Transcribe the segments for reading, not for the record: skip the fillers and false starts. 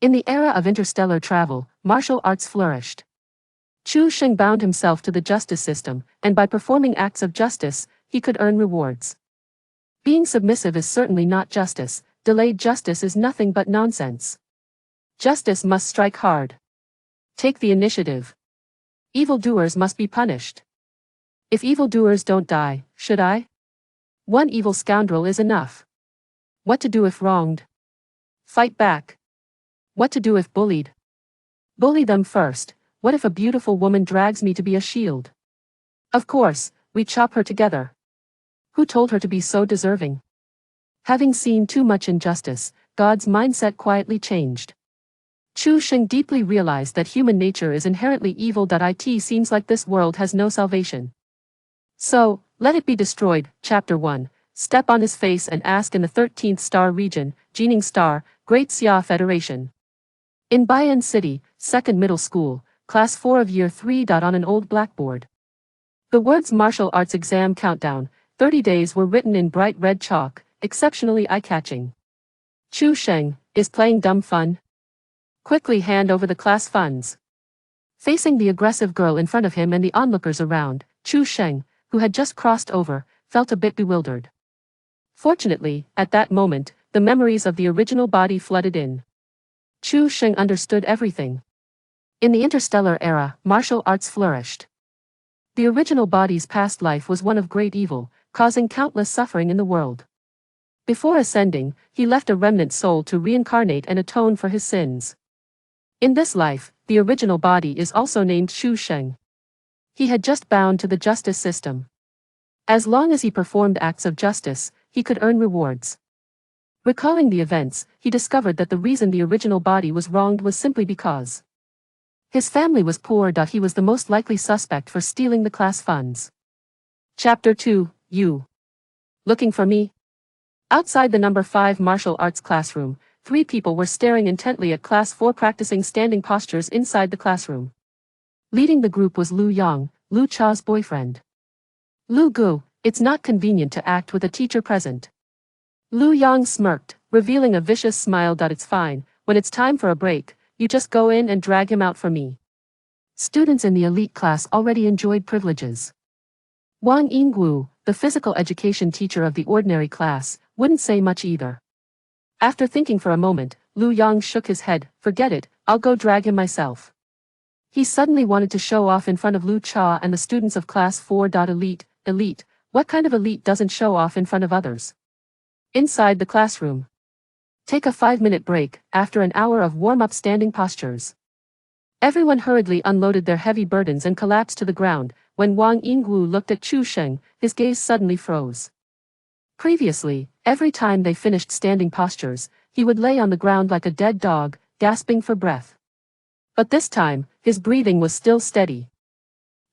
In the era of interstellar travel, martial arts flourished. Chu Sheng bound himself to the justice system, and by performing acts of justice, he could earn rewards. Being submissive is certainly not justice, delayed justice is nothing but nonsense. Justice must strike hard. Take the initiative. Evildoers must be punished. If evildoers don't die, should I? One evil scoundrel is enough. What to do if wronged? Fight back. What to do if bullied? Bully them first. What if a beautiful woman drags me to be a shield? Of course, we chop her together. Who told her to be so deserving? Having seen too much injustice, God's mindset quietly changed. Chu Sheng deeply realized that human nature is inherently evil. It seems like this world has no salvation. So, let it be destroyed. Chapter 1. Step on his face and ask in the 13th star region, Jining Star, Great Xia Federation. In Bayan City, 2nd Middle School, Class 4 of Year 3. On an old blackboard. The words Martial Arts Exam Countdown, 30 days were written in bright red chalk, exceptionally eye-catching. Chu Sheng, is playing dumb fun? Quickly hand over the class funds. Facing the aggressive girl in front of him and the onlookers around, Chu Sheng, who had just crossed over, felt a bit bewildered. Fortunately, at that moment, the memories of the original body flooded in. Chu Sheng understood everything. In the interstellar era, martial arts flourished. The original body's past life was one of great evil, causing countless suffering in the world. Before ascending, he left a remnant soul to reincarnate and atone for his sins. In this life, the original body is also named Chu Sheng. He had just bound to the justice system. As long as he performed acts of justice, he could earn rewards. Recalling the events, he discovered that the reason the original body was wronged was simply because his family was poor. He was the most likely suspect for stealing the class funds. Chapter 2. You. Looking for me? Outside the number 5 martial arts classroom, 3 people were staring intently at Class 4 practicing standing postures inside the classroom. Leading the group was Lu Yang, Lu Cha's boyfriend. Lu Gu, it's not convenient to act with a teacher present. Lu Yang smirked, revealing a vicious smile. It's fine, when it's time for a break, you just go in and drag him out for me. Students in the elite class already enjoyed privileges. Wang Yingwu, the physical education teacher of the ordinary class, wouldn't say much either. After thinking for a moment, Lu Yang shook his head. Forget it, I'll go drag him myself. He suddenly wanted to show off in front of Lu Cha and the students of Class 4. Elite, what kind of elite doesn't show off in front of others? Inside the classroom. Take a 5-minute break, after an hour of warm-up standing postures. Everyone hurriedly unloaded their heavy burdens and collapsed to the ground. When Wang Yingwu looked at Chu Sheng, his gaze suddenly froze. Previously, every time they finished standing postures, he would lay on the ground like a dead dog, gasping for breath. But this time, his breathing was still steady.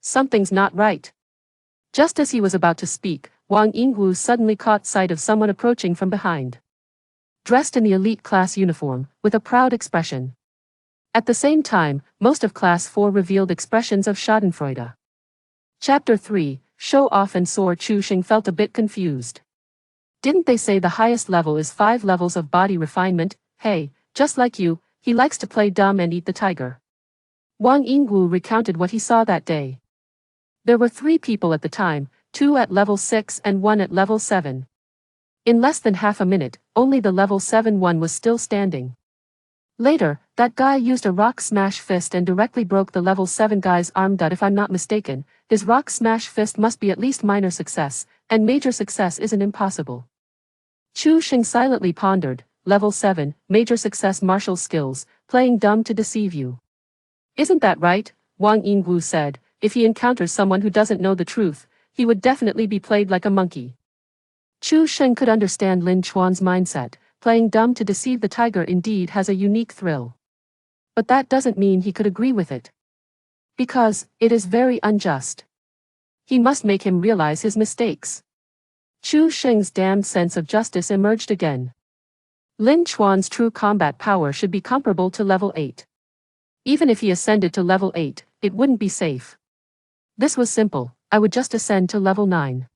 Something's not right. Just as he was about to speak, Wang Yingwu suddenly caught sight of someone approaching from behind. Dressed in the elite class uniform, with a proud expression. At the same time, most of Class 4 revealed expressions of schadenfreude. Chapter 3, Show Off and Soar. Chu Sheng felt a bit confused. Didn't they say the highest level is 5 levels of body refinement? Hey, just like you, he likes to play dumb and eat the tiger. Wang Yingwu recounted what he saw that day. There were 3 people at the time, 2 at level 6 and 1 at level 7. In less than half a minute, only the level 7 one was still standing. Later, that guy used a rock smash fist and directly broke the level 7 guy's arm. If I'm not mistaken, his rock smash fist must be at least minor success, and major success isn't impossible. Chu Sheng silently pondered, level 7, major success martial skills, playing dumb to deceive you. Isn't that right? Wang Yingwu said. If he encounters someone who doesn't know the truth, he would definitely be played like a monkey. Chu Sheng could understand Lin Chuan's mindset. Playing dumb to deceive the tiger indeed has a unique thrill. But that doesn't mean he could agree with it. Because, it is very unjust. He must make him realize his mistakes. Chu Sheng's damned sense of justice emerged again. Lin Chuan's true combat power should be comparable to level 8. Even if he ascended to level 8, it wouldn't be safe. This was simple, I would just ascend to level 9.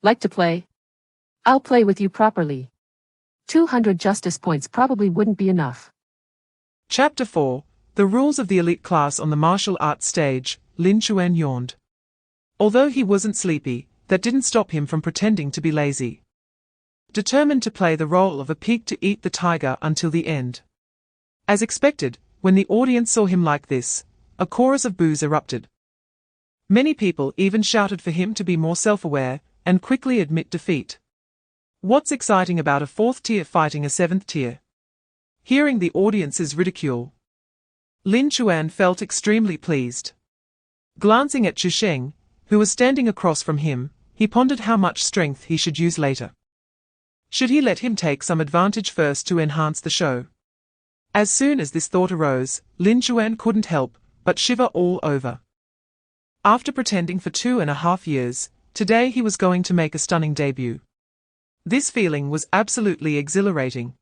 Like to play? I'll play with you properly. 200 justice points probably wouldn't be enough. Chapter 4. The rules of the elite class on the martial arts stage. Lin Chuan yawned. Although he wasn't sleepy, that didn't stop him from pretending to be lazy. Determined to play the role of a pig to eat the tiger until the end. As expected, when the audience saw him like this, a chorus of boos erupted. Many people even shouted for him to be more self-aware and quickly admit defeat. What's exciting about a 4th tier fighting a 7th tier? Hearing the audience's ridicule, Lin Chuan felt extremely pleased. Glancing at Chu Sheng, who was standing across from him, he pondered how much strength he should use later. Should he let him take some advantage first to enhance the show? As soon as this thought arose, Lin Chuan couldn't help but shiver all over. After pretending for 2.5 years, today he was going to make a stunning debut. This feeling was absolutely exhilarating.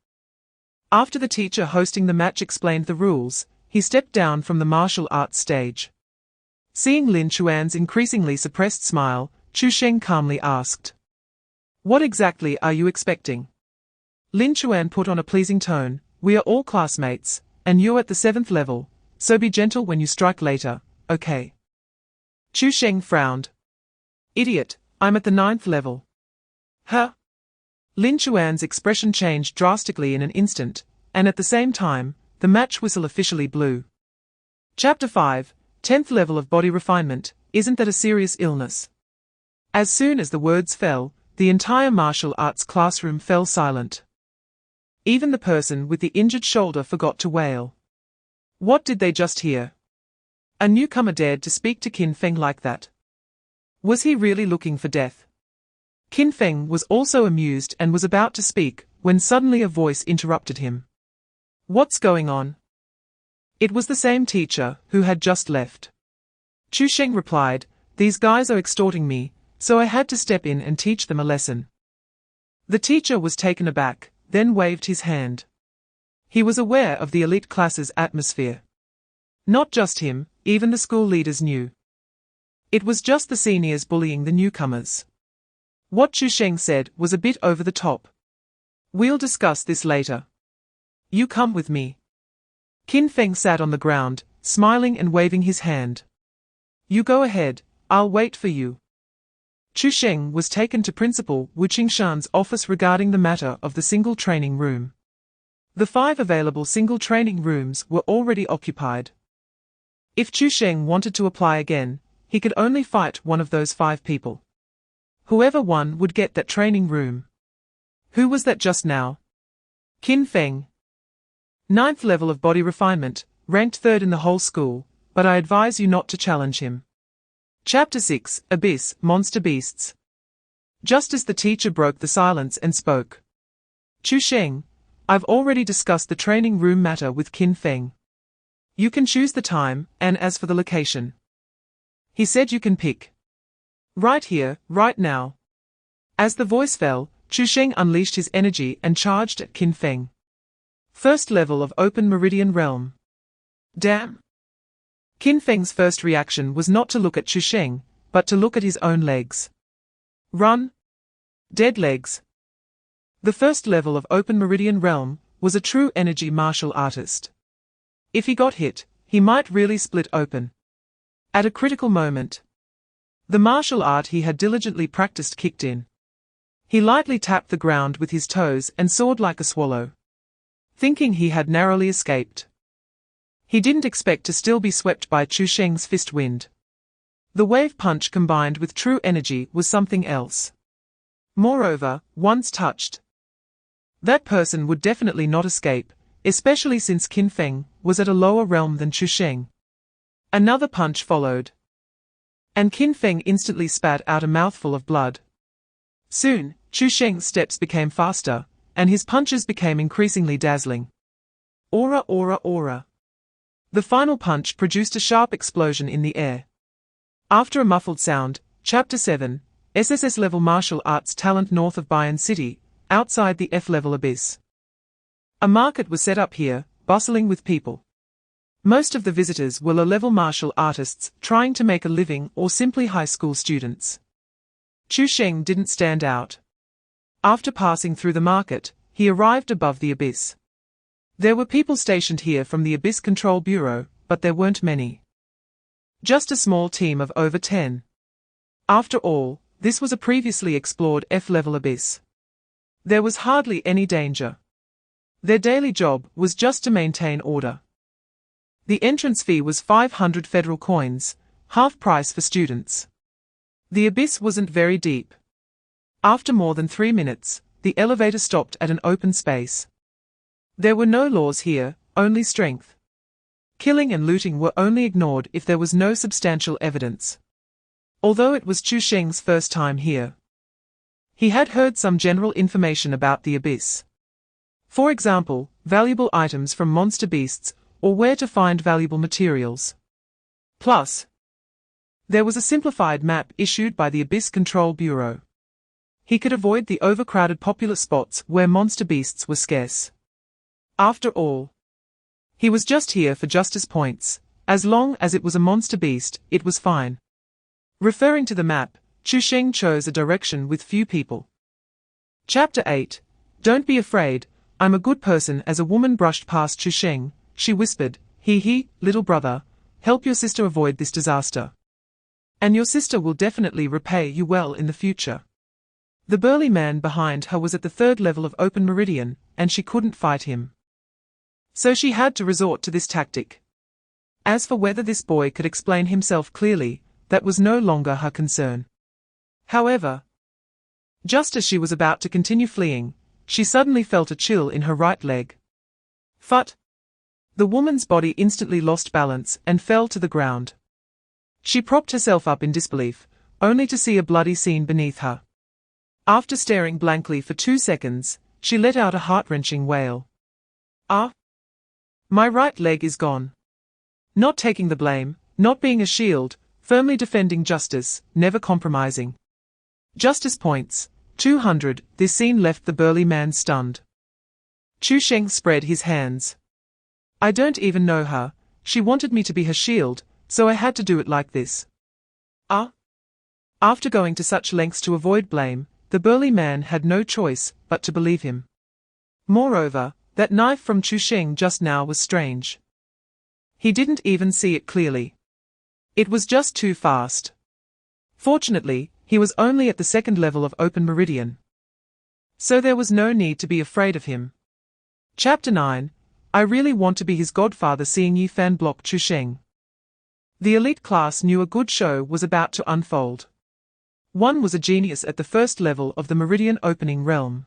After the teacher hosting the match explained the rules, he stepped down from the martial arts stage. Seeing Lin Chuan's increasingly suppressed smile, Chu Sheng calmly asked, "What exactly are you expecting?" Lin Chuan put on a pleasing tone, "We are all classmates, and you're at the 7th level, so be gentle when you strike later, okay?" Chu Sheng frowned. "Idiot, I'm at the 9th level." "Huh?" Lin Chuan's expression changed drastically in an instant, and at the same time, the match whistle officially blew. Chapter 5, 10th level of body refinement. Isn't that a serious illness? As soon as the words fell, the entire martial arts classroom fell silent. Even the person with the injured shoulder forgot to wail. What did they just hear? A newcomer dared to speak to Qin Feng like that. Was he really looking for death? Qin Feng was also amused and was about to speak, when suddenly a voice interrupted him. "What's going on?" It was the same teacher who had just left. Chu Sheng replied, "These guys are extorting me, so I had to step in and teach them a lesson." The teacher was taken aback, then waved his hand. He was aware of the elite class's atmosphere. Not just him, even the school leaders knew. It was just the seniors bullying the newcomers. What Chu Sheng said was a bit over the top. "We'll discuss this later. You come with me." Qin Feng sat on the ground, smiling and waving his hand. "You go ahead, I'll wait for you." Chu Sheng was taken to Principal Wu Qingshan's office regarding the matter of the single training room. The 5 available single training rooms were already occupied. If Chu Sheng wanted to apply again, he could only fight one of those 5 people. Whoever won would get that training room. Who was that just now? Qin Feng. 9th level of body refinement, ranked 3rd in the whole school, but I advise you not to challenge him. Chapter 6, Abyss, Monster Beasts. Just as the teacher broke the silence and spoke. "Chu Sheng, I've already discussed the training room matter with Qin Feng. You can choose the time, and as for the location. He said you can pick. Right here, right now." As the voice fell, Chu Sheng unleashed his energy and charged at Qin Feng. 1st level of Open Meridian Realm. Damn! Qin Feng's first reaction was not to look at Chu Sheng, but to look at his own legs. Run! Dead legs. The 1st level of Open Meridian Realm was a true energy martial artist. If he got hit, he might really split open. At a critical moment, the martial art he had diligently practiced kicked in. He lightly tapped the ground with his toes and soared like a swallow, thinking he had narrowly escaped. He didn't expect to still be swept by Chu Sheng's fist wind. The wave punch combined with true energy was something else. Moreover, once touched, that person would definitely not escape, especially since Qin Feng was at a lower realm than Chu Sheng. Another punch followed, and Qin Feng instantly spat out a mouthful of blood. Soon, Chu Sheng's steps became faster, and his punches became increasingly dazzling. Aura, aura, aura. The final punch produced a sharp explosion in the air. After a muffled sound, Chapter 7, SSS level martial arts talent north of Bayan City, outside the F-level abyss. A market was set up here, bustling with people. Most of the visitors were low-level martial artists trying to make a living or simply high school students. Chu Sheng didn't stand out. After passing through the market, he arrived above the abyss. There were people stationed here from the Abyss Control Bureau, but there weren't many. Just a small team of over 10. After all, this was a previously explored F-level abyss. There was hardly any danger. Their daily job was just to maintain order. The entrance fee was 500 federal coins, half price for students. The abyss wasn't very deep. After more than 3 minutes, the elevator stopped at an open space. There were no laws here, only strength. Killing and looting were only ignored if there was no substantial evidence. Although it was Chu Sheng's first time here, he had heard some general information about the abyss. For example, valuable items from monster beasts, or where to find valuable materials. Plus, there was a simplified map issued by the Abyss Control Bureau. He could avoid the overcrowded popular spots where monster beasts were scarce. After all, he was just here for justice points. As long as it was a monster beast, it was fine. Referring to the map, Chu Sheng chose a direction with few people. Chapter 8. Don't be afraid, I'm a good person. As a woman brushed past Chu Sheng, she whispered, He, little brother, help your sister avoid this disaster. And your sister will definitely repay you well in the future. The burly man behind her was at the 3rd level of Open Meridian, and she couldn't fight him. So she had to resort to this tactic. As for whether this boy could explain himself clearly, that was no longer her concern. However, just as she was about to continue fleeing, she suddenly felt a chill in her right leg. Phut! The woman's body instantly lost balance and fell to the ground. She propped herself up in disbelief, only to see a bloody scene beneath her. After staring blankly for 2 seconds, she let out a heart-wrenching wail. Ah! My right leg is gone. Not taking the blame, not being a shield, firmly defending justice, never compromising. Justice points, 200. This scene left the burly man stunned. Chu Sheng spread his hands. I don't even know her, she wanted me to be her shield, so I had to do it like this. Ah? After going to such lengths to avoid blame, the burly man had no choice but to believe him. Moreover, that knife from Chu Sheng just now was strange. He didn't even see it clearly. It was just too fast. Fortunately, he was only at the 2nd level of Open Meridian. So there was no need to be afraid of him. Chapter 9. I really want to be his godfather. Seeing Yi Fan block Chu Sheng, the elite class knew a good show was about to unfold. One was a genius at the 1st level of the Meridian Opening Realm,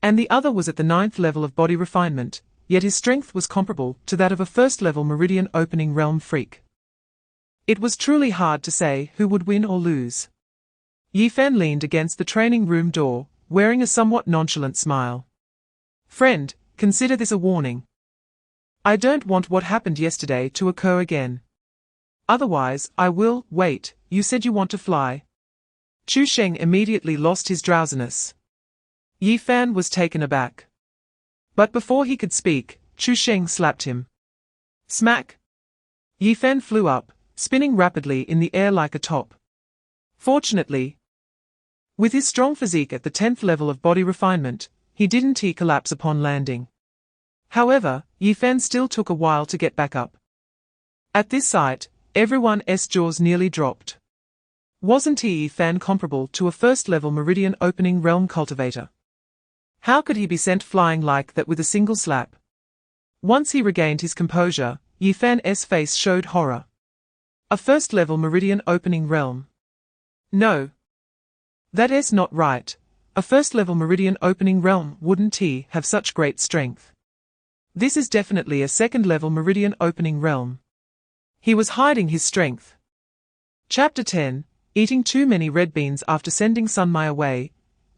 and the other was at the 9th level of body refinement, yet his strength was comparable to that of a 1st level Meridian Opening Realm freak. It was truly hard to say who would win or lose. Yi Fan leaned against the training room door, wearing a somewhat nonchalant smile. Friend, consider this a warning. I don't want what happened yesterday to occur again. Otherwise, I will. Wait, you said you want to fly? Chu Sheng immediately lost his drowsiness. Yi Fan was taken aback. But before he could speak, Chu Sheng slapped him. Smack! Yi Fan flew up, spinning rapidly in the air like a top. Fortunately, with his strong physique at the 10th level of body refinement, he didn't collapse upon landing. However, Yi Fan still took a while to get back up. At this sight, everyone's jaws nearly dropped. Wasn't Yi Fan comparable to a 1st level Meridian Opening Realm cultivator? How could he be sent flying like that with a single slap? Once he regained his composure, Yi Fan's face showed horror. A 1st level Meridian Opening Realm? No. That's not right. A 1st level Meridian Opening Realm wouldn't have such great strength. This is definitely a 2nd level Meridian Opening Realm. He was hiding his strength. Chapter 10. Eating too many red beans. After sending Sunmai away,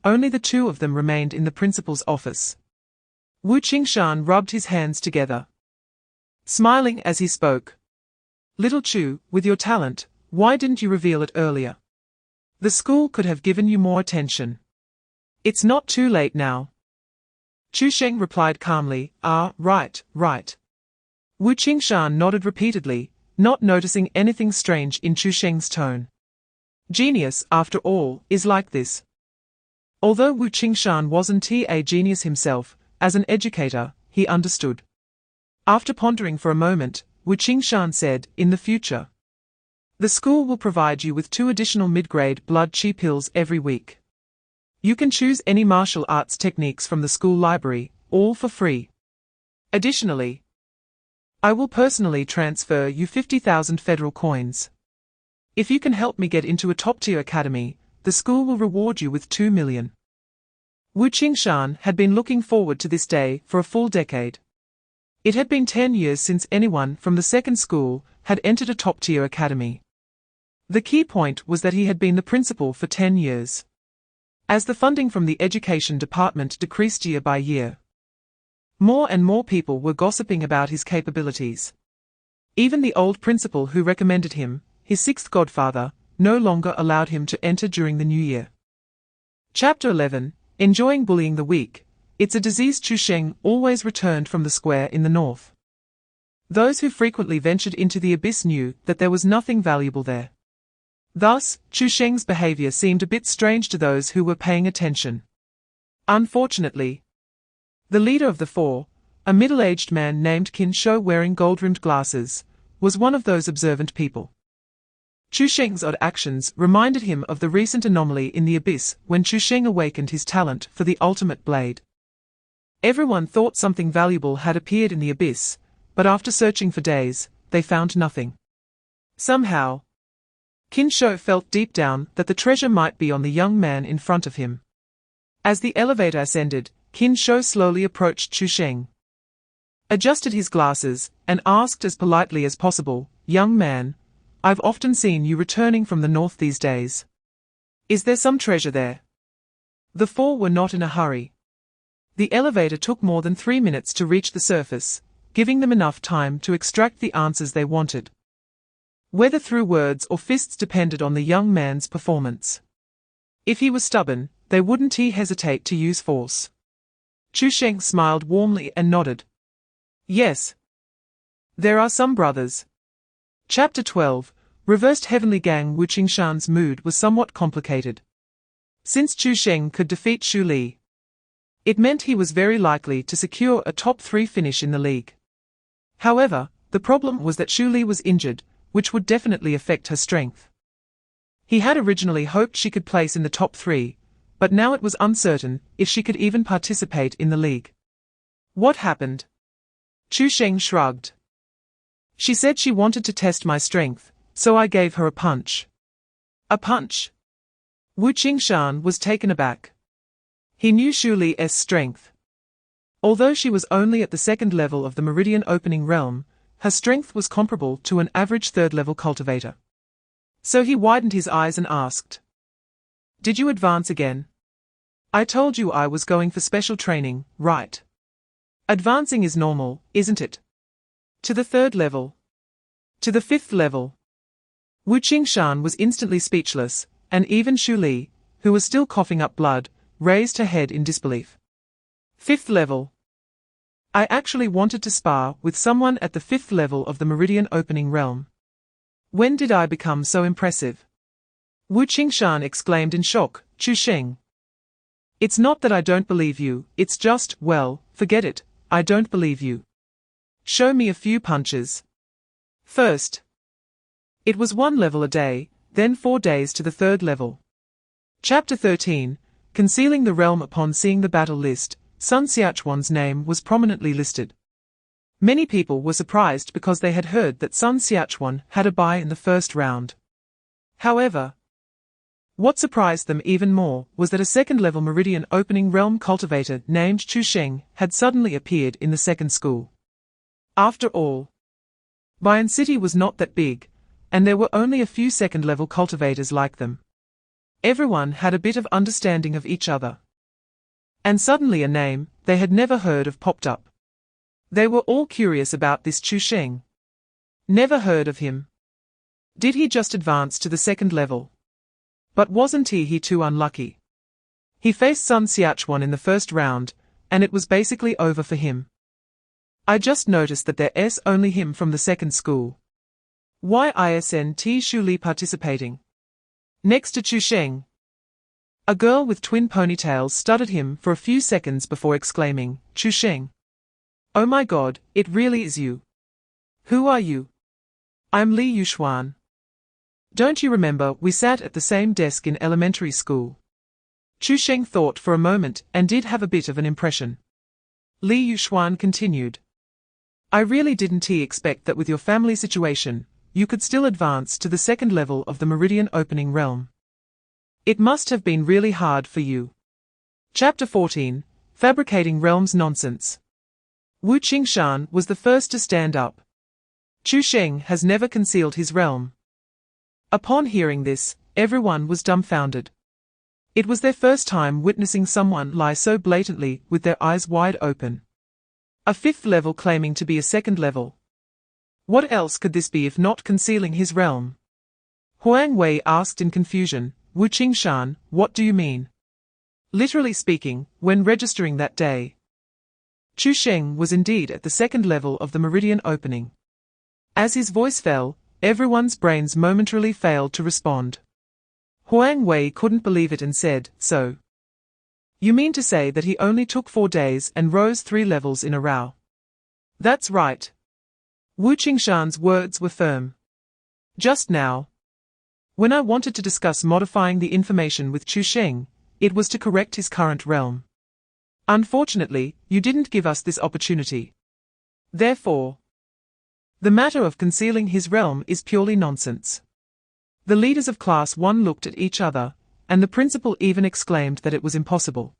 only the 2 of them remained in the principal's office. Wu Qingshan rubbed his hands together, smiling as he spoke. Little Chu, with your talent, why didn't you reveal it earlier? The school could have given you more attention. It's not too late now. Chu Sheng replied calmly, right. Wu Qingshan nodded repeatedly, not noticing anything strange in Chu Sheng's tone. Genius, after all, is like this. Although Wu Qingshan wasn't a genius himself, as an educator, he understood. After pondering for a moment, Wu Qingshan said, "In the future, the school will provide you with 2 additional mid-grade blood chi pills every week. You can choose any martial arts techniques from the school library, all for free. Additionally, I will personally transfer you 50,000 federal coins. If you can help me get into a top-tier academy, the school will reward you with 2 million. Wu Qingshan had been looking forward to this day for a full decade. It had been 10 years since anyone from the second school had entered a top-tier academy. The key point was that he had been the principal for 10 years. As the funding from the education department decreased year by year, more and more people were gossiping about his capabilities. Even the old principal who recommended him, his 6th godfather, no longer allowed him to enter during the new year. Chapter 11, Enjoying Bullying the Weak. It's a disease. Chu Sheng always returned from the square in the north. Those who frequently ventured into the abyss knew that there was nothing valuable there. Thus, Chu Sheng's behavior seemed a bit strange to those who were paying attention. Unfortunately, the leader of the 4, a middle-aged man named Qin Shou wearing gold-rimmed glasses, was one of those observant people. Chu Sheng's odd actions reminded him of the recent anomaly in the abyss when Chu Sheng awakened his talent for the ultimate blade. Everyone thought something valuable had appeared in the abyss, but after searching for days, they found nothing. Somehow, Qin Shou felt deep down that the treasure might be on the young man in front of him. As the elevator ascended, Qin Shou slowly approached Chu Sheng, adjusted his glasses, and asked as politely as possible, "Young man, I've often seen you returning from the north these days. Is there some treasure there?" The 4 were not in a hurry. The elevator took more than 3 minutes to reach the surface, giving them enough time to extract the answers they wanted. Whether through words or fists depended on the young man's performance. If he was stubborn, they wouldn't hesitate to use force. Chu Sheng smiled warmly and nodded. "Yes. There are some brothers." Chapter 12, Reversed Heavenly Gang. Wu Qingshan's mood was somewhat complicated. Since Chu Sheng could defeat Xu Li, it meant he was very likely to secure a top 3 finish in the league. However, the problem was that Xu Li was injured, which would definitely affect her strength. He had originally hoped she could place in the top 3, but now it was uncertain if she could even participate in the league. What happened? Chu Sheng shrugged. "She said she wanted to test my strength, so I gave her a punch." "A punch?" Wu Qingshan was taken aback. He knew Xu Li's strength. Although she was only at the 2nd level of the Meridian Opening Realm, her strength was comparable to an average 3rd-level cultivator. So he widened his eyes and asked, "Did you advance again? I told you I was going for special training, right? Advancing is normal, isn't it? To the 3rd level? To the 5th level?" Wu Qingshan was instantly speechless, and even Xu Li, who was still coughing up blood, raised her head in disbelief. 5th level? I actually wanted to spar with someone at the 5th level of the Meridian Opening Realm. When did I become so impressive? Wu Qingshan exclaimed in shock. "Chu Sheng, it's not that I don't believe you, it's just, well, forget it, I don't believe you. Show me a few punches. First, it was 1 level a day, then 4 days to the 3rd level." Chapter 13, Concealing the Realm. Upon seeing the battle list, Sun Xiachuan's name was prominently listed. Many people were surprised because they had heard that Sun Xiachuan had a bye in the 1st round. However, what surprised them even more was that a 2nd-level Meridian Opening Realm cultivator named Chu Sheng had suddenly appeared in the 2nd school. After all, Bayan City was not that big, and there were only a few 2nd-level cultivators like them. Everyone had a bit of understanding of each other. And suddenly a name they had never heard of popped up. They were all curious about this Chu Sheng. Never heard of him. Did he just advance to the 2nd level? But wasn't he too unlucky? He faced Sun Xiachuan in the 1st round, and it was basically over for him. I just noticed that there's only him from the 2nd school. Why isn't Xu Li participating? Next to Chu Sheng. A girl with twin ponytails studied him for a few seconds before exclaiming, "Chu Sheng. Oh my god, it really is you. Who are you? I'm Li Yuxuan. Don't you remember we sat at the same desk in elementary school? Chu Sheng thought for a moment and did have a bit of an impression. Li Yuxuan continued. I really didn't expect that with your family situation, you could still advance to the second level of the meridian opening realm. It must have been really hard for you. Chapter 14, Fabricating Realms Nonsense. Wu Qingshan was the first to stand up. Chu Sheng has never concealed his realm. Upon hearing this, everyone was dumbfounded. It was their first time witnessing someone lie so blatantly with their eyes wide open. A fifth level claiming to be a second level. What else could this be if not concealing his realm? Huang Wei asked in confusion, Wu Qingshan, what do you mean? Literally speaking, when registering that day, Chu Sheng was indeed at the second level of the meridian opening. As his voice fell, everyone's brains momentarily failed to respond. Huang Wei couldn't believe it and said, so? You mean to say that he only took 4 days and rose 3 levels in a row? That's right. Wu Qingshan's words were firm. Just now, when I wanted to discuss modifying the information with Chu Sheng, it was to correct his current realm. Unfortunately, you didn't give us this opportunity. Therefore, the matter of concealing his realm is purely nonsense. The leaders of Class 1 looked at each other, and the principal even exclaimed that it was impossible.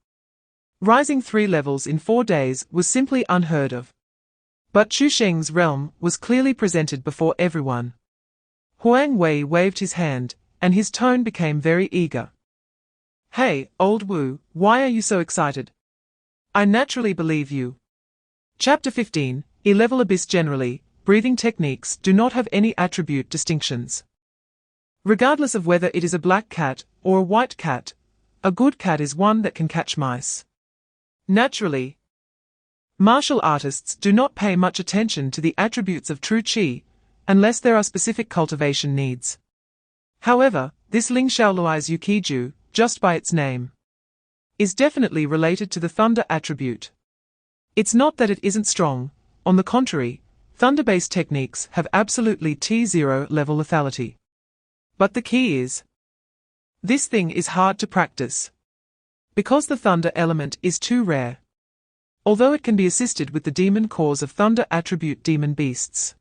Rising 3 levels in 4 days was simply unheard of. But Chu Sheng's realm was clearly presented before everyone. Huang Wei waved his hand, and his tone became very eager. Hey, old Wu, why are you so excited? I naturally believe you. Chapter 15, E-level Abyss. Generally, breathing techniques do not have any attribute distinctions. Regardless of whether it is a black cat or a white cat, a good cat is one that can catch mice. Naturally, martial artists do not pay much attention to the attributes of true qi, unless there are specific cultivation needs. However, this Ling Shaoluai's Yukiju, just by its name, is definitely related to the thunder attribute. It's not that it isn't strong, on the contrary, thunder-based techniques have absolutely T0 level lethality. But the key is, this thing is hard to practice. Because the thunder element is too rare. Although it can be assisted with the demon cores of thunder attribute demon beasts.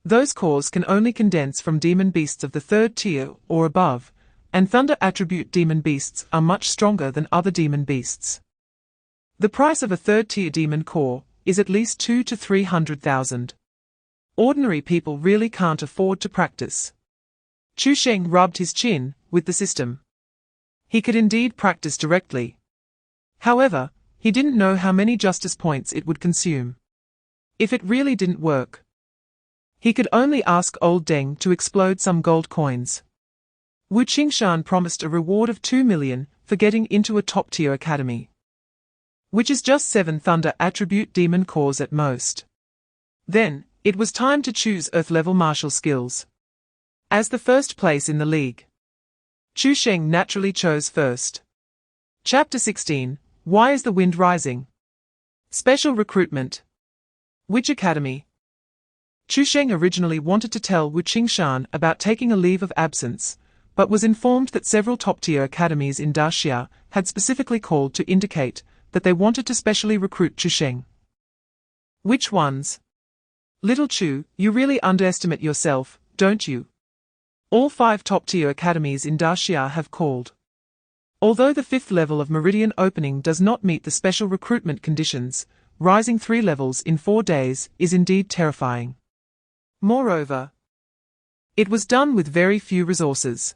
Those cores can only condense from demon beasts of the 3rd tier or above, and thunder attribute demon beasts are much stronger than other demon beasts. The price of a 3rd tier demon core is at least 200,000 to 300,000. Ordinary people really can't afford to practice. Chu Sheng rubbed his chin with the system. He could indeed practice directly. However, he didn't know how many justice points it would consume. If it really didn't work, he could only ask old Deng to explode some gold coins. Wu Qingshan promised a reward of 2 million for getting into a top-tier academy, which is just 7 thunder attribute demon cores at most. Then, it was time to choose Earth-level martial skills. As the first place in the league, Chu Sheng naturally chose first. Chapter 16, Why is the Wind Rising? Special Recruitment. Which academy? Chu Sheng originally wanted to tell Wu Qingshan about taking a leave of absence, but was informed that several top-tier academies in Daxia had specifically called to indicate that they wanted to specially recruit Chu Sheng. Which ones? Little Chu, you really underestimate yourself, don't you? All 5 top-tier academies in Daxia have called. Although the 5th level of Meridian Opening does not meet the special recruitment conditions, rising 3 levels in 4 days is indeed terrifying. Moreover, it was done with very few resources.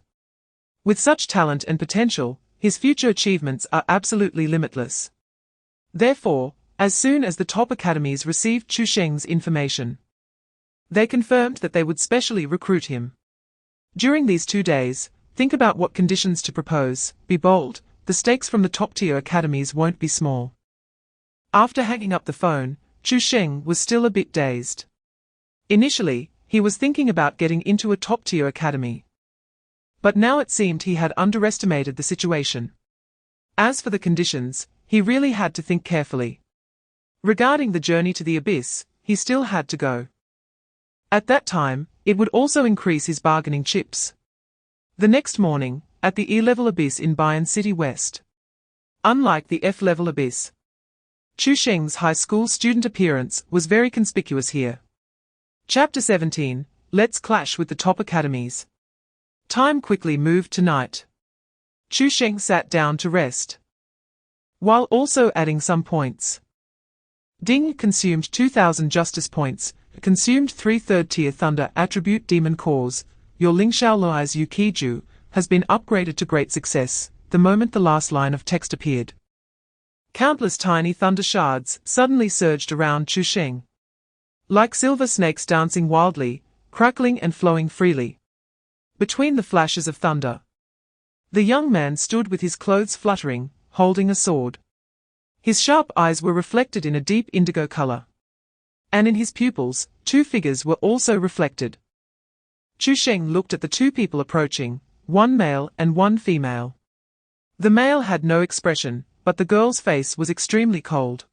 With such talent and potential, his future achievements are absolutely limitless. Therefore, as soon as the top academies received Chu Sheng's information, they confirmed that they would specially recruit him. During these 2 days, think about what conditions to propose, be bold, the stakes from the top-tier academies won't be small. After hanging up the phone, Chu Sheng was still a bit dazed. Initially, he was thinking about getting into a top-tier academy. But now it seemed he had underestimated the situation. As for the conditions, he really had to think carefully. Regarding the journey to the abyss, he still had to go. At that time, it would also increase his bargaining chips. The next morning, at the E-level abyss in Bayan City West. Unlike the F-level abyss, Chu Sheng's high school student appearance was very conspicuous here. Chapter 17, Let's Clash with the Top Academies. Time quickly moved to night. Chu Sheng sat down to rest, while also adding some points. Ding consumed 2,000 justice points, consumed 3 third-tier thunder attribute demon cores. Your Lingxiao Luai's Yukiju has been upgraded to great success, the moment the last line of text appeared. Countless tiny thunder shards suddenly surged around Chu Sheng, like silver snakes dancing wildly, crackling and flowing freely. Between the flashes of thunder, the young man stood with his clothes fluttering, holding a sword. His sharp eyes were reflected in a deep indigo color, and in his pupils, 2 figures were also reflected. Chu Sheng looked at the 2 people approaching, 1 male and 1 female. The male had no expression, but the girl's face was extremely cold.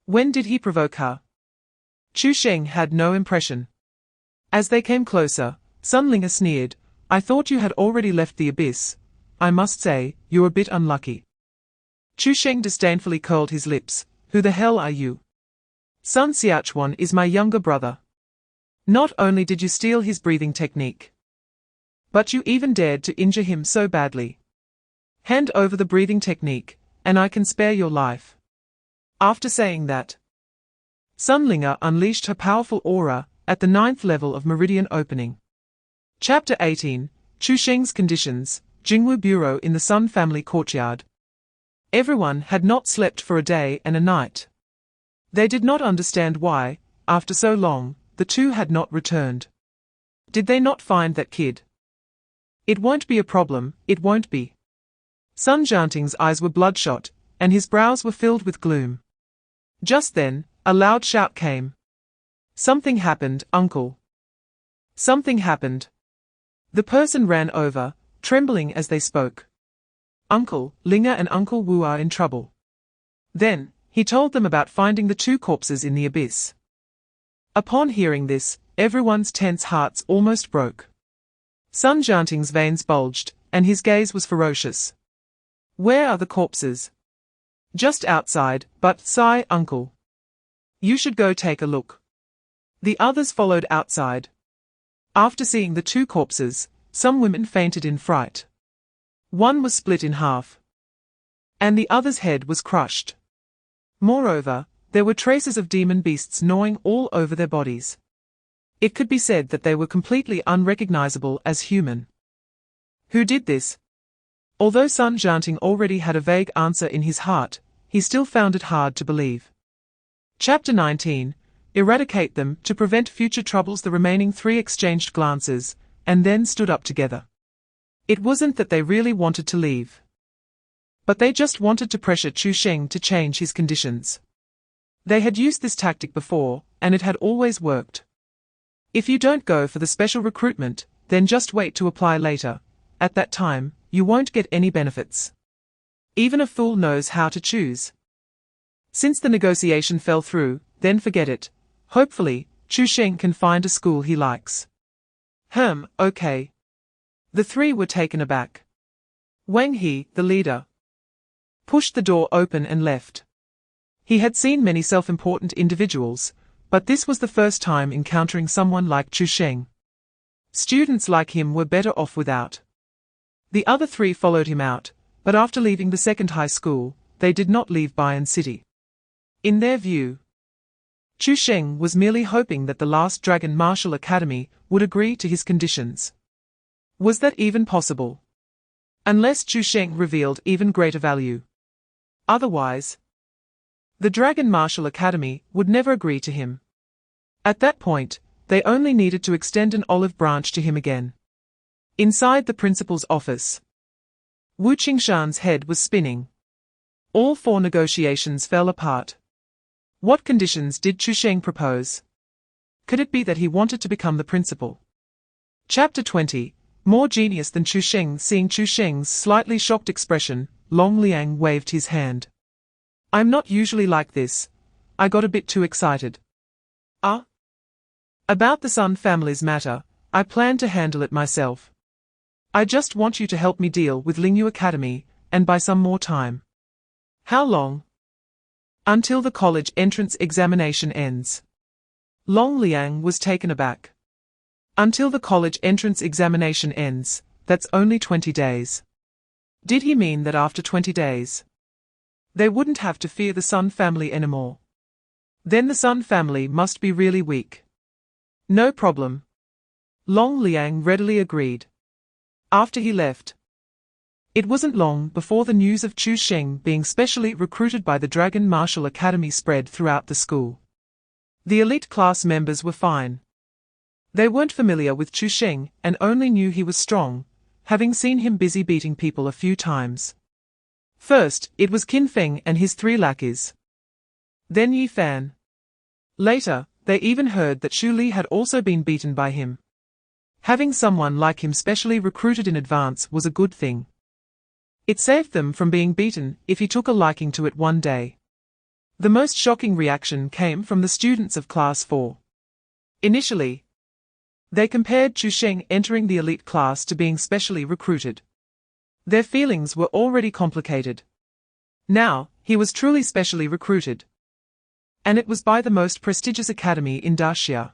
When did he provoke her? Chu Sheng had no impression. As they came closer, Sunlinger sneered, I thought you had already left the abyss. I must say, you're a bit unlucky. Chu Sheng disdainfully curled his lips. Who the hell are you? Sun Xiachuan is my younger brother. Not only did you steal his breathing technique, but you even dared to injure him so badly. Hand over the breathing technique, and I can spare your life. After saying that, Sunlinger unleashed her powerful aura at the 9th level of Meridian Opening. Chapter 18, Chu Sheng's Conditions, Jingwu Bureau in the Sun family courtyard. Everyone had not slept for a day and a night. They did not understand why, after so long, the 2 had not returned. Did they not find that kid? It won't be a problem, it won't be. Sun Jianting's eyes were bloodshot, and his brows were filled with gloom. Just then, a loud shout came. Something happened, uncle. Something happened. The person ran over, trembling as they spoke. Uncle Linger and Uncle Wu are in trouble. Then, he told them about finding the 2 corpses in the abyss. Upon hearing this, everyone's tense hearts almost broke. Sun Jianting's veins bulged, and his gaze was ferocious. Where are the corpses? Just outside, but sigh, uncle. You should go take a look. The others followed outside. After seeing the 2 corpses, some women fainted in fright. One was split in half, and the other's head was crushed. Moreover, there were traces of demon beasts gnawing all over their bodies. It could be said that they were completely unrecognizable as human. Who did this? Although Sun Jianting already had a vague answer in his heart, he still found it hard to believe. Chapter 19, Eradicate them to prevent future troubles. The remaining 3 exchanged glances, and then stood up together. It wasn't that they really wanted to leave, but they just wanted to pressure Chu Sheng to change his conditions. They had used this tactic before, and it had always worked. If you don't go for the special recruitment, then just wait to apply later. At that time, you won't get any benefits. Even a fool knows how to choose. Since the negotiation fell through, then forget it. Hopefully, Chu Sheng can find a school he likes. Okay. The 3 were taken aback. Wang He, the leader, pushed the door open and left. He had seen many self-important individuals, but this was the first time encountering someone like Chu Sheng. Students like him were better off without. The other 3 followed him out, but after leaving the second high school, they did not leave Bayan City. In their view, Chu Sheng was merely hoping that the last Dragon Martial Academy would agree to his conditions. Was that even possible? Unless Chu Sheng revealed even greater value. Otherwise, the Dragon Martial Academy would never agree to him. At that point, they only needed to extend an olive branch to him again. Inside the principal's office, Wu Qingshan's head was spinning. All 4 negotiations fell apart. What conditions did Chu Sheng propose? Could it be that he wanted to become the principal? Chapter 20, More genius than Chu Sheng. Seeing Chu Sheng's slightly shocked expression, Long Liang waved his hand. I'm not usually like this, I got a bit too excited. About the Sun family's matter, I plan to handle it myself. I just want you to help me deal with Lingyu Academy, and buy some more time. How long? Until the college entrance examination ends. Long Liang was taken aback. Until the college entrance examination ends, that's only 20 days. Did he mean that after 20 days, they wouldn't have to fear the Sun family anymore? Then the Sun family must be really weak. No problem. Long Liang readily agreed. After he left, it wasn't long before the news of Chu Sheng being specially recruited by the Dragon Martial Academy spread throughout the school. The elite class members were fine. They weren't familiar with Chu Sheng and only knew he was strong, having seen him busy beating people a few times. First, it was Qin Feng and his 3 lackeys. Then Yi Fan. Later, they even heard that Xu Li had also been beaten by him. Having someone like him specially recruited in advance was a good thing. It saved them from being beaten if he took a liking to it one day. The most shocking reaction came from the students of Class 4. Initially, they compared Chu Sheng entering the elite class to being specially recruited. Their feelings were already complicated. Now, he was truly specially recruited. And it was by the most prestigious academy in Daxia.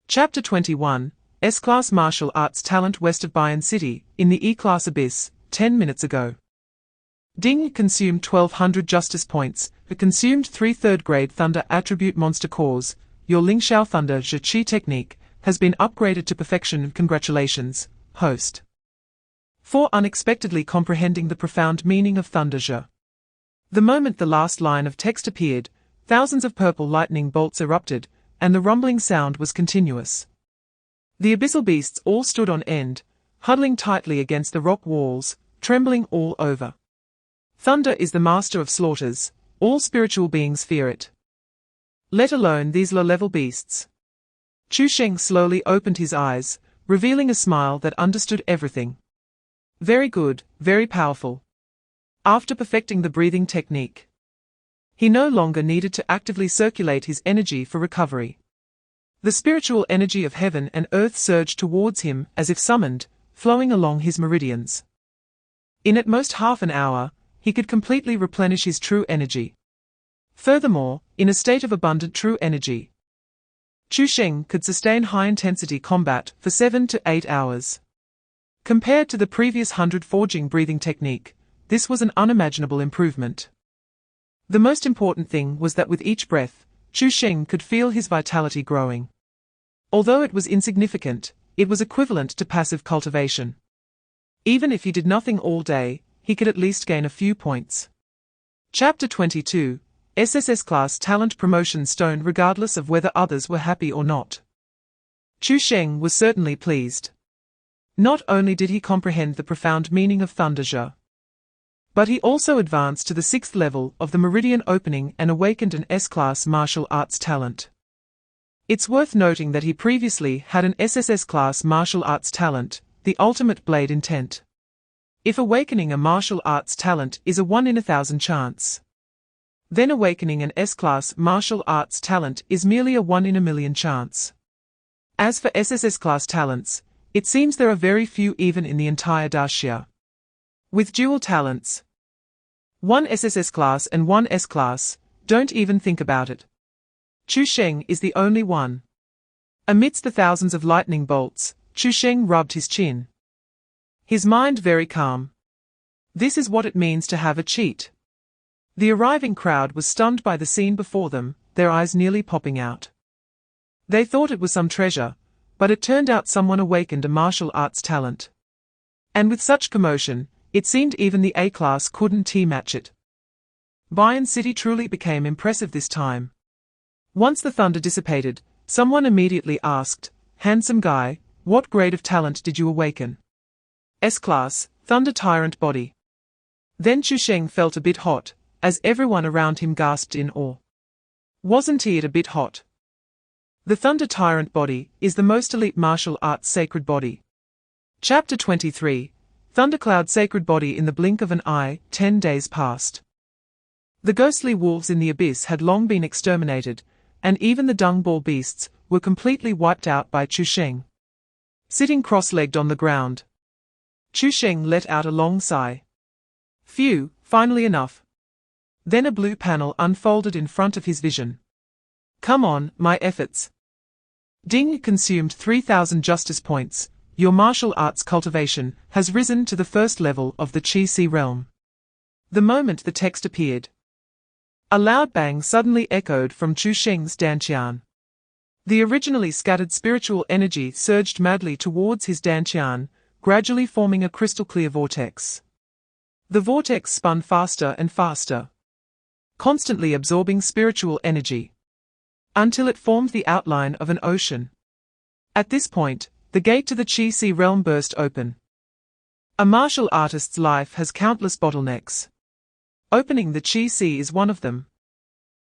Chapter 21, S-Class Martial Arts Talent west of Bayan City, in the E-Class Abyss, 10 minutes ago. Ding consumed 1200 justice points, but consumed 3 third-grade Thunder Attribute Monster Cores. Your Lingxiao Thunder Zhi Qi technique has been upgraded to perfection. Congratulations, host. For unexpectedly comprehending the profound meaning of Thunder Zhi. The moment the last line of text appeared, thousands of purple lightning bolts erupted, and the rumbling sound was continuous. The abyssal beasts all stood on end, huddling tightly against the rock walls, trembling all over. Thunder is the master of slaughters, all spiritual beings fear it. Let alone these low-level beasts. Chu Sheng slowly opened his eyes, revealing a smile that understood everything. Very good, very powerful. After perfecting the breathing technique, he no longer needed to actively circulate his energy for recovery. The spiritual energy of heaven and earth surged towards him as if summoned, flowing along his meridians. In at most half an hour, he could completely replenish his true energy. Furthermore, in a state of abundant true energy, Chu Sheng could sustain high-intensity combat for 7 to 8 hours. Compared to the previous 100 forging breathing technique, this was an unimaginable improvement. The most important thing was that with each breath, Chu Sheng could feel his vitality growing. Although it was insignificant, it was equivalent to passive cultivation. Even if he did nothing all day, he could at least gain a few points. Chapter 22, SSS Class Talent Promotion Stone. Regardless of whether others were happy or not, Chu Sheng was certainly pleased. Not only did he comprehend the profound meaning of Thunder Zhi, but he also advanced to the 6th level of the Meridian Opening and awakened an S-Class Martial Arts Talent. It's worth noting that he previously had an SSS Class Martial Arts Talent, the Ultimate Blade Intent. If awakening a martial arts talent is a 1 in 1,000 chance, then awakening an S-Class Martial Arts Talent is merely a 1 in a million chance. As for SSS Class talents, it seems there are very few even in the entire Daxia. With dual talents, 1 SSS Class and 1 S-Class, don't even think about it. Chu Sheng is the only one. Amidst the thousands of lightning bolts, Chu Sheng rubbed his chin. His mind very calm. This is what it means to have a cheat. The arriving crowd was stunned by the scene before them, their eyes nearly popping out. They thought it was some treasure, but it turned out someone awakened a martial arts talent. And with such commotion, it seemed even the A-Class couldn't match it. Bayan City truly became impressive this time. Once the thunder dissipated, someone immediately asked, "Handsome guy, what grade of talent did you awaken?" S-Class, Thunder Tyrant Body. Then Chu Sheng felt a bit hot, as everyone around him gasped in awe. Wasn't he a bit hot? The Thunder Tyrant Body is the most elite martial arts sacred body. Chapter 23, Thundercloud Sacred Body. In the blink of an eye, 10 days passed. The ghostly wolves in the abyss had long been exterminated, and even the dung-ball beasts were completely wiped out by Chu Sheng. Sitting cross-legged on the ground, Chu Sheng let out a long sigh. Phew, finally enough. Then a blue panel unfolded in front of his vision. Come on, my efforts. Ding consumed 3,000 justice points. Your martial arts cultivation has risen to the first level of the Chi-Si realm. The moment the text appeared, a loud bang suddenly echoed from Chu Sheng's dantian. The originally scattered spiritual energy surged madly towards his dantian, gradually forming a crystal-clear vortex. The vortex spun faster and faster, constantly absorbing spiritual energy, until it formed the outline of an ocean. At this point, the gate to the Chi-Si realm burst open. A martial artist's life has countless bottlenecks. Opening the Chi-Si is one of them.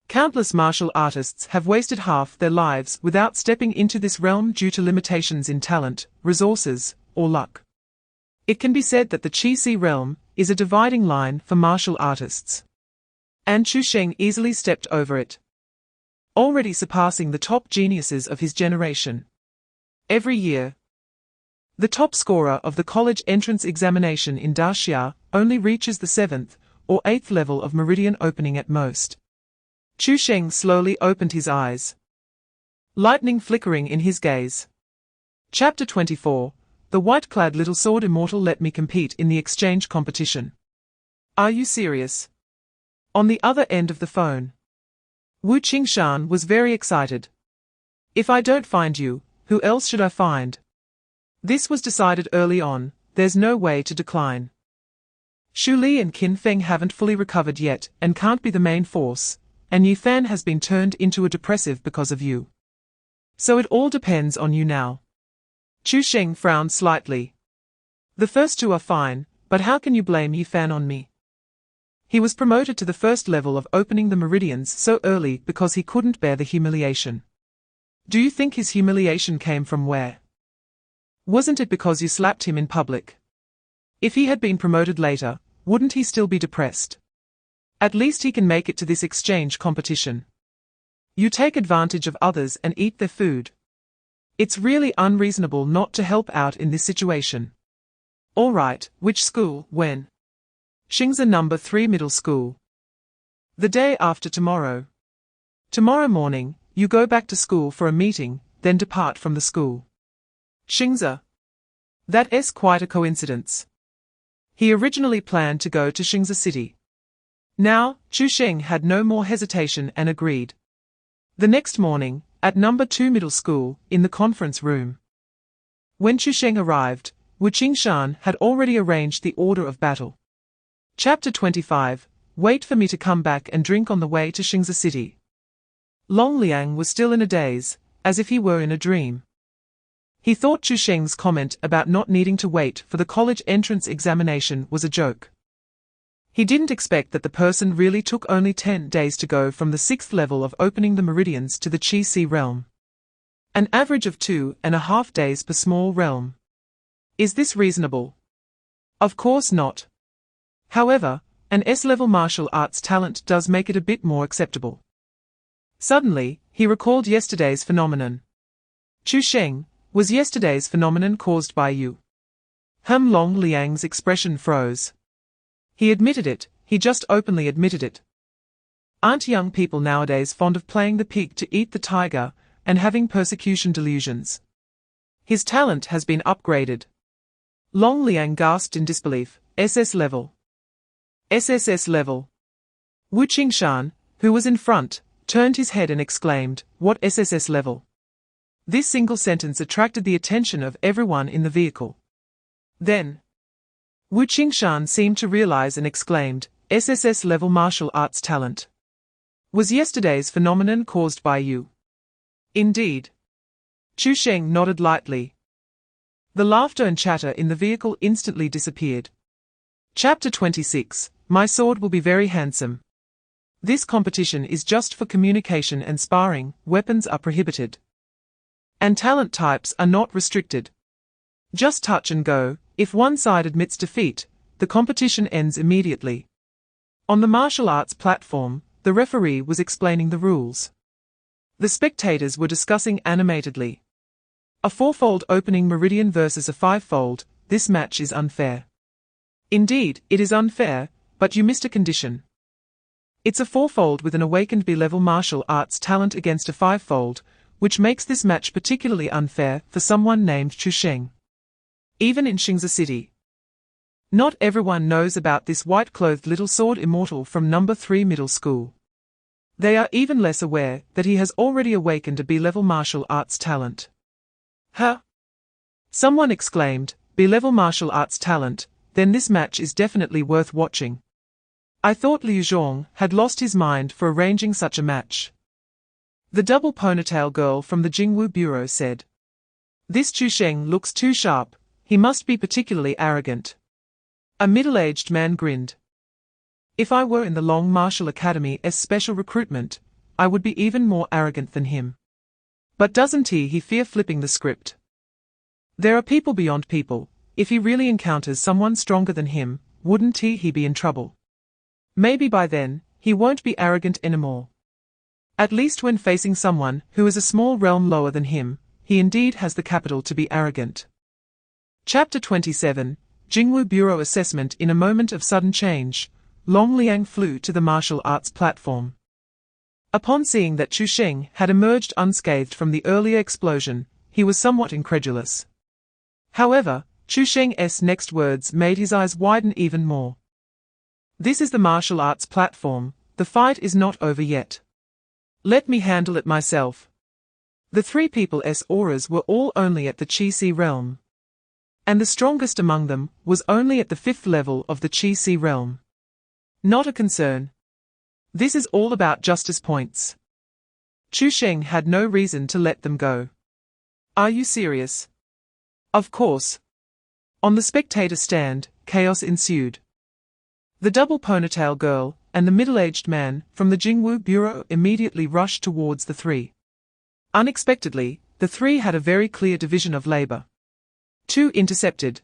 Countless martial artists have wasted half their lives without stepping into this realm due to limitations in talent, resources, or luck. It can be said that the Chi-Si realm is a dividing line for martial artists. And Chu Sheng easily stepped over it, already surpassing the top geniuses of his generation. Every year, the top scorer of the college entrance examination in Daxia only reaches the 7th or 8th level of meridian opening at most. Chu Sheng slowly opened his eyes, lightning flickering in his gaze. Chapter 24. The white-clad little sword immortal let me compete in the exchange competition. Are you serious? On the other end of the phone, Wu Qingshan was very excited. If I don't find you, who else should I find? This was decided early on, there's no way to decline. Shu Li and Qin Feng haven't fully recovered yet and can't be the main force, and Yi Fan has been turned into a depressive because of you. So it all depends on you now. Chu Sheng frowned slightly. The first two are fine, but how can you blame Yi Fan on me? He was promoted to the first level of opening the meridians so early because he couldn't bear the humiliation. Do you think his humiliation came from where? Wasn't it because you slapped him in public? If he had been promoted later, wouldn't he still be depressed? At least he can make it to this exchange competition. You take advantage of others and eat their food. It's really unreasonable not to help out in this situation. All right, which school, when? Xingzi number 3 middle school. The day after tomorrow. Tomorrow morning, you go back to school for a meeting, then depart from the school. Xingzi. That's quite a coincidence. He originally planned to go to Xingzi City. Now, Chu Sheng had no more hesitation and agreed. The next morning, at number 2 middle school, in the conference room. When Chu Sheng arrived, Wu Qingshan had already arranged the order of battle. Chapter 25. Wait for me to come back and drink on the way to Xingzi City. Long Liang was still in a daze, as if he were in a dream. He thought Chu Sheng's comment about not needing to wait for the college entrance examination was a joke. He didn't expect that the person really took only 10 days to go from the 6th level of opening the meridians to the Chi-Si realm. An average of 2.5 days per small realm. Is this reasonable? Of course not. However, an S-level martial arts talent does make it a bit more acceptable. Suddenly, he recalled yesterday's phenomenon. Chu Sheng, was yesterday's phenomenon caused by you? Long Liang's expression froze. He admitted it, he just openly admitted it. Aren't young people nowadays fond of playing the pig to eat the tiger, and having persecution delusions? His talent has been upgraded. Long Liang gasped in disbelief. SS level. SSS level. Wu Qingshan, who was in front, turned his head and exclaimed, "What SSS level?" This single sentence attracted the attention of everyone in the vehicle. Then, Wu Qingshan seemed to realize and exclaimed, "SSS level martial arts talent. Was yesterday's phenomenon caused by you?" Indeed. Chu Sheng nodded lightly. The laughter and chatter in the vehicle instantly disappeared. Chapter 26. My sword will be very handsome. This competition is just for communication and sparring, weapons are prohibited. And talent types are not restricted. Just touch and go. If one side admits defeat, the competition ends immediately. On the martial arts platform, the referee was explaining the rules. The spectators were discussing animatedly. A fourfold opening meridian versus a fivefold, this match is unfair. Indeed, it is unfair, but you missed a condition. It's a fourfold with an awakened B-level martial arts talent against a fivefold, which makes this match particularly unfair for someone named Chu Sheng. Even in Xingzi City. Not everyone knows about this white-clothed little sword immortal from number 3 middle school. They are even less aware that he has already awakened a B-level martial arts talent. Huh? Someone exclaimed, B-level martial arts talent, then this match is definitely worth watching. I thought Liu Zhong had lost his mind for arranging such a match. The double ponytail girl from the Jingwu Bureau said. This Chu Sheng looks too sharp, he must be particularly arrogant. A middle-aged man grinned. If I were in the Long Martial Academy's special recruitment, I would be even more arrogant than him. But doesn't he fear flipping the script? There are people beyond people. If he really encounters someone stronger than him, wouldn't he be in trouble? Maybe by then, he won't be arrogant anymore. At least when facing someone who is a small realm lower than him, he indeed has the capital to be arrogant. Chapter 27, Jingwu Bureau Assessment. In a moment of sudden change, Long Liang flew to the martial arts platform. Upon seeing that Chu Sheng had emerged unscathed from the earlier explosion, he was somewhat incredulous. However, Chu Sheng's next words made his eyes widen even more. This is the martial arts platform, the fight is not over yet. Let me handle it myself. The three people's auras were all only at the Qi-Si realm. And the strongest among them was only at the 5th level of the Qi-Si realm. Not a concern. This is all about justice points. Chu Sheng had no reason to let them go. Are you serious? Of course. On the spectator stand, chaos ensued. The double ponytail girl and the middle-aged man from the Jingwu Bureau immediately rushed towards the three. Unexpectedly, the three had a very clear division of labor. Two intercepted.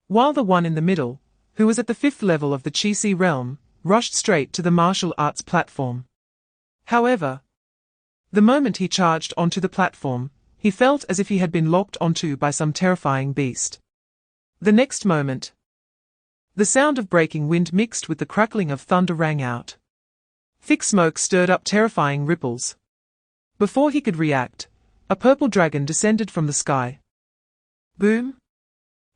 While the one in the middle, who was at the 5th level of the Qi-Si realm, rushed straight to the martial arts platform. However, the moment he charged onto the platform, he felt as if he had been locked onto by some terrifying beast. The next moment, the sound of breaking wind mixed with the crackling of thunder rang out. Thick smoke stirred up terrifying ripples. Before he could react, a purple dragon descended from the sky. Boom!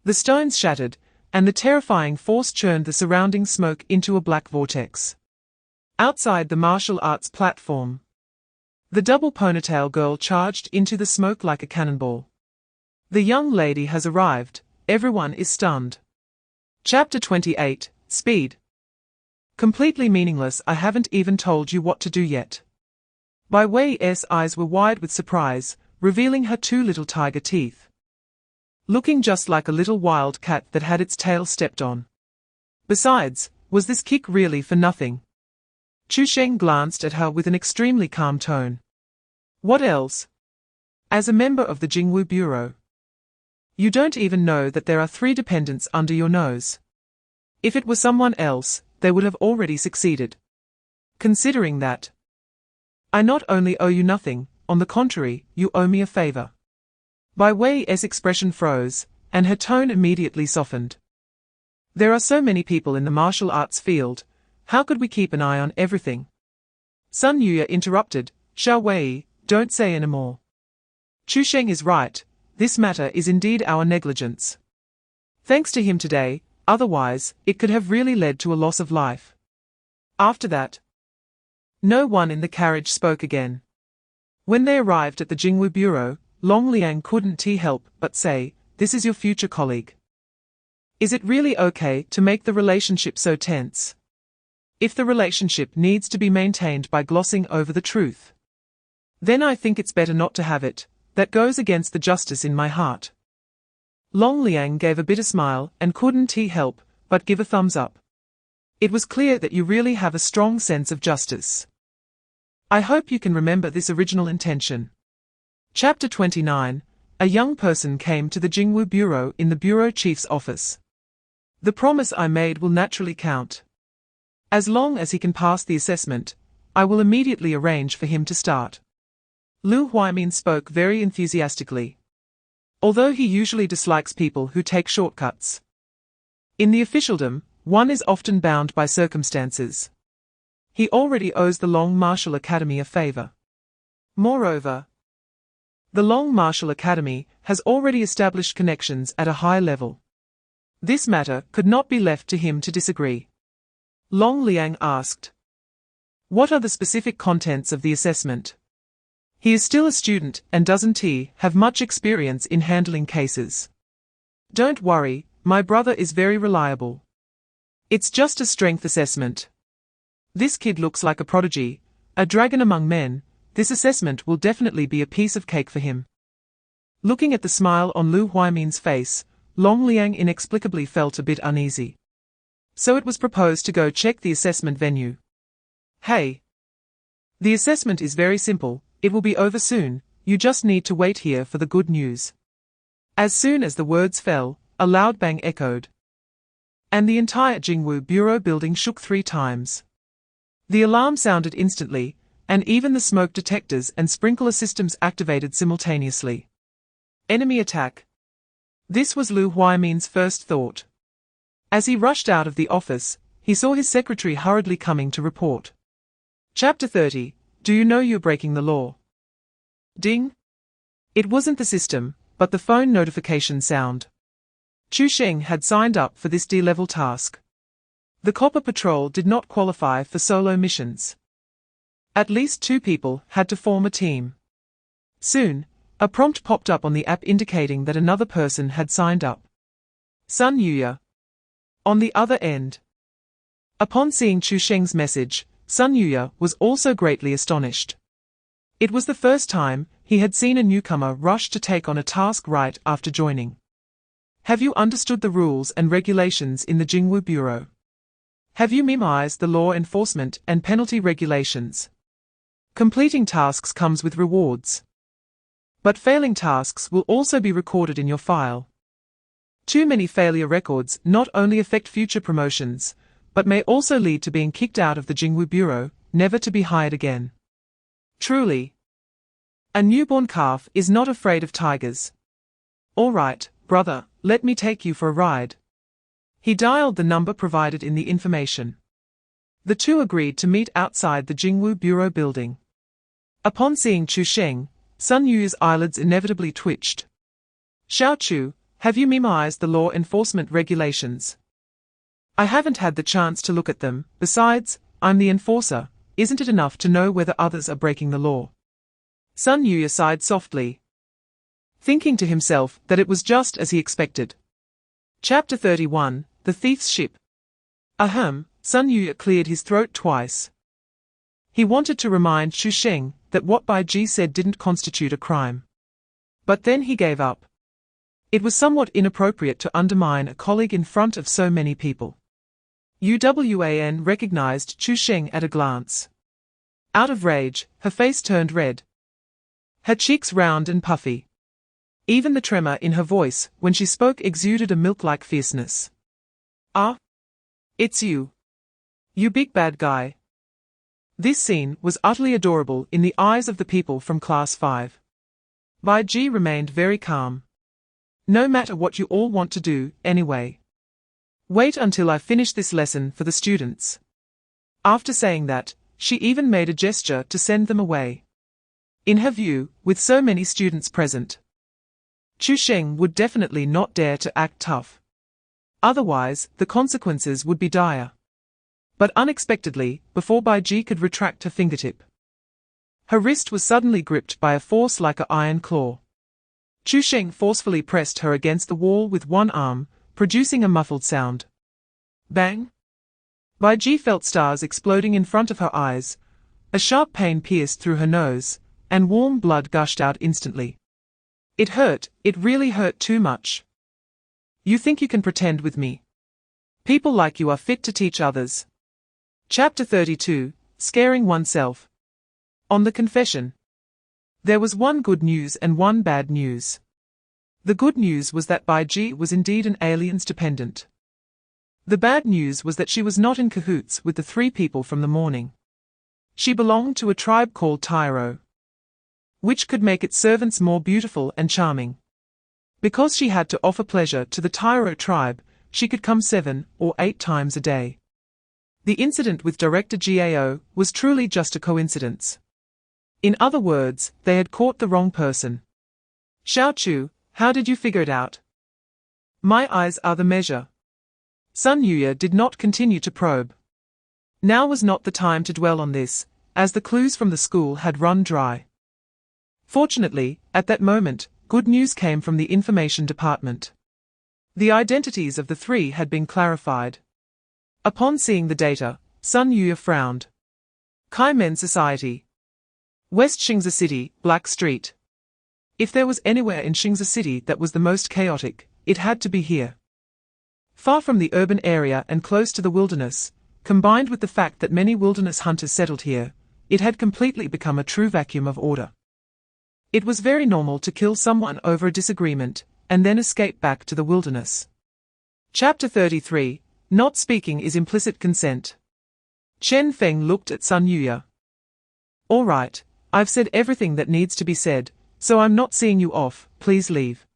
The stones shattered, and the terrifying force churned the surrounding smoke into a black vortex. Outside the martial arts platform, the double ponytail girl charged into the smoke like a cannonball. The young lady has arrived, everyone is stunned. Chapter 28, Speed. Completely meaningless. I haven't even told you what to do yet. Bai Wei's eyes were wide with surprise, revealing her two little tiger teeth. Looking just like a little wild cat that had its tail stepped on. Besides, was this kick really for nothing? Chu Sheng glanced at her with an extremely calm tone. What else? As a member of the Jingwu Bureau, you don't even know that there are 3 dependents under your nose. If it was someone else, they would have already succeeded. Considering that, I not only owe you nothing, on the contrary, you owe me a favor. Bai Wei's expression froze, and her tone immediately softened. There are so many people in the martial arts field, how could we keep an eye on everything? Sun Yuya interrupted, Xiao Wei, don't say any more. Chu Sheng is right, this matter is indeed our negligence. Thanks to him today, otherwise, it could have really led to a loss of life. After that, no one in the carriage spoke again. When they arrived at the Jingwu Bureau, Long Liang couldn't help but say, this is your future colleague. Is it really okay to make the relationship so tense? If the relationship needs to be maintained by glossing over the truth, then I think it's better not to have it. That goes against the justice in my heart. Long Liang gave a bitter smile and couldn't help but give a thumbs up. It was clear that you really have a strong sense of justice. I hope you can remember this original intention. Chapter 29. A young person came to the Jingwu Bureau in the bureau chief's office. The promise I made will naturally count. As long as he can pass the assessment, I will immediately arrange for him to start. Lu Huaimin spoke very enthusiastically. Although he usually dislikes people who take shortcuts. In the officialdom, one is often bound by circumstances. He already owes the Long Martial Academy a favor. Moreover, the Long Martial Academy has already established connections at a high level. This matter could not be left to him to disagree. Long Liang asked, "What are the specific contents of the assessment?" He is still a student and doesn't he have much experience in handling cases. "Don't worry, my brother is very reliable. It's just a strength assessment. This kid looks like a prodigy, a dragon among men. This assessment will definitely be a piece of cake for him." Looking at the smile on Lu Huaimin's face, Long Liang inexplicably felt a bit uneasy. So it was proposed to go check the assessment venue. "Hey. The assessment is very simple, it will be over soon, you just need to wait here for the good news." As soon as the words fell, a loud bang echoed. And the entire Jingwu Bureau building shook 3 times. The alarm sounded instantly, and even the smoke detectors and sprinkler systems activated simultaneously. Enemy attack. This was Lu Huaimin's first thought. As he rushed out of the office, he saw his secretary hurriedly coming to report. Chapter 30, Do you know you're breaking the law? Ding. It wasn't the system, but the phone notification sound. Chu Sheng had signed up for this D-level task. The Copper Patrol did not qualify for solo missions. At least 2 people had to form a team. Soon, a prompt popped up on the app indicating that another person had signed up. Sun Yuya. On the other end. Upon seeing Chu Sheng's message, Sun Yuya was also greatly astonished. It was the first time he had seen a newcomer rush to take on a task right after joining. Have you understood the rules and regulations in the Jingwu Bureau? Have you memorized the law enforcement and penalty regulations? Completing tasks comes with rewards. But failing tasks will also be recorded in your file. Too many failure records not only affect future promotions, but may also lead to being kicked out of the Jingwu Bureau, never to be hired again. Truly. A newborn calf is not afraid of tigers. All right, brother, let me take you for a ride. He dialed the number provided in the information. The 2 agreed to meet outside the Jingwu Bureau building. Upon seeing Chu Sheng, Sun Yu's eyelids inevitably twitched. Xiao Chu, have you memorized the law enforcement regulations? I haven't had the chance to look at them, besides, I'm the enforcer, isn't it enough to know whether others are breaking the law? Sun Yu sighed softly, thinking to himself that it was just as he expected. Chapter 31, The Thief's Ship. Ahem, Sun Yu cleared his throat twice. He wanted to remind Chu Sheng that what Bai Ji said didn't constitute a crime. But then he gave up. It was somewhat inappropriate to undermine a colleague in front of so many people. Uwan recognized Chu Sheng at a glance. Out of rage, her face turned red. Her cheeks round and puffy. Even the tremor in her voice when she spoke exuded a milk-like fierceness. "Ah? It's you. You big bad guy." This scene was utterly adorable in the eyes of the people from Class 5. Bai Ji remained very calm. "No matter what you all want to do, anyway. Wait until I finish this lesson for the students." After saying that, she even made a gesture to send them away. In her view, with so many students present, Chu Sheng would definitely not dare to act tough. Otherwise, the consequences would be dire. But unexpectedly, before Bai Ji could retract her fingertip, her wrist was suddenly gripped by a force like an iron claw. Chu Sheng forcefully pressed her against the wall with one arm, producing a muffled sound. Bang! Bai Ji felt stars exploding in front of her eyes. A sharp pain pierced through her nose, and warm blood gushed out instantly. It hurt, it really hurt too much. You think you can pretend with me? People like you are fit to teach others. Chapter 32, Scaring Oneself. On the confession. There was one good news and one bad news. The good news was that Bai Ji was indeed an alien's dependent. The bad news was that she was not in cahoots with the three people from the morning. She belonged to a tribe called Tyro, which could make its servants more beautiful and charming. Because she had to offer pleasure to the Tyro tribe, she could come 7 or 8 times a day. The incident with Director Gao was truly just a coincidence. In other words, they had caught the wrong person. Xiao Chu, how did you figure it out? My eyes are the measure. Sun Yuya did not continue to probe. Now was not the time to dwell on this, as the clues from the school had run dry. Fortunately, at that moment, good news came from the information department. The identities of the three had been clarified. Upon seeing the data, Sun Yuya frowned. Kai Men Society. West Xingzi City, Black Street. If there was anywhere in Xingzi City that was the most chaotic, it had to be here. Far from the urban area and close to the wilderness, combined with the fact that many wilderness hunters settled here, it had completely become a true vacuum of order. It was very normal to kill someone over a disagreement, and then escape back to the wilderness. Chapter 33, Not speaking is implicit consent. Chen Feng looked at Sun Yuya. All right, I've said everything that needs to be said, so I'm not seeing you off, please leave.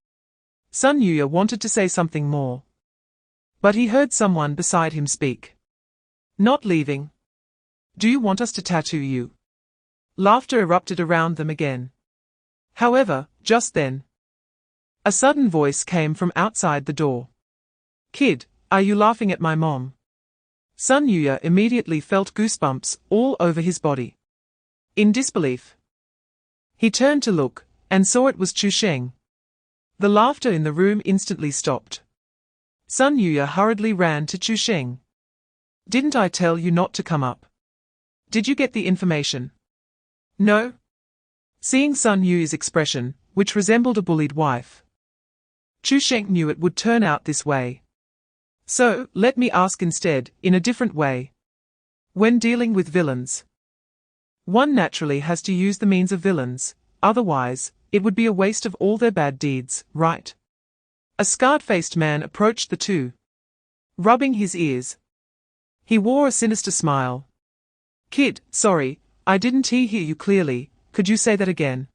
Sun Yuya wanted to say something more, but he heard someone beside him speak. Not leaving. Do you want us to tattoo you? Laughter erupted around them again. However, just then, a sudden voice came from outside the door. Kid, are you laughing at my mom? Sun Yuya immediately felt goosebumps all over his body. In disbelief, he turned to look, and saw it was Chu Sheng. The laughter in the room instantly stopped. Sun Yuya hurriedly ran to Chu Sheng. Didn't I tell you not to come up? Did you get the information? No? Seeing Sun Yuya's expression, which resembled a bullied wife, Chu Sheng knew it would turn out this way. So, let me ask instead, in a different way. When dealing with villains, one naturally has to use the means of villains, otherwise, it would be a waste of all their bad deeds, right? A scarred-faced man approached the two, rubbing his ears. He wore a sinister smile. Kid, sorry, I didn't hear you clearly, could you say that again?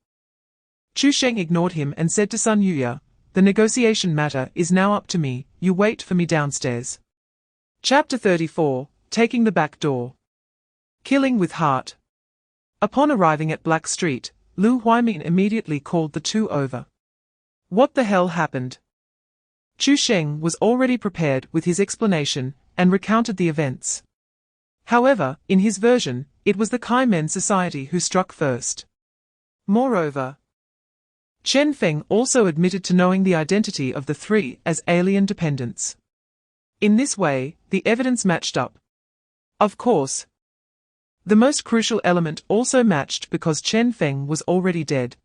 Chu Sheng ignored him and said to Sun Yuya, the negotiation matter is now up to me, you wait for me downstairs. Chapter 34, Taking the Back Door. Killing with Heart. Upon arriving at Black Street, Lu Huaimin immediately called the two over. What the hell happened? Chu Sheng was already prepared with his explanation, and recounted the events. However, in his version, it was the Kai Men Society who struck first. Moreover, Chen Feng also admitted to knowing the identity of the three as alien dependents. In this way, the evidence matched up. Of course, the most crucial element also matched because Chen Feng was already dead.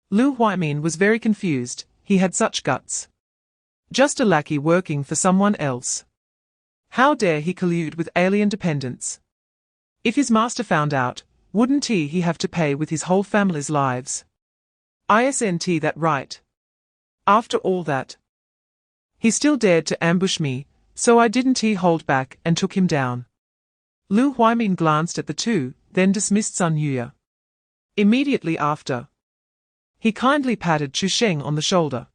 Lu Huaimin was very confused, he had such guts. Just a lackey working for someone else. How dare he collude with alien dependents? If his master found out, wouldn't he have to pay with his whole family's lives? Isn't that right? After all that, he still dared to ambush me, so I didn't hold back and took him down. Lu Huaimin glanced at the two, then dismissed Sun Yuya. Immediately after, he kindly patted Chu Sheng on the shoulder.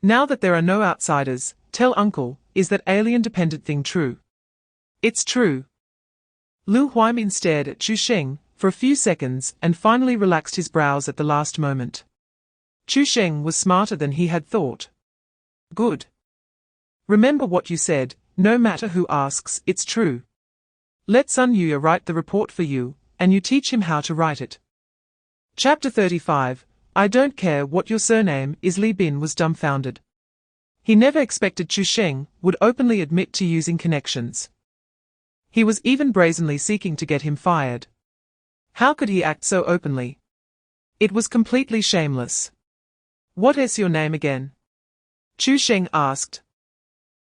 Now that there are no outsiders, tell uncle, is that alien-dependent thing true? It's true. Lu Huaimin stared at Chu Sheng for a few seconds and finally relaxed his brows at the last moment. Chu Sheng was smarter than he had thought. Good. Remember what you said, no matter who asks, it's true. Let Sun Yuya write the report for you, and you teach him how to write it. Chapter 35, I don't care what your surname is. Li Bin was dumbfounded. He never expected Chu Sheng would openly admit to using connections. He was even brazenly seeking to get him fired. How could he act so openly? It was completely shameless. What is your name again? Chu Sheng asked.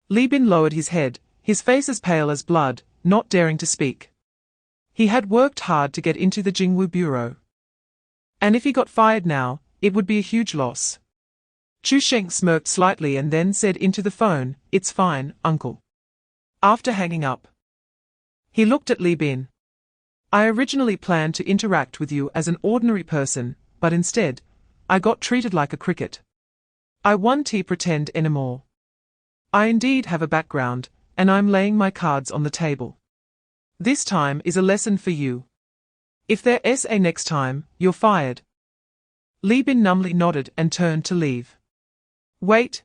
Li Bin lowered his head, his face as pale as blood, not daring to speak. He had worked hard to get into the Jingwu Bureau. And if he got fired now, it would be a huge loss. Chu Sheng smirked slightly and then said into the phone, it's fine, uncle. After hanging up, he looked at Li Bin. I originally planned to interact with you as an ordinary person, but instead, I got treated like a cricket. I won't pretend anymore. I indeed have a background, and I'm laying my cards on the table. This time is a lesson for you. If there's a next time, you're fired. Li Bin numbly nodded and turned to leave. Wait.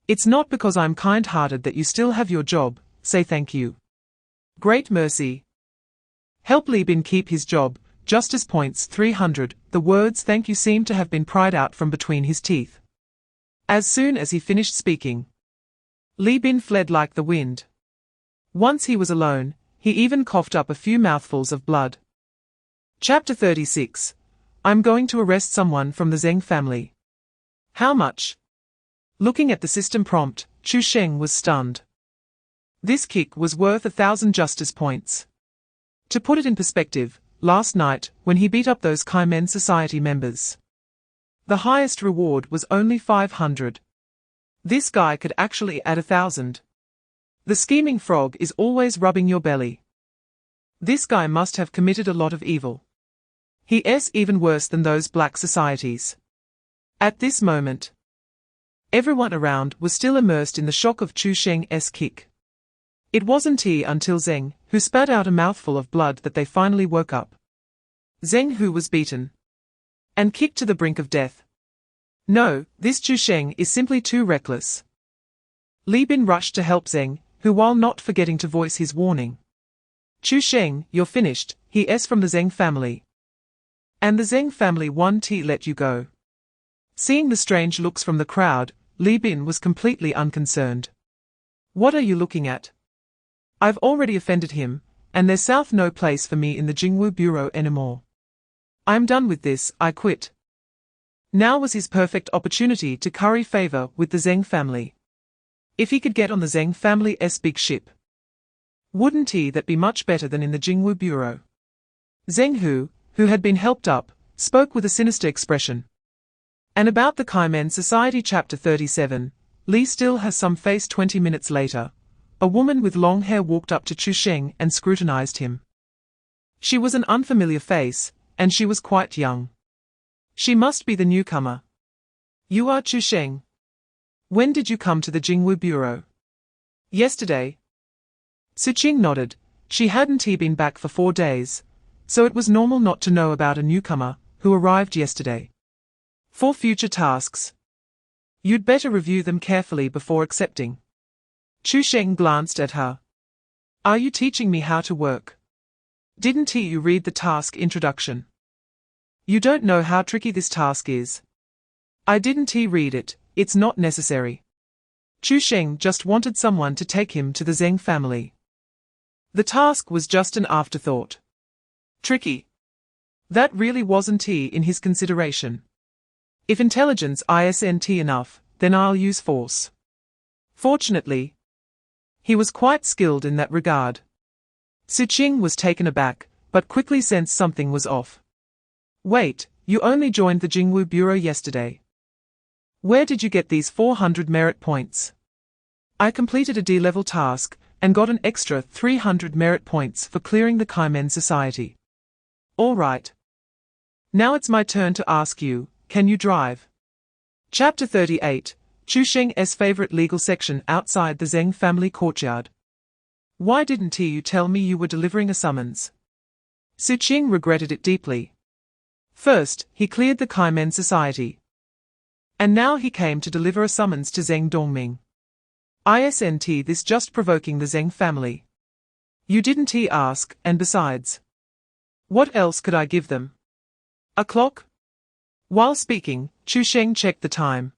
It's not because I'm kind-hearted that you still have your job, say thank you. Great mercy. Help Li Bin keep his job, Justice points 300, the words thank you seemed to have been pried out from between his teeth. As soon as he finished speaking, Li Bin fled like the wind. Once he was alone, he even coughed up a few mouthfuls of blood. Chapter 36. I'm going to arrest someone from the Zheng family. How much? Looking at the system prompt, Chu Sheng was stunned. This kick was worth 1,000 justice points. To put it in perspective, last night, when he beat up those Kaimen Society members, the highest reward was only 500. This guy could actually add 1,000. The scheming frog is always rubbing your belly. This guy must have committed a lot of evil. He's even worse than those black societies. At this moment, everyone around was still immersed in the shock of Chu Sheng's kick. It wasn't until Zheng, who spat out a mouthful of blood, that they finally woke up. Zheng, who was beaten and kicked to the brink of death. No, this Chu Sheng is simply too reckless. Li Bin rushed to help Zheng, who, while not forgetting to voice his warning. Chu Sheng, you're finished, he's from the Zheng family. And the Zheng family won't let you go. Seeing the strange looks from the crowd, Li Bin was completely unconcerned. What are you looking at? I've already offended him, and there's no place for me in the Jingwu Bureau anymore. I'm done with this, I quit. Now was his perfect opportunity to curry favor with the Zheng family. If he could get on the Zheng family's big ship, wouldn't that be much better than in the Jingwu Bureau? Zheng, who had been helped up, spoke with a sinister expression. And about the Kaimen Society. Chapter 37, Li still has some face. 20 minutes later, a woman with long hair walked up to Chu Sheng and scrutinized him. She was an unfamiliar face, and she was quite young. She must be the newcomer. You are Chu Sheng. When did you come to the Jingwu Bureau? Yesterday. Su Qing nodded. She hadn't been back for 4 days, so it was normal not to know about a newcomer who arrived yesterday. For future tasks, you'd better review them carefully before accepting. Chu Sheng glanced at her. Are you teaching me how to work? Didn't you read the task introduction? You don't know how tricky this task is. I didn't read it, it's not necessary. Chu Sheng just wanted someone to take him to the Zheng family. The task was just an afterthought. Tricky? That really wasn't in his consideration. If intelligence isn't enough, then I'll use force. Fortunately, he was quite skilled in that regard. Su Qing was taken aback, but quickly sensed something was off. Wait, you only joined the Jingwu Bureau yesterday. Where did you get these 400 merit points? I completed a D-level task, and got an extra 300 merit points for clearing the Kaimen Society. All right. Now it's my turn to ask you, can you drive? Chapter 38, Chu Sheng's favorite legal section outside the Zheng family courtyard. Why didn't you tell me you were delivering a summons? Su Qing regretted it deeply. First, he cleared the Kaimen Society. And now he came to deliver a summons to Zheng Dongming. Isn't this just provoking the Zheng family? You didn't ask, and besides, what else could I give them? A clock? While speaking, Chu Sheng checked the time.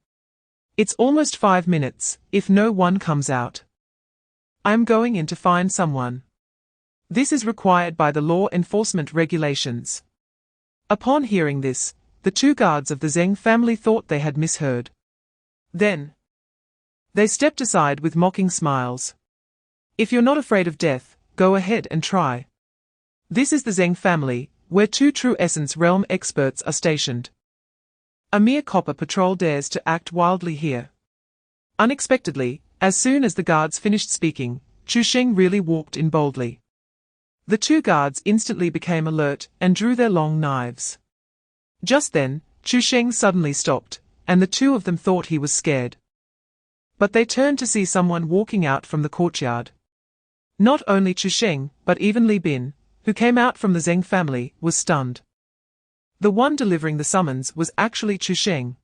It's almost 5 minutes, if no one comes out. I'm going in to find someone. This is required by the law enforcement regulations. Upon hearing this, the 2 guards of the Zheng family thought they had misheard. Then, they stepped aside with mocking smiles. If you're not afraid of death, go ahead and try. This is the Zheng family, where 2 true essence realm experts are stationed. A mere copper patrol dares to act wildly here. Unexpectedly, as soon as the guards finished speaking, Chu Sheng really walked in boldly. The two guards instantly became alert and drew their long knives. Just then, Chu Sheng suddenly stopped, and the two of them thought he was scared. But they turned to see someone walking out from the courtyard. Not only Chu Sheng, but even Li Bin, who came out from the Zheng family, was stunned. The one delivering the summons was actually Chu Sheng.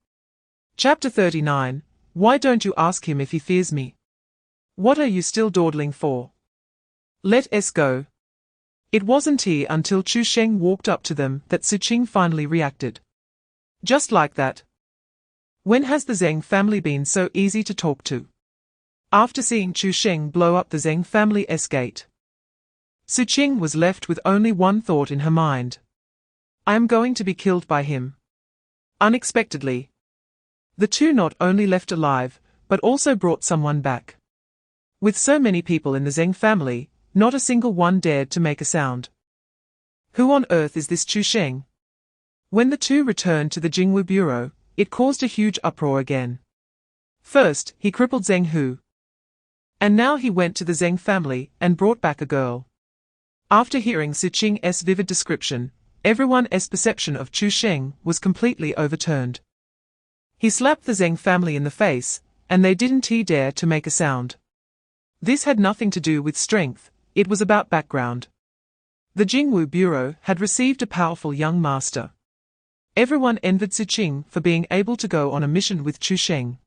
Chapter 39. Why don't you ask him if he fears me? What are you still dawdling for? Let us go. It wasn't until Chu Sheng walked up to them that Su Qing finally reacted. Just like that. When has the Zheng family been so easy to talk to? After seeing Chu Sheng blow up the Zheng family's gate, Su Qing was left with only one thought in her mind. I am going to be killed by him. Unexpectedly, the two not only left alive, but also brought someone back. With so many people in the Zheng family, not a single one dared to make a sound. Who on earth is this Chu Sheng? When the two returned to the Jingwu Bureau, it caused a huge uproar again. First, he crippled Zheng Hu. And now he went to the Zheng family and brought back a girl. After hearing Su Qing's vivid description, everyone's perception of Chu Sheng was completely overturned. He slapped the Zheng family in the face, and they didn't dare to make a sound. This had nothing to do with strength, it was about background. The Jingwu Bureau had received a powerful young master. Everyone envied Su Qing for being able to go on a mission with Chu Sheng.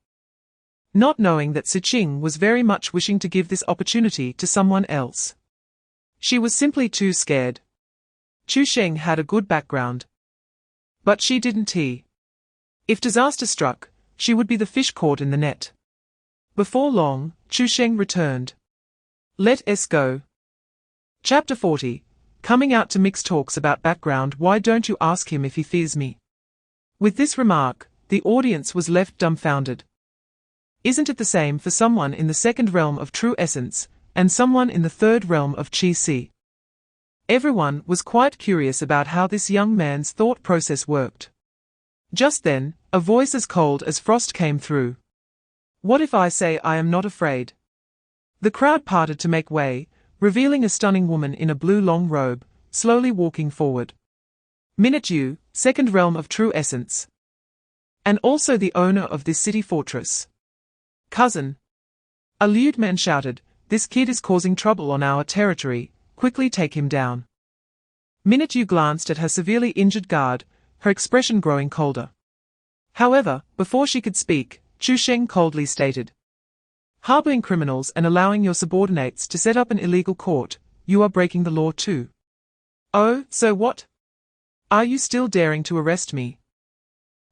Not knowing that Su Qing was very much wishing to give this opportunity to someone else. She was simply too scared. Chu Sheng had a good background. But she didn't. If disaster struck, she would be the fish caught in the net. Before long, Chu Sheng returned. Let us go. Chapter 40. Coming out to mix talks about background. Why don't you ask him if he fears me? With this remark, the audience was left dumbfounded. Isn't it the same for someone in the second realm of true essence, and someone in the third realm of Qi Si? Everyone was quite curious about how this young man's thought process worked. Just then, a voice as cold as frost came through. What if I say I am not afraid? The crowd parted to make way, revealing a stunning woman in a blue long robe, slowly walking forward. Minute Yu, second realm of true essence. And also the owner of this city fortress. Cousin. A lewd man shouted, this kid is causing trouble on our territory, quickly take him down. Minute Yu glanced at her severely injured guard, her expression growing colder. However, before she could speak, Chu Sheng coldly stated. Harboring criminals and allowing your subordinates to set up an illegal court, you are breaking the law too. Oh, so what? Are you still daring to arrest me?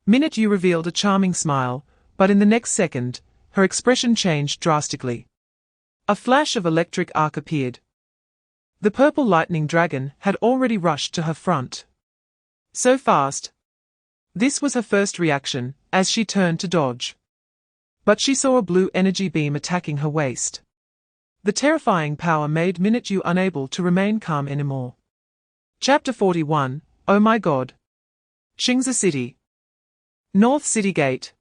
Minute Yu revealed a charming smile, but in the next second, her expression changed drastically. A flash of electric arc appeared. The purple lightning dragon had already rushed to her front. So fast. This was her first reaction, as she turned to dodge. But she saw a blue energy beam attacking her waist. The terrifying power made Minute Yu unable to remain calm anymore. Chapter 41. Oh my God. Qingzi City. North City Gate.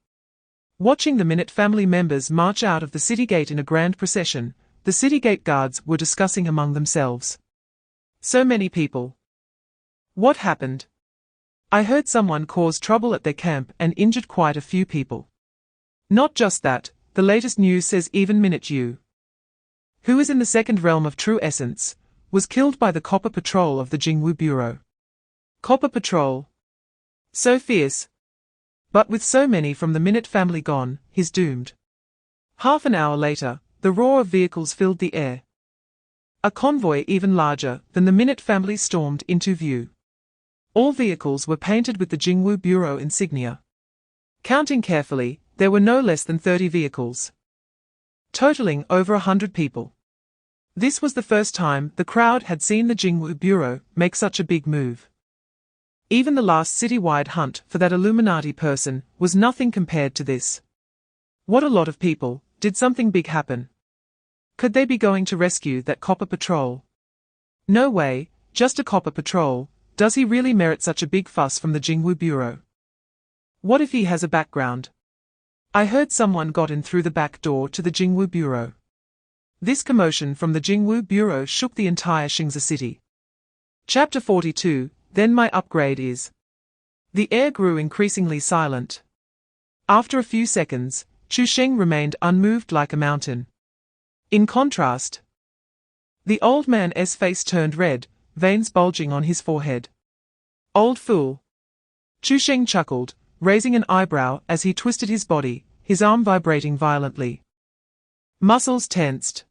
Watching the Minute family members march out of the city gate in a grand procession, the city gate guards were discussing among themselves. So many people. What happened? I heard someone caused trouble at their camp and injured quite a few people. Not just that, the latest news says even Minute Yu, who is in the second realm of true essence, was killed by the Copper Patrol of the Jingwu Bureau. Copper Patrol. So fierce. But with so many from the Minute family gone, he's doomed. Half an hour later, the roar of vehicles filled the air. A convoy even larger than the Minute family stormed into view. All vehicles were painted with the Jingwu Bureau insignia. Counting carefully, there were no less than 30 vehicles, totaling over 100 people. This was the first time the crowd had seen the Jingwu Bureau make such a big move. Even the last citywide hunt for that Illuminati person was nothing compared to this. What a lot of people. Did something big happen? Could they be going to rescue that Copper Patrol? No way, just a Copper Patrol. Does he really merit such a big fuss from the Jingwu Bureau? What if he has a background? I heard someone got in through the back door to the Jingwu Bureau. This commotion from the Jingwu Bureau shook the entire Xingzi city. Chapter 42, Then My Upgrade Is. The air grew increasingly silent. After a few seconds, Chu Sheng remained unmoved like a mountain. In contrast, the old man's face turned red, veins bulging on his forehead. Old fool. Chu Sheng chuckled, raising an eyebrow as he twisted his body, his arm vibrating violently. Muscles tensed.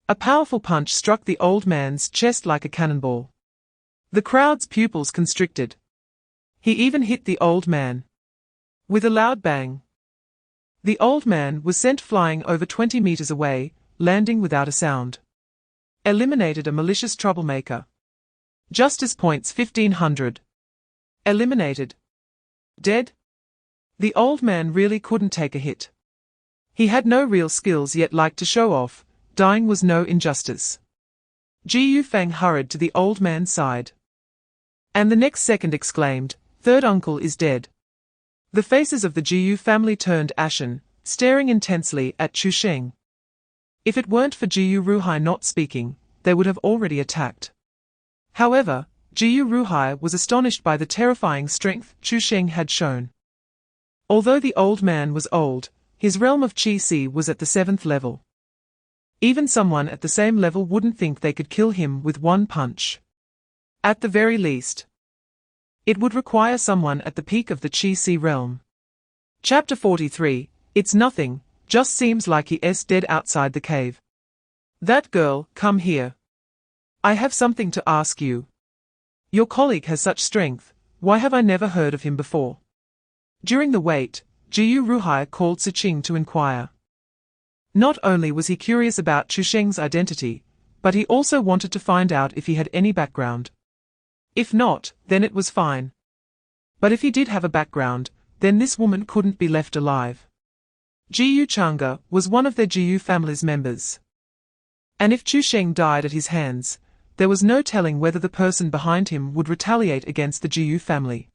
A powerful punch struck the old man's chest like a cannonball. The crowd's pupils constricted. He even hit the old man. With a loud bang, the old man was sent flying over 20 meters away, landing without a sound. Eliminated a malicious troublemaker. Justice points 1500. Eliminated. Dead? The old man really couldn't take a hit. He had no real skills yet liked to show off. Dying was no injustice. Ji Yufang hurried to the old man's side. And the next second exclaimed, "Third uncle is dead." The faces of the Jiyu family turned ashen, staring intensely at Chu Sheng. If it weren't for Jiyu Ruhai not speaking, they would have already attacked. However, Jiyu Ruhai was astonished by the terrifying strength Chu Sheng had shown. Although the old man was old, his realm of Qi Si was at the 7th level. Even someone at the same level wouldn't think they could kill him with one punch. At the very least, it would require someone at the peak of the Qi Si realm. Chapter 43, It's nothing, just seems like he's dead outside the cave. That girl, come here. I have something to ask you. Your colleague has such strength, why have I never heard of him before? During the wait, Jiyu Ruhai called Siqing to inquire. Not only was he curious about Chu Sheng's identity, but he also wanted to find out if he had any background. If not, then it was fine. But if he did have a background, then this woman couldn't be left alive. Jiyu Chang'e was one of their Jiyu family's members. And if Chu Sheng died at his hands, there was no telling whether the person behind him would retaliate against the Jiyu family.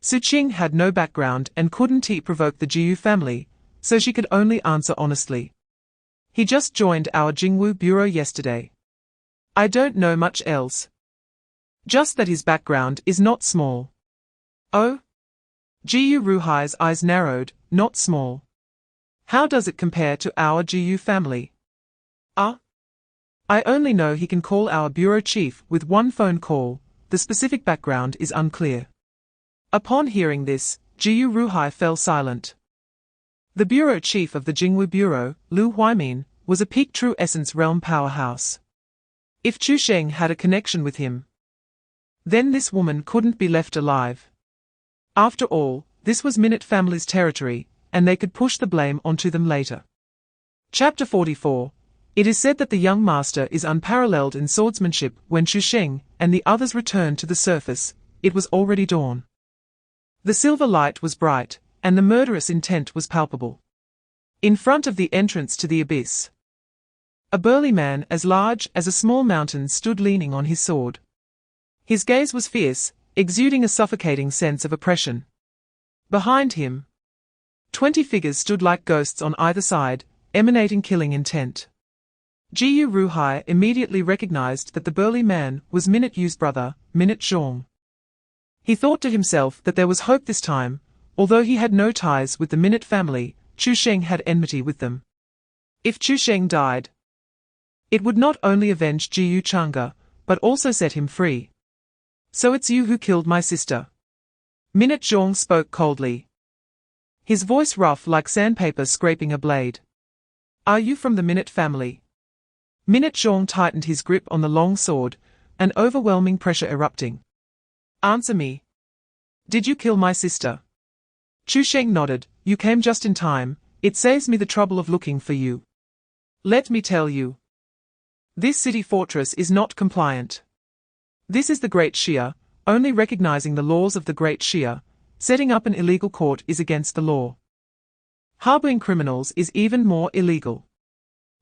Siqing had no background and couldn't provoke the Jiyu family, so she could only answer honestly. He just joined our Jingwu Bureau yesterday. I don't know much else. Just that his background is not small. Oh? Jiyu Ruhai's eyes narrowed, not small. How does it compare to our Jiyu family? I only know he can call our bureau chief with one phone call, the specific background is unclear. Upon hearing this, Jiyu Ruhai fell silent. The bureau chief of the Jingwu Bureau, Lu Huimin, was a peak true essence realm powerhouse. If Chu Sheng had a connection with him, then this woman couldn't be left alive. After all, this was Minute family's territory, and they could push the blame onto them later. Chapter 44. It is said that the young master is unparalleled in swordsmanship. When Chu Sheng and the others returned to the surface, it was already dawn. The silver light was bright, and the murderous intent was palpable. In front of the entrance to the abyss, a burly man as large as a small mountain stood leaning on his sword. His gaze was fierce, exuding a suffocating sense of oppression. Behind him, 20 figures stood like ghosts on either side, emanating killing intent. Jiyu Ruhai immediately recognized that the burly man was Minute Yu's brother, Minute Zhong. He thought to himself that there was hope this time. Although he had no ties with the Minute family, Chu Sheng had enmity with them. If Chu Sheng died, it would not only avenge Jiyu Chang'e, but also set him free. So it's you who killed my sister. Minute Zhong spoke coldly, his voice rough like sandpaper scraping a blade. Are you from the Minute family? Minute Zhong tightened his grip on the long sword, an overwhelming pressure erupting. Answer me. Did you kill my sister? Chu Sheng nodded. You came just in time, it saves me the trouble of looking for you. Let me tell you. This city fortress is not compliant. This is the Great Shia, only recognizing the laws of the Great Shia. Setting up an illegal court is against the law. Harboring criminals is even more illegal.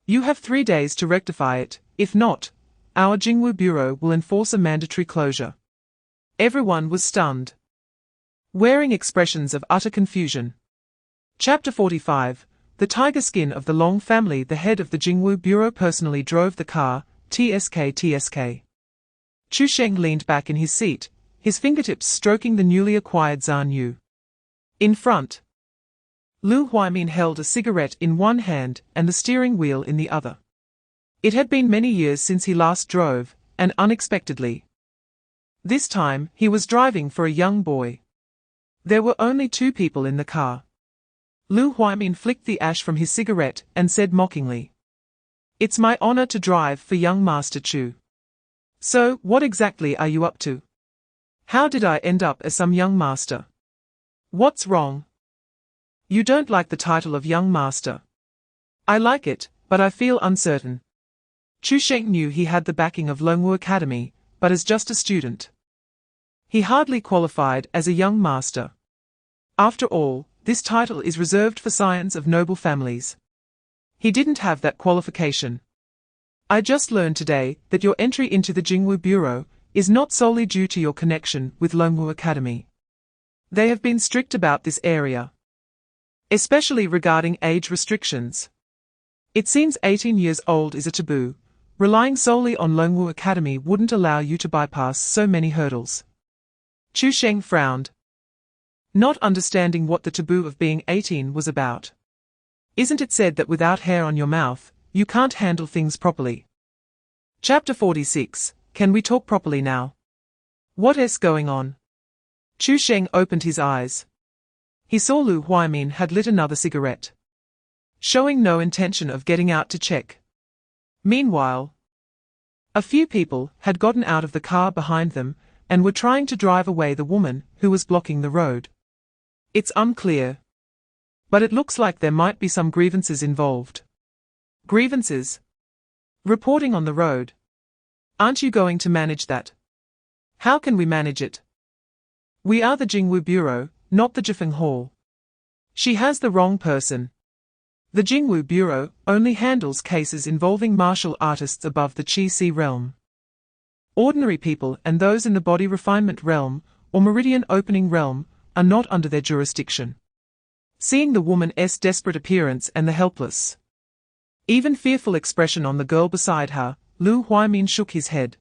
You have 3 days to rectify it, if not, our Jingwu Bureau will enforce a mandatory closure. Everyone was stunned, wearing expressions of utter confusion. Chapter 45. the tiger skin of the Long family, the head of the Jingwu Bureau, personally drove the car, TSK. Chu Sheng leaned back in his seat, his fingertips stroking the newly acquired Zhan Yu. In front, Lu Huaimin held a cigarette in one hand and the steering wheel in the other. It had been many years since he last drove, and unexpectedly, this time he was driving for a young boy. There were only two people in the car. Lu Huaimin flicked the ash from his cigarette and said mockingly, "It's my honor to drive for young Master Chu. So, what exactly are you up to? How did I end up as some young master? What's wrong? You don't like the title of young master. I like it, but I feel uncertain." Chu Sheng knew he had the backing of Longwu Academy, but as just a student, he hardly qualified as a young master. After all, this title is reserved for scions of noble families. He didn't have that qualification. "I just learned today that your entry into the Jingwu Bureau is not solely due to your connection with Longwu Academy. They have been strict about this area, especially regarding age restrictions. It seems 18 years old is a taboo. Relying solely on Longwu Academy wouldn't allow you to bypass so many hurdles." Chu Sheng frowned, not understanding what the taboo of being 18 was about. "Isn't it said that without hair on your mouth, you can't handle things properly?" Chapter 46, Can we talk properly now? What's going on? Chu Sheng opened his eyes. He saw Lu Huaimin had lit another cigarette, showing no intention of getting out to check. Meanwhile, a few people had gotten out of the car behind them and were trying to drive away the woman who was blocking the road. It's unclear, but it looks like there might be some grievances involved. Grievances? Reporting on the road. Aren't you going to manage that? How can we manage it? We are the Jingwu Bureau, not the Jifeng Hall. She has the wrong person. The Jingwu Bureau only handles cases involving martial artists above the Qi realm. Ordinary people and those in the body refinement realm, or meridian opening realm, are not under their jurisdiction. Seeing the woman's desperate appearance and the helpless, even fearful expression on the girl beside her, Lu Huaimin shook his head.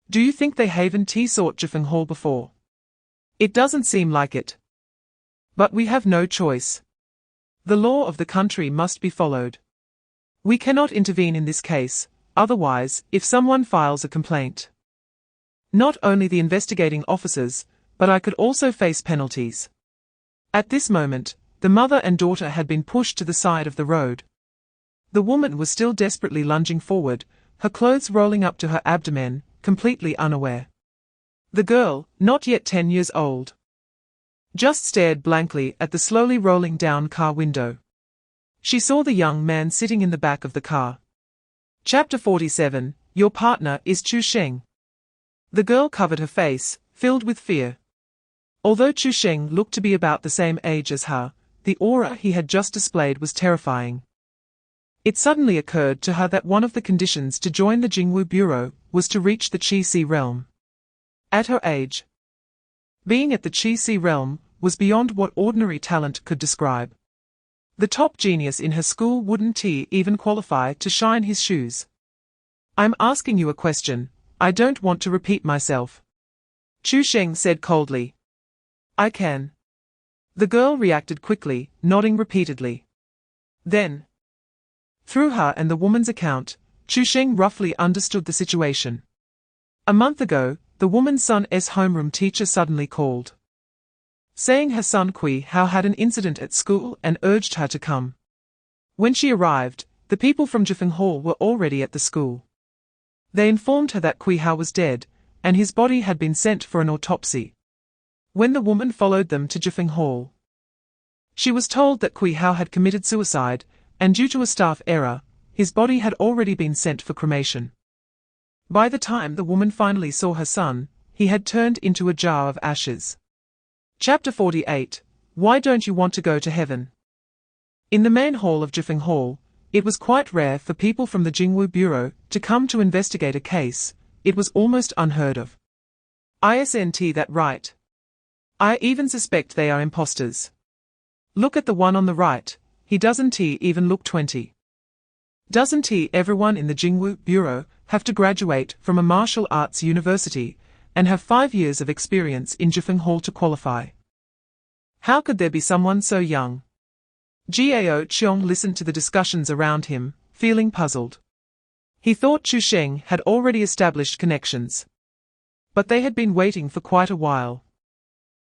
"Do you think they haven't sought Jifeng Hall before? It doesn't seem like it. But we have no choice. The law of the country must be followed. We cannot intervene in this case, otherwise, if someone files a complaint, not only the investigating officers, but I could also face penalties." At this moment, the mother and daughter had been pushed to the side of the road. The woman was still desperately lunging forward, her clothes rolling up to her abdomen, completely unaware. The girl, not yet 10 years old, just stared blankly at the slowly rolling down car window. She saw the young man sitting in the back of the car. Chapter 47, Your partner is Chu Sheng. The girl covered her face, filled with fear. Although Chu Sheng looked to be about the same age as her, the aura he had just displayed was terrifying. It suddenly occurred to her that one of the conditions to join the Jingwu Bureau was to reach the Qi realm. At her age, being at the Qi realm was beyond what ordinary talent could describe. The top genius in her school wouldn't even qualify to shine his shoes. "I'm asking you a question. I don't want to repeat myself," Chu Sheng said coldly. "I can." The girl reacted quickly, nodding repeatedly. Then, through her and the woman's account, Chu Sheng roughly understood the situation. A month ago, the woman's son's homeroom teacher suddenly called, saying her son Kui Hao had an incident at school and urged her to come. When she arrived, the people from Jifeng Hall were already at the school. They informed her that Kui Hao was dead, and his body had been sent for an autopsy. When the woman followed them to Jifeng Hall, she was told that Kui Hao had committed suicide, and due to a staff error, his body had already been sent for cremation. By the time the woman finally saw her son, he had turned into a jar of ashes. Chapter 48, Why don't you want to go to heaven? In the main hall of Jifeng Hall, it was quite rare for people from the Jingwu Bureau to come to investigate a case. It was almost unheard of. Isn't that right? I even suspect they are imposters. Look at the one on the right, he doesn't even look 20. Doesn't everyone in the Jingwu Bureau have to graduate from a martial arts university and have 5 years of experience in Jifeng Hall to qualify? How could there be someone so young? Gao Qiong listened to the discussions around him, feeling puzzled. He thought Chu Sheng had already established connections. But they had been waiting for quite a while.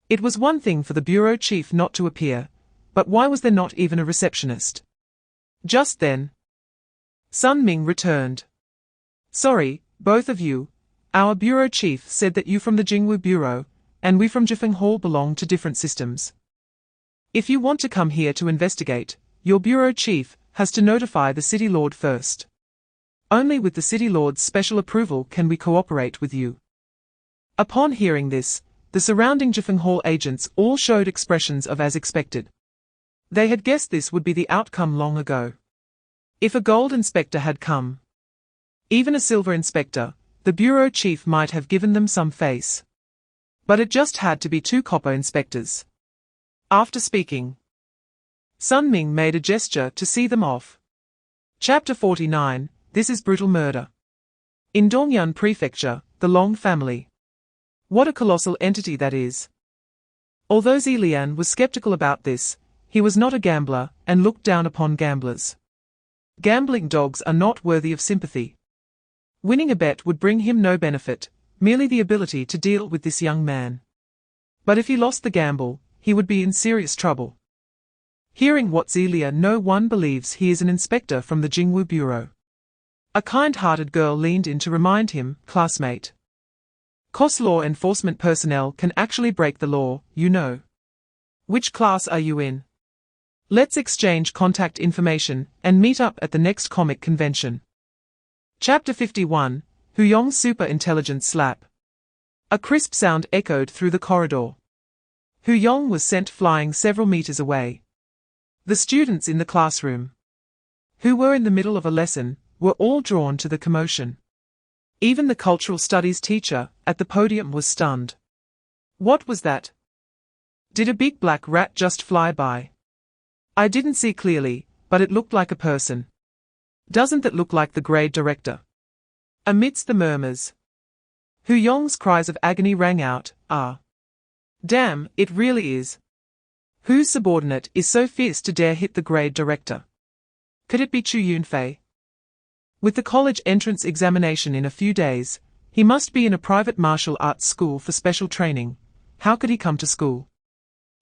It was one thing for the bureau chief not to appear, but why was there not even a receptionist? Just then, Sun Ming returned. Sorry, both of you. Our bureau chief said that you from the Jingwu Bureau, and we from Jifeng Hall belong to different systems. If you want to come here to investigate, your bureau chief has to notify the city lord first. Only with the city lord's special approval can we cooperate with you. Upon hearing this, the surrounding Jifeng Hall agents all showed expressions of as expected. They had guessed this would be the outcome long ago. If a gold inspector had come, even a silver inspector, the bureau chief might have given them some face. But it just had to be 2 copper inspectors. After speaking, Sun Ming made a gesture to see them off. Chapter 49, This is Brutal Murder. In Dongyun Prefecture, the Long family. What a colossal entity that is. Although Zilian was skeptical about this, he was not a gambler and looked down upon gamblers. Gambling dogs are not worthy of sympathy. Winning a bet would bring him no benefit, merely the ability to deal with this young man. But if he lost the gamble, he would be in serious trouble. Hearing what Zelia no one believes he is an inspector from the Jingwu Bureau. A kind-hearted girl leaned in to remind him, classmate. COS law enforcement personnel can actually break the law, you know. Which class are you in? Let's exchange contact information and meet up at the next comic convention. Chapter 51, Huyong's Super Intelligence Slap. A crisp sound echoed through the corridor. Huyong was sent flying several meters away. The students in the classroom, who were in the middle of a lesson, were all drawn to the commotion. Even the cultural studies teacher at the podium was stunned. What was that? Did a big black rat just fly by? I didn't see clearly, but it looked like a person. Doesn't that look like the grade director? Amidst the murmurs, Huyong's cries of agony rang out, ah. Damn, it really is. Whose subordinate is so fierce to dare hit the grade director? Could it be Chu Yunfei? With the college entrance examination in a few days, he must be in a private martial arts school for special training. How could he come to school?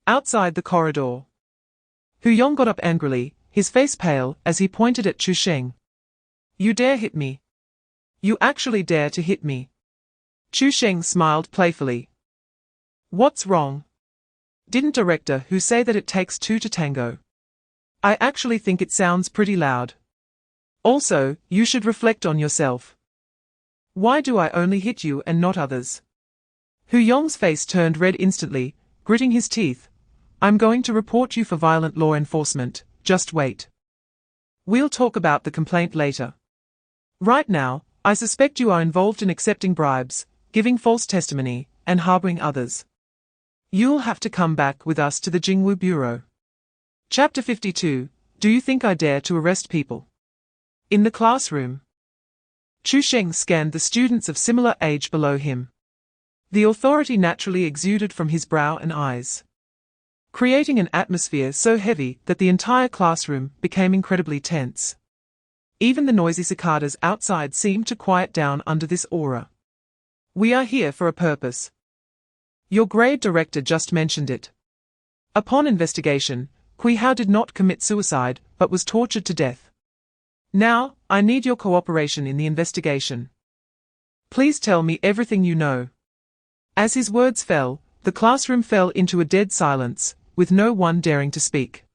Outside the corridor, Huyong got up angrily, his face pale, as he pointed at Chu Sheng. You dare hit me? You actually dare to hit me? Chu Sheng smiled playfully. What's wrong? Didn't Director Who say that it takes 2 to tango? I actually think it sounds pretty loud. Also, you should reflect on yourself. Why do I only hit you and not others? Huyong's face turned red instantly, gritting his teeth. I'm going to report you for violent law enforcement, just wait. We'll talk about the complaint later. Right now, I suspect you are involved in accepting bribes, giving false testimony, and harboring others. You'll have to come back with us to the Jingwu Bureau. Chapter 52, Do you think I dare to arrest people? In the classroom, Chu Sheng scanned the students of similar age below him. The authority naturally exuded from his brow and eyes, creating an atmosphere so heavy that the entire classroom became incredibly tense. Even the noisy cicadas outside seemed to quiet down under this aura. We are here for a purpose. Your grade director just mentioned it. Upon investigation, Kui Hao did not commit suicide, but was tortured to death. Now, I need your cooperation in the investigation. Please tell me everything you know. As his words fell, the classroom fell into a dead silence, with no one daring to speak.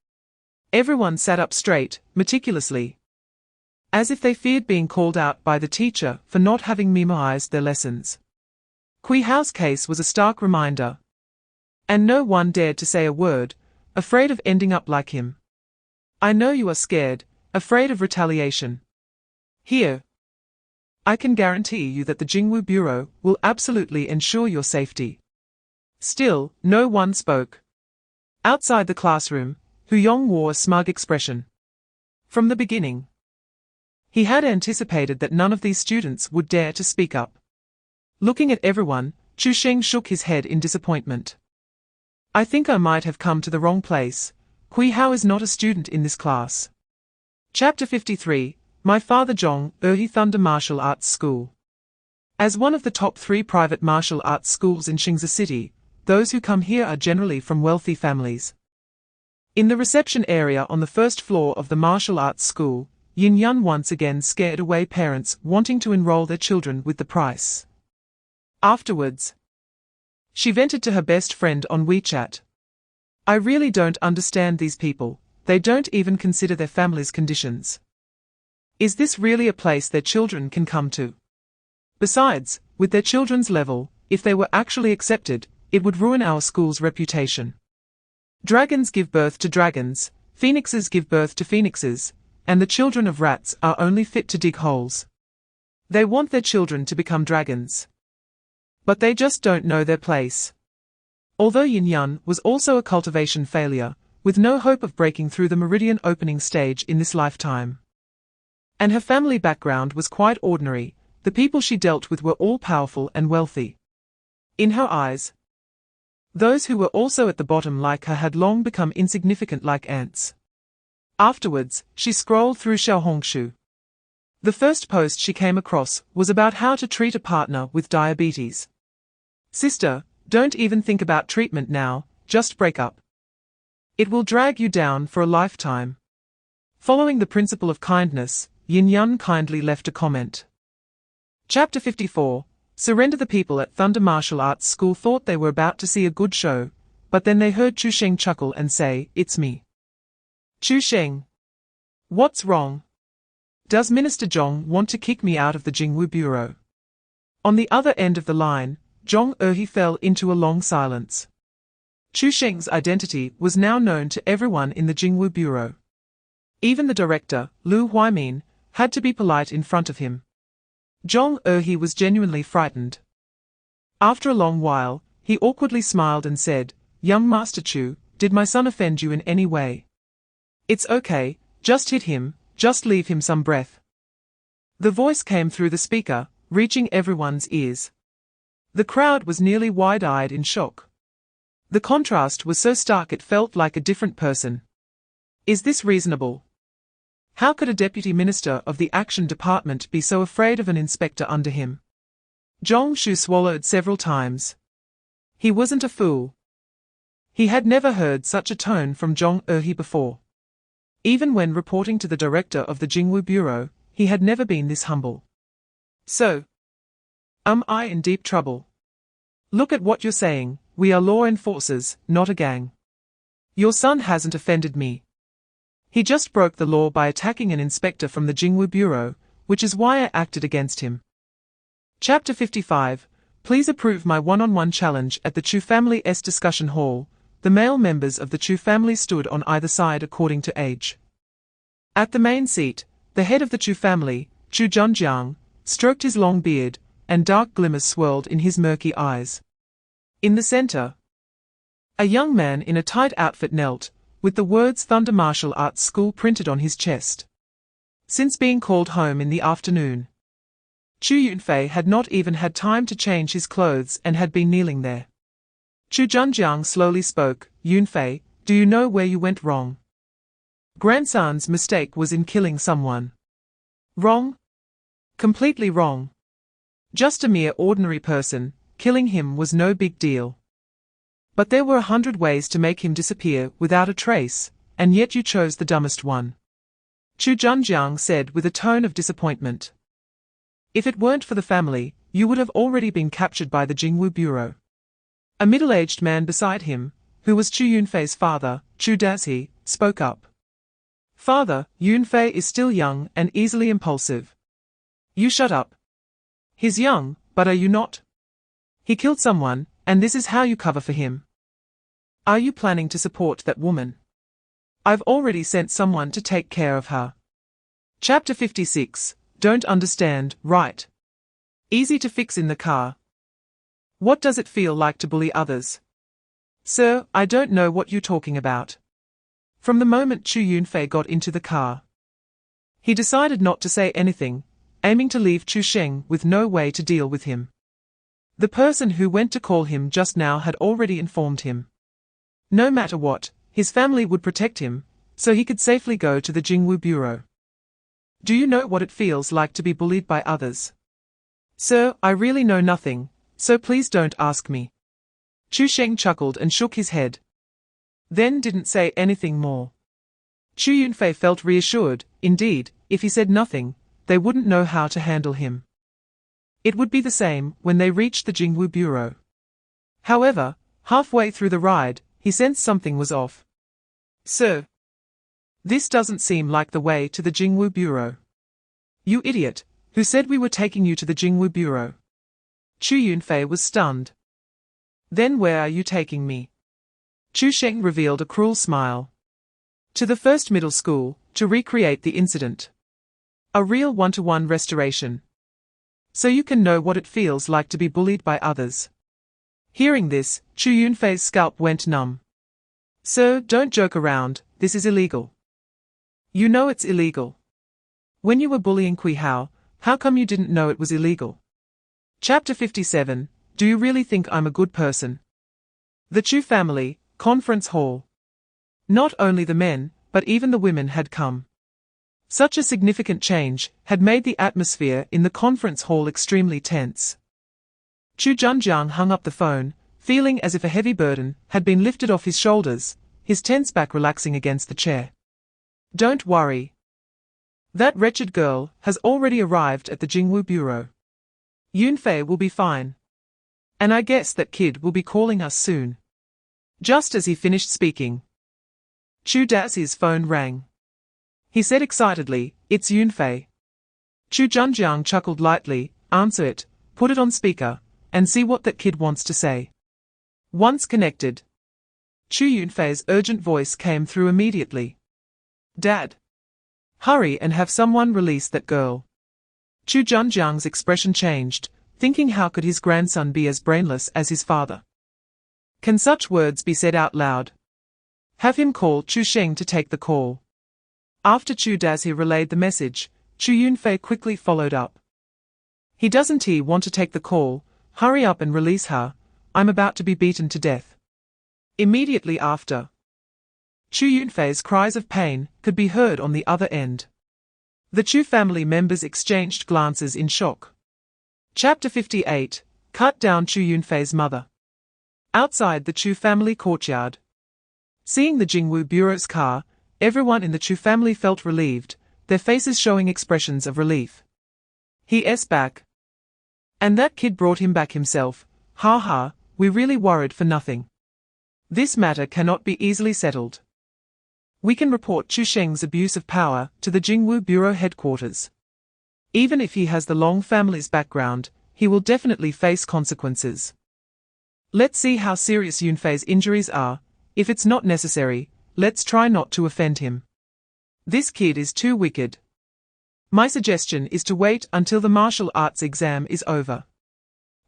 Everyone sat up straight, meticulously, as if they feared being called out by the teacher for not having memorized their lessons. Kui Hao's case was a stark reminder. And no one dared to say a word, afraid of ending up like him. I know you are scared, afraid of retaliation. Here, I can guarantee you that the Jingwu Bureau will absolutely ensure your safety. Still, no one spoke. Outside the classroom, Hu Yong wore a smug expression. From the beginning, he had anticipated that none of these students would dare to speak up. Looking at everyone, Chu Sheng shook his head in disappointment. I think I might have come to the wrong place. Kui Hao is not a student in this class. Chapter 53, My Father Zhong, Erhi Thunder Martial Arts School. As one of the top 3 private martial arts schools in Xingzi City, those who come here are generally from wealthy families. In the reception area on the first floor of the martial arts school, Yin Yun once again scared away parents wanting to enroll their children with the price. Afterwards, she vented to her best friend on WeChat. I really don't understand these people, they don't even consider their family's conditions. Is this really a place their children can come to? Besides, with their children's level, if they were actually accepted, it would ruin our school's reputation. Dragons give birth to dragons, phoenixes give birth to phoenixes, and the children of rats are only fit to dig holes. They want their children to become dragons. But they just don't know their place. Although Yin Yun was also a cultivation failure, with no hope of breaking through the meridian opening stage in this lifetime. And her family background was quite ordinary, the people she dealt with were all powerful and wealthy. In her eyes, those who were also at the bottom like her had long become insignificant like ants. Afterwards, she scrolled through Xiaohongshu. The first post she came across was about how to treat a partner with diabetes. Sister, don't even think about treatment now, just break up. It will drag you down for a lifetime. Following the principle of kindness, Yin Yun kindly left a comment. Chapter 54, Surrender. The people at Thunder Martial Arts School thought they were about to see a good show, but then they heard Chu Sheng chuckle and say, It's me. Chu Sheng. What's wrong? Does Minister Zhong want to kick me out of the Jingwu Bureau? On the other end of the line, Zhong Erhi fell into a long silence. Chu Sheng's identity was now known to everyone in the Jingwu Bureau. Even the director, Lu Huaimin, had to be polite in front of him. Zhong Erhi was genuinely frightened. After a long while, he awkwardly smiled and said, Young Master Chu, did my son offend you in any way? It's okay, just hit him, just leave him some breath. The voice came through the speaker, reaching everyone's ears. The crowd was nearly wide-eyed in shock. The contrast was so stark it felt like a different person. Is this reasonable? How could a deputy minister of the action department be so afraid of an inspector under him? Zhong Shu swallowed several times. He wasn't a fool. He had never heard such a tone from Zhong Erhi before. Even when reporting to the director of the Jingwu Bureau, he had never been this humble. So, am I in deep trouble? Look at what you're saying, we are law enforcers, not a gang. Your son hasn't offended me. He just broke the law by attacking an inspector from the Jingwu Bureau, which is why I acted against him. Chapter 55, Please approve my one-on-one challenge at the Chu family's discussion hall. The male members of the Chu family stood on either side according to age. At the main seat, the head of the Chu family, Chu Zhenjiang, stroked his long beard, and dark glimmers swirled in his murky eyes. In the center, a young man in a tight outfit knelt, with the words Thunder Martial Arts School printed on his chest. Since being called home in the afternoon, Chu Yunfei had not even had time to change his clothes and had been kneeling there. Chu Zhenjiang slowly spoke, Yunfei, do you know where you went wrong? Grandson's mistake was in killing someone. Wrong? Completely wrong. Just a mere ordinary person, killing him was no big deal. But there were 100 ways to make him disappear without a trace, and yet you chose the dumbest one. Chu Zhenjiang said with a tone of disappointment. If it weren't for the family, you would have already been captured by the Jingwu Bureau. A middle-aged man beside him, who was Chu Yunfei's father, Chu Dashi, spoke up. Father, Yunfei is still young and easily impulsive. You shut up. He's young, but are you not? He killed someone, and this is how you cover for him. Are you planning to support that woman? I've already sent someone to take care of her. Chapter 56, Don't understand, right? Easy to fix in the car. What does it feel like to bully others? Sir, I don't know what you're talking about. From the moment Chu Yunfei got into the car, he decided not to say anything, aiming to leave Chu Sheng with no way to deal with him. The person who went to call him just now had already informed him. No matter what, his family would protect him, so he could safely go to the Jingwu Bureau. Do you know what it feels like to be bullied by others? Sir, I really know nothing, so please don't ask me. Chu Sheng chuckled and shook his head. Then didn't say anything more. Chu Yunfei felt reassured. Indeed, if he said nothing, they wouldn't know how to handle him. It would be the same when they reached the Jingwu Bureau. However, halfway through the ride, he sensed something was off. Sir, this doesn't seem like the way to the Jingwu Bureau. You idiot, who said we were taking you to the Jingwu Bureau? Chu Yunfei was stunned. Then where are you taking me? Chu Sheng revealed a cruel smile. To the first middle school, to recreate the incident. A real one-to-one restoration. So you can know what it feels like to be bullied by others. Hearing this, Chu Yunfei's scalp went numb. Sir, don't joke around, this is illegal. You know it's illegal. When you were bullying Kui Hao, how come you didn't know it was illegal? Chapter 57, Do you really think I'm a good person? The Chu family, conference hall. Not only the men, but even the women had come. Such a significant change had made the atmosphere in the conference hall extremely tense. Chu Zhenjiang hung up the phone, feeling as if a heavy burden had been lifted off his shoulders, his tense back relaxing against the chair. Don't worry. That wretched girl has already arrived at the Jingwu Bureau. Yunfei will be fine. And I guess that kid will be calling us soon. Just as he finished speaking, Chu Daxi's phone rang. He said excitedly, It's Yunfei. Chu Zhenjiang chuckled lightly, Answer it, put it on speaker, and see what that kid wants to say. Once connected, Chu Yunfei's urgent voice came through immediately. Dad. Hurry and have someone release that girl. Chu Zhenjiang's expression changed, thinking how could his grandson be as brainless as his father? Can such words be said out loud? Have him call Chu Sheng to take the call. After Chu Daxi relayed the message, Chu Yunfei quickly followed up. Doesn't he want to take the call? Hurry up and release her, I'm about to be beaten to death. Immediately after, Chu Yunfei's cries of pain could be heard on the other end. The Chu family members exchanged glances in shock. Chapter 58, Cut down Chu Yunfei's mother. Outside the Chu family courtyard. Seeing the Jingwu Bureau's car, everyone in the Chu family felt relieved, their faces showing expressions of relief. He's back. And that kid brought him back himself, ha ha, we really worried for nothing. This matter cannot be easily settled. We can report Chu Sheng's abuse of power to the Jingwu Bureau headquarters. Even if he has the Long family's background, he will definitely face consequences. Let's see how serious Yunfei's injuries are. If it's not necessary, let's try not to offend him. This kid is too wicked. My suggestion is to wait until the martial arts exam is over.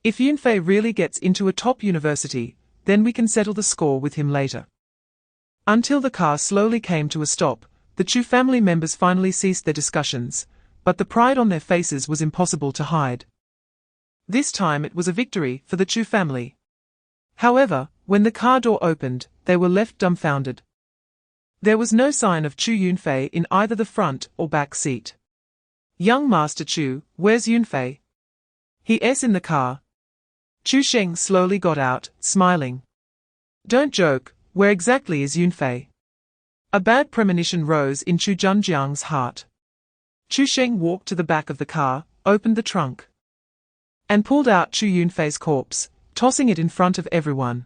If Yunfei really gets into a top university, then we can settle the score with him later. Until the car slowly came to a stop, the Chu family members finally ceased their discussions, but the pride on their faces was impossible to hide. This time it was a victory for the Chu family. However, when the car door opened, they were left dumbfounded. There was no sign of Chu Yunfei in either the front or back seat. Young Master Chu, where's Yunfei? He's in the car. Chu Sheng slowly got out, smiling. Don't joke, where exactly is Yunfei? A bad premonition rose in Chu Zhenjiang's heart. Chu Sheng walked to the back of the car, opened the trunk, and pulled out Chu Yunfei's corpse, tossing it in front of everyone.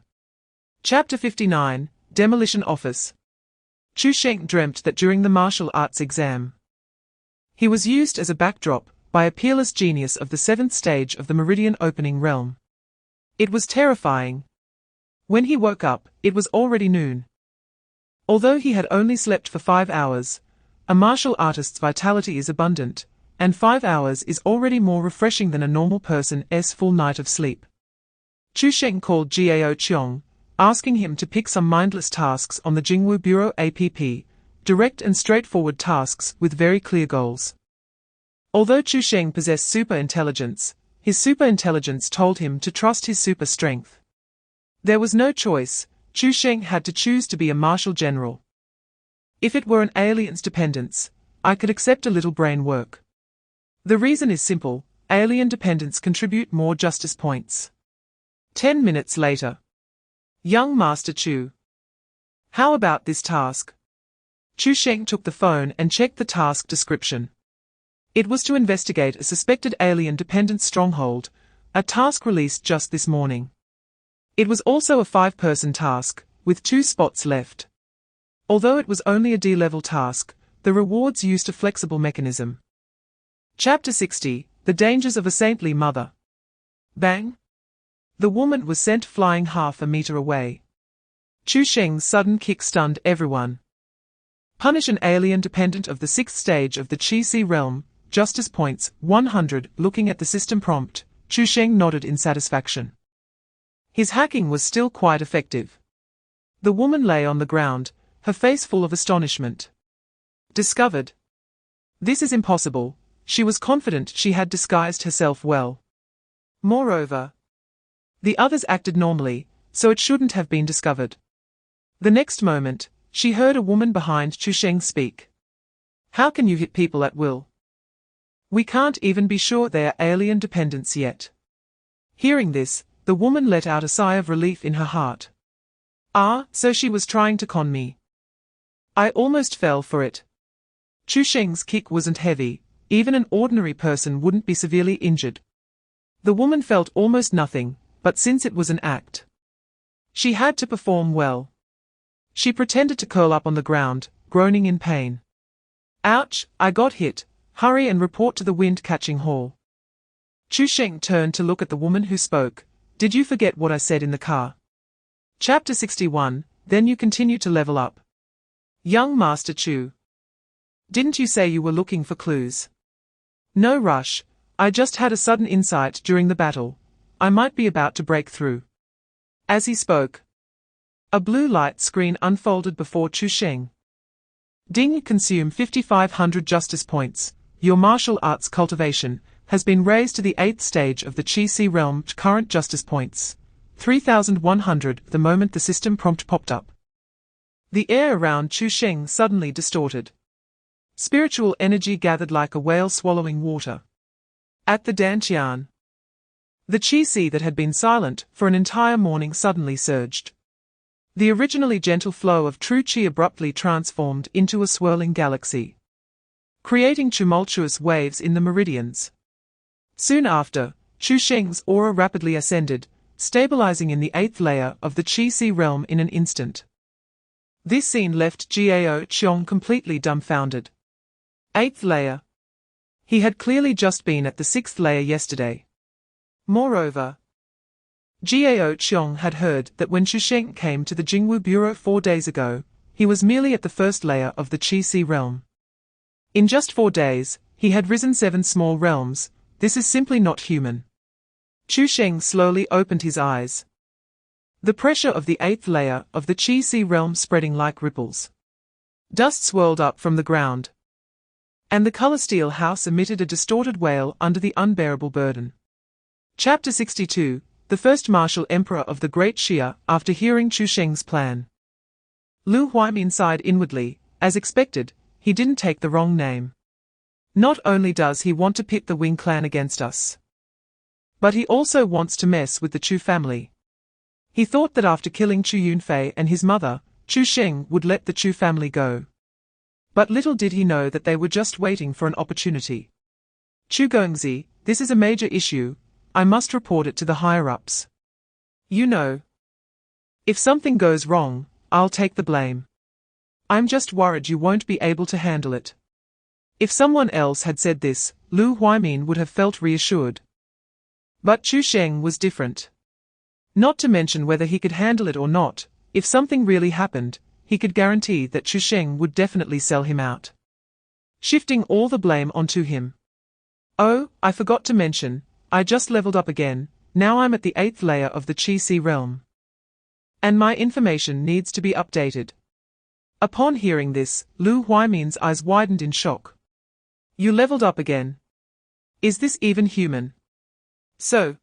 Chapter 59, Demolition Office. Chu Sheng dreamt that during the martial arts exam, he was used as a backdrop by a peerless genius of the 7th stage of the Meridian Opening Realm. It was terrifying. When he woke up, it was already noon. Although he had only slept for 5 hours, a martial artist's vitality is abundant, and 5 hours is already more refreshing than a normal person's full night of sleep. Chu Sheng called Jiao Qiong, asking him to pick some mindless tasks on the Jingwu Bureau app, direct and straightforward tasks with very clear goals. Although Chu Sheng possessed super intelligence, his super intelligence told him to trust his super strength. There was no choice, Chu Sheng had to choose to be a martial general. If it were an alien's dependence, I could accept a little brain work. The reason is simple, alien dependents contribute more justice points. 10 minutes later. Young Master Chu. How about this task? Chu Sheng took the phone and checked the task description. It was to investigate a suspected alien-dependent stronghold, a task released just this morning. It was also a 5-person task, with 2 spots left. Although it was only a D-level task, the rewards used a flexible mechanism. Chapter 60, The Dangers of a Saintly Mother. Bang! The woman was sent flying half a meter away. Chu Sheng's sudden kick stunned everyone. Punish an alien dependent of the 6th stage of the Chi-Si realm, justice points, 100. Looking at the system prompt, Chu Sheng nodded in satisfaction. His hacking was still quite effective. The woman lay on the ground, her face full of astonishment. Discovered. This is impossible, she was confident she had disguised herself well. Moreover, the others acted normally, so it shouldn't have been discovered. The next moment, she heard a woman behind Chu Sheng speak. How can you hit people at will? We can't even be sure they are alien dependents yet. Hearing this, the woman let out a sigh of relief in her heart. Ah, so she was trying to con me. I almost fell for it. Chu Sheng's kick wasn't heavy, even an ordinary person wouldn't be severely injured. The woman felt almost nothing, but since it was an act, she had to perform well. She pretended to curl up on the ground, groaning in pain. Ouch, I got hit. Hurry and report to the wind-catching hall. Chu Sheng turned to look at the woman who spoke. Did you forget what I said in the car? Chapter 61, Then you continue to level up. Young Master Chu. Didn't you say you were looking for clues? No rush, I just had a sudden insight during the battle. I might be about to break through. As he spoke, a blue light screen unfolded before Chu Sheng. Ding, consume 5,500 justice points. Your martial arts cultivation has been raised to the 8th stage of the Chi-Si realm. Current justice points 3,100. The moment the system prompt popped up, the air around Chu Sheng suddenly distorted. Spiritual energy gathered like a whale swallowing water. At the Dantian, the Chi-Si that had been silent for an entire morning suddenly surged. The originally gentle flow of true Chi abruptly transformed into a swirling galaxy, creating tumultuous waves in the meridians. Soon after, Chu Sheng's aura rapidly ascended, stabilizing in the 8th layer of the Chi-Si realm in an instant. This scene left Jiao Qiong completely dumbfounded. 8th layer. He had clearly just been at the 6th layer yesterday. Moreover, Jiao Qiong had heard that when Chu Sheng came to the Jingwu Bureau 4 days ago, he was merely at the 1st layer of the Chi-Si realm. In just 4 days, he had risen 7 small realms. This is simply not human. Chu Sheng slowly opened his eyes. The pressure of the 8th layer of the Chi-Si realm spreading like ripples. Dust swirled up from the ground, and the color steel house emitted a distorted wail under the unbearable burden. Chapter 62, The first martial emperor of the Great Xia. After hearing Chu Sheng's plan, Lu Huaimin sighed inwardly. As expected, he didn't take the wrong name. Not only does he want to pit the Wing clan against us, but he also wants to mess with the Chu family. He thought that after killing Chu Yunfei and his mother, Chu Sheng would let the Chu family go. But little did he know that they were just waiting for an opportunity. Chu Gongzi, this is a major issue. I must report it to the higher-ups. You know, if something goes wrong, I'll take the blame. I'm just worried you won't be able to handle it. If someone else had said this, Lu Huaimin would have felt reassured. But Chu Sheng was different. Not to mention whether he could handle it or not, if something really happened, he could guarantee that Chu Sheng would definitely sell him out, shifting all the blame onto him. Oh, I forgot to mention, I just leveled up again. Now I'm at the 8th layer of the Chi-Si realm. And my information needs to be updated. Upon hearing this, Lu Huaimin's eyes widened in shock. You leveled up again. Is this even human? So,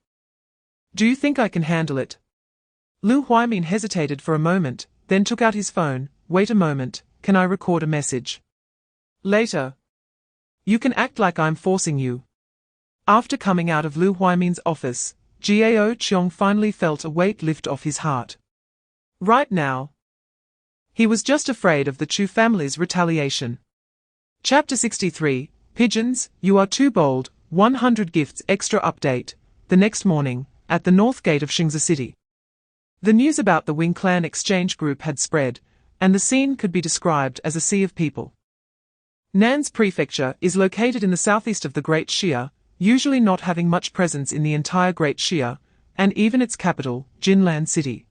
do you think I can handle it? Lu Huaimin hesitated for a moment, then took out his phone. Wait a moment, can I record a message? Later. You can act like I'm forcing you. After coming out of Lu Huaimin's office, Gao Qiong finally felt a weight lift off his heart. Right now, he was just afraid of the Chu family's retaliation. Chapter 63, Pigeons, You Are Too Bold, 100 Gifts Extra Update. The next morning, at the north gate of Xingzi City. The news about the Wing Clan exchange group had spread, and the scene could be described as a sea of people. Nan's prefecture is located in the southeast of the Great Xia, usually not having much presence in the entire Great Xia, and even its capital, Jinlan City,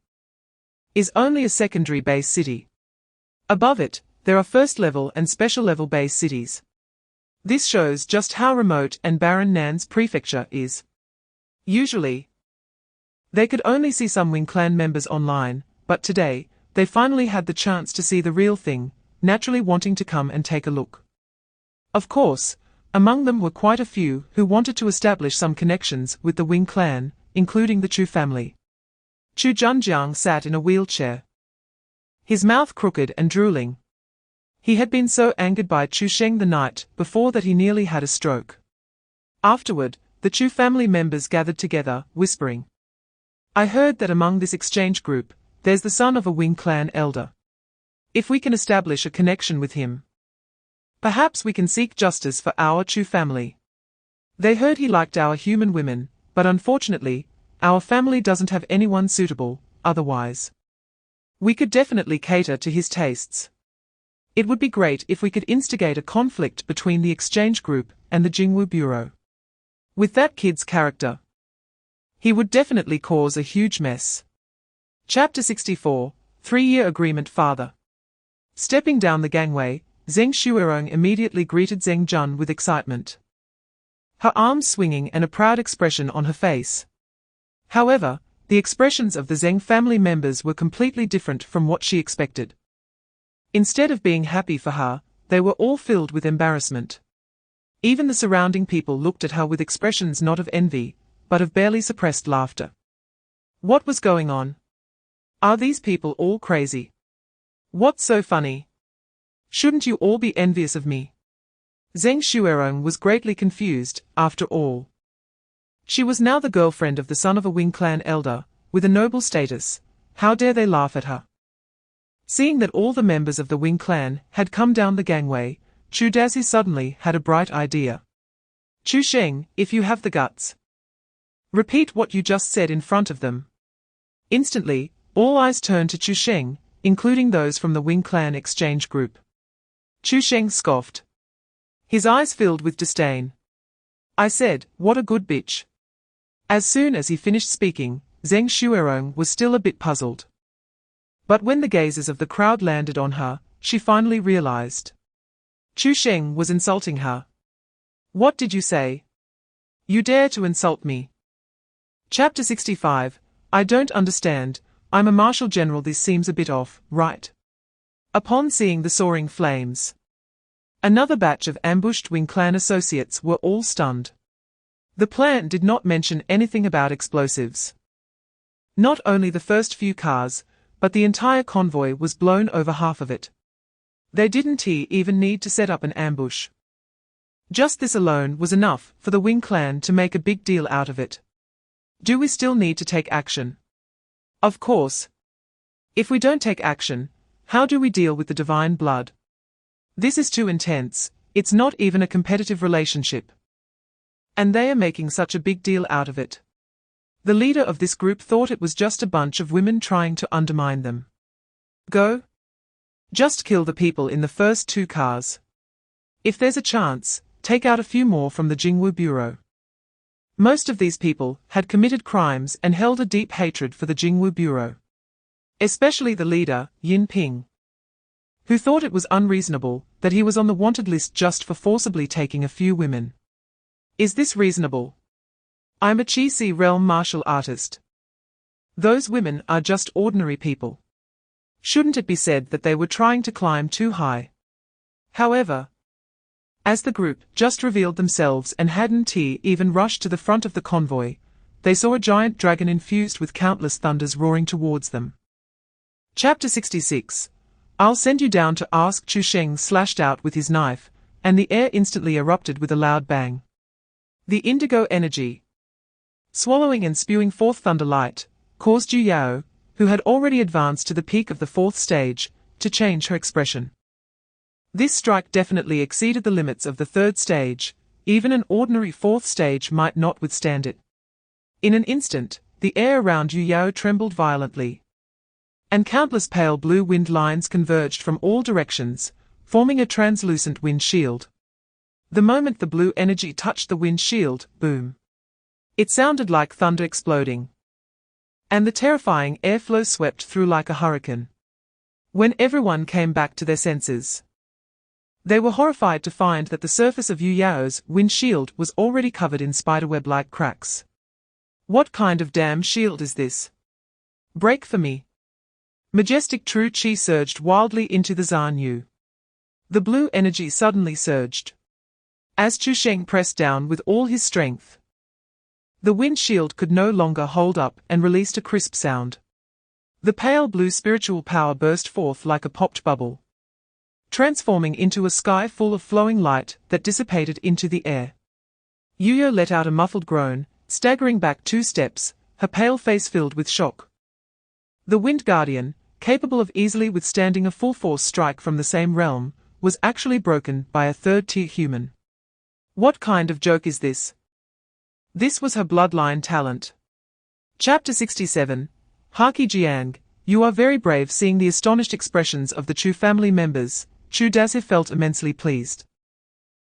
is only a secondary base city. Above it, there are first-level and special-level base cities. This shows just how remote and barren Nan's prefecture is. Usually, they could only see some Wing Clan members online, but today, they finally had the chance to see the real thing, naturally wanting to come and take a look. Of course, among them were quite a few who wanted to establish some connections with the Wing Clan, including the Chu family. Chu Zhenjiang sat in a wheelchair, his mouth crooked and drooling. He had been so angered by Chu Sheng the night before that he nearly had a stroke. Afterward, the Chu family members gathered together, whispering. I heard that among this exchange group, there's the son of a Wing Clan elder. If we can establish a connection with him, perhaps we can seek justice for our Chu family. They heard he liked our human women, but unfortunately, our family doesn't have anyone suitable, otherwise. We could definitely cater to his tastes. It would be great if we could instigate a conflict between the exchange group and the Jingwu Bureau. With that kid's character, he would definitely cause a huge mess. Chapter 64, 3-Year Agreement Father. Stepping down the gangway, Zheng Shuerong immediately greeted Zheng Jun with excitement, her arms swinging and a proud expression on her face. However, the expressions of the Zheng family members were completely different from what she expected. Instead of being happy for her, they were all filled with embarrassment. Even the surrounding people looked at her with expressions not of envy, but of barely suppressed laughter. What was going on? Are these people all crazy? What's so funny? Shouldn't you all be envious of me? Zheng Shuerong was greatly confused, after all. She was now the girlfriend of the son of a Wing Clan elder, with a noble status. How dare they laugh at her? Seeing that all the members of the Wing Clan had come down the gangway, Chu Dazi suddenly had a bright idea. Chu Sheng, if you have the guts, repeat what you just said in front of them. Instantly, all eyes turned to Chu Sheng, including those from the Wing Clan exchange group. Chu Sheng scoffed, his eyes filled with disdain. I said, what a good bitch. As soon as he finished speaking, Zheng Shuerong was still a bit puzzled. But when the gazes of the crowd landed on her, she finally realized. Chu Sheng was insulting her. What did you say? You dare to insult me? Chapter 65, I don't understand, I'm a Marshal General, this seems a bit off, right? Upon seeing the soaring flames, another batch of ambushed Wing Clan associates were all stunned. The plan did not mention anything about explosives. Not only the first few cars, but the entire convoy was blown over half of it. They didn't even need to set up an ambush. Just this alone was enough for the Wing Clan to make a big deal out of it. Do we still need to take action? Of course. If we don't take action, how do we deal with the divine blood? This is too intense, it's not even a competitive relationship. And they are making such a big deal out of it. The leader of this group thought it was just a bunch of women trying to undermine them. Go. Just kill the people in the first 2 cars. If there's a chance, take out a few more from the Jingwu Bureau. Most of these people had committed crimes and held a deep hatred for the Jingwu Bureau. Especially the leader, Yin Ping, who thought it was unreasonable that he was on the wanted list just for forcibly taking a few women. Is this reasonable? I'm a Chi Si realm martial artist. Those women are just ordinary people. Shouldn't it be said that they were trying to climb too high? However, as the group just revealed themselves and hadn't even rushed to the front of the convoy, they saw a giant dragon infused with countless thunders roaring towards them. Chapter 66. I'll send you down to ask. Chu Sheng slashed out with his knife, and the air instantly erupted with a loud bang. The indigo energy, swallowing and spewing forth thunder light, caused Yu Yao, who had already advanced to the peak of the 4th stage, to change her expression. This strike definitely exceeded the limits of the 3rd stage. Even an ordinary 4th stage might not withstand it. In an instant, the air around Yu Yao trembled violently, and countless pale blue wind lines converged from all directions, forming a translucent wind shield. The moment the blue energy touched the wind shield, boom! It sounded like thunder exploding, and the terrifying airflow swept through like a hurricane. When everyone came back to their senses, they were horrified to find that the surface of Yu Yao's wind shield was already covered in spiderweb-like cracks. What kind of damn shield is this? Break for me! Majestic true chi surged wildly into the Zhan Yu. The blue energy suddenly surged, as Chu Sheng pressed down with all his strength. The wind shield could no longer hold up and released a crisp sound. The pale blue spiritual power burst forth like a popped bubble, transforming into a sky full of flowing light that dissipated into the air. Yu Yao let out a muffled groan, staggering back 2 steps, her pale face filled with shock. The Wind Guardian, capable of easily withstanding a full-force strike from the same realm, was actually broken by a 3rd-tier human. What kind of joke is this? This was her bloodline talent. Chapter 67. Haki Jiang, you are very brave. Seeing the astonished expressions of the Chu family members, Chu Dazi felt immensely pleased.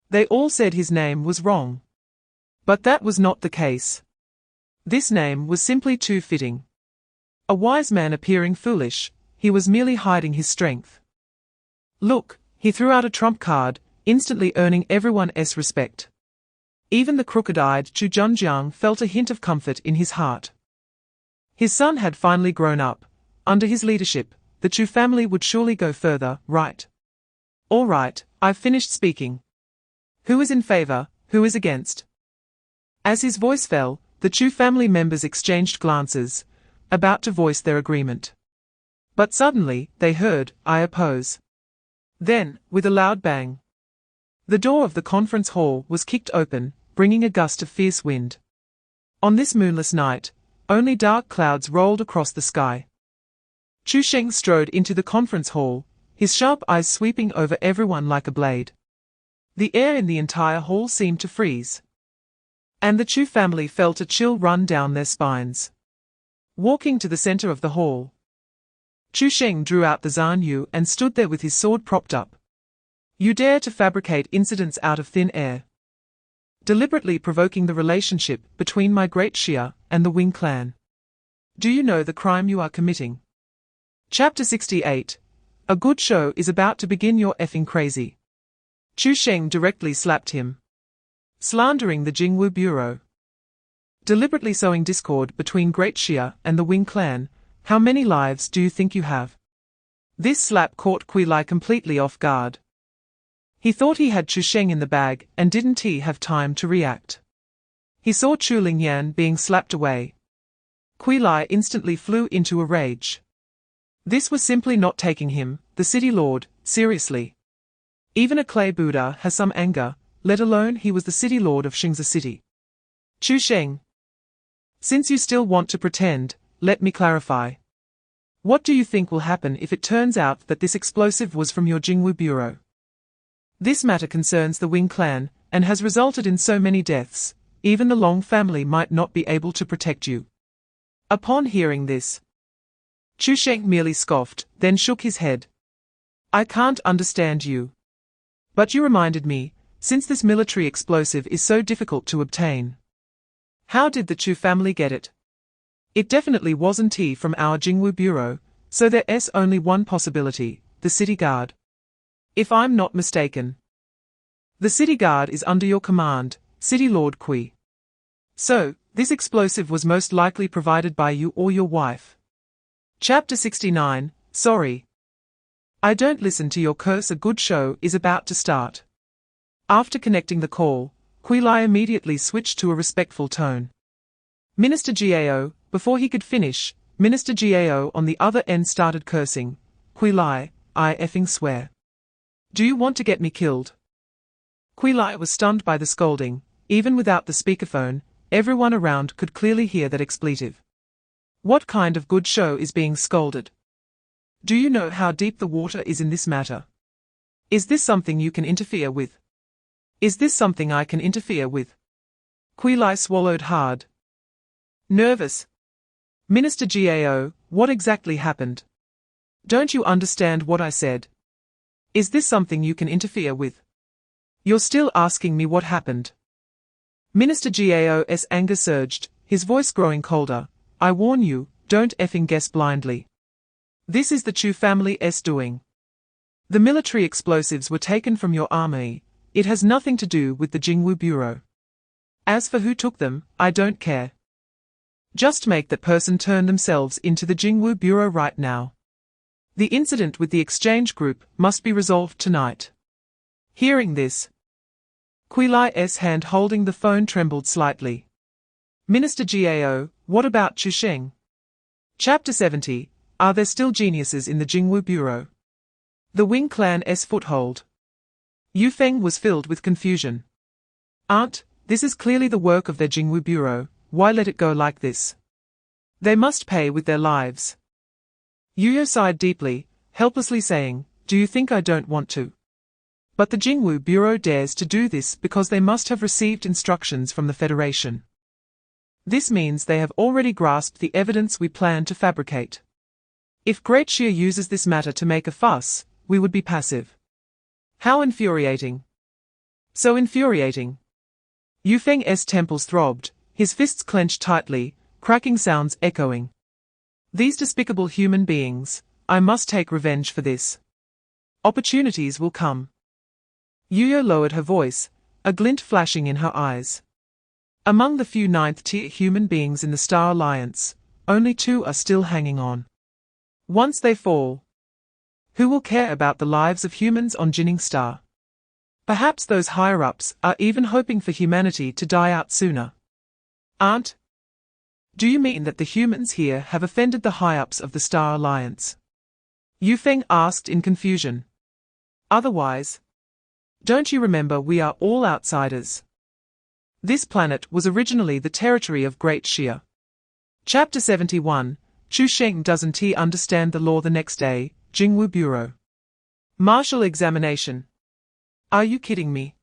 They all said his name was wrong. But that was not the case. This name was simply too fitting. A wise man appearing foolish, he was merely hiding his strength. Look, he threw out a trump card, instantly earning everyone's respect. Even the crooked-eyed Chu Junjiang felt a hint of comfort in his heart. His son had finally grown up. Under his leadership, the Chu family would surely go further, right? All right, I've finished speaking. Who is in favor, who is against? As his voice fell, the Chu family members exchanged glances, about to voice their agreement. But suddenly, they heard, I oppose. Then, with a loud bang, the door of the conference hall was kicked open, bringing a gust of fierce wind. On this moonless night, only dark clouds rolled across the sky. Chu Sheng strode into the conference hall, his sharp eyes sweeping over everyone like a blade. The air in the entire hall seemed to freeze, and the Chu family felt a chill run down their spines. Walking to the center of the hall, Chu Sheng drew out the Zhan Yu and stood there with his sword propped up. You dare to fabricate incidents out of thin air, deliberately provoking the relationship between my great Xia and the Wing clan. Do you know the crime you are committing? Chapter 68. A good show is about to begin. You're effing crazy. Chu Sheng directly slapped him. Slandering the Jingwu Bureau, deliberately sowing discord between Great Xia and the Wing clan. How many lives do you think you have? This slap caught Kui Lai completely off guard. He thought he had Chu Sheng in the bag and didn't have time to react. He saw Chu Lingyan being slapped away. Kui Lai instantly flew into a rage. This was simply not taking him, the city lord, seriously. Even a clay Buddha has some anger, let alone he was the city lord of Xingzi city. Chu Sheng, since you still want to pretend, let me clarify. What do you think will happen if it turns out that this explosive was from your Jingwu Bureau? This matter concerns the Wing clan, and has resulted in so many deaths, even the Long family might not be able to protect you. Upon hearing this, Chu Sheng merely scoffed, then shook his head. I can't understand you. But you reminded me, since this military explosive is so difficult to obtain, how did the Chu family get it? It definitely wasn't from our Jingwu Bureau, so there's only one possibility, the city guard. If I'm not mistaken, the city guard is under your command, City Lord Kui. So, This explosive was most likely provided by you or your wife. Chapter 69, Sorry. I don't listen to your curse. A good show is about to start. After connecting the call, Quilai immediately switched to a respectful tone. Minister Gao, before he could finish, Minister Gao on the other end started cursing. Quilai, I effing swear. Do you want to get me killed? Quilai was stunned by the scolding. Even without the speakerphone, everyone around could clearly hear that expletive. What kind of good show is being scolded? Do you know how deep the water is in this matter? Is this something you can interfere with? Is this something I can interfere with? Quilai swallowed hard. Nervous. Minister Gao, what exactly happened? Don't you understand what I said? Is this something you can interfere with? You're still asking me what happened. Minister Gao's anger surged, his voice growing colder. I warn you, don't effing guess blindly. This is the Chu family's doing. The military explosives were taken from your army. It has nothing to do with the Jingwu Bureau. As for who took them, I don't care. Just make that person turn themselves into the Jingwu Bureau right now. The incident with the exchange group must be resolved tonight. Hearing this, Quilai's hand holding the phone trembled slightly. Minister Gao, what about Chu Sheng? Chapter 70, Are there still geniuses in the Jingwu Bureau? The Wing Clan's foothold. Yu Feng was filled with confusion. Aunt, this is clearly the work of their Jingwu Bureau, why let it go like this? They must pay with their lives. Yuyo sighed deeply, helplessly saying, Do you think I don't want to? But the Jingwu Bureau dares to do this because they must have received instructions from the Federation. This means they have already grasped the evidence we plan to fabricate. If Great Xia uses this matter to make a fuss, we would be passive. How infuriating. So infuriating. Yu Feng's temples throbbed, his fists clenched tightly, cracking sounds echoing. These despicable human beings, I must take revenge for this. Opportunities will come. Yuyo lowered her voice, a glint flashing in her eyes. Among the few ninth-tier human beings in the Star Alliance, only 2 are still hanging on. Once they fall, who will care about the lives of humans on Jinning Star? Perhaps those higher-ups are even hoping for humanity to die out sooner. Aunt? Do you mean that the humans here have offended the high-ups of the Star Alliance? Yu Feng asked in confusion. Otherwise, don't you remember we are all outsiders? This planet was originally the territory of Great Xia. Chapter 71, Chu Sheng doesn't he understand the law? The next day, Jingwu Bureau. Martial examination. Are you kidding me?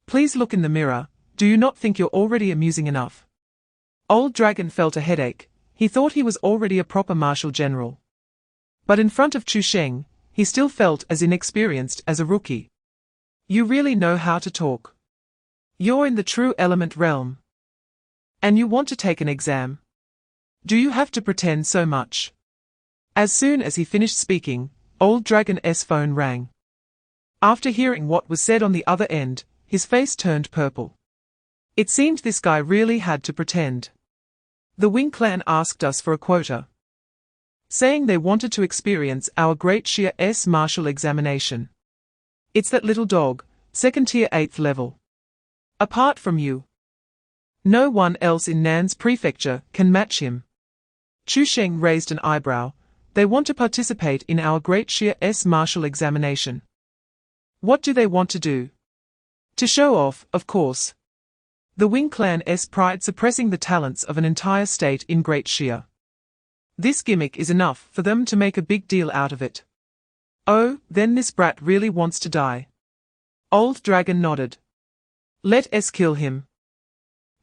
Please look in the mirror, do you not think you're already amusing enough? Old Dragon felt a headache, he thought he was already a proper martial general. But in front of Chu Sheng, he still felt as inexperienced as a rookie. You really know how to talk. You're in the true element realm. And you want to take an exam? Do you have to pretend so much? As soon as he finished speaking, Old Dragon's phone rang. After hearing what was said on the other end, his face turned purple. It seemed this guy really had to pretend. The Wing Clan asked us for a quota, saying they wanted to experience our Great Xia's martial examination. It's that little dog, 2nd tier 8th level. Apart from you, no one else in Nan's prefecture can match him. Chu Sheng raised an eyebrow. They want to participate in our Great Xia's martial examination. What do they want to do? To show off, of course. The Wing Clan's pride suppressing the talents of an entire state in Great Xia. This gimmick is enough for them to make a big deal out of it. Oh, then this brat really wants to die. Old Dragon nodded. Let us kill him.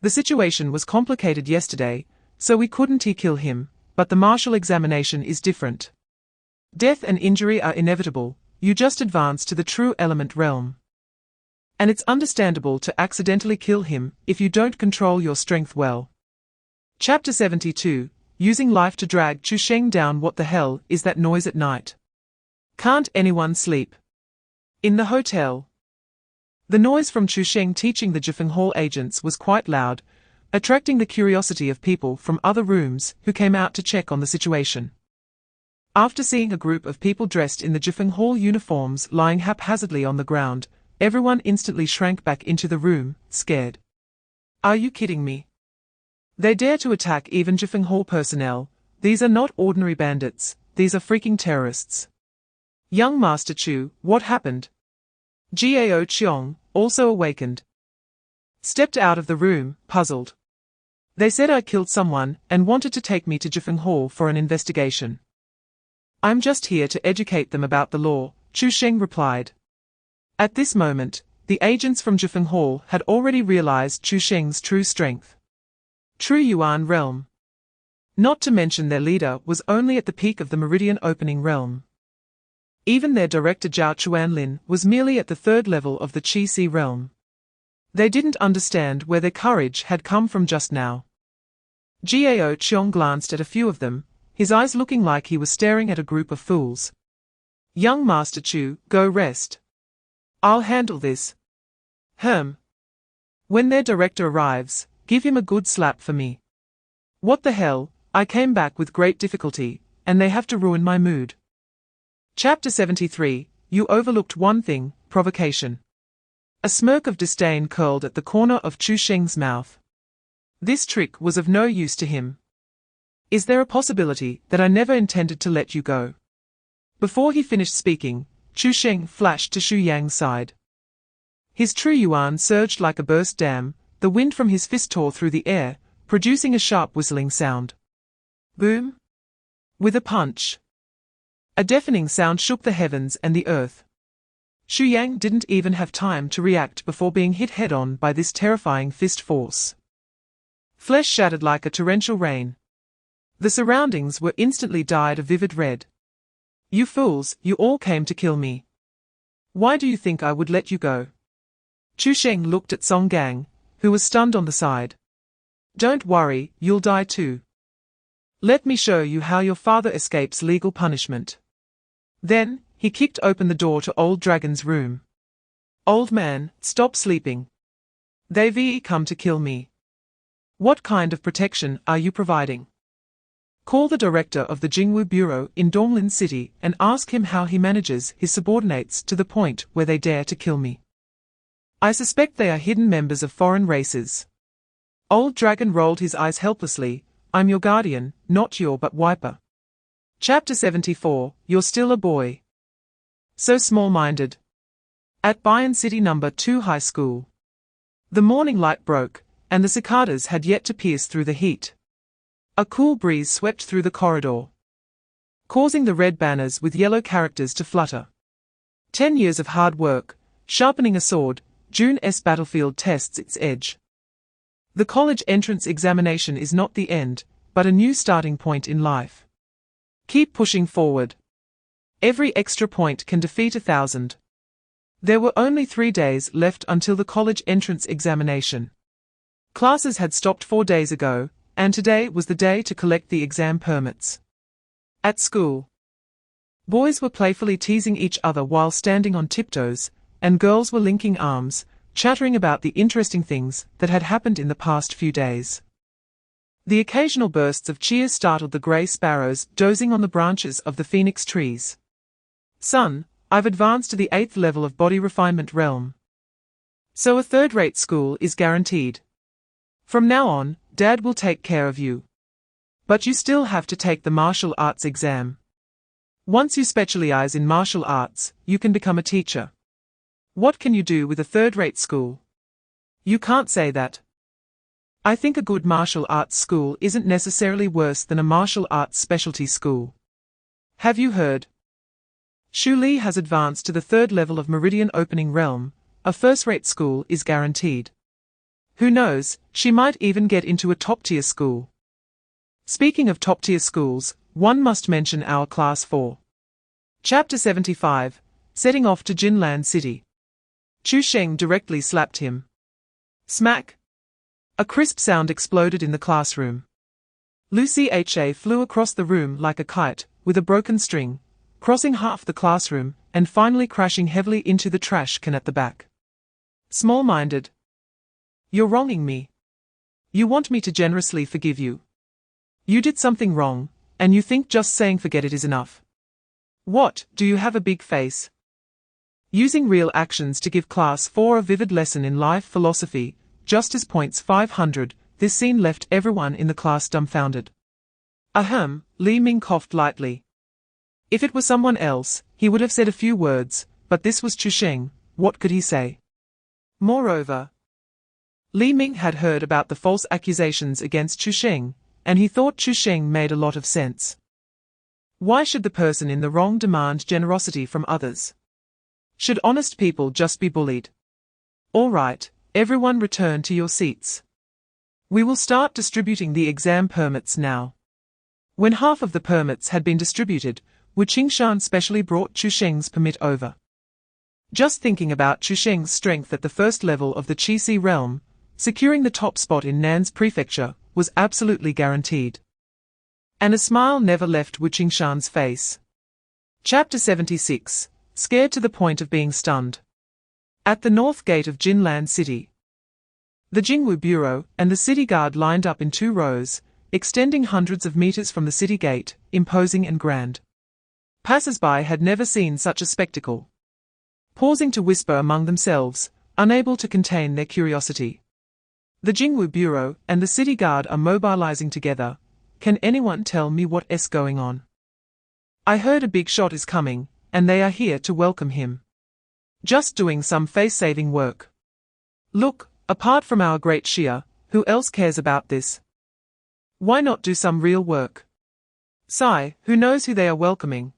The situation was complicated yesterday, so we couldn't kill him, but the martial examination is different. Death and injury are inevitable, you just advance to the true element realm. And it's understandable to accidentally kill him if you don't control your strength well. Chapter 72, Using Life to Drag Chu Sheng Down. What the hell is that noise at night? Can't anyone sleep? In the hotel. The noise from Chu Sheng teaching the Jifeng Hall agents was quite loud, attracting the curiosity of people from other rooms who came out to check on the situation. After seeing a group of people dressed in the Jifeng Hall uniforms lying haphazardly on the ground, everyone instantly shrank back into the room, scared. Are you kidding me? They dare to attack even Jifeng Hall personnel. These are not ordinary bandits, these are freaking terrorists. Young Master Chu, what happened? Gao Qiong, also awakened, stepped out of the room, puzzled. They said I killed someone and wanted to take me to Jifeng Hall for an investigation. I'm just here to educate them about the law, Chu Sheng replied. At this moment, the agents from Jifeng Hall had already realized Chu Sheng's true strength. True Yuan realm. Not to mention their leader was only at the peak of the meridian opening realm. Even their director Zhao Chuanlin was merely at the third level of the Qi Si realm. They didn't understand where their courage had come from just now. Gao Qiong glanced at a few of them, his eyes looking like he was staring at a group of fools. Young Master Chu, go rest. I'll handle this. When their director arrives, give him a good slap for me. What the hell, I came back with great difficulty, and they have to ruin my mood. Chapter 73, You overlooked one thing, provocation. A smirk of disdain curled at the corner of Chu Sheng's mouth. This trick was of no use to him. Is there a possibility that I never intended to let you go? Before he finished speaking, Chu Sheng flashed to Xu Yang's side. His true yuan surged like a burst dam, the wind from his fist tore through the air, producing a sharp whistling sound. Boom! With a punch. A deafening sound shook the heavens and the earth. Xu Yang didn't even have time to react before being hit head-on by this terrifying fist force. Flesh shattered like a torrential rain. The surroundings were instantly dyed a vivid red. You fools, you all came to kill me. Why do you think I would let you go? Chu Sheng looked at Song Gang, who was stunned on the side. Don't worry, you'll die too. Let me show you how your father escapes legal punishment. Then, he kicked open the door to Old Dragon's room. Old man, stop sleeping. They've come to kill me. What kind of protection are you providing? Call the director of the Jingwu Bureau in Donglin City and ask him how he manages his subordinates to the point where they dare to kill me. I suspect they are hidden members of foreign races. Old Dragon rolled his eyes helplessly. I'm your guardian, not your butt wiper. Chapter 74, You're still a boy. So small-minded. At Bayan City No. 2 High School. The morning light broke, and the cicadas had yet to pierce through the heat. A cool breeze swept through the corridor, causing the red banners with yellow characters to flutter. 10 years of hard work, sharpening a sword, June's battlefield tests its edge. The college entrance examination is not the end, but a new starting point in life. Keep pushing forward. Every extra point can defeat 1,000. There were only 3 days left until the college entrance examination. Classes had stopped 4 days ago, and today was the day to collect the exam permits. At school, boys were playfully teasing each other while standing on tiptoes, and girls were linking arms, chattering about the interesting things that had happened in the past few days. The occasional bursts of cheer startled the grey sparrows dozing on the branches of the phoenix trees. Son, I've advanced to the 8th level of body refinement realm. So a third-rate school is guaranteed. From now on, Dad will take care of you. But you still have to take the martial arts exam. Once you specialize in martial arts, you can become a teacher. What can you do with a third-rate school? You can't say that. I think a good martial arts school isn't necessarily worse than a martial arts specialty school. Have you heard? Shu Li has advanced to the 3rd level of Meridian Opening Realm. A first-rate school is guaranteed. Who knows, she might even get into a top-tier school. Speaking of top-tier schools, one must mention our Class 4. Chapter 75, Setting Off to Jinlan City. Chu Sheng directly slapped him. Smack! A crisp sound exploded in the classroom. Lucy Ha flew across the room like a kite, with a broken string, crossing half the classroom, and finally crashing heavily into the trash can at the back. Small-minded. You're wronging me. You want me to generously forgive you. You did something wrong, and you think just saying forget it is enough. What, do you have a big face? Using real actions to give Class 4 a vivid lesson in life philosophy, Justice points 500, this scene left everyone in the class dumbfounded. Ahem, Li Ming coughed lightly. If it was someone else, he would have said a few words, but this was Chu Sheng, what could he say? Moreover, Li Ming had heard about the false accusations against Chu Sheng, and he thought Chu Sheng made a lot of sense. Why should the person in the wrong demand generosity from others? Should honest people just be bullied? All right, everyone return to your seats. We will start distributing the exam permits now. When half of the permits had been distributed, Wu Qingshan specially brought Chu Sheng's permit over. Just thinking about Chu Sheng's strength at the first level of the Qi realm, securing the top spot in Nan's prefecture was absolutely guaranteed. And a smile never left Wu Qingshan's face. Chapter 76, Scared to the point of being stunned. At the north gate of Jinlan City, the Jingwu Bureau and the city guard lined up in 2 rows, extending hundreds of meters from the city gate, imposing and grand. Passers-by had never seen such a spectacle. Pausing to whisper among themselves, unable to contain their curiosity. The Jingwu Bureau and the city guard are mobilizing together. Can anyone tell me what is going on? I heard a big shot is coming, and they are here to welcome him. Just doing some face-saving work. Look, apart from our great Xia, who else cares about this? Why not do some real work? Sigh, who knows who they are welcoming?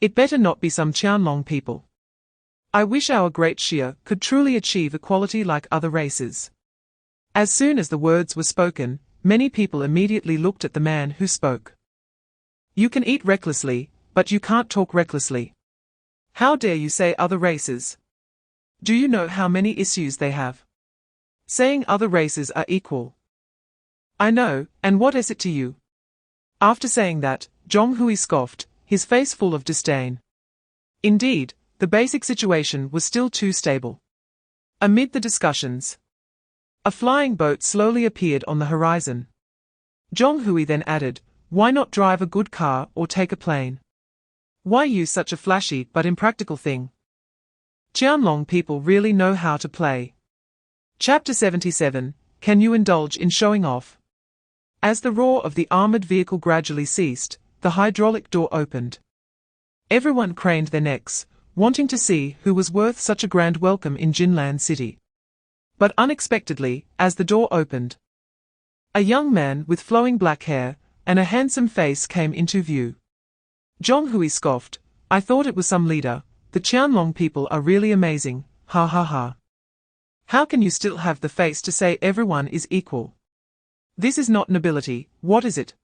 It better not be some Qianlong people. I wish our great Xia could truly achieve equality like other races. As soon as the words were spoken, many people immediately looked at the man who spoke. You can eat recklessly, but you can't talk recklessly. How dare you say other races? Do you know how many issues they have? Saying other races are equal. I know, and what is it to you? After saying that, Zhong Hui scoffed, his face full of disdain. Indeed, the basic situation was still too stable. Amid the discussions, a flying boat slowly appeared on the horizon. Zhong Hui then added, why not drive a good car or take a plane? Why use such a flashy but impractical thing? Qianlong people really know how to play. Chapter 77, Can you indulge in showing off? As the roar of the armored vehicle gradually ceased, the hydraulic door opened. Everyone craned their necks, wanting to see who was worth such a grand welcome in Jinlan City. But unexpectedly, as the door opened, a young man with flowing black hair and a handsome face came into view. Zhong Hui scoffed, I thought it was some leader. The Qianlong people are really amazing, ha ha ha. How can you still have the face to say everyone is equal? This is not nobility, what is it?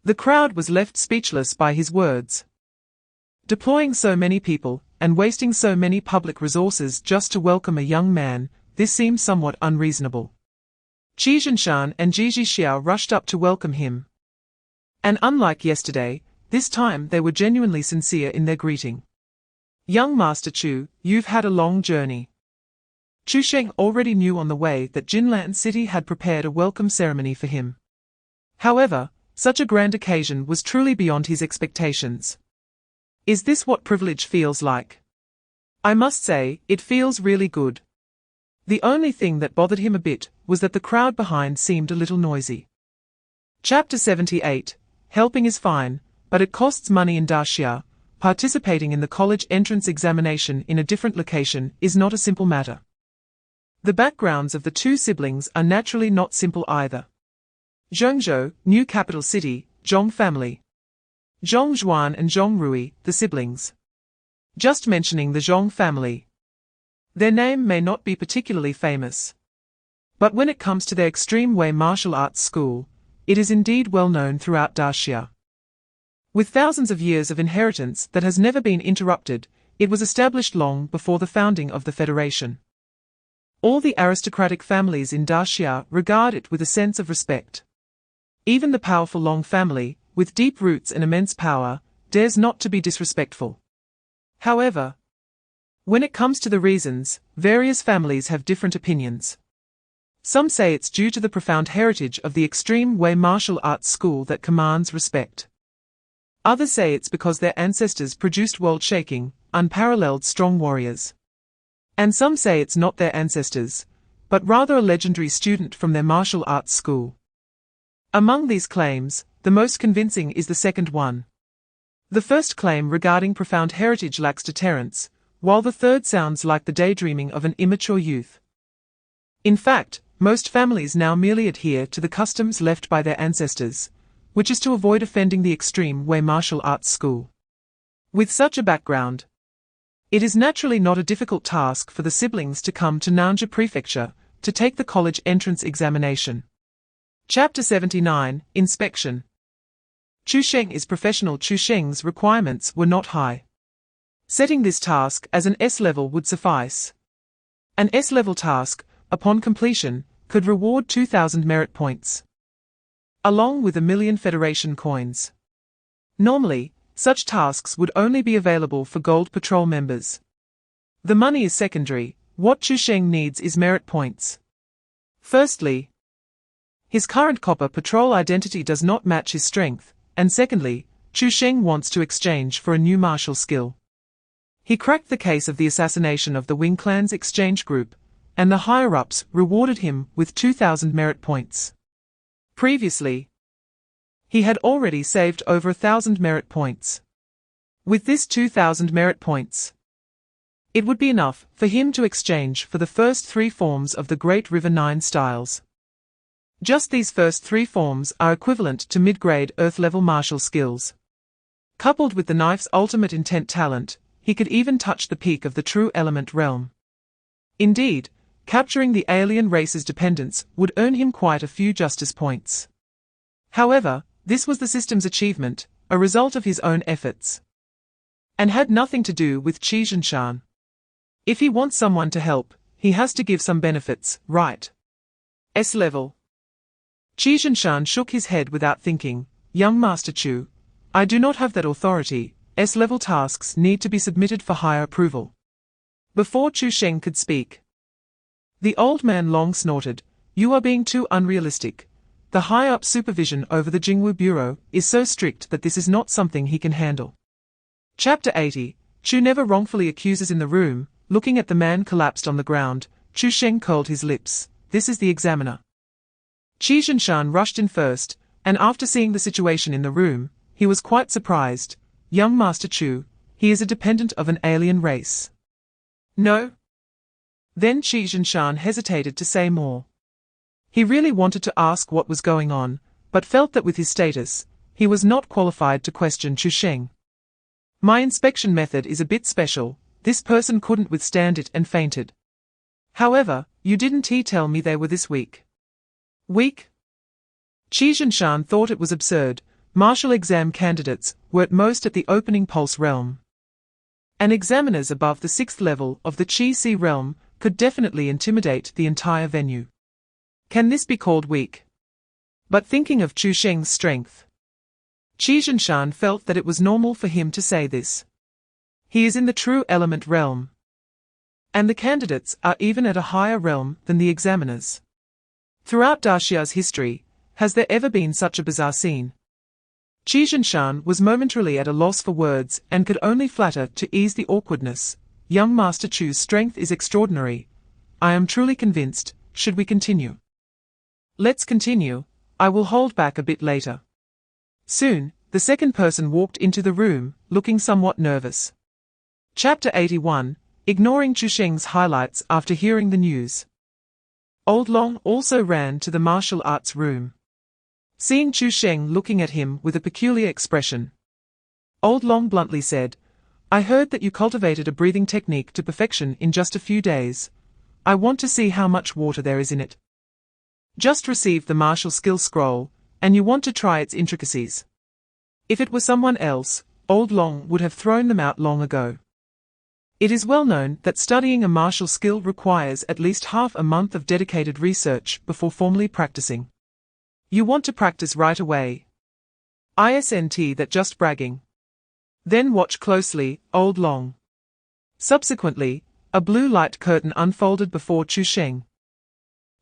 The crowd was left speechless by his words. Deploying so many people, and wasting so many public resources just to welcome a young man, this seemed somewhat unreasonable. Qi Zhenshan and Ji Xiao rushed up to welcome him. And unlike yesterday, this time they were genuinely sincere in their greeting. Young Master Chu, you've had a long journey. Chu Sheng already knew on the way that Jinlan City had prepared a welcome ceremony for him. However, such a grand occasion was truly beyond his expectations. Is this what privilege feels like? I must say, it feels really good. The only thing that bothered him a bit was that the crowd behind seemed a little noisy. Chapter 78, Helping is fine, but it costs money in Daxia. Participating in the college entrance examination in a different location is not a simple matter. The backgrounds of the 2 siblings are naturally not simple either. Zhengzhou, new capital city, Zhong family. Zhong Zhuan and Zhong Rui, the siblings. Just mentioning the Zhong family. Their name may not be particularly famous. But when it comes to their extreme way martial arts school, it is indeed well known throughout Daxia. With thousands of years of inheritance that has never been interrupted, it was established long before the founding of the Federation. All the aristocratic families in Daxia regard it with a sense of respect. Even the powerful Long family, with deep roots and immense power, dares not to be disrespectful. However, when it comes to the reasons, various families have different opinions. Some say it's due to the profound heritage of the extreme Wei martial arts school that commands respect. Others say it's because their ancestors produced world-shaking, unparalleled strong warriors. And some say it's not their ancestors, but rather a legendary student from their martial arts school. Among these claims, the most convincing is the second one. The first claim regarding profound heritage lacks deterrence, while the third sounds like the daydreaming of an immature youth. In fact, most families now merely adhere to the customs left by their ancestors, which is to avoid offending the extreme Wei martial arts school. With such a background, it is naturally not a difficult task for the siblings to come to Nanja Prefecture to take the college entrance examination. Chapter 79, Inspection. Chu Sheng is professional. Chu Sheng's requirements were not high. Setting this task as an S-level would suffice. An S-level task, upon completion, could reward 2,000 merit points, along with 1,000,000 Federation coins. Normally, such tasks would only be available for Gold Patrol members. The money is secondary. What Chu Sheng needs is merit points. Firstly, his current Copper Patrol identity does not match his strength, and secondly, Chu Sheng wants to exchange for a new martial skill. He cracked the case of the assassination of the Wing Clan's exchange group, and the higher-ups rewarded him with 2,000 merit points. Previously, he had already saved over 1,000 merit points. With this 2,000 merit points, it would be enough for him to exchange for the first 3 forms of the Great River 9 styles. Just these first 3 forms are equivalent to mid-grade Earth-level martial skills. Coupled with the knife's ultimate intent talent, he could even touch the peak of the true element realm. Indeed, capturing the alien race's dependence would earn him quite a few justice points. However, this was the system's achievement, a result of his own efforts, and had nothing to do with Chu Sheng. If he wants someone to help, he has to give some benefits, right? S-level. Chu Sheng shook his head without thinking. Young Master Chu, I do not have that authority. S-level tasks need to be submitted for higher approval. Before Chu Sheng could speak, the old man long snorted. You are being too unrealistic. The high-up supervision over the Jingwu Bureau is so strict that this is not something he can handle. Chapter 80. Chu never wrongfully accuses. In the room, looking at the man collapsed on the ground, Chu Sheng curled his lips. This is the examiner. Chu Sheng rushed in first, and after seeing the situation in the room, he was quite surprised. Young Master Chu, he is a dependent of an alien race. No? Then Chu Sheng hesitated to say more. He really wanted to ask what was going on, but felt that with his status, he was not qualified to question Chu Sheng. My inspection method is a bit special. This person couldn't withstand it and fainted. However, you didn't tell me they were this weak. Weak? Chu Sheng thought it was absurd. Martial exam candidates were at most at the opening pulse realm, and examiners above the 6th level of the Chi Si realm could definitely intimidate the entire venue. Can this be called weak? But thinking of Chu Sheng's strength, Chu Sheng felt that it was normal for him to say this. He is in the true element realm, and the candidates are even at a higher realm than the examiners. Throughout Daxia's history, has there ever been such a bizarre scene? Chu Sheng was momentarily at a loss for words and could only flatter to ease the awkwardness. Young Master Chu's strength is extraordinary. I am truly convinced. Should we continue? Let's continue. I will hold back a bit later. Soon, the second person walked into the room, looking somewhat nervous. Chapter 81. Ignoring Chu Sheng's highlights after hearing the news. Old Long also ran to the martial arts room, seeing Chu Sheng looking at him with a peculiar expression. Old Long bluntly said, I heard that you cultivated a breathing technique to perfection in just a few days. I want to see how much water there is in it. Just received the martial skill scroll, and you want to try its intricacies. If it were someone else, Old Long would have thrown them out long ago. It is well known that studying a martial skill requires at least half a month of dedicated research before formally practicing. You want to practice right away. Isn't that just bragging? Then watch closely, Old Long. Subsequently, a blue light curtain unfolded before Chu Sheng.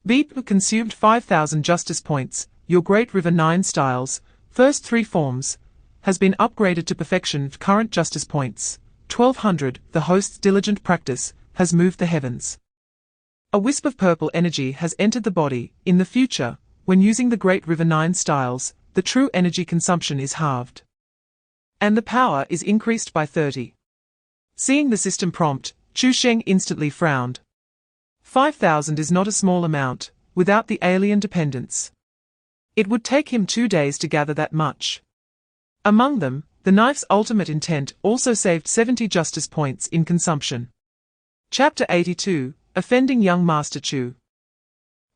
Beep consumed 5,000 justice points. Your Great River 9 styles, first 3 forms, has been upgraded to perfection. Current justice points, 1,200. The host's diligent practice has moved the heavens. A wisp of purple energy has entered the body. In the future, when using the Great River 9 styles, the true energy consumption is halved. And the power is increased by 30. Seeing the system prompt, Chu Sheng instantly frowned. 5,000 is not a small amount, without the alien dependence. It would take him 2 days to gather that much. Among them, the knife's ultimate intent also saved 70 justice points in consumption. Chapter 82, Offending Young Master Chu.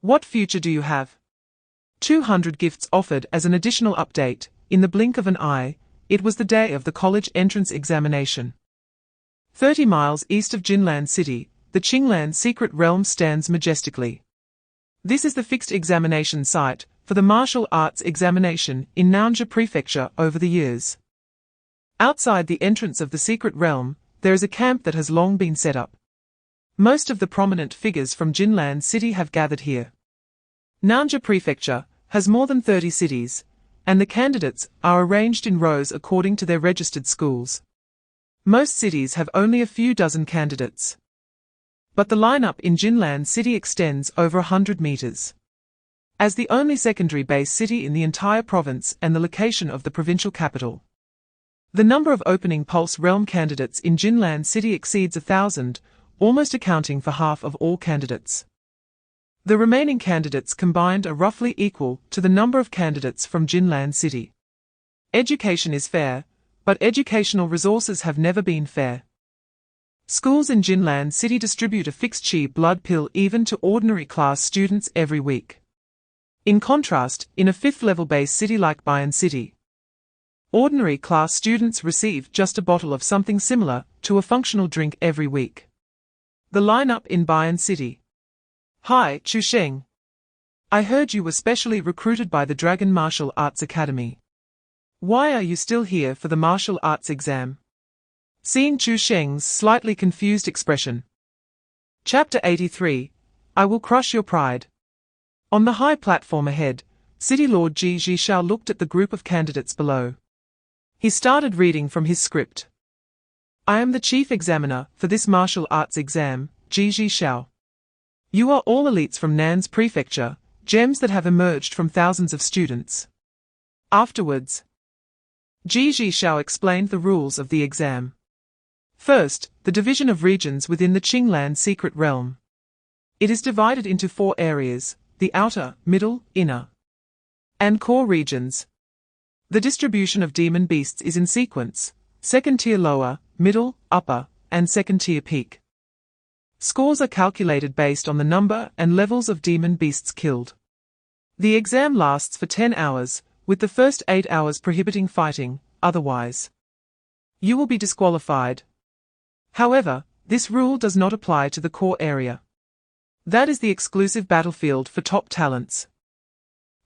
What future do you have? 200 gifts offered as an additional update. In the blink of an eye, it was the day of the college entrance examination. 30 miles east of Jinlan City, the Qinglan secret realm stands majestically. This is the fixed examination site for the martial arts examination in Nanja Prefecture. Over the years, outside the entrance of the secret realm, there is a camp that has long been set up. Most of the prominent figures from Jinlan City have gathered here. Nanja Prefecture has more than 30 cities, and the candidates are arranged in rows according to their registered schools. Most cities have only a few dozen candidates. But the lineup in Jinlan City extends over 100 meters. As the only secondary base city in the entire province and the location of the provincial capital, the number of opening Pulse Realm candidates in Jinlan City exceeds 1,000, almost accounting for half of all candidates. The remaining candidates combined are roughly equal to the number of candidates from Jinlan City. Education is fair, but educational resources have never been fair. Schools in Jinlan City distribute a fixed chi blood pill even to ordinary class students every week. In contrast, in a 5th-level base city like Bayan City, ordinary class students receive just a bottle of something similar to a functional drink every week. The lineup in Bayan City. Hi, Chu Sheng. I heard you were specially recruited by the Dragon Martial Arts Academy. Why are you still here for the martial arts exam? Seeing Chu Sheng's slightly confused expression. Chapter 83, I will crush your pride. On the high platform ahead, City Lord Ji Shao looked at the group of candidates below. He started reading from his script. I am the chief examiner for this martial arts exam, Ji Shao. You are all elites from Nan's prefecture, gems that have emerged from thousands of students. Afterwards, Ji Shao explained the rules of the exam. First, the division of regions within the Qinglan secret realm. It is divided into 4 areas, the outer, middle, inner, and core regions. The distribution of demon beasts is in sequence: second tier lower, middle, upper, and second tier peak. Scores are calculated based on the number and levels of demon beasts killed. The exam lasts for 10 hours, with the first 8 hours prohibiting fighting, otherwise you will be disqualified. However, this rule does not apply to the core area. That is the exclusive battlefield for top talents.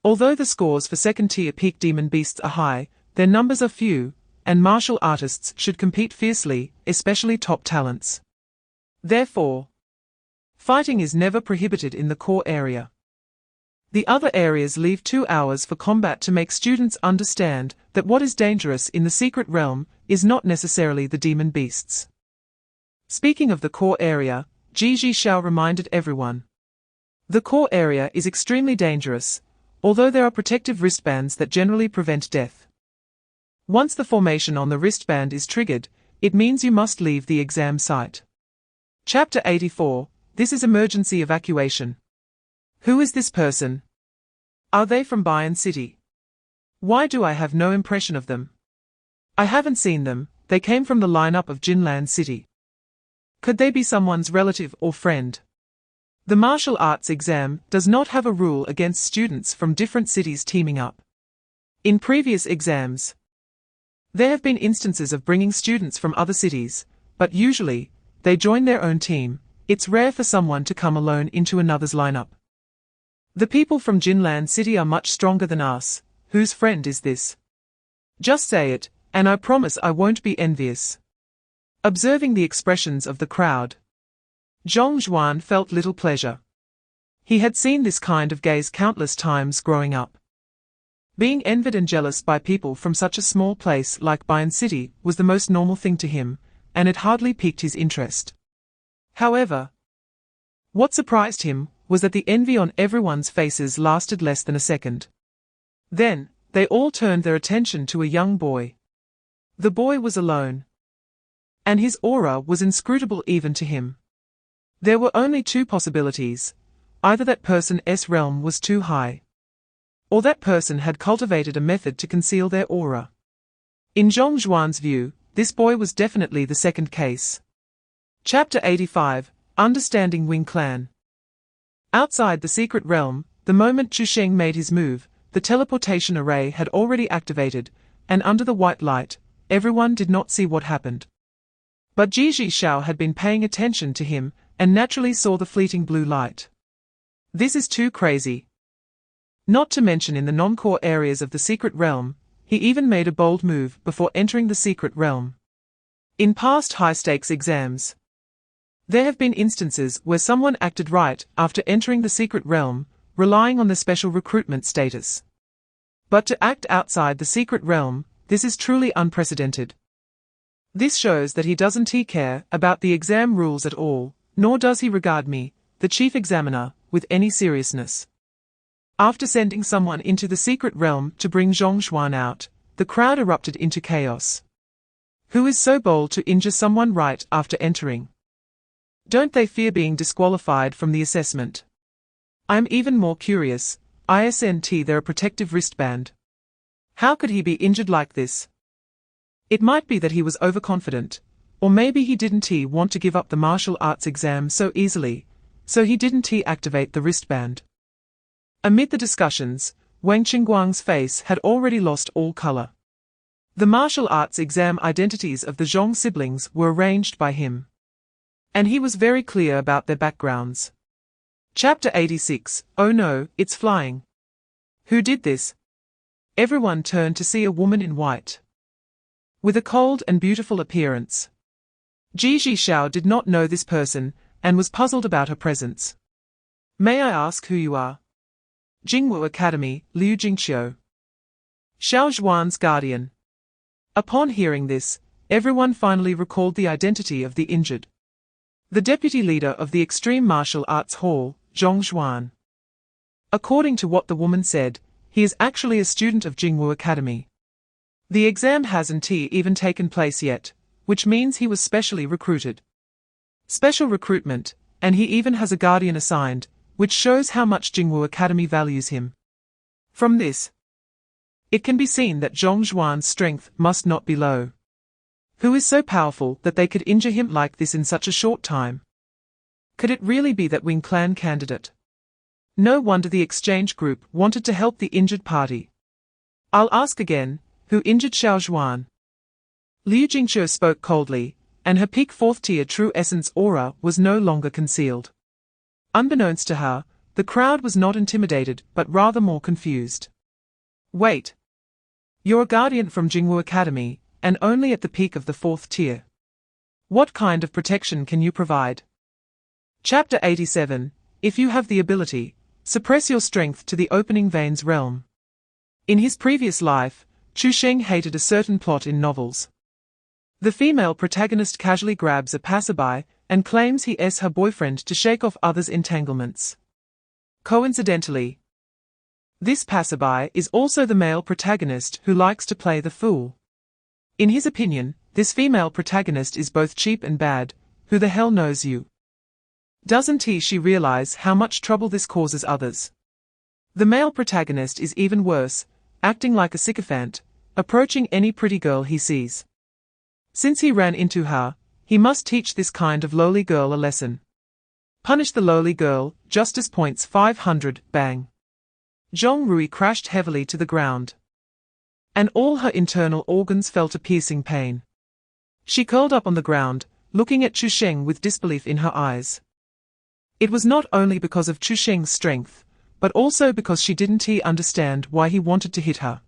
Although the scores for second-tier peak demon beasts are high, their numbers are few, and martial artists should compete fiercely, especially top talents. Therefore, fighting is never prohibited in the core area. The other areas leave 2 hours for combat to make students understand that what is dangerous in the secret realm is not necessarily the demon beasts. Speaking of the core area, Ji Shao reminded everyone. The core area is extremely dangerous, although there are protective wristbands that generally prevent death. Once the formation on the wristband is triggered, it means you must leave the exam site. Chapter 84, This is emergency evacuation. Who is this person? Are they from Bayan City? Why do I have no impression of them? I haven't seen them, they came from the lineup of Jinlan City. Could they be someone's relative or friend? The martial arts exam does not have a rule against students from different cities teaming up. In previous exams, there have been instances of bringing students from other cities, but usually, they join their own team. It's rare for someone to come alone into another's lineup. The people from Jinlan City are much stronger than us. Whose friend is this? Just say it, and I promise I won't be envious. Observing the expressions of the crowd, Zhong Zhuan felt little pleasure. He had seen this kind of gaze countless times growing up. Being envied and jealous by people from such a small place like Bayan City was the most normal thing to him, and it hardly piqued his interest. However, what surprised him was that the envy on everyone's faces lasted less than a second. Then, they all turned their attention to a young boy. The boy was alone, and his aura was inscrutable even to him. There were only two possibilities: either that person's realm was too high, or that person had cultivated a method to conceal their aura. In Zhong Zhuan's view, this boy was definitely the second case. Chapter 85, Understanding Wing Clan. Outside the secret realm, the moment Chu Sheng made his move, the teleportation array had already activated, and under the white light, everyone did not see what happened. But Ji Shao had been paying attention to him, and naturally saw the fleeting blue light. This is too crazy. Not to mention in the non-core areas of the secret realm, he even made a bold move before entering the secret realm. In past high-stakes exams, there have been instances where someone acted right after entering the secret realm, relying on the special recruitment status. But to act outside the secret realm, this is truly unprecedented. This shows that he doesn't care about the exam rules at all, nor does he regard me, the chief examiner, with any seriousness. After sending someone into the secret realm to bring Zhong Zhuan out, the crowd erupted into chaos. Who is so bold to injure someone right after entering? Don't they fear being disqualified from the assessment? I am even more curious. Isn't there a protective wristband? How could he be injured like this? It might be that he was overconfident, or maybe he didn't want to give up the martial arts exam so easily, so he didn't activate the wristband. Amid the discussions, Wang Qingguang's face had already lost all color. The martial arts exam identities of the Zhong siblings were arranged by him, and he was very clear about their backgrounds. Chapter 86, Oh no, it's flying. Who did this? Everyone turned to see a woman in white, with a cold and beautiful appearance. Ji Shao did not know this person, and was puzzled about her presence. May I ask who you are? Jingwu Academy, Liu Jingqiu. Xiao Zhuan's guardian. Upon hearing this, everyone finally recalled the identity of the injured. The deputy leader of the Extreme Martial Arts Hall, Zhong Zhuan. According to what the woman said, he is actually a student of Jingwu Academy. The exam hasn't even taken place yet, which means he was specially recruited. Special recruitment, and he even has a guardian assigned, which shows how much Jingwu Academy values him. From this, it can be seen that Zhong Zhuan's strength must not be low. Who is so powerful that they could injure him like this in such a short time? Could it really be that Wing Clan candidate? No wonder the exchange group wanted to help the injured party. I'll ask again, who injured Xiao Zhuan? Liu Jingqiu spoke coldly, and her peak 4th tier true essence aura was no longer concealed. Unbeknownst to her, the crowd was not intimidated but rather more confused. Wait. You're a guardian from Jingwu Academy, and only at the peak of the 4th tier. What kind of protection can you provide? Chapter 87, If you have the ability, suppress your strength to the opening veins realm. In his previous life, Chu Sheng hated a certain plot in novels. The female protagonist casually grabs a passerby and claims he is her boyfriend to shake off others' entanglements. Coincidentally, this passerby is also the male protagonist who likes to play the fool. In his opinion, this female protagonist is both cheap and bad. Who the hell knows you? Doesn't she realize how much trouble this causes others? The male protagonist is even worse, acting like a sycophant, approaching any pretty girl he sees. Since he ran into her, he must teach this kind of lowly girl a lesson. Punish the lowly girl, justice points 500, bang. Zhong Rui crashed heavily to the ground, and all her internal organs felt a piercing pain. She curled up on the ground, looking at Chu Sheng with disbelief in her eyes. It was not only because of Chu Sheng's strength, but also because she didn't understand why he wanted to hit her.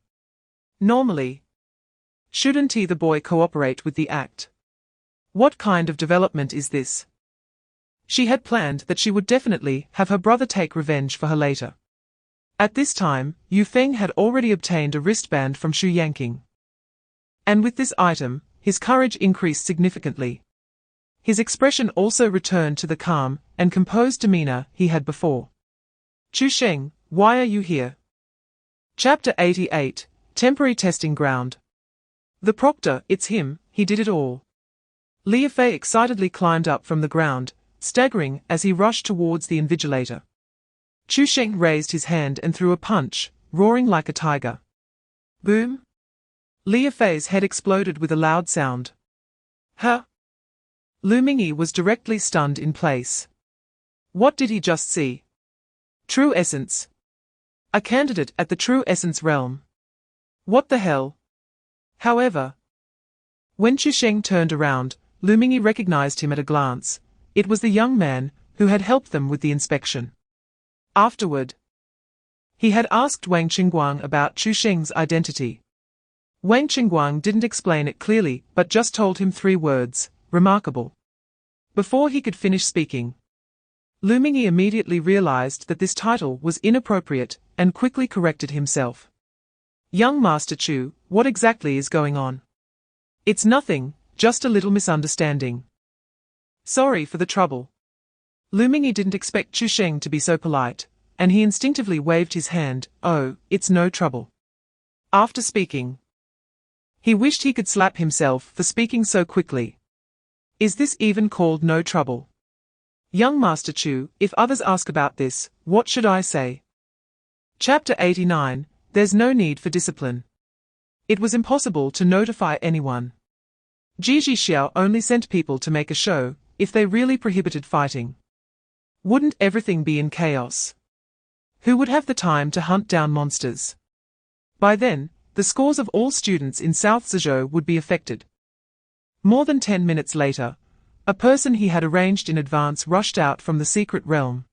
Normally, shouldn't the boy cooperate with the act? What kind of development is this? She had planned that she would definitely have her brother take revenge for her later. At this time, Yu Feng had already obtained a wristband from Xu Yanqing. And with this item, his courage increased significantly. His expression also returned to the calm and composed demeanor he had before. Chu Sheng, why are you here? Chapter 88, Temporary Testing Ground. The proctor, it's him, he did it all. Liu Fei excitedly climbed up from the ground, staggering as he rushed towards the invigilator. Chu Sheng raised his hand and threw a punch, roaring like a tiger. Boom! Liu Fei's head exploded with a loud sound. Huh? Lu Mingyi was directly stunned in place. What did he just see? True Essence. A candidate at the True Essence realm. What the hell? However, when Chu Sheng turned around, Lu Mingyi recognized him at a glance. It was the young man who had helped them with the inspection. Afterward, he had asked Wang Qingguang about Chu Sheng's identity. Wang Qingguang didn't explain it clearly but just told him 3 words, remarkable. Before he could finish speaking, Lu Mingyi immediately realized that this title was inappropriate and quickly corrected himself. Young Master Chu, what exactly is going on? It's nothing, just a little misunderstanding. Sorry for the trouble. Lu Mingyi didn't expect Chu Sheng to be so polite, and he instinctively waved his hand. Oh, it's no trouble. After speaking, he wished he could slap himself for speaking so quickly. Is this even called no trouble? Young Master Chu, if others ask about this, what should I say? Chapter 89, There's no need for discipline. It was impossible to notify anyone. Jiji Xiao only sent people to make a show. If they really prohibited fighting, wouldn't everything be in chaos? Who would have the time to hunt down monsters? By then, the scores of all students in South Zhezhou would be affected. More than 10 minutes later, a person he had arranged in advance rushed out from the secret realm.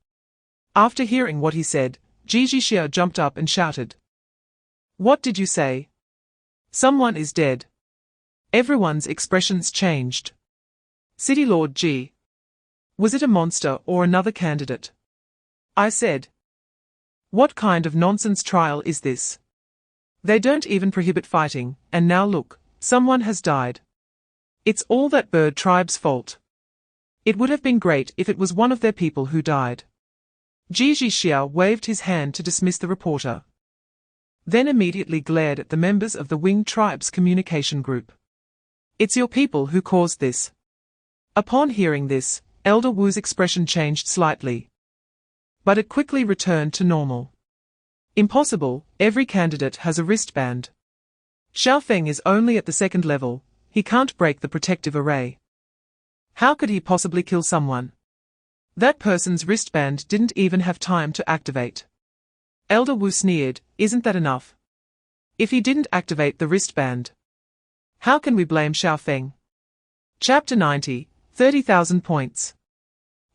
After hearing what he said, Jiji Xiao jumped up and shouted. What did you say? Someone is dead. Everyone's expressions changed. City Lord Ji. Was it a monster or another candidate? I said. What kind of nonsense trial is this? They don't even prohibit fighting, and now look, someone has died. It's all that bird tribe's fault. It would have been great if it was one of their people who died. Jiji Xiao waved his hand to dismiss the reporter. Then immediately glared at the members of the Wing tribe's communication group. It's your people who caused this. Upon hearing this, Elder Wu's expression changed slightly. But it quickly returned to normal. Impossible, every candidate has a wristband. Xiaofeng is only at the 2nd level, he can't break the protective array. How could he possibly kill someone? That person's wristband didn't even have time to activate. Elder Wu sneered, isn't that enough? If he didn't activate the wristband, how can we blame Xiaofeng? Chapter 90, 30,000 points.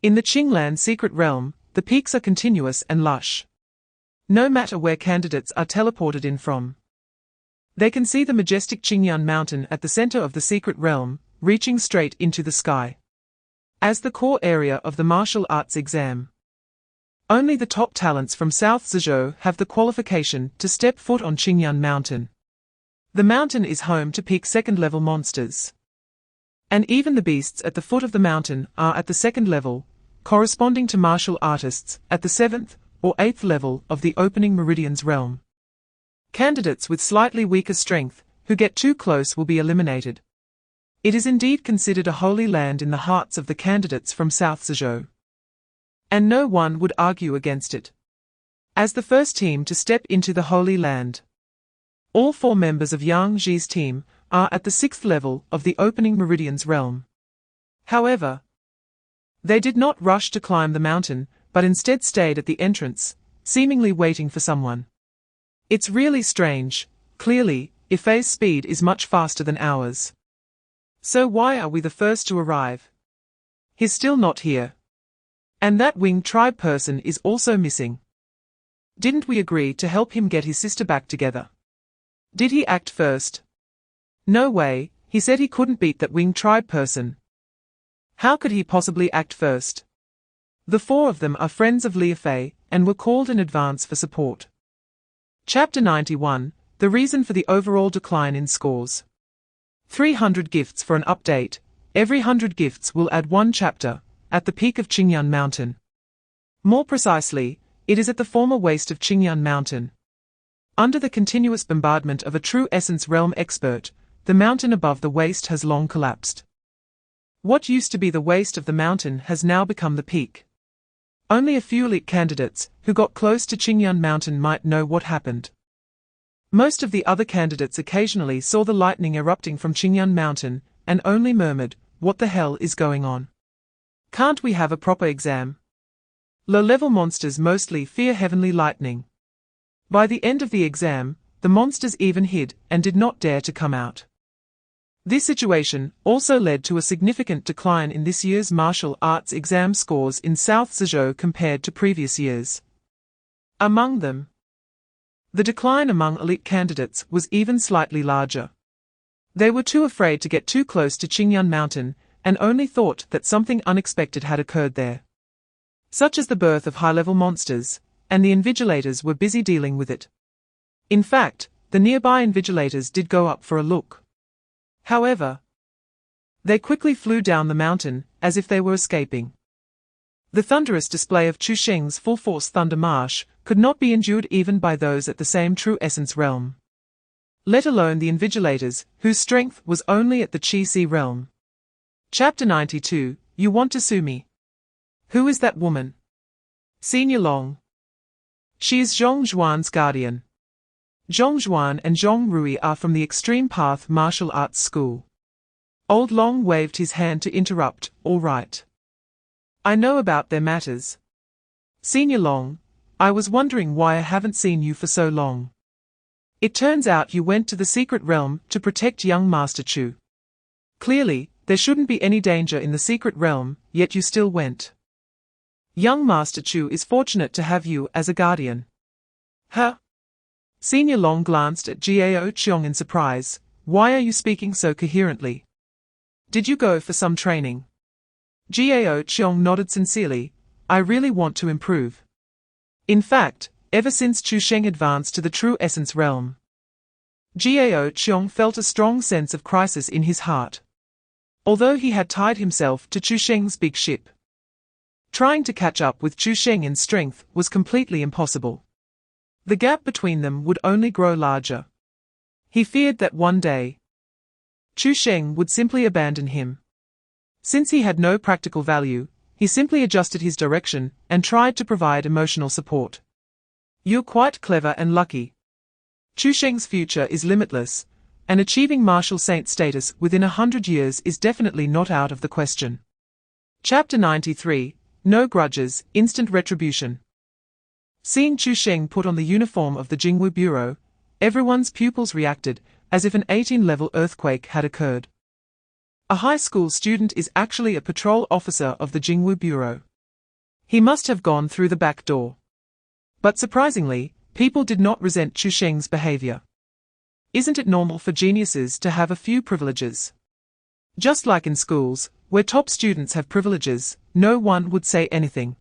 In the Qinglan secret realm, the peaks are continuous and lush. No matter where candidates are teleported in from, they can see the majestic Qingyuan mountain at the center of the secret realm, reaching straight into the sky. As the core area of the martial arts exam, only the top talents from South Zhezhou have the qualification to step foot on Qingyuan mountain. The mountain is home to peak 2nd level monsters. And even the beasts at the foot of the mountain are at the 2nd level, corresponding to martial artists at the 7th or 8th level of the opening meridian's realm. Candidates with slightly weaker strength who get too close will be eliminated. It is indeed considered a holy land in the hearts of the candidates from South Zhezhou. And no one would argue against it. As the first team to step into the Holy Land, all 4 members of Yang Ji's team are at the 6th level of the opening meridian's realm. However, they did not rush to climb the mountain, but instead stayed at the entrance, seemingly waiting for someone. It's really strange. Clearly, Ifei's speed is much faster than ours. So why are we the first to arrive? He's still not here. And that Wing tribe person is also missing. Didn't we agree to help him get his sister back together? Did he act first? No way, he said he couldn't beat that Wing tribe person. How could he possibly act first? The four of them are friends of Liu Fei, and were called in advance for support. Chapter 91, The Reason for the Overall Decline in Scores. 300 gifts for an update. Every 100 gifts will add one chapter, at the peak of Qingyun Mountain. More precisely, it is at the former waste of Qingyun Mountain. Under the continuous bombardment of a true essence realm expert, the mountain above the waste has long collapsed. What used to be the waste of the mountain has now become the peak. Only a few elite candidates who got close to Qingyun Mountain might know what happened. Most of the other candidates occasionally saw the lightning erupting from Qingyun Mountain and only murmured, "What the hell is going on? Can't we have a proper exam?" Low-level monsters mostly fear heavenly lightning. By the end of the exam, the monsters even hid and did not dare to come out. This situation also led to a significant decline in this year's martial arts exam scores in South Zhezhou compared to previous years. Among them, the decline among elite candidates was even slightly larger. They were too afraid to get too close to Qingyun Mountain and only thought that something unexpected had occurred there, such as the birth of high-level monsters, and the invigilators were busy dealing with it. In fact, the nearby invigilators did go up for a look. However, they quickly flew down the mountain, as if they were escaping. The thunderous display of Chu Sheng's full-force thunder march could not be endured even by those at the same true essence realm, let alone the invigilators, whose strength was only at the Qi realm. Chapter 92, You Want to Sue Me? Who is that woman? Senior Long. She is Zhong Zhuan's guardian. Zhong Zhuan and Zhong Rui are from the Extreme Path Martial Arts School. Old Long waved his hand to interrupt. All right. I know about their matters. Senior Long, I was wondering why I haven't seen you for so long. It turns out you went to the secret realm to protect young Master Chu. Clearly, there shouldn't be any danger in the secret realm, yet you still went. Young Master Chu is fortunate to have you as a guardian. Huh? Senior Long glanced at Gao Qiong in surprise. Why are you speaking so coherently? Did you go for some training? Gao Qiong nodded sincerely. I really want to improve. In fact, ever since Chu Sheng advanced to the true essence realm, Gao Qiong felt a strong sense of crisis in his heart. Although he had tied himself to Chu Sheng's big ship, trying to catch up with Chu Sheng in strength was completely impossible. The gap between them would only grow larger. He feared that one day, Chu Sheng would simply abandon him. Since he had no practical value, he simply adjusted his direction and tried to provide emotional support. You're quite clever and lucky. Chu Sheng's future is limitless, and achieving martial saint status within 100 years is definitely not out of the question. Chapter 93, No Grudges, Instant Retribution. Seeing Chu Sheng put on the uniform of the Jingwu Bureau, everyone's pupils reacted, as if an 18-level earthquake had occurred. A high school student is actually a patrol officer of the Jingwu Bureau. He must have gone through the back door. But surprisingly, people did not resent Chu Sheng's behavior. Isn't it normal for geniuses to have a few privileges? Just like in schools, where top students have privileges, no one would say anything.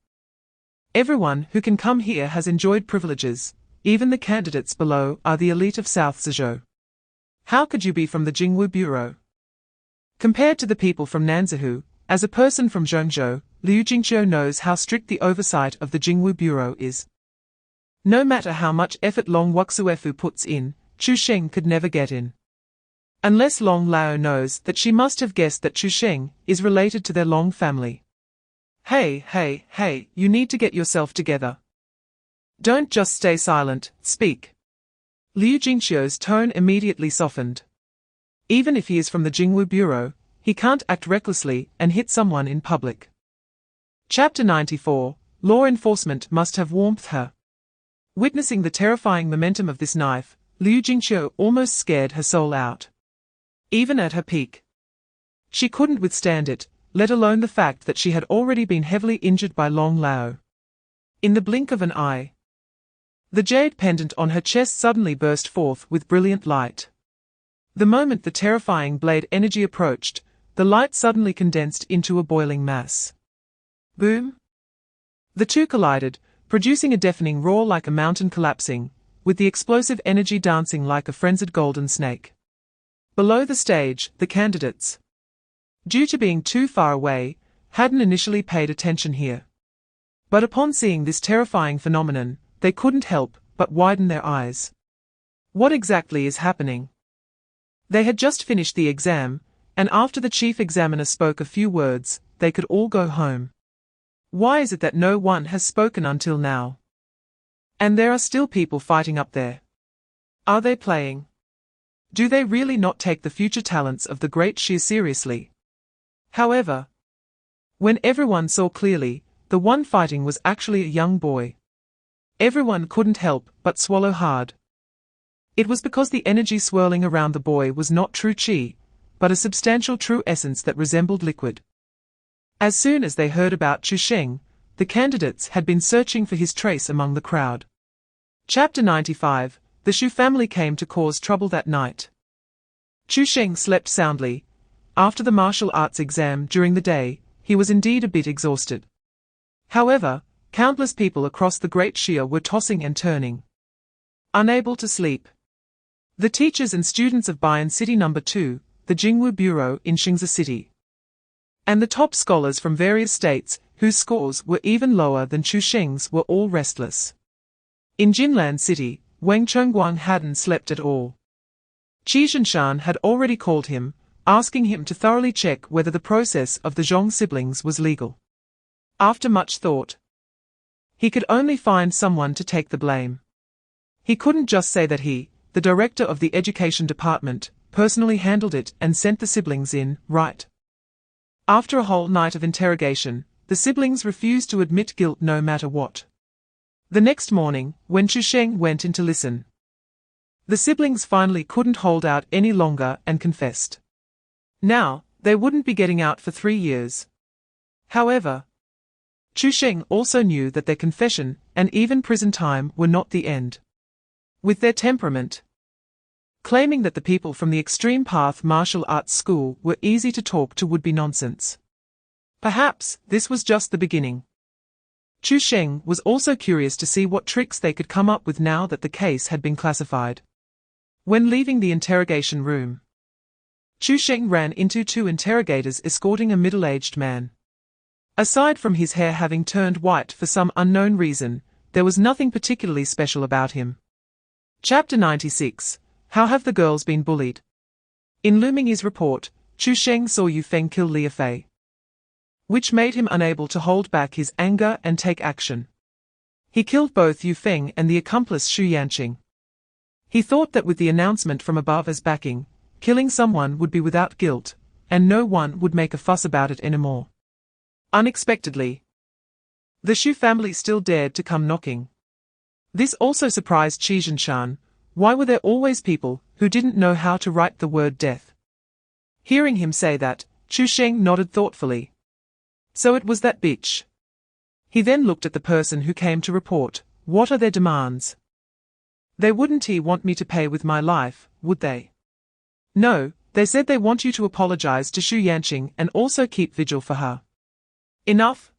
Everyone who can come here has enjoyed privileges, even the candidates below are the elite of South Zhezhou. How could you be from the Jingwu Bureau? Compared to the people from Nanzhou, as a person from Zhengzhou, Liu Jingqiu knows how strict the oversight of the Jingwu Bureau is. No matter how much effort Long Wuxuefu puts in, Chu Sheng could never get in. Unless Long Lao knows that she must have guessed that Chu Sheng is related to their Long family. Hey, you need to get yourself together. Don't just stay silent, speak. Liu Jingqiu's tone immediately softened. Even if he is from the Jingwu Bureau, he can't act recklessly and hit someone in public. Chapter 94, Law Enforcement Must Have Warmth Her. Witnessing the terrifying momentum of this knife, Liu Jingqiu almost scared her soul out. Even at her peak, she couldn't withstand it, let alone the fact that she had already been heavily injured by Long Lao. In the blink of an eye, the jade pendant on her chest suddenly burst forth with brilliant light. The moment the terrifying blade energy approached, the light suddenly condensed into a boiling mass. Boom! The two collided, producing a deafening roar like a mountain collapsing, with the explosive energy dancing like a frenzied golden snake. Below the stage, the candidates, due to being too far away, hadn't initially paid attention here. But upon seeing this terrifying phenomenon, they couldn't help but widen their eyes. What exactly is happening? They had just finished the exam, and after the chief examiner spoke a few words, they could all go home. Why is it that no one has spoken until now? And there are still people fighting up there. Are they playing? Do they really not take the future talents of the great Xi seriously? However, when everyone saw clearly, the one fighting was actually a young boy. Everyone couldn't help but swallow hard. It was because the energy swirling around the boy was not true Qi, but a substantial true essence that resembled liquid. As soon as they heard about Chu Sheng, the candidates had been searching for his trace among the crowd. Chapter 95. The Xu family came to cause trouble that night. Chu Sheng slept soundly. After the martial arts exam during the day, he was indeed a bit exhausted. However, countless people across the Great Xia were tossing and turning, unable to sleep. The teachers and students of Bayan City No. 2, the Jingwu Bureau in Xingzi City, and the top scholars from various states, whose scores were even lower than Chu Sheng's, were all restless. In Jinlan City, Wang Chongguang hadn't slept at all. Qi Zhenshan had already called him, asking him to thoroughly check whether the process of the Zhong siblings was legal. After much thought, he could only find someone to take the blame. He couldn't just say that he, the director of the education department, personally handled it and sent the siblings in, right? After a whole night of interrogation, the siblings refused to admit guilt no matter what. The next morning, when Chu Sheng went in to listen, the siblings finally couldn't hold out any longer and confessed. Now, they wouldn't be getting out for 3 years. However, Chu Sheng also knew that their confession and even prison time were not the end. With their temperament, claiming that the people from the Extreme Path Martial Arts School were easy to talk to would be nonsense. Perhaps this was just the beginning. Chu Sheng was also curious to see what tricks they could come up with now that the case had been classified. When leaving the interrogation room, Chu Sheng ran into 2 interrogators escorting a middle-aged man. Aside from his hair having turned white for some unknown reason, there was nothing particularly special about him. Chapter 96. How have the girls been bullied? In looming his report, Chu Sheng saw Yu Feng kill Liu Fei, which made him unable to hold back his anger and take action. He killed both Yu Feng and the accomplice Xu Yanqing. He thought that with the announcement from above as backing, killing someone would be without guilt, and no one would make a fuss about it anymore. Unexpectedly, the Xu family still dared to come knocking. This also surprised Qi Zhenshan. Why were there always people who didn't know how to write the word death? Hearing him say that, Chu Sheng nodded thoughtfully. So it was that bitch. He then looked at the person who came to report. What are their demands? They wouldn't want me to pay with my life, would they? No, they said they want you to apologize to Xu Yanqing and also keep vigil for her. Enough?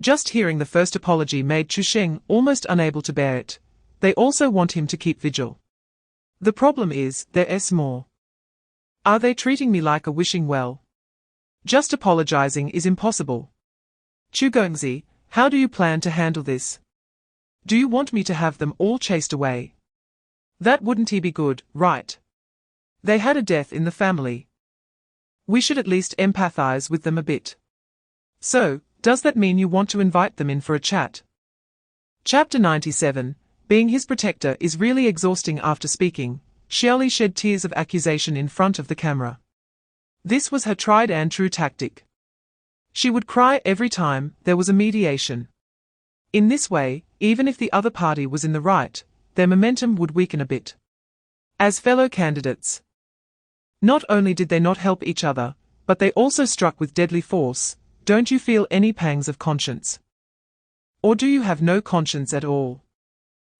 Just hearing the first apology made Chu Sheng almost unable to bear it. They also want him to keep vigil. The problem is, there's more. Are they treating me like a wishing well? Just apologizing is impossible. Chu Gongzi, how do you plan to handle this? Do you want me to have them all chased away? That wouldn't be good, right? They had a death in the family. We should at least empathize with them a bit. So, does that mean you want to invite them in for a chat? Chapter 97. Being his protector is really exhausting. After speaking, Xiaoli shed tears of accusation in front of the camera. This was her tried and true tactic. She would cry every time there was a mediation. In this way, even if the other party was in the right, their momentum would weaken a bit. As fellow candidates, not only did they not help each other, but they also struck with deadly force. Don't you feel any pangs of conscience? Or do you have no conscience at all?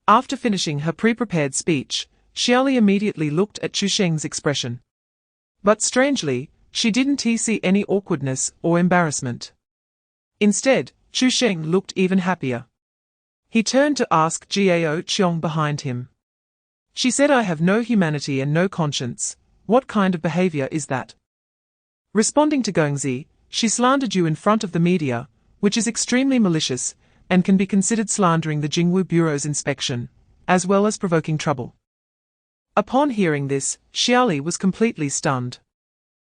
After finishing her pre-prepared speech, Xiaoli immediately looked at Chu Sheng's expression. But strangely, she didn't see any awkwardness or embarrassment. Instead, Chu Sheng looked even happier. He turned to ask Gao Qiong behind him. She said, I have no humanity and no conscience. What kind of behavior is that? Responding to Gongzi, she slandered you in front of the media, which is extremely malicious, and can be considered slandering the Jingwu Bureau's inspection, as well as provoking trouble. Upon hearing this, Xiaoli was completely stunned.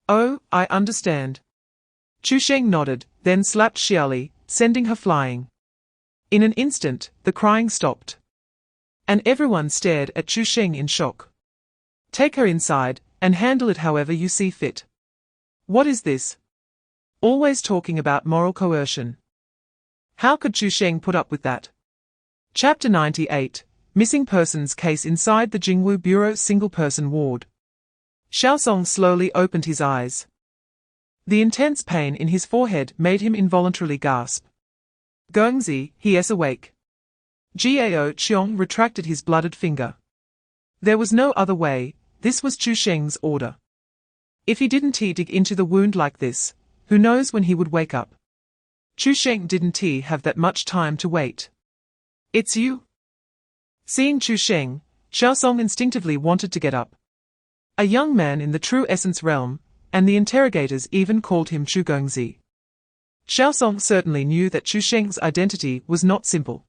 Oh, I understand. Chu Sheng nodded, then slapped Xiaoli, sending her flying. In an instant, the crying stopped. And everyone stared at Chu Sheng in shock. Take her inside, and handle it however you see fit. What is this? Always talking about moral coercion. How could Chu Sheng put up with that? Chapter 98, Missing Persons Case Inside the Jingwu Bureau Single-Person Ward. Xiaosong slowly opened his eyes. The intense pain in his forehead made him involuntarily gasp. Gongzi, he is awake. Gao Qiong retracted his blooded finger. There was no other way, this was Chu Sheng's order. If he didn't dig into the wound like this, who knows when he would wake up. Chu Sheng didn't have that much time to wait. It's you? Seeing Chu Sheng, Xiaosong instinctively wanted to get up. A young man in the true essence realm, and the interrogators even called him Chu Gongzi. Xiaosong certainly knew that Chu Sheng's identity was not simple.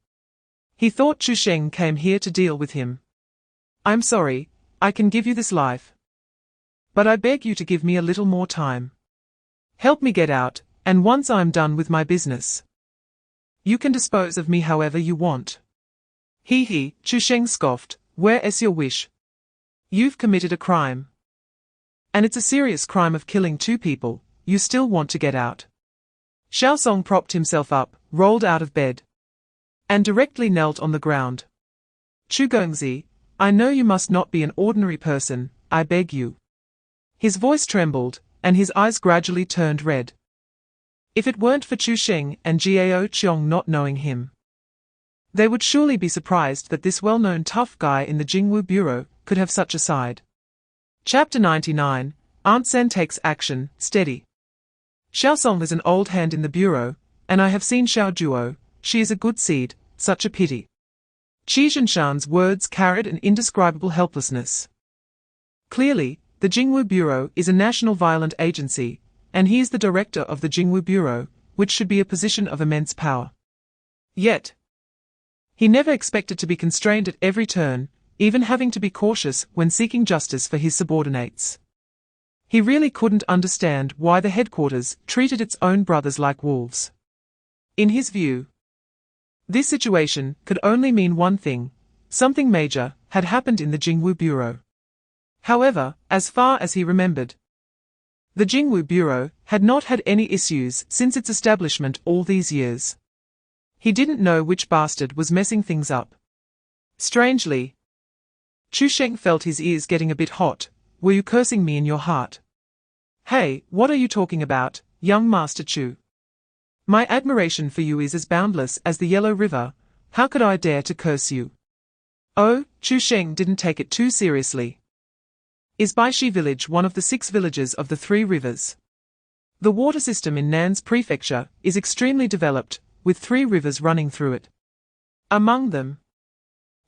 He thought Chu Sheng came here to deal with him. I'm sorry, I can give you this life. But I beg you to give me a little more time. Help me get out, and once I'm done with my business, you can dispose of me however you want. He, Chu Sheng scoffed, where is your wish? You've committed a crime. And it's a serious crime of killing 2 people, you still want to get out. Xiaosong propped himself up, rolled out of bed, and directly knelt on the ground. Chu Gongzi, I know you must not be an ordinary person, I beg you. His voice trembled, and his eyes gradually turned red. If it weren't for Chu Sheng and Gao Qiong not knowing him, they would surely be surprised that this well-known tough guy in the Jingwu Bureau could have such a side. Chapter 99, Aunt Sen Takes Action, Steady. Xiaosong is an old hand in the Bureau, and I have seen Xiao Juo, she is a good seed, such a pity. Qi Zhenshan's words carried an indescribable helplessness. Clearly, the Jingwu Bureau is a national violent agency, and he is the director of the Jingwu Bureau, which should be a position of immense power. Yet, he never expected to be constrained at every turn, even having to be cautious when seeking justice for his subordinates. He really couldn't understand why the headquarters treated its own brothers like wolves. In his view, this situation could only mean one thing: something major had happened in the Jingwu Bureau. However, as far as he remembered, the Jingwu Bureau had not had any issues since its establishment all these years. He didn't know which bastard was messing things up. Strangely, Chu Sheng felt his ears getting a bit hot. Were you cursing me in your heart? Hey, what are you talking about, young Master Chu? My admiration for you is as boundless as the Yellow River. How could I dare to curse you? Oh, Chu Sheng didn't take it too seriously. Is Baishi village one of the 6 villages of the 3 rivers? The water system in Nan's prefecture is extremely developed, with 3 rivers running through it. Among them,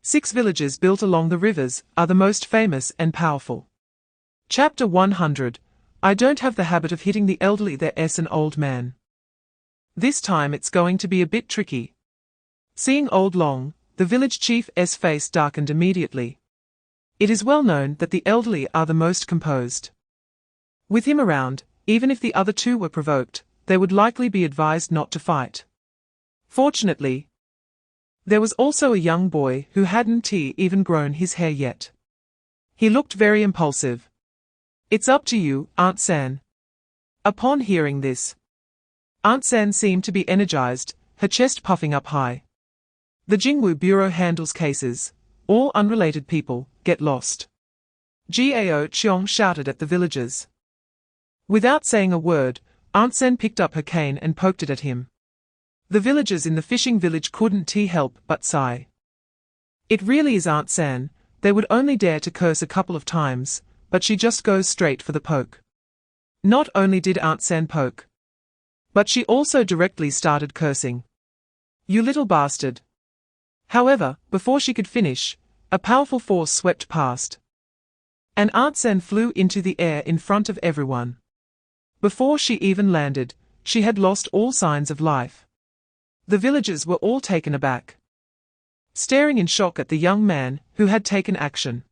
6 villages built along the rivers are the most famous and powerful. Chapter 100, I don't have the habit of hitting the elderly, there's an old man. This time it's going to be a bit tricky. Seeing Old Long, the village chief's face darkened immediately. It is well known that the elderly are the most composed. With him around, even if the other 2 were provoked, they would likely be advised not to fight. Fortunately, there was also a young boy who hadn't even grown his hair yet. He looked very impulsive. It's up to you, Aunt San. Upon hearing this, Aunt San seemed to be energized, her chest puffing up high. The Jingwu Bureau handles cases. All unrelated people get lost. Gao Qiong shouted at the villagers. Without saying a word, Aunt Sen picked up her cane and poked it at him. The villagers in the fishing village couldn't help but sigh. It really is Aunt San, they would only dare to curse a couple of times, but she just goes straight for the poke. Not only did Aunt San poke, but she also directly started cursing. You little bastard. However, before she could finish, a powerful force swept past. An artisan flew into the air in front of everyone. Before she even landed, she had lost all signs of life. The villagers were all taken aback, staring in shock at the young man who had taken action.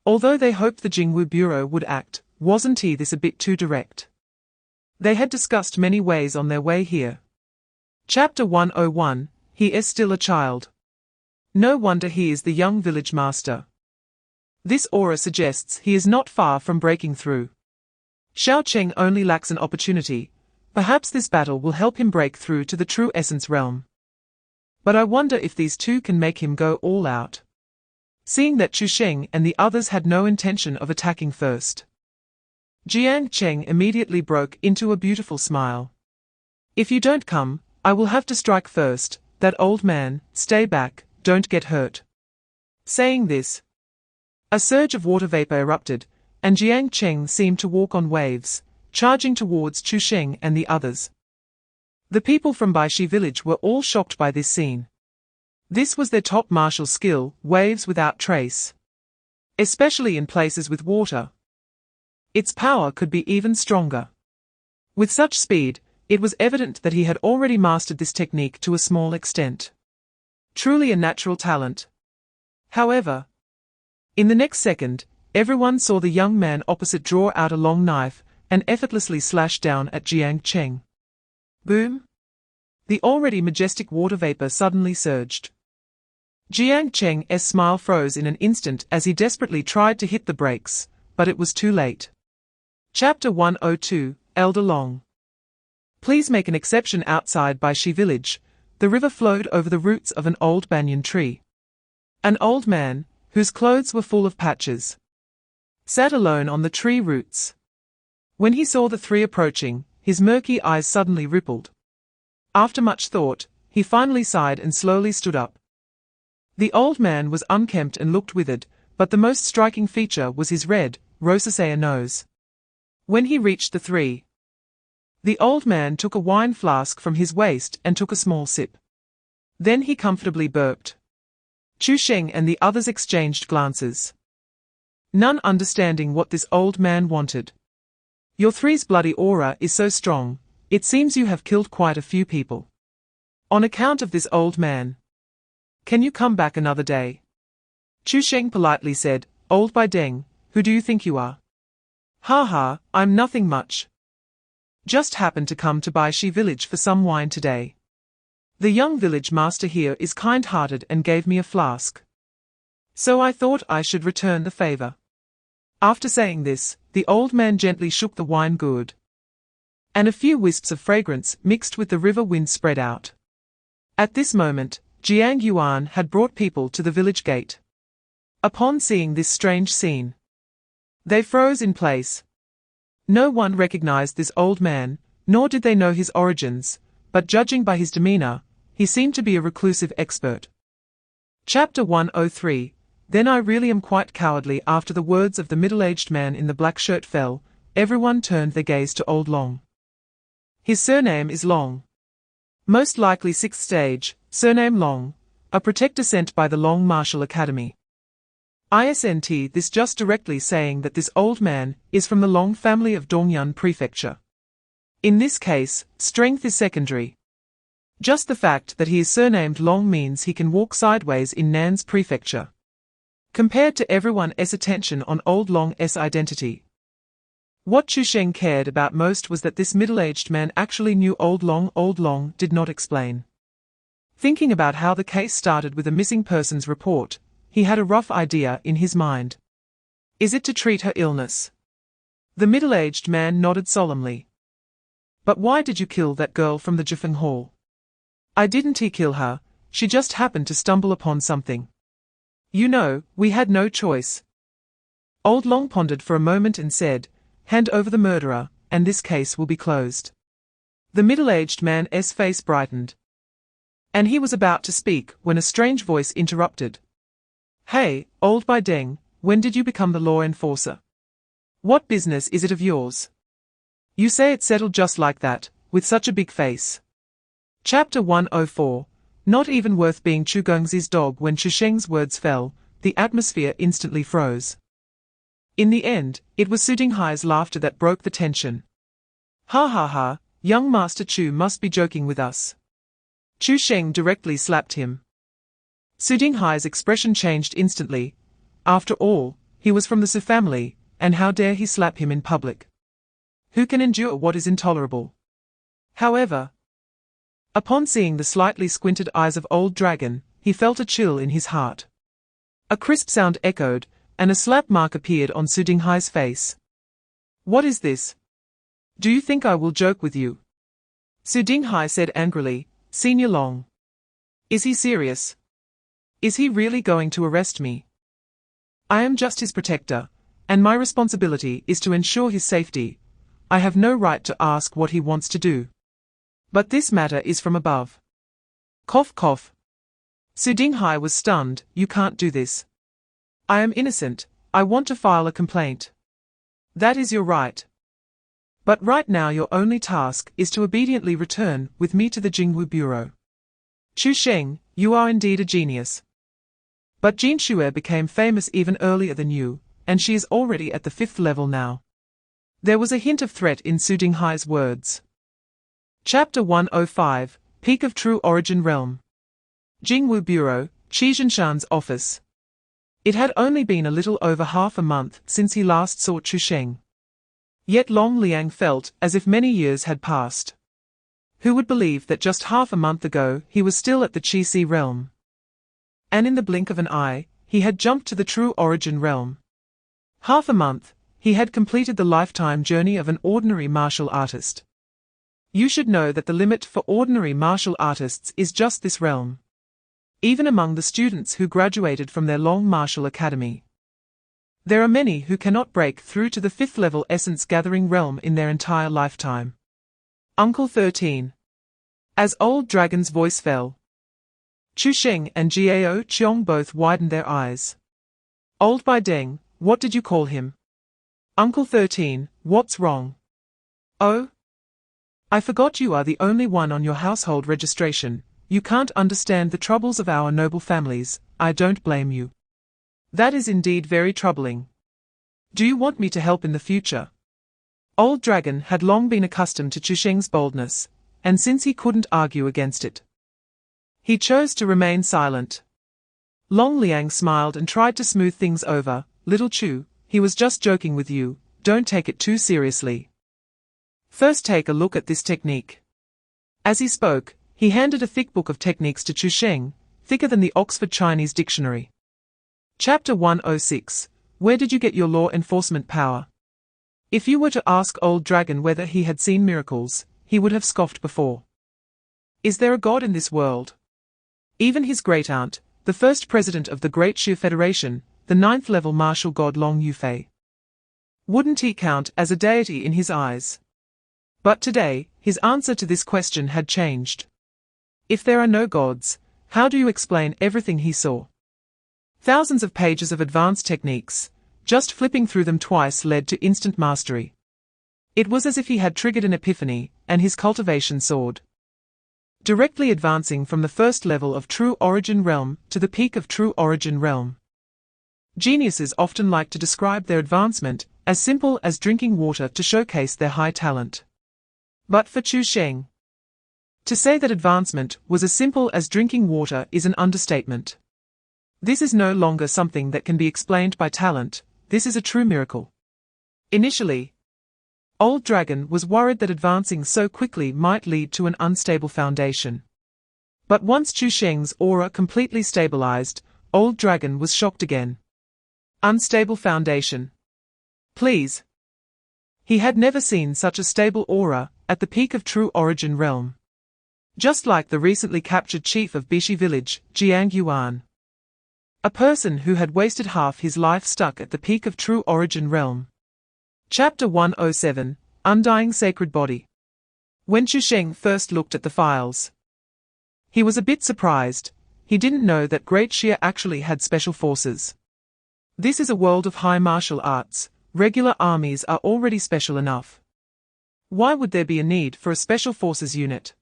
Although they hoped the Jingwu Bureau would act, wasn't this a bit too direct? They had discussed many ways on their way here. Chapter 101, He is still a child. No wonder he is the young village master. This aura suggests he is not far from breaking through. Xiao Cheng only lacks an opportunity. Perhaps this battle will help him break through to the true essence realm. But I wonder if these two can make him go all out. Seeing that Chu Sheng and the others had no intention of attacking first, Jiang Cheng immediately broke into a beautiful smile. If you don't come, I will have to strike first. That old man, stay back, don't get hurt. Saying this, a surge of water vapor erupted, and Jiang Cheng seemed to walk on waves, charging towards Chu Sheng and the others. The people from Baishi village were all shocked by this scene. This was their top martial skill, waves without trace. Especially in places with water. Its power could be even stronger. With such speed, it was evident that he had already mastered this technique to a small extent. Truly a natural talent. However, in the next second, everyone saw the young man opposite draw out a long knife and effortlessly slash down at Jiang Cheng. Boom! The already majestic water vapor suddenly surged. Jiang Cheng's smile froze in an instant as he desperately tried to hit the brakes, but it was too late. Chapter 102, Elder Long. Please make an exception outside Baishi village. The river flowed over the roots of an old banyan tree. An old man, whose clothes were full of patches, sat alone on the tree roots. When he saw the three approaching, his murky eyes suddenly rippled. After much thought, he finally sighed and slowly stood up. The old man was unkempt and looked withered, but the most striking feature was his red, rosacea nose. When he reached the three, the old man took a wine flask from his waist and took a small sip. Then he comfortably burped. Chu Sheng and the others exchanged glances, none understanding what this old man wanted. Your three's bloody aura is so strong, it seems you have killed quite a few people. On account of this old man, can you come back another day? Chu Sheng politely said, Old Bai Deng, who do you think you are? Ha ha, I'm nothing much. Just happened to come to Baishi village for some wine today. The young village master here is kind-hearted and gave me a flask. So I thought I should return the favor. After saying this, the old man gently shook the wine gourd, and a few wisps of fragrance mixed with the river wind spread out. At this moment, Jiang Yuan had brought people to the village gate. Upon seeing this strange scene, they froze in place. No one recognized this old man, nor did they know his origins, but judging by his demeanor, he seemed to be a reclusive expert. Chapter 103. Then I really am quite cowardly. After the words of the middle-aged man in the black shirt fell, everyone turned their gaze to Old Long. His surname is Long. Most likely 6th stage, surname Long, a protector sent by the Long Martial Academy. ISNT this just directly saying that this old man is from the Long family of Dongyun Prefecture. In this case, strength is secondary. Just the fact that he is surnamed Long means he can walk sideways in Nan's prefecture. Compared to everyone's attention on Old Long's identity, what Chu Sheng cared about most was that this middle-aged man actually knew Old Long. Old Long did not explain. Thinking about how the case started with a missing persons report, he had a rough idea in his mind. Is it to treat her illness? The middle-aged man nodded solemnly. But why did you kill that girl from the Jifeng Hall? I didn't kill her, she just happened to stumble upon something. You know, we had no choice. Old Long pondered for a moment and said, Hand over the murderer, and this case will be closed. The middle-aged man's face brightened, and he was about to speak when a strange voice interrupted. Hey, Old Bai Deng, when did you become the law enforcer? What business is it of yours? You say it settled just like that, with such a big face. Chapter 104. not even worth being Chu Gengzi's dog. When Chu Sheng's words fell, the atmosphere instantly froze. In the end, it was Su Dinghai's laughter that broke the tension. Ha ha ha, young Master Chu must be joking with us. Chu Sheng directly slapped him. Su Dinghai's expression changed instantly. After all, he was from the Su family, and how dare he slap him in public? Who can endure what is intolerable? However, upon seeing the slightly squinted eyes of Old Dragon, he felt a chill in his heart. A crisp sound echoed, and a slap mark appeared on Su Dinghai's face. What is this? Do you think I will joke with you? Su Dinghai said angrily, Senior Long. Is he serious? Is he really going to arrest me? I am just his protector, and my responsibility is to ensure his safety. I have no right to ask what he wants to do. But this matter is from above. Cough cough. Su Dinghai was stunned. You can't do this. I am innocent. I want to file a complaint. That is your right. But right now your only task is to obediently return with me to the Jingwu Bureau. Chu Sheng, you are indeed a genius. But Jin Shu'er became famous even earlier than you, and she is already at the 5th level now. There was a hint of threat in Su Dinghai's words. Chapter 105, Peak of True Origin Realm. Jingwu Bureau, Qi Zhenshan's office. It had only been a little over half a month since he last saw Chu Sheng. Yet Long Liang felt as if many years had passed. Who would believe that just half a month ago he was still at the Qi Si realm? And in the blink of an eye, he had jumped to the True Origin realm. Half a month, he had completed the lifetime journey of an ordinary martial artist. You should know that the limit for ordinary martial artists is just this realm. Even among the students who graduated from their long martial academy, there are many who cannot break through to the 5th level essence gathering realm in their entire lifetime. Uncle 13. As Old Dragon's voice fell, Chu Sheng and Jiao Qiong both widened their eyes. Old Bai Deng, what did you call him? Uncle 13, what's wrong? Oh? I forgot you are the only one on your household registration. You can't understand the troubles of our noble families. I don't blame you. That is indeed very troubling. Do you want me to help in the future? Old Dragon had long been accustomed to Chu Sheng's boldness, and since he couldn't argue against it, he chose to remain silent. Long Liang smiled and tried to smooth things over. Little Chu, he was just joking with you, don't take it too seriously. First take a look at this technique. As he spoke, he handed a thick book of techniques to Chu Sheng, thicker than the Oxford Chinese Dictionary. Chapter 106, Where did you get your law enforcement power? If you were to ask Old Dragon whether he had seen miracles, he would have scoffed before. Is there a god in this world? Even his great-aunt, the first president of the Great Shu Federation, the 9th level martial god Long Yufei, wouldn't he count as a deity in his eyes? But today, his answer to this question had changed. If there are no gods, how do you explain everything he saw? Thousands of pages of advanced techniques, just flipping through them twice led to instant mastery. It was as if he had triggered an epiphany, and his cultivation soared. Directly advancing from the 1st level of True Origin Realm to the peak of True Origin Realm. Geniuses often like to describe their advancement as simple as drinking water to showcase their high talent. But for Chu Sheng, to say that advancement was as simple as drinking water is an understatement. This is no longer something that can be explained by talent, this is a true miracle. Initially, Old Dragon was worried that advancing so quickly might lead to an unstable foundation. But once Chu Sheng's aura completely stabilized, Old Dragon was shocked again. Unstable foundation. Please. He had never seen such a stable aura at the peak of True Origin Realm. Just like the recently captured chief of Bishi village, Jiang Yuan. A person who had wasted half his life stuck at the peak of True Origin Realm. Chapter 107, Undying Sacred Body. When Chu Sheng first looked at the files, he was a bit surprised. He didn't know that Great Xia actually had special forces. This is a world of high martial arts. Regular armies are already special enough. Why would there be a need for a special forces unit?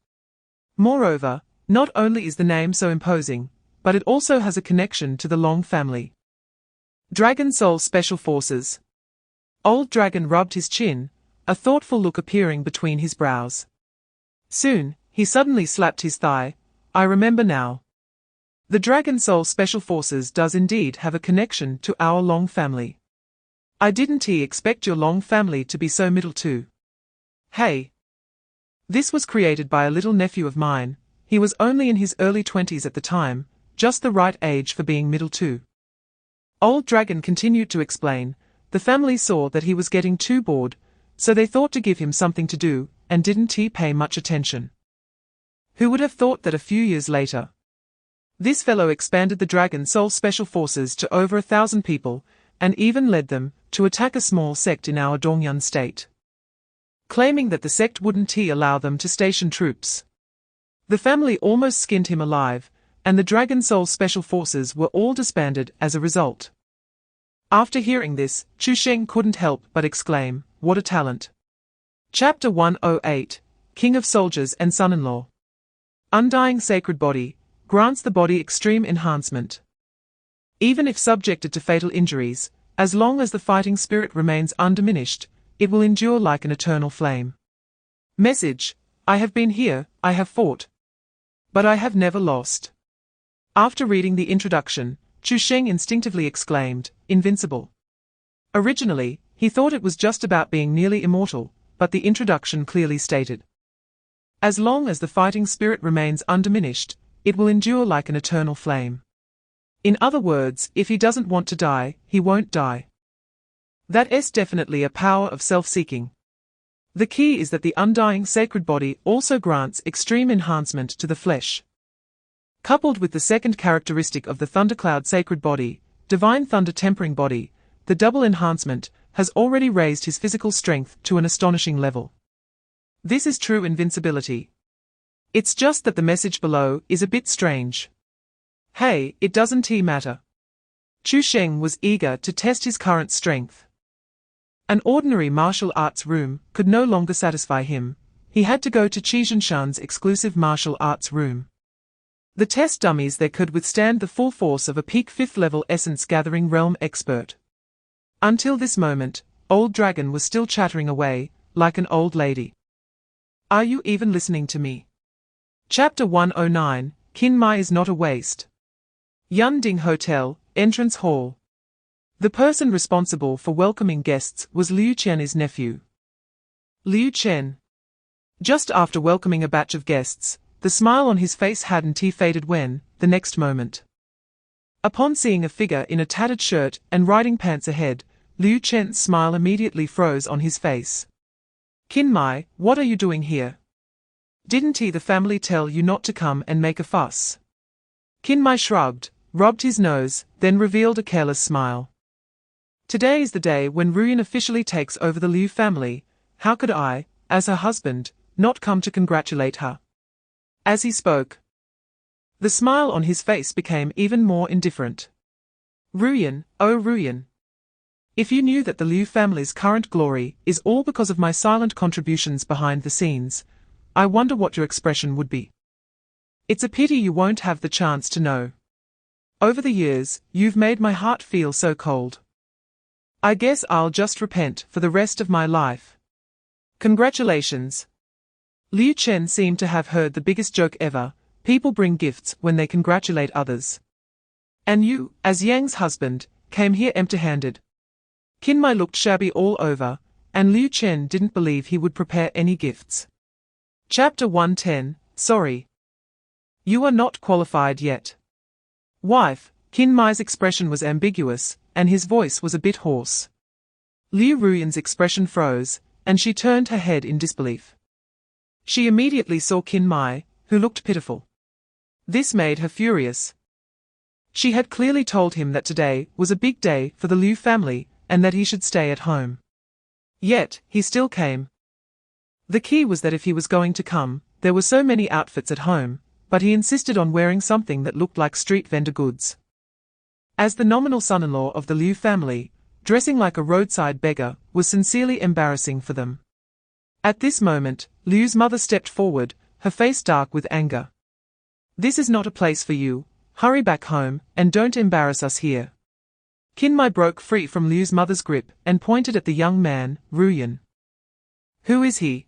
Moreover, Not only is the name so imposing, but it also has a connection to the Long family. Dragon Soul Special Forces. Old Dragon rubbed his chin, a thoughtful look appearing between his brows. Soon, he suddenly slapped his thigh. I remember now. The Dragon Soul Special Forces does indeed have a connection to our Long family. I didn't expect your Long family to be so middle too. Hey. This was created by a little nephew of mine. He was only in his early 20s at the time, just the right age for being middle too. Old Dragon continued to explain. The family saw that he was getting too bored, so they thought to give him something to do, and didn't pay much attention. Who would have thought that a few years later, this fellow expanded the Dragon Soul Special Forces to over 1,000 people, and even led them to attack a small sect in our Dongyun state, claiming that the sect wouldn't allow them to station troops. The family almost skinned him alive, and the Dragon Soul Special Forces were all disbanded as a result. After hearing this, Chu Sheng couldn't help but exclaim, what a talent. Chapter 108, King of Soldiers and Son-in-Law. Undying Sacred Body, grants the body extreme enhancement. Even if subjected to fatal injuries, as long as the fighting spirit remains undiminished, it will endure like an eternal flame. Message: I have been here, I have fought. But I have never lost. After reading the introduction, Chu Sheng instinctively exclaimed, invincible. Originally, he thought it was just about being nearly immortal, but the introduction clearly stated, as long as the fighting spirit remains undiminished, it will endure like an eternal flame. In other words, if he doesn't want to die, he won't die. That's definitely a power of self-seeking. The key is that the undying sacred body also grants extreme enhancement to the flesh. Coupled with the second characteristic of the thundercloud sacred body, divine thunder tempering body, the double enhancement has already raised his physical strength to an astonishing level. This is true invincibility. It's just that the message below is a bit strange. Hey, it doesn't matter. Chu Sheng was eager to test his current strength. An ordinary martial arts room could no longer satisfy him. He had to go to Qizhanshan's exclusive martial arts room. The test dummies there could withstand the full force of a peak 5th level essence gathering realm expert. Until this moment, Old Dragon was still chattering away, like an old lady. Are you even listening to me? Chapter 109, Kinmai is not a waste. Yunding Hotel, Entrance Hall. The person responsible for welcoming guests was Liu Chen's nephew. Liu Chen. Just after welcoming a batch of guests, the smile on his face hadn't faded when, the next moment, upon seeing a figure in a tattered shirt and riding pants ahead, Liu Chen's smile immediately froze on his face. Kinmai, what are you doing here? Didn't the family tell you not to come and make a fuss? Kinmai shrugged, rubbed his nose, then revealed a careless smile. Today is the day when Ruyan officially takes over the Liu family. How could I, as her husband, not come to congratulate her? As he spoke, the smile on his face became even more indifferent. Ruyan, oh Ruyan. If you knew that the Liu family's current glory is all because of my silent contributions behind the scenes, I wonder what your expression would be. It's a pity you won't have the chance to know. Over the years, you've made my heart feel so cold. I guess I'll just repent for the rest of my life. Congratulations. Liu Chen seemed to have heard the biggest joke ever. People bring gifts when they congratulate others. And you, as Yang's husband, came here empty-handed. Kinmai looked shabby all over, and Liu Chen didn't believe he would prepare any gifts. Chapter 110, Sorry. You are not qualified yet. Wife, Kinmai's expression was ambiguous, and his voice was a bit hoarse. Liu Ruyan's expression froze, and she turned her head in disbelief. She immediately saw Kinmai, who looked pitiful. This made her furious. She had clearly told him that today was a big day for the Liu family, and that he should stay at home. Yet, he still came. The key was that if he was going to come, there were so many outfits at home, but he insisted on wearing something that looked like street vendor goods. As the nominal son-in-law of the Liu family, dressing like a roadside beggar was sincerely embarrassing for them. At this moment, Liu's mother stepped forward, her face dark with anger. This is not a place for you, hurry back home, and don't embarrass us here. Kinmai broke free from Liu's mother's grip and pointed at the young man, Ruyan. Who is he?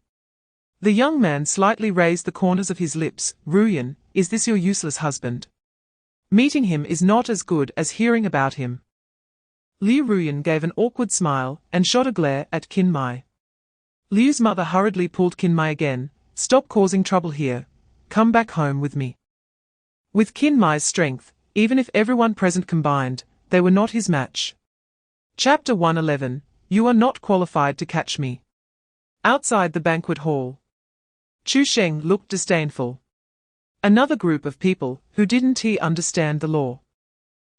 The young man slightly raised the corners of his lips. Ruyan, is this your useless husband? Meeting him is not as good as hearing about him. Liu Ruyan gave an awkward smile and shot a glare at Kinmai. Liu's mother hurriedly pulled Kinmai again. Stop causing trouble here. Come back home with me. With Kinmai's strength, even if everyone present combined, they were not his match. Chapter 111, You are not qualified to catch me. Outside the banquet hall, Chu Sheng looked disdainful. Another group of people who didn't understand the law.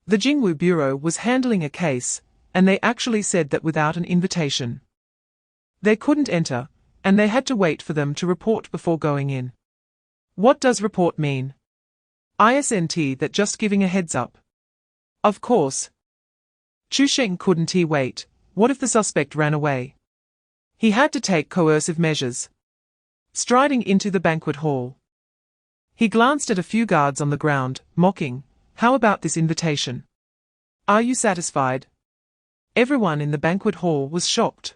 The Jingwu Bureau was handling a case, and they actually said that without an invitation, they couldn't enter, and they had to wait for them to report before going in. What does report mean? Isn't that just giving a heads up? Of course. Chu Sheng couldn't wait. What if the suspect ran away? He had to take coercive measures. Striding into the banquet hall, he glanced at a few guards on the ground, mocking, How about this invitation? Are you satisfied? Everyone in the banquet hall was shocked.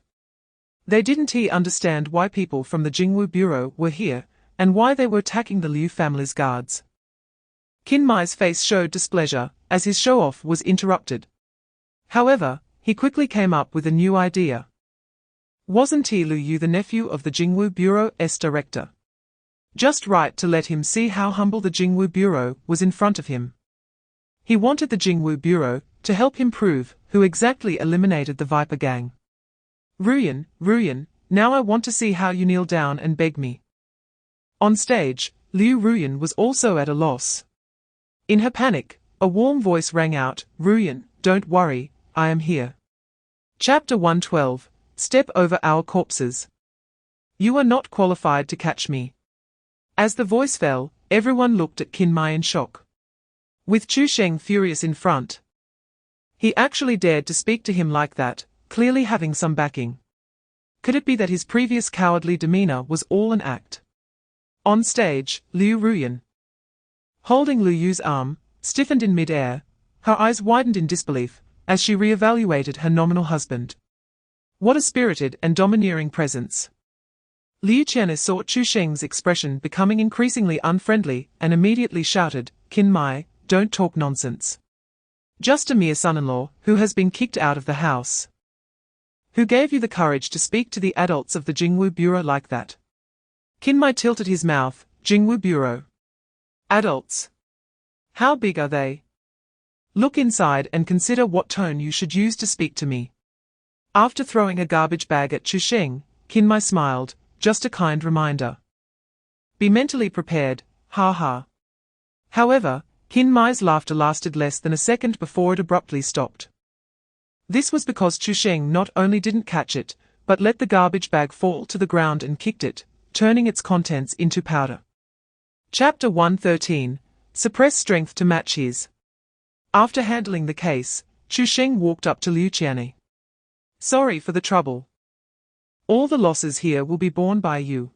They didn't understand why people from the Jingwu Bureau were here, and why they were attacking the Liu family's guards. Kinmai's face showed displeasure, as his show-off was interrupted. However, he quickly came up with a new idea. Wasn't Liu Yu the nephew of the Jingwu Bureau's director? Just right to let him see how humble the Jingwu Bureau was in front of him. He wanted the Jingwu Bureau to help him prove who exactly eliminated the Viper Gang. Ruyan, now I want to see how you kneel down and beg me. On stage, Liu Ruyan was also at a loss. In her panic, a warm voice rang out, Ruyan, don't worry, I am here. Chapter 112, Step over our corpses. You are not qualified to catch me. As the voice fell, everyone looked at Kinmai in shock. With Chu Sheng furious in front, he actually dared to speak to him like that, clearly having some backing. Could it be that his previous cowardly demeanor was all an act? On stage, Liu Ruyan, holding Liu Yu's arm, stiffened in mid-air, her eyes widened in disbelief, as she re-evaluated her nominal husband. What a spirited and domineering presence. Liu Qian saw Chu Sheng's expression becoming increasingly unfriendly and immediately shouted, Kinmai, don't talk nonsense. Just a mere son-in-law who has been kicked out of the house. Who gave you the courage to speak to the adults of the Jingwu Bureau like that? Kinmai tilted his mouth, Jingwu Bureau. Adults. How big are they? Look inside and consider what tone you should use to speak to me. After throwing a garbage bag at Chu Sheng, Kinmai smiled, just a kind reminder. Be mentally prepared, ha ha. However, Kinmai's laughter lasted less than a second before it abruptly stopped. This was because Chu Sheng not only didn't catch it, but let the garbage bag fall to the ground and kicked it, turning its contents into powder. Chapter 113, Suppress strength to match his. After handling the case, Chu Sheng walked up to Liu Qian. Sorry for the trouble. All the losses here will be borne by you.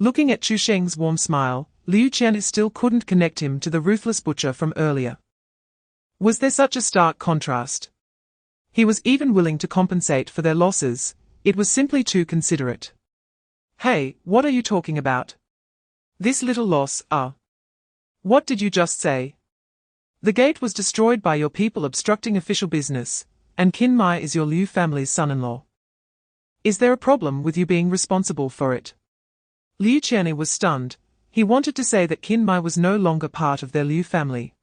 Looking at Chu Sheng's warm smile, Liu Qian still couldn't connect him to the ruthless butcher from earlier. Was there such a stark contrast? He was even willing to compensate for their losses, it was simply too considerate. Hey, what are you talking about? This little loss, What did you just say? The gate was destroyed by your people obstructing official business, and Kinmai is your Liu family's son-in-law. Is there a problem with you being responsible for it? Liu Qian was stunned. He wanted to say that Kinmai was no longer part of their Liu family.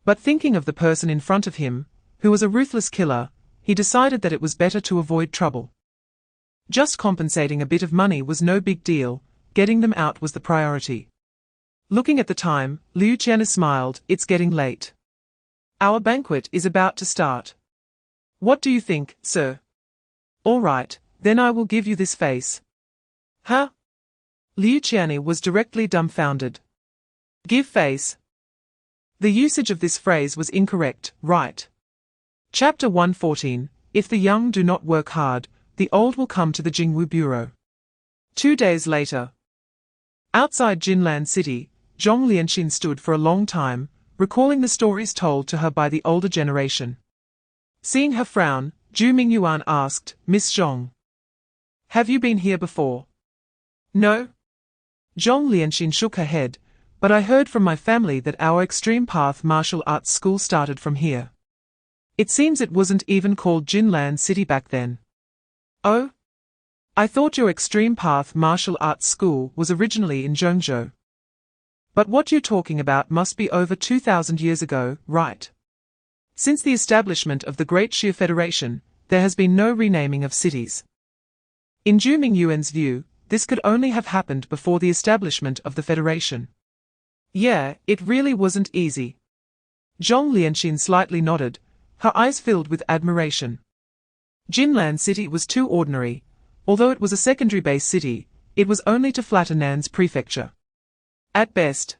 But thinking of the person in front of him, who was a ruthless killer, he decided that it was better to avoid trouble. Just compensating a bit of money was no big deal, getting them out was the priority. Looking at the time, Liu Qian smiled, it's getting late. Our banquet is about to start. What do you think, sir? All right, then I will give you this face. Huh? Liu Qian was directly dumbfounded. Give face? The usage of this phrase was incorrect, right? Chapter 114, If the young do not work hard, the old will come to the Jingwu Bureau. 2 days later. Outside Jinlan City, Zhong Lianxin stood for a long time, recalling the stories told to her by the older generation. Seeing her frown, Zhu Mingyuan asked, "Miss Zhong, have you been here before?" "No." Zhong Lianxin shook her head, "But I heard from my family that our Extreme Path martial arts school started from here. It seems it wasn't even called Jinlan City back then." "Oh? I thought your Extreme Path martial arts school was originally in Zhengzhou. But what you're talking about must be over 2,000 years ago, right? Since the establishment of the Great Xia Federation, there has been no renaming of cities." In Zhu Mingyuan's view, this could only have happened before the establishment of the Federation. Yeah, it really wasn't easy. Zhong Lianxin slightly nodded, her eyes filled with admiration. Jinlan City was too ordinary. Although it was a secondary-based city, it was only to flatter Nan's prefecture. At best,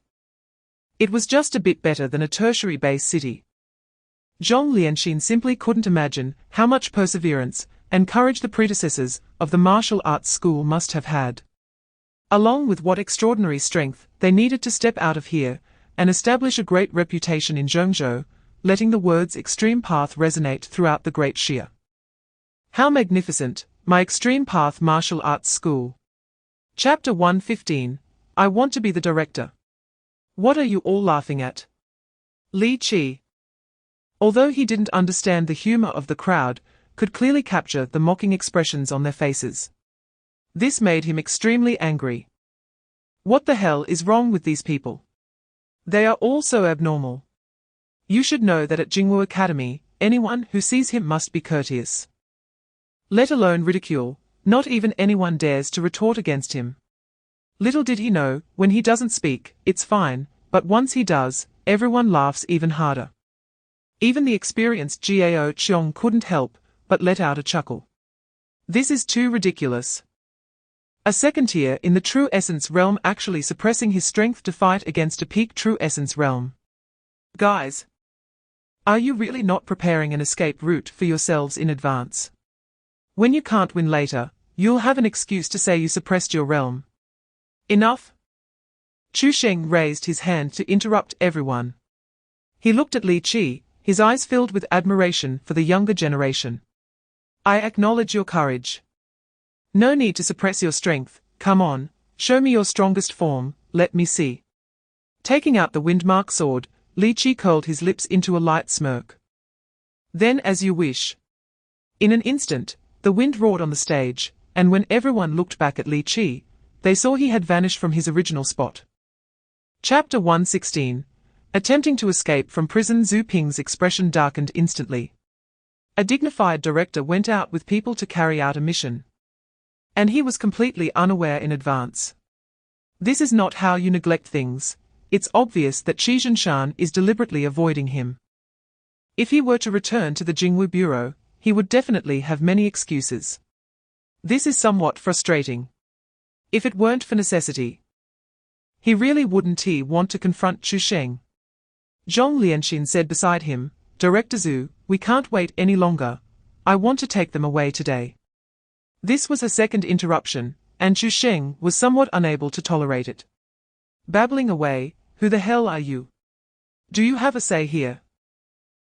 it was just a bit better than a tertiary-based city. Zhong Lianxin simply couldn't imagine how much perseverance and courage the predecessors of the martial arts school must have had, along with what extraordinary strength they needed to step out of here and establish a great reputation in Zhengzhou, letting the words Extreme Path resonate throughout the Great Xia. How magnificent, my Extreme Path martial arts school. Chapter 115. I want to be the director. What are you all laughing at? Li Qi, although he didn't understand the humor of the crowd, could clearly capture the mocking expressions on their faces. This made him extremely angry. What the hell is wrong with these people? They are all so abnormal. You should know that at Jingwu Academy, anyone who sees him must be courteous. Let alone ridicule, not even anyone dares to retort against him. Little did he know, when he doesn't speak, it's fine, but once he does, everyone laughs even harder. Even the experienced Jiao Qiong couldn't help but let out a chuckle. This is too ridiculous. A second tier in the True Essence realm actually suppressing his strength to fight against a peak True Essence realm. Guys, are you really not preparing an escape route for yourselves in advance? When you can't win later, you'll have an excuse to say you suppressed your realm. Enough? Chu Sheng raised his hand to interrupt everyone. He looked at Li Qi, his eyes filled with admiration for the younger generation. I acknowledge your courage. No need to suppress your strength, come on, show me your strongest form, let me see. Taking out the windmark sword, Li Qi curled his lips into a light smirk. Then as you wish. In an instant, the wind roared on the stage, and when everyone looked back at Li Qi, they saw he had vanished from his original spot. Chapter 116. Attempting to escape from prison. Zhu Ping's expression darkened instantly. A dignified director went out with people to carry out a mission. And he was completely unaware in advance. This is not how you neglect things. It's obvious that Qi Zhenshan is deliberately avoiding him. If he were to return to the Jingwu Bureau, he would definitely have many excuses. This is somewhat frustrating. If it weren't for necessity, he really wouldn't want to confront Chu Sheng. Zhong Lianxin said beside him, Director Zhu, we can't wait any longer. I want to take them away today. This was a second interruption, and Chu Sheng was somewhat unable to tolerate it. Babbling away, who the hell are you? Do you have a say here?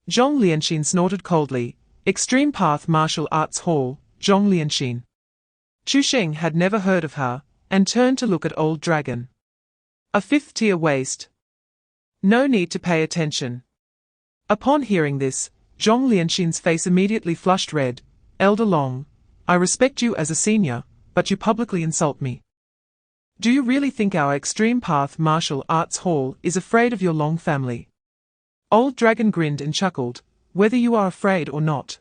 Zhong Lianxin snorted coldly, Extreme Path Martial Arts Hall, Zhong Lianxin. Chu Sheng had never heard of her, and turned to look at Old Dragon. A fifth-tier waste. No need to pay attention. Upon hearing this, Zhong Lianxin's face immediately flushed red. Elder Long, I respect you as a senior, but you publicly insult me. Do you really think our Extreme Path Martial Arts Hall is afraid of your Long family? Old Dragon grinned and chuckled, whether you are afraid or not.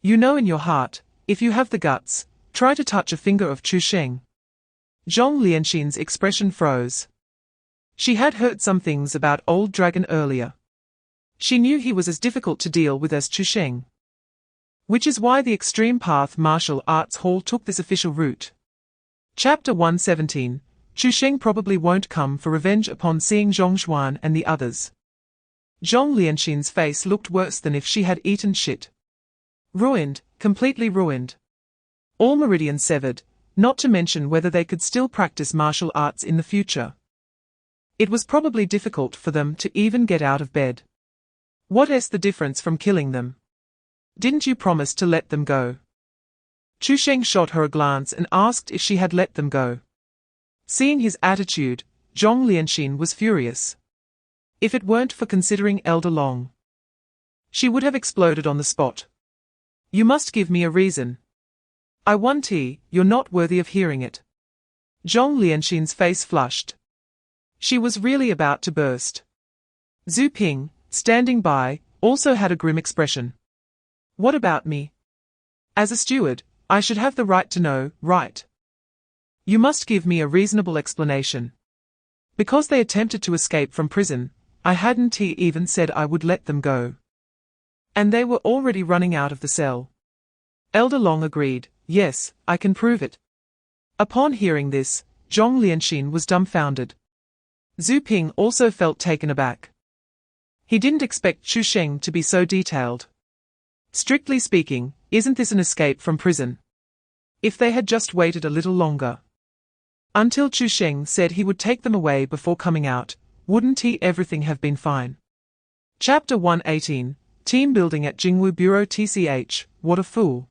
You know in your heart, if you have the guts, try to touch a finger of Chu Sheng. Zhong Lianxin's expression froze. She had heard some things about Old Dragon earlier. She knew he was as difficult to deal with as Chu Sheng. Which is why the Extreme Path Martial Arts Hall took this official route. Chapter 117. Chu Sheng probably won't come for revenge upon seeing Zhongshuan and the others. Zhong Lianxin's face looked worse than if she had eaten shit. Ruined, completely ruined. All meridians severed, not to mention whether they could still practice martial arts in the future. It was probably difficult for them to even get out of bed. What's the difference from killing them? Didn't you promise to let them go? Chu Sheng shot her a glance and asked if she had let them go. Seeing his attitude, Zhong Lianxin was furious. If it weren't for considering Elder Long, she would have exploded on the spot. You must give me a reason. I want tea, you're not worthy of hearing it. Zhong Lianxin's face flushed. She was really about to burst. Zhu Ping, standing by, also had a grim expression. What about me? As a steward, I should have the right to know, right? You must give me a reasonable explanation. Because they attempted to escape from prison, I hadn't even said I would let them go. And they were already running out of the cell. Elder Long agreed, yes, I can prove it. Upon hearing this, Zhong Lianxin was dumbfounded. Zhu Ping also felt taken aback. He didn't expect Chu Sheng to be so detailed. Strictly speaking, isn't this an escape from prison? If they had just waited a little longer. Until Chu Sheng said he would take them away before coming out, wouldn't everything have been fine? Chapter 118, Team Building at Jingwu Bureau TCH, what a fool.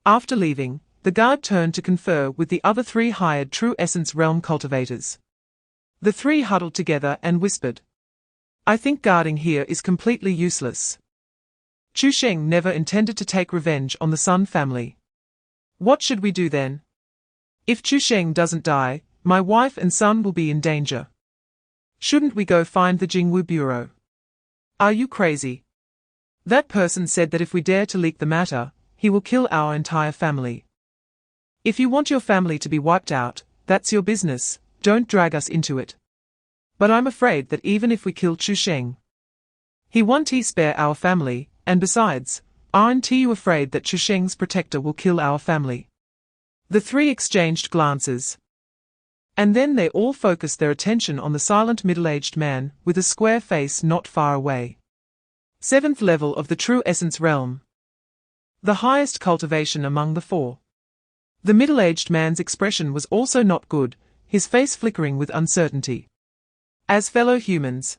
After leaving, the guard turned to confer with the other three hired True Essence Realm cultivators. The three huddled together and whispered. I think guarding here is completely useless. Chu Sheng never intended to take revenge on the Sun family. What should we do then? If Chu Sheng doesn't die, my wife and son will be in danger. Shouldn't we go find the Jingwu Bureau? Are you crazy? That person said that if we dare to leak the matter, he will kill our entire family. If you want your family to be wiped out, that's your business, don't drag us into it. But I'm afraid that even if we kill Chu Sheng, he won't spare our family, and besides, aren't you afraid that Chu Sheng's protector will kill our family? The three exchanged glances. And then they all focused their attention on the silent middle-aged man with a square face not far away. 7th level of the True Essence Realm. The highest cultivation among the four. The middle-aged man's expression was also not good, his face flickering with uncertainty. As fellow humans,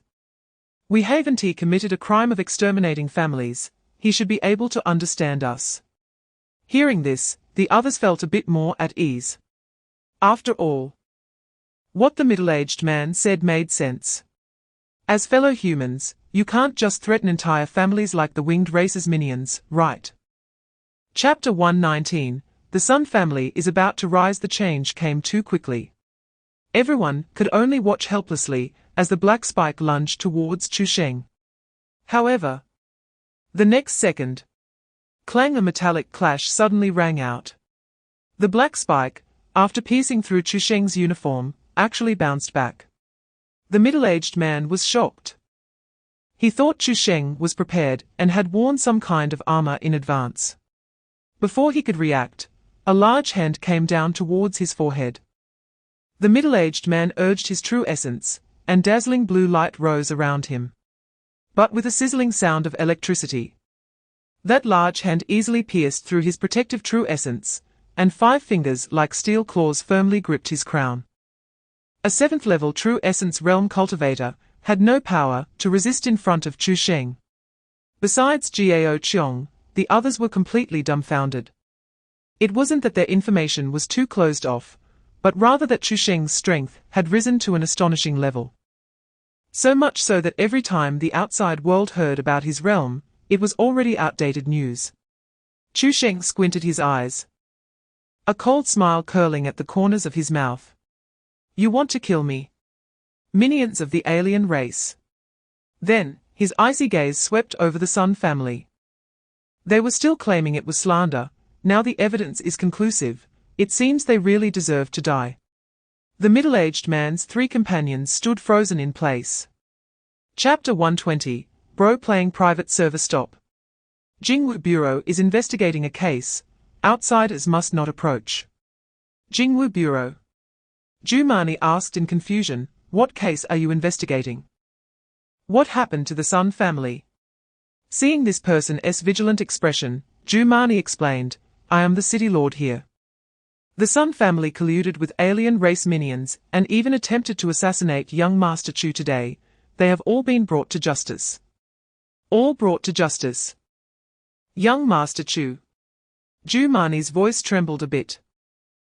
we haven't committed a crime of exterminating families, he should be able to understand us. Hearing this, the others felt a bit more at ease. After all, what the middle-aged man said made sense. As fellow humans, you can't just threaten entire families like the winged race's minions, right? Chapter 119, the Sun family is about to rise. The change came too quickly. Everyone could only watch helplessly as the black spike lunged towards Chu Sheng. However, the next second, clang, a metallic clash suddenly rang out. The black spike, after piercing through Chu Sheng's uniform, actually bounced back. The middle-aged man was shocked. He thought Chu Sheng was prepared and had worn some kind of armor in advance. Before he could react, a large hand came down towards his forehead. The middle-aged man urged his true essence, and dazzling blue light rose around him. But with a sizzling sound of electricity, that large hand easily pierced through his protective true essence, and 5 fingers like steel claws firmly gripped his crown. A 7th level True Essence Realm cultivator had no power to resist in front of Chu Sheng. Besides Jiao Qiong, the others were completely dumbfounded. It wasn't that their information was too closed off, but rather that Chu Sheng's strength had risen to an astonishing level. So much so that every time the outside world heard about his realm, it was already outdated news. Chu Sheng squinted his eyes, a cold smile curling at the corners of his mouth. You want to kill me? Minions of the alien race. Then, his icy gaze swept over the Sun family. They were still claiming it was slander, now the evidence is conclusive, it seems they really deserve to die. The middle-aged man's 3 companions stood frozen in place. Chapter 120, Bro playing private server. Stop. Jingwu Bureau is investigating a case, outsiders must not approach. Jingwu Bureau. Jumani asked in confusion, what case are you investigating? What happened to the Sun family? Seeing this person's vigilant expression, Jumani explained, I am the city lord here. The Sun family colluded with alien race minions and even attempted to assassinate young Master Chu today. They have all been brought to justice. All brought to justice. Young Master Chu. Ju Mani's voice trembled a bit.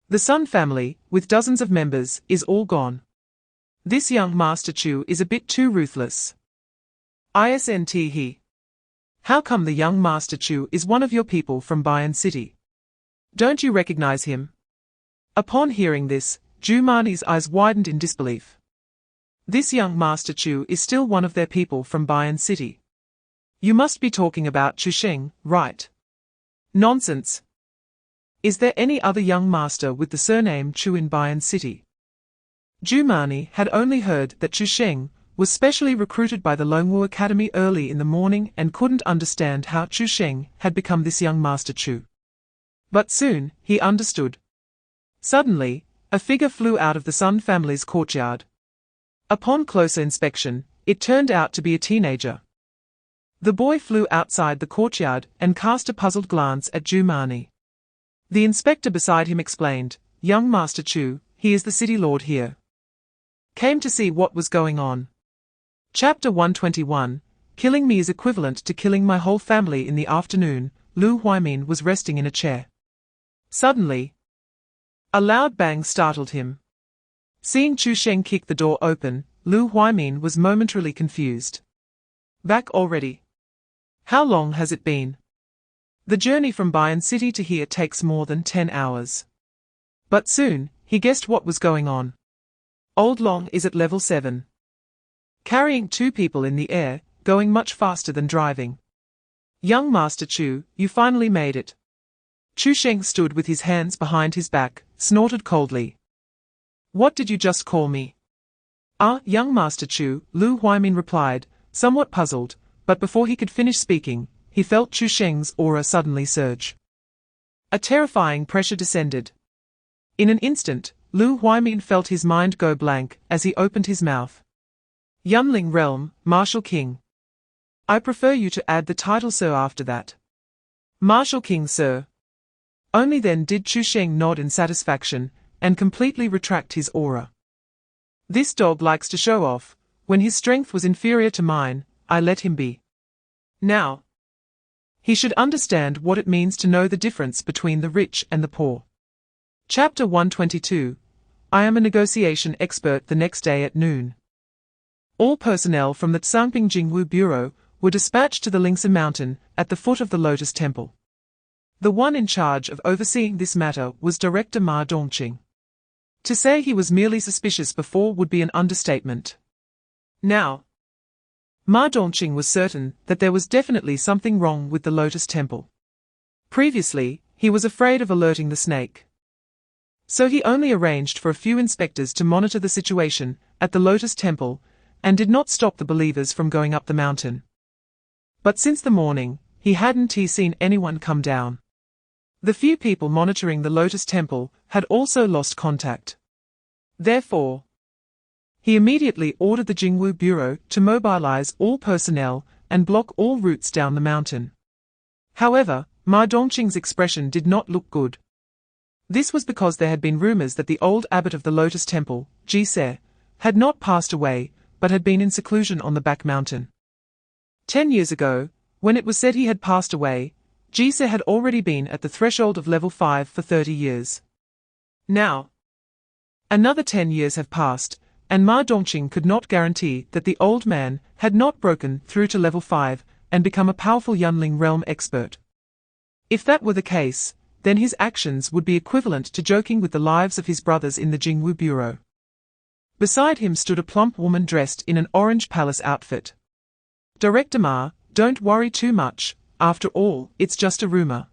The Sun family, with dozens of members, is all gone. This young Master Chu is a bit too ruthless. Isn't he? How come the young Master Chu is one of your people from Bayan City? Don't you recognize him? Upon hearing this, Ju Mani's eyes widened in disbelief. This young Master Chu is still one of their people from Bayan City. You must be talking about Chu Sheng, right? Nonsense. Is there any other young master with the surname Chu in Bayan City? Ju Mani had only heard that Chu Sheng was specially recruited by the Longwu Academy early in the morning and couldn't understand how Chu Sheng had become this young Master Chu. But soon, he understood. Suddenly, a figure flew out of the Sun family's courtyard. Upon closer inspection, it turned out to be a teenager. The boy flew outside the courtyard and cast a puzzled glance at Ju Mani. The inspector beside him explained, "Young Master Chu, he is the city lord here. Came to see what was going on." Chapter 121, Killing me is equivalent to killing my whole family. In the afternoon, Lu Huimin was resting in a chair. Suddenly, a loud bang startled him. Seeing Chu Sheng kick the door open, Lu Huimin was momentarily confused. Back already? How long has it been? The journey from Bayan City to here takes more than 10 hours. But soon, he guessed what was going on. Old Long is at level 7. Carrying 2 people in the air, going much faster than driving. Young Master Chu, you finally made it. Chu Sheng stood with his hands behind his back, snorted coldly. What did you just call me? Young Master Chu, Lu Huimin replied, somewhat puzzled, but before he could finish speaking, he felt Chu Sheng's aura suddenly surge. A terrifying pressure descended. In an instant, Lu Huimin felt his mind go blank as he opened his mouth. Yunling Realm, Martial King. I prefer you to add the title Sir after that. Martial King, sir. Only then did Chu Sheng nod in satisfaction and completely retract his aura. This dog likes to show off. When his strength was inferior to mine, I let him be. Now, he should understand what it means to know the difference between the rich and the poor. Chapter 122. I am a negotiation expert. The next day at noon, all personnel from the Tsangping Jingwu Bureau were dispatched to the Lingsa Mountain at the foot of the Lotus Temple. The one in charge of overseeing this matter was Director Ma Dongqing. To say he was merely suspicious before would be an understatement. Now, Ma Dongqing was certain that there was definitely something wrong with the Lotus Temple. Previously, he was afraid of alerting the snake. So he only arranged for a few inspectors to monitor the situation at the Lotus Temple and did not stop the believers from going up the mountain. But since the morning, he hadn't seen anyone come down. The few people monitoring the Lotus Temple had also lost contact. Therefore, he immediately ordered the Jingwu Bureau to mobilize all personnel and block all routes down the mountain. However, Ma Dongqing's expression did not look good. This was because there had been rumors that the old abbot of the Lotus Temple, Ji Se, had not passed away, but had been in seclusion on the back mountain. 10 years ago, when it was said he had passed away, Ji Se had already been at the threshold of level 5 for 30 years. Now, another 10 years have passed, and Ma Dongqing could not guarantee that the old man had not broken through to level 5 and become a powerful Yunling realm expert. If that were the case, then his actions would be equivalent to joking with the lives of his brothers in the Jingwu Bureau. Beside him stood a plump woman dressed in an orange palace outfit. Director Ma, don't worry too much, after all, it's just a rumor.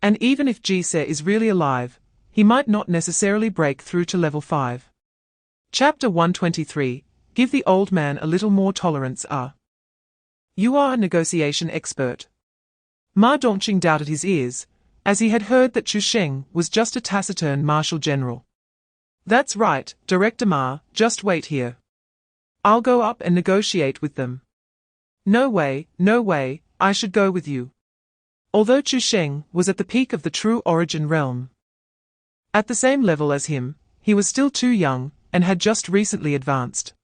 And even if Ji Se is really alive, he might not necessarily break through to level 5. Chapter 123, Give the old man a little more tolerance. You are a negotiation expert. Ma Dongqing doubted his ears, as he had heard that Chu Sheng was just a taciturn martial general. That's right, Director Ma, just wait here. I'll go up and negotiate with them. No way, I should go with you. Although Chu Sheng was at the peak of the true origin realm, At the same level as him, he was still too young, and had just recently advanced.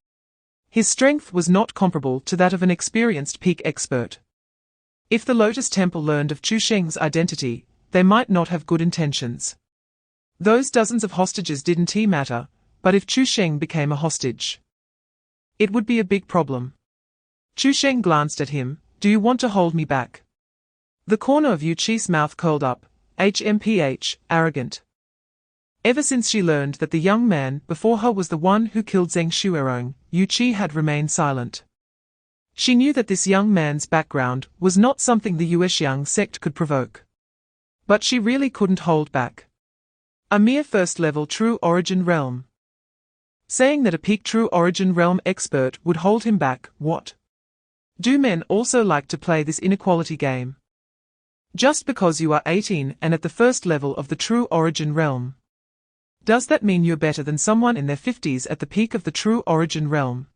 His strength was not comparable to that of an experienced peak expert. If the Lotus Temple learned of Chu Sheng's identity, they might not have good intentions. Those dozens of hostages didn't matter, but if Chu Sheng became a hostage, it would be a big problem. Chu Sheng glanced at him. Do you want to hold me back? The corner of Yu Qi's mouth curled up. HMPH, arrogant. Ever since she learned that the young man before her was the one who killed Zheng Xuerong, Yu Qi had remained silent. She knew that this young man's background was not something the Yuexiang sect could provoke. But she really couldn't hold back. A mere first-level True Origin realm. Saying that a peak True Origin realm expert would hold him back, what? Do men also like to play this inequality game? Just because you are 18 and at the first level of the True Origin realm, does that mean you're better than someone in their 50s at the peak of the True Origin realm?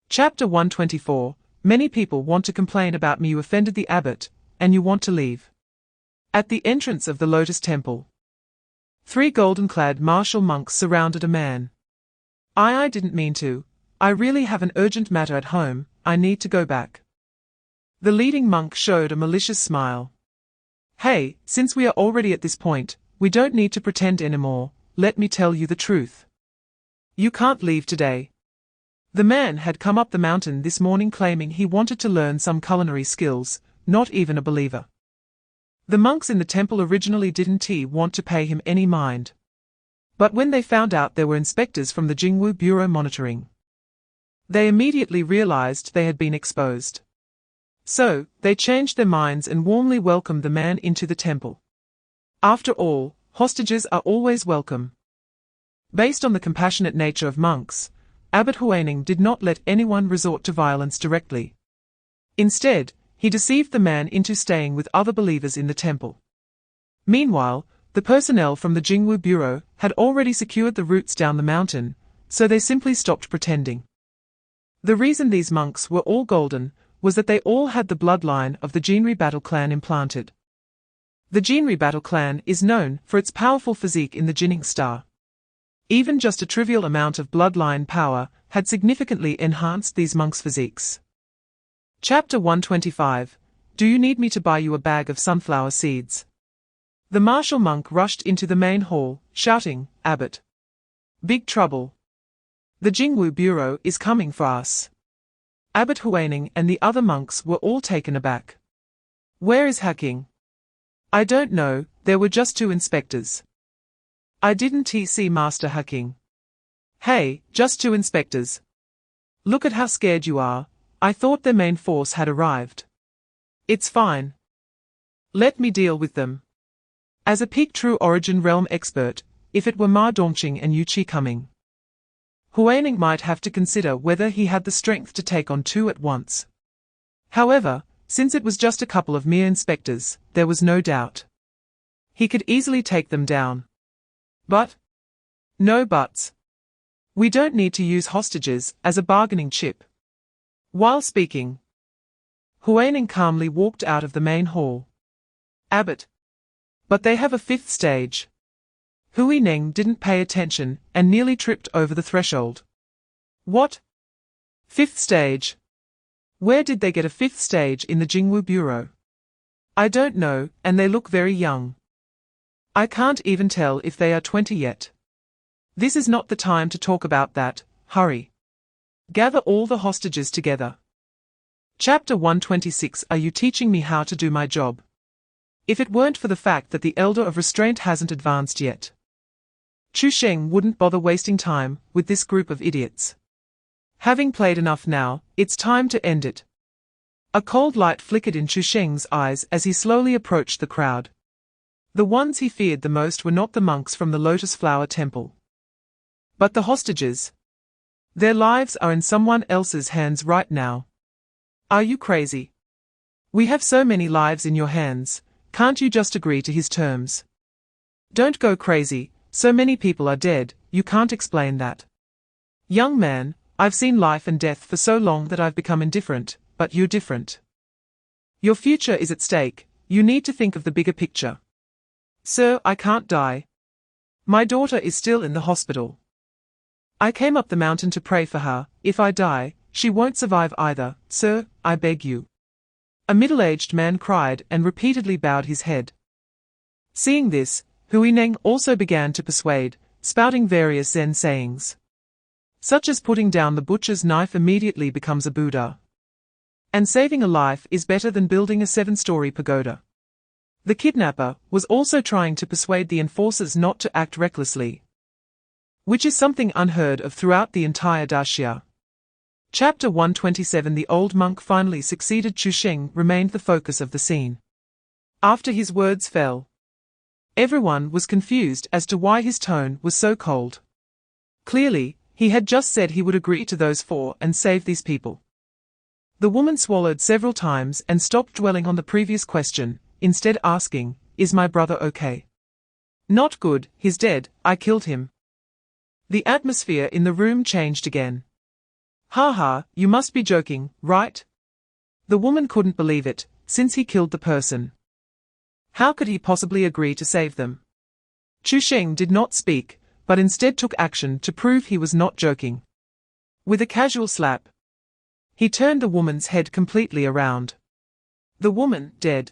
Chapter 124. Many people want to complain about me. You offended the abbot, and you want to leave. At the entrance of the Lotus Temple, 3 golden-clad martial monks surrounded a man. I didn't mean to. I really have an urgent matter at home. I need to go back. The leading monk showed a malicious smile. Hey, since we are already at this point, we don't need to pretend anymore. Let me tell you the truth. You can't leave today. The man had come up the mountain this morning claiming he wanted to learn some culinary skills, not even a believer. The monks in the temple originally didn't want to pay him any mind. But when they found out there were inspectors from the Jingwu Bureau monitoring, they immediately realized they had been exposed. So, they changed their minds and warmly welcomed the man into the temple. After all, hostages are always welcome. Based on the compassionate nature of monks, Abbot Huaining did not let anyone resort to violence directly. Instead, he deceived the man into staying with other believers in the temple. Meanwhile, the personnel from the Jingwu Bureau had already secured the routes down the mountain, so they simply stopped pretending. The reason these monks were all golden was that they all had the bloodline of the Jinri Battle Clan implanted. The Jinri Battle Clan is known for its powerful physique in the Jinning Star. Even just a trivial amount of bloodline power had significantly enhanced these monks' physiques. Chapter 125. Do you need me to buy you a bag of sunflower seeds? The martial monk rushed into the main hall, shouting, Abbot. Big trouble. The Jingwu Bureau is coming for us. Abbot Huaining and the other monks were all taken aback. Where is Haking? I don't know, there were just 2 inspectors. I didn't see Master Haking. Hey, just 2 inspectors. Look at how scared you are. I thought their main force had arrived. It's fine. Let me deal with them. As a peak True Origin realm expert, if it were Ma Dongqing and Yu Qi coming, Huaining might have to consider whether he had the strength to take on 2 at once. However, since it was just a couple of mere inspectors, there was no doubt he could easily take them down. But no buts. We don't need to use hostages as a bargaining chip. While speaking, Huaining calmly walked out of the main hall. Abbot. But they have a 5th stage. Huineng didn't pay attention and nearly tripped over the threshold. What? 5th stage? Where did they get a 5th stage in the Jingwu Bureau? I don't know, and they look very young. I can't even tell if they are 20 yet. This is not the time to talk about that. Hurry. Gather all the hostages together. Chapter 126. Are you teaching me how to do my job? If it weren't for the fact that the Elder of Restraint hasn't advanced yet, Chu Sheng wouldn't bother wasting time with this group of idiots. Having played enough now, it's time to end it. A cold light flickered in Chu Sheng's eyes as he slowly approached the crowd. The ones he feared the most were not the monks from the Lotus Flower Temple, but the hostages. Their lives are in someone else's hands right now. Are you crazy? We have so many lives in your hands, can't you just agree to his terms? Don't go crazy, so many people are dead, you can't explain that. Young man, I've seen life and death for so long that I've become indifferent, but you're different. Your future is at stake, you need to think of the bigger picture. Sir, I can't die. My daughter is still in the hospital. I came up the mountain to pray for her. If I die, she won't survive either, sir, I beg you. A middle-aged man cried and repeatedly bowed his head. Seeing this, Huineng also began to persuade, spouting various Zen sayings, such as putting down the butcher's knife immediately becomes a Buddha, and saving a life is better than building a 7-story pagoda. The kidnapper was also trying to persuade the enforcers not to act recklessly, which is something unheard of throughout the entire daxia. Chapter 127. The old monk finally succeeded. Chu Sheng remained the focus of the scene. After his words fell, everyone was confused as to why his tone was so cold. Clearly, he had just said he would agree to those 4 and save these people. The woman swallowed several times and stopped dwelling on the previous question, instead asking, "Is my brother okay?" "Not good, he's dead, I killed him." The atmosphere in the room changed again. "Ha ha, you must be joking, right?" The woman couldn't believe it, since he killed the person. How could he possibly agree to save them? Chu Sheng did not speak, but instead took action to prove he was not joking. With a casual slap, he turned the woman's head completely around. The woman, dead.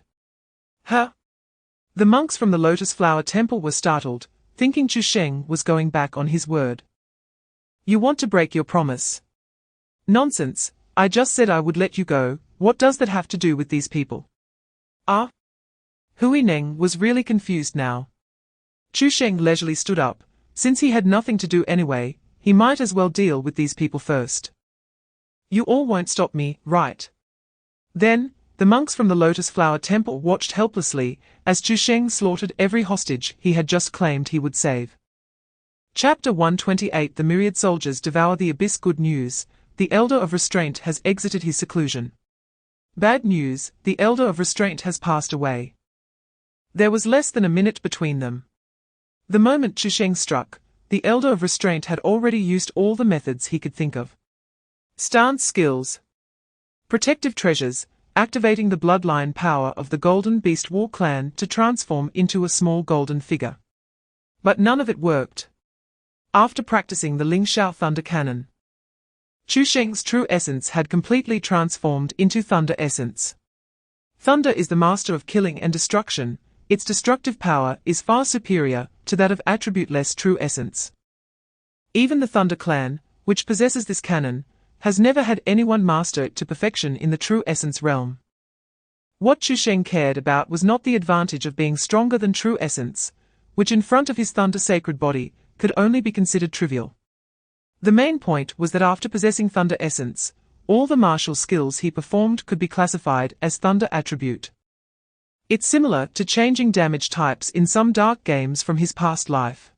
Huh? The monks from the Lotus Flower Temple were startled, thinking Chu Sheng was going back on his word. "You want to break your promise?" "Nonsense, I just said I would let you go. What does that have to do with these people?" "Ah?" Huineng was really confused now. Chu Sheng leisurely stood up. Since he had nothing to do anyway, he might as well deal with these people first. "You all won't stop me, right?" Then, the monks from the Lotus Flower Temple watched helplessly as Chu Sheng slaughtered every hostage he had just claimed he would save. Chapter 128. The myriad soldiers devour the abyss. Good news, the Elder of Restraint has exited his seclusion. Bad news, the Elder of Restraint has passed away. There was less than a minute between them. The moment Chu Sheng struck, the Elder of Restraint had already used all the methods he could think of. Stance skills. Protective treasures, activating the bloodline power of the Golden Beast War clan to transform into a small golden figure. But none of it worked. After practicing the Lingxiao Thunder Cannon, Chu Sheng's true essence had completely transformed into Thunder Essence. Thunder is the master of killing and destruction. Its destructive power is far superior to that of attribute-less True Essence. Even the Thunder Clan, which possesses this cannon, has never had anyone master it to perfection in the True Essence realm. What Chu Sheng cared about was not the advantage of being stronger than True Essence, which in front of his Thunder Sacred Body, could only be considered trivial. The main point was that after possessing Thunder Essence, all the martial skills he performed could be classified as Thunder Attribute. It's similar to changing damage types in some dark games from his past life.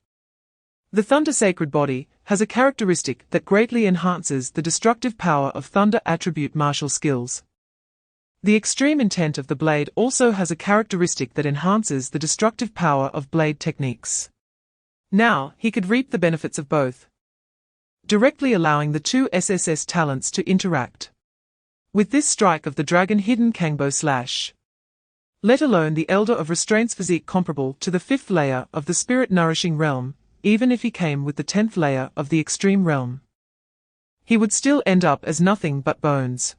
The Thunder Sacred Body has a characteristic that greatly enhances the destructive power of Thunder Attribute martial skills. The extreme intent of the blade also has a characteristic that enhances the destructive power of blade techniques. Now, he could reap the benefits of both, directly allowing the two SSS talents to interact. With this strike of the Dragon Hidden Kangbo Slash, let alone the Elder of Restraint's physique comparable to the 5th layer of the Spirit Nourishing Realm, even if he came with the 10th layer of the Extreme Realm, he would still end up as nothing but bones.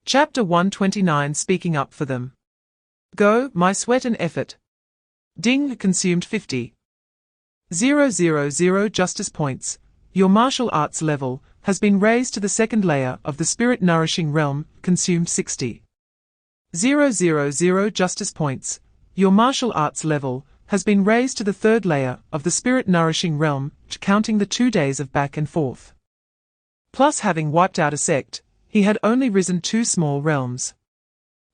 Chapter 129. Speaking up for them. Go, my sweat and effort. Ding consumed 50,000 justice points. Your martial arts level has been raised to the 2nd layer of the Spirit Nourishing Realm, consumed 60,000 justice points. Your martial arts level has been raised to the 3rd layer of the Spirit Nourishing Realm, counting the 2 days of back and forth. Plus, having wiped out a sect, he had only risen 2 small realms.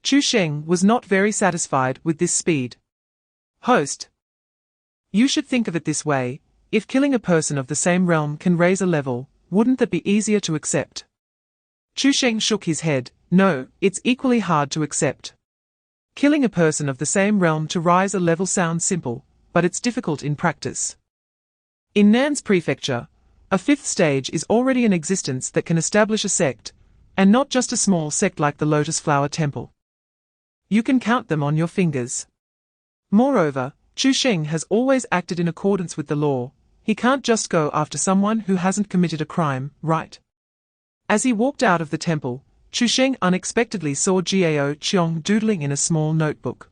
Chu Sheng was not very satisfied with this speed. Host. You should think of it this way, if killing a person of the same realm can raise a level, wouldn't that be easier to accept? Chu Sheng shook his head. No, it's equally hard to accept. Killing a person of the same realm to rise a level sounds simple, but it's difficult in practice. In Nan's prefecture, a 5th stage is already in existence that can establish a sect, and not just a small sect like the Lotus Flower Temple. You can count them on your fingers. Moreover, Chu Sheng has always acted in accordance with the law. He can't just go after someone who hasn't committed a crime, right? As he walked out of the temple, Chu Sheng unexpectedly saw Jiao Qiong doodling in a small notebook.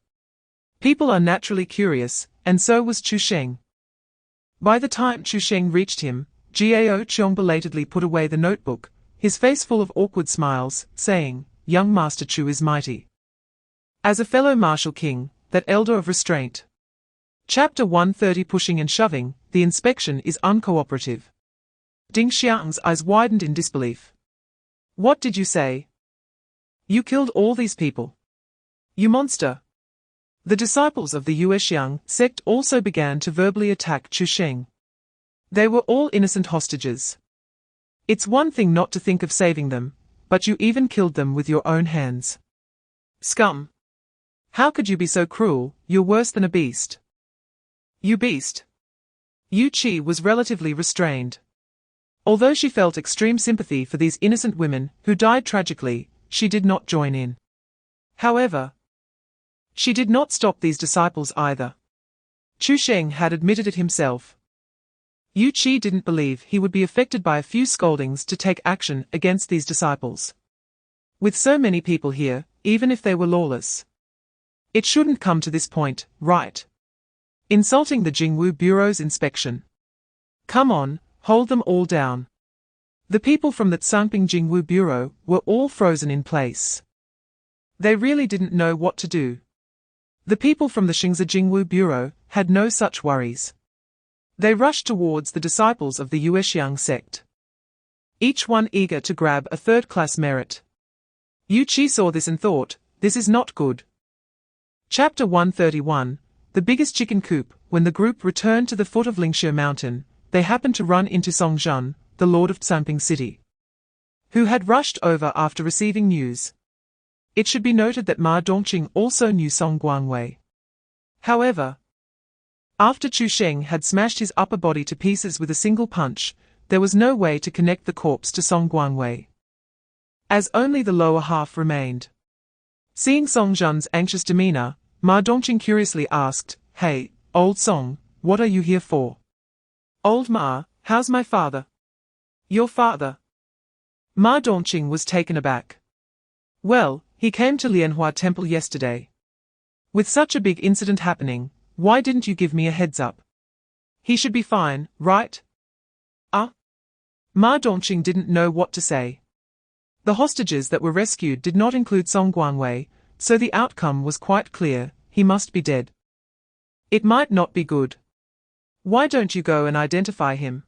People are naturally curious, and so was Chu Sheng. By the time Chu Sheng reached him, Jiao Qiong belatedly put away the notebook, his face full of awkward smiles, saying, "Young Master Chu is mighty. As a fellow martial king, that elder of restraint." Chapter 130 Pushing and Shoving, the inspection is uncooperative. Ding Xiang's eyes widened in disbelief. "What did you say? You killed all these people? You monster!" The disciples of the Yuexiang sect also began to verbally attack Chu Sheng. They were all innocent hostages. It's one thing not to think of saving them, but you even killed them with your own hands. Scum! How could you be so cruel? You're worse than a beast. You beast! Yu Qi was relatively restrained. Although she felt extreme sympathy for these innocent women who died tragically, she did not join in. However, she did not stop these disciples either. Chu Sheng had admitted it himself. Yu Qi didn't believe he would be affected by a few scoldings to take action against these disciples. With so many people here, even if they were lawless, it shouldn't come to this point, right? Insulting the Jingwu Bureau's inspection. Come on, hold them all down. The people from the Tsangping Jingwu Bureau were all frozen in place. They really didn't know what to do. The people from the Xingzi Jingwu Bureau had no such worries. They rushed towards the disciples of the Yuexiang sect, each one eager to grab a third-class merit. Yu Qi saw this and thought, this is not good. Chapter 131, The Biggest Chicken Coop. When the group returned to the foot of Lingshe Mountain, they happened to run into Song Zhan, the lord of Tsangping City, who had rushed over after receiving news. It should be noted that Ma Dongqing also knew Song Guangwei. However, after Chu Sheng had smashed his upper body to pieces with a single punch, there was no way to connect the corpse to Song Guangwei, as only the lower half remained. Seeing Song Zhan's anxious demeanor, Ma Dongqing curiously asked, "Hey, old Song, what are you here for?" "Old Ma, how's my father?" "Your father?" Ma Dongqing was taken aback. "Well, he came to Lianhua Temple yesterday. With such a big incident happening, why didn't you give me a heads up? He should be fine, right?" Ma Dongqing didn't know what to say. The hostages that were rescued did not include Song Guangwei, so the outcome was quite clear, he must be dead. It might not be good. Why don't you go and identify him?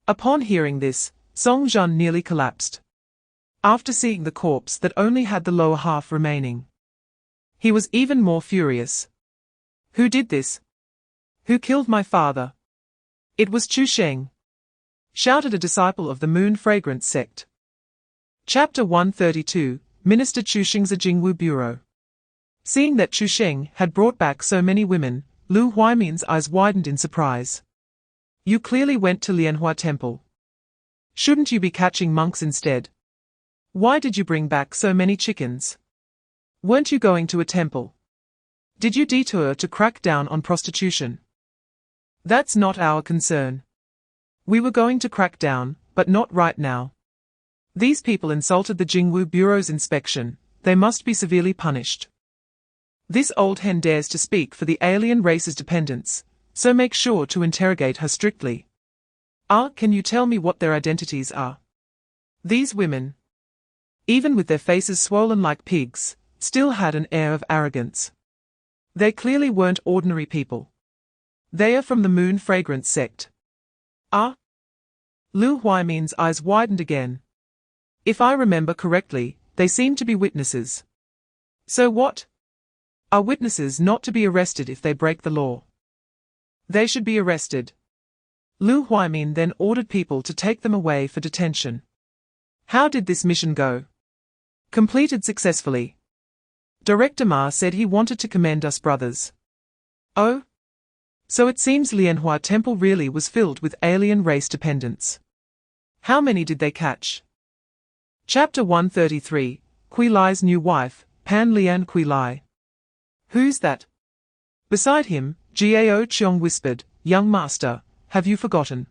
Upon hearing this, Song Zhan nearly collapsed. After seeing the corpse that only had the lower half remaining, he was even more furious. Who did this? Who killed my father? It was Chu Sheng, shouted a disciple of the Moon Fragrance sect. Chapter 132, Minister Chu Sheng's Jingwu Bureau. Seeing that Chu Sheng had brought back so many women, Lu Huaimin's eyes widened in surprise. You clearly went to Lianhua Temple. Shouldn't you be catching monks instead? Why did you bring back so many chickens? Weren't you going to a temple? Did you detour to crack down on prostitution? That's not our concern. We were going to crack down, but not right now. These people insulted the Jingwu Bureau's inspection, they must be severely punished. This old hen dares to speak for the alien race's dependents, so make sure to interrogate her strictly. Can you tell me what their identities are? These women, even with their faces swollen like pigs, still had an air of arrogance. They clearly weren't ordinary people. They are from the Moon Fragrance sect. Lu Huaimin's eyes widened again. If I remember correctly, they seem to be witnesses. So what? Are witnesses not to be arrested if they break the law? They should be arrested. Lu Huaimin then ordered people to take them away for detention. How did this mission go? Completed successfully. Director Ma said he wanted to commend us brothers. Oh? So it seems Lianhua Temple really was filled with alien race dependents. How many did they catch? Chapter 133, Kui Lai's new wife, Pan Lian Kui Lai. Who's that? Beside him, Gao Cheong whispered, "Young master, have you forgotten?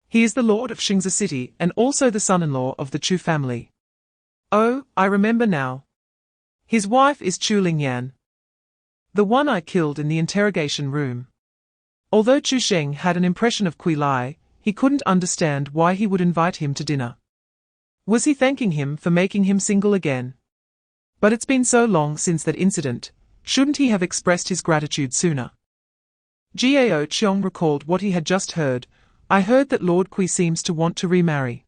He is the lord of Xingzi city and also the son-in-law of the Chu family." "Oh, I remember now. His wife is Chu Lingyan, the one I killed in the interrogation room." Although Chu Sheng had an impression of Kui Lai, he couldn't understand why he would invite him to dinner. Was he thanking him for making him single again? But it's been so long since that incident, shouldn't he have expressed his gratitude sooner? Gao Cheong recalled what he had just heard. "I heard that Lord Kui seems to want to remarry.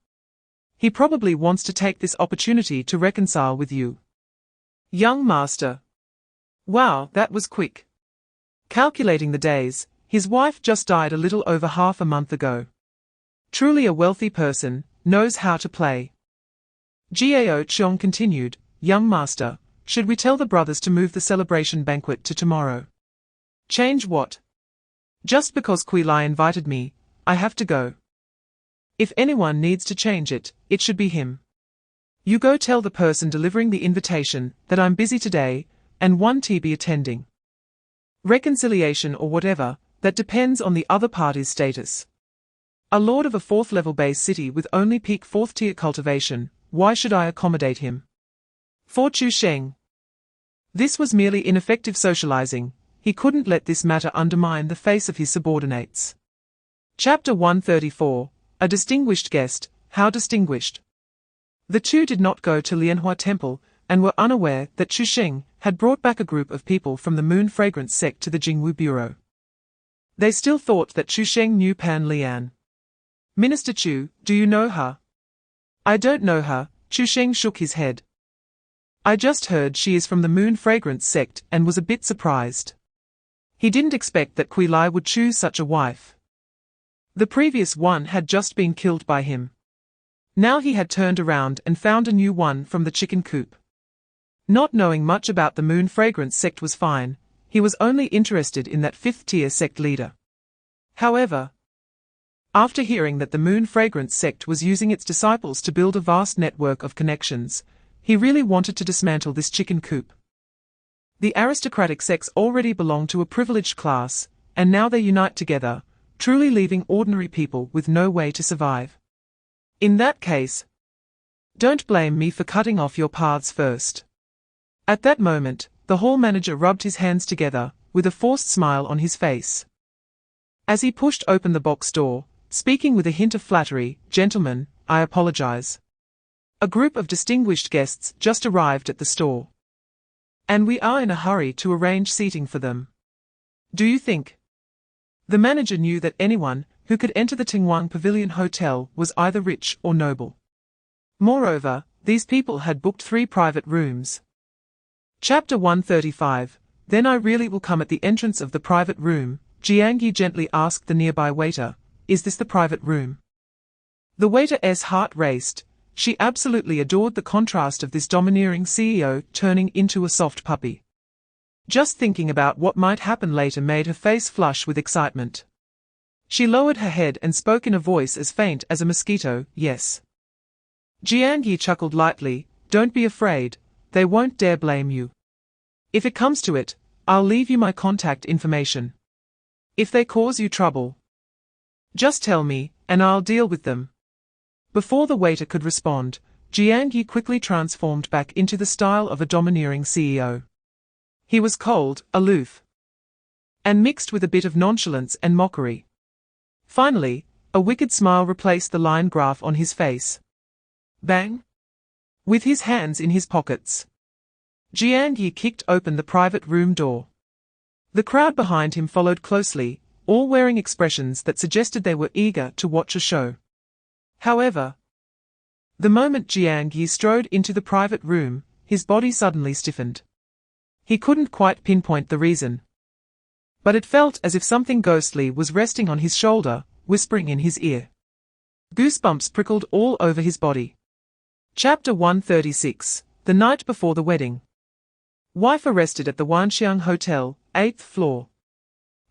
He probably wants to take this opportunity to reconcile with you." "Young master. Wow, that was quick." Calculating the days, his wife just died a little over half a month ago. Truly a wealthy person, knows how to play. Gao Cheong continued, "Young master, should we tell the brothers to move the celebration banquet to tomorrow?" "Change what? Just because Kui Lai invited me, I have to go. If anyone needs to change it, it should be him. You go tell the person delivering the invitation that I'm busy today, and won't be attending. Reconciliation or whatever, that depends on the other party's status. A lord of a 4th-level base city with only peak 4th-tier cultivation, why should I accommodate him?" For Chu Sheng, this was merely ineffective socializing. He couldn't let this matter undermine the face of his subordinates. Chapter 134, A Distinguished Guest. How distinguished? The Chu did not go to Lianhua Temple, and were unaware that Chu Sheng had brought back a group of people from the Moon Fragrance sect to the Jingwu Bureau. They still thought that Chu Sheng knew Pan Lian. "Minister Chu, do you know her?" "I don't know her." Chu Sheng shook his head. "I just heard she is from the Moon Fragrance sect and was a bit surprised." He didn't expect that Kui Lai would choose such a wife. The previous one had just been killed by him. Now he had turned around and found a new one from the chicken coop. Not knowing much about the Moon Fragrance sect was fine, he was only interested in that 5th-tier sect leader. However, after hearing that the Moon Fragrance sect was using its disciples to build a vast network of connections, he really wanted to dismantle this chicken coop. The aristocratic sects already belong to a privileged class, and now they unite together, truly leaving ordinary people with no way to survive. In that case, don't blame me for cutting off your paths first. At that moment, the hall manager rubbed his hands together, with a forced smile on his face. As he pushed open the box door, speaking with a hint of flattery, "Gentlemen, I apologize. A group of distinguished guests just arrived at the store. And we are in a hurry to arrange seating for them. Do you think?" The manager knew that anyone who could enter the Tingwang Pavilion Hotel was either rich or noble. Moreover, these people had booked 3 private rooms. Chapter 135, Then I really will come. At the entrance of the private room, Jiang Yi gently asked the nearby waiter, "Is this the private room?" The waiter's heart raced. She absolutely adored the contrast of this domineering CEO turning into a soft puppy. Just thinking about what might happen later made her face flush with excitement. She lowered her head and spoke in a voice as faint as a mosquito, "Yes." Jiang Yi chuckled lightly, "Don't be afraid, they won't dare blame you. If it comes to it, I'll leave you my contact information. If they cause you trouble, just tell me, and I'll deal with them." Before the waiter could respond, Jiang Yi quickly transformed back into the style of a domineering CEO. He was cold, aloof, and mixed with a bit of nonchalance and mockery. Finally, a wicked smile replaced the line graph on his face. Bang! With his hands in his pockets, Jiang Yi kicked open the private room door. The crowd behind him followed closely, all wearing expressions that suggested they were eager to watch a show. However, the moment Jiang Yi strode into the private room, his body suddenly stiffened. He couldn't quite pinpoint the reason, but it felt as if something ghostly was resting on his shoulder, whispering in his ear. Goosebumps prickled all over his body. Chapter 136, The Night Before the Wedding. Wife arrested at the Wanxiang Hotel, 8th floor.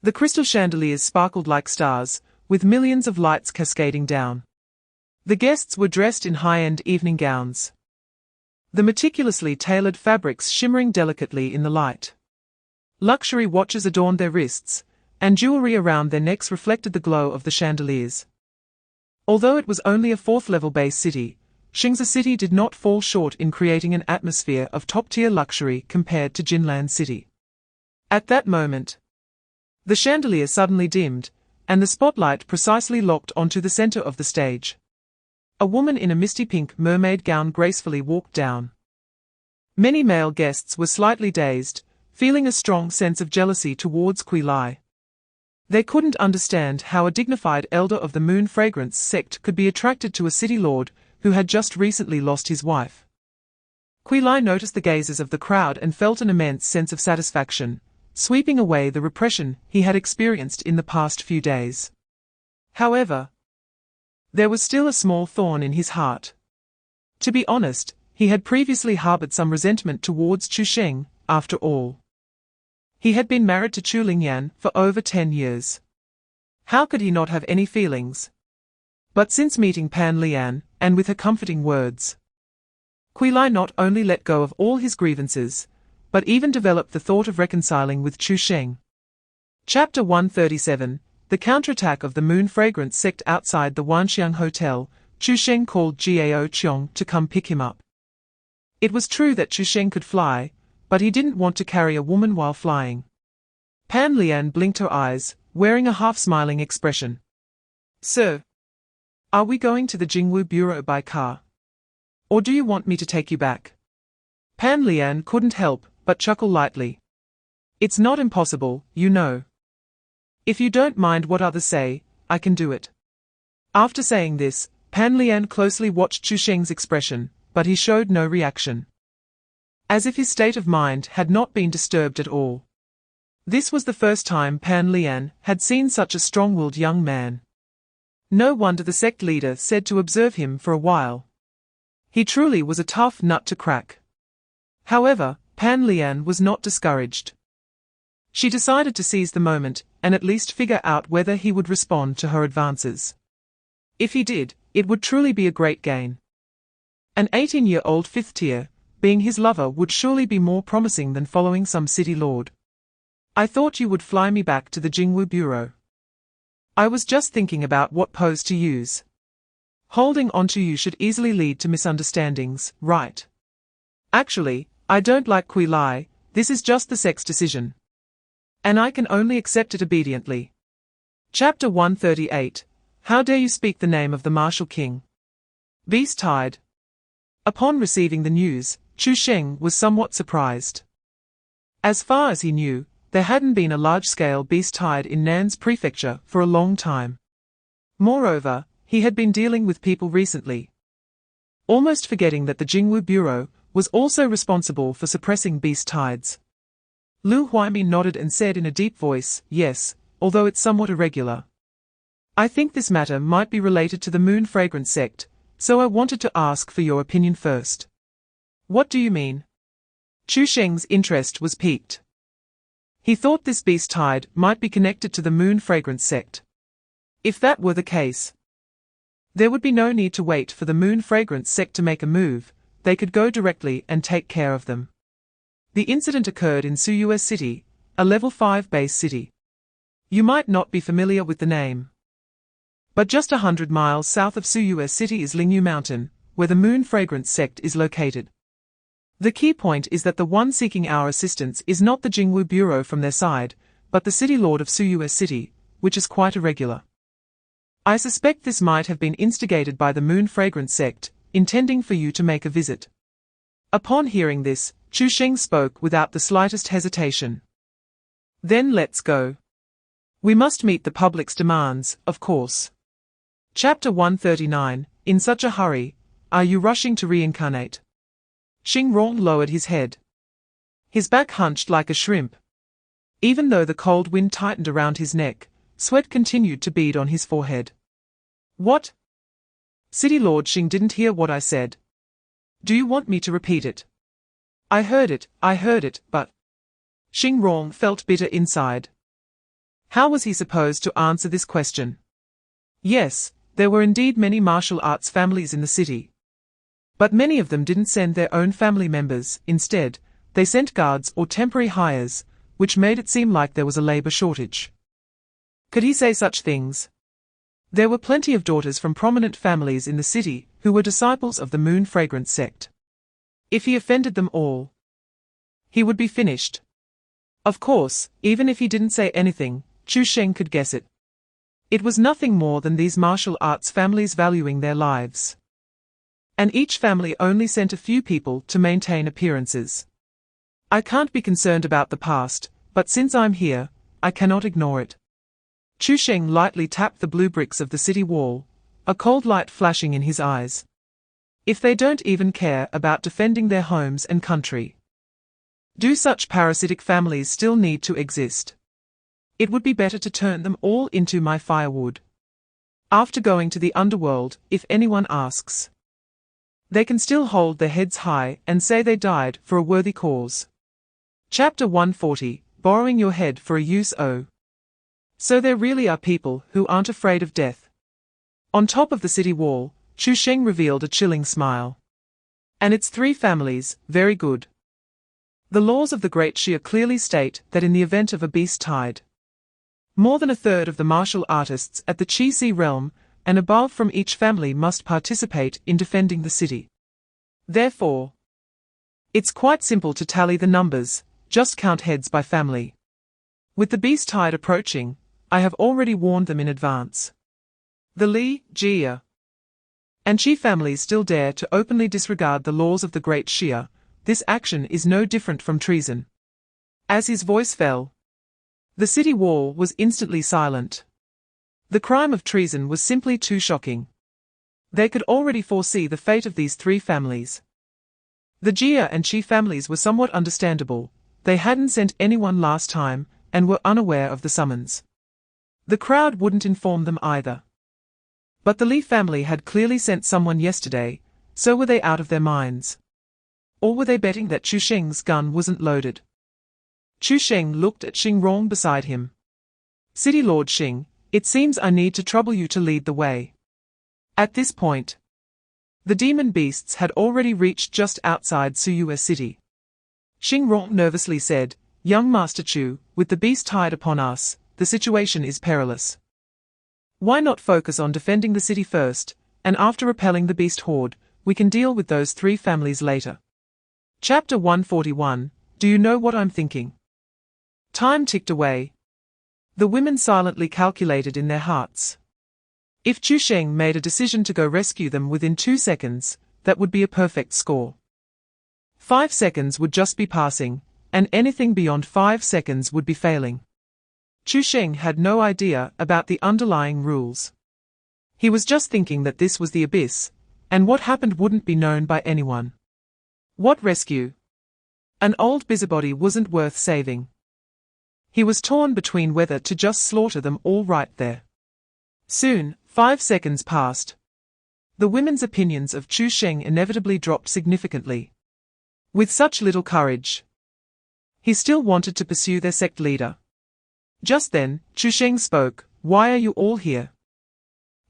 The crystal chandeliers sparkled like stars, with millions of lights cascading down. The guests were dressed in high-end evening gowns, the meticulously tailored fabrics shimmering delicately in the light. Luxury watches adorned their wrists, and jewelry around their necks reflected the glow of the chandeliers. Although it was only a fourth-level base city, Shingza City did not fall short in creating an atmosphere of top-tier luxury compared to Jinlan City. At that moment, the chandelier suddenly dimmed, and the spotlight precisely locked onto the center of the stage. A woman in a misty pink mermaid gown gracefully walked down. Many male guests were slightly dazed, feeling a strong sense of jealousy towards Kui Lai. They couldn't understand how a dignified elder of the Moon Fragrance sect could be attracted to a city lord who had just recently lost his wife. Kui Lai noticed the gazes of the crowd and felt an immense sense of satisfaction, sweeping away the repression he had experienced in the past few days. However, there was still a small thorn in his heart. To be honest, he had previously harbored some resentment towards Chu Sheng, after all. He had been married to Chu Lingyan for over 10 years. How could he not have any feelings? But since meeting Pan Lian, and with her comforting words, Kui Lai not only let go of all his grievances, but even developed the thought of reconciling with Chu Sheng. Chapter 137, The Counterattack of the Moon Fragrance Sect. Outside the Wanxiang Hotel, Chu Sheng called Gao Qiong to come pick him up. It was true that Chu Sheng could fly, but he didn't want to carry a woman while flying. Pan Lian blinked her eyes, wearing a half-smiling expression. Sir, are we going to the Jingwu Bureau by car? Or do you want me to take you back? Pan Lian couldn't help but chuckle lightly. It's not impossible, you know. If you don't mind what others say, I can do it. After saying this, Pan Lian closely watched Chu Sheng's expression, but he showed no reaction. As if his state of mind had not been disturbed at all. This was the first time Pan Lian had seen such a strong-willed young man. No wonder the sect leader said to observe him for a while. He truly was a tough nut to crack. However, Pan Lian was not discouraged. She decided to seize the moment and at least figure out whether he would respond to her advances. If he did, it would truly be a great gain. An 18-year-old fifth tier, being his lover, would surely be more promising than following some city lord. I thought you would fly me back to the Jingwu Bureau. I was just thinking about what pose to use. Holding onto you should easily lead to misunderstandings, right? Actually, I don't like Kui Lai, this is just the sect's decision. And I can only accept it obediently. Chapter 138, How dare you speak the name of the martial king? Beast-tide. Upon receiving the news, Chu Sheng was somewhat surprised. As far as he knew, there hadn't been a large-scale beast-tide in Nan's prefecture for a long time. Moreover, he had been dealing with people recently, almost forgetting that the Jingwu Bureau was also responsible for suppressing beast-tides. Lu Huaimin nodded and said in a deep voice, yes, although it's somewhat irregular. I think this matter might be related to the Moon Fragrance sect, so I wanted to ask for your opinion first. What do you mean? Chu Sheng's interest was piqued. He thought this beast-tide might be connected to the Moon Fragrance sect. If that were the case, there would be no need to wait for the Moon Fragrance sect to make a move, they could go directly and take care of them. The incident occurred in Suyue City, a level 5 base city. You might not be familiar with the name, but just 100 miles south of Suyue City is Lingyu Mountain, where the Moon Fragrance sect is located. The key point is that the one seeking our assistance is not the Jingwu Bureau from their side, but the city lord of Suyue City, which is quite irregular. I suspect this might have been instigated by the Moon Fragrance sect, intending for you to make a visit. Upon hearing this, Chu Sheng spoke without the slightest hesitation. Then let's go. We must meet the public's demands, of course. Chapter 139, In such a hurry, are you rushing to reincarnate? Xing Rong lowered his head. His back hunched like a shrimp. Even though the cold wind tightened around his neck, sweat continued to bead on his forehead. What? City Lord Xing didn't hear what I said. Do you want me to repeat it? I heard it, but... Xing Rong felt bitter inside. How was he supposed to answer this question? Yes, there were indeed many martial arts families in the city. But many of them didn't send their own family members, instead, they sent guards or temporary hires, which made it seem like there was a labor shortage. Could he say such things? There were plenty of daughters from prominent families in the city who were disciples of the Moon Fragrance sect. If he offended them all, he would be finished. Of course, even if he didn't say anything, Chu Sheng could guess it. It was nothing more than these martial arts families valuing their lives. And each family only sent a few people to maintain appearances. I can't be concerned about the past, but since I'm here, I cannot ignore it. Chu Sheng lightly tapped the blue bricks of the city wall, a cold light flashing in his eyes. If they don't even care about defending their homes and country, do such parasitic families still need to exist? It would be better to turn them all into my firewood. After going to the underworld, if anyone asks, they can still hold their heads high and say they died for a worthy cause. Chapter 140, Borrowing Your Head for a Use. So there really are people who aren't afraid of death. On top of the city wall, Chu Sheng revealed a chilling smile. And it's 3 families, very good. The laws of the Great Shia clearly state that in the event of a beast tide, more than a third of the martial artists at the Chi Si realm and above from each family must participate in defending the city. Therefore, it's quite simple to tally the numbers, just count heads by family. With the beast tide approaching, I have already warned them in advance. The Li, Jia, and Qi families still dare to openly disregard the laws of the Great Shia. This action is no different from treason. As his voice fell, the city wall was instantly silent. The crime of treason was simply too shocking. They could already foresee the fate of these 3 families. The Jia and Qi families were somewhat understandable. They hadn't sent anyone last time and were unaware of the summons. The crowd wouldn't inform them either. But the Li family had clearly sent someone yesterday, so were they out of their minds? Or were they betting that Chu Sheng's gun wasn't loaded? Chu Sheng looked at Xing Rong beside him. City Lord Xing, it seems I need to trouble you to lead the way. At this point, the demon beasts had already reached just outside Suyue City. Xing Rong nervously said, Young Master Chu, with the beast tide upon us, the situation is perilous. Why not focus on defending the city first, and after repelling the beast horde, we can deal with those 3 families later. Chapter 141, Do you know what I'm thinking? Time ticked away. The women silently calculated in their hearts. If Chu Sheng made a decision to go rescue them within 2 seconds, that would be a perfect score. 5 seconds would just be passing, and anything beyond 5 seconds would be failing. Chu Sheng had no idea about the underlying rules. He was just thinking that this was the abyss, and what happened wouldn't be known by anyone. What rescue? An old busybody wasn't worth saving. He was torn between whether to just slaughter them all right there. Soon, 5 seconds passed. The women's opinions of Chu Sheng inevitably dropped significantly. With such little courage, he still wanted to pursue their sect leader. Just then, Chu Sheng spoke, Why are you all here?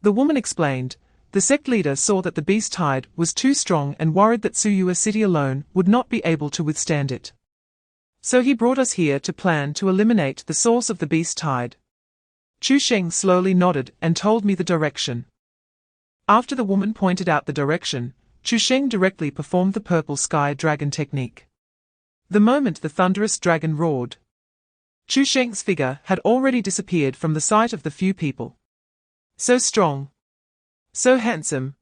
The woman explained, the sect leader saw that the beast tide was too strong and worried that Suyue City alone would not be able to withstand it. So he brought us here to plan to eliminate the source of the beast tide. Chu Sheng slowly nodded and told me the direction. After the woman pointed out the direction, Chu Sheng directly performed the purple sky dragon technique. The moment the thunderous dragon roared, Chu Sheng's figure had already disappeared from the sight of the few people. So strong. So handsome.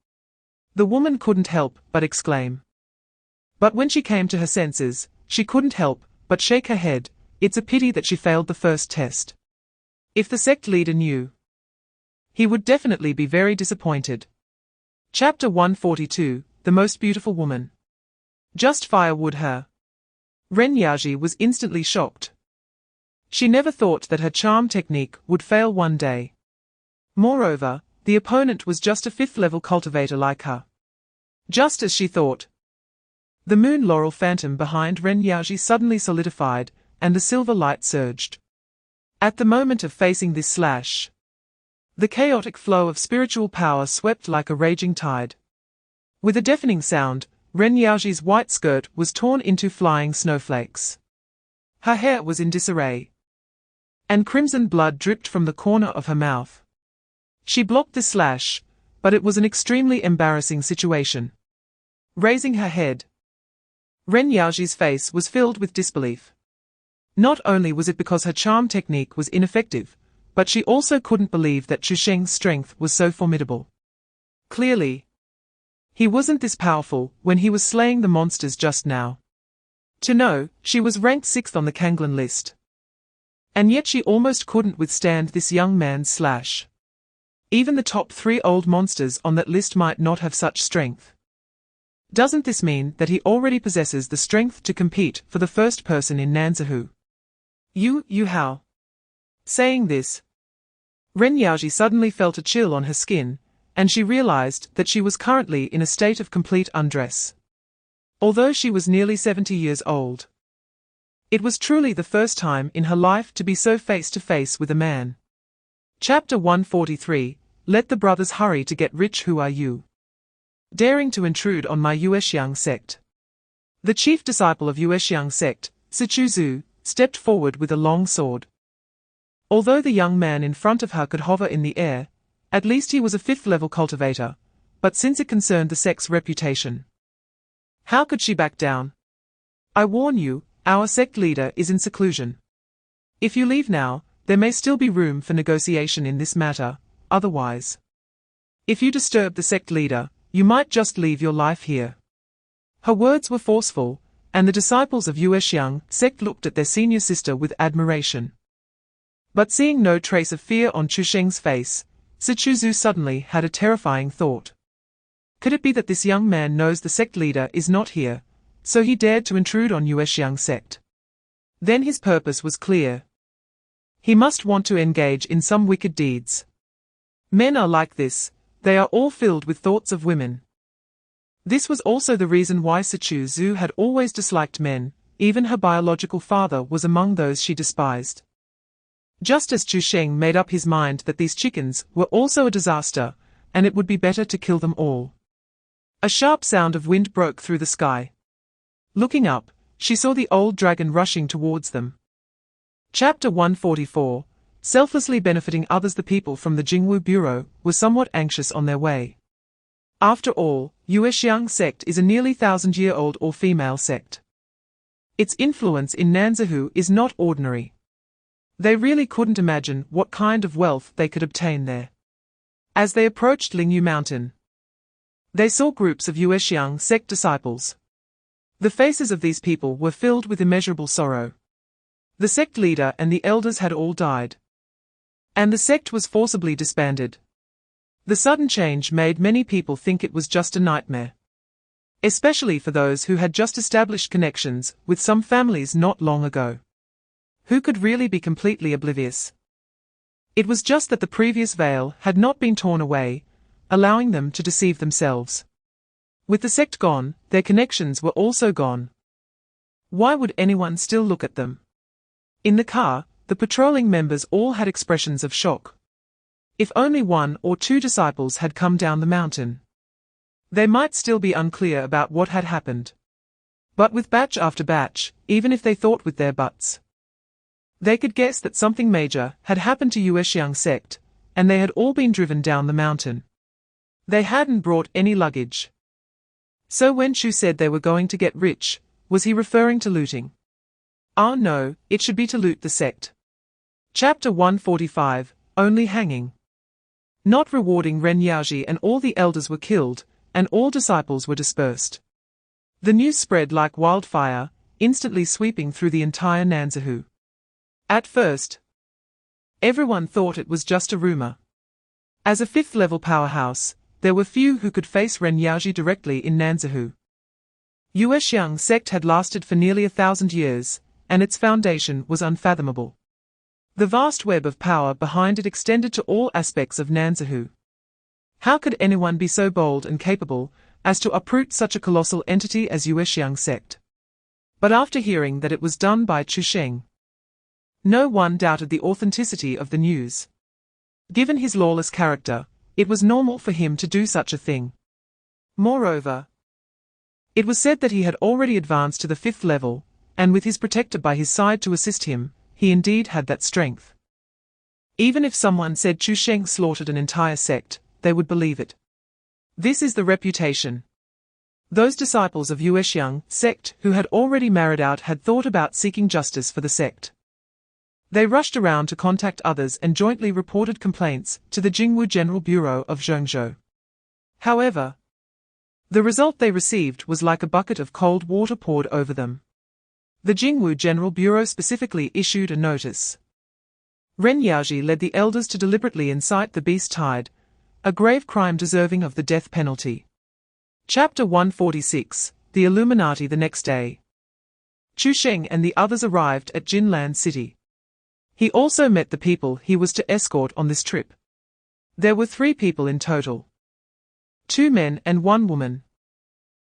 The woman couldn't help but exclaim. But when she came to her senses, she couldn't help but shake her head. It's a pity that she failed the first test. If the sect leader knew, he would definitely be very disappointed. Chapter 142, The Most Beautiful Woman. Just firewood her. Ren Yaji was instantly shocked. She never thought that her charm technique would fail one day. Moreover, the opponent was just a 5th-level cultivator like her. Just as she thought. The moon laurel phantom behind Ren Yaji suddenly solidified, and the silver light surged. At the moment of facing this slash, the chaotic flow of spiritual power swept like a raging tide. With a deafening sound, Ren Yaoji's white skirt was torn into flying snowflakes. Her hair was in disarray, and crimson blood dripped from the corner of her mouth. She blocked the slash, but it was an extremely embarrassing situation. Raising her head, Ren Yaoji's face was filled with disbelief. Not only was it because her charm technique was ineffective, but she also couldn't believe that Chu Sheng's strength was so formidable. Clearly, he wasn't this powerful when he was slaying the monsters just now. To know, she was ranked 6th on the Kanglan list. And yet she almost couldn't withstand this young man's slash. Even the top 3 old monsters on that list might not have such strength. Doesn't this mean that he already possesses the strength to compete for the first person in Nanzahou? You how? Saying this, Ren Yaoji suddenly felt a chill on her skin, and she realized that she was currently in a state of complete undress. Although she was nearly 70 years old, it was truly the first time in her life to be so face to face with a man. Chapter 143, Let the Brothers Hurry to Get Rich. Who are you? Daring to intrude on my Yuexiang sect. The chief disciple of Yuexiang sect, Chu Sheng, stepped forward with a long sword. Although the young man in front of her could hover in the air, at least he was a 5th-level cultivator, but since it concerned the sect's reputation, how could she back down? I warn you, our sect leader is in seclusion. If you leave now, there may still be room for negotiation in this matter, otherwise, if you disturb the sect leader, you might just leave your life here. Her words were forceful, and the disciples of Yuexiang sect looked at their senior sister with admiration. But seeing no trace of fear on Chu Sheng's face, Chu Sheng suddenly had a terrifying thought. Could it be that this young man knows the sect leader is not here, so he dared to intrude on Yuexiang sect? Then his purpose was clear. He must want to engage in some wicked deeds. Men are like this, they are all filled with thoughts of women. This was also the reason why Chu Sheng had always disliked men, even her biological father was among those she despised. Just as Chu Sheng made up his mind that these chickens were also a disaster, and it would be better to kill them all. A sharp sound of wind broke through the sky. Looking up, she saw the old dragon rushing towards them. Chapter 144, Selflessly benefiting others. The people from the Jingwu Bureau were somewhat anxious on their way. After all, Yuexiang sect is a nearly 1,000-year-old all-female sect. Its influence in Nanzahou is not ordinary. They really couldn't imagine what kind of wealth they could obtain there. As they approached Lingyu Mountain, they saw groups of Yuexiang sect disciples. The faces of these people were filled with immeasurable sorrow. The sect leader and the elders had all died, and the sect was forcibly disbanded. The sudden change made many people think it was just a nightmare, especially for those who had just established connections with some families not long ago. Who could really be completely oblivious? It was just that the previous veil had not been torn away, allowing them to deceive themselves. With the sect gone, their connections were also gone. Why would anyone still look at them? In the car, the patrolling members all had expressions of shock. If only 1 or 2 disciples had come down the mountain, they might still be unclear about what had happened. But with batch after batch, even if they thought with their butts, they could guess that something major had happened to Yuexiang sect, and they had all been driven down the mountain. They hadn't brought any luggage. So when Chu said they were going to get rich, was he referring to looting? Oh no, it should be to loot the sect. Chapter 145, Only Hanging. Not rewarding Ren Yaoji, and all the elders were killed, and all disciples were dispersed. The news spread like wildfire, instantly sweeping through the entire Nanzahou. At first, everyone thought it was just a rumor. As a 5th-level powerhouse, there were few who could face Ren Yaoji directly in Nanzahou. Yuexiang sect had lasted for nearly 1,000 years, and its foundation was unfathomable. The vast web of power behind it extended to all aspects of Nanzahou. How could anyone be so bold and capable as to uproot such a colossal entity as Yuexiang sect? But after hearing that it was done by Chu Sheng, no one doubted the authenticity of the news. Given his lawless character, it was normal for him to do such a thing. Moreover, it was said that he had already advanced to the 5th level, and with his protector by his side to assist him, he indeed had that strength. Even if someone said Chu Sheng slaughtered an entire sect, they would believe it. This is the reputation. Those disciples of Yue Xiang sect who had already married out had thought about seeking justice for the sect. They rushed around to contact others and jointly reported complaints to the Jingwu General Bureau of Zhengzhou. However, the result they received was like a bucket of cold water poured over them. The Jingwu General Bureau specifically issued a notice. Ren Yaoji led the elders to deliberately incite the beast tide, a grave crime deserving of the death penalty. Chapter 146, The Illuminati. The next day, Chu Sheng and the others arrived at Jinlan City. He also met the people he was to escort on this trip. There were 3 people in total. 2 men and 1 woman.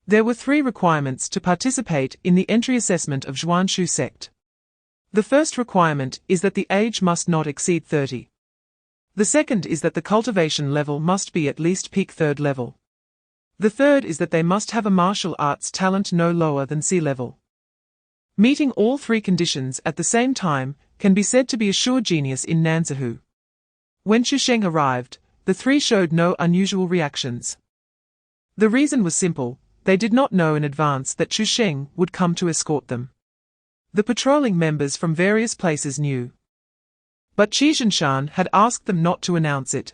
There were 3 requirements to participate in the entry assessment of Zhuanshu sect. The first requirement is that the age must not exceed 30. The second is that the cultivation level must be at least peak 3rd level. The third is that they must have a martial arts talent no lower than sea level. Meeting all 3 conditions at the same time can be said to be a sure genius in Nanzihu. When Chu Sheng arrived, the 3 showed no unusual reactions. The reason was simple: they did not know in advance that Chu Sheng would come to escort them. The patrolling members from various places knew. But Chu Sheng had asked them not to announce it.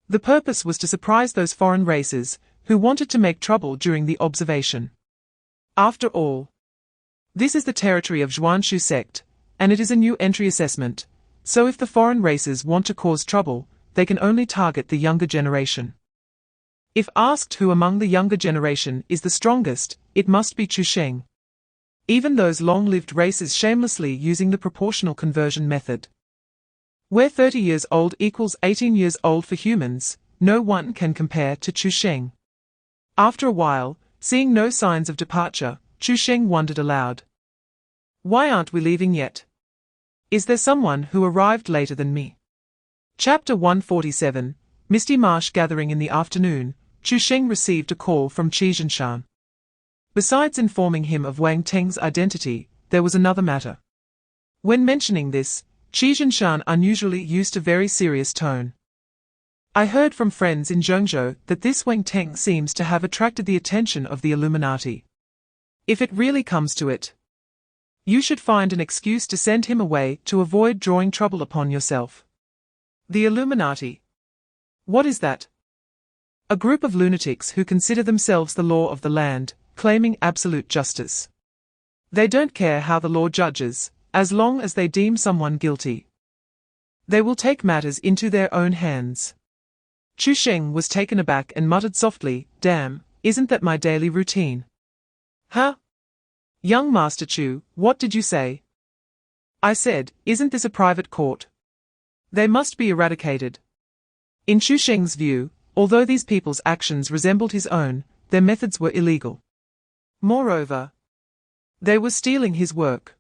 The purpose was to surprise those foreign races who wanted to make trouble during the observation. After all, this is the territory of Zhuanshu sect, and it is a new entry assessment, so if the foreign races want to cause trouble, they can only target the younger generation. If asked who among the younger generation is the strongest, it must be Chu Sheng. Even those long-lived races shamelessly using the proportional conversion method, where 30 years old equals 18 years old for humans, no one can compare to Chu Sheng. After a while, seeing no signs of departure, Chu Sheng wondered aloud. Why aren't we leaving yet? Is there someone who arrived later than me? Chapter 147, Misty Marsh. Gathering in the afternoon, Chu Sheng received a call from Chu Sheng. Besides informing him of Wang Teng's identity, there was another matter. When mentioning this, Chu Sheng unusually used a very serious tone. I heard from friends in Zhengzhou that this Wang Teng seems to have attracted the attention of the Illuminati. If it really comes to it, you should find an excuse to send him away to avoid drawing trouble upon yourself. The Illuminati. What is that? A group of lunatics who consider themselves the law of the land, claiming absolute justice. They don't care how the law judges, as long as they deem someone guilty. They will take matters into their own hands. Chu Sheng was taken aback and muttered softly, Damn, isn't that my daily routine? Huh? Young Master Chu, what did you say? I said, isn't this a private court? They must be eradicated. In Chu Sheng's view, although these people's actions resembled his own, their methods were illegal. Moreover, they were stealing his work.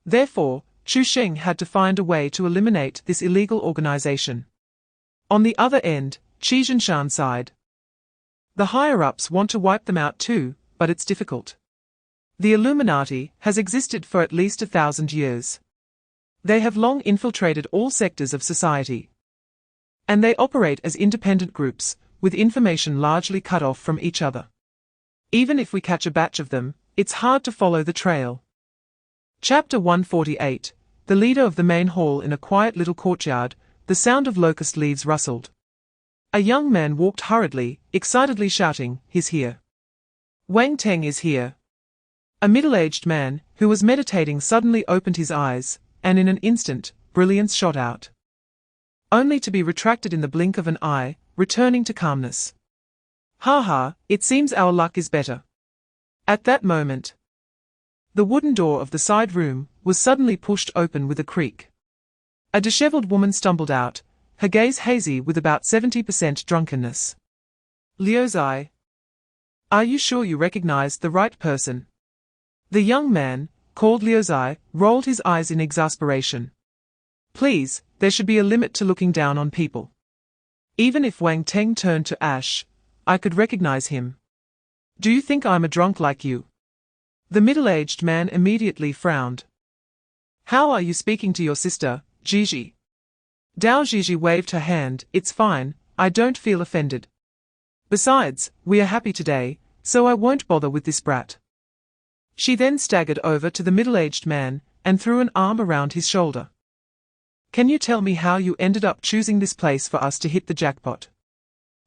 Therefore, Chu Sheng had to find a way to eliminate this illegal organization. On the other end, Chu Sheng's side. The higher-ups want to wipe them out too, but it's difficult. The Illuminati has existed for at least 1,000 years. They have long infiltrated all sectors of society. And they operate as independent groups, with information largely cut off from each other. Even if we catch a batch of them, it's hard to follow the trail. Chapter 148, The leader of the main hall. In a quiet little courtyard, the sound of locust leaves rustled. A young man walked hurriedly, excitedly shouting, He's here. Wang Teng is here. A middle-aged man, who was meditating, suddenly opened his eyes, and in an instant, brilliance shot out. Only to be retracted in the blink of an eye, returning to calmness. Ha ha, it seems our luck is better. At that moment, the wooden door of the side room was suddenly pushed open with a creak. A disheveled woman stumbled out, her gaze hazy with about 70% drunkenness. Liu Zai. Are you sure you recognized the right person? The young man, called Liu Zai, rolled his eyes in exasperation. Please, there should be a limit to looking down on people. Even if Wang Teng turned to ash, I could recognize him. Do you think I'm a drunk like you? The middle-aged man immediately frowned. How are you speaking to your sister, Gigi? Dao Gigi waved her hand. It's fine, I don't feel offended. Besides, we are happy today, so I won't bother with this brat. She then staggered over to the middle-aged man and threw an arm around his shoulder. Can you tell me how you ended up choosing this place for us to hit the jackpot?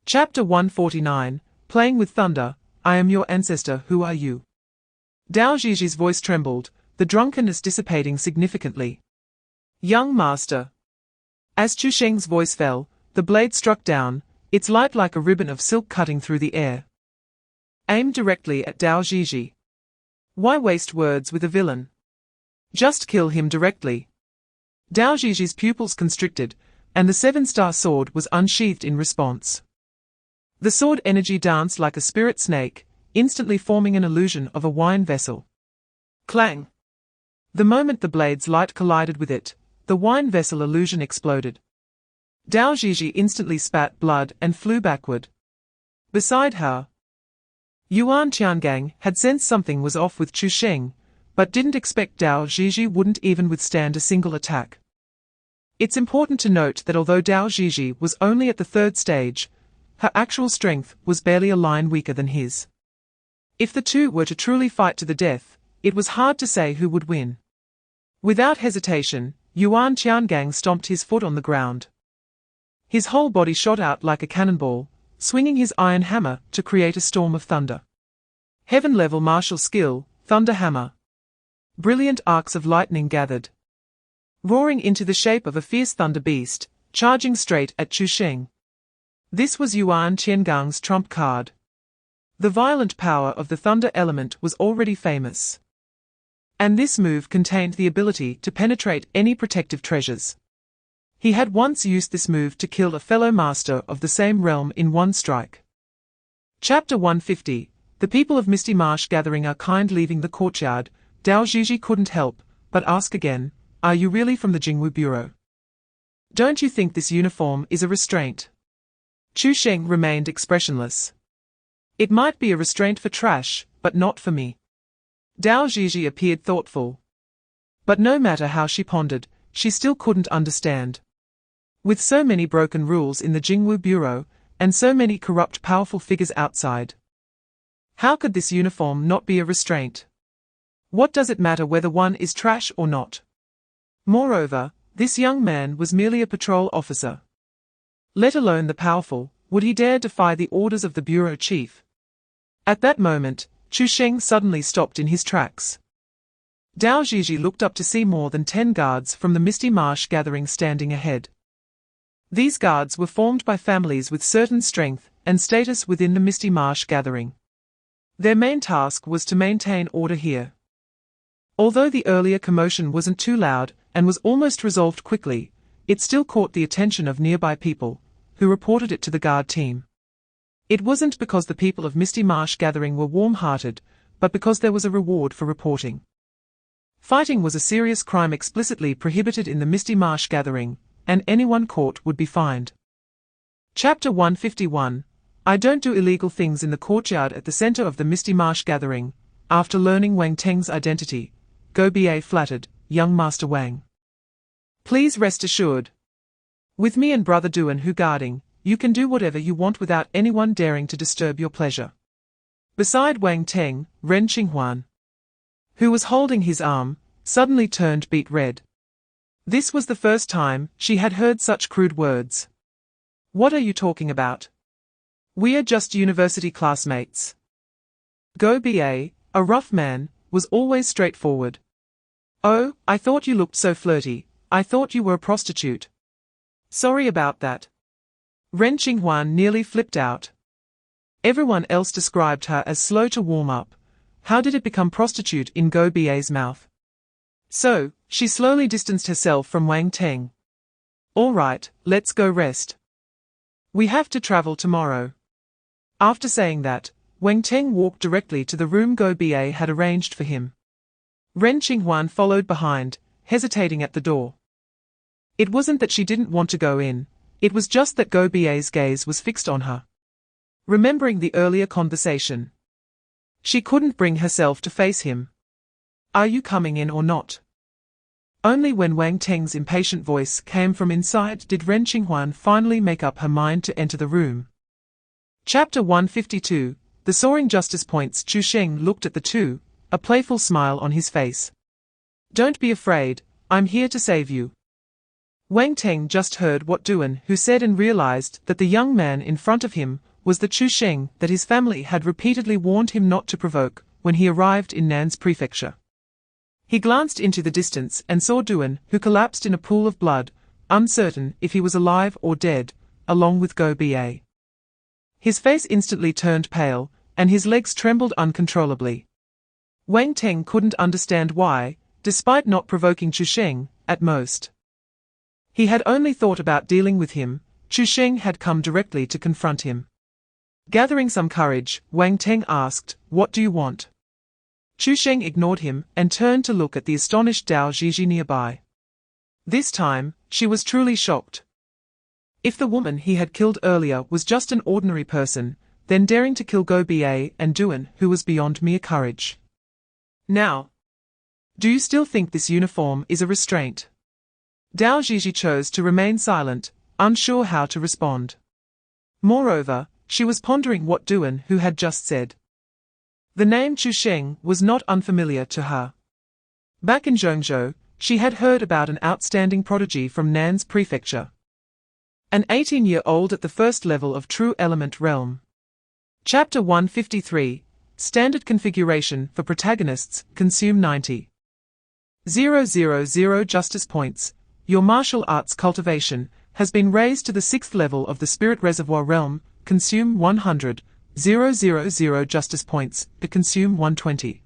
Chapter 149, Playing with Thunder. I am your ancestor, who are you? Dao Gigi's voice trembled, the drunkenness dissipating significantly. Young master. As Chu Sheng's voice fell, the blade struck down, its light like a ribbon of silk cutting through the air. Aimed directly at Dao Gigi. Why waste words with a villain? Just kill him directly. Dao Gigi's pupils constricted, and the seven-star sword was unsheathed in response. The sword energy danced like a spirit snake, instantly forming an illusion of a wine vessel. Clang! The moment the blade's light collided with it, the wine vessel illusion exploded. Dao Gigi instantly spat blood and flew backward. Beside her, Yuan Qiangang had sensed something was off with Chu Sheng, but didn't expect Dao Gigi wouldn't even withstand a single attack. It's important to note that although Dao Gigi was only at the third stage, her actual strength was barely a line weaker than his. If the two were to truly fight to the death, it was hard to say who would win. Without hesitation, Yuan Qiangang stomped his foot on the ground. His whole body shot out like a cannonball, swinging his iron hammer to create a storm of thunder. Heaven-level martial skill, Thunder Hammer. Brilliant arcs of lightning gathered, roaring into the shape of a fierce thunder beast, charging straight at Chu Sheng. This was Yuan Qiangang's trump card. The violent power of the thunder element was already famous. And this move contained the ability to penetrate any protective treasures. He had once used this move to kill a fellow master of the same realm in one strike. Chapter 150, The people of Misty Marsh gathering are kind. Leaving the courtyard, Dao Gigi couldn't help but ask again, are you really from the Jingwu Bureau? Don't you think this uniform is a restraint? Chu Sheng remained expressionless. It might be a restraint for trash, but not for me. Dao Gigi appeared thoughtful. But no matter how she pondered, she still couldn't understand. With so many broken rules in the Jingwu Bureau, and so many corrupt powerful figures outside, how could this uniform not be a restraint? What does it matter whether one is trash or not? Moreover, this young man was merely a patrol officer. Let alone the powerful, would he dare defy the orders of the bureau chief? At that moment, Chu Sheng suddenly stopped in his tracks. Dao Gigi looked up to see more than 10 guards from the Misty Marsh gathering standing ahead. These guards were formed by families with certain strength and status within the Misty Marsh gathering. Their main task was to maintain order here. Although the earlier commotion wasn't too loud and was almost resolved quickly, it still caught the attention of nearby people, who reported it to the guard team. It wasn't because the people of Misty Marsh gathering were warm-hearted, but because there was a reward for reporting. Fighting was a serious crime explicitly prohibited in the Misty Marsh gathering, and anyone caught would be fined. Chapter 151, I don't do illegal things. In the courtyard at the center of the Misty Marsh gathering, after learning Wang Teng's identity, Go Ba flattered, young Master Wang. Please rest assured. With me and Brother Duan who guarding, you can do whatever you want without anyone daring to disturb your pleasure. Beside Wang Teng, Ren Qinghuan, who was holding his arm, suddenly turned beet red. This was the first time she had heard such crude words. What are you talking about? We are just university classmates. Go Ba, a rough man, was always straightforward. Oh, I thought you looked so flirty. I thought you were a prostitute. Sorry about that. Ren Qinghuan nearly flipped out. Everyone else described her as slow to warm up. How did it become prostitute in Go Ba's mouth? So, she slowly distanced herself from Wang Teng. All right, let's go rest. We have to travel tomorrow. After saying that, Wang Teng walked directly to the room Go Ba had arranged for him. Ren Qinghuan followed behind, hesitating at the door. It wasn't that she didn't want to go in, it was just that Go Ba's gaze was fixed on her. Remembering the earlier conversation, she couldn't bring herself to face him. Are you coming in or not? Only when Wang Teng's impatient voice came from inside did Ren Qinghuan finally make up her mind to enter the room. Chapter 152, The Soaring Justice Points. Chu Sheng looked at the two, a playful smile on his face. Don't be afraid, I'm here to save you. Wang Teng just heard what Duan Hu said and realized that the young man in front of him was the Chu Sheng that his family had repeatedly warned him not to provoke when he arrived in Nan's prefecture. He glanced into the distance and saw Duan Hu collapsed in a pool of blood, uncertain if he was alive or dead, along with Go Ba. His face instantly turned pale, and his legs trembled uncontrollably. Wang Teng couldn't understand why, despite not provoking Chu Sheng, at most. He had only thought about dealing with him. Chu Sheng had come directly to confront him. Gathering some courage, Wang Teng asked, "What do you want?" Chu Sheng ignored him and turned to look at the astonished Dao Zhizhi nearby. This time, she was truly shocked. If the woman he had killed earlier was just an ordinary person, then daring to kill Go Ba and Duan Hu was beyond mere courage. Now, do you still think this uniform is a restraint? Dao Zhizhi chose to remain silent, unsure how to respond. Moreover, she was pondering what Duan Hu had just said. The name Chu Sheng was not unfamiliar to her. Back in Zhongzhou, she had heard about an outstanding prodigy from Nan's prefecture. An 18-year-old at the first level of True Element Realm. Chapter 153, Standard Configuration for Protagonists, Consume 90. 000 Justice Points. Your martial arts cultivation has been raised to the 6th level of the Spirit Reservoir Realm, consume 100, 000 Justice Points, to consume 120.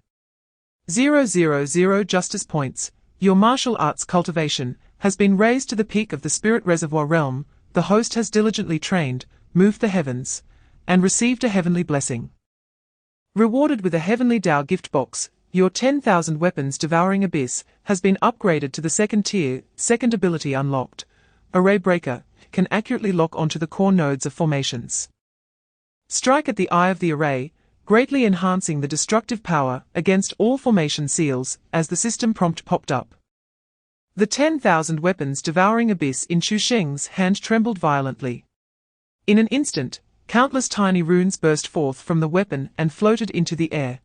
000 Justice Points. Your martial arts cultivation has been raised to the peak of the Spirit Reservoir Realm. The host has diligently trained, moved the heavens, and received a heavenly blessing. Rewarded with a heavenly Dao gift box, your 10,000 weapons devouring abyss has been upgraded to the 2nd tier, second ability unlocked. Array Breaker can accurately lock onto the core nodes of formations. Strike at the eye of the array, greatly enhancing the destructive power against all formation seals as the system prompt popped up. The 10,000 weapons devouring abyss in Chu Sheng's hand trembled violently. In an instant, countless tiny runes burst forth from the weapon and floated into the air.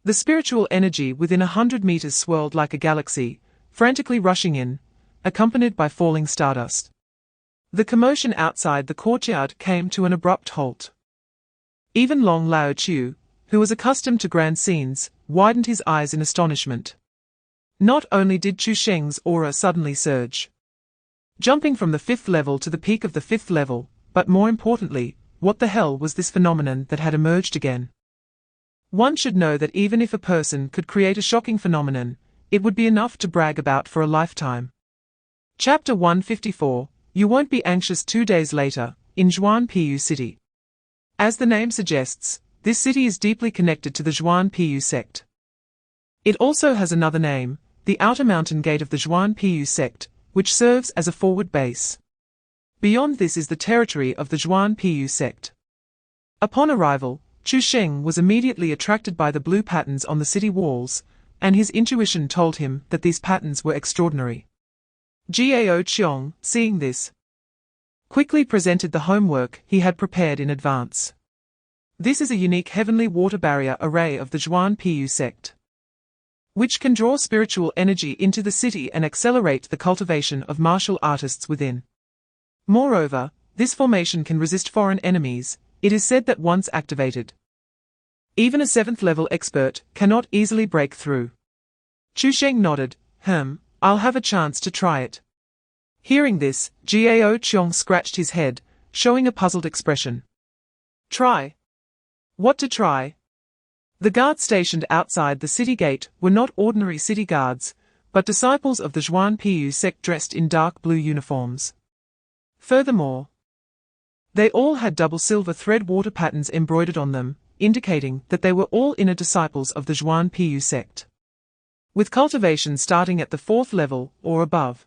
The spiritual energy within 100 meters swirled like a galaxy, frantically rushing in, accompanied by falling stardust. The commotion outside the courtyard came to an abrupt halt. Even Long Lao Chu, who was accustomed to grand scenes, widened his eyes in astonishment. Not only did Chu Sheng's aura suddenly surge, jumping from the 5th level to the peak of the 5th level, but more importantly, what the hell was this phenomenon that had emerged again? One should know that even if a person could create a shocking phenomenon, it would be enough to brag about for a lifetime. Chapter 154, You won't be anxious 2 days later, in Zhuan-Piyu City. As the name suggests, this city is deeply connected to the Zhuan-Piyu sect. It also has another name, the Outer Mountain Gate of the Zhuan-Piyu sect, which serves as a forward base. Beyond this is the territory of the Zhuan-Piyu sect. Upon arrival, Chu Sheng was immediately attracted by the blue patterns on the city walls, and his intuition told him that these patterns were extraordinary. Gao Qiong, seeing this, quickly presented the homework he had prepared in advance. This is a unique heavenly water barrier array of the Zhuan-Piyu sect, which can draw spiritual energy into the city and accelerate the cultivation of martial artists within. Moreover, this formation can resist foreign enemies. It is said that once activated, even a 7th-level expert cannot easily break through. Chu Sheng nodded. I'll have a chance to try it. Hearing this, Gao Qiong scratched his head, showing a puzzled expression. Try? What to try? The guards stationed outside the city gate were not ordinary city guards, but disciples of the Zhuan-Piyu sect dressed in dark blue uniforms. Furthermore, they all had double silver thread water patterns embroidered on them, indicating that they were all inner disciples of the Zhuan-Piyu sect, with cultivation starting at the 4th level or above.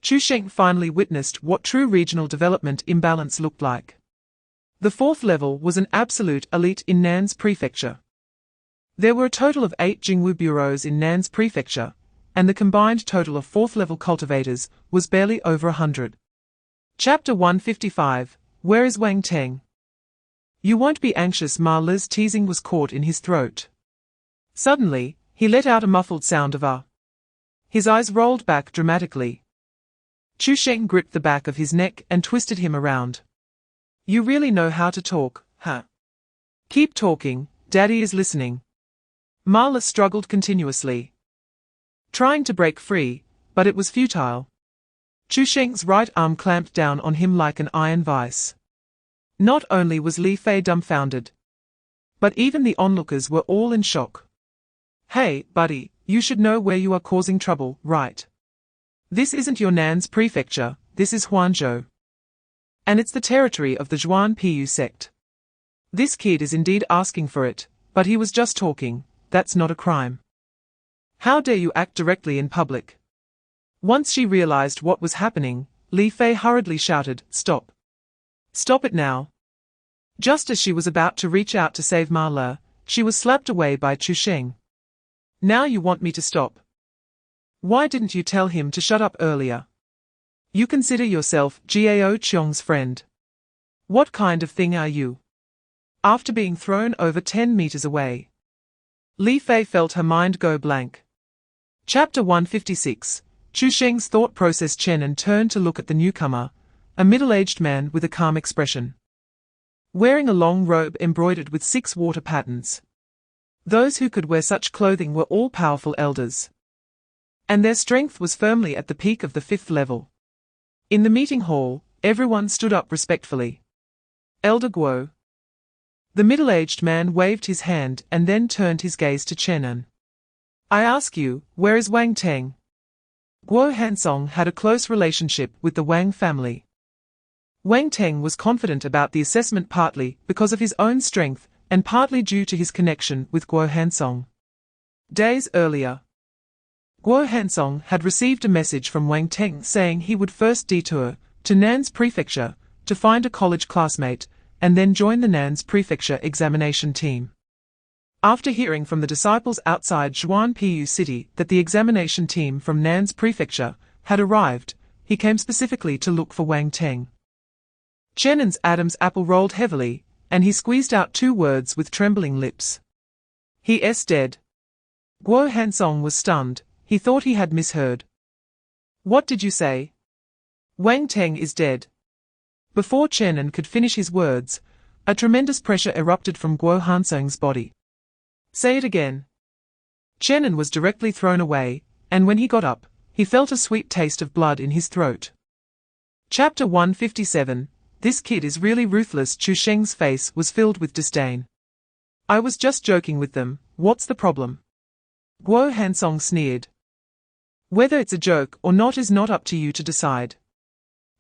Chu Sheng finally witnessed what true regional development imbalance looked like. The 4th level was an absolute elite in Nan's prefecture. There were a total of 8 Jingwu bureaus in Nan's prefecture, and the combined total of 4th-level cultivators was barely over 100. Chapter 155, Where is Wang Teng? You won't be anxious. Ma Le's teasing was caught in his throat. Suddenly, he let out a muffled sound of ah. His eyes rolled back dramatically. Chu Sheng gripped the back of his neck and twisted him around. You really know how to talk, huh? Keep talking, Daddy is listening. Ma Le struggled continuously, trying to break free, but it was futile. Chu Sheng's right arm clamped down on him like an iron vice. Not only was Li Fei dumbfounded, but even the onlookers were all in shock. Hey, buddy, you should know where you are causing trouble, right? This isn't your Nan's prefecture, this is Huanzhou. And it's the territory of the Zhuan Piyu sect. This kid is indeed asking for it, but he was just talking, that's not a crime. How dare you act directly in public? Once she realized what was happening, Li Fei hurriedly shouted, Stop. Stop it now. Just as she was about to reach out to save Ma Le, she was slapped away by Chu Sheng. Now you want me to stop? Why didn't you tell him to shut up earlier? You consider yourself Gao Qiong's friend. What kind of thing are you? After being thrown over 10 meters away, Li Fei felt her mind go blank. Chapter 156, Chu Sheng's thought process. Chen turned to look at the newcomer, a middle-aged man with a calm expression, wearing a long robe embroidered with 6 water patterns. Those who could wear such clothing were all powerful elders, and their strength was firmly at the peak of the 5th level. In the meeting hall, everyone stood up respectfully. Elder Guo. The middle-aged man waved his hand and then turned his gaze to Chen. I ask you, where is Wang Teng? Guo Hansong had a close relationship with the Wang family. Wang Teng was confident about the assessment partly because of his own strength and partly due to his connection with Guo Hansong. Days earlier, Guo Hansong had received a message from Wang Teng saying he would first detour to Nan's prefecture to find a college classmate and then join the Nan's prefecture examination team. After hearing from the disciples outside Zhuan Piyu City that the examination team from Nan's prefecture had arrived, he came specifically to look for Wang Teng. Chen's Adam's apple rolled heavily, and he squeezed out 2 words with trembling lips. He is dead. Guo Hansong was stunned, he thought he had misheard. What did you say? Wang Teng is dead. Before Chen could finish his words, a tremendous pressure erupted from Guo Hansong's body. Say it again. Chen was directly thrown away, and when he got up, he felt a sweet taste of blood in his throat. Chapter 157, This kid is really ruthless. Chu Sheng's face was filled with disdain. I was just joking with them, what's the problem? Guo Hansong sneered. Whether it's a joke or not is not up to you to decide.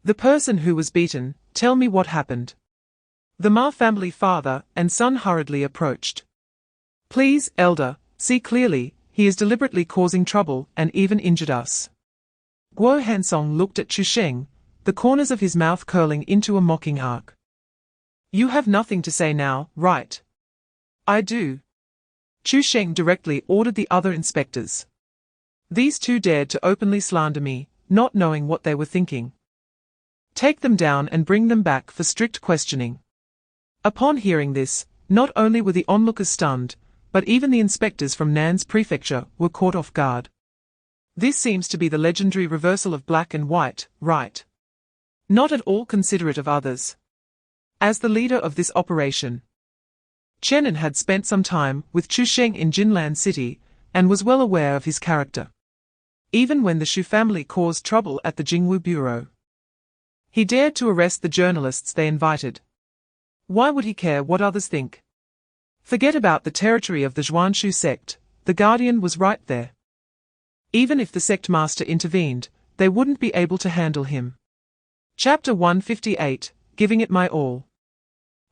The person who was beaten, tell me what happened. The Ma family father and son hurriedly approached. Please, elder, see clearly, he is deliberately causing trouble and even injured us. Guo Hansong looked at Chu Sheng, the corners of his mouth curling into a mocking arc. You have nothing to say now, right? I do. Chu Sheng directly ordered the other inspectors. These 2 dared to openly slander me, not knowing what they were thinking. Take them down and bring them back for strict questioning. Upon hearing this, not only were the onlookers stunned, but even the inspectors from Nan's prefecture were caught off guard. This seems to be the legendary reversal of black and white, right? Not at all considerate of others. As the leader of this operation, Chen had spent some time with Chu Sheng in Jinlan City and was well aware of his character. Even when the Shu family caused trouble at the Jingwu Bureau, he dared to arrest the journalists they invited. Why would he care what others think? Forget about the territory of the Zhuanshu sect, the Guardian was right there. Even if the sect master intervened, they wouldn't be able to handle him. Chapter 158, Giving it my all.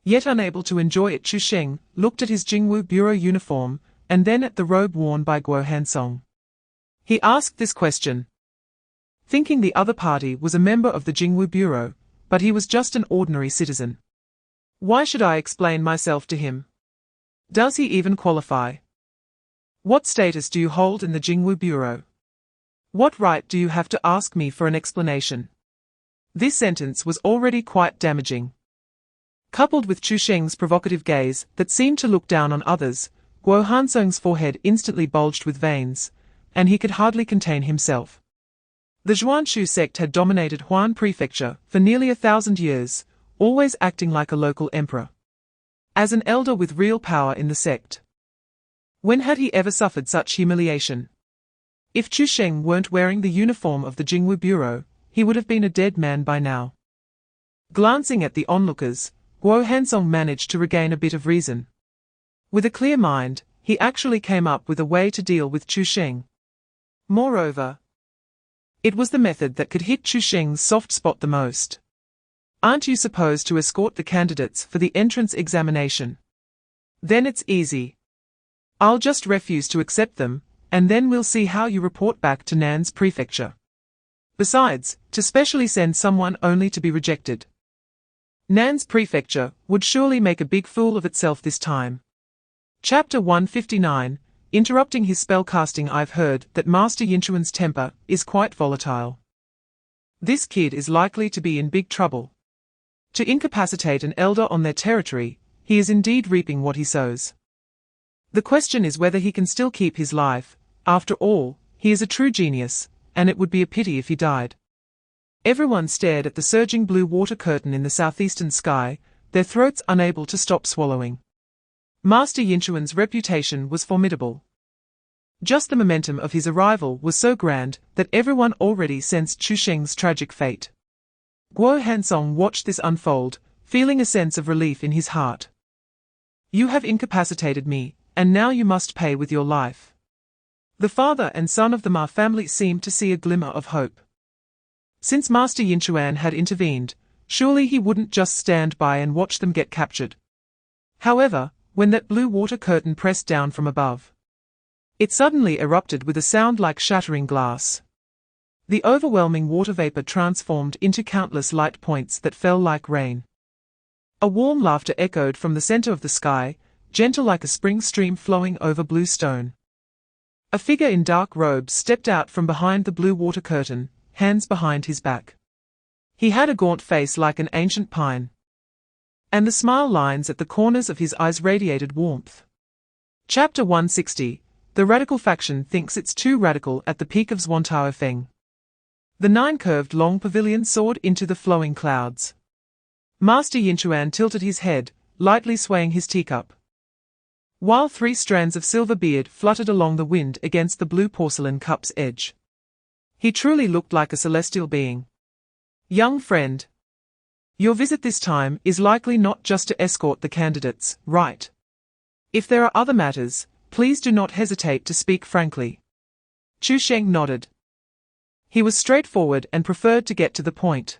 Yet unable to enjoy it, Chu Sheng looked at his Jingwu Bureau uniform, and then at the robe worn by Guo Hansong. He asked this question, thinking the other party was a member of the Jingwu Bureau, but he was just an ordinary citizen. Why should I explain myself to him? Does he even qualify? What status do you hold in the Jingwu Bureau? What right do you have to ask me for an explanation? This sentence was already quite damaging. Coupled with Chu Sheng's provocative gaze that seemed to look down on others, Guo Hansong's forehead instantly bulged with veins, and he could hardly contain himself. The Zhuanshu sect had dominated Huan Prefecture for nearly 1,000 years, always acting like a local emperor. As an elder with real power in the sect, when had he ever suffered such humiliation? If Chu Sheng weren't wearing the uniform of the Jingwu Bureau, he would have been a dead man by now. Glancing at the onlookers, Guo Hansong managed to regain a bit of reason. With a clear mind, he actually came up with a way to deal with Chu Sheng. Moreover, it was the method that could hit Chu Sheng's soft spot the most. Aren't you supposed to escort the candidates for the entrance examination? Then it's easy. I'll just refuse to accept them, and then we'll see how you report back to Nan's prefecture. Besides, to specially send someone only to be rejected. Nan's prefecture would surely make a big fool of itself this time. Chapter 159, Interrupting his spellcasting. I've heard that Master Yinchuan's temper is quite volatile. This kid is likely to be in big trouble. To incapacitate an elder on their territory, he is indeed reaping what he sows. The question is whether he can still keep his life. After all, he is a true genius, and it would be a pity if he died. Everyone stared at the surging blue water curtain in the southeastern sky, their throats unable to stop swallowing. Master Yinchuan's reputation was formidable. Just the momentum of his arrival was so grand that everyone already sensed Chu Sheng's tragic fate. Guo Hansong watched this unfold, feeling a sense of relief in his heart. You have incapacitated me, and now you must pay with your life. The father and son of the Ma family seemed to see a glimmer of hope. Since Master Yinchuan had intervened, surely he wouldn't just stand by and watch them get captured. However, when that blue water curtain pressed down from above, it suddenly erupted with a sound like shattering glass. The overwhelming water vapor transformed into countless light points that fell like rain. A warm laughter echoed from the center of the sky, gentle like a spring stream flowing over blue stone. A figure in dark robes stepped out from behind the blue water curtain, hands behind his back. He had a gaunt face like an ancient pine, and the smile lines at the corners of his eyes radiated warmth. Chapter 160, The Radical Faction Thinks It's Too Radical at the Peak of Zhuantao Feng. The nine-curved long pavilion soared into the flowing clouds. Master Yinchuan tilted his head, lightly swaying his teacup, while 3 strands of silver beard fluttered along the wind against the blue porcelain cup's edge. He truly looked like a celestial being. Young friend, your visit this time is likely not just to escort the candidates, right? If there are other matters, please do not hesitate to speak frankly. Chu Sheng nodded. He was straightforward and preferred to get to the point.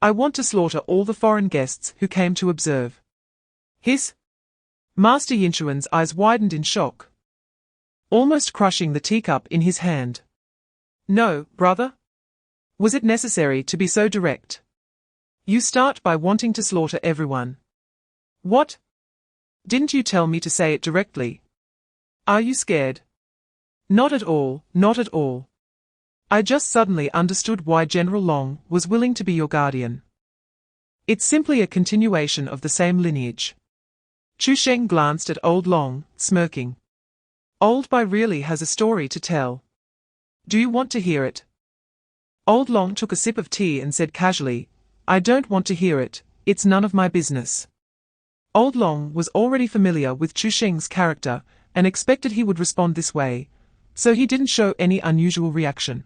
I want to slaughter all the foreign guests who came to observe. Hiss! Master Yinchuan's eyes widened in shock, almost crushing the teacup in his hand. No, brother? Was it necessary to be so direct? You start by wanting to slaughter everyone. What? Didn't you tell me to say it directly? Are you scared? Not at all, not at all. I just suddenly understood why General Long was willing to be your guardian. It's simply a continuation of the same lineage. Chu Sheng glanced at Old Long, smirking. Old Bai really has a story to tell. Do you want to hear it? Old Long took a sip of tea and said casually, I don't want to hear it, it's none of my business. Old Long was already familiar with Chu Sheng's character and expected he would respond this way, so he didn't show any unusual reaction.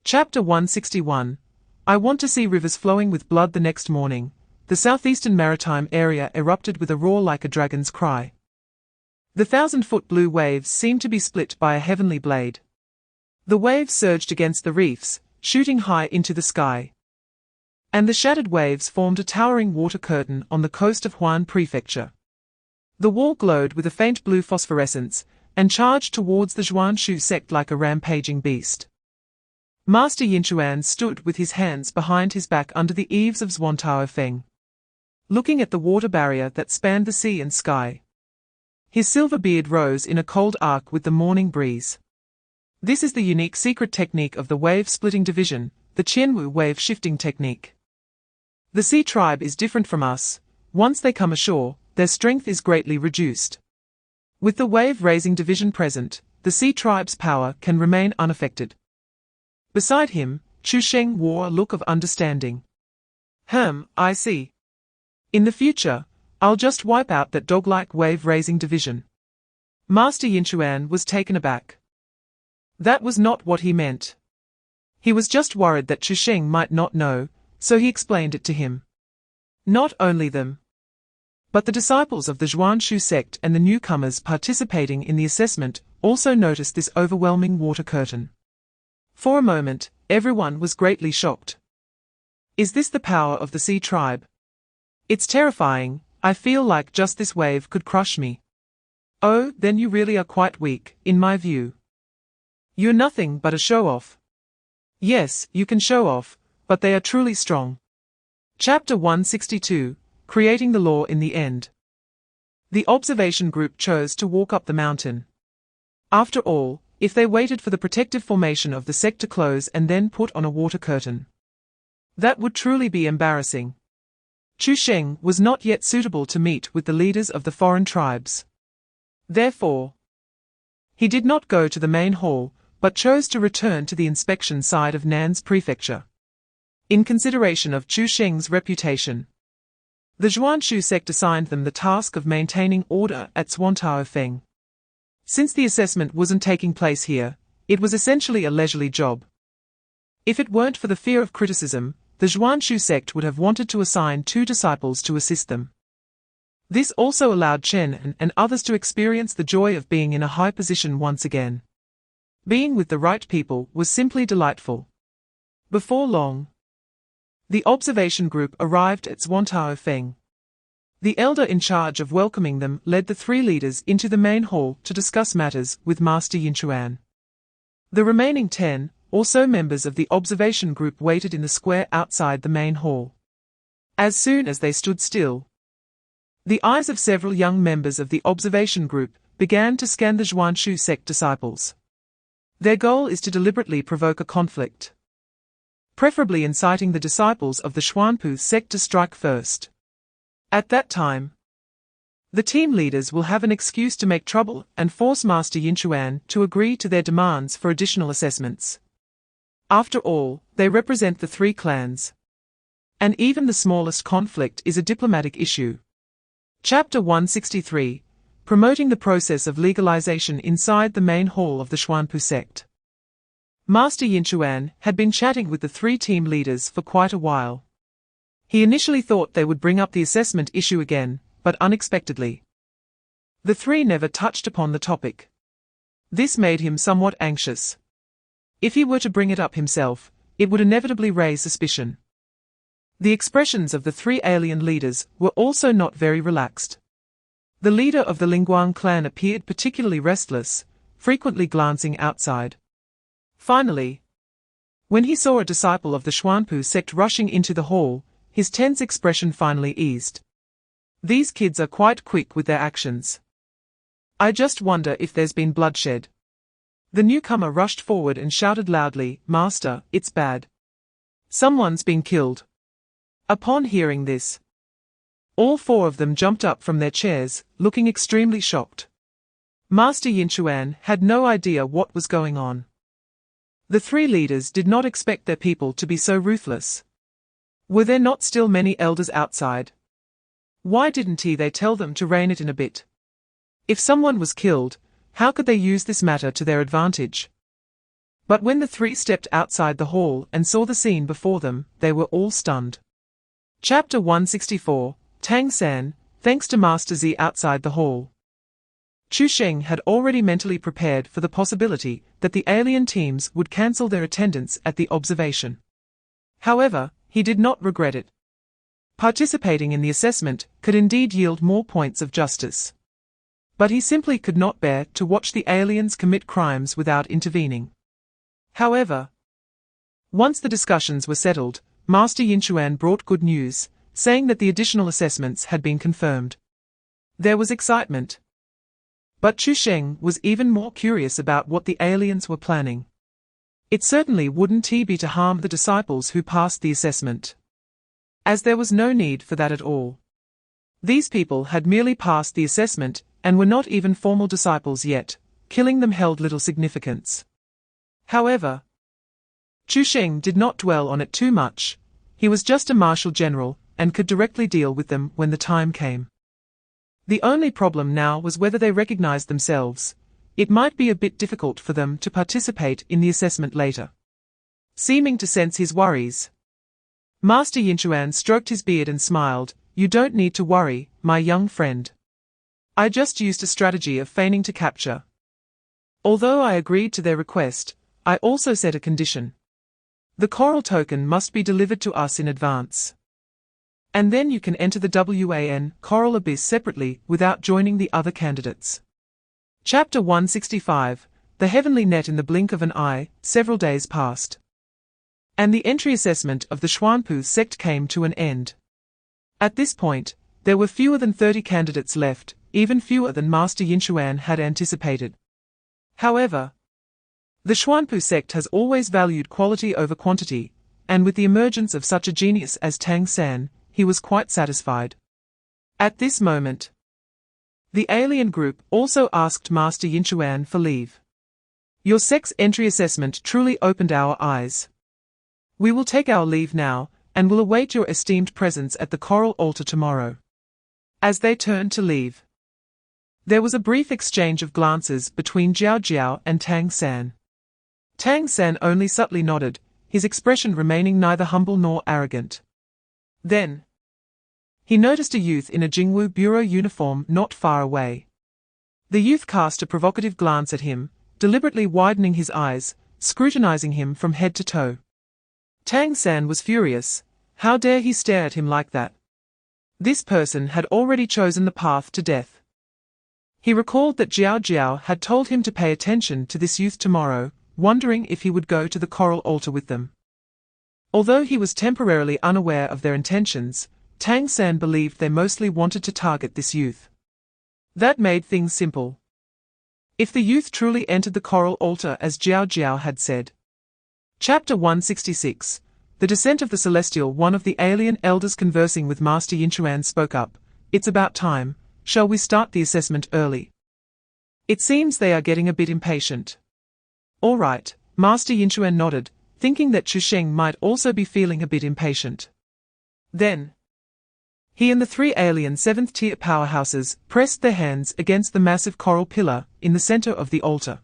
Chapter 161, I want to see rivers flowing with blood. The next morning, the southeastern maritime area erupted with a roar like a dragon's cry. The 1,000-foot blue waves seemed to be split by a heavenly blade. The waves surged against the reefs, shooting high into the sky, and the shattered waves formed a towering water curtain on the coast of Huan Prefecture. The wall glowed with a faint blue phosphorescence, and charged towards the Zhuanshu sect like a rampaging beast. Master Yinchuan stood with his hands behind his back under the eaves of Zhuantao Feng, looking at the water barrier that spanned the sea and sky. His silver beard rose in a cold arc with the morning breeze. This is the unique secret technique of the wave-splitting division, the Qianwu wave-shifting technique. The sea tribe is different from us. Once they come ashore, their strength is greatly reduced. With the wave-raising division present, the sea tribe's power can remain unaffected. Beside him, Chu Sheng wore a look of understanding. I see. In the future, I'll just wipe out that dog-like wave-raising division. Master Yinchuan was taken aback. That was not what he meant. He was just worried that Chu Sheng might not know, so he explained it to him. Not only them, but the disciples of the Zhuanshu sect and the newcomers participating in the assessment also noticed this overwhelming water curtain. For a moment, everyone was greatly shocked. Is this the power of the sea tribe? It's terrifying. I feel like just this wave could crush me. Oh, then you really are quite weak, in my view. You're nothing but a show-off. Yes, you can show off, but they are truly strong. Chapter 162, Creating the Law in the End. The observation group chose to walk up the mountain. After all, if they waited for the protective formation of the sect to close and then put on a water curtain, that would truly be embarrassing. Chu Sheng was not yet suitable to meet with the leaders of the foreign tribes. Therefore, he did not go to the main hall, but chose to return to the inspection side of Nan's prefecture. In consideration of Chu Sheng's reputation, the Zhuanshu sect assigned them the task of maintaining order at Feng. Since the assessment wasn't taking place here, it was essentially a leisurely job. If it weren't for the fear of criticism, the Zhuanshu sect would have wanted to assign 2 disciples to assist them. This also allowed Chen and others to experience the joy of being in a high position once again. Being with the right people was simply delightful. Before long, the observation group arrived at Feng. The elder in charge of welcoming them led the 3 leaders into the main hall to discuss matters with Master Yinchuan. The remaining 10, also members of the observation group, waited in the square outside the main hall. As soon as they stood still, the eyes of several young members of the observation group began to scan the Zhuanshu sect disciples. Their goal is to deliberately provoke a conflict, preferably inciting the disciples of the Xuanpu sect to strike first. At that time, the team leaders will have an excuse to make trouble and force Master Yinchuan to agree to their demands for additional assessments. After all, they represent the 3 clans. And even the smallest conflict is a diplomatic issue. Chapter 163, Promoting the Process of Legalization inside the main hall of the Xuanpu sect. Master Yinchuan had been chatting with the 3 team leaders for quite a while. He initially thought they would bring up the assessment issue again, but unexpectedly, the 3 never touched upon the topic. This made him somewhat anxious. If he were to bring it up himself, it would inevitably raise suspicion. The expressions of the 3 alien leaders were also not very relaxed. The leader of the Lingguang clan appeared particularly restless, frequently glancing outside. Finally, when he saw a disciple of the Xuanpu sect rushing into the hall, his tense expression finally eased. These kids are quite quick with their actions. I just wonder if there's been bloodshed. The newcomer rushed forward and shouted loudly, Master, it's bad. Someone's been killed. Upon hearing this, all 4 of them jumped up from their chairs, looking extremely shocked. Master Yinchuan had no idea what was going on. The 3 leaders did not expect their people to be so ruthless. Were there not still many elders outside? Why didn't they tell them to rein it in a bit? If someone was killed, how could they use this matter to their advantage? But when the 3 stepped outside the hall and saw the scene before them, they were all stunned. Chapter 164, Tang San, thanks to Master Z outside the hall. Chu Sheng had already mentally prepared for the possibility that the alien teams would cancel their attendance at the observation. However, he did not regret it. Participating in the assessment could indeed yield more points of justice. But he simply could not bear to watch the aliens commit crimes without intervening. However, once the discussions were settled, Master Yinchuan brought good news, saying that the additional assessments had been confirmed. There was excitement. But Chu Sheng was even more curious about what the aliens were planning. It certainly wouldn't be to harm the disciples who passed the assessment, as there was no need for that at all. These people had merely passed the assessment and were not even formal disciples yet. Killing them held little significance. However, Chu Sheng did not dwell on it too much. He was just a marshal general and could directly deal with them when the time came. The only problem now was whether they recognized themselves. It might be a bit difficult for them to participate in the assessment later. Seeming to sense his worries, Master Yinchuan stroked his beard and smiled. "You don't need to worry, my young friend. I just used a strategy of feigning to capture. Although I agreed to their request, I also set a condition. The coral token must be delivered to us in advance. And then you can enter the WAN Coral Abyss separately without joining the other candidates." Chapter 165, The Heavenly Net. In the blink of an eye, several days passed, and the entry assessment of the Xuanpu sect came to an end. At this point, there were fewer than 30 candidates left, even fewer than Master Yinchuan had anticipated. However, the Xuanpu sect has always valued quality over quantity, and with the emergence of such a genius as Tang San, he was quite satisfied. At this moment, the alien group also asked Master Yinchuan for leave. "Your sect's entry assessment truly opened our eyes. We will take our leave now, and will await your esteemed presence at the Coral Altar tomorrow." As they turned to leave, there was a brief exchange of glances between Jiao Jiao and Tang San. Tang San only subtly nodded, his expression remaining neither humble nor arrogant. Then, he noticed a youth in a Jingwu bureau uniform not far away. The youth cast a provocative glance at him, deliberately widening his eyes, scrutinizing him from head to toe. Tang San was furious. How dare he stare at him like that? This person had already chosen the path to death. He recalled that Jiao Jiao had told him to pay attention to this youth tomorrow, wondering if he would go to the Coral Altar with them. Although he was temporarily unaware of their intentions, Tang San believed they mostly wanted to target this youth. That made things simple. If the youth truly entered the Coral Altar as Jiao Jiao had said. Chapter 166, The Descent of the Celestial. One of the alien elders conversing with Master Yinchuan spoke up. "It's about time. Shall we start the assessment early? It seems they are getting a bit impatient." "All right," Master Yinchuan nodded, thinking that Chu Sheng might also be feeling a bit impatient. Then, he and the 3 alien 7th-tier powerhouses pressed their hands against the massive coral pillar in the center of the altar.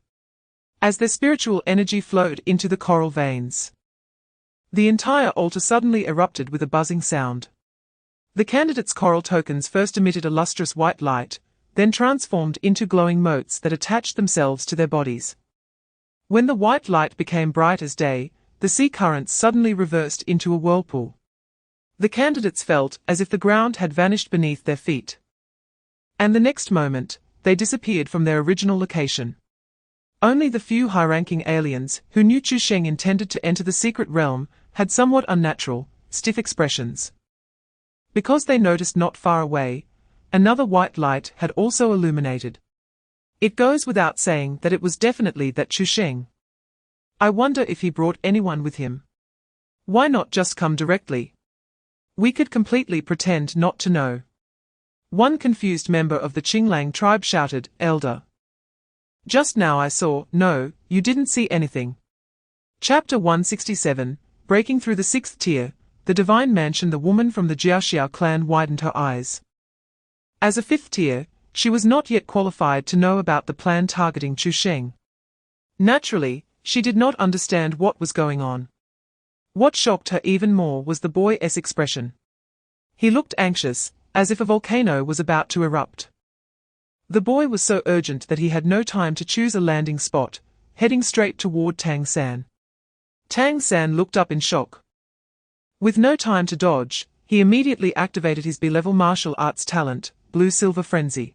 As their spiritual energy flowed into the coral veins, the entire altar suddenly erupted with a buzzing sound. The candidates' coral tokens first emitted a lustrous white light, then transformed into glowing motes that attached themselves to their bodies. When the white light became bright as day, the sea currents suddenly reversed into a whirlpool. The candidates felt as if the ground had vanished beneath their feet. And the next moment, they disappeared from their original location. Only the few high-ranking aliens who knew Chu Sheng intended to enter the secret realm had somewhat unnatural, stiff expressions. Because they noticed not far away, another white light had also illuminated. It goes without saying that it was definitely that Chu Sheng. I wonder if he brought anyone with him. Why not just come directly? We could completely pretend not to know. One confused member of the Qinglang tribe shouted, "Elder. Just now I saw." "No, you didn't see anything." Chapter 167, Breaking Through the 6th Tier, The Divine Mansion. The woman from the Jiaoxiao clan widened her eyes. As a 5th tier, she was not yet qualified to know about the plan targeting Chu Sheng. Naturally, she did not understand what was going on. What shocked her even more was the boy's expression. He looked anxious, as if a volcano was about to erupt. The boy was so urgent that he had no time to choose a landing spot, heading straight toward Tang San. Tang San looked up in shock. With no time to dodge, he immediately activated his B-level martial arts talent, Blue-Silver Frenzy.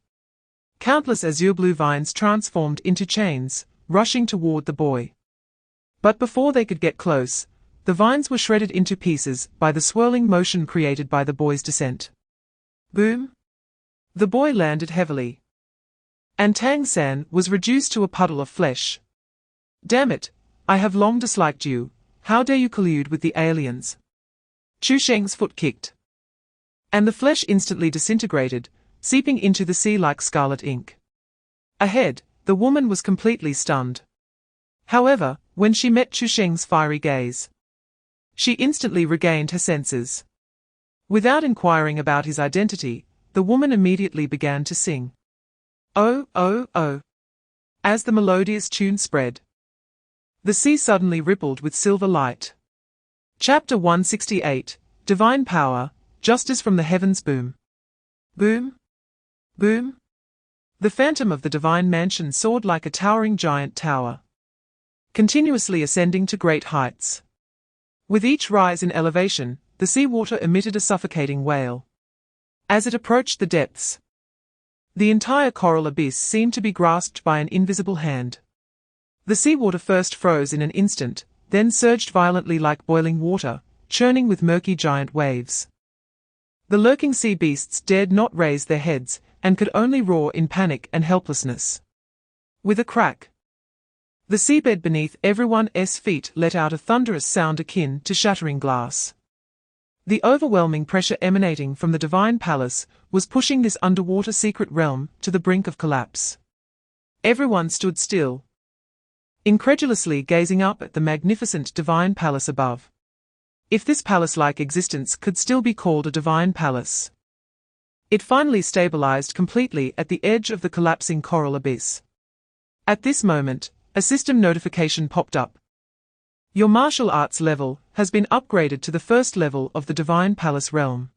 Countless azure blue vines transformed into chains, rushing toward the boy. But before they could get close, the vines were shredded into pieces by the swirling motion created by the boy's descent. Boom! The boy landed heavily. and Tang San was reduced to a puddle of flesh. Damn it, I have long disliked you, how dare you collude with the aliens? Chu Sheng's foot kicked, and the flesh instantly disintegrated, seeping into the sea like scarlet ink. Ahead, the woman was completely stunned. However, when she met Chu Sheng's fiery gaze, she instantly regained her senses. Without inquiring about his identity, the woman immediately began to sing. Oh, oh, oh. As the melodious tune spread, the sea suddenly rippled with silver light. Chapter 168, Divine Power, Justice from the Heavens. Boom. Boom. Boom. The phantom of the divine mansion soared like a towering giant tower, continuously ascending to great heights. With each rise in elevation, the seawater emitted a suffocating wail. As it approached the depths, the entire coral abyss seemed to be grasped by an invisible hand. The seawater first froze in an instant, then surged violently like boiling water, churning with murky giant waves. The lurking sea beasts dared not raise their heads, and could only roar in panic and helplessness. With a crack, the seabed beneath everyone's feet let out a thunderous sound akin to shattering glass. The overwhelming pressure emanating from the divine palace was pushing this underwater secret realm to the brink of collapse. Everyone stood still, incredulously gazing up at the magnificent divine palace above. If this palace-like existence could still be called a divine palace. It finally stabilized completely at the edge of the collapsing coral abyss. At this moment, a system notification popped up. Your martial arts level has been upgraded to the first level of the Divine Palace realm.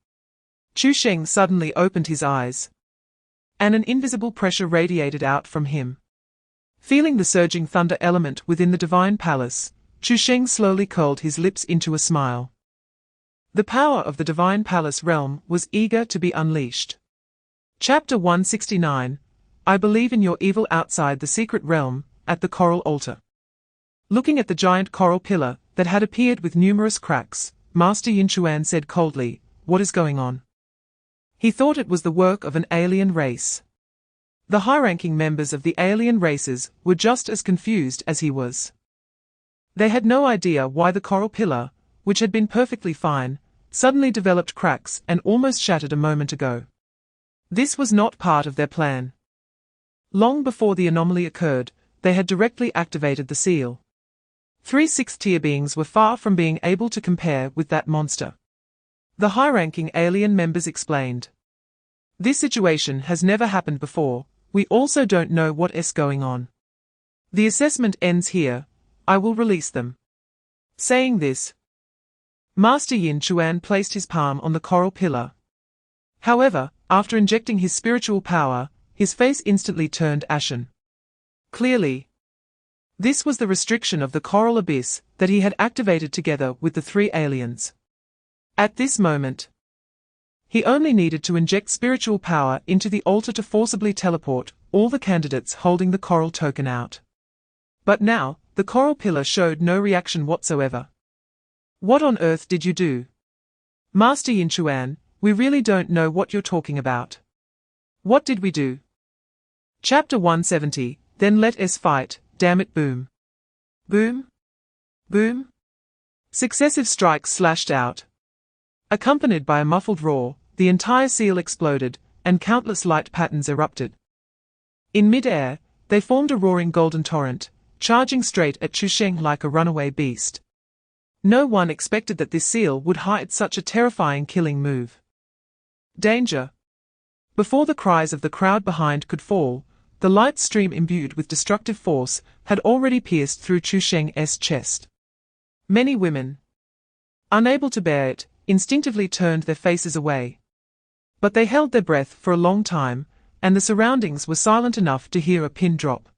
Chu Sheng suddenly opened his eyes, and an invisible pressure radiated out from him. Feeling the surging thunder element within the Divine Palace, Chu Sheng slowly curled his lips into a smile. The power of the Divine Palace realm was eager to be unleashed. Chapter 169, I believe in your evil outside the secret realm, at the coral altar. Looking at the giant coral pillar that had appeared with numerous cracks, Master Yin Chuan said coldly, what is going on? He thought it was the work of an alien race. The high-ranking members of the alien races were just as confused as he was. They had no idea why the coral pillar, which had been perfectly fine, suddenly developed cracks and almost shattered a moment ago. This was not part of their plan. Long before the anomaly occurred, they had directly activated the seal. 3 sixth-tier beings were far from being able to compare with that monster. The high-ranking alien members explained. This situation has never happened before, we also don't know what is going on. The assessment ends here, I will release them. Saying this, Master Yin Chuan placed his palm on the coral pillar. However, after injecting his spiritual power, his face instantly turned ashen. Clearly, this was the restriction of the coral abyss that he had activated together with the 3 aliens. At this moment, he only needed to inject spiritual power into the altar to forcibly teleport all the candidates holding the coral token out. But now, the coral pillar showed no reaction whatsoever. What on earth did you do? Master Yin Chuan, we really don't know what you're talking about. What did we do? Chapter 170, then let us fight, damn it. Boom. Boom. Boom. Successive strikes slashed out. Accompanied by a muffled roar, the entire seal exploded, and countless light patterns erupted. In mid-air, they formed a roaring golden torrent, charging straight at Chu Sheng like a runaway beast. No one expected that this seal would hide such a terrifying killing move. Danger! Before the cries of the crowd behind could fall, the light stream imbued with destructive force had already pierced through Chu Sheng's chest. Many women, unable to bear it, instinctively turned their faces away. But they held their breath for a long time, and the surroundings were silent enough to hear a pin drop.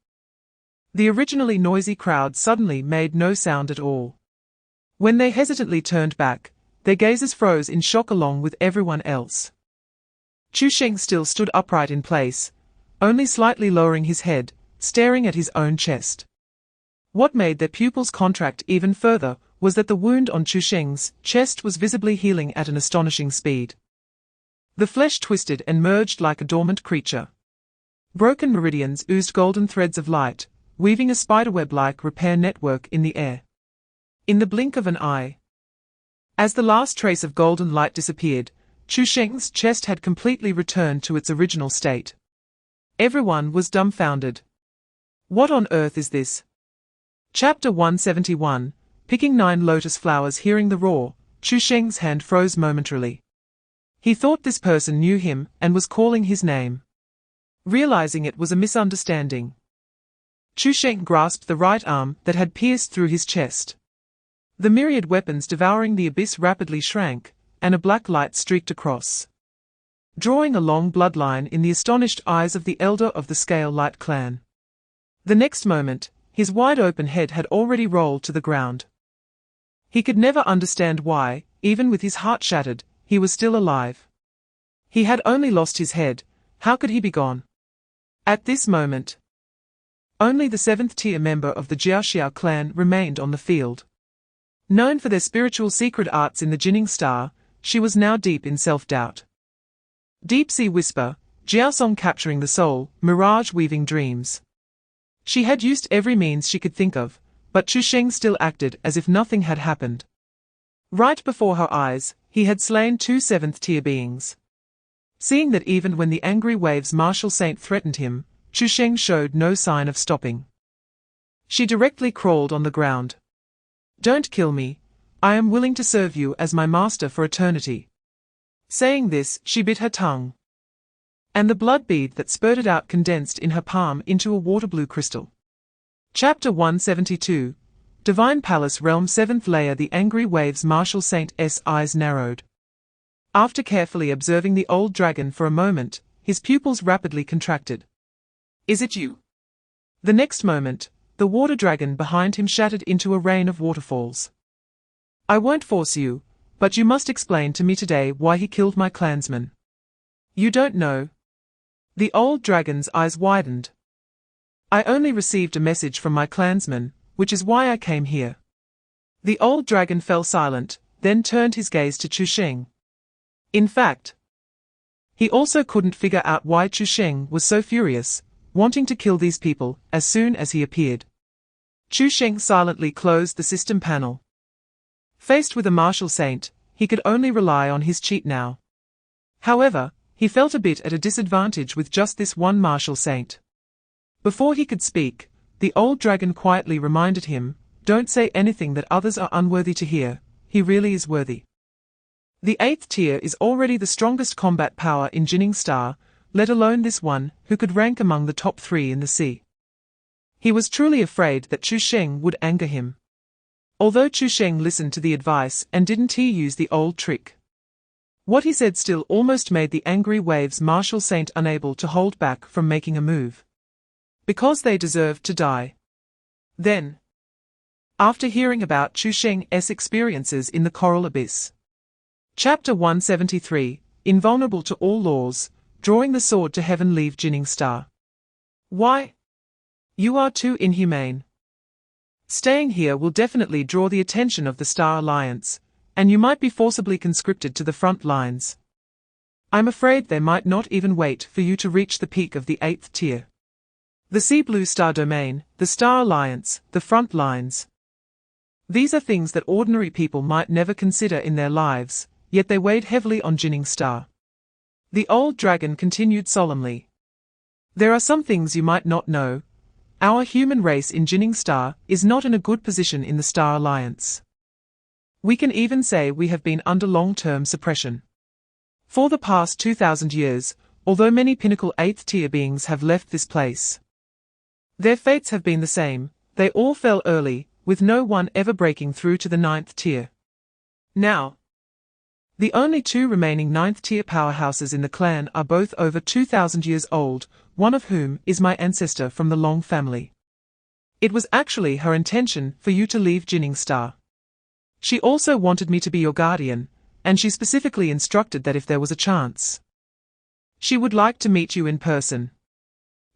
The originally noisy crowd suddenly made no sound at all. When they hesitantly turned back, their gazes froze in shock along with everyone else. Chu Sheng still stood upright in place, only slightly lowering his head, staring at his own chest. What made their pupils contract even further was that the wound on Chu Sheng's chest was visibly healing at an astonishing speed. The flesh twisted and merged like a dormant creature. Broken meridians oozed golden threads of light, weaving a spiderweb-like repair network in the air. In the blink of an eye, as the last trace of golden light disappeared, Chu Sheng's chest had completely returned to its original state. Everyone was dumbfounded. What on earth is this? Chapter 171, Picking 9 Lotus Flowers. Hearing the roar, Chu Sheng's hand froze momentarily. He thought this person knew him and was calling his name. Realizing it was a misunderstanding, Chu Sheng grasped the right arm that had pierced through his chest. The myriad weapons devouring the abyss rapidly shrank, and a black light streaked across, drawing a long bloodline in the astonished eyes of the elder of the Scale Light clan. The next moment, his wide-open head had already rolled to the ground. He could never understand why, even with his heart shattered, he was still alive. He had only lost his head. How could he be gone? At this moment, only the 7th-tier member of the Jiaxiao clan remained on the field. Known for their spiritual secret arts in the Jinning Star, she was now deep in self-doubt. Deep Sea Whisper, Jiaosong capturing the soul, mirage weaving dreams. She had used every means she could think of, but Chu Sheng still acted as if nothing had happened. Right before her eyes, he had slain 2 7th-tier beings. Seeing that even when the angry wave's martial saint threatened him, Chu Sheng showed no sign of stopping. She directly crawled on the ground. Don't kill me. I am willing to serve you as my master for eternity. Saying this, she bit her tongue, and the blood bead that spurted out condensed in her palm into a water-blue crystal. Chapter 172, Divine Palace Realm 7th Layer. The angry wave's martial saint's eyes narrowed. After carefully observing the old dragon for a moment, his pupils rapidly contracted. Is it you? The next moment, the water dragon behind him shattered into a rain of waterfalls. I won't force you, but you must explain to me today why he killed my clansman. You don't know? The old dragon's eyes widened. I only received a message from my clansman, which is why I came here. The old dragon fell silent, then turned his gaze to Chu Sheng. In fact, he also couldn't figure out why Chu Sheng was so furious, wanting to kill these people as soon as he appeared. Chu Sheng silently closed the system panel. Faced with a martial saint, he could only rely on his cheat now. However, he felt a bit at a disadvantage with just this one martial saint. Before he could speak, the old dragon quietly reminded him, don't say anything that others are unworthy to hear, he really is worthy. The 8th tier is already the strongest combat power in Jinning Star, let alone this one, who could rank among the top 3 in the sea. He was truly afraid that Chu Sheng would anger him. Although Chu Sheng listened to the advice and didn't he use the old trick. What he said still almost made the angry wave's martial saint unable to hold back from making a move. Because they deserved to die. Then, after hearing about Chu Sheng's experiences in the Coral Abyss. Chapter 173, Invulnerable to all laws, drawing the sword to heaven. Leave Jinning Star. Why? You are too inhumane. Staying here will definitely draw the attention of the Star Alliance, and you might be forcibly conscripted to the front lines. I'm afraid they might not even wait for you to reach the peak of the 8th tier. The Sea Blue Star Domain, the Star Alliance, the front lines. These are things that ordinary people might never consider in their lives, yet they weighed heavily on Jinning Star. The old dragon continued solemnly. There are some things you might not know. Our human race in Jinning Star is not in a good position in the Star Alliance. We can even say we have been under long-term suppression. For the past 2,000 years, although many pinnacle 8th tier beings have left this place, their fates have been the same, they all fell early, with no one ever breaking through to the 9th tier. Now, the only 2 remaining 9th tier powerhouses in the clan are both over 2,000 years old, one of whom is my ancestor from the Long family. It was actually her intention for you to leave Jinning Star. She also wanted me to be your guardian, and she specifically instructed that if there was a chance, she would like to meet you in person.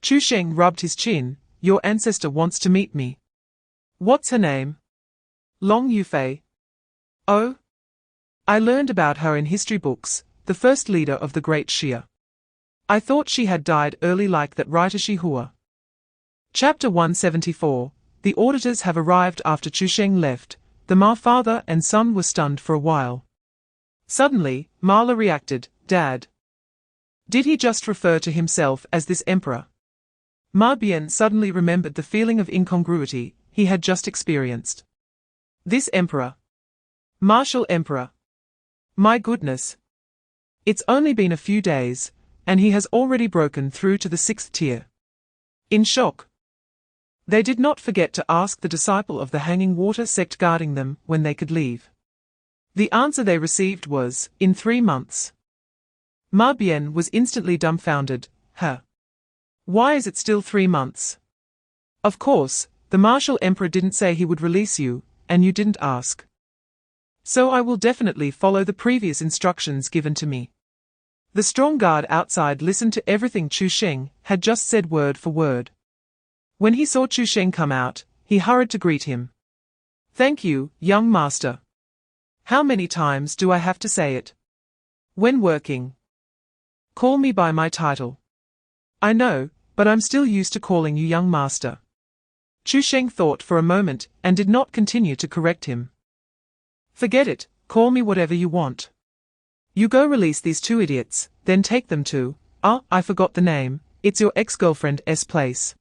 Chu Sheng rubbed his chin. Your ancestor wants to meet me. What's her name? Long Yufei. Oh? I learned about her in history books, the first leader of the Great Xia. I thought she had died early like that writer Shihua. Chapter 174. The auditors have arrived after Chu Sheng left. The Ma father and son were stunned for a while. Suddenly, Marla reacted, Dad. Did he just refer to himself as this emperor? Ma Bian suddenly remembered the feeling of incongruity he had just experienced. This emperor. Martial emperor. My goodness. It's only been a few days, and he has already broken through to the 6th tier. In shock. They did not forget to ask the disciple of the hanging water sect guarding them when they could leave. The answer they received was, in 3 months. Ma Bian was instantly dumbfounded. Why is it still 3 months? Of course, the martial emperor didn't say he would release you, and you didn't ask. So I will definitely follow the previous instructions given to me. The strong guard outside listened to everything Chu Sheng had just said word for word. When he saw Chu Sheng come out, he hurried to greet him. Thank you, young master. How many times do I have to say it? When working. Call me by my title. I know, but I'm still used to calling you young master. Chu Sheng thought for a moment and did not continue to correct him. Forget it, call me whatever you want. You go release these 2 idiots, then take them to, I forgot the name, it's your ex-girlfriend's place.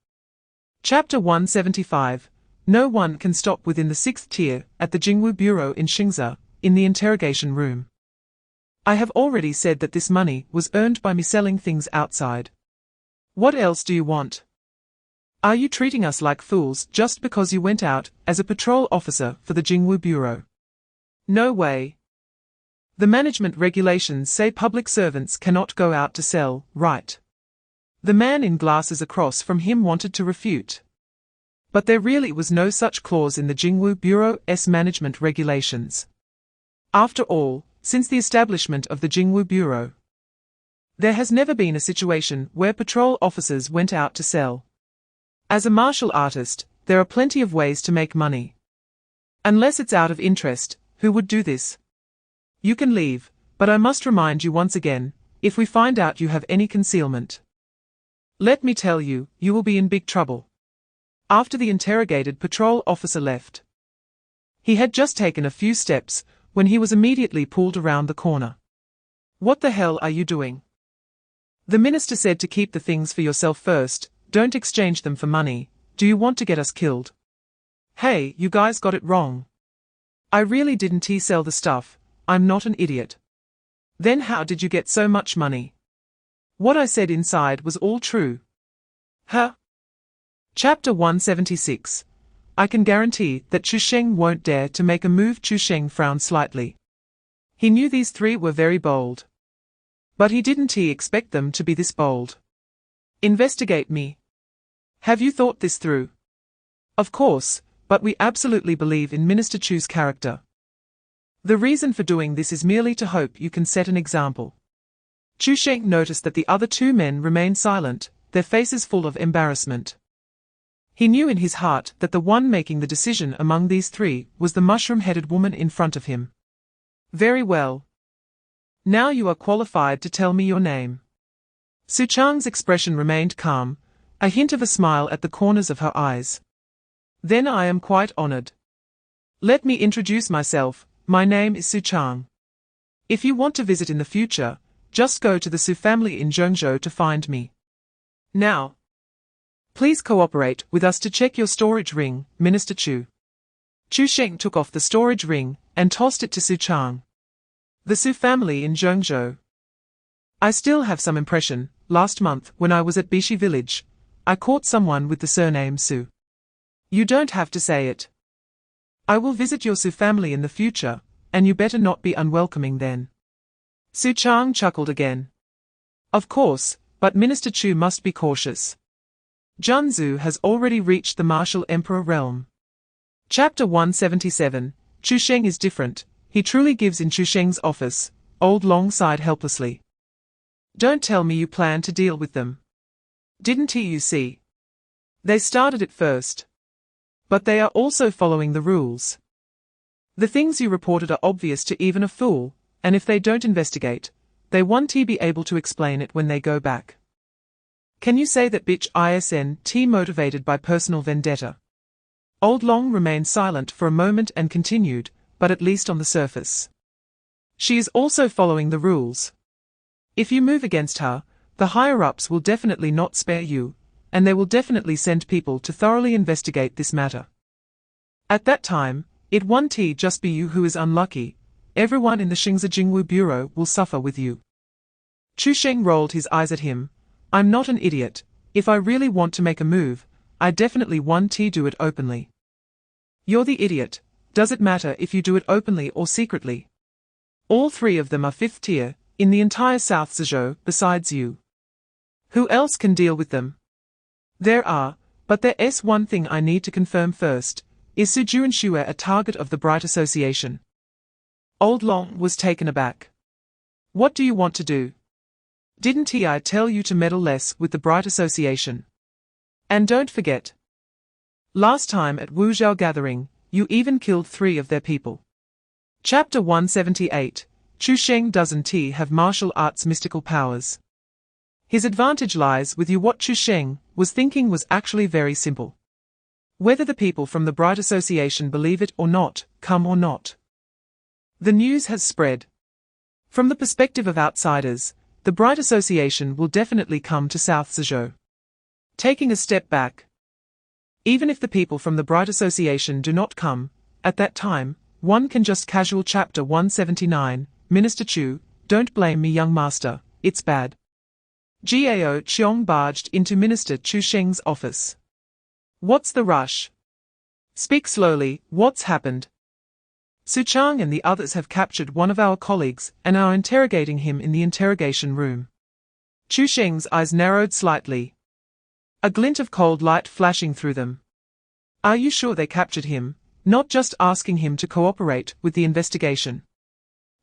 Chapter 175. No one can stop within the 6th tier, at the Jingwu Bureau in Xingzhe, in the interrogation room. I have already said that this money was earned by me selling things outside. What else do you want? Are you treating us like fools just because you went out as a patrol officer for the Jingwu Bureau? No way. The management regulations say public servants cannot go out to sell, right? The man in glasses across from him wanted to refute. But there really was no such clause in the Jingwu Bureau's management regulations. After all, since the establishment of the Jingwu Bureau, there has never been a situation where patrol officers went out to sell. As a martial artist, there are plenty of ways to make money. Unless it's out of interest, who would do this? You can leave, but I must remind you once again, if we find out you have any concealment. Let me tell you, you will be in big trouble. After the interrogated patrol officer left, he had just taken a few steps when he was immediately pulled around the corner. What the hell are you doing? The minister said to keep the things for yourself first, don't exchange them for money. Do you want to get us killed? Hey, you guys got it wrong. I really didn't sell the stuff, I'm not an idiot. Then how did you get so much money? What I said inside was all true. Chapter 176. I can guarantee that Chu Sheng won't dare to make a move. Chu Sheng frowned slightly. He knew these 3 were very bold. But he didn't expect them to be this bold. Investigate me. Have you thought this through? Of course, but we absolutely believe in Minister Chu's character. The reason for doing this is merely to hope you can set an example. Chu Sheng noticed that the other 2 men remained silent, their faces full of embarrassment. He knew in his heart that the one making the decision among these 3 was the mushroom-headed woman in front of him. Very well. Now you are qualified to tell me your name. Su Chang's expression remained calm, a hint of a smile at the corners of her eyes. Then I am quite honored. Let me introduce myself, my name is Su Chang. If you want to visit in the future, just go to the Su family in Zhengzhou to find me. Now, please cooperate with us to check your storage ring, Minister Chu. Chu Sheng took off the storage ring and tossed it to Su Chang. The Su family in Zhengzhou. I still have some impression. Last month when I was at Bishi village, I caught someone with the surname Su. You don't have to say it. I will visit your Su family in the future, and you better not be unwelcoming then. Su Chang chuckled again. Of course, but Minister Chu must be cautious. Junzu has already reached the martial emperor realm. Chapter 177. Chu Sheng is different. He truly gives in. Chu Sheng's office. Old Long sighed helplessly. Don't tell me you plan to deal with them. Didn't you see? They started it first. But they are also following the rules. The things you reported are obvious to even a fool, and if they don't investigate, They won't be able to explain it when they go back. Can you say that bitch isn't motivated by personal vendetta? Old Long remained silent for a moment and continued, but at least on the surface. She is also following the rules. If you move against her, the higher-ups will definitely not spare you, and they will definitely send people to thoroughly investigate this matter. At that time, it won't just be you who is unlucky, everyone in the Xingzi Jingwu Bureau will suffer with you. Chu Sheng rolled his eyes at him. I'm not an idiot. If I really want to make a move, I definitely won't do it openly. You're the idiot. Does it matter if you do it openly or secretly? All three of them are 5th tier, in the entire South Zhou, besides you. Who else can deal with them? There are, but there's one thing I need to confirm first. Is Su Juanxue a target of the Bright Association? Old Long was taken aback. What do you want to do? Didn't I tell you to meddle less with the Bright Association? And don't forget. Last time at Wu Zhao Gathering, you even killed 3 of their people. Chapter 178, Chu Sheng doesn't have martial arts mystical powers. His advantage lies with you. What Chu Sheng was thinking was actually very simple. Whether the people from the Bright Association believe it or not, come or not. The news has spread. From the perspective of outsiders, the Bright Association will definitely come to South Zhou. Taking a step back. Even if the people from the Bright Association do not come, at that time, one can just casual. Chapter 179, Minister Chu, don't blame me young master, it's bad. Gao Qiong barged into Minister Chu Sheng's office. What's the rush? Speak slowly, what's happened? Su Chang and the others have captured one of our colleagues and are interrogating him in the interrogation room. Chu Sheng's eyes narrowed slightly. A glint of cold light flashing through them. Are you sure they captured him, not just asking him to cooperate with the investigation?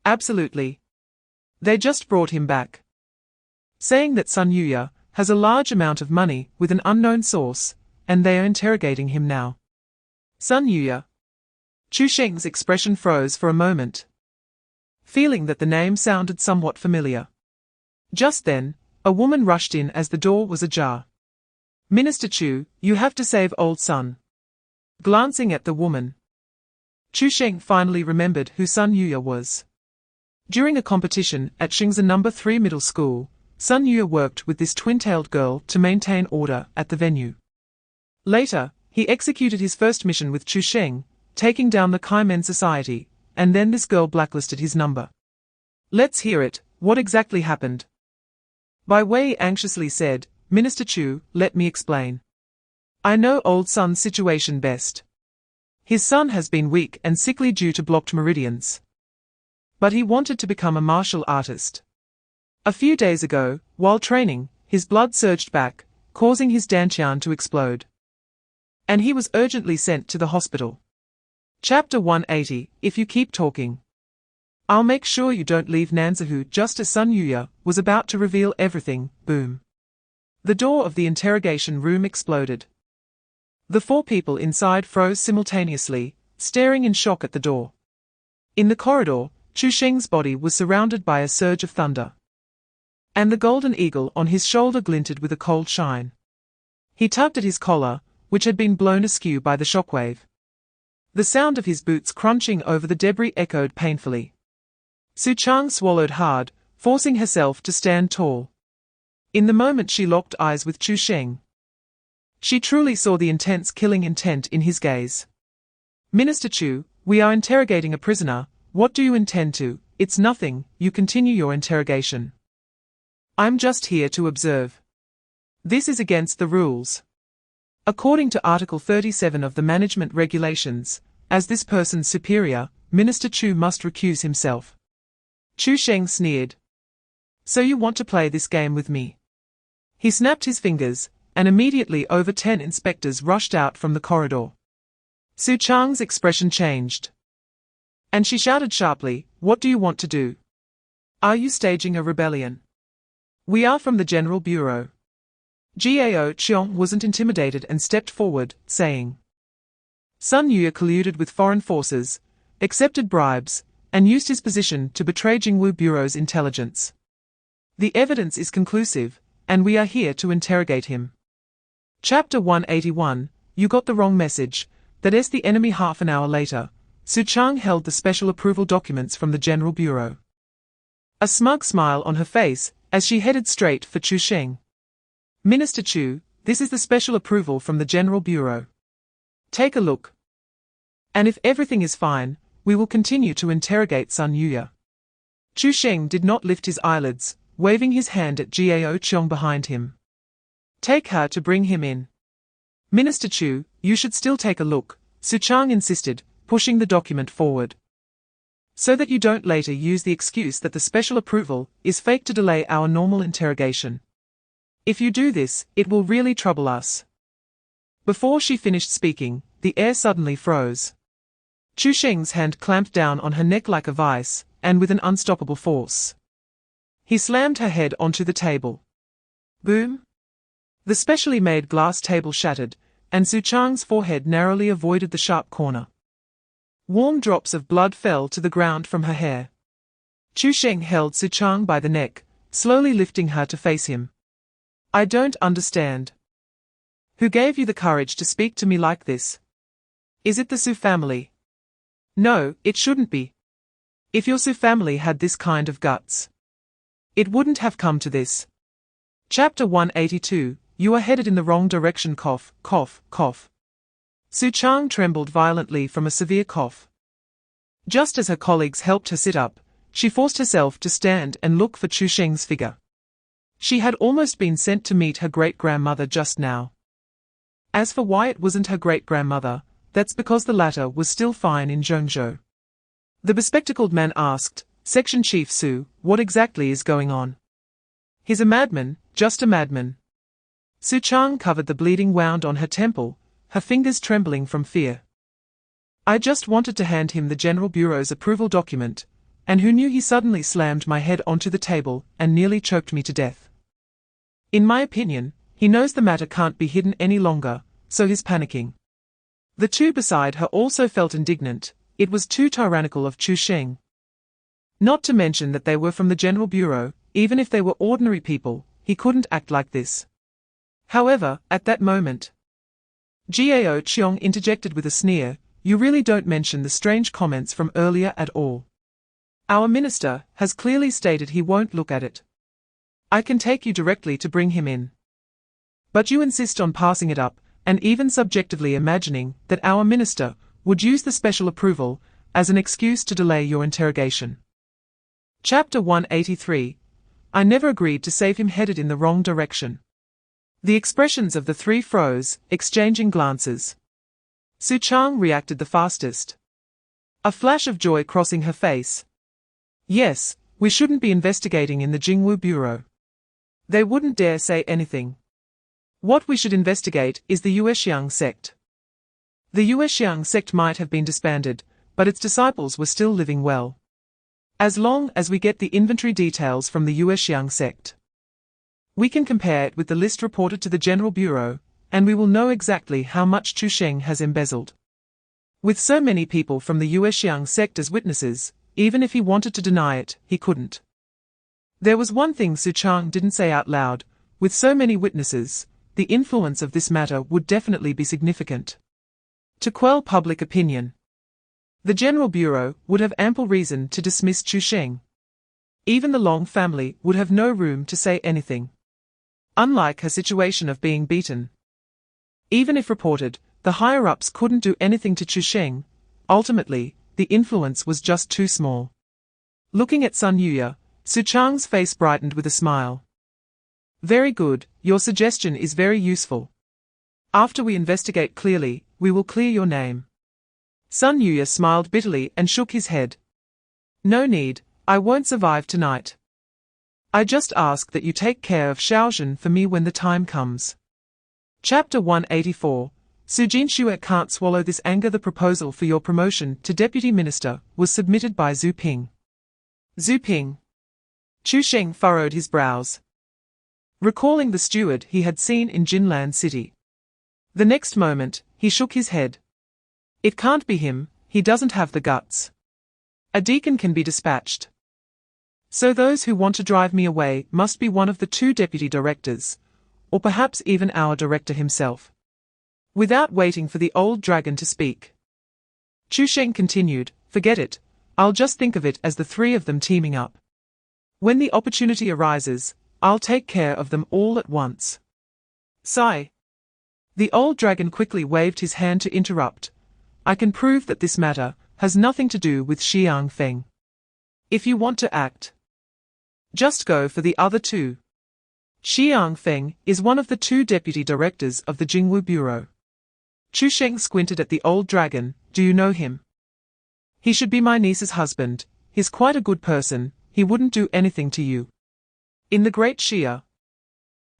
Absolutely. They just brought him back. Saying that Sun Yuya has a large amount of money with an unknown source, and they are interrogating him now. Sun Yuya. Chu Sheng's expression froze for a moment, feeling that the name sounded somewhat familiar. Just then, a woman rushed in as the door was ajar. Minister Chu, you have to save old Sun. Glancing at the woman, Chu Sheng finally remembered who Sun Yuya was. During a competition at Xingzi No. 3 Middle School, Sun Yuya worked with this twin-tailed girl to maintain order at the venue. Later, he executed his first mission with Chu Sheng, taking down the Kaimen Society, and then this girl blacklisted his number. Let's hear it, what exactly happened? Bai Wei anxiously said, Minister Chu, let me explain. I know old Sun's situation best. His son has been weak and sickly due to blocked meridians. But he wanted to become a martial artist. A few days ago, while training, his blood surged back, causing his dantian to explode. And he was urgently sent to the hospital. Chapter 180, if you keep talking, I'll make sure you don't leave Nanzahou. Just as Sun Yuya was about to reveal everything, boom. The door of the interrogation room exploded. The 4 people inside froze simultaneously, staring in shock at the door. In the corridor, Chu Sheng's body was surrounded by a surge of thunder. And the golden eagle on his shoulder glinted with a cold shine. He tugged at his collar, which had been blown askew by the shockwave. The sound of his boots crunching over the debris echoed painfully. Su Chang swallowed hard, forcing herself to stand tall. In the moment she locked eyes with Chu Sheng. She truly saw the intense killing intent in his gaze. Minister Chu, we are interrogating a prisoner, what do you intend to? It's nothing, you continue your interrogation. I'm just here to observe. This is against the rules. According to Article 37 of the Management Regulations, as this person's superior, Minister Chu must recuse himself. Chu Sheng sneered. So you want to play this game with me? He snapped his fingers, and immediately over 10 inspectors rushed out from the corridor. Su Chang's expression changed. And she shouted sharply, what do you want to do? Are you staging a rebellion? We are from the General Bureau. Gao Qiong wasn't intimidated and stepped forward, saying, Sun Yuya colluded with foreign forces, accepted bribes, and used his position to betray Jingwu Bureau's intelligence. The evidence is conclusive, and we are here to interrogate him. Chapter 181, You got the wrong message. That's the enemy. Half an hour later, Chu Sheng held the special approval documents from the General Bureau. A smug smile on her face, as she headed straight for Chu Sheng. Minister Chu, this is the special approval from the General Bureau. Take a look. And if everything is fine, we will continue to interrogate Sun Yuya. Chu Sheng did not lift his eyelids, waving his hand at Gao Qiong behind him. Take her to bring him in. Minister Chu, you should still take a look, Chu Sheng insisted, pushing the document forward. So that you don't later use the excuse that the special approval is fake to delay our normal interrogation. If you do this, it will really trouble us. Before she finished speaking, the air suddenly froze. Chu Sheng's hand clamped down on her neck like a vice, and with an unstoppable force. He slammed her head onto the table. Boom! The specially made glass table shattered, and Chu Sheng's forehead narrowly avoided the sharp corner. Warm drops of blood fell to the ground from her hair. Chu Sheng held Chu Sheng by the neck, slowly lifting her to face him. I don't understand. Who gave you the courage to speak to me like this? Is it the Su family? No, it shouldn't be. If your Su family had this kind of guts, it wouldn't have come to this. Chapter 182, You are headed in the wrong direction. Cough, cough, cough. Chu Sheng trembled violently from a severe cough. Just as her colleagues helped her sit up, she forced herself to stand and look for Chu Sheng's figure. She had almost been sent to meet her great-grandmother just now. As for why it wasn't her great-grandmother, that's because the latter was still fine in Zhengzhou. The bespectacled man asked, Section Chief Su, what exactly is going on? He's a madman, just a madman. Chu Sheng covered the bleeding wound on her temple, her fingers trembling from fear. I just wanted to hand him the General Bureau's approval document, and who knew he suddenly slammed my head onto the table and nearly choked me to death. In my opinion, he knows the matter can't be hidden any longer, so he's panicking. The two beside her also felt indignant. It was too tyrannical of Chu Sheng. Not to mention that they were from the General Bureau, even if they were ordinary people, he couldn't act like this. However, at that moment, Gao Qiong interjected with a sneer, You really don't mention the strange comments from earlier at all. Our minister has clearly stated he won't look at it. I can take you directly to bring him in. But you insist on passing it up, and even subjectively imagining that our minister would use the special approval as an excuse to delay your interrogation. Chapter 183, I never agreed to save him. Headed in the wrong direction. The expressions of the three froze, exchanging glances. Chu Sheng reacted the fastest. A flash of joy crossing her face. Yes, we shouldn't be investigating in the Jingwu Bureau. They wouldn't dare say anything. What we should investigate is the Yuexiang sect. The Yuexiang sect might have been disbanded, but its disciples were still living well. As long as we get the inventory details from the Yuexiang sect, we can compare it with the list reported to the General Bureau, and we will know exactly how much Chu Sheng has embezzled. With so many people from the Yuexiang sect as witnesses, even if he wanted to deny it, he couldn't. There was one thing Chu Sheng didn't say out loud. With so many witnesses, the influence of this matter would definitely be significant. To quell public opinion, the General Bureau would have ample reason to dismiss Chu Sheng. Even the Long family would have no room to say anything. Unlike her situation of being beaten, even if reported, the higher-ups couldn't do anything to Chu Sheng. Ultimately, the influence was just too small. Looking at Sun Yuya, Chu Sheng's face brightened with a smile. Very good, your suggestion is very useful. After we investigate clearly, we will clear your name. Sun Yuya smiled bitterly and shook his head. No need, I won't survive tonight. I just ask that you take care of Shaozhen for me when the time comes. Chapter 184, Su Jinxue can't swallow this anger. The proposal for your promotion to deputy minister was submitted by Zhu Ping. Zhu Ping. Chu Sheng furrowed his brows, recalling the steward he had seen in Jinlan City. The next moment, he shook his head. It can't be him, he doesn't have the guts. A deacon can be dispatched. So those who want to drive me away must be one of the two deputy directors, or perhaps even our director himself. Without waiting for the old dragon to speak, Chu Sheng continued, forget it, I'll just think of it as the three of them teaming up. When the opportunity arises, I'll take care of them all at once. Sigh. The old dragon quickly waved his hand to interrupt. I can prove that this matter has nothing to do with Xiang Feng. If you want to act, just go for the other two. Xiang Feng is one of the two deputy directors of the Jingwu Bureau. Chu Sheng squinted at the old dragon. Do you know him? He should be my niece's husband. He's quite a good person. He wouldn't do anything to you. In the Great Xia,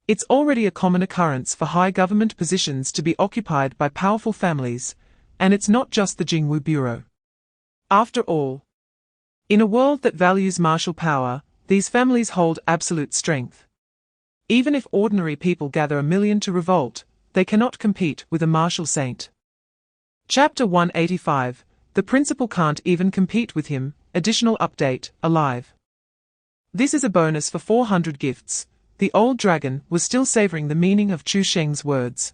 it's already a common occurrence for high government positions to be occupied by powerful families, and it's not just the Jingwu Bureau. After all, in a world that values martial power, these families hold absolute strength. Even if ordinary people gather 1,000,000 to revolt, they cannot compete with a martial saint. Chapter 185, The principal can't even compete with him. Additional update, alive. This is a bonus for 400 gifts. The old dragon was still savoring the meaning of Chu Sheng's words.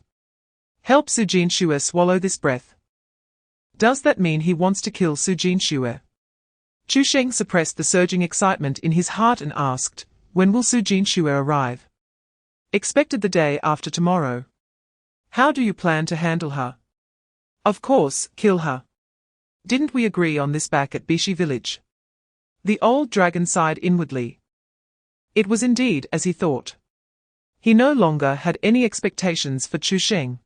Help Su Jinxue swallow this breath. Does that mean he wants to kill Su Jinxue? Chu Sheng suppressed the surging excitement in his heart and asked, when will Su Jinxue arrive? Expected the day after tomorrow. How do you plan to handle her? Of course, kill her. Didn't we agree on this back at Bishi village? The old dragon sighed inwardly. It was indeed as he thought. He no longer had any expectations for Chu Sheng.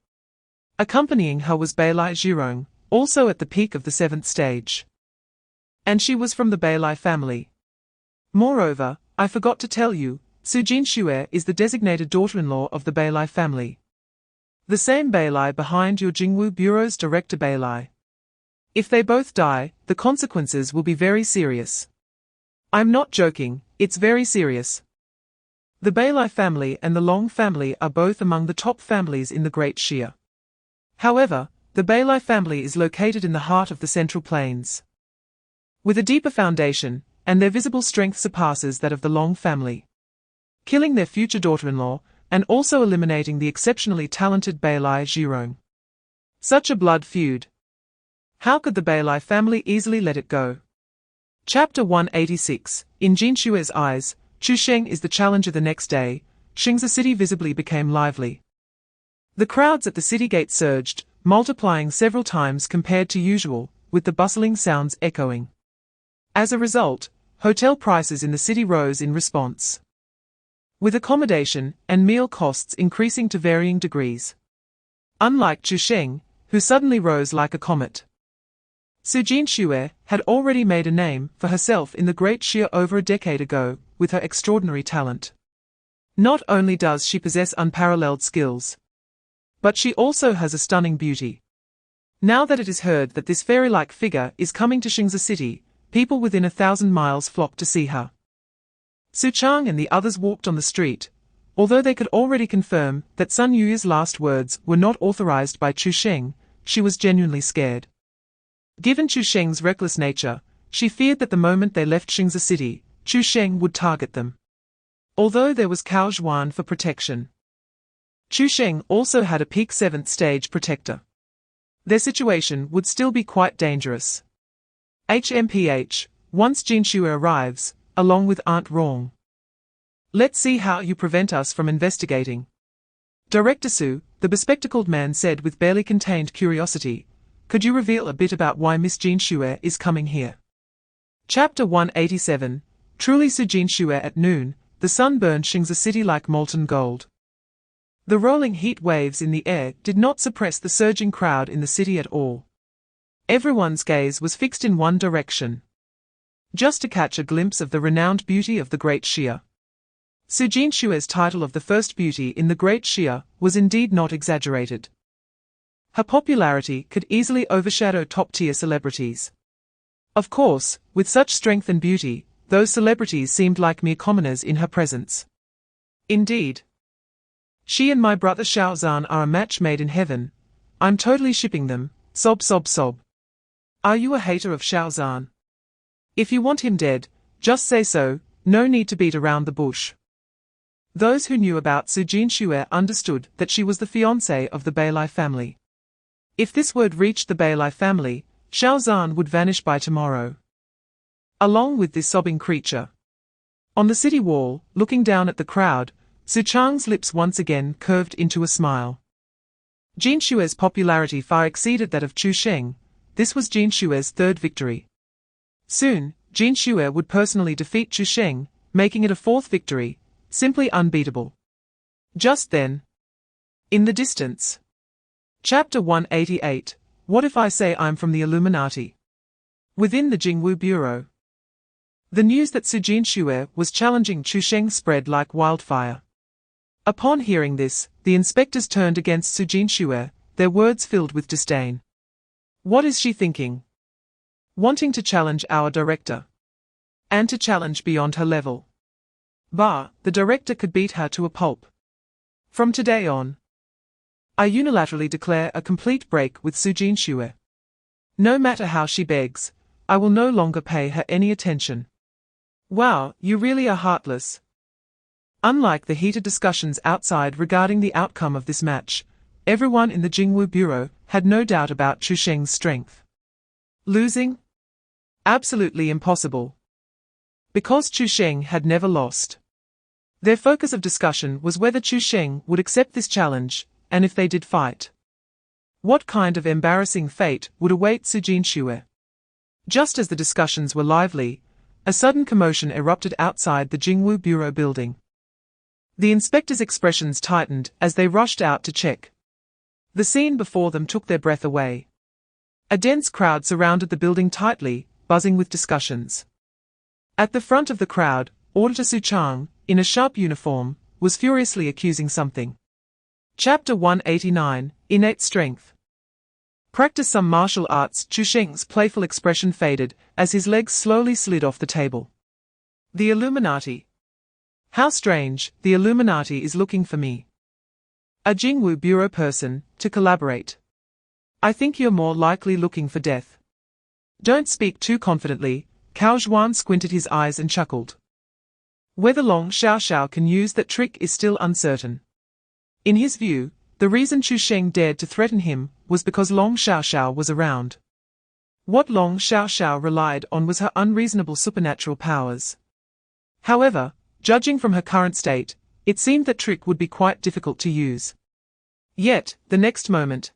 Accompanying her was Beilai Zhirong, also at the peak of the 7th stage. And she was from the Beilai family. Moreover, I forgot to tell you, Su Jinxue is the designated daughter-in-law of the Beilai family. The same Beilai behind your Jingwu Bureau's director Beilai. If they both die, the consequences will be very serious. I'm not joking, it's very serious. The Beilai family and the Long family are both among the top families in the Great Xia. However, the Beilai family is located in the heart of the Central Plains, with a deeper foundation, and their visible strength surpasses that of the Long family. Killing their future daughter-in-law, and also eliminating the exceptionally talented Beilai Zhirong. Such a blood feud. How could the Beilai family easily let it go? Chapter 186, In Jinshue's eyes, Chu Sheng is the challenger. The next day, Xingzi city visibly became lively. The crowds at the city gate surged, multiplying several times compared to usual, with the bustling sounds echoing. As a result, hotel prices in the city rose in response, with accommodation and meal costs increasing to varying degrees. Unlike Chu Sheng, who suddenly rose like a comet, Su Jinxue had already made a name for herself in the Great Xia over a decade ago, with her extraordinary talent. Not only does she possess unparalleled skills, but she also has a stunning beauty. Now that it is heard that this fairy-like figure is coming to Xingzi city, people within 1,000 miles flocked to see her. Su Chang and the others walked on the street, although they could already confirm that Sun Yu's last words were not authorized by Chu Sheng. She was genuinely scared. Given Chu Sheng's reckless nature, she feared that the moment they left Xingzi city, Chu Sheng would target them. Although there was Cao Zhuan for protection, Chu Sheng also had a peak 7th stage protector. Their situation would still be quite dangerous. HMPH, once Jinxue arrives, along with Aunt Rong. Let's see how you prevent us from investigating. Director Su, the bespectacled man said with barely contained curiosity, could you reveal a bit about why Miss Jinxue is coming here? Chapter 187, Truly Su Jinxue at noon, the sun burned Xingzi city like molten gold. The rolling heat waves in the air did not suppress the surging crowd in the city at all. Everyone's gaze was fixed in one direction, just to catch a glimpse of the renowned beauty of the Great Xia. Su Jinxue's title of the first beauty in the Great Xia was indeed not exaggerated. Her popularity could easily overshadow top-tier celebrities. Of course, with such strength and beauty, those celebrities seemed like mere commoners in her presence. Indeed, she and my brother Xiaozan are a match made in heaven. I'm totally shipping them, sob sob sob. Are you a hater of Xiaozan? If you want him dead, just say so. no need to beat around the bush. Those who knew about Su Jinxue understood that she was the fiancée of the Beilai family. If this word reached the Beilai family, Xiao Zhan would vanish by tomorrow. Along with this sobbing creature. On the city wall, looking down at the crowd, Su Chang's lips once again curved into a smile. Jinshue's popularity far exceeded that of Chu Sheng. This was Jinshue's third victory. Soon, Jinshue would personally defeat Chu Sheng, making it a fourth victory, simply unbeatable. Just then, in the distance. Chapter 188, What if I say I'm from the Illuminati? Within the Jingwu Bureau. The news that Su Jinshue was challenging Chu Sheng spread like wildfire. Upon hearing this, the inspectors turned against Su Jinshue, their words filled with disdain. What is she thinking? Wanting to challenge our director. And to challenge beyond her level. Bah, the director could beat her to a pulp. From today on, I unilaterally declare a complete break with Su Jinshue. No matter how she begs, I will no longer pay her any attention. Wow, you really are heartless. Unlike the heated discussions outside regarding the outcome of this match, everyone in the Jingwu Bureau had no doubt about Chu Sheng's strength. Losing? Absolutely impossible. Because Chu Sheng had never lost. Their focus of discussion was whether Chu Sheng would accept this challenge, and if they did fight. What kind of embarrassing fate would await Su Jinshue? Just as the discussions were lively, a sudden commotion erupted outside the Jingwu Bureau building. The inspectors' expressions tightened as they rushed out to check. The scene before them took their breath away. A dense crowd surrounded the building tightly, buzzing with discussions. At the front of the crowd, Auditor Su Chang, in a sharp uniform, was furiously accusing something. Chapter 189, Innate Strength. Practice some martial arts. Chu Sheng's playful expression faded as his legs slowly slid off the table. The Illuminati. How strange, the Illuminati is looking for me. A Jingwu Bureau person, to collaborate. I think you're more likely looking for death. Don't speak too confidently, Cao Zhuan squinted his eyes and chuckled. Whether Long Xiaoxiao can use that trick is still uncertain. In his view, the reason Chu Sheng dared to threaten him was because Long Xiaoxiao was around. What Long Xiaoxiao relied on was her unreasonable supernatural powers. However, judging from her current state, it seemed that trick would be quite difficult to use. Yet, the next moment,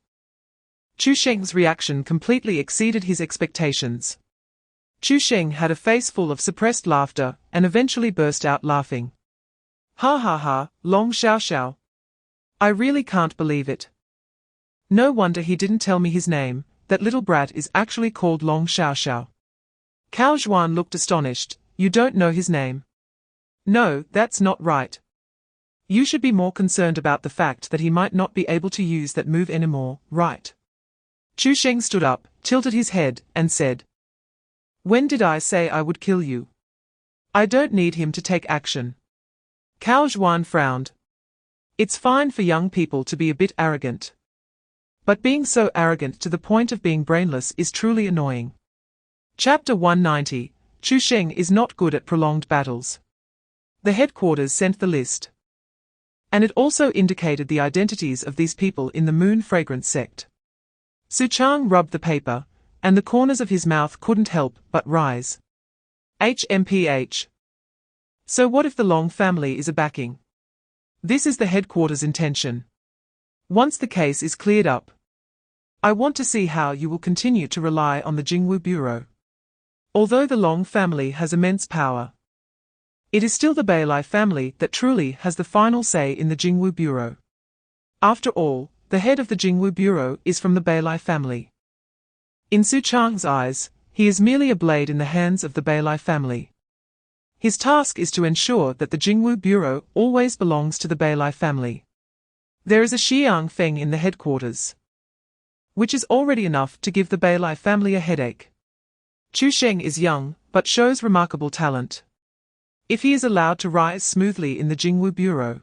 Chu Sheng's reaction completely exceeded his expectations. Chu Sheng had a face full of suppressed laughter and eventually burst out laughing. Ha ha ha, Long Xiaoxiao. I really can't believe it. No wonder he didn't tell me his name, that little brat is actually called Long Xiaoxiao. Cao Zhuan looked astonished. You don't know his name? No, that's not right. You should be more concerned about the fact that he might not be able to use that move anymore, right? Chu Sheng stood up, tilted his head, and said, When did I say I would kill you? I don't need him to take action. Cao Zhuan frowned. It's fine for young people to be a bit arrogant. But being so arrogant to the point of being brainless is truly annoying. Chapter 190, Chu Sheng is not good at prolonged battles. The headquarters sent the list. And it also indicated the identities of these people in the Moon Fragrance sect. Su Chang rubbed the paper, and the corners of his mouth couldn't help but rise. HMPH. So what if the Long family is a backing? This is the headquarters' intention. Once the case is cleared up, I want to see how you will continue to rely on the Jingwu Bureau. Although the Long family has immense power, it is still the Beilai family that truly has the final say in the Jingwu Bureau. After all, the head of the Jingwu Bureau is from the Beilai family. In Su Chang's eyes, he is merely a blade in the hands of the Beilai family. His task is to ensure that the Jingwu Bureau always belongs to the Beilai family. There is a Xiang Feng in the headquarters, which is already enough to give the Beilai family a headache. Chu Sheng is young, but shows remarkable talent. If he is allowed to rise smoothly in the Jingwu Bureau,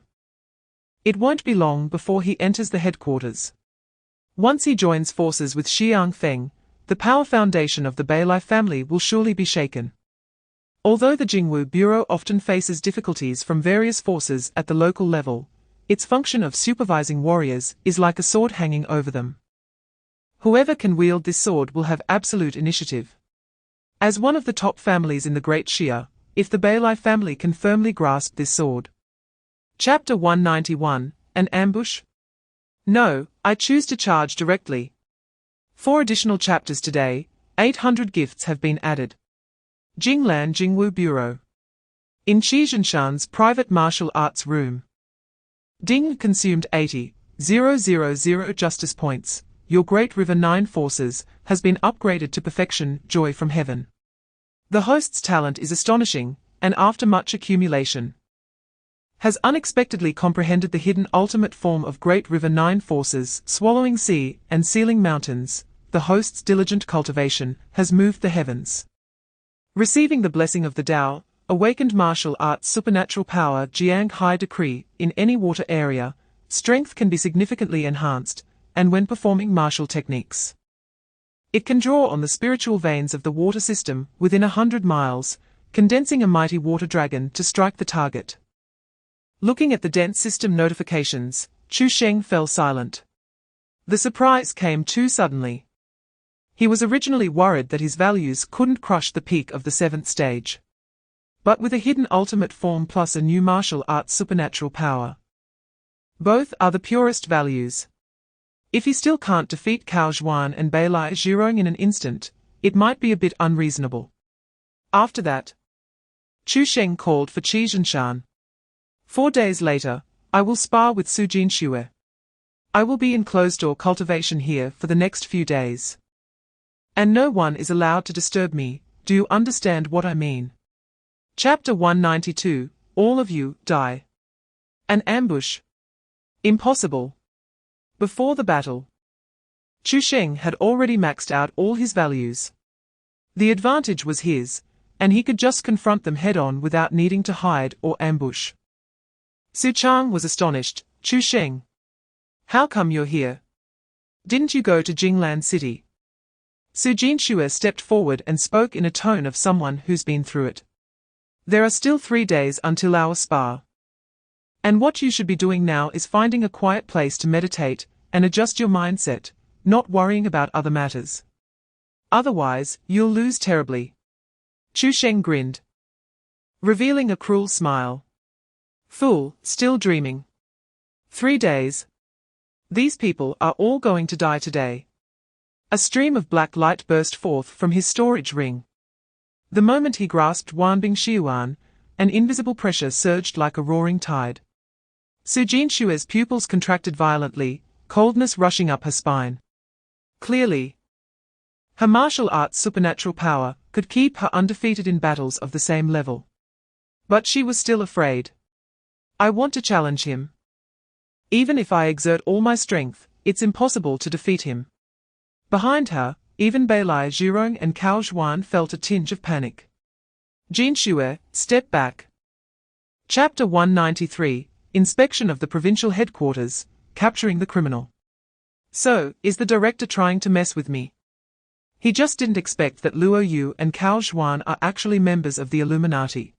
it won't be long before he enters the headquarters. Once he joins forces with Xiang Feng, the power foundation of the Beilai family will surely be shaken. Although the Jingwu Bureau often faces difficulties from various forces at the local level, its function of supervising warriors is like a sword hanging over them. Whoever can wield this sword will have absolute initiative. As one of the top families in the Great Shia, if the Bailai family can firmly grasp this sword. Chapter 191, An Ambush? No, I choose to charge directly. 4 additional chapters today, 800 gifts have been added. Jinglan Jingwu Bureau. In Chu Sheng's private martial arts room. Ding consumed 80,000 justice points. Your Great River 9 forces has been upgraded to perfection, joy from heaven. The host's talent is astonishing, and after much accumulation, has unexpectedly comprehended the hidden ultimate form of Great River 9 forces, swallowing sea and sealing mountains. The host's diligent cultivation has moved the heavens. Receiving the blessing of the Tao, awakened martial arts supernatural power Jiang High Decree, in any water area, strength can be significantly enhanced, and when performing martial techniques, it can draw on the spiritual veins of the water system within 100 miles, condensing a mighty water dragon to strike the target. Looking at the dense system notifications, Chu Sheng fell silent. The surprise came too suddenly. He was originally worried that his values couldn't crush the peak of the 7th stage. But with a hidden ultimate form plus a new martial arts supernatural power, both are the purest values. If he still can't defeat Cao Zhuan and Beilai Zhirong in an instant, it might be a bit unreasonable. After that, Chu Sheng called for Chu Sheng. 4 days later, I will spar with Su Jinxue. I will be in closed-door cultivation here for the next few days. And no one is allowed to disturb me, do you understand what I mean? Chapter 192, All of you, die. An ambush? Impossible. Before the battle, Chu Sheng had already maxed out all his values. The advantage was his, and he could just confront them head-on without needing to hide or ambush. Su Chang was astonished. Chu Sheng, how come you're here? Didn't you go to Jinglan City? Su Jinxue stepped forward and spoke in a tone of someone who's been through it. There are still 3 days until our spar. And what you should be doing now is finding a quiet place to meditate and adjust your mindset, not worrying about other matters. Otherwise, you'll lose terribly. Chu Sheng grinned, revealing a cruel smile. Fool, still dreaming. 3 days. These people are all going to die today. A stream of black light burst forth from his storage ring. The moment he grasped Wanbing Xiuan, an invisible pressure surged like a roaring tide. Su Jinshue's pupils contracted violently, coldness rushing up her spine. Clearly, her martial arts supernatural power could keep her undefeated in battles of the same level. But she was still afraid. I want to challenge him. Even if I exert all my strength, it's impossible to defeat him. Behind her, even Beilai Zhirong and Cao Zhuan felt a tinge of panic. Jinxue, step back. Chapter 193, Inspection of the Provincial Headquarters, Capturing the Criminal. So, is the director trying to mess with me? He just didn't expect that Luo Yu and Cao Zhuan are actually members of the Illuminati.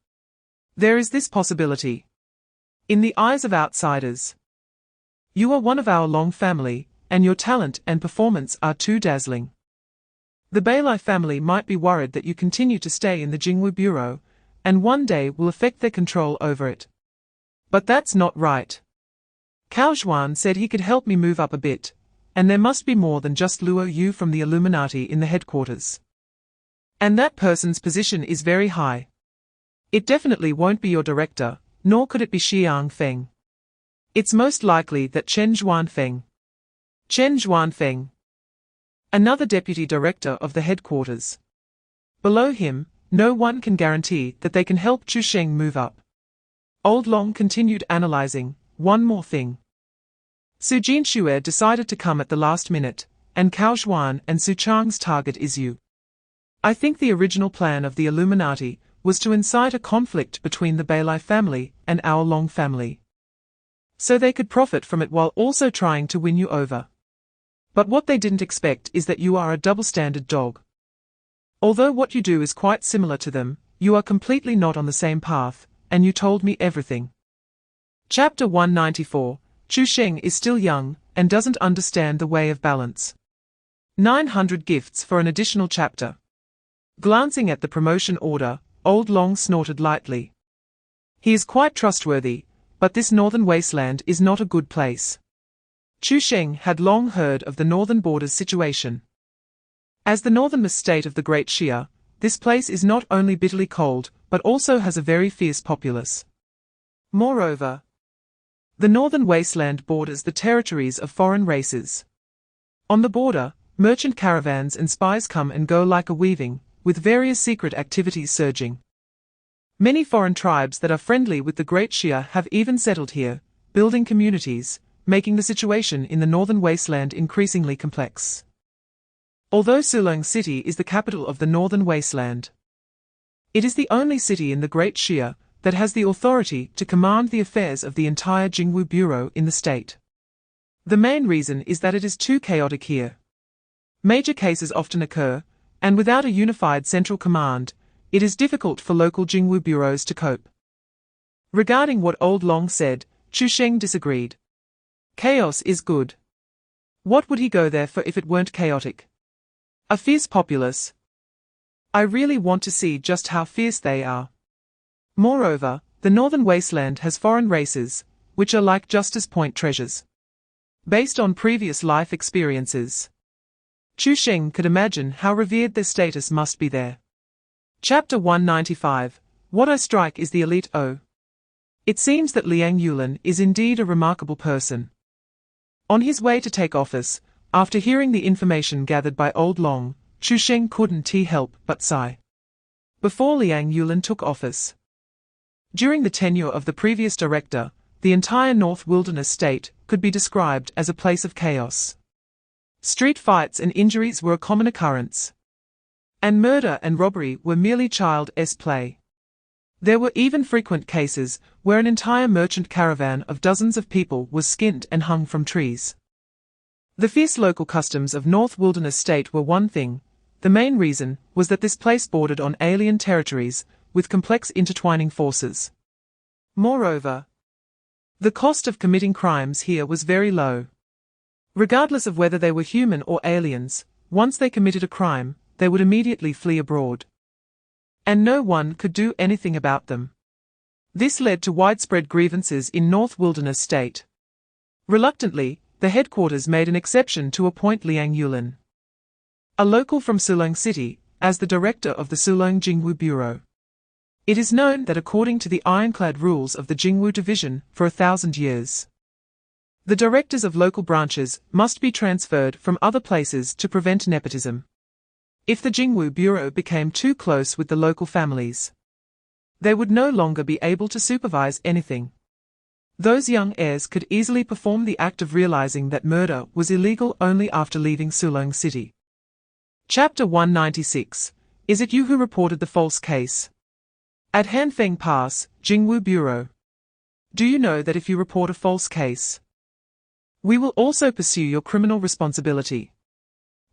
There is this possibility. In the eyes of outsiders, you are one of our Long family, and your talent and performance are too dazzling. The Beilai family might be worried that you continue to stay in the Jingwu Bureau, and one day will affect their control over it. But that's not right. Cao Zhuan said he could help me move up a bit, and there must be more than just Luo Yu from the Illuminati in the headquarters. And that person's position is very high. It definitely won't be your director, nor could it be Xiang Feng. It's most likely that Chen Zhuanfeng. Chen Zhuanfeng, another deputy director of the headquarters. Below him, no one can guarantee that they can help Chu Sheng move up. Old Long continued analyzing. One more thing. Su Jinxue decided to come at the last minute, and Cao Zhuan and Su Chang's target is you. I think the original plan of the Illuminati was to incite a conflict between the Beilai family and our Long family, so they could profit from it while also trying to win you over. But what they didn't expect is that you are a double-standard dog. Although what you do is quite similar to them, you are completely not on the same path, and you told me everything. Chapter 194, Chu Sheng is still young, and doesn't understand the way of balance. 900 gifts for an additional chapter. Glancing at the promotion order, Old Long snorted lightly. He is quite trustworthy, but this northern wasteland is not a good place. Chu Sheng had long heard of the northern borders situation. As the northernmost state of the Great Xia, this place is not only bitterly cold, but also has a very fierce populace. Moreover, the northern wasteland borders the territories of foreign races. On the border, merchant caravans and spies come and go like a weaving, with various secret activities surging. Many foreign tribes that are friendly with the Great Xia have even settled here, building communities, making the situation in the northern wasteland increasingly complex. Although Sulong City is the capital of the northern wasteland, it is the only city in the Great Xia that has the authority to command the affairs of the entire Jingwu Bureau in the state. The main reason is that it is too chaotic here. Major cases often occur, and without a unified central command, it is difficult for local Jingwu bureaus to cope. Regarding what Old Long said, Chu Sheng disagreed. Chaos is good. What would he go there for if it weren't chaotic? A fierce populace. I really want to see just how fierce they are. Moreover, the northern wasteland has foreign races, which are like Justice Point treasures. Based on previous life experiences, Chu Sheng could imagine how revered their status must be there. Chapter 195, What I Strike is the Elite O. It seems that Liang Yulin is indeed a remarkable person. On his way to take office, after hearing the information gathered by Old Long, Chu Sheng couldn't help but sigh. Before Liang Yulin took office, during the tenure of the previous director, the entire North Wilderness state could be described as a place of chaos. Street fights and injuries were a common occurrence, and murder and robbery were merely child's play. There were even frequent cases where an entire merchant caravan of dozens of people was skinned and hung from trees. The fierce local customs of North Wilderness State were one thing. The main reason was that this place bordered on alien territories, with complex intertwining forces. Moreover, the cost of committing crimes here was very low. Regardless of whether they were human or aliens, once they committed a crime, they would immediately flee abroad. And no one could do anything about them. This led to widespread grievances in North Wilderness State. Reluctantly, the headquarters made an exception to appoint Liang Yulin, a local from Sulong City, as the director of the Sulong Jingwu Bureau. It is known that according to the ironclad rules of the Jingwu Division for 1,000 years, the directors of local branches must be transferred from other places to prevent nepotism. If the Jingwu Bureau became too close with the local families, they would no longer be able to supervise anything. Those young heirs could easily perform the act of realizing that murder was illegal only after leaving Sulong City. Chapter 196, Is it you who reported the false case? At Hanfeng Pass, Jingwu Bureau. Do you know that if you report a false case, we will also pursue your criminal responsibility?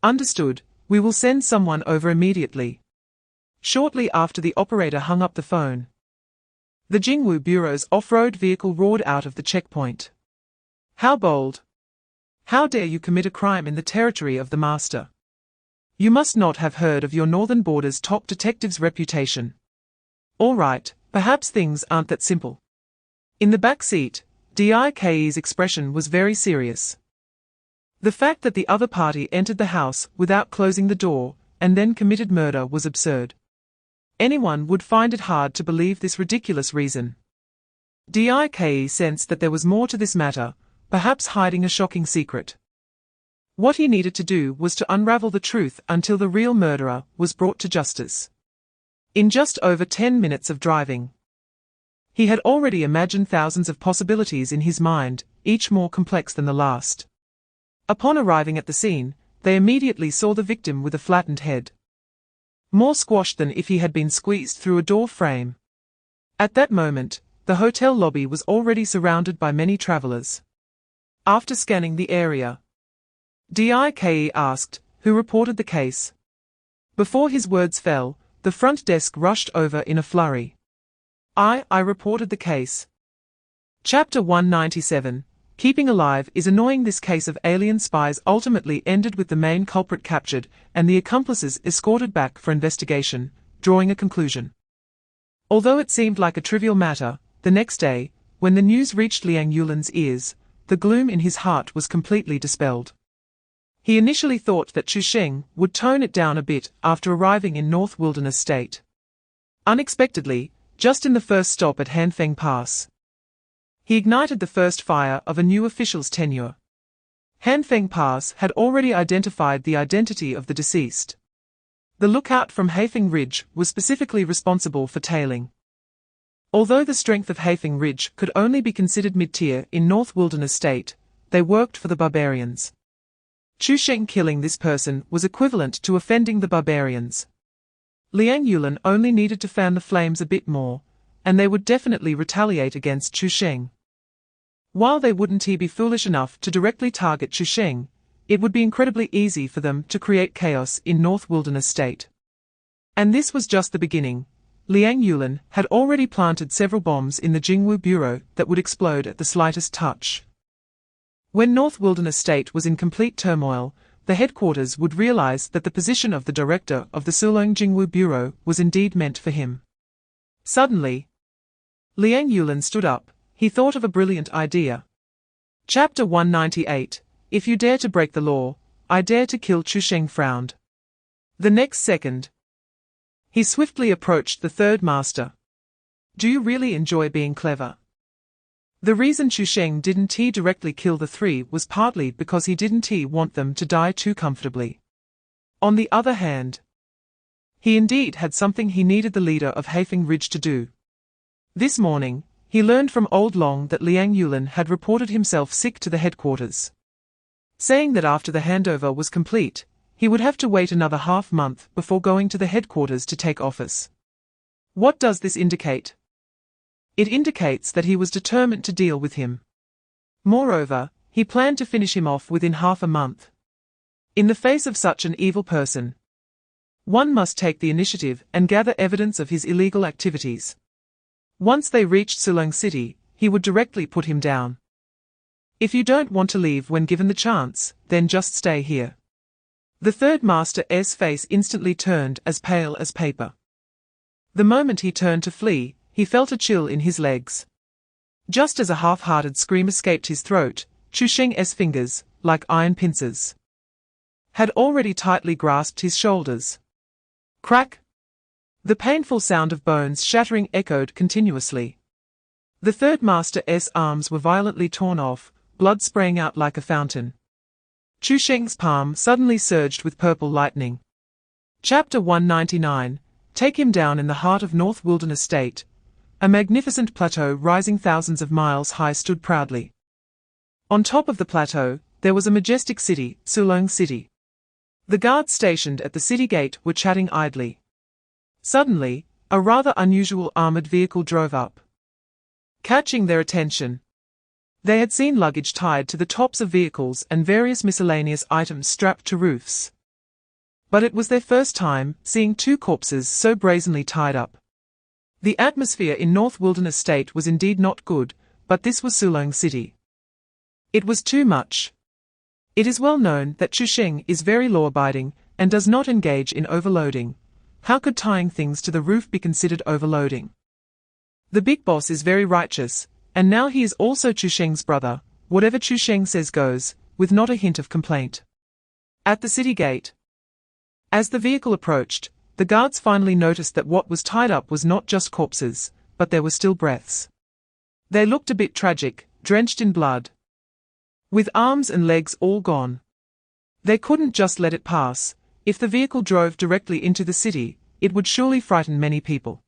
Understood, we will send someone over immediately. Shortly after the operator hung up the phone, the Jingwu Bureau's off-road vehicle roared out of the checkpoint. How bold! How dare you commit a crime in the territory of the master? You must not have heard of your northern border's top detective's reputation. All right, perhaps things aren't that simple. In the back seat, Dike's expression was very serious. The fact that the other party entered the house without closing the door and then committed murder was absurd. Anyone would find it hard to believe this ridiculous reason. Dike sensed that there was more to this matter, perhaps hiding a shocking secret. What he needed to do was to unravel the truth until the real murderer was brought to justice. In just over 10 minutes of driving, he had already imagined thousands of possibilities in his mind, each more complex than the last. Upon arriving at the scene, they immediately saw the victim with a flattened head, more squashed than if he had been squeezed through a door frame. At that moment, the hotel lobby was already surrounded by many travelers. After scanning the area, Dike asked, "Who reported the case?" Before his words fell, the front desk rushed over in a flurry. I reported the case. Chapter 197. Keeping alive is annoying. This case of alien spies ultimately ended with the main culprit captured and the accomplices escorted back for investigation, drawing a conclusion. Although it seemed like a trivial matter, the next day, when the news reached Liang Yulin's ears, the gloom in his heart was completely dispelled. He initially thought that Chu Sheng would tone it down a bit after arriving in North Wilderness State. Unexpectedly, just in the first stop at Hanfeng Pass, he ignited the first fire of a new official's tenure. Hanfeng Pass had already identified the identity of the deceased. The lookout from Haifeng Ridge was specifically responsible for tailing. Although the strength of Haifeng Ridge could only be considered mid-tier in North Wilderness State, they worked for the barbarians. Chu Sheng killing this person was equivalent to offending the barbarians. Liang Yulin only needed to fan the flames a bit more, and they would definitely retaliate against Chu Sheng. While they wouldn't be foolish enough to directly target Chu Sheng, it would be incredibly easy for them to create chaos in North Wilderness State. And this was just the beginning. Liang Yulin had already planted several bombs in the Jingwu Bureau that would explode at the slightest touch. When North Wilderness State was in complete turmoil, the headquarters would realize that the position of the director of the Sulong Jingwu Bureau was indeed meant for him. Suddenly, Liang Yulin stood up. He thought of a brilliant idea. Chapter 198. If you dare to break the law, I dare to kill. Chu Sheng frowned. The next second, he swiftly approached the third master. Do you really enjoy being clever? The reason Chu Sheng didn't directly kill the three was partly because he didn't want them to die too comfortably. On the other hand, he indeed had something he needed the leader of Haifeng Ridge to do. This morning, he learned from Old Long that Liang Yulin had reported himself sick to the headquarters, saying that after the handover was complete, he would have to wait another half-month before going to the headquarters to take office. What does this indicate? It indicates that he was determined to deal with him. Moreover, he planned to finish him off within half a month. In the face of such an evil person, one must take the initiative and gather evidence of his illegal activities. Once they reached Sulong City, he would directly put him down. If you don't want to leave when given the chance, then just stay here. The third master's face instantly turned as pale as paper. The moment he turned to flee, he felt a chill in his legs. Just as a half-hearted scream escaped his throat, Chu Sheng's fingers, like iron pincers, had already tightly grasped his shoulders. Crack! The painful sound of bones shattering echoed continuously. The third master's arms were violently torn off, blood spraying out like a fountain. Chu Sheng's palm suddenly surged with purple lightning. Chapter 199. Take him down. In the heart of North Wilderness State, a magnificent plateau rising thousands of miles high stood proudly. On top of the plateau, there was a majestic city, Sulong City. The guards stationed at the city gate were chatting idly. Suddenly, a rather unusual armored vehicle drove up, catching their attention. They had seen luggage tied to the tops of vehicles and various miscellaneous items strapped to roofs. But it was their first time seeing two corpses so brazenly tied up. The atmosphere in North Wilderness State was indeed not good, but this was Sulong City. It was too much. It is well known that Chu Sheng is very law-abiding and does not engage in overloading. How could tying things to the roof be considered overloading? The big boss is very righteous, and now he is also Chu Sheng's brother. Whatever Chu Sheng says goes, with not a hint of complaint. At the city gate, as the vehicle approached, the guards finally noticed that what was tied up was not just corpses, but there were still breaths. They looked a bit tragic, drenched in blood, with arms and legs all gone. They couldn't just let it pass. If the vehicle drove directly into the city, it would surely frighten many people.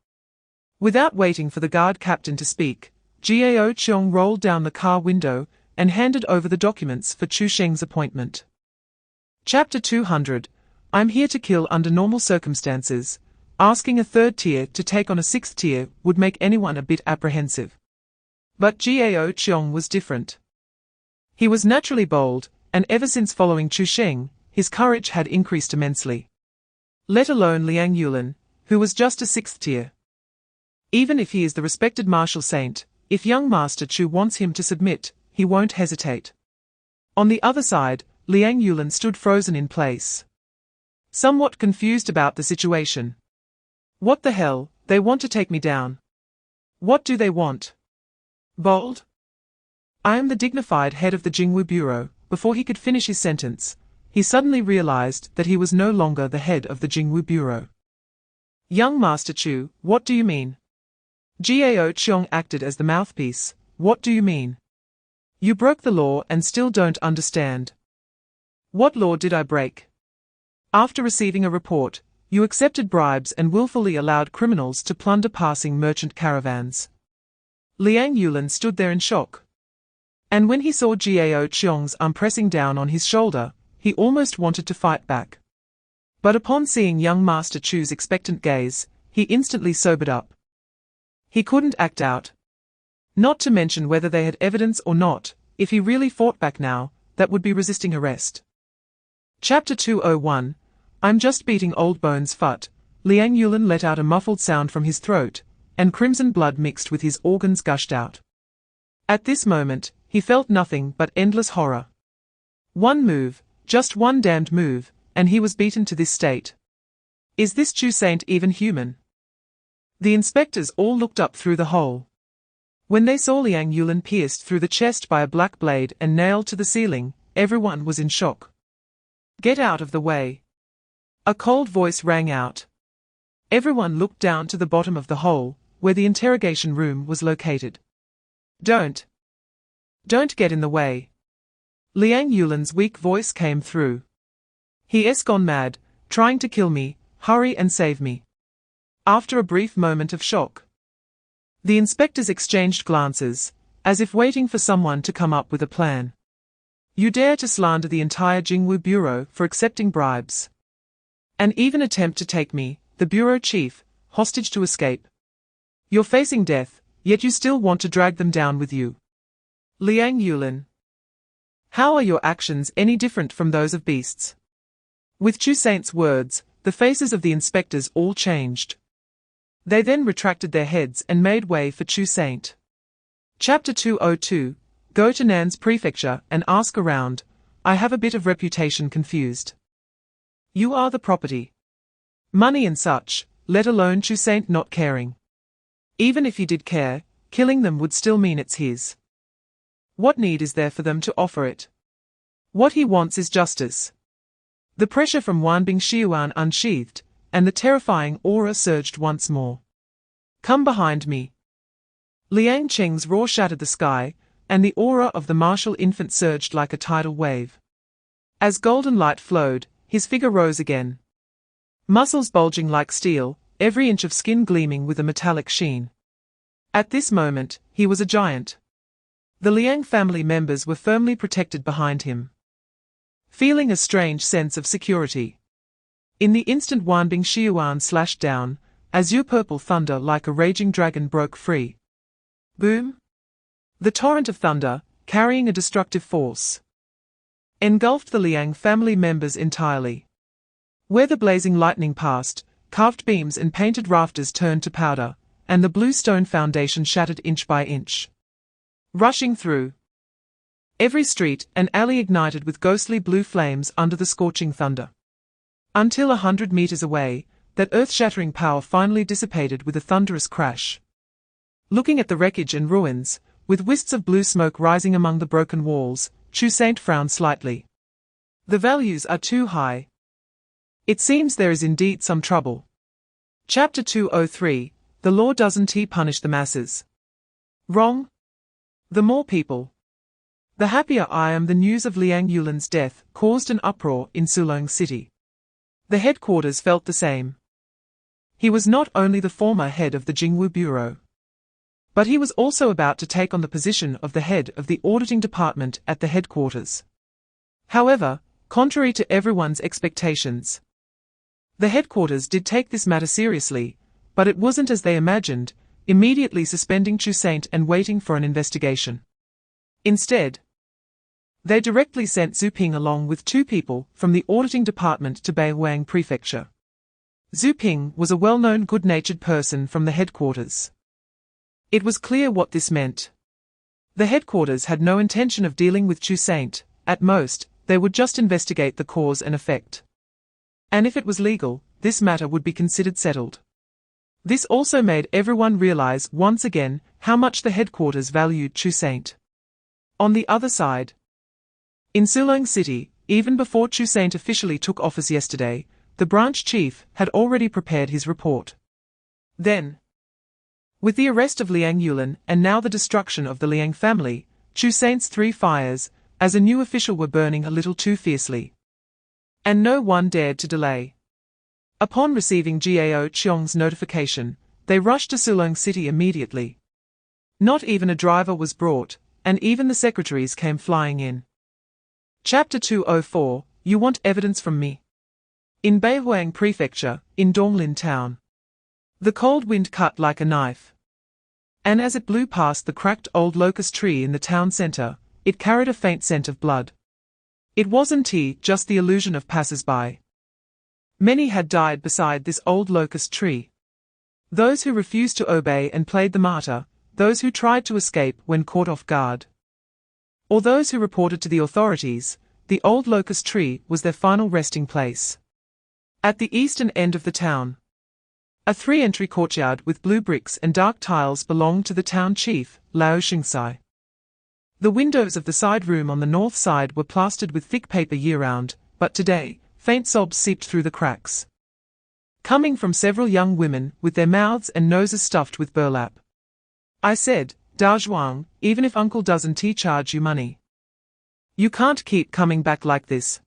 Without waiting for the guard captain to speak, Gao Cheong rolled down the car window and handed over the documents for Chu Sheng's appointment. Chapter 200. I'm here to kill under normal circumstances. Asking a third tier to take on a sixth tier would make anyone a bit apprehensive. But Gao Cheong was different. He was naturally bold, and ever since following Chu Sheng, his courage had increased immensely. Let alone Liang Yulin, who was just a 6th tier. Even if he is the respected martial saint, if young Master Chu wants him to submit, he won't hesitate. On the other side, Liang Yulin stood frozen in place, somewhat confused about the situation. What the hell, they want to take me down. What do they want? Bold? I am the dignified head of the Jingwu Bureau. Before he could finish his sentence, he suddenly realized that he was no longer the head of the Jingwu Bureau. Young Master Chu, what do you mean? Gao Qiong acted as the mouthpiece. What do you mean? You broke the law and still don't understand. What law did I break? After receiving a report, you accepted bribes and willfully allowed criminals to plunder passing merchant caravans. Liang Yulin stood there in shock. And when he saw Gao Qiong's arm pressing down on his shoulder, he almost wanted to fight back. But upon seeing young Master Chu's expectant gaze, he instantly sobered up. He couldn't act out. Not to mention whether they had evidence or not. If he really fought back now, that would be resisting arrest. Chapter 201. I'm just beating old bones fut. Liang Yulin let out a muffled sound from his throat, and crimson blood mixed with his organs gushed out. At this moment, he felt nothing but endless horror. One move, just one damned move, and he was beaten to this state. Is this Chu Saint even human? The inspectors all looked up through the hole. When they saw Liang Yulin pierced through the chest by a black blade and nailed to the ceiling, everyone was in shock. Get out of the way. A cold voice rang out. Everyone looked down to the bottom of the hole, where the interrogation room was located. Don't get in the way. Liang Yulin's weak voice came through. He's gone mad, trying to kill me. Hurry and save me. After a brief moment of shock, the inspectors exchanged glances, as if waiting for someone to come up with a plan. You dare to slander the entire Jingwu Bureau for accepting bribes, and even attempt to take me, the bureau chief, hostage to escape. You're facing death, yet you still want to drag them down with you. Liang Yulin. How are your actions any different from those of beasts? With Chu Saint's words, the faces of the inspectors all changed. They then retracted their heads and made way for Chu Saint. Chapter 202. Go to Nan's prefecture and ask around. I have a bit of reputation confused. You are the property. Money and such, let alone Chu Saint not caring. Even if he did care, killing them would still mean it's his. What need is there for them to offer it? What he wants is justice. The pressure from Wanbing Xiuan unsheathed, and the terrifying aura surged once more. Come behind me. Liang Cheng's roar shattered the sky, and the aura of the martial infant surged like a tidal wave. As golden light flowed, his figure rose again. Muscles bulging like steel, every inch of skin gleaming with a metallic sheen. At this moment, he was a giant. The Liang family members were firmly protected behind him, feeling a strange sense of security. In the instant Wanbing Xiuan slashed down, azure purple thunder like a raging dragon broke free. Boom! The torrent of thunder, carrying a destructive force, engulfed the Liang family members entirely. Where the blazing lightning passed, carved beams and painted rafters turned to powder, and the blue stone foundation shattered inch by inch. Rushing through every street and alley ignited with ghostly blue flames under the scorching thunder. Until 100 meters away, that earth-shattering power finally dissipated with a thunderous crash. Looking at the wreckage and ruins, with wisps of blue smoke rising among the broken walls, Chu Saint frowned slightly. The values are too high. It seems there is indeed some trouble. Chapter 203. The law doesn't punish the masses. Wrong? The more people, the happier I am. The news of Liang Yulin's death caused an uproar in Sulong City. The headquarters felt the same. He was not only the former head of the Jingwu Bureau, but he was also about to take on the position of the head of the auditing department at the headquarters. However, contrary to everyone's expectations, the headquarters did take this matter seriously, but it wasn't as they imagined, immediately suspending Chu Saint and waiting for an investigation. Instead, they directly sent Zhu Ping along with 2 people from the auditing department to Beiwang Prefecture. Zhu Ping was a well-known good-natured person from the headquarters. It was clear what this meant. The headquarters had no intention of dealing with Chu Sheng. At most, they would just investigate the cause and effect. And if it was legal, this matter would be considered settled. This also made everyone realize once again how much the headquarters valued Chu Sheng. On the other side, in Sulong City, even before Chu Sheng officially took office yesterday, the branch chief had already prepared his report. Then, with the arrest of Liang Yulin and now the destruction of the Liang family, Chu Sheng's three fires, as a new official, were burning a little too fiercely. And no one dared to delay. Upon receiving Gao Qiong's notification, they rushed to Sulong City immediately. Not even a driver was brought, and even the secretaries came flying in. Chapter 204, You Want Evidence from Me? In Beihuang Prefecture, in Donglin Town. The cold wind cut like a knife. And as it blew past the cracked old locust tree in the town center, it carried a faint scent of blood. It wasn't just the illusion of passers-by. Many had died beside this old locust tree. Those who refused to obey and played the martyr, those who tried to escape when caught off guard, or those who reported to the authorities, the old locust tree was their final resting place. At the eastern end of the town, a three-entry courtyard with blue bricks and dark tiles belonged to the town chief, Lao Shingsai. The windows of the side room on the north side were plastered with thick paper year-round, but today, faint sobs seeped through the cracks, coming from several young women with their mouths and noses stuffed with burlap. I said, Da Zhuang, even if uncle doesn't charge you money, you can't keep coming back like this.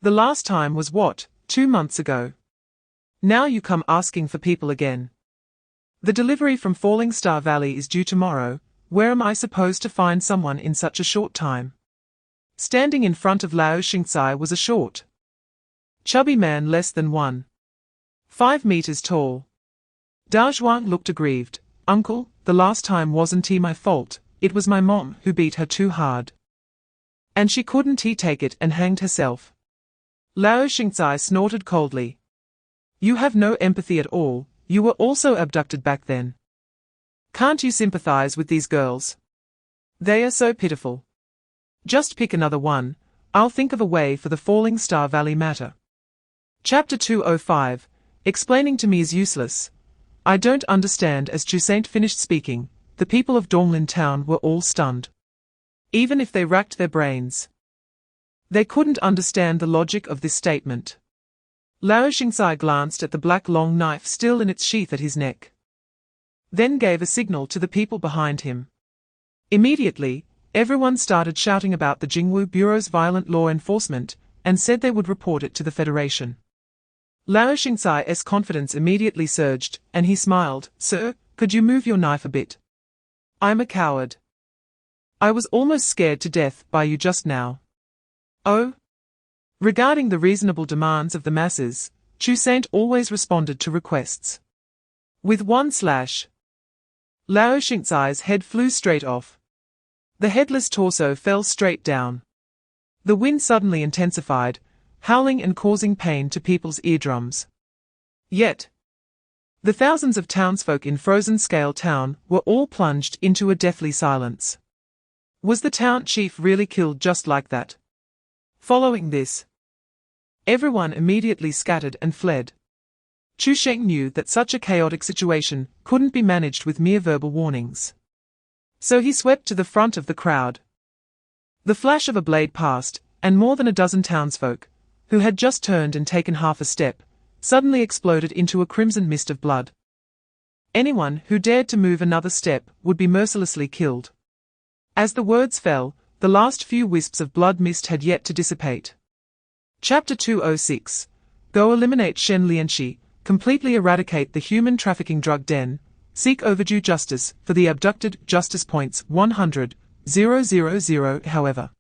The last time was what, 2 months ago? Now you come asking for people again. The delivery from Falling Star Valley is due tomorrow. Where am I supposed to find someone in such a short time? Standing in front of Lao Shingsai was a short, chubby man less than 1.5 meters tall. Da Zhuang looked aggrieved. Uncle, the last time wasn't my fault, it was my mom who beat her too hard. And she couldn't take it and hanged herself. Lao Shingsai snorted coldly. You have no empathy at all, you were also abducted back then. Can't you sympathize with these girls? They are so pitiful. Just pick another one, I'll think of a way for the Falling Star Valley matter. Chapter 205, Explaining to me is useless. I don't understand. As Chu Sheng finished speaking, the people of Donglin Town were all stunned. Even if they racked their brains, they couldn't understand the logic of this statement. Lao Shingsai glanced at the black long knife still in its sheath at his neck, then gave a signal to the people behind him. Immediately, everyone started shouting about the Jingwu Bureau's violent law enforcement, and said they would report it to the Federation. Lao Shingsai's confidence immediately surged, and he smiled. Sir, could you move your knife a bit? I'm a coward. I was almost scared to death by you just now. Oh? Regarding the reasonable demands of the masses, Chu Sheng always responded to requests with one slash. Lao Shingsai's head flew straight off. The headless torso fell straight down. The wind suddenly intensified, howling and causing pain to people's eardrums. Yet, the thousands of townsfolk in Frozen Scale Town were all plunged into a deathly silence. Was the town chief really killed just like that? Following this, everyone immediately scattered and fled. Chu Sheng knew that such a chaotic situation couldn't be managed with mere verbal warnings. So he swept to the front of the crowd. The flash of a blade passed, and more than a dozen townsfolk, who had just turned and taken half a step, suddenly exploded into a crimson mist of blood. Anyone who dared to move another step would be mercilessly killed. As the words fell, the last few wisps of blood mist had yet to dissipate. Chapter 206, Go eliminate Shen Lianxi, completely eradicate the human trafficking drug den, seek overdue justice for the abducted. Justice points 100,000. However,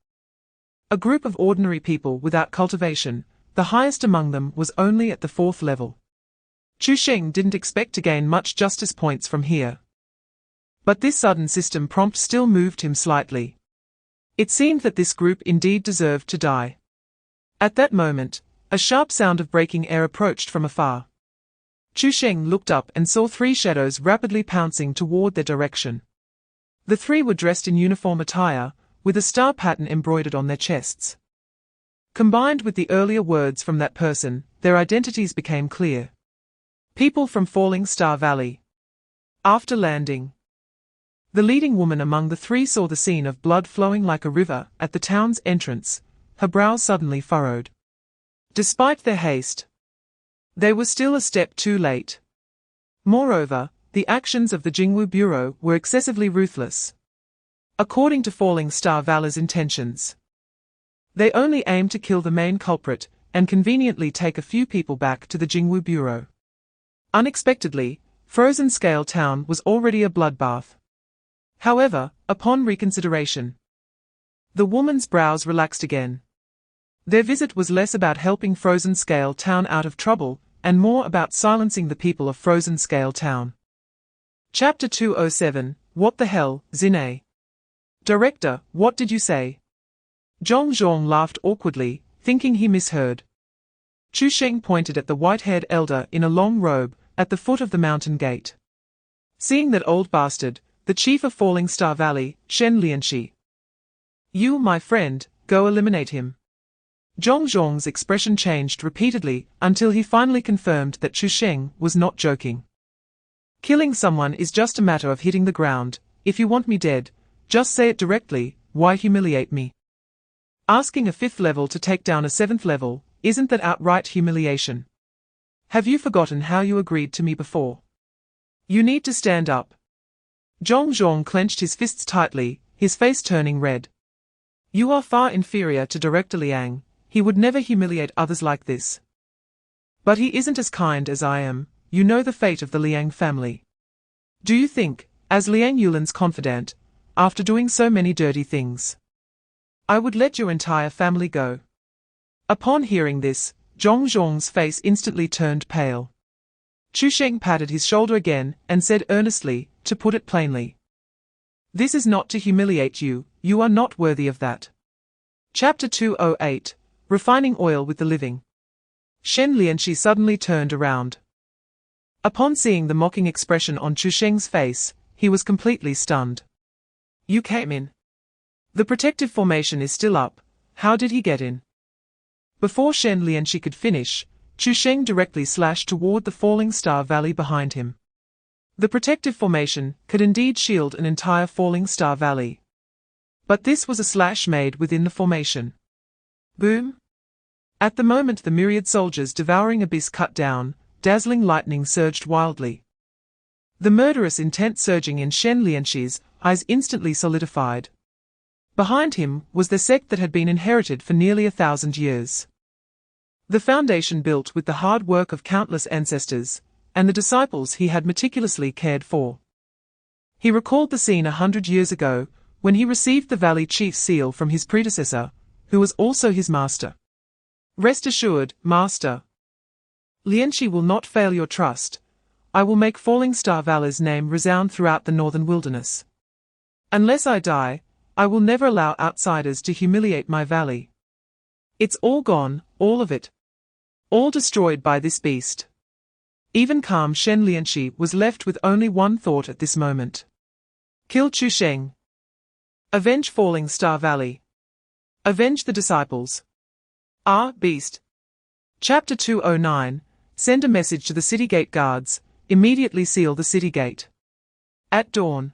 a group of ordinary people without cultivation, the highest among them was only at the 4th level. Chu Sheng didn't expect to gain much justice points from here. But this sudden system prompt still moved him slightly. It seemed that this group indeed deserved to die. At that moment, a sharp sound of breaking air approached from afar. Chu Sheng looked up and saw three shadows rapidly pouncing toward their direction. The three were dressed in uniform attire, with a star pattern embroidered on their chests. Combined with the earlier words from that person, their identities became clear. People from Falling Star Valley. After landing, the leading woman among the three saw the scene of blood flowing like a river at the town's entrance, her brows suddenly furrowed. Despite their haste, they were still a step too late. Moreover, the actions of the Jingwu Bureau were excessively ruthless. According to Falling Star Valley's intentions, they only aimed to kill the main culprit and conveniently take a few people back to the Jingwu Bureau. Unexpectedly, Frozen Scale Town was already a bloodbath. However, upon reconsideration, the woman's brows relaxed again. Their visit was less about helping Frozen Scale Town out of trouble, and more about silencing the people of Frozen Scale Town. Chapter 207, What the Hell, Zine? Director, what did you say? Zhong laughed awkwardly, thinking he misheard. Chu Sheng pointed at the white-haired elder in a long robe, at the foot of the mountain gate. Seeing that old bastard, the chief of Falling Star Valley, Shen Lianxi. You, my friend, go eliminate him. Zhong's expression changed repeatedly until he finally confirmed that Chu Sheng was not joking. Killing someone is just a matter of hitting the ground. If you want me dead, just say it directly. Why humiliate me? Asking a 5th level to take down a 7th level, isn't that outright humiliation? Have you forgotten how you agreed to me before? You need to stand up. Zhong clenched his fists tightly, his face turning red. You are far inferior to Director Liang. He would never humiliate others like this. But he isn't as kind as I am. You know the fate of the Liang family. Do you think, as Liang Yulin's confidant, after doing so many dirty things, I would let your entire family go? Upon hearing this, Zhong's face instantly turned pale. Chu Sheng patted his shoulder again and said earnestly, to put it plainly, this is not to humiliate you, you are not worthy of that. Chapter 208, Refining Oil with the Living. Shen Lianxi suddenly turned around. Upon seeing the mocking expression on Chu Sheng's face, he was completely stunned. You came in. The protective formation is still up. How did he get in? Before Shen Lianxi could finish, Chu Sheng directly slashed toward the Falling Star Valley behind him. The protective formation could indeed shield an entire Falling Star Valley. But this was a slash made within the formation. Boom! At the moment the myriad soldiers devouring abyss cut down, dazzling lightning surged wildly. The murderous intent surging in Shen Lianxi's eyes instantly solidified. Behind him was the sect that had been inherited for nearly 1,000 years. The foundation built with the hard work of countless ancestors, and the disciples he had meticulously cared for. He recalled the scene 100 years ago, when he received the Valley Chief's seal from his predecessor, who was also his master. Rest assured, Master. Lianxi will not fail your trust. I will make Falling Star Valley's name resound throughout the northern wilderness. Unless I die, I will never allow outsiders to humiliate my valley. It's all gone, all of it. All destroyed by this beast. Even calm Shen Lianxi was left with only one thought at this moment. Kill Chu Sheng. Avenge Falling Star Valley. Avenge the disciples. Ah, beast. Chapter 209, Send a message to the city gate guards, immediately seal the city gate. At dawn.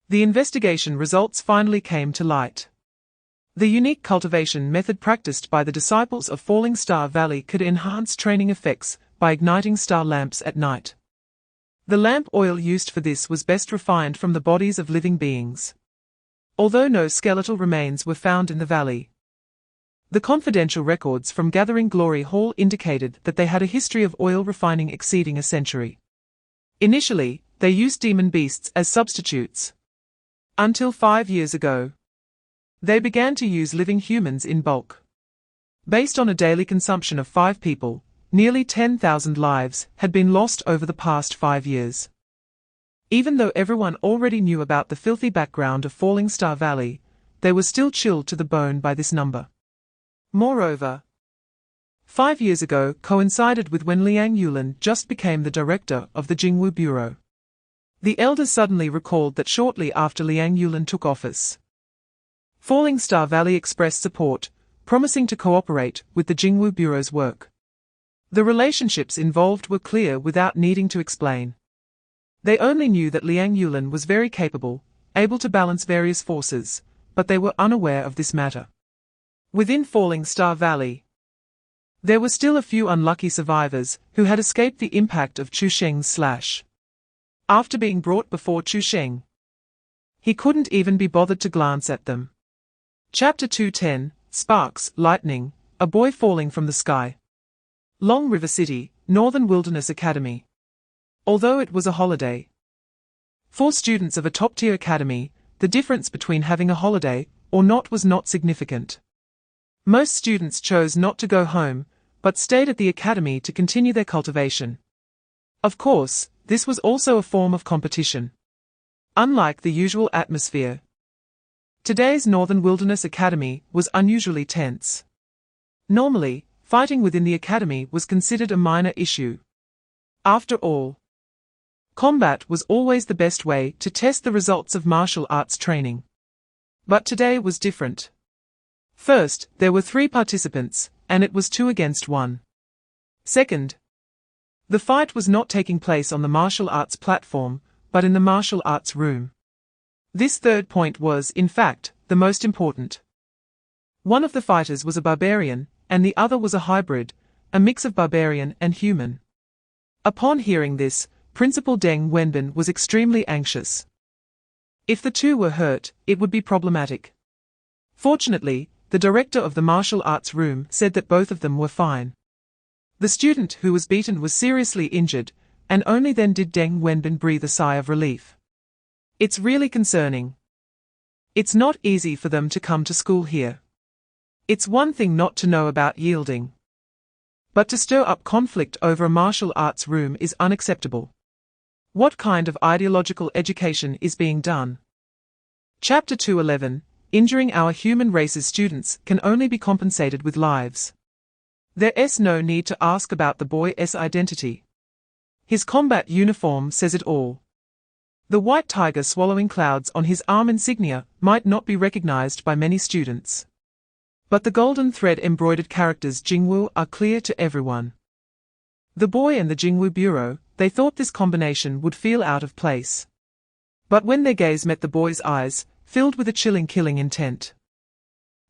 The investigation results finally came to light. The unique cultivation method practiced by the disciples of Falling Star Valley could enhance training effects by igniting star lamps at night. The lamp oil used for this was best refined from the bodies of living beings. Although no skeletal remains were found in the valley, the confidential records from Gathering Glory Hall indicated that they had a history of oil refining exceeding a century. Initially, they used demon beasts as substitutes. Until 5 years ago, they began to use living humans in bulk. Based on a daily consumption of 5 people, nearly 10,000 lives had been lost over the past 5 years. Even though everyone already knew about the filthy background of Falling Star Valley, they were still chilled to the bone by this number. Moreover, 5 years ago coincided with when Liang Yulin just became the director of the Jingwu Bureau. The elders suddenly recalled that shortly after Liang Yulin took office, Falling Star Valley expressed support, promising to cooperate with the Jingwu Bureau's work. The relationships involved were clear without needing to explain. They only knew that Liang Yulin was very capable, able to balance various forces, but they were unaware of this matter. Within Falling Star Valley, there were still a few unlucky survivors who had escaped the impact of Chu Sheng's slash. After being brought before Chu Sheng, he couldn't even be bothered to glance at them. Chapter 210, Sparks, Lightning, A Boy Falling from the Sky. Long River City, Northern Wilderness Academy. Although it was a holiday for students of a top-tier academy, the difference between having a holiday or not was not significant. Most students chose not to go home, but stayed at the academy to continue their cultivation. Of course, this was also a form of competition. Unlike the usual atmosphere, today's Northern Wilderness Academy was unusually tense. Normally, fighting within the academy was considered a minor issue. After all, combat was always the best way to test the results of martial arts training. But today was different. First, there were 3 participants, and it was 2 against 1. Second, the fight was not taking place on the martial arts platform, but in the martial arts room. This third point was, in fact, the most important. One of the fighters was a barbarian, and the other was a hybrid, a mix of barbarian and human. Upon hearing this, Principal Deng Wenbin was extremely anxious. If the 2 were hurt, it would be problematic. Fortunately, the director of the martial arts room said that both of them were fine. The student who was beaten was seriously injured, and only then did Deng Wenbin breathe a sigh of relief. It's really concerning. It's not easy for them to come to school here. It's one thing not to know about yielding, but to stir up conflict over a martial arts room is unacceptable. What kind of ideological education is being done? Chapter 211, Injuring our human race's students can only be compensated with lives. There's no need to ask about the boy's identity. His combat uniform says it all. The white tiger swallowing clouds on his arm insignia might not be recognized by many students, but the golden thread embroidered characters Jingwu are clear to everyone. The boy and the Jingwu Bureau, they thought this combination would feel out of place. But when their gaze met the boy's eyes, filled with a chilling killing intent,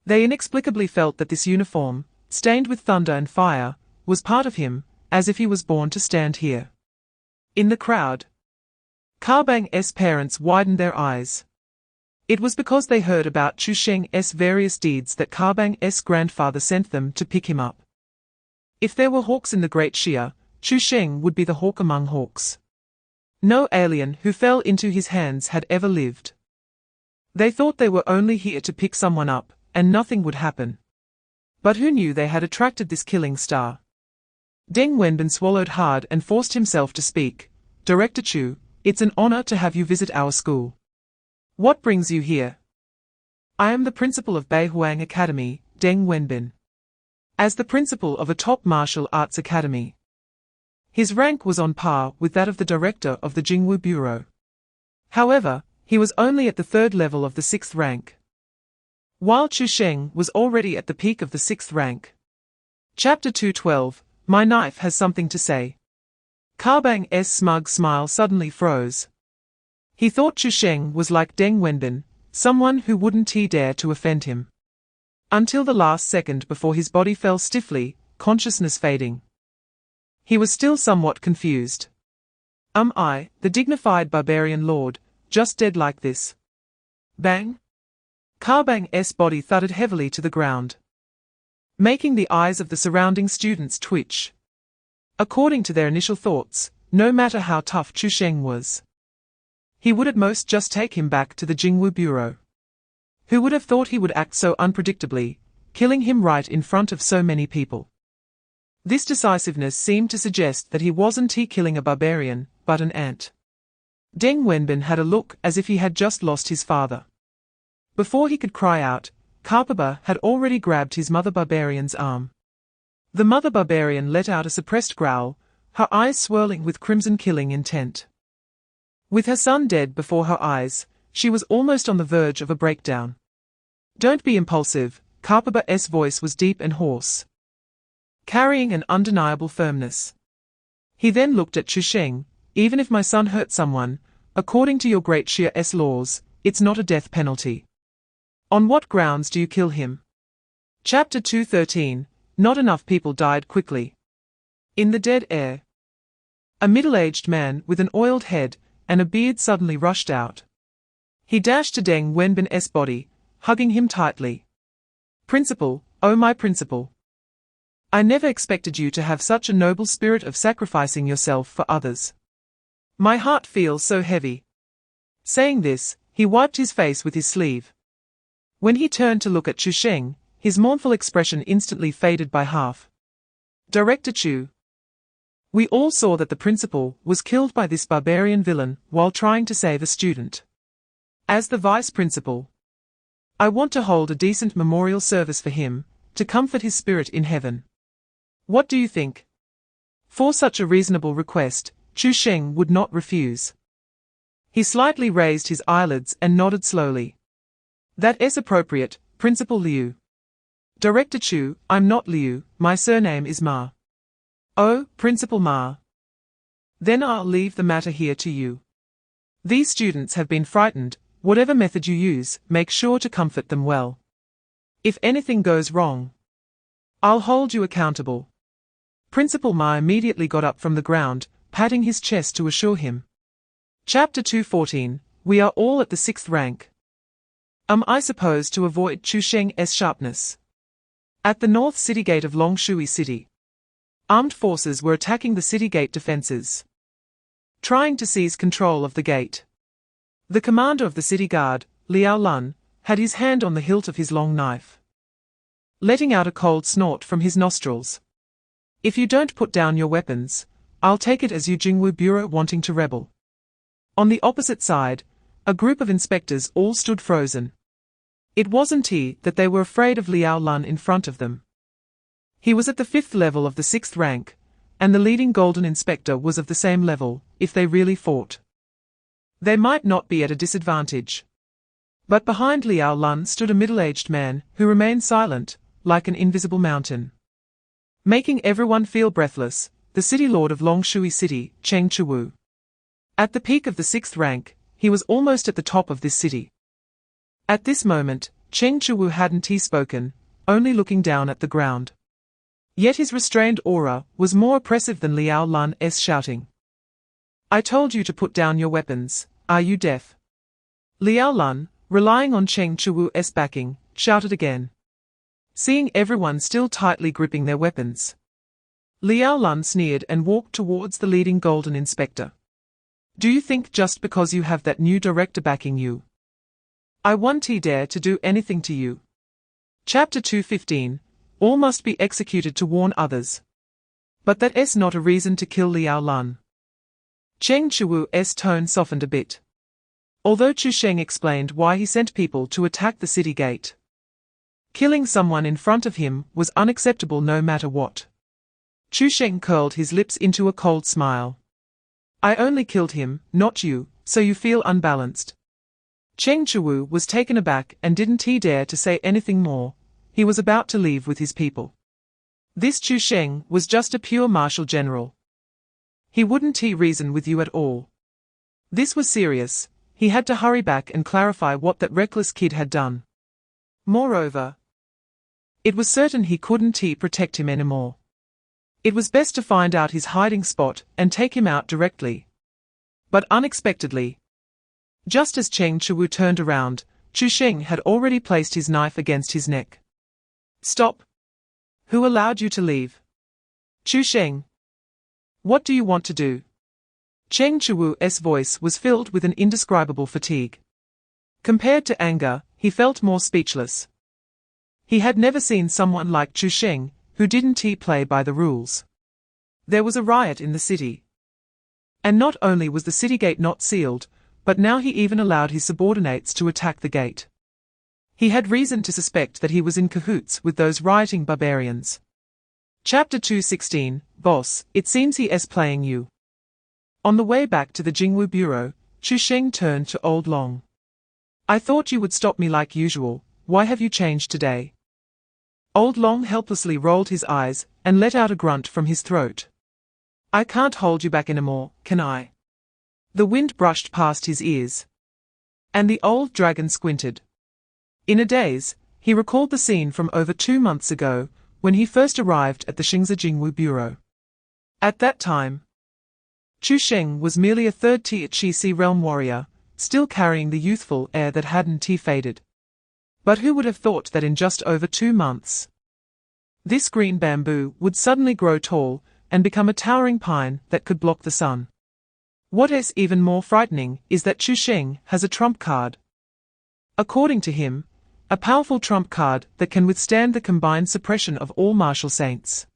they inexplicably felt that this uniform, stained with thunder and fire, was part of him, as if he was born to stand here. In the crowd, Kabang's parents widened their eyes. It was because they heard about Chu Sheng's various deeds that Kabang's grandfather sent them to pick him up. If there were hawks in the Great Shia, Chu Sheng would be the hawk among hawks. No alien who fell into his hands had ever lived. They thought they were only here to pick someone up, and nothing would happen. But who knew they had attracted this killing star? Deng Wenbin swallowed hard and forced himself to speak. Director Chu, it's an honor to have you visit our school. What brings you here? I am the principal of Beihuang Academy, Deng Wenbin. As the principal of a top martial arts academy, his rank was on par with that of the director of the Jingwu Bureau. However, he was only at the 3rd level of the 6th rank, while Chu Sheng was already at the peak of the 6th rank. Chapter 212, My Knife Has Something to Say. Kabang's smug smile suddenly froze. He thought Chu Sheng was like Deng Wenbin, someone who wouldn't dare to offend him. Until the last second before his body fell stiffly, consciousness fading. He was still somewhat confused. I, the dignified barbarian lord, just dead like this? Bang! Kabang's body thudded heavily to the ground, making the eyes of the surrounding students twitch. According to their initial thoughts, no matter how tough Chu Sheng was, he would at most just take him back to the Jingwu Bureau. Who would have thought he would act so unpredictably, killing him right in front of so many people? This decisiveness seemed to suggest that he wasn't killing a barbarian, but an ant. Deng Wenbin had a look as if he had just lost his father. Before he could cry out, Kapaba had already grabbed his mother barbarian's arm. The mother barbarian let out a suppressed growl, her eyes swirling with crimson killing intent. With her son dead before her eyes, she was almost on the verge of a breakdown. Don't be impulsive, Karpaba's voice was deep and hoarse, carrying an undeniable firmness. He then looked at Chu Sheng. Even if my son hurt someone, according to your great Shia's laws, it's not a death penalty. On what grounds do you kill him? Chapter 213. Not enough people died quickly. In the dead air, a middle-aged man with an oiled head and a beard suddenly rushed out. He dashed to Deng Wenbin's body, hugging him tightly. Principal, oh my principal. I never expected you to have such a noble spirit of sacrificing yourself for others. My heart feels so heavy. Saying this, he wiped his face with his sleeve. When he turned to look at Chu Sheng, his mournful expression instantly faded by half. Director Chu. We all saw that the principal was killed by this barbarian villain while trying to save a student. As the vice principal, I want to hold a decent memorial service for him, to comfort his spirit in heaven. What do you think? For such a reasonable request, Chu Sheng would not refuse. He slightly raised his eyelids and nodded slowly. That is appropriate, Principal Liu. Director Chu, I'm not Liu, my surname is Ma. Oh, Principal Ma. Then I'll leave the matter here to you. These students have been frightened. Whatever method you use, make sure to comfort them well. If anything goes wrong, I'll hold you accountable. Principal Ma immediately got up from the ground, patting his chest to assure him. Chapter 214. We are all at the 6th rank. I suppose to avoid Chu Sheng's sharpness. At the north city gate of Longshui City, armed forces were attacking the city gate defenses, trying to seize control of the gate. The commander of the city guard, Liao Lun, had his hand on the hilt of his long knife, letting out a cold snort from his nostrils. If you don't put down your weapons, I'll take it as you Jingwu Bureau wanting to rebel. On the opposite side, a group of inspectors all stood frozen. It wasn't that they were afraid of Liao Lun in front of them. He was at the 5th level of the 6th rank, and the leading golden inspector was of the same level. If they really fought, they might not be at a disadvantage. But behind Liao Lun stood a middle-aged man who remained silent, like an invisible mountain, making everyone feel breathless, the city lord of Longshui City, Cheng Chuwu. At the peak of the 6th rank, he was almost at the top of this city. At this moment, Cheng Chuwu hadn't spoken, only looking down at the ground. Yet his restrained aura was more oppressive than Liao Lun's shouting. I told you to put down your weapons, are you deaf? Liao Lun, relying on Cheng Chuwu's backing, shouted again. Seeing everyone still tightly gripping their weapons, Liao Lun sneered and walked towards the leading golden inspector. Do you think just because you have that new director backing you, I won't dare to do anything to you? Chapter 215. All must be executed to warn others. But that is not a reason to kill Liao Lun. Cheng Chuwu's tone softened a bit, although Chu Sheng explained why he sent people to attack the city gate. Killing someone in front of him was unacceptable no matter what. Chu Sheng curled his lips into a cold smile. I only killed him, not you, so you feel unbalanced. Cheng Chuwu was taken aback and didn't dare to say anything more. He was about to leave with his people. This Chu Sheng was just a pure martial general. He wouldn't reason with you at all. This was serious. He had to hurry back and clarify what that reckless kid had done. Moreover, it was certain he couldn't protect him anymore. It was best to find out his hiding spot and take him out directly. But unexpectedly, just as Cheng Chuwu turned around, Chu Sheng had already placed his knife against his neck. Stop! Who allowed you to leave? Chu Sheng. What do you want to do? Cheng Chuwu's voice was filled with an indescribable fatigue. Compared to anger, he felt more speechless. He had never seen someone like Chu Sheng, who didn't play by the rules. There was a riot in the city. And not only was the city gate not sealed, but now he even allowed his subordinates to attack the gate. He had reason to suspect that he was in cahoots with those rioting barbarians. Chapter 216, Boss, it seems he is playing you. On the way back to the Jingwu Bureau, Chu Sheng turned to Old Long. I thought you would stop me like usual, why have you changed today? Old Long helplessly rolled his eyes and let out a grunt from his throat. I can't hold you back anymore, can I? The wind brushed past his ears. And the old dragon squinted. In a daze, he recalled the scene from over 2 months ago, when he first arrived at the Xingzi Jingwu Bureau. At that time, Chu Sheng was merely a third-tier Qi realm warrior, still carrying the youthful air that hadn't faded. But who would have thought that in just over 2 months, this green bamboo would suddenly grow tall and become a towering pine that could block the sun? What is even more frightening is that Chu Sheng has a trump card. According to him, a powerful trump card that can withstand the combined suppression of all martial saints.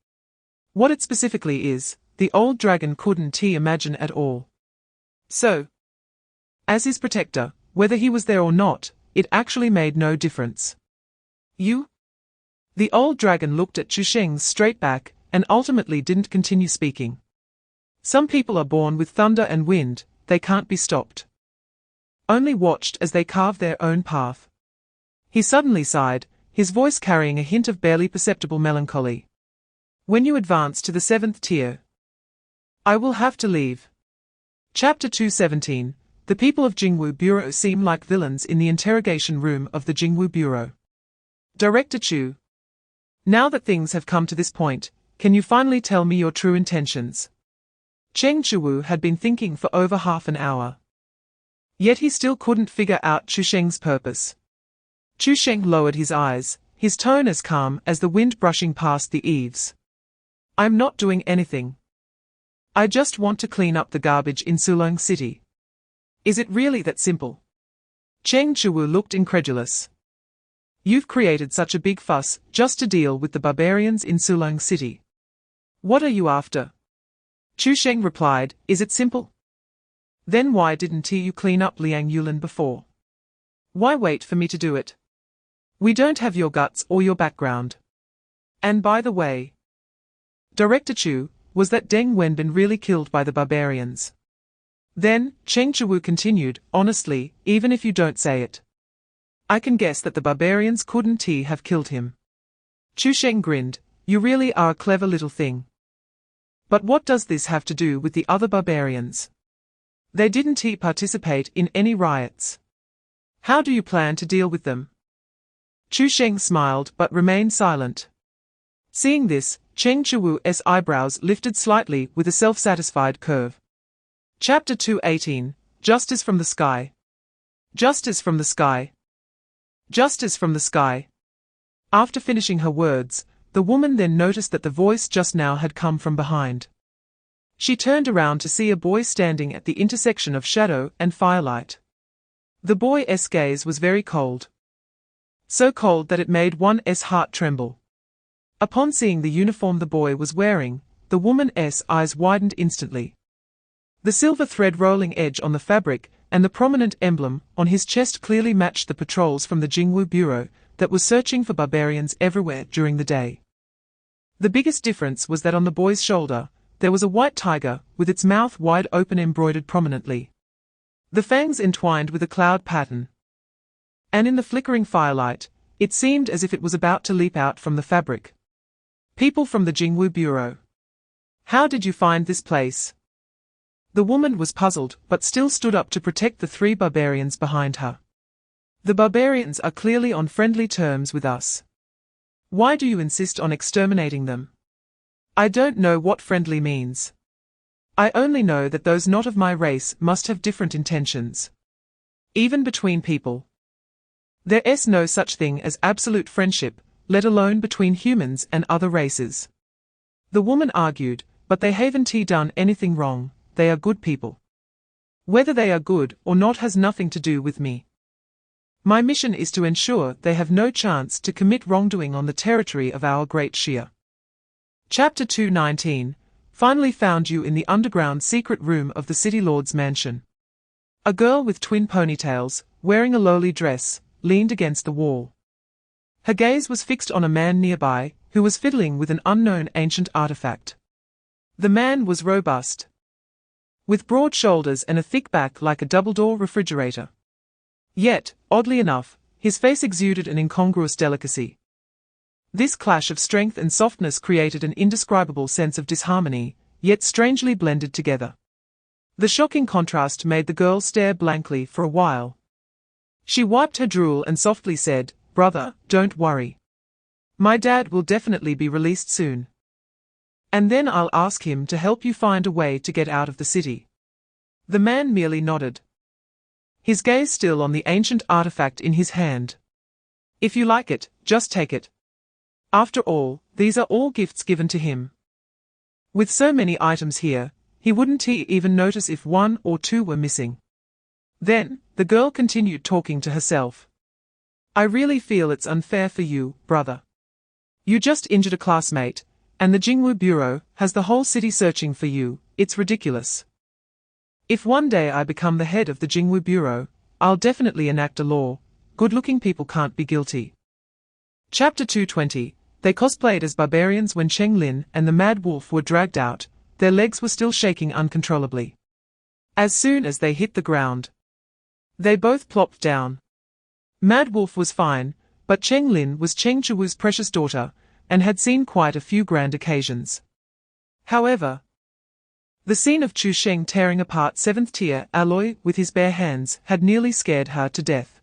What it specifically is, the old dragon couldn't imagine at all. So, as his protector, whether he was there or not, it actually made no difference. You? The old dragon looked at Chu Sheng straight back, and ultimately didn't continue speaking. Some people are born with thunder and wind, they can't be stopped. Only watched as they carve their own path. He suddenly sighed, his voice carrying a hint of barely perceptible melancholy. When you advance to the 7th tier, I will have to leave. Chapter 217. The people of Jingwu Bureau seem like villains in the interrogation room of the Jingwu Bureau. Director Chu. Now that things have come to this point, can you finally tell me your true intentions? Cheng Chuwu had been thinking for over half an hour. Yet he still couldn't figure out Chu Sheng's purpose. Chu Sheng lowered his eyes, his tone as calm as the wind brushing past the eaves. I'm not doing anything. I just want to clean up the garbage in Sulong City. Is it really that simple? Cheng Chuwu looked incredulous. You've created such a big fuss just to deal with the barbarians in Sulong City. What are you after? Chu Sheng replied, is it simple? Then why didn't you clean up Liang Yulin before? Why wait for me to do it? We don't have your guts or your background. And by the way, Director Chu, was that Deng Wenbin really killed by the barbarians? Then, Cheng Chuwu continued, honestly, even if you don't say it, I can guess that the barbarians couldn't have killed him. Chu Sheng grinned, you really are a clever little thing. But what does this have to do with the other barbarians? They didn't participate in any riots. How do you plan to deal with them? Chu Sheng smiled but remained silent. Seeing this, Cheng Chuwu's eyebrows lifted slightly with a self-satisfied curve. Chapter 218, Justice from the Sky. Justice from the Sky. Justice from the Sky. After finishing her words, the woman then noticed that the voice just now had come from behind. She turned around to see a boy standing at the intersection of shadow and firelight. The boy's gaze was very cold. So cold that it made one's heart tremble. Upon seeing the uniform the boy was wearing, the woman's eyes widened instantly. The silver thread rolling edge on the fabric and the prominent emblem on his chest clearly matched the patrols from the Jingwu Bureau that was searching for barbarians everywhere during the day. The biggest difference was that on the boy's shoulder, there was a white tiger with its mouth wide open embroidered prominently. The fangs entwined with a cloud pattern. And in the flickering firelight, it seemed as if it was about to leap out from the fabric. People from the Jingwu Bureau. How did you find this place? The woman was puzzled but still stood up to protect the 3 barbarians behind her. The barbarians are clearly on friendly terms with us. Why do you insist on exterminating them? I don't know what friendly means. I only know that those not of my race must have different intentions. Even between people. There is no such thing as absolute friendship, let alone between humans and other races. The woman argued, but they haven't done anything wrong, they are good people. Whether they are good or not has nothing to do with me. My mission is to ensure they have no chance to commit wrongdoing on the territory of our great Shia. Chapter 219, finally found you in the underground secret room of the City Lord's mansion. A girl with twin ponytails, wearing a lowly dress, leaned against the wall. Her gaze was fixed on a man nearby, who was fiddling with an unknown ancient artifact. The man was robust, with broad shoulders and a thick back like a double-door refrigerator. Yet, oddly enough, his face exuded an incongruous delicacy. This clash of strength and softness created an indescribable sense of disharmony, yet strangely blended together. The shocking contrast made the girl stare blankly for a while. She wiped her drool and softly said, "Brother, don't worry. My dad will definitely be released soon. And then I'll ask him to help you find a way to get out of the city." The man merely nodded, his gaze still on the ancient artifact in his hand. "If you like it, just take it. After all, these are all gifts given to him. With so many items here, he wouldn't even notice if one or two were missing." Then, the girl continued talking to herself. "I really feel it's unfair for you, brother. You just injured a classmate, and the Jingwu Bureau has the whole city searching for you. It's ridiculous. If one day I become the head of the Jingwu Bureau, I'll definitely enact a law. Good-looking people can't be guilty." Chapter 220. They cosplayed as barbarians when Cheng Lin and the Mad Wolf were dragged out. Their legs were still shaking uncontrollably. As soon as they hit the ground, they both plopped down. Mad Wolf was fine, but Cheng Lin was Cheng Chuwu's precious daughter, and had seen quite a few grand occasions. However, the scene of Chu Sheng tearing apart 7th-tier alloy with his bare hands had nearly scared her to death.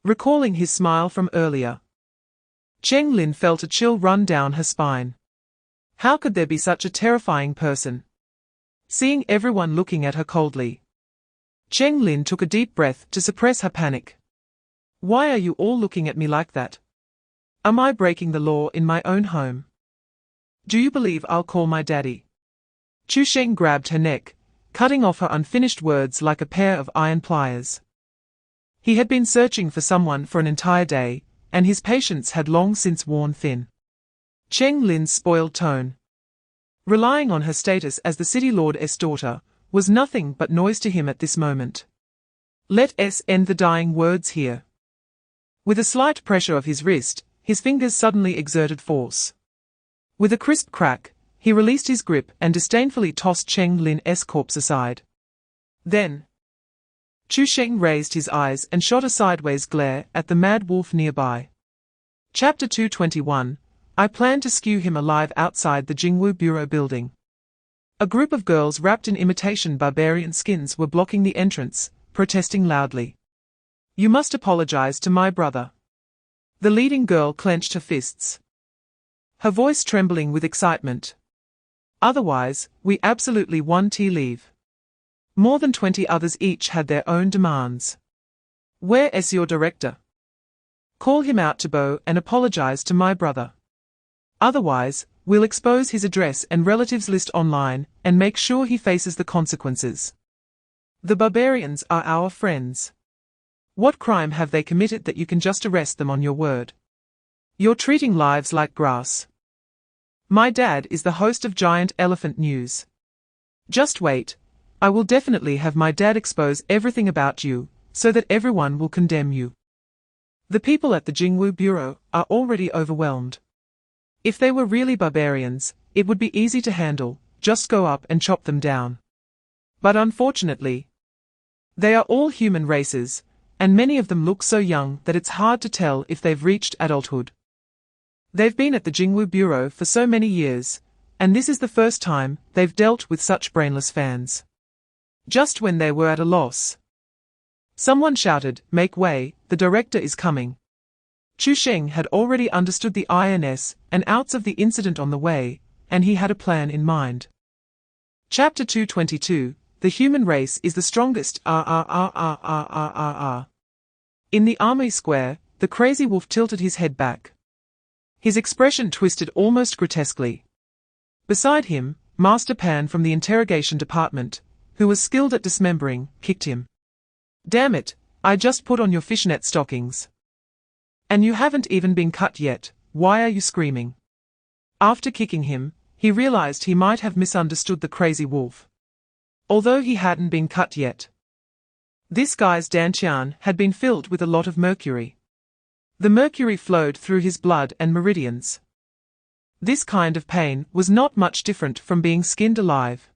Recalling his smile from earlier, Cheng Lin felt a chill run down her spine. How could there be such a terrifying person? Seeing everyone looking at her coldly, Cheng Lin took a deep breath to suppress her panic. "Why are you all looking at me like that? Am I breaking the law in my own home? Do you believe I'll call my daddy?" Chu Sheng grabbed her neck, cutting off her unfinished words like a pair of iron pliers. He had been searching for someone for an entire day, and his patience had long since worn thin. Cheng Lin's spoiled tone, relying on her status as the city lord's daughter, was nothing but noise to him at this moment. "Let us end the dying words here." With a slight pressure of his wrist, his fingers suddenly exerted force. With a crisp crack, he released his grip and disdainfully tossed Cheng Lin's corpse aside. Then, Chu Sheng raised his eyes and shot a sideways glare at the Mad Wolf nearby. Chapter 221. I plan to skew him alive outside the Jingwu Bureau building. A group of girls wrapped in imitation barbarian skins were blocking the entrance, protesting loudly. "You must apologize to my brother." The leading girl clenched her fists, her voice trembling with excitement. "Otherwise, we absolutely want to leave." More than 20 others each had their own demands. "Where is your director? Call him out to Bo and apologize to my brother. Otherwise, we'll expose his address and relatives list online, and make sure he faces the consequences. The barbarians are our friends. What crime have they committed that you can just arrest them on your word? You're treating lives like grass. My dad is the host of Giant Elephant News. Just wait. I will definitely have my dad expose everything about you, so that everyone will condemn you." The people at the Jingwu Bureau are already overwhelmed. If they were really barbarians, it would be easy to handle, just go up and chop them down. But unfortunately, they are all human races, and many of them look so young that it's hard to tell if they've reached adulthood. They've been at the Jingwu Bureau for so many years, and this is the first time they've dealt with such brainless fans. Just when they were at a loss, someone shouted, "Make way, the director is coming." Chu Sheng had already understood the ins and outs of the incident on the way, and he had a plan in mind. Chapter 222. The human race is the strongest. In the army square, the crazy wolf tilted his head back. His expression twisted almost grotesquely. Beside him, Master Pan from the interrogation department, who was skilled at dismembering, kicked him. "Damn it, I just put on your fishnet stockings. And you haven't even been cut yet, why are you screaming?" After kicking him, he realized he might have misunderstood the crazy wolf. Although he hadn't been cut yet, this guy's dantian had been filled with a lot of mercury. The mercury flowed through his blood and meridians. This kind of pain was not much different from being skinned alive.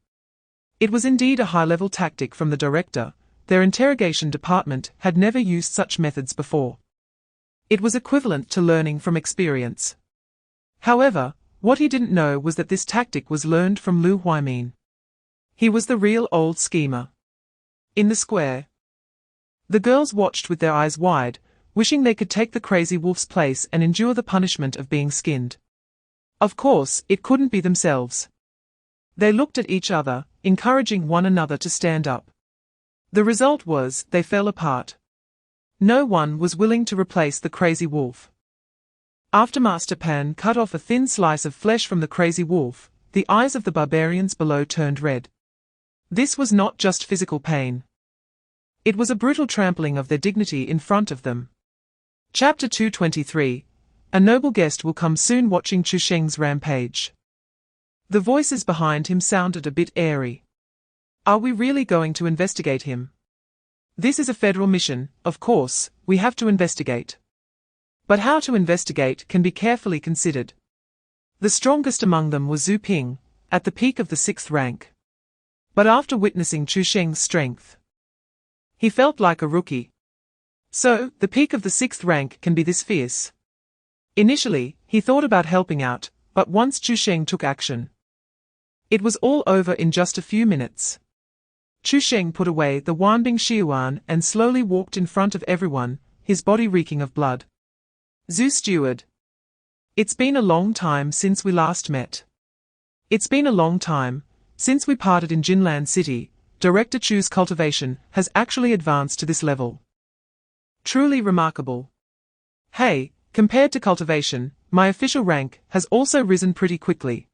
It was indeed a high-level tactic from the director. Their interrogation department had never used such methods before. It was equivalent to learning from experience. However, what he didn't know was that this tactic was learned from Lu Huimin. He was the real old schemer. In the square, the girls watched with their eyes wide, wishing they could take the crazy wolf's place and endure the punishment of being skinned. Of course, it couldn't be themselves. They looked at each other, encouraging one another to stand up. The result was, they fell apart. No one was willing to replace the crazy wolf. After Master Pan cut off a thin slice of flesh from the crazy wolf, the eyes of the barbarians below turned red. This was not just physical pain. It was a brutal trampling of their dignity in front of them. Chapter 223. A noble guest will come soon. Watching Chu Sheng's rampage. The voices behind him sounded a bit airy. Are we really going to investigate him? This is a federal mission, of course, we have to investigate. But how to investigate can be carefully considered. The strongest among them was Zhu Ping, at the peak of the 6th rank. But after witnessing Chu Sheng's strength, he felt like a rookie. So, the peak of the 6th rank can be this fierce. Initially, he thought about helping out, but once Chu Sheng took action, it was all over in just a few minutes. Chu Sheng put away the Wanbing Xiuan and slowly walked in front of everyone, his body reeking of blood. Zhu Steward. It's been a long time since we last met. It's been a long time since we parted in Jinlan City. Director Chu's cultivation has actually advanced to this level. Truly remarkable. Hey, compared to cultivation, my official rank has also risen pretty quickly.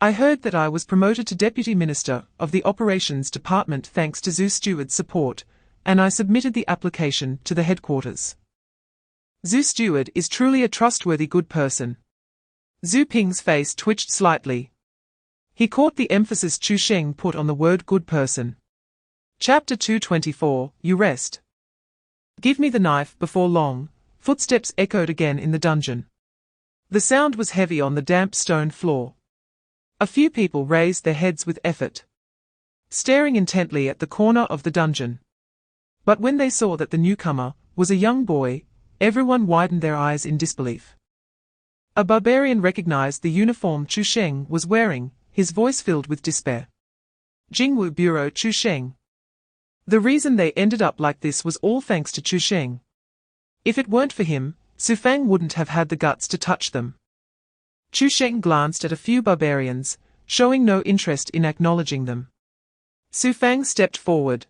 I heard that I was promoted to Deputy Minister of the Operations Department thanks to Zhu Steward's support, and I submitted the application to the headquarters. Zhu Steward is truly a trustworthy good person. Zhu Ping's face twitched slightly. He caught the emphasis Chu Sheng put on the word good person. Chapter 224, You rest. Give me the knife. Before long, footsteps echoed again in the dungeon. The sound was heavy on the damp stone floor. A few people raised their heads with effort, staring intently at the corner of the dungeon. But when they saw that the newcomer was a young boy, everyone widened their eyes in disbelief. A barbarian recognized the uniform Chu Sheng was wearing, his voice filled with despair. Jingwu Bureau Chu Sheng. The reason they ended up like this was all thanks to Chu Sheng. If it weren't for him, Su Fang wouldn't have had the guts to touch them. Chu Sheng glanced at a few barbarians, showing no interest in acknowledging them. Su Fang stepped forward.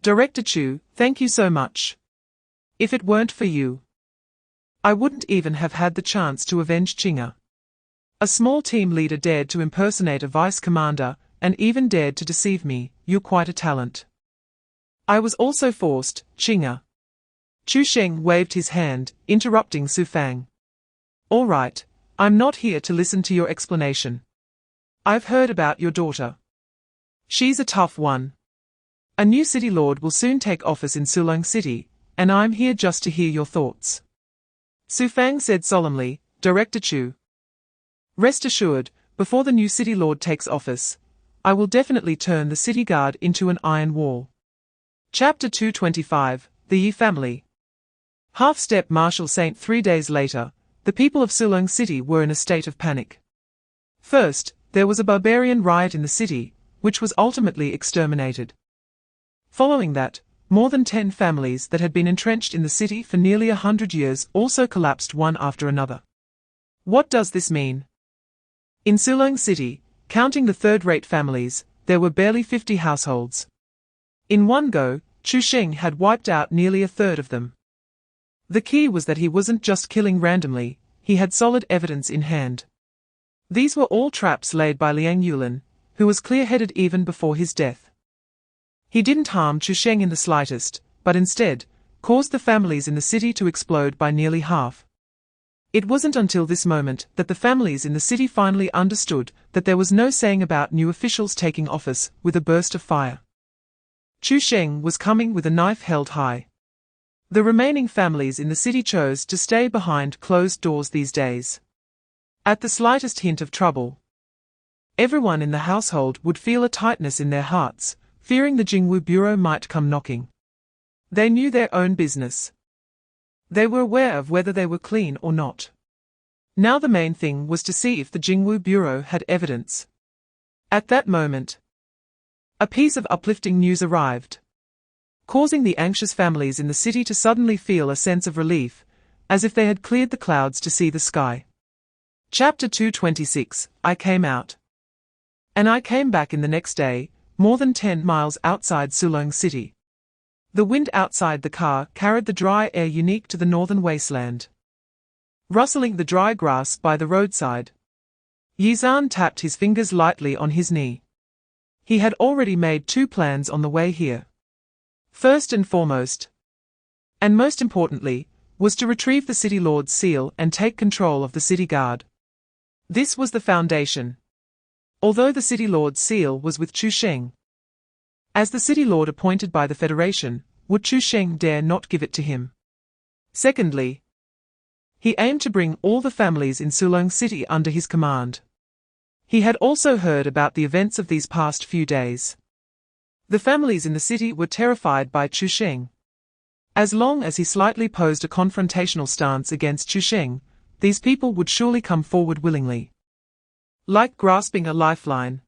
Director Chu, thank you so much. If it weren't for you, I wouldn't even have had the chance to avenge Qing'er. A small team leader dared to impersonate a vice commander, and even dared to deceive me. You're quite a talent. I was also forced, Qing'er. Chu Sheng waved his hand, interrupting Su Fang. All right, I'm not here to listen to your explanation. I've heard about your daughter. She's a tough one. A new city lord will soon take office in Sulong City, and I'm here just to hear your thoughts. Su Fang said solemnly, Director Chu. Rest assured, before the new city lord takes office, I will definitely turn the city guard into an iron wall. Chapter 225, The Yi Family. Half-step Marshal Saint. 3 days later, the people of Sulong City were in a state of panic. First, there was a barbarian riot in the city, which was ultimately exterminated. Following that, more than 10 families that had been entrenched in the city for nearly 100 years also collapsed one after another. What does this mean? In Sulong City, counting the third-rate families, there were barely 50 households. In one go, Chu Sheng had wiped out nearly a third of them. The key was that he wasn't just killing randomly, he had solid evidence in hand. These were all traps laid by Liang Yulin, who was clear-headed even before his death. He didn't harm Chu Sheng in the slightest, but instead, caused the families in the city to explode by nearly half. It wasn't until this moment that the families in the city finally understood that there was no saying about new officials taking office with a burst of fire. Chu Sheng was coming with a knife held high. The remaining families in the city chose to stay behind closed doors these days. At the slightest hint of trouble, everyone in the household would feel a tightness in their hearts, fearing the Jingwu Bureau might come knocking. They knew their own business. They were aware of whether they were clean or not. Now the main thing was to see if the Jingwu Bureau had evidence. At that moment, a piece of uplifting news arrived, causing the anxious families in the city to suddenly feel a sense of relief, as if they had cleared the clouds to see the sky. Chapter 226, I came out. And I came back in the next day, more than 10 miles outside Sulong City. The wind outside the car carried the dry air unique to the northern wasteland, rustling the dry grass by the roadside. Yizan tapped his fingers lightly on his knee. He had already made 2 plans on the way here. First and foremost, and most importantly, was to retrieve the city lord's seal and take control of the city guard. This was the foundation. Although the city lord's seal was with Chu Sheng, as the city lord appointed by the Federation, would Chu Sheng dare not give it to him? Secondly, he aimed to bring all the families in Sulong City under his command. He had also heard about the events of these past few days. The families in the city were terrified by Chu Sheng. As long as he slightly posed a confrontational stance against Chu Sheng, these people would surely come forward willingly, like grasping a lifeline.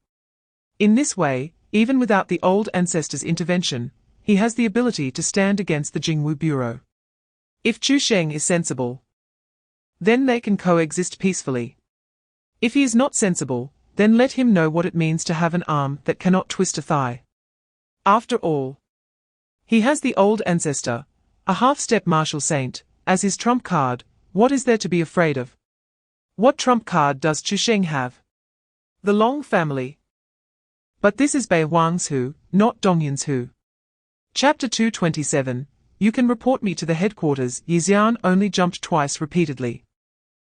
In this way, even without the old ancestor's intervention, he has the ability to stand against the Jingwu Bureau. If Chu Sheng is sensible, then they can coexist peacefully. If he is not sensible, then let him know what it means to have an arm that cannot twist a thigh. After all, he has the old ancestor, a half-step martial saint, as his trump card. What is there to be afraid of? What trump card does Chu Sheng have? The Long family. But this is Bei Huang's Hu, not Dongyun's Hu. Chapter 227, You can report me to the headquarters. Yixian only jumped twice repeatedly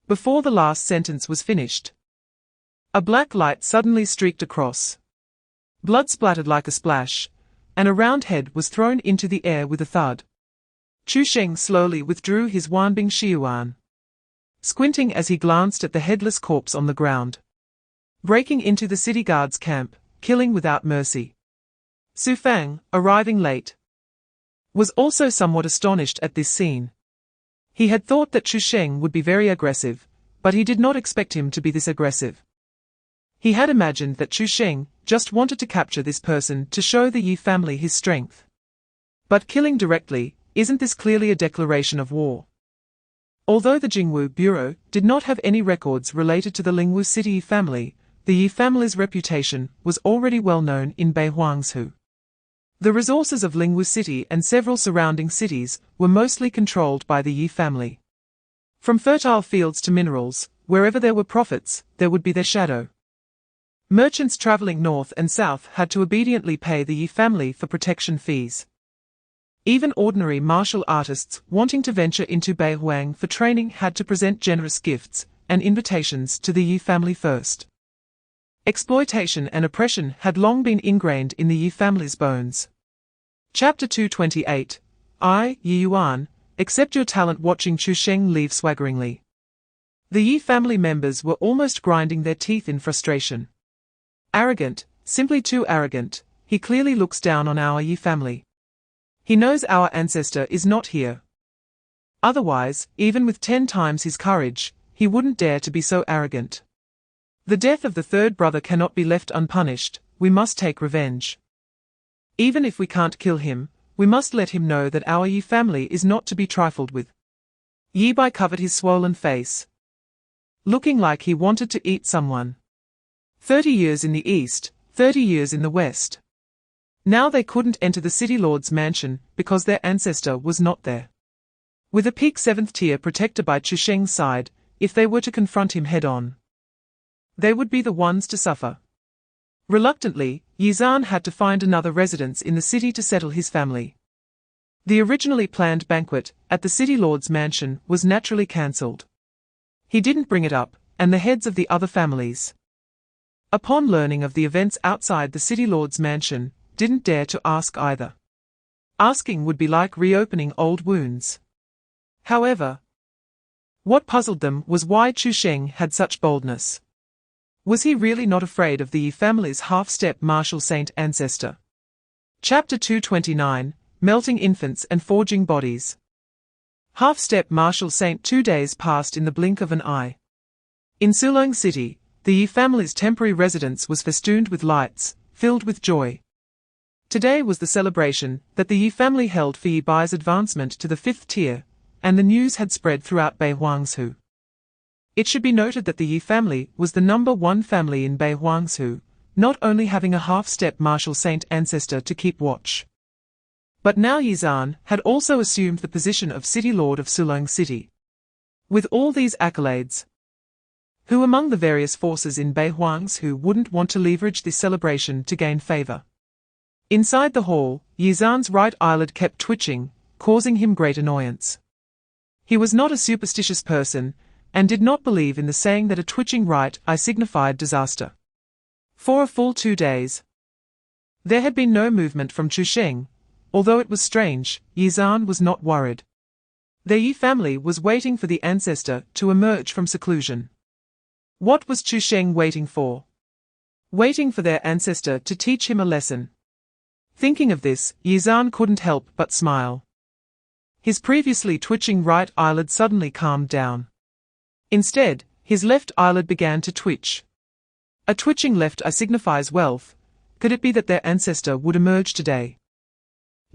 before the last sentence was finished. A black light suddenly streaked across. Blood splattered like a splash, and a round head was thrown into the air with a thud. Chu Sheng slowly withdrew his Wanbing Shiyuan, squinting as he glanced at the headless corpse on the ground. Breaking into the city guard's camp, killing without mercy. Su Fang, arriving late, was also somewhat astonished at this scene. He had thought that Chu Sheng would be very aggressive, but he did not expect him to be this aggressive. He had imagined that Chu Sheng just wanted to capture this person to show the Yi family his strength. But killing directly, isn't this clearly a declaration of war? Although the Jingwu Bureau did not have any records related to the Lingwu City Yi family, the Yi family's reputation was already well known in Bei Huang's Hu. The resources of Lingwu City and several surrounding cities were mostly controlled by the Yi family. From fertile fields to minerals, wherever there were profits, there would be their shadow. Merchants traveling north and south had to obediently pay the Yi family for protection fees. Even ordinary martial artists wanting to venture into Bei Huang for training had to present generous gifts and invitations to the Yi family first. Exploitation and oppression had long been ingrained in the Yi family's bones. Chapter 228, I, Yi Yuan, accept your talent. Watching Chu Sheng leave swaggeringly, the Yi family members were almost grinding their teeth in frustration. Arrogant, simply too arrogant, he clearly looks down on our Yi family. He knows our ancestor is not here. Otherwise, even with 10 times his courage, he wouldn't dare to be so arrogant. The death of the third brother cannot be left unpunished. We must take revenge. Even if we can't kill him, we must let him know that our Yi family is not to be trifled with. Yi Bai covered his swollen face, looking like he wanted to eat someone. 30 years in the east, 30 years in the west. Now they couldn't enter the city lord's mansion because their ancestor was not there. With a peak 7th tier protector by Chu Sheng's side, if they were to confront him head-on, they would be the ones to suffer. Reluctantly, Yizan had to find another residence in the city to settle his family. The originally planned banquet at the city lord's mansion was naturally cancelled. He didn't bring it up, and the heads of the other families, upon learning of the events outside the city lord's mansion, didn't dare to ask either. Asking would be like reopening old wounds. However, what puzzled them was why Chu Sheng had such boldness. Was he really not afraid of the Yi family's half-step martial saint ancestor? Chapter 229, Melting Infants and Forging Bodies. Half-step martial saint 2 days passed in the blink of an eye. In Sulong City, the Yi family's temporary residence was festooned with lights, filled with joy. Today was the celebration that the Yi family held for Yi Bai's advancement to the 5th tier, and the news had spread throughout Bei Huangzhou. It should be noted that the Yi family was the #1 family in Bei Huangzhou, not only having a half-step martial saint ancestor to keep watch. But now Yi Zhan had also assumed the position of City Lord of Sulong City. With all these accolades, who among the various forces in Bei Huangzhou wouldn't want to leverage this celebration to gain favor? Inside the hall, Yi Zhan's right eyelid kept twitching, causing him great annoyance. He was not a superstitious person, and did not believe in the saying that a twitching right eye signified disaster. For a full 2 days, there had been no movement from Chu Sheng. Although it was strange, Yi Zhan was not worried. The Yi family was waiting for the ancestor to emerge from seclusion. What was Chu Sheng waiting for? Waiting for their ancestor to teach him a lesson. Thinking of this, Yi Zhan couldn't help but smile. His previously twitching right eyelid suddenly calmed down. Instead, his left eyelid began to twitch. A twitching left eye signifies wealth. Could it be that their ancestor would emerge today?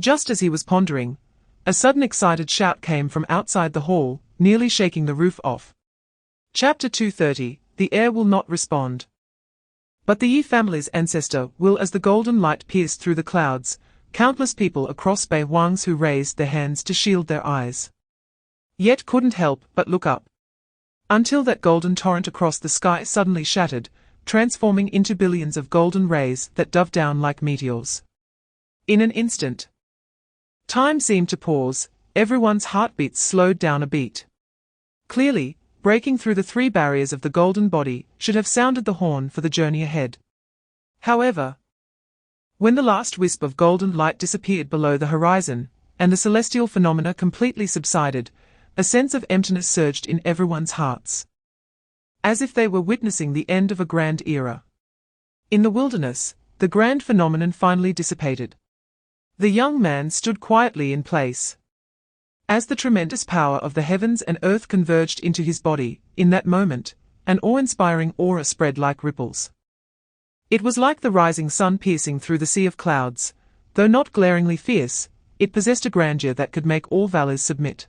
Just as he was pondering, a sudden excited shout came from outside the hall, nearly shaking the roof off. Chapter 230, The Heir Will Not Respond. But the Yi family's ancestor will. As the golden light pierced through the clouds, countless people across Bei Huangzhou raised their hands to shield their eyes. Yet couldn't help but look up. Until that golden torrent across the sky suddenly shattered, transforming into billions of golden rays that dove down like meteors. In an instant, time seemed to pause, everyone's heartbeats slowed down a beat. Clearly, breaking through the 3 barriers of the golden body should have sounded the horn for the journey ahead. However, when the last wisp of golden light disappeared below the horizon, and the celestial phenomena completely subsided, a sense of emptiness surged in everyone's hearts. As if they were witnessing the end of a grand era. In the wilderness, the grand phenomenon finally dissipated. The young man stood quietly in place. As the tremendous power of the heavens and earth converged into his body, in that moment, an awe-inspiring aura spread like ripples. It was like the rising sun piercing through the sea of clouds. Though not glaringly fierce, it possessed a grandeur that could make all valors submit.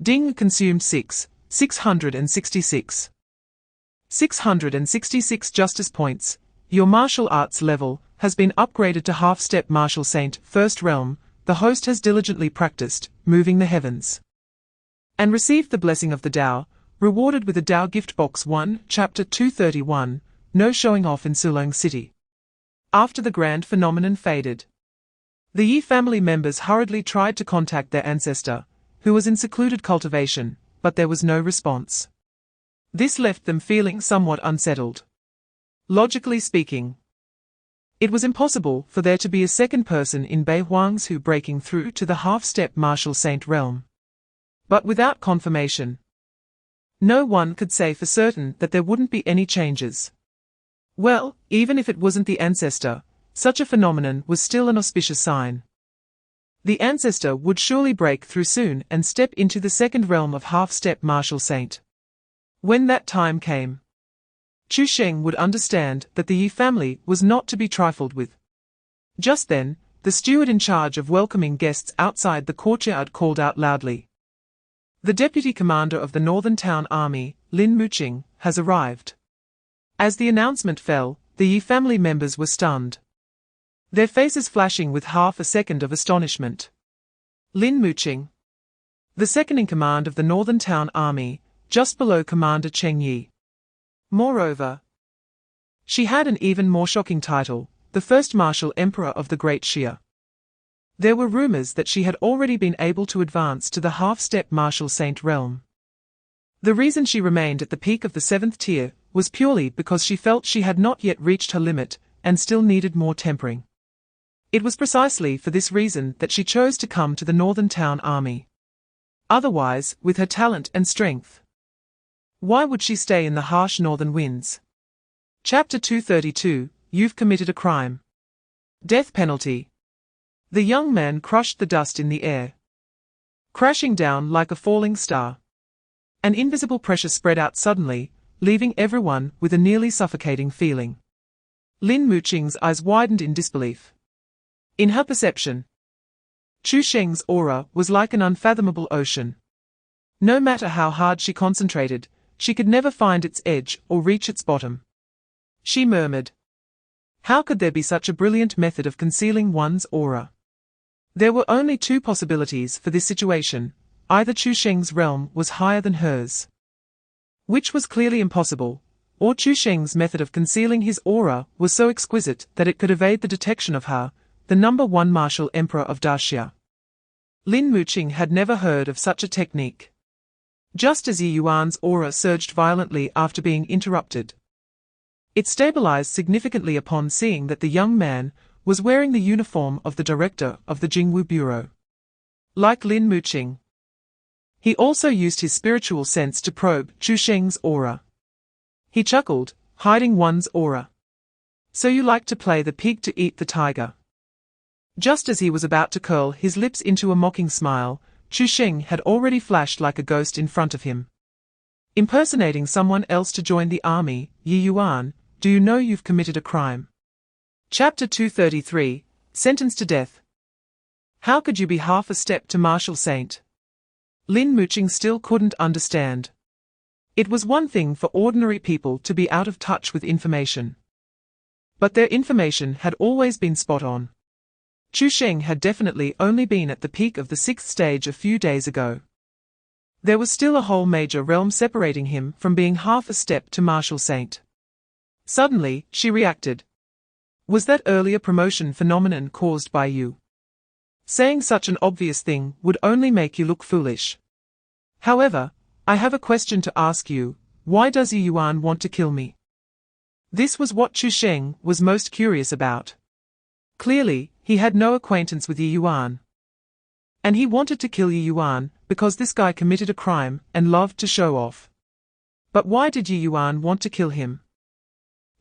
Ding consumed 666. 666 justice points. Your martial arts level has been upgraded to half-step martial saint, first realm. The host has diligently practiced, moving the heavens. And received the blessing of the Tao, rewarded with a Tao gift box 1, chapter 231. No showing off in Sulong City. After the grand phenomenon faded, the Yi family members hurriedly tried to contact their ancestor, who was in secluded cultivation, but there was no response. This left them feeling somewhat unsettled. Logically speaking, it was impossible for there to be a second person in Bei Huangzhou breaking through to the half-step martial saint realm. But without confirmation, no one could say for certain that there wouldn't be any changes. Well, even if it wasn't the ancestor, such a phenomenon was still an auspicious sign. The ancestor would surely break through soon and step into the second realm of half-step martial saint. When that time came, Chu Sheng would understand that the Yi family was not to be trifled with. Just then, the steward in charge of welcoming guests outside the courtyard called out loudly. The deputy commander of the Northern Town Army, Lin Muqing, has arrived. As the announcement fell, the Yi family members were stunned. Their faces flashing with half a second of astonishment. Lin Muqing, the second-in-command of the Northern Town Army, just below Commander Cheng Yi. Moreover, she had an even more shocking title, the First Martial Emperor of the Great Xia. There were rumors that she had already been able to advance to the half-step martial saint realm. The reason she remained at the peak of the 7th tier was purely because she felt she had not yet reached her limit and still needed more tempering. It was precisely for this reason that she chose to come to the Northern Town Army. Otherwise, with her talent and strength, why would she stay in the harsh northern winds? Chapter 232, You've committed a crime. Death penalty. The young man crushed the dust in the air, crashing down like a falling star. An invisible pressure spread out suddenly, leaving everyone with a nearly suffocating feeling. Lin Muqing's eyes widened in disbelief. In her perception, Chu Sheng's aura was like an unfathomable ocean. No matter how hard she concentrated, she could never find its edge or reach its bottom. She murmured, "How could there be such a brilliant method of concealing one's aura?" There were only two possibilities for this situation. Either Chu Sheng's realm was higher than hers, which was clearly impossible, or Chu Sheng's method of concealing his aura was so exquisite that it could evade the detection of her, the number one martial emperor of Daxia. Lin Muqing had never heard of such a technique. Just as Yi Yuan's aura surged violently after being interrupted, it stabilized significantly upon seeing that the young man was wearing the uniform of the director of the Jingwu Bureau. Like Lin Muqing, he also used his spiritual sense to probe Chu Sheng's aura. He chuckled, hiding one's aura. "So you like to play the pig to eat the tiger?" Just as he was about to curl his lips into a mocking smile, Chu Sheng had already flashed like a ghost in front of him. Impersonating someone else to join the army, Yi Yuan, do you know you've committed a crime? Chapter 233, Sentenced to Death. How could you be half a step to martial saint? Lin Muqing still couldn't understand. It was one thing for ordinary people to be out of touch with information, but their information had always been spot on. Chu Sheng had definitely only been at the peak of the 6th stage a few days ago. There was still a whole major realm separating him from being half a step to martial saint. Suddenly, she reacted. Was that earlier promotion phenomenon caused by you? Saying such an obvious thing would only make you look foolish. However, I have a question to ask you. Why does Yi Yuan want to kill me? This was what Chu Sheng was most curious about. Clearly, he had no acquaintance with Yi Yuan, and he wanted to kill Yi Yuan because this guy committed a crime and loved to show off. But why did Yi Yuan want to kill him?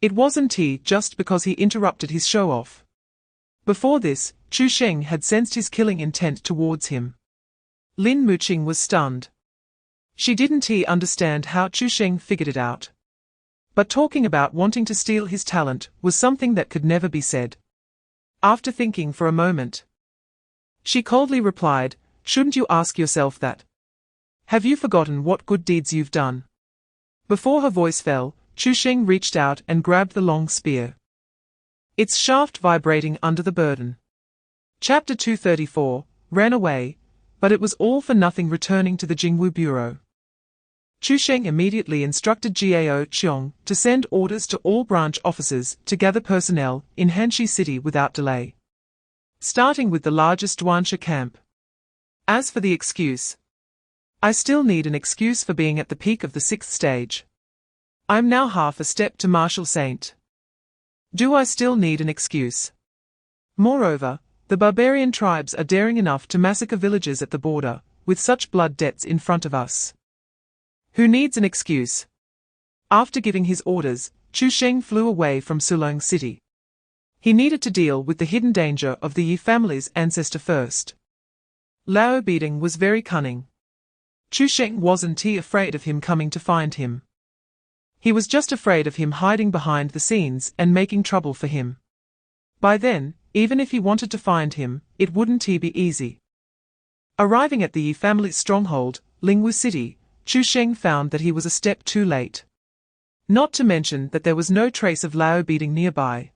It wasn't just because he interrupted his show-off. Before this, Chu Sheng had sensed his killing intent towards him. Lin Muqing was stunned. She didn't understand how Chu Sheng figured it out. But talking about wanting to steal his talent was something that could never be said. After thinking for a moment, she coldly replied, "Shouldn't you ask yourself that? Have you forgotten what good deeds you've done?" Before her voice fell, Chu Sheng reached out and grabbed the long spear, its shaft vibrating under the burden. Chapter 234, ran away, but it was all for nothing returning to the Jingwu Bureau. Chu Sheng immediately instructed Gao Qiong to send orders to all branch officers to gather personnel in Hanxi City without delay, starting with the largest Duansha camp. As for the excuse, I still need an excuse for being at the peak of the 6th stage. I'm now half a step to martial saint. Do I still need an excuse? Moreover, the barbarian tribes are daring enough to massacre villages at the border, with such blood debts in front of us. Who needs an excuse? After giving his orders, Chu Sheng flew away from Sulong City. He needed to deal with the hidden danger of the Yi family's ancestor first. Lao Beiding was very cunning. Chu Sheng wasn't afraid of him coming to find him. He was just afraid of him hiding behind the scenes and making trouble for him. By then, even if he wanted to find him, it wouldn't be easy. Arriving at the Yi family's stronghold, Lingwu City, Chu Sheng found that he was a step too late. Not to mention that there was no trace of Lao Beiding nearby.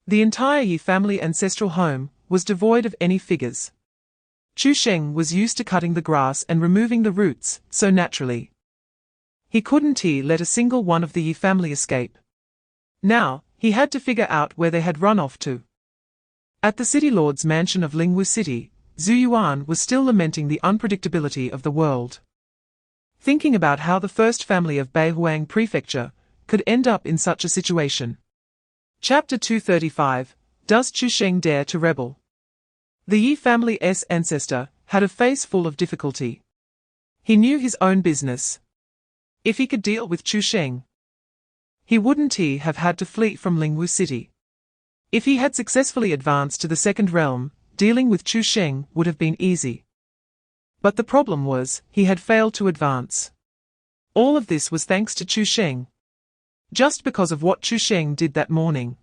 The entire Yi family ancestral home was devoid of any figures. Chu Sheng was used to cutting the grass and removing the roots so naturally. He couldn't let a single one of the Yi family escape. Now, he had to figure out where they had run off to. At the city lord's mansion of Lingwu City, Zhu Yuan was still lamenting the unpredictability of the world, thinking about how the first family of Beihuang Prefecture could end up in such a situation. Chapter 235, Does Chu Sheng dare to rebel? The Yi family's ancestor had a face full of difficulty. He knew his own business. If he could deal with Chu Sheng, he wouldn't have had to flee from Lingwu City. If he had successfully advanced to the second realm, dealing with Chu Sheng would have been easy. But the problem was, he had failed to advance. All of this was thanks to Chu Sheng. Just because of what Chu Sheng did that morning.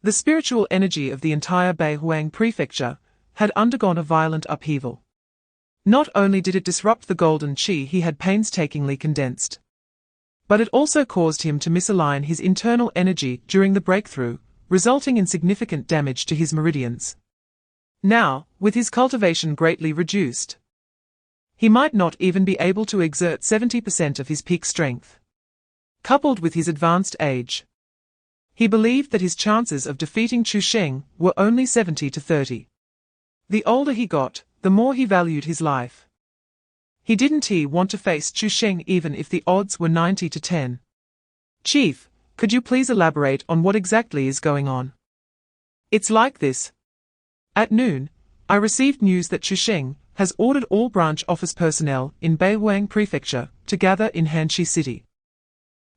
The spiritual energy of the entire Beihuang prefecture had undergone a violent upheaval. Not only did it disrupt the golden qi he had painstakingly condensed, but it also caused him to misalign his internal energy during the breakthrough, resulting in significant damage to his meridians. Now, with his cultivation greatly reduced, he might not even be able to exert 70% of his peak strength. Coupled with his advanced age, he believed that his chances of defeating Chu Sheng were only 70 to 30. The older he got, the more he valued his life. He didn't want to face Chu Sheng even if the odds were 90 to 10. Chief, could you please elaborate on what exactly is going on? It's like this. At noon, I received news that Chu Sheng has ordered all branch office personnel in Beihuang Prefecture to gather in Hanxi City.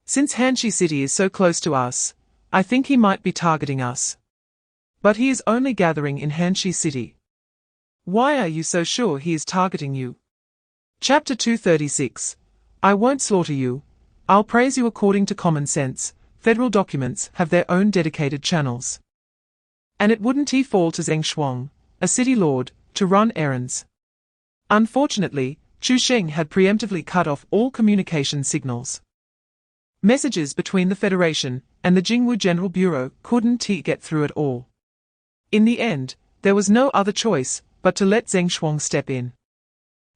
Since Hanxi City is so close to us, I think he might be targeting us. But he is only gathering in Hanxi City. Why are you so sure he is targeting you? Chapter 236. I won't slaughter you. I'll praise you according to common sense. Federal documents have their own dedicated channels. And it wouldn't fall to Zheng Shuang, a city lord, to run errands. Unfortunately, Chu Sheng had preemptively cut off all communication signals. Messages between the Federation and the Jingwu General Bureau couldn't get through at all. In the end, there was no other choice but to let Zheng Shuang step in.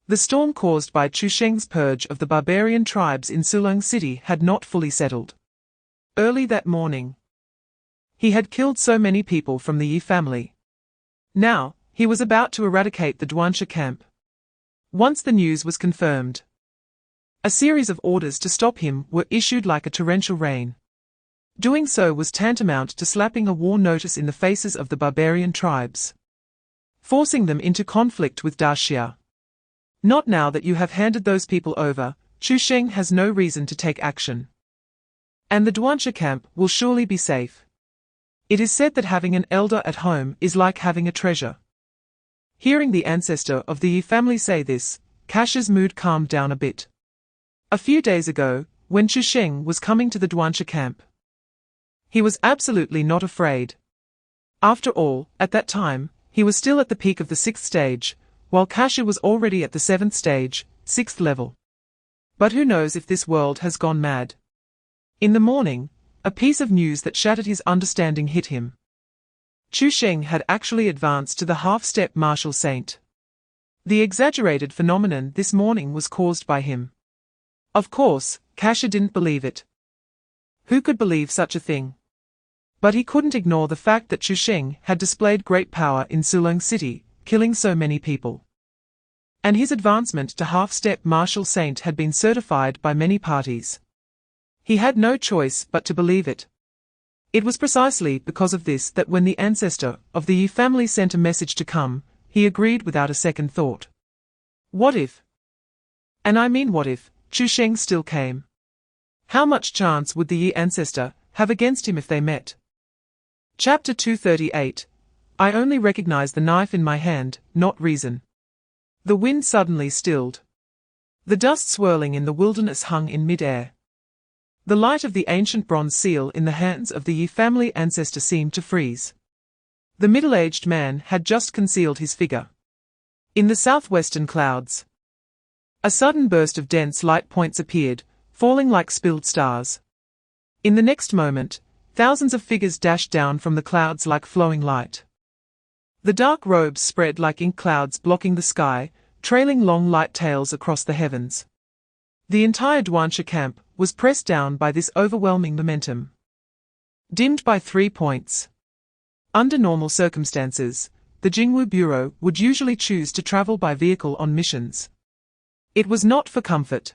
The storm caused by Chu Sheng's purge of the barbarian tribes in Sulong City had not fully settled. Early that morning, he had killed so many people from the Yi family. Now, he was about to eradicate the Duansha camp. Once the news was confirmed, a series of orders to stop him were issued like a torrential rain. Doing so was tantamount to slapping a war notice in the faces of the barbarian tribes, forcing them into conflict with Daxia. Not now that you have handed those people over, Chu Sheng has no reason to take action. And the Duansha camp will surely be safe. It is said that having an elder at home is like having a treasure. Hearing the ancestor of the Yi family say this, Cash's mood calmed down a bit. A few days ago, when Chu Sheng was coming to the Duansha camp, he was absolutely not afraid. After all, at that time, he was still at the peak of the 6th stage, while Kasha was already at the 7th stage, 6th level. But who knows if this world has gone mad? In the morning, a piece of news that shattered his understanding hit him. Chu Sheng had actually advanced to the half-step martial saint. The exaggerated phenomenon this morning was caused by him. Of course, Kasha didn't believe it. Who could believe such a thing? But he couldn't ignore the fact that Chu Sheng had displayed great power in Sulong City, killing so many people. And his advancement to half-step martial saint had been certified by many parties. He had no choice but to believe it. It was precisely because of this that when the ancestor of the Yi family sent a message to come, he agreed without a second thought. What if? And I mean what if, Chu Sheng still came? How much chance would the Yi ancestor have against him if they met? Chapter 238. I only recognize the knife in my hand, not reason. The wind suddenly stilled. The dust swirling in the wilderness hung in mid-air. The light of the ancient bronze seal in the hands of the Yi family ancestor seemed to freeze. The middle-aged man had just concealed his figure. In the southwestern clouds, a sudden burst of dense light points appeared, falling like spilled stars. In the next moment, thousands of figures dashed down from the clouds like flowing light. The dark robes spread like ink clouds blocking the sky, trailing long light tails across the heavens. The entire Duansha camp was pressed down by this overwhelming momentum. Dimmed by 3 points. Under normal circumstances, the Jingwu Bureau would usually choose to travel by vehicle on missions. It was not for comfort,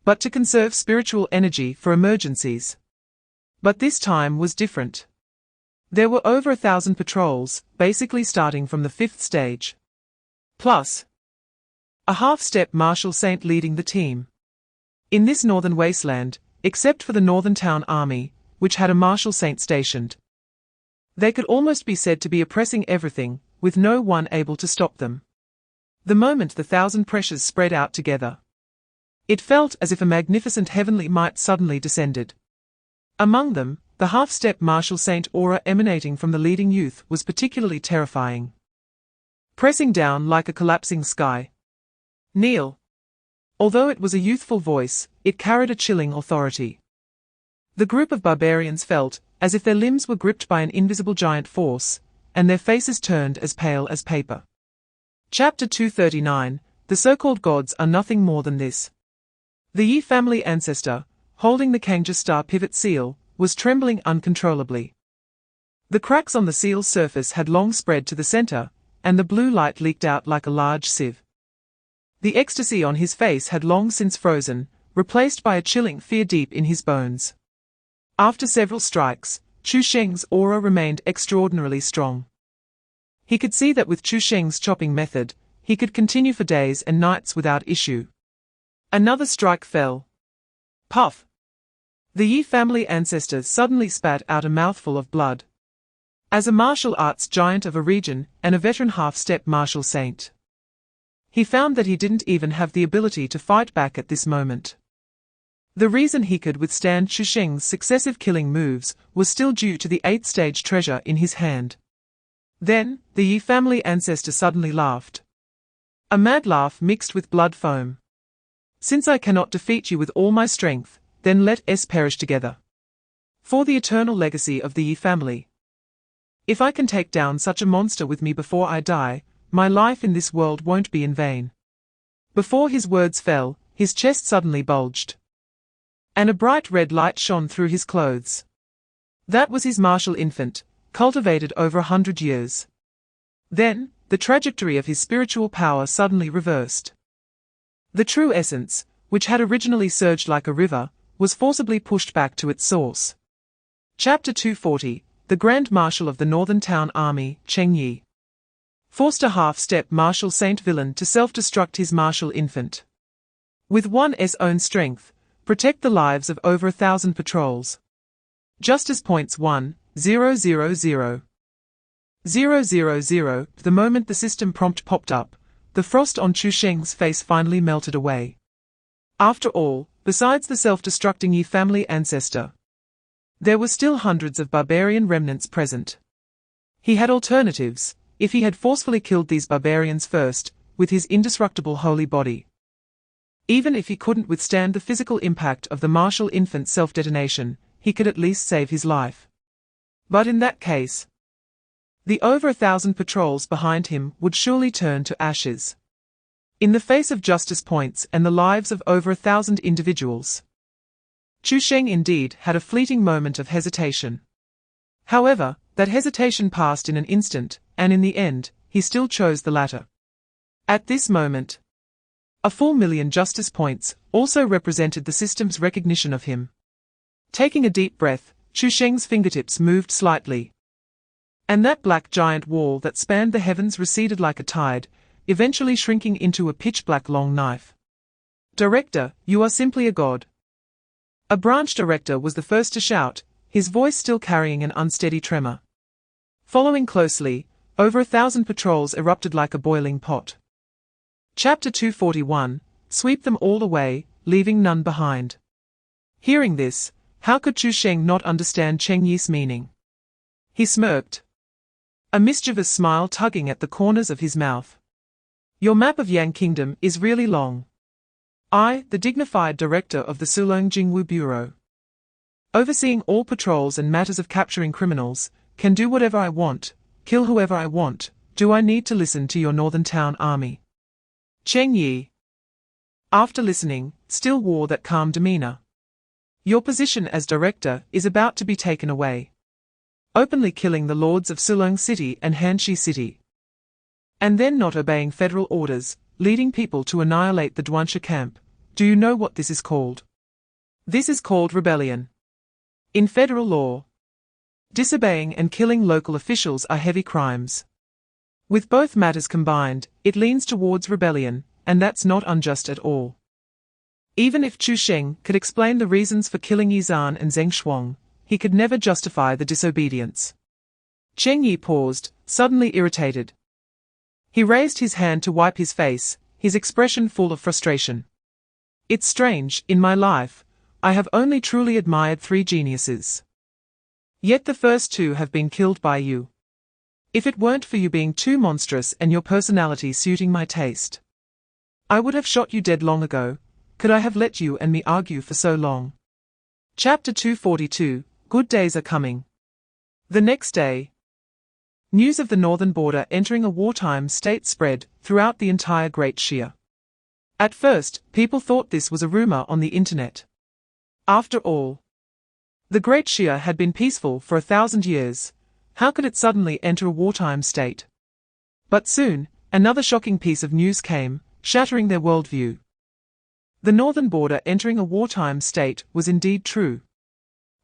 but to conserve spiritual energy for emergencies. But this time was different. There were over 1,000 patrols, basically starting from the 5th stage. Plus a half-step Marshal Saint leading the team. In this northern wasteland, except for the Northern Town Army, which had a Marshal Saint stationed, they could almost be said to be oppressing everything, with no one able to stop them. The moment the 1,000 pressures spread out together, it felt as if a magnificent heavenly might suddenly descended. Among them, the half-step Marshal Saint aura emanating from the leading youth was particularly terrifying. Pressing down like a collapsing sky. Kneel. Although it was a youthful voice, it carried a chilling authority. The group of barbarians felt as if their limbs were gripped by an invisible giant force, and their faces turned as pale as paper. Chapter 239, The so-called gods are nothing more than this. The Yi family ancestor, holding the Kangja star pivot seal, was trembling uncontrollably. The cracks on the seal's surface had long spread to the center, and the blue light leaked out like a large sieve. The ecstasy on his face had long since frozen, replaced by a chilling fear deep in his bones. After several strikes, Chu Sheng's aura remained extraordinarily strong. He could see that with Chu Sheng's chopping method, he could continue for days and nights without issue. Another strike fell. Puff! The Yi family ancestor suddenly spat out a mouthful of blood. As a martial arts giant of a region and a veteran half-step Marshal Saint, he found that he didn't even have the ability to fight back at this moment. The reason he could withstand Chu Sheng's successive killing moves was still due to the 8th stage treasure in his hand. Then, the Yi family ancestor suddenly laughed. A mad laugh mixed with blood foam. Since I cannot defeat you with all my strength, then let us perish together. For the eternal legacy of the Yi family. If I can take down such a monster with me before I die, my life in this world won't be in vain. Before his words fell, his chest suddenly bulged, and a bright red light shone through his clothes. That was his martial infant, cultivated over 100 years. Then, the trajectory of his spiritual power suddenly reversed. The true essence, which had originally surged like a river, was forcibly pushed back to its source. Chapter 240, The Grand Marshal of the Northern Town Army, Cheng Yi, forced a half-step Marshal Saint villain to self-destruct his martial infant. With one's own strength, protect the lives of over 1,000 patrols. Justice points 1,000,000. The moment the system prompt popped up, the frost on Chu Sheng's face finally melted away. After all, besides the self-destructing Yi family ancestor, there were still hundreds of barbarian remnants present. He had alternatives, if he had forcefully killed these barbarians first, with his indestructible holy body. Even if he couldn't withstand the physical impact of the martial infant's self-detonation, he could at least save his life. But in that case, the over 1,000 patrols behind him would surely turn to ashes. In the face of justice points and the lives of over 1,000 individuals, Chu Sheng indeed had a fleeting moment of hesitation. However, that hesitation passed in an instant, and in the end, he still chose the latter. At this moment, a full million justice points also represented the system's recognition of him. Taking a deep breath, Chu Sheng's fingertips moved slightly, and that black giant wall that spanned the heavens receded like a tide, eventually shrinking into a pitch-black long knife. Director, you are simply a god. A branch director was the first to shout, his voice still carrying an unsteady tremor. Following closely, over 1,000 patrols erupted like a boiling pot. Chapter 241, Sweep them all away, leaving none behind. Hearing this, how could Chu Sheng not understand Cheng Yi's meaning? He smirked, a mischievous smile tugging at the corners of his mouth. Your map of Yang Kingdom is really long. I, the dignified director of the Sulong Jingwu Bureau, overseeing all patrols and matters of capturing criminals, can do whatever I want, kill whoever I want. Do I need to listen to your Northern Town Army? Cheng Yi, after listening, still wore that calm demeanor. Your position as director is about to be taken away. Openly killing the lords of Sulong City and Hanxi City, and then not obeying federal orders, leading people to annihilate the Duansha camp. Do you know what this is called? This is called rebellion. In federal law, Disobeying and killing local officials are heavy crimes. With both matters combined, it leans towards rebellion, and that's not unjust at all. Even if Chu Sheng could explain the reasons for killing Yizan and Zheng Shuang, he could never justify the disobedience. Cheng Yi paused, suddenly irritated. He raised his hand to wipe his face, his expression full of frustration. It's strange, in my life, I have only truly admired 3 geniuses. Yet the first 2 have been killed by you. If it weren't for you being too monstrous and your personality suiting my taste, I would have shot you dead long ago. Could I have let you and me argue for so long? Chapter 242, Good Days Are Coming. The next day, news of the northern border entering a wartime state spread throughout the entire Great Shia. At first, people thought this was a rumor on the internet. After all, the Great Shia had been peaceful for 1,000 years. How could it suddenly enter a wartime state? But soon, another shocking piece of news came, shattering their worldview. The northern border entering a wartime state was indeed true.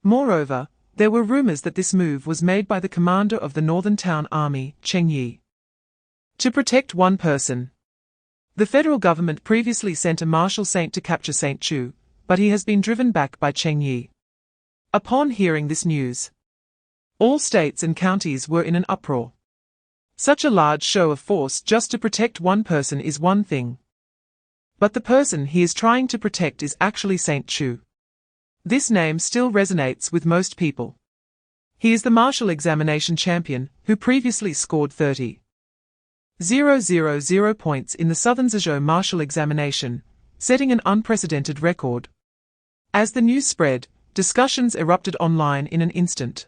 Moreover, there were rumors that this move was made by the commander of the Northern Town Army, Cheng Yi, to protect one person. The federal government previously sent a martial saint to capture Saint Chu, but he has been driven back by Cheng Yi. Upon hearing this news, all states and counties were in an uproar. Such a large show of force just to protect one person is one thing. But the person he is trying to protect is actually Saint Chu. This name still resonates with most people. He is the martial examination champion, who previously scored 30,000 points in the Southern Zhezhou martial examination, setting an unprecedented record. As the news spread, discussions erupted online in an instant.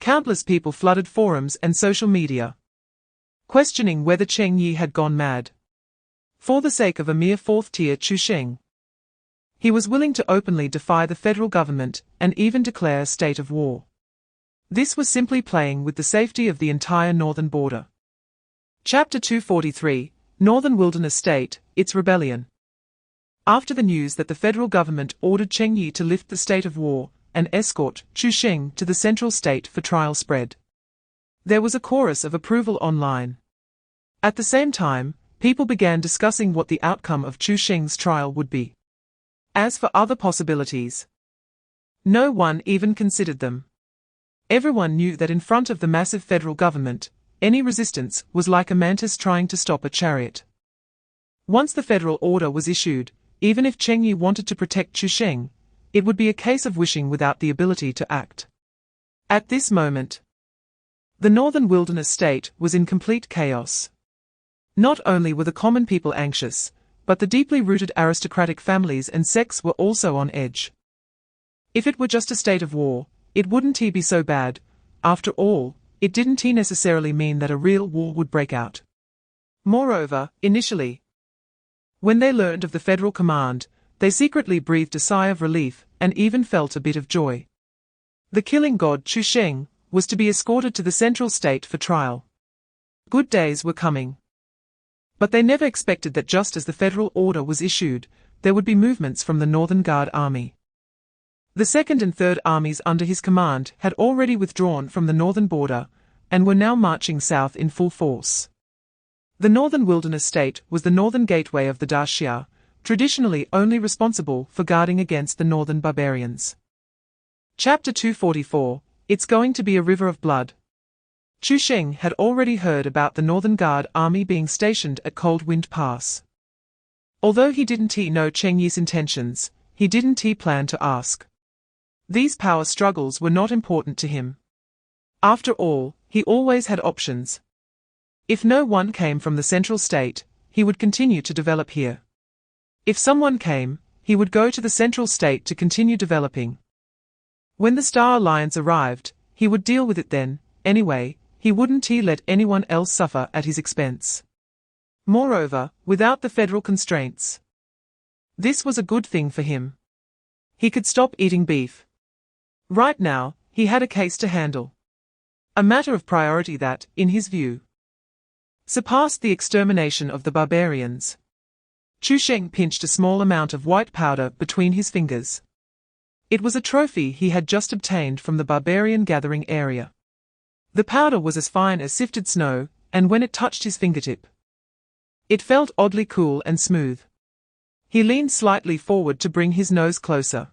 Countless people flooded forums and social media, questioning whether Cheng Yi had gone mad. For the sake of a mere 4th-tier Chu Sheng, he was willing to openly defy the federal government and even declare a state of war. This was simply playing with the safety of the entire northern border. Chapter 243, Northern Wilderness State, Its Rebellion. After the news that the federal government ordered Cheng Yi to lift the state of war and escort Chu Sheng to the central state for trial spread, there was a chorus of approval online. At the same time, people began discussing what the outcome of Chu Sheng's trial would be. As for other possibilities, no one even considered them. Everyone knew that in front of the massive federal government, any resistance was like a mantis trying to stop a chariot. Once the federal order was issued, even if Cheng Yi wanted to protect Chu Sheng, it would be a case of wishing without the ability to act. At this moment, the northern wilderness state was in complete chaos. Not only were the common people anxious, but the deeply rooted aristocratic families and sects were also on edge. If it were just a state of war, it wouldn't be so bad. After all, it didn't necessarily mean that a real war would break out. Moreover, initially, when they learned of the federal command, they secretly breathed a sigh of relief and even felt a bit of joy. The killing god Chu Sheng was to be escorted to the central state for trial. Good days were coming. But they never expected that just as the federal order was issued, there would be movements from the Northern Guard Army. The 2nd and 3rd armies under his command had already withdrawn from the northern border, and were now marching south in full force. The northern wilderness state was the northern gateway of the Daxia, traditionally only responsible for guarding against the northern barbarians. Chapter 244, It's Going to be a River of Blood. Chu Sheng had already heard about the Northern Guard Army being stationed at Cold Wind Pass. Although he didn't know Cheng Yi's intentions, he didn't plan to ask. These power struggles were not important to him. After all, he always had options. If no one came from the central state, he would continue to develop here. If someone came, he would go to the central state to continue developing. When the Star Alliance arrived, he would deal with it then. Anyway, he wouldn't let anyone else suffer at his expense. Moreover, without the federal constraints, this was a good thing for him. He could stop eating beef. Right now, he had a case to handle. A matter of priority that, in his view, surpassed the extermination of the barbarians. Chu Sheng pinched a small amount of white powder between his fingers. It was a trophy he had just obtained from the barbarian gathering area. The powder was as fine as sifted snow, and when it touched his fingertip, it felt oddly cool and smooth. He leaned slightly forward to bring his nose closer.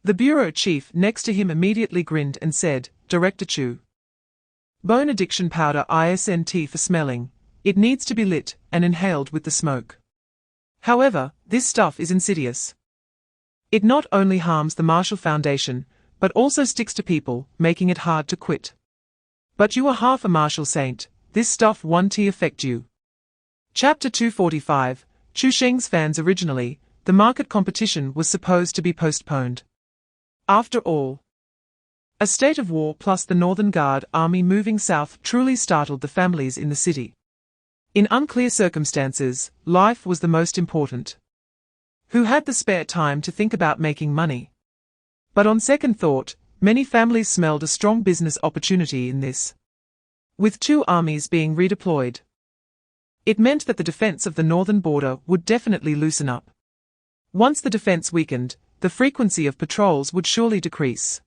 The bureau chief next to him immediately grinned and said, "Director Chu. Bone addiction powder isn't for smelling, it needs to be lit and inhaled with the smoke. However, this stuff is insidious. It not only harms the Marshall Foundation, but also sticks to people, making it hard to quit. But you are half a Marshall saint, this stuff won't affect you." Chapter 245, Chu Sheng's fans. Originally, the market competition was supposed to be postponed. After all, a state of war plus the Northern Guard army moving south truly startled the families in the city. In unclear circumstances, life was the most important. Who had the spare time to think about making money? But on second thought, many families smelled a strong business opportunity in this. With two armies being redeployed, it meant that the defense of the northern border would definitely loosen up. Once the defense weakened, the frequency of patrols would surely decrease.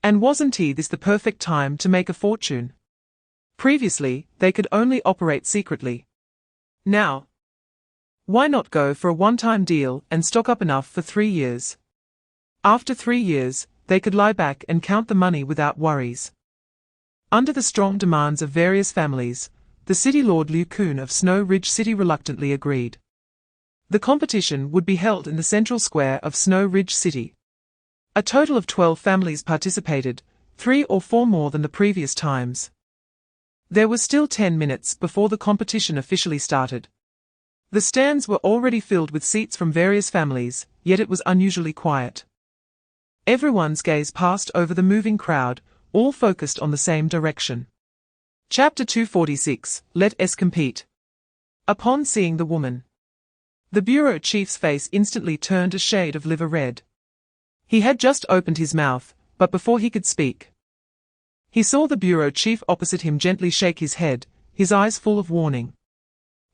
And wasn't this the perfect time to make a fortune? Previously, they could only operate secretly. Now, why not go for a one-time deal and stock up enough for 3 years? After 3 years, they could lie back and count the money without worries. Under the strong demands of various families, the city lord Liu Kun of Snow Ridge City reluctantly agreed. The competition would be held in the central square of Snow Ridge City. A total of 12 families participated, 3 or 4 more than the previous times. There was still 10 minutes before the competition officially started. The stands were already filled with seats from various families, yet it was unusually quiet. Everyone's gaze passed over the moving crowd, all focused on the same direction. Chapter 246, Let us compete. Upon seeing the woman, the bureau chief's face instantly turned a shade of liver red. He had just opened his mouth, but before he could speak, he saw the bureau chief opposite him gently shake his head, his eyes full of warning.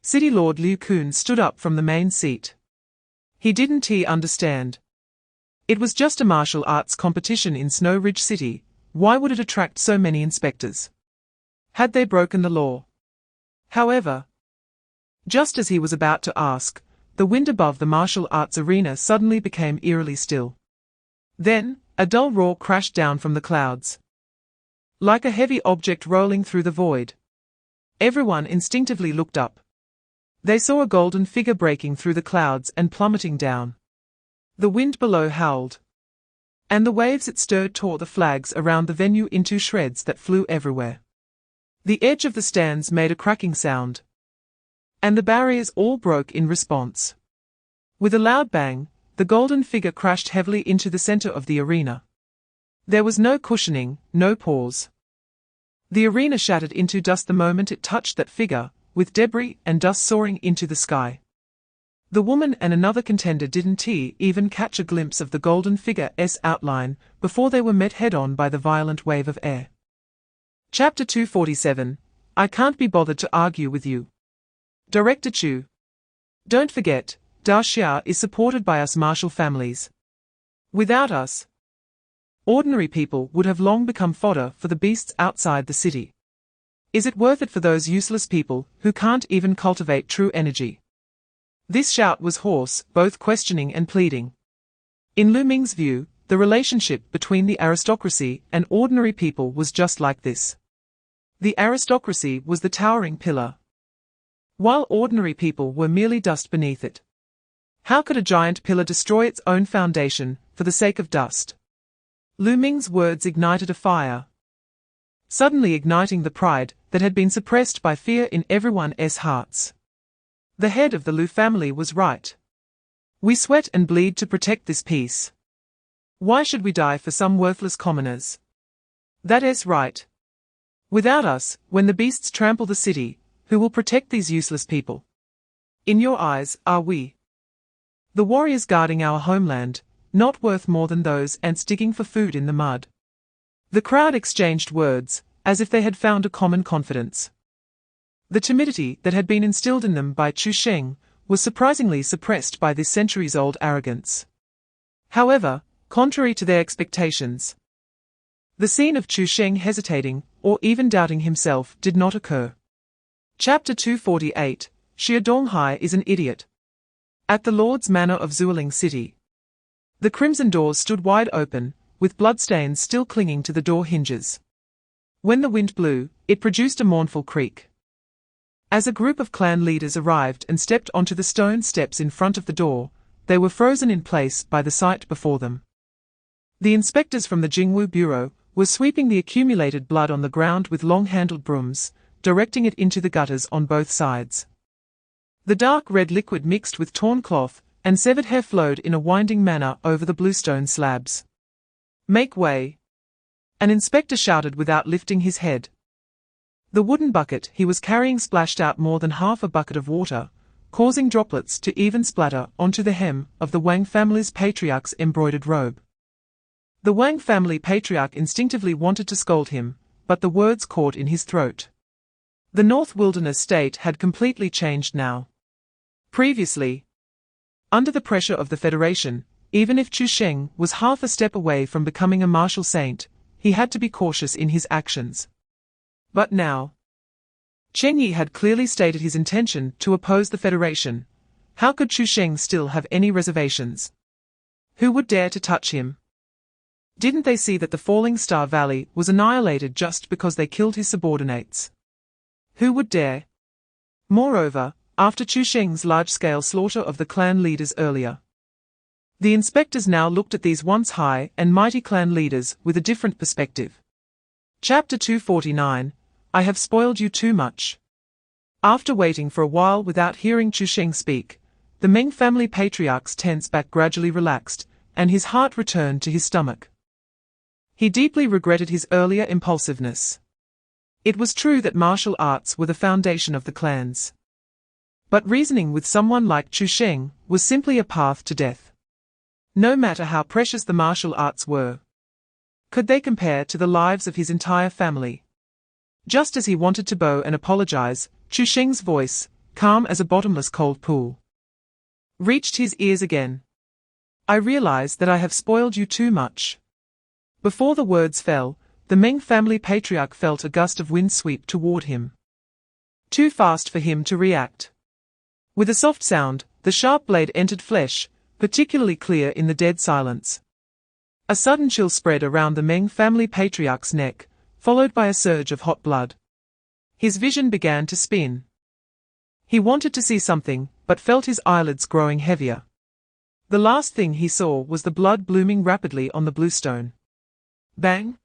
City Lord Liu Kun stood up from the main seat. He didn't understand. It was just a martial arts competition in Snow Ridge City, why would it attract so many inspectors? Had they broken the law? However, just as he was about to ask, the wind above the martial arts arena suddenly became eerily still. Then, a dull roar crashed down from the clouds. Like a heavy object rolling through the void. Everyone instinctively looked up. They saw a golden figure breaking through the clouds and plummeting down. The wind below howled, and the waves it stirred tore the flags around the venue into shreds that flew everywhere. The edge of the stands made a cracking sound, and the barriers all broke in response. With a loud bang, the golden figure crashed heavily into the center of the arena. There was no cushioning, no pause. The arena shattered into dust the moment it touched that figure, with debris and dust soaring into the sky. The woman and another contender didn't even catch a glimpse of the golden figure's outline before they were met head-on by the violent wave of air. Chapter 247, I can't be bothered to argue with you. Director Chu. Don't forget, Da Xia is supported by us martial families. Without us, ordinary people would have long become fodder for the beasts outside the city. Is it worth it for those useless people who can't even cultivate true energy? This shout was hoarse, both questioning and pleading. In Lu Ming's view, the relationship between the aristocracy and ordinary people was just like this. The aristocracy was the towering pillar, while ordinary people were merely dust beneath it. How could a giant pillar destroy its own foundation for the sake of dust? Lu Ming's words ignited a fire, suddenly igniting the pride that had been suppressed by fear in everyone's hearts. The head of the Lu family was right. We sweat and bleed to protect this peace. Why should we die for some worthless commoners? That is right. Without us, when the beasts trample the city, who will protect these useless people? In your eyes, are we, the warriors guarding our homeland, not worth more than those ants digging for food in the mud? The crowd exchanged words, as if they had found a common confidence. The timidity that had been instilled in them by Chu Sheng was surprisingly suppressed by this centuries-old arrogance. However, contrary to their expectations. The scene of Chu Sheng hesitating, or even doubting himself, did not occur. Chapter 248, Xie Donghai is an idiot. At the Lord's Manor of Zuoling City. The crimson doors stood wide open, with bloodstains still clinging to the door hinges. When the wind blew, it produced a mournful creak. As a group of clan leaders arrived and stepped onto the stone steps in front of the door, they were frozen in place by the sight before them. The inspectors from the Jingwu Bureau were sweeping the accumulated blood on the ground with long-handled brooms, directing it into the gutters on both sides. The dark red liquid mixed with torn cloth and severed hair flowed in a winding manner over the bluestone slabs. "Make way!" An inspector shouted without lifting his head. The wooden bucket he was carrying splashed out more than half a bucket of water, causing droplets to even splatter onto the hem of the Wang family's patriarch's embroidered robe. The Wang family patriarch instinctively wanted to scold him, but the words caught in his throat. The North Wilderness state had completely changed now. Previously, under the pressure of the Federation, even if Chu Sheng was half a step away from becoming a martial saint, he had to be cautious in his actions. But now, Cheng Yi had clearly stated his intention to oppose the Federation. How could Chu Sheng still have any reservations? Who would dare to touch him? Didn't they see that the Falling Star Valley was annihilated just because they killed his subordinates? Who would dare? Moreover, after Chu Sheng's large-scale slaughter of the clan leaders earlier, the inspectors now looked at these once high and mighty clan leaders with a different perspective. Chapter 249, I have spoiled you too much. After waiting for a while without hearing Chu Sheng speak, the Meng family patriarch's tense back gradually relaxed, and his heart returned to his stomach. He deeply regretted his earlier impulsiveness. It was true that martial arts were the foundation of the clans. But reasoning with someone like Chu Sheng was simply a path to death. No matter how precious the martial arts were, could they compare to the lives of his entire family? Just as he wanted to bow and apologize, Chu Sheng's voice, calm as a bottomless cold pool, reached his ears again. I realize that I have spoiled you too much. Before the words fell, the Meng family patriarch felt a gust of wind sweep toward him. Too fast for him to react. With a soft sound, the sharp blade entered flesh, particularly clear in the dead silence. A sudden chill spread around the Meng family patriarch's neck, followed by a surge of hot blood. His vision began to spin. He wanted to see something, but felt his eyelids growing heavier. The last thing he saw was the blood blooming rapidly on the bluestone. Bang!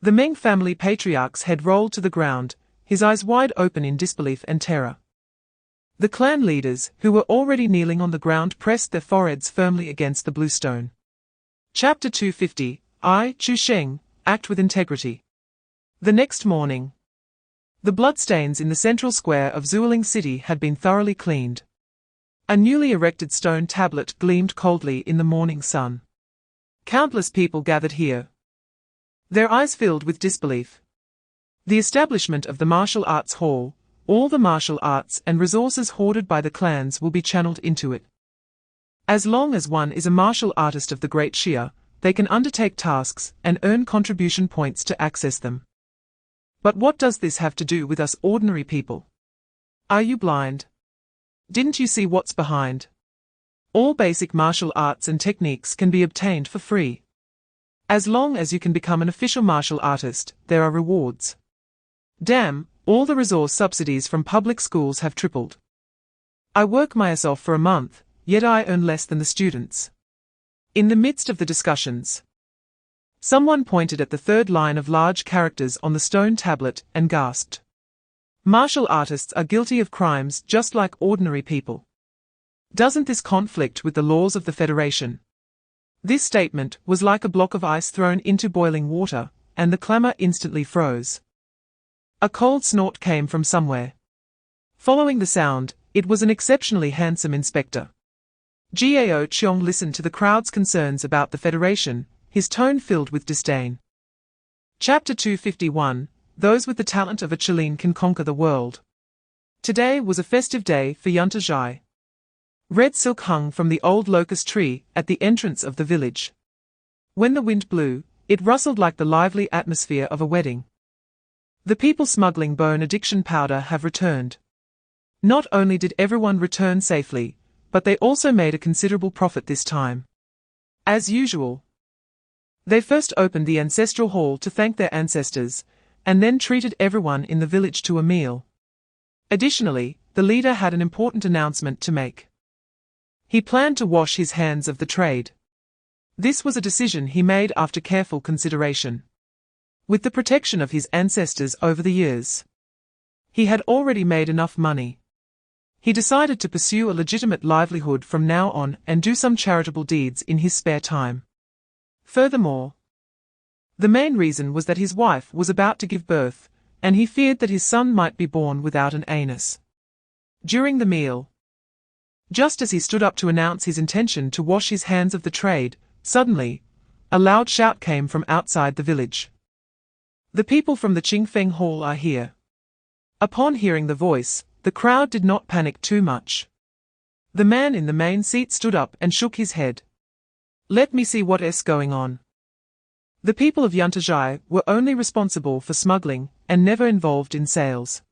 The Meng family patriarch's head rolled to the ground, his eyes wide open in disbelief and terror. The clan leaders, who were already kneeling on the ground, pressed their foreheads firmly against the bluestone. Chapter 250, I, Chu Sheng, act with integrity. The next morning, the bloodstains in the central square of Zuoling City had been thoroughly cleaned. A newly erected stone tablet gleamed coldly in the morning sun. Countless people gathered here, their eyes filled with disbelief. The establishment of the martial arts hall, all the martial arts and resources hoarded by the clans will be channeled into it. As long as one is a martial artist of the Great Xia, they can undertake tasks and earn contribution points to access them. But what does this have to do with us ordinary people? Are you blind? Didn't you see what's behind? All basic martial arts and techniques can be obtained for free. As long as you can become an official martial artist, there are rewards. Damn, all the resource subsidies from public schools have tripled. I work myself for a month, yet I earn less than the students. In the midst of the discussions, someone pointed at the third line of large characters on the stone tablet and gasped. Martial artists are guilty of crimes just like ordinary people. Doesn't this conflict with the laws of the Federation? This statement was like a block of ice thrown into boiling water, and the clamor instantly froze. A cold snort came from somewhere. Following the sound, it was an exceptionally handsome inspector. Gao Qiong listened to the crowd's concerns about the Federation, his tone filled with disdain. Chapter 251, Those with the talent of a Chelin can conquer the world. Today was a festive day for Yunta Zhai. Red silk hung from the old locust tree at the entrance of the village. When the wind blew, it rustled like the lively atmosphere of a wedding. The people smuggling bone addiction powder have returned. Not only did everyone return safely, but they also made a considerable profit this time. As usual, they first opened the ancestral hall to thank their ancestors, and then treated everyone in the village to a meal. Additionally, the leader had an important announcement to make. He planned to wash his hands of the trade. This was a decision he made after careful consideration. With the protection of his ancestors over the years, he had already made enough money. He decided to pursue a legitimate livelihood from now on and do some charitable deeds in his spare time. Furthermore, the main reason was that his wife was about to give birth, and he feared that his son might be born without an anus. During the meal, just as he stood up to announce his intention to wash his hands of the trade, suddenly, a loud shout came from outside the village. "The people from the Qingfeng Hall are here." Upon hearing the voice, the crowd did not panic too much. The man in the main seat stood up and shook his head. "Let me see what is going on." The people of Yantajai were only responsible for smuggling and never involved in sales.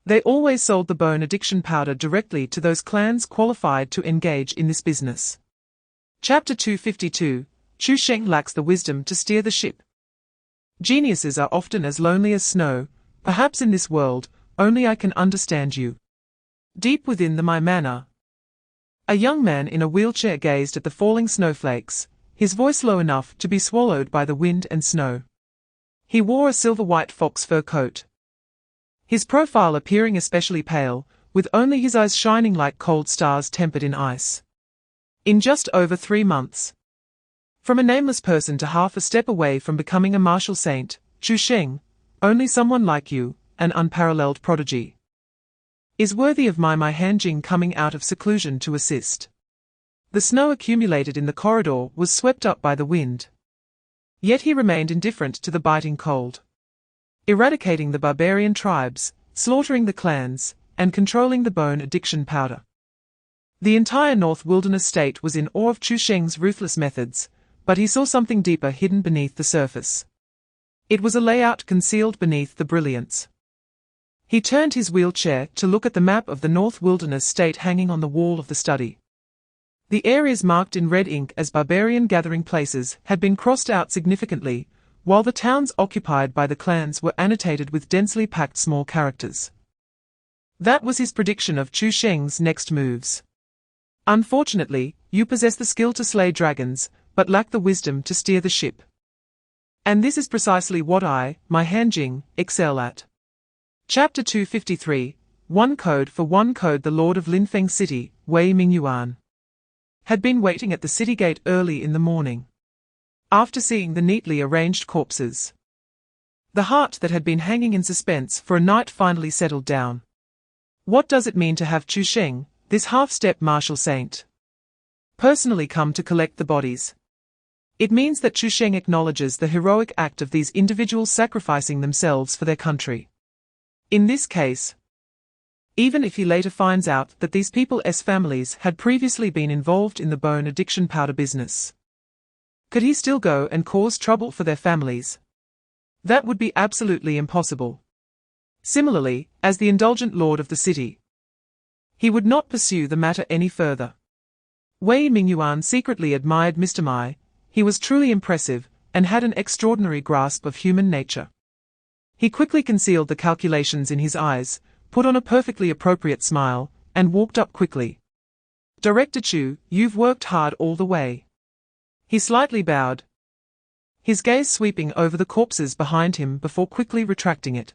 They always sold the bone addiction powder directly to those clans qualified to engage in this business. Chapter 252, Chu Sheng lacks the wisdom to steer the ship. Geniuses are often as lonely as snow, perhaps in this world, only I can understand you. Deep within the My Manor, a young man in a wheelchair gazed at the falling snowflakes, his voice low enough to be swallowed by the wind and snow. He wore a silver-white fox fur coat, his profile appearing especially pale, with only his eyes shining like cold stars tempered in ice. In just over 3 months, from a nameless person to half a step away from becoming a martial saint, Chu Sheng, only someone like you, an unparalleled prodigy, is worthy of my Hanjing coming out of seclusion to assist. The snow accumulated in the corridor was swept up by the wind. Yet he remained indifferent to the biting cold. Eradicating the barbarian tribes, slaughtering the clans, and controlling the bone addiction powder. The entire North Wilderness state was in awe of Chu Sheng's ruthless methods, but he saw something deeper hidden beneath the surface. It was a layout concealed beneath the brilliance. He turned his wheelchair to look at the map of the North Wilderness state hanging on the wall of the study. The areas marked in red ink as barbarian gathering places had been crossed out significantly, while the towns occupied by the clans were annotated with densely packed small characters. That was his prediction of Chu Sheng's next moves. Unfortunately, you possess the skill to slay dragons, but lack the wisdom to steer the ship. And this is precisely what I, my Hanjing, excel at. Chapter 253, One Code for One Code. The Lord of Linfeng City, Wei Mingyuan, had been waiting at the city gate early in the morning. After seeing the neatly arranged corpses, the heart that had been hanging in suspense for a night finally settled down. What does it mean to have Chu Sheng, this half-step martial saint, personally come to collect the bodies? It means that Chu Sheng acknowledges the heroic act of these individuals sacrificing themselves for their country. In this case, even if he later finds out that these people's families had previously been involved in the bone addiction powder business, could he still go and cause trouble for their families? That would be absolutely impossible. Similarly, as the indulgent lord of the city, he would not pursue the matter any further. Wei Mingyuan secretly admired Mr. Mai. He was truly impressive, and had an extraordinary grasp of human nature. He quickly concealed the calculations in his eyes, put on a perfectly appropriate smile, and walked up quickly. "Director Chu, you've worked hard all the way." He slightly bowed, his gaze sweeping over the corpses behind him before quickly retracting it.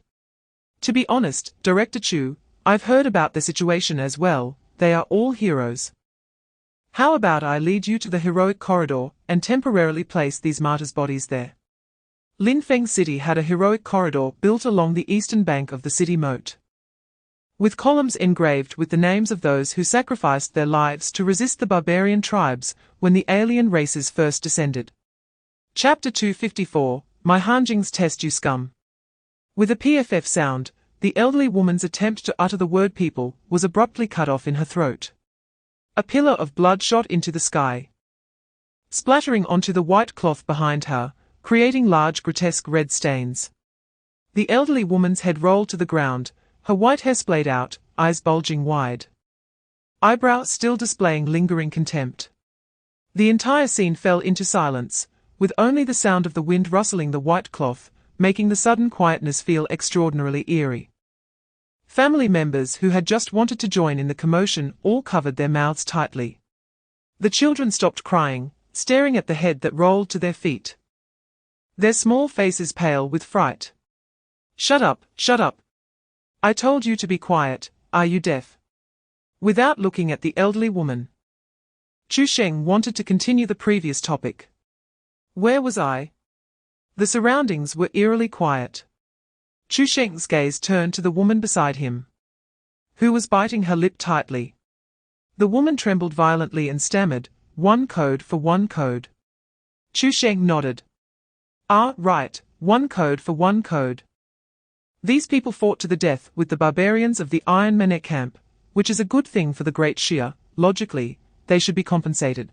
"To be honest, Director Chu, I've heard about the situation as well. They are all heroes. How about I lead you to the heroic corridor and temporarily place these martyrs' bodies there?" Linfeng City had a heroic corridor built along the eastern bank of the city moat, with columns engraved with the names of those who sacrificed their lives to resist the barbarian tribes when the alien races first descended. Chapter 254, My Hanjing's Test You Scum. With a PFF sound, the elderly woman's attempt to utter the word people was abruptly cut off in her throat. A pillar of blood shot into the sky. splattering onto the white cloth behind her, creating large grotesque red stains. The elderly woman's head rolled to the ground, her white hair splayed out, eyes bulging wide. Eyebrows still displaying lingering contempt. The entire scene fell into silence, with only the sound of the wind rustling the white cloth, making the sudden quietness feel extraordinarily eerie. Family members who had just wanted to join in the commotion all covered their mouths tightly. The children stopped crying, staring at the head that rolled to their feet. Their small faces pale with fright. "Shut up, shut up! I told you to be quiet, are you deaf?" Without looking at the elderly woman, Chu Sheng wanted to continue the previous topic. Where was I? The surroundings were eerily quiet. Chu Sheng's gaze turned to the woman beside him, who was biting her lip tightly. The woman trembled violently and stammered, "One code for one code." Chu Sheng nodded. "Ah, right, one code for one code. These people fought to the death with the barbarians of the Iron Manet camp, which is a good thing for the Great Shia. Logically, they should be compensated."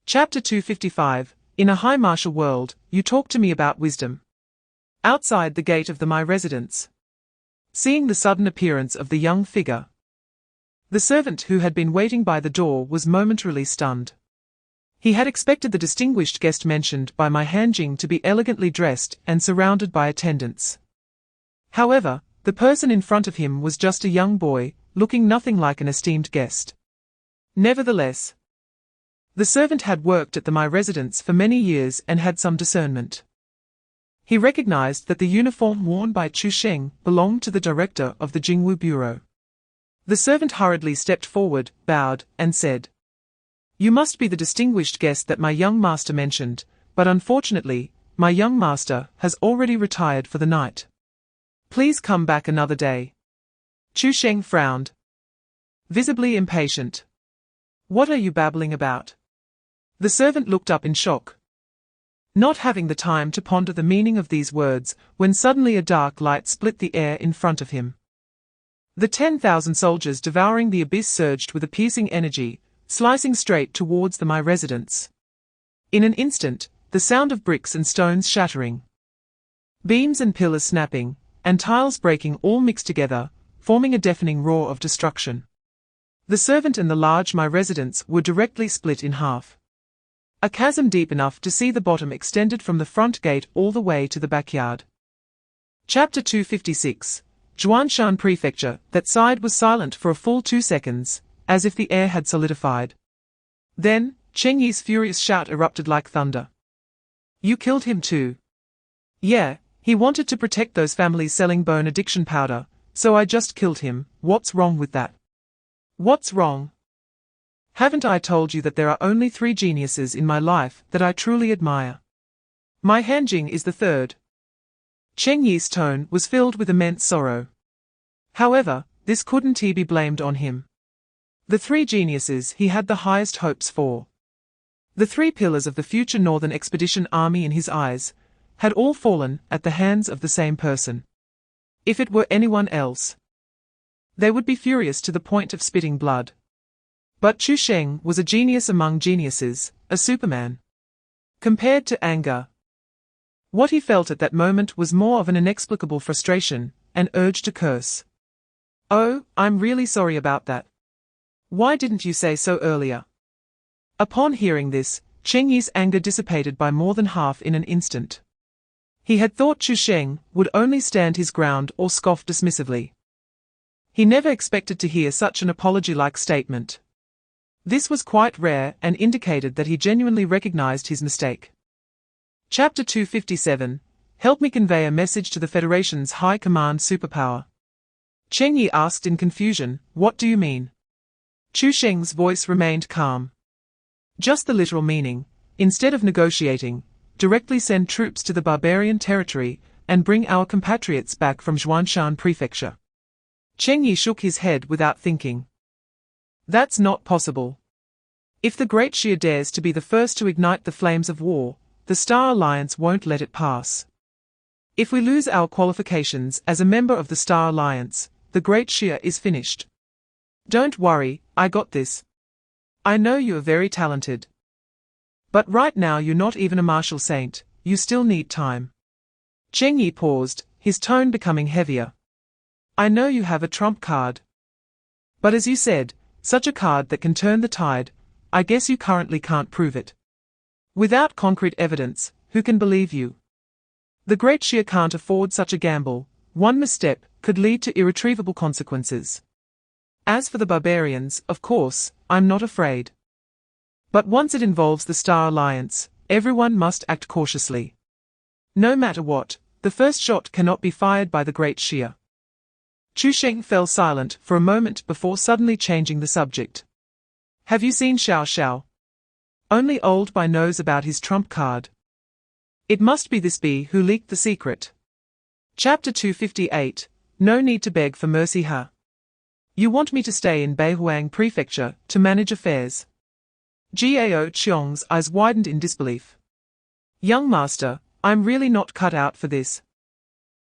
Chapter 255, In a high martial world, you talk to me about wisdom. Outside the gate of the My residence. Seeing the sudden appearance of the young figure, the servant who had been waiting by the door was momentarily stunned. He had expected the distinguished guest mentioned by my Hanjing to be elegantly dressed and surrounded by attendants. However, the person in front of him was just a young boy, looking nothing like an esteemed guest. Nevertheless, the servant had worked at the My residence for many years and had some discernment. He recognized that the uniform worn by Chu Sheng belonged to the director of the Jingwu Bureau. The servant hurriedly stepped forward, bowed, and said, "You must be the distinguished guest that my young master mentioned, but unfortunately, my young master has already retired for the night. Please come back another day." Chu Sheng frowned, visibly impatient. "What are you babbling about?" The servant looked up in shock, not having the time to ponder the meaning of these words, when suddenly a dark light split the air in front of him. The 10,000 soldiers devouring the abyss surged with a piercing energy, slicing straight towards the My residence. In an instant, the sound of bricks and stones shattering, beams and pillars snapping, and tiles breaking all mixed together, forming a deafening roar of destruction. The servant and the large My residence were directly split in half. A chasm deep enough to see the bottom extended from the front gate all the way to the backyard. Chapter 256, Zhuanshan Prefecture. That side was silent for a full 2 seconds, as if the air had solidified. Then, Cheng Yi's furious shout erupted like thunder. "You killed him too?" "Yeah, he wanted to protect those families selling bone addiction powder, so I just killed him. What's wrong with that?" "What's wrong? Haven't I told you that there are only 3 geniuses in my life that I truly admire? My Hanjing is the third." Cheng Yi's tone was filled with immense sorrow. However, this couldn't be blamed on him. The 3 geniuses he had the highest hopes for, the 3 pillars of the future Northern Expedition Army in his eyes, had all fallen at the hands of the same person. If it were anyone else, they would be furious to the point of spitting blood. But Chu Sheng was a genius among geniuses, a superman. Compared to anger, what he felt at that moment was more of an inexplicable frustration, an urge to curse. "Oh, I'm really sorry about that. Why didn't you say so earlier?" Upon hearing this, Cheng Yi's anger dissipated by more than half in an instant. He had thought Chu Sheng would only stand his ground or scoff dismissively. He never expected to hear such an apology-like statement. This was quite rare and indicated that he genuinely recognized his mistake. Chapter 257, Help me convey a message to the Federation's High Command superpower. Cheng Yi asked in confusion, "What do you mean?" Chu Sheng's voice remained calm. "Just the literal meaning. Instead of negotiating, directly send troops to the barbarian territory and bring our compatriots back from Zhuanshan Prefecture." Cheng Yi shook his head without thinking. "That's not possible. If the Great Shia dares to be the first to ignite the flames of war, the Star Alliance won't let it pass. If we lose our qualifications as a member of the Star Alliance, the Great Shia is finished. Don't worry, I got this. I know you are very talented." But right now you're not even a martial saint, you still need time. Cheng Yi paused, his tone becoming heavier. I know you have a trump card. But as you said, such a card that can turn the tide, I guess you currently can't prove it. Without concrete evidence, who can believe you? The Great Shia can't afford such a gamble. One misstep could lead to irretrievable consequences. As for the barbarians, of course, I'm not afraid. But once it involves the Star Alliance, everyone must act cautiously. No matter what, the first shot cannot be fired by the Great Shia. Chu Sheng fell silent for a moment before suddenly changing the subject. Have you seen Xiao Xiao? Only old Bai knows about his trump card. It must be this bee who leaked the secret. Chapter 258, No need to beg for mercy ha. You want me to stay in Beihuang Prefecture to manage affairs? Gao Qiong's eyes widened in disbelief. Young master, I'm really not cut out for this.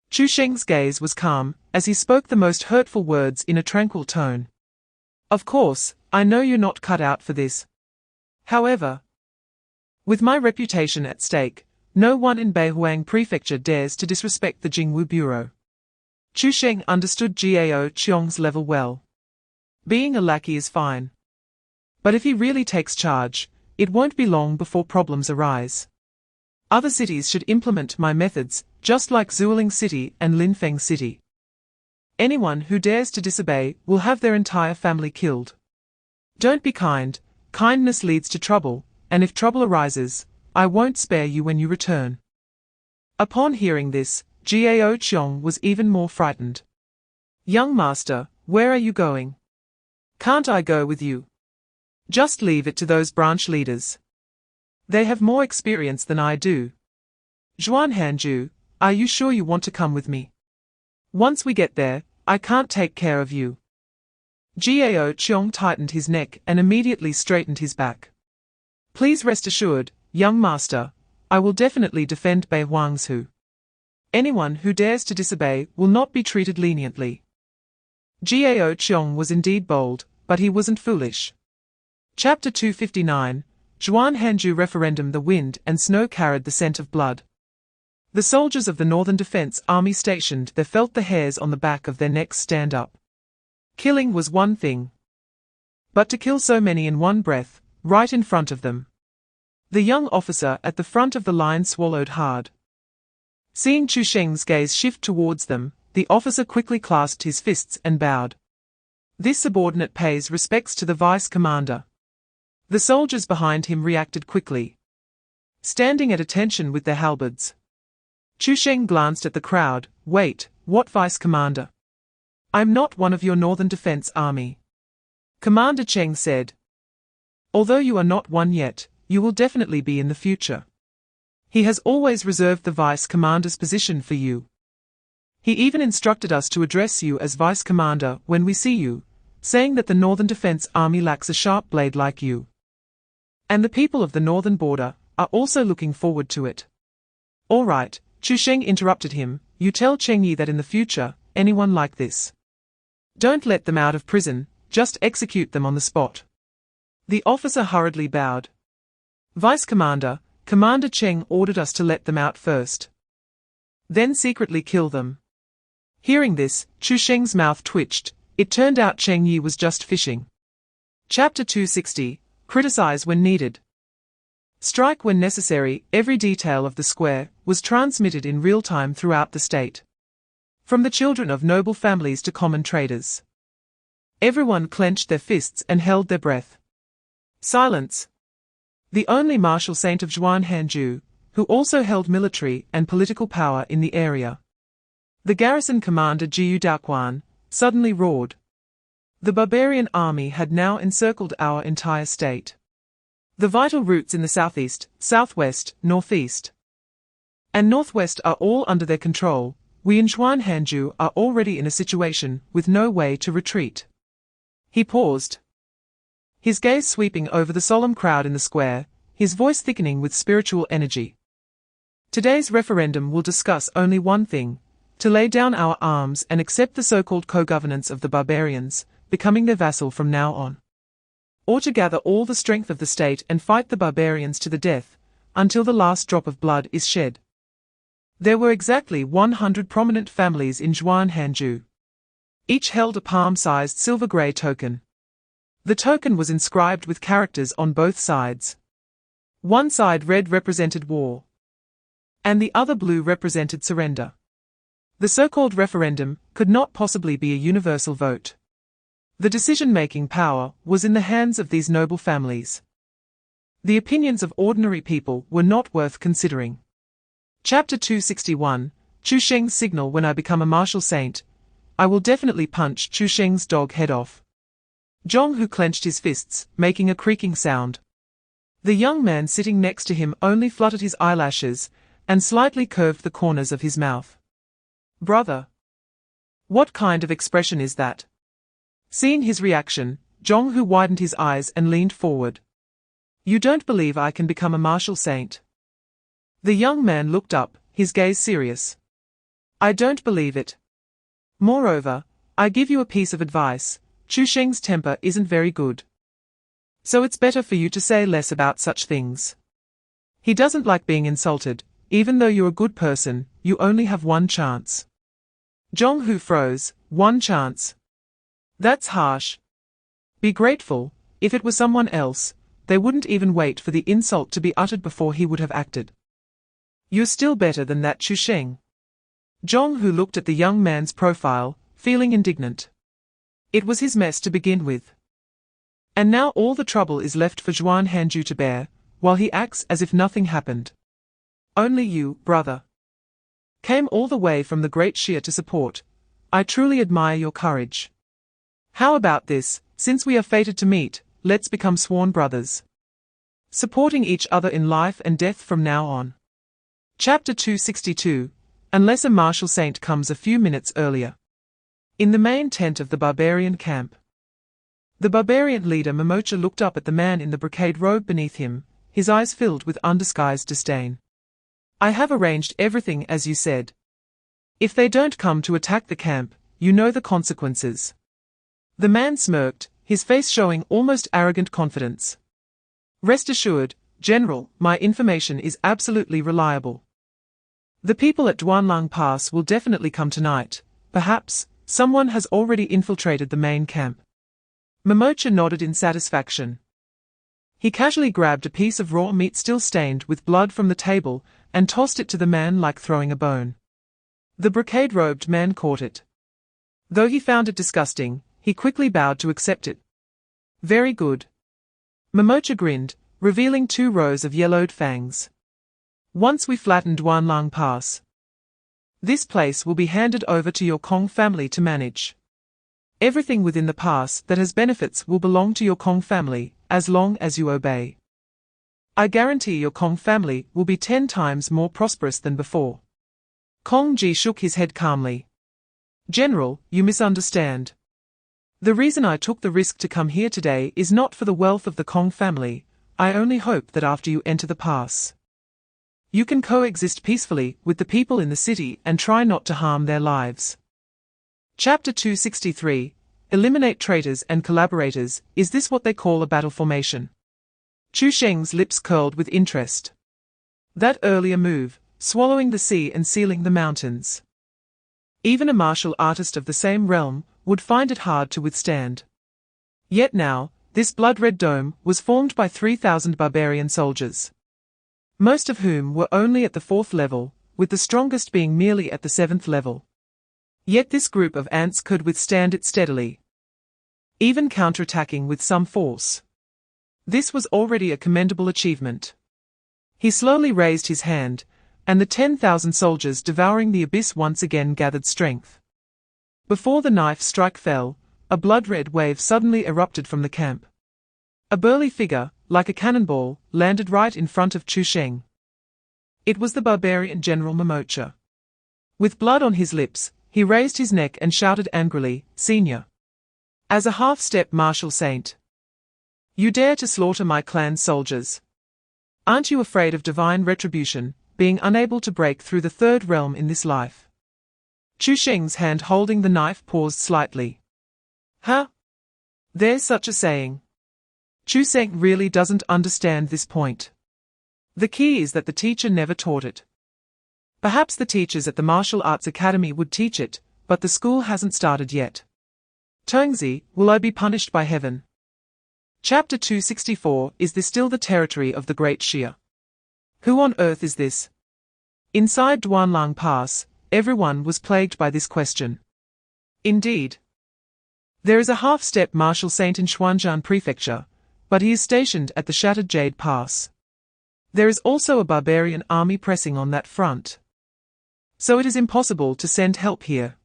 Chu Sheng's gaze was calm, as he spoke the most hurtful words in a tranquil tone. Of course, I know you're not cut out for this. However, with my reputation at stake, no one in Beihuang Prefecture dares to disrespect the Jingwu Bureau. Chu Sheng understood Gao Qiong's level well. Being a lackey is fine. But if he really takes charge, it won't be long before problems arise. Other cities should implement my methods, just like Zuoling City and Linfeng City. Anyone who dares to disobey will have their entire family killed. Don't be kind, kindness leads to trouble, and if trouble arises, I won't spare you when you return. Upon hearing this, Gao Qiong was even more frightened. Young master, where are you going? Can't I go with you? Just leave it to those branch leaders. They have more experience than I do. Zhuan Hanju, are you sure you want to come with me? Once we get there, I can't take care of you. Gao Qiong tightened his neck and immediately straightened his back. Please rest assured, young master, I will definitely defend Bei Huangzhu. Anyone who dares to disobey will not be treated leniently. Gao Qiong was indeed bold, but he wasn't foolish. Chapter 259, Zhuan Hanju Referendum. The wind and snow carried the scent of blood. The soldiers of the Northern Defense Army stationed there felt the hairs on the back of their necks stand up. Killing was one thing. But to kill so many in one breath, right in front of them. The young officer at the front of the line swallowed hard. Seeing Chu Sheng's gaze shift towards them, the officer quickly clasped his fists and bowed. This subordinate pays respects to the vice commander. The soldiers behind him reacted quickly, standing at attention with their halberds. Chu Sheng glanced at the crowd. Wait, what vice commander? I'm not one of your Northern Defense Army. Commander Cheng said. Although you are not one yet, you will definitely be in the future. He has always reserved the vice commander's position for you. He even instructed us to address you as vice commander when we see you, saying that the Northern Defense Army lacks a sharp blade like you. And the people of the northern border are also looking forward to it. All right, Chu Sheng interrupted him, you tell Cheng Yi that in the future, anyone like this. Don't let them out of prison, just execute them on the spot. The officer hurriedly bowed. Vice Commander, Commander Cheng ordered us to let them out first. Then secretly kill them. Hearing this, Chu Sheng's mouth twitched. It turned out Cheng Yi was just fishing. Chapter 260, Criticize when needed. Strike when necessary. Every detail of the square was transmitted in real time throughout the state. From the children of noble families to common traders. Everyone clenched their fists and held their breath. Silence. The only martial saint of Zhuan Hanju, who also held military and political power in the area. The garrison commander Jiu Daquan suddenly roared. The barbarian army had now encircled our entire state. The vital routes in the southeast, southwest, northeast, and northwest are all under their control. We in Zhuan Hanju are already in a situation with no way to retreat. He paused. His gaze sweeping over the solemn crowd in the square, his voice thickening with spiritual energy. Today's referendum will discuss only one thing, to lay down our arms and accept the so-called co-governance of the barbarians, becoming their vassal from now on. or to gather all the strength of the state and fight the barbarians to the death, until the last drop of blood is shed. There were exactly 100 prominent families in Zhuanghanju. Each held a palm-sized silver-grey token. The token was inscribed with characters on both sides. One side red represented war, and the other blue represented surrender. The so-called referendum could not possibly be a universal vote. The decision-making power was in the hands of these noble families. The opinions of ordinary people were not worth considering. Chapter 261, Chu Sheng's signal. When I become a martial saint, I will definitely punch Chu Sheng's dog head off. Zhong Hu clenched his fists, making a creaking sound. The young man sitting next to him only fluttered his eyelashes and slightly curved the corners of his mouth. Brother, what kind of expression is that? Seeing his reaction, Zhong Hu widened his eyes and leaned forward. You don't believe I can become a martial saint? The young man looked up, his gaze serious. I don't believe it. Moreover, I give you a piece of advice. Chu Sheng's temper isn't very good. So it's better for you to say less about such things. He doesn't like being insulted. Even though you're a good person, you only have one chance. Zhong Hu froze. One chance. That's harsh. Be grateful. If it were someone else, they wouldn't even wait for the insult to be uttered before he would have acted. You're still better than that, Chu Sheng. Zhong Hu looked at the young man's profile, feeling indignant. It was his mess to begin with. And now all the trouble is left for Zhuanghanju to bear, while he acts as if nothing happened. Only you, brother, came all the way from the Great Shire to support. I truly admire your courage. How about this, since we are fated to meet, let's become sworn brothers, supporting each other in life and death from now on. Chapter 262, Unless a martial saint comes a few minutes earlier. In the main tent of the barbarian camp, the barbarian leader Momocha looked up at the man in the brocade robe beneath him, his eyes filled with undisguised disdain. I have arranged everything as you said. If they don't come to attack the camp, you know the consequences. The man smirked, his face showing almost arrogant confidence. Rest assured, General, my information is absolutely reliable. The people at Duanlang Pass will definitely come tonight. Perhaps someone has already infiltrated the main camp. Momocha nodded in satisfaction. He casually grabbed a piece of raw meat still stained with blood from the table and tossed it to the man like throwing a bone. The brocade-robed man caught it. Though he found it disgusting, he quickly bowed to accept it. Very good. Momocha grinned, revealing 2 rows of yellowed fangs. Once we flatten Duanlang Pass, this place will be handed over to your Kong family to manage. Everything within the pass that has benefits will belong to your Kong family, as long as you obey. I guarantee your Kong family will be 10 times more prosperous than before. Kong Ji shook his head calmly. General, you misunderstand. The reason I took the risk to come here today is not for the wealth of the Kong family. I only hope that after you enter the pass, you can coexist peacefully with the people in the city and try not to harm their lives. Chapter 263, Eliminate traitors and collaborators. Is this what they call a battle formation? Chu Sheng's lips curled with interest. That earlier move, swallowing the sea and sealing the mountains. Even a martial artist of the same realm would find it hard to withstand. Yet now, this blood-red dome was formed by 3,000 barbarian soldiers, most of whom were only at the 4th level, with the strongest being merely at the 7th level. Yet this group of ants could withstand it steadily, even counterattacking with some force. This was already a commendable achievement. He slowly raised his hand, and the 10,000 soldiers devouring the abyss once again gathered strength. Before the knife strike fell, a blood-red wave suddenly erupted from the camp. A burly figure, like a cannonball, landed right in front of Chu Sheng. It was the barbarian General Momocha. With blood on his lips, he raised his neck and shouted angrily, Senior. As a half-step martial saint, you dare to slaughter my clan's soldiers? Aren't you afraid of divine retribution, being unable to break through the 3rd realm in this life? Chu Sheng's hand holding the knife paused slightly. Huh? There's such a saying. Chu Sheng really doesn't understand this point. The key is that the teacher never taught it. Perhaps the teachers at the Martial Arts Academy would teach it, but the school hasn't started yet. Tongzi, will I be punished by heaven? Chapter 264. Is this still the territory of the Great Xia? Who on earth is this? Inside Duanlang Pass, everyone was plagued by this question. Indeed. There is a half-step martial saint in Xuanzhan Prefecture, but he is stationed at the Shattered Jade Pass. There is also a barbarian army pressing on that front. So it is impossible to send help here.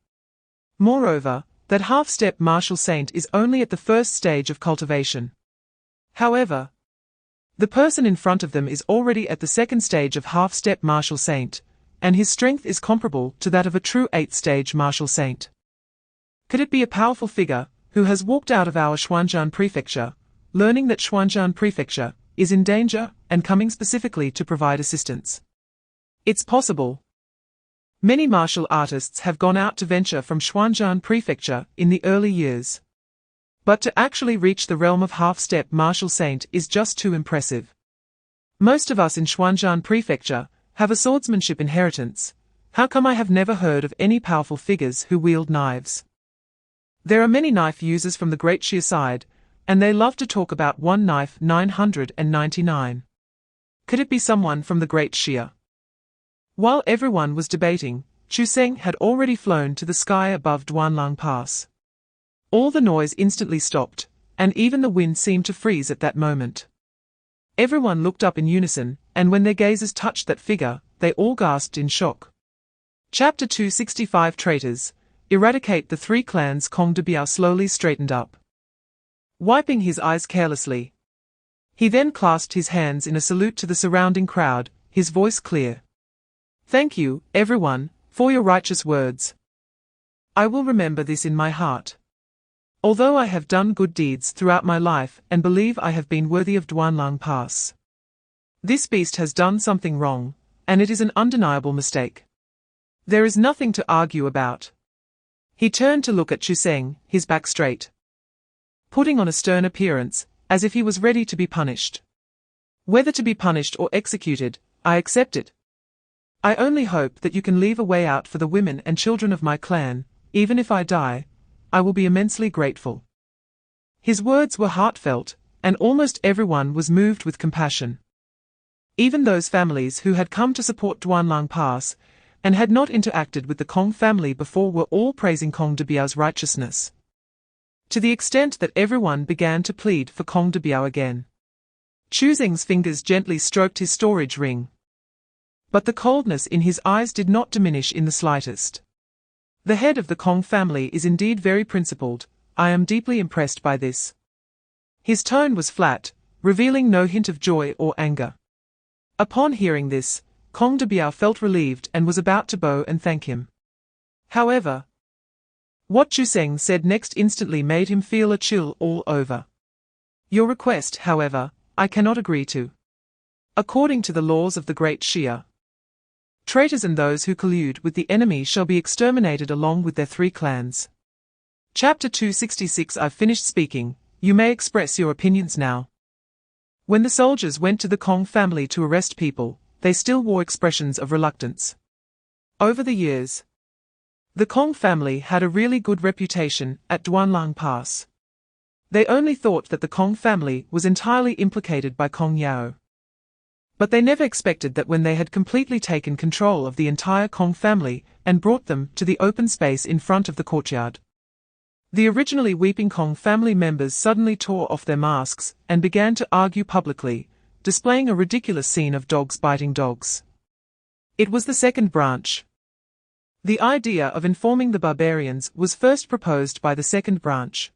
Moreover, that half-step martial saint is only at the first stage of cultivation. However, the person in front of them is already at the second stage of half-step martial saint, and his strength is comparable to that of a true 8th-stage martial saint. Could it be a powerful figure, who has walked out of our Xuanzhan Prefecture, learning that Xuanzhan Prefecture is in danger, and coming specifically to provide assistance? It's possible. Many martial artists have gone out to venture from Xuanzhan Prefecture in the early years. But to actually reach the realm of half-step martial saint is just too impressive. Most of us in Xuanzhan Prefecture have a swordsmanship inheritance. How come I have never heard of any powerful figures who wield knives? There are many knife users from the Great Xia side, and they love to talk about one knife 999. Could it be someone from the Great Xia? While everyone was debating, Chu Sheng had already flown to the sky above Duanlang Pass. All the noise instantly stopped, and even the wind seemed to freeze at that moment. Everyone looked up in unison, and when their gazes touched that figure, they all gasped in shock. Chapter 265. Traitors. Eradicate the 3 clans. Kong de Biao slowly straightened up, wiping his eyes carelessly. He then clasped his hands in a salute to the surrounding crowd, his voice clear. Thank you, everyone, for your righteous words. I will remember this in my heart. Although I have done good deeds throughout my life and believe I have been worthy of Duanlang Pass, this beast has done something wrong, and it is an undeniable mistake. There is nothing to argue about. He turned to look at Chu Sheng, his back straight, putting on a stern appearance, as if he was ready to be punished. Whether to be punished or executed, I accept it. I only hope that you can leave a way out for the women and children of my clan. Even if I die, I will be immensely grateful. His words were heartfelt, and almost everyone was moved with compassion. Even those families who had come to support Duanlang Pass, and had not interacted with the Kong family before, were all praising Kong de Biao's righteousness, to the extent that everyone began to plead for Kong de Biao again. Chu Sheng's fingers gently stroked his storage ring, but the coldness in his eyes did not diminish in the slightest. The head of the Kong family is indeed very principled. I am deeply impressed by this. His tone was flat, revealing no hint of joy or anger. Upon hearing this, Kong de Biao felt relieved and was about to bow and thank him. However, what Chu Sheng said next instantly made him feel a chill all over. Your request, however, I cannot agree to. According to the laws of the Great Xia, traitors and those who collude with the enemy shall be exterminated along with their 3 clans. Chapter 266. I've finished speaking, you may express your opinions now. When the soldiers went to the Kong family to arrest people, they still wore expressions of reluctance. Over the years, the Kong family had a really good reputation at Duanlang Pass. They only thought that the Kong family was entirely implicated by Kong Yao. But they never expected that when they had completely taken control of the entire Kong family and brought them to the open space in front of the courtyard, the originally weeping Kong family members suddenly tore off their masks and began to argue publicly, displaying a ridiculous scene of dogs biting dogs. It was the second branch. The idea of informing the barbarians was first proposed by the second branch.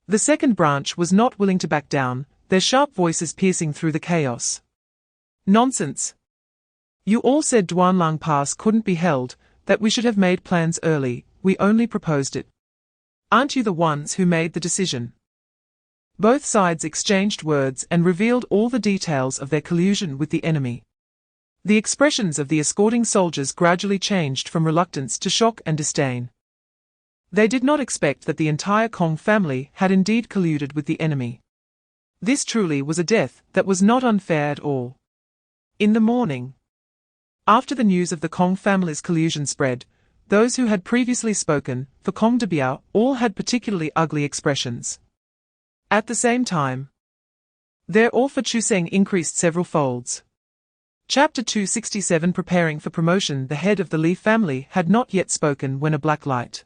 The second branch was not willing to back down, their sharp voices piercing through the chaos. Nonsense. You all said Duanlang Pass couldn't be held, that we should have made plans early, we only proposed it. Aren't you the ones who made the decision? Both sides exchanged words and revealed all the details of their collusion with the enemy. The expressions of the escorting soldiers gradually changed from reluctance to shock and disdain. They did not expect that the entire Kong family had indeed colluded with the enemy. This truly was a death that was not unfair at all. In the morning, after the news of the Kong family's collusion spread, those who had previously spoken for Kong de Biao all had particularly ugly expressions. At the same time, their awe for Chu Sheng increased several folds. Chapter 267 Preparing for promotion. The head of the Li family had not yet spoken when a black light,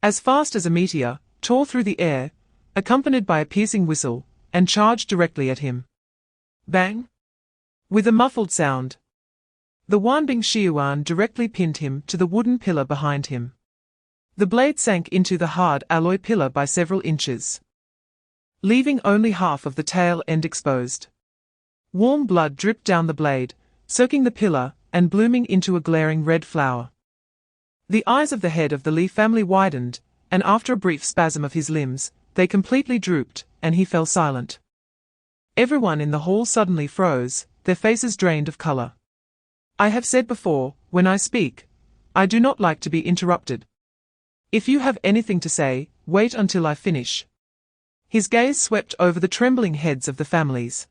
as fast as a meteor, tore through the air, accompanied by a piercing whistle, and charged directly at him. Bang! With a muffled sound, the Wanbing Xiuan directly pinned him to the wooden pillar behind him. The blade sank into the hard alloy pillar by several inches, leaving only half of the tail end exposed. Warm blood dripped down the blade, soaking the pillar and blooming into a glaring red flower. The eyes of the head of the Li family widened, and after a brief spasm of his limbs, they completely drooped, and he fell silent. Everyone in the hall suddenly froze, their faces drained of color. I have said before, when I speak, I do not like to be interrupted. If you have anything to say, wait until I finish. His gaze swept over the trembling heads of the families.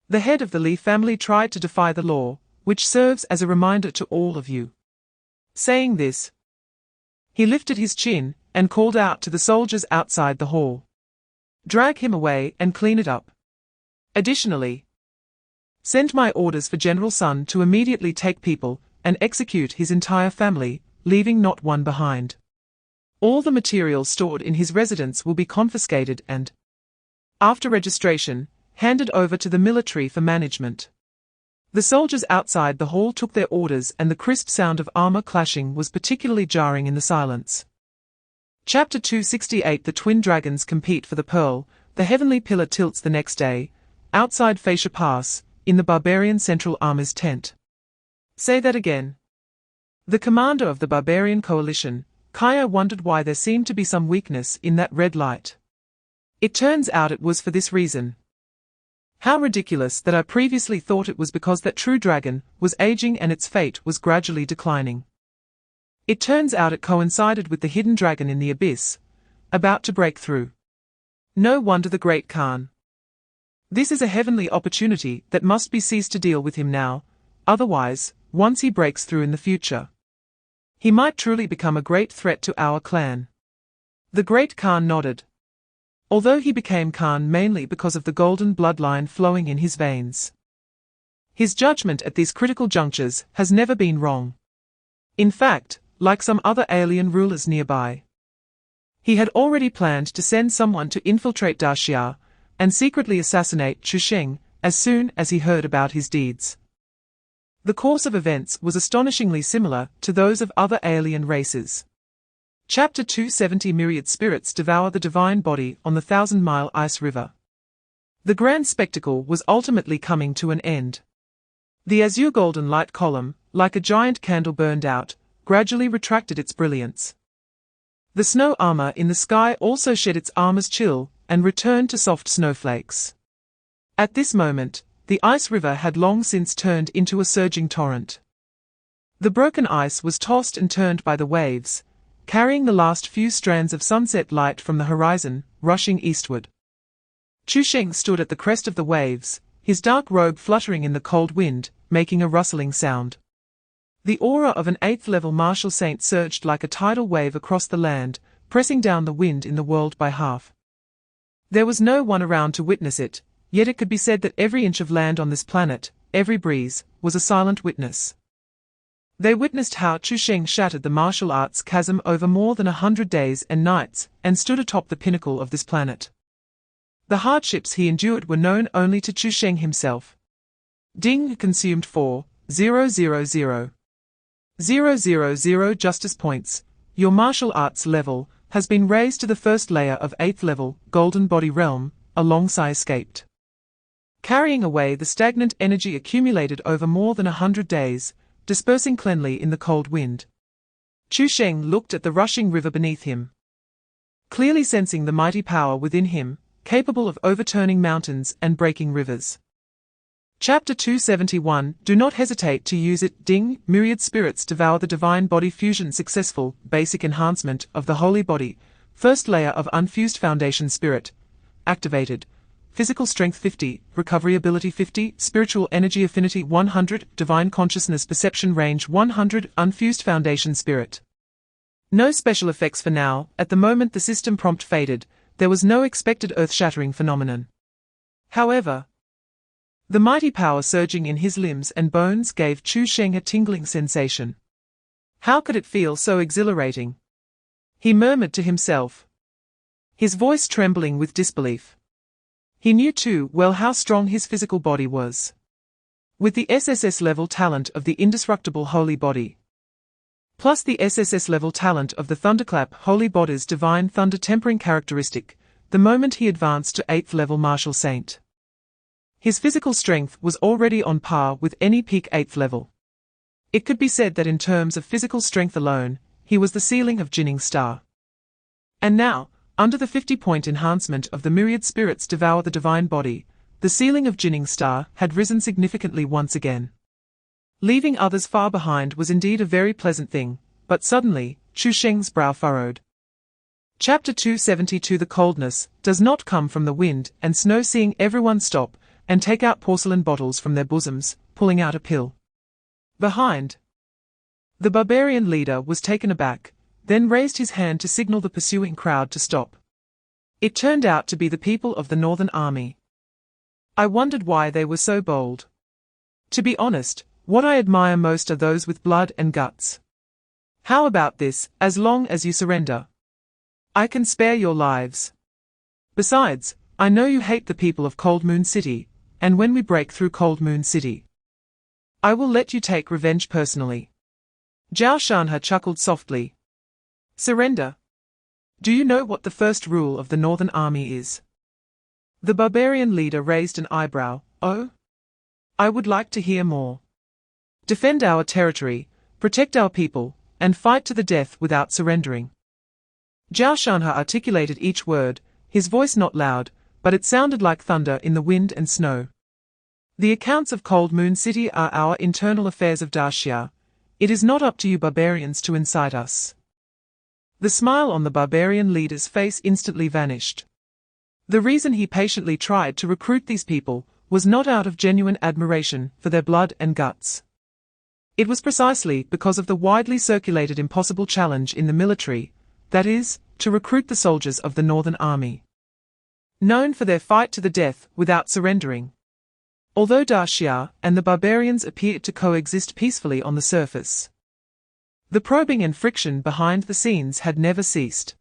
The head of the Li family tried to defy the law, which serves as a reminder to all of you. Saying this, he lifted his chin and called out to the soldiers outside the hall. Drag him away and clean it up. Additionally, send my orders for General Sun to immediately take people and execute his entire family, leaving not one behind. All the materials stored in his residence will be confiscated and, after registration, handed over to the military for management. The soldiers outside the hall took their orders, and the crisp sound of armor clashing was particularly jarring in the silence. Chapter 268 The twin dragons compete for the pearl. The heavenly pillar tilts the next day, outside Fascia Pass, in the barbarian Central Army's tent. Say that again. The commander of the barbarian coalition, Kaya, wondered why there seemed to be some weakness in that red light. It turns out it was for this reason. How ridiculous that I previously thought it was because that true dragon was aging and its fate was gradually declining. It turns out it coincided with the hidden dragon in the abyss, about to break through. No wonder the great Khan. This is a heavenly opportunity that must be seized to deal with him now, otherwise, once he breaks through in the future, he might truly become a great threat to our clan. The great Khan nodded. Although he became Khan mainly because of the golden bloodline flowing in his veins, his judgment at these critical junctures has never been wrong. In fact, like some other alien rulers nearby, he had already planned to send someone to infiltrate Daxia and secretly assassinate Chu Sheng as soon as he heard about his deeds. The course of events was astonishingly similar to those of other alien races. Chapter 270 Myriad spirits devour the divine body on the 1,000-mile ice river. The grand spectacle was ultimately coming to an end. The azure golden light column, like a giant candle burned out, gradually retracted its brilliance. The snow armor in the sky also shed its armor's chill and returned to soft snowflakes. At this moment, the ice river had long since turned into a surging torrent. The broken ice was tossed and turned by the waves, carrying the last few strands of sunset light from the horizon, rushing eastward. Chu Sheng stood at the crest of the waves, his dark robe fluttering in the cold wind, making a rustling sound. The aura of an 8th-level martial saint surged like a tidal wave across the land, pressing down the wind in the world by half. There was no one around to witness it, yet it could be said that every inch of land on this planet, every breeze, was a silent witness. They witnessed how Chu Sheng shattered the martial arts chasm over more than 100 days and nights, and stood atop the pinnacle of this planet. The hardships he endured were known only to Chu Sheng himself. Ding consumed 4,000,000 justice points. Your martial arts level has been raised to the first layer of 8th level, Golden Body Realm, alongside escaped, carrying away the stagnant energy accumulated over more than 100 days, dispersing cleanly in the cold wind. Chu Sheng looked at the rushing river beneath him, clearly sensing the mighty power within him, capable of overturning mountains and breaking rivers. Chapter 271 Do not hesitate to use it. Ding, myriad spirits devour the divine body fusion successful, basic enhancement of the holy body, first layer of unfused foundation spirit, activated. physical strength 50, recovery ability 50, spiritual energy affinity 100, divine consciousness perception range 100, unfused foundation spirit. No special effects for now. At the moment the system prompt faded, there was no expected earth-shattering phenomenon. However, the mighty power surging in his limbs and bones gave Chu Sheng a tingling sensation. How could it feel so exhilarating? He murmured to himself, his voice trembling with disbelief. He knew too well how strong his physical body was. With the SSS level talent of the indestructible holy body, plus the SSS level talent of the thunderclap holy body's divine thunder tempering characteristic, the moment he advanced to 8th level martial saint, his physical strength was already on par with any peak 8th level. It could be said that in terms of physical strength alone, he was the ceiling of Jinning Star. And now, under the 50-point enhancement of the myriad spirits devour the divine body, the ceiling of Jinning Star had risen significantly once again. Leaving others far behind was indeed a very pleasant thing, but suddenly, Chu Sheng's brow furrowed. Chapter 272 The coldness does not come from the wind and snow. Seeing everyone stop and take out porcelain bottles from their bosoms, pulling out a pill. Behind, the barbarian leader was taken aback, then raised his hand to signal the pursuing crowd to stop. It turned out to be the people of the Northern Army. I wondered why they were so bold. To be honest, what I admire most are those with blood and guts. How about this? As long as you surrender, I can spare your lives. Besides, I know you hate the people of Cold Moon City, and when we break through Cold Moon City, I will let you take revenge personally. Zhao Shanhe chuckled softly. Surrender. Do you know what the first rule of the Northern Army is? The barbarian leader raised an eyebrow. Oh? I would like to hear more. Defend our territory, protect our people, and fight to the death without surrendering. Zhao Shanhe articulated each word, his voice not loud, but it sounded like thunder in the wind and snow. The accounts of Cold Moon City are our internal affairs of Daxia. It is not up to you barbarians to incite us. The smile on the barbarian leader's face instantly vanished. The reason he patiently tried to recruit these people was not out of genuine admiration for their blood and guts. It was precisely because of the widely circulated impossible challenge in the military, that is, to recruit the soldiers of the Northern Army, known for their fight to the death without surrendering. Although Daxia and the barbarians appeared to coexist peacefully on the surface, the probing and friction behind the scenes had never ceased.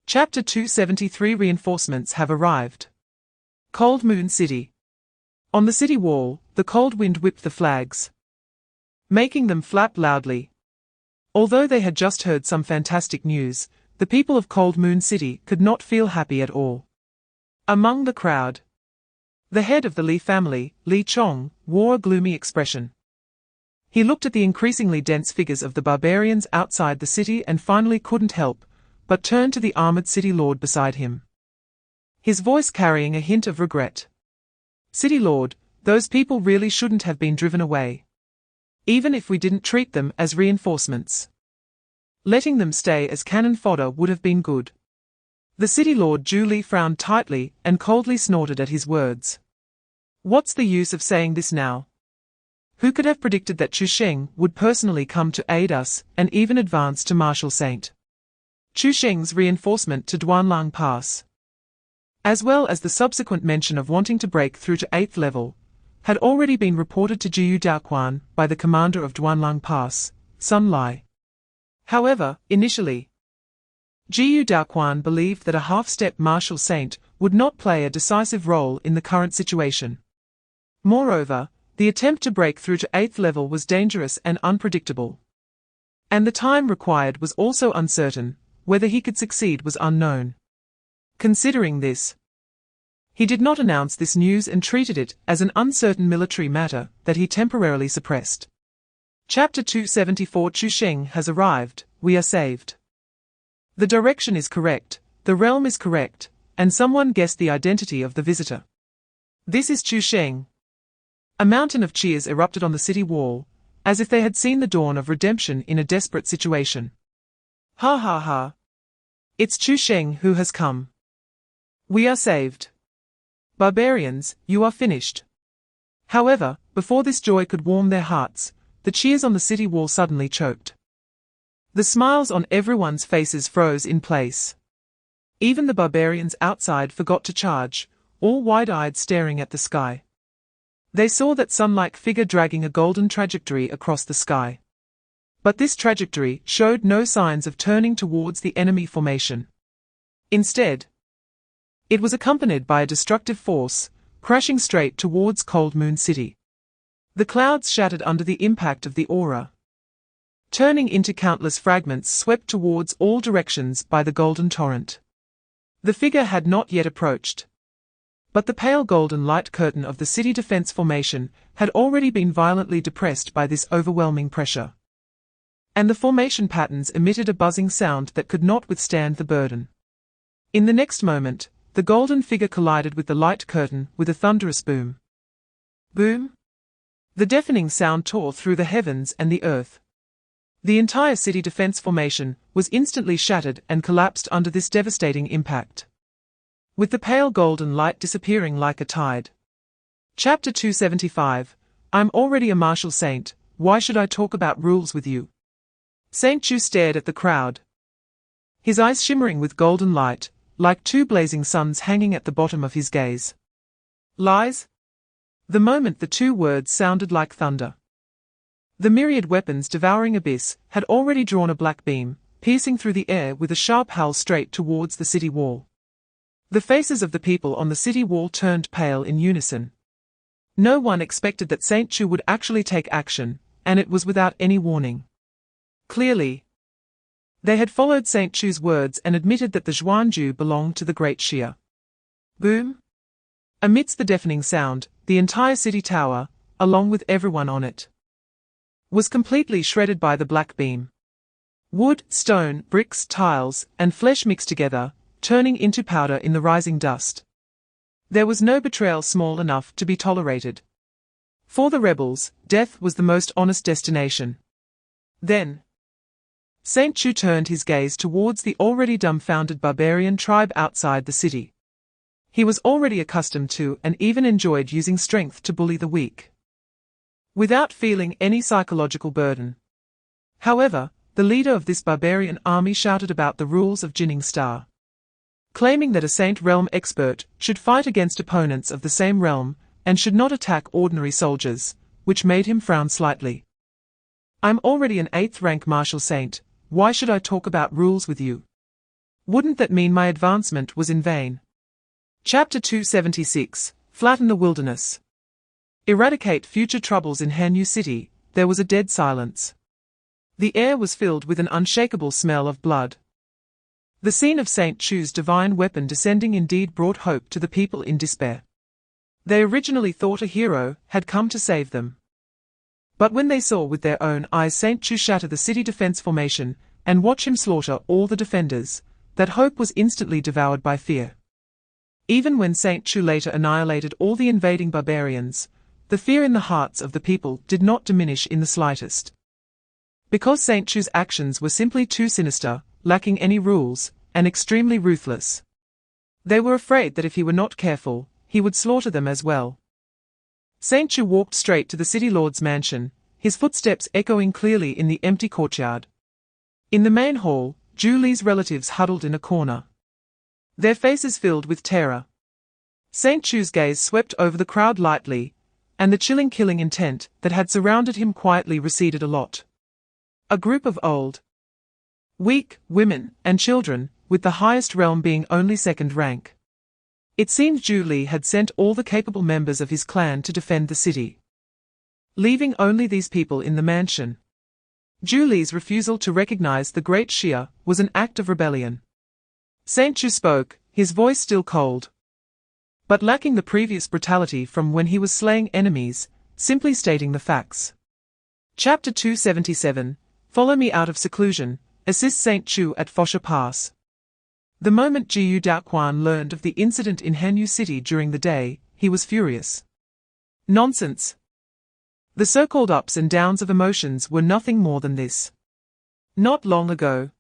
Chapter 273 Reinforcements have arrived. Cold Moon City. On the city wall, the cold wind whipped the flags, making them flap loudly. Although they had just heard some fantastic news, the people of Cold Moon City could not feel happy at all. Among the crowd, the head of the Li family, Li Chong, wore a gloomy expression. He looked at the increasingly dense figures of the barbarians outside the city and finally couldn't help but turned to the armored city lord beside him, his voice carrying a hint of regret. City Lord, those people really shouldn't have been driven away. Even if we didn't treat them as reinforcements, letting them stay as cannon fodder would have been good. The City Lord Zhu Li frowned tightly and coldly snorted at his words. What's the use of saying this now? Who could have predicted that Chu Sheng would personally come to aid us and even advance to Martial Saint? Chu Sheng's reinforcement to Duanlang Pass, as well as the subsequent mention of wanting to break through to 8th level, had already been reported to Jiyu Daoquan by the commander of Duanlang Pass, Sun Lai. However, initially, Jiyu Daoquan believed that a half-step martial saint would not play a decisive role in the current situation. Moreover, the attempt to break through to 8th level was dangerous and unpredictable. And the time required was also uncertain. Whether he could succeed was unknown. Considering this, he did not announce this news and treated it as an uncertain military matter that he temporarily suppressed. Chapter 274 Chu Sheng has arrived, we are saved. The direction is correct, the realm is correct, and someone guessed the identity of the visitor. This is Chu Sheng. A mountain of cheers erupted on the city wall, as if they had seen the dawn of redemption in a desperate situation. Ha ha ha. It's Chu Sheng who has come. We are saved. Barbarians, you are finished. However, before this joy could warm their hearts, the cheers on the city wall suddenly choked. The smiles on everyone's faces froze in place. Even the barbarians outside forgot to charge, all wide-eyed staring at the sky. They saw that sun-like figure dragging a golden trajectory across the sky. But this trajectory showed no signs of turning towards the enemy formation. Instead, it was accompanied by a destructive force, crashing straight towards Cold Moon City. The clouds shattered under the impact of the aura, turning into countless fragments swept towards all directions by the golden torrent. The figure had not yet approached, but the pale golden light curtain of the city defense formation had already been violently depressed by this overwhelming pressure. And the formation patterns emitted a buzzing sound that could not withstand the burden. In the next moment, the golden figure collided with the light curtain with a thunderous boom. Boom! The deafening sound tore through the heavens and the earth. The entire city defense formation was instantly shattered and collapsed under this devastating impact, with the pale golden light disappearing like a tide. Chapter 275. I'm already a martial saint, why should I talk about rules with you? Saint Chu stared at the crowd, his eyes shimmering with golden light, like two blazing suns hanging at the bottom of his gaze. Lies? The moment the two words sounded like thunder, the myriad weapons devouring abyss had already drawn a black beam, piercing through the air with a sharp howl straight towards the city wall. The faces of the people on the city wall turned pale in unison. No one expected that Saint Chu would actually take action, and it was without any warning. Clearly, they had followed Saint Chu's words and admitted that the Xuanju belonged to the Great Xia. Boom! Amidst the deafening sound, the entire city tower, along with everyone on it, was completely shredded by the black beam. Wood, stone, bricks, tiles, and flesh mixed together, turning into powder in the rising dust. There was no betrayal small enough to be tolerated. For the rebels, death was the most honest destination. Then, Saint Chu turned his gaze towards the already dumbfounded barbarian tribe outside the city. He was already accustomed to and even enjoyed using strength to bully the weak, without feeling any psychological burden. However, the leader of this barbarian army shouted about the rules of Jinning Star, claiming that a Saint Realm expert should fight against opponents of the same realm and should not attack ordinary soldiers, which made him frown slightly. I'm already an 8th rank martial saint, why should I talk about rules with you? Wouldn't that mean my advancement was in vain? Chapter 276. Flatten the wilderness. Eradicate future troubles in Hanyu City. There was a dead silence. The air was filled with an unshakable smell of blood. The scene of Saint Chu's divine weapon descending indeed brought hope to the people in despair. They originally thought a hero had come to save them. But when they saw with their own eyes Saint Chu shatter the city defense formation, and watch him slaughter all the defenders, that hope was instantly devoured by fear. Even when Saint Chu later annihilated all the invading barbarians, the fear in the hearts of the people did not diminish in the slightest. Because Saint Chu's actions were simply too sinister, lacking any rules, and extremely ruthless. They were afraid that if he were not careful, he would slaughter them as well. Saint Chu walked straight to the city lord's mansion, his footsteps echoing clearly in the empty courtyard. In the main hall, Zhu Li's relatives huddled in a corner, their faces filled with terror. Saint Chu's gaze swept over the crowd lightly, and the chilling killing intent that had surrounded him quietly receded a lot. A group of old, weak women and children, with the highest realm being only second rank. It seemed Zhu Li had sent all the capable members of his clan to defend the city, leaving only these people in the mansion. Zhu Li's refusal to recognize the Great Xia was an act of rebellion. Saint Chu spoke, his voice still cold, but lacking the previous brutality from when he was slaying enemies, simply stating the facts. Chapter 277. Follow me out of seclusion. Assist Saint Chu at Fosha Pass. The moment Jiyu Daoquan learned of the incident in Hanyu City during the day, he was furious. Nonsense. The so-called ups and downs of emotions were nothing more than this. Not long ago,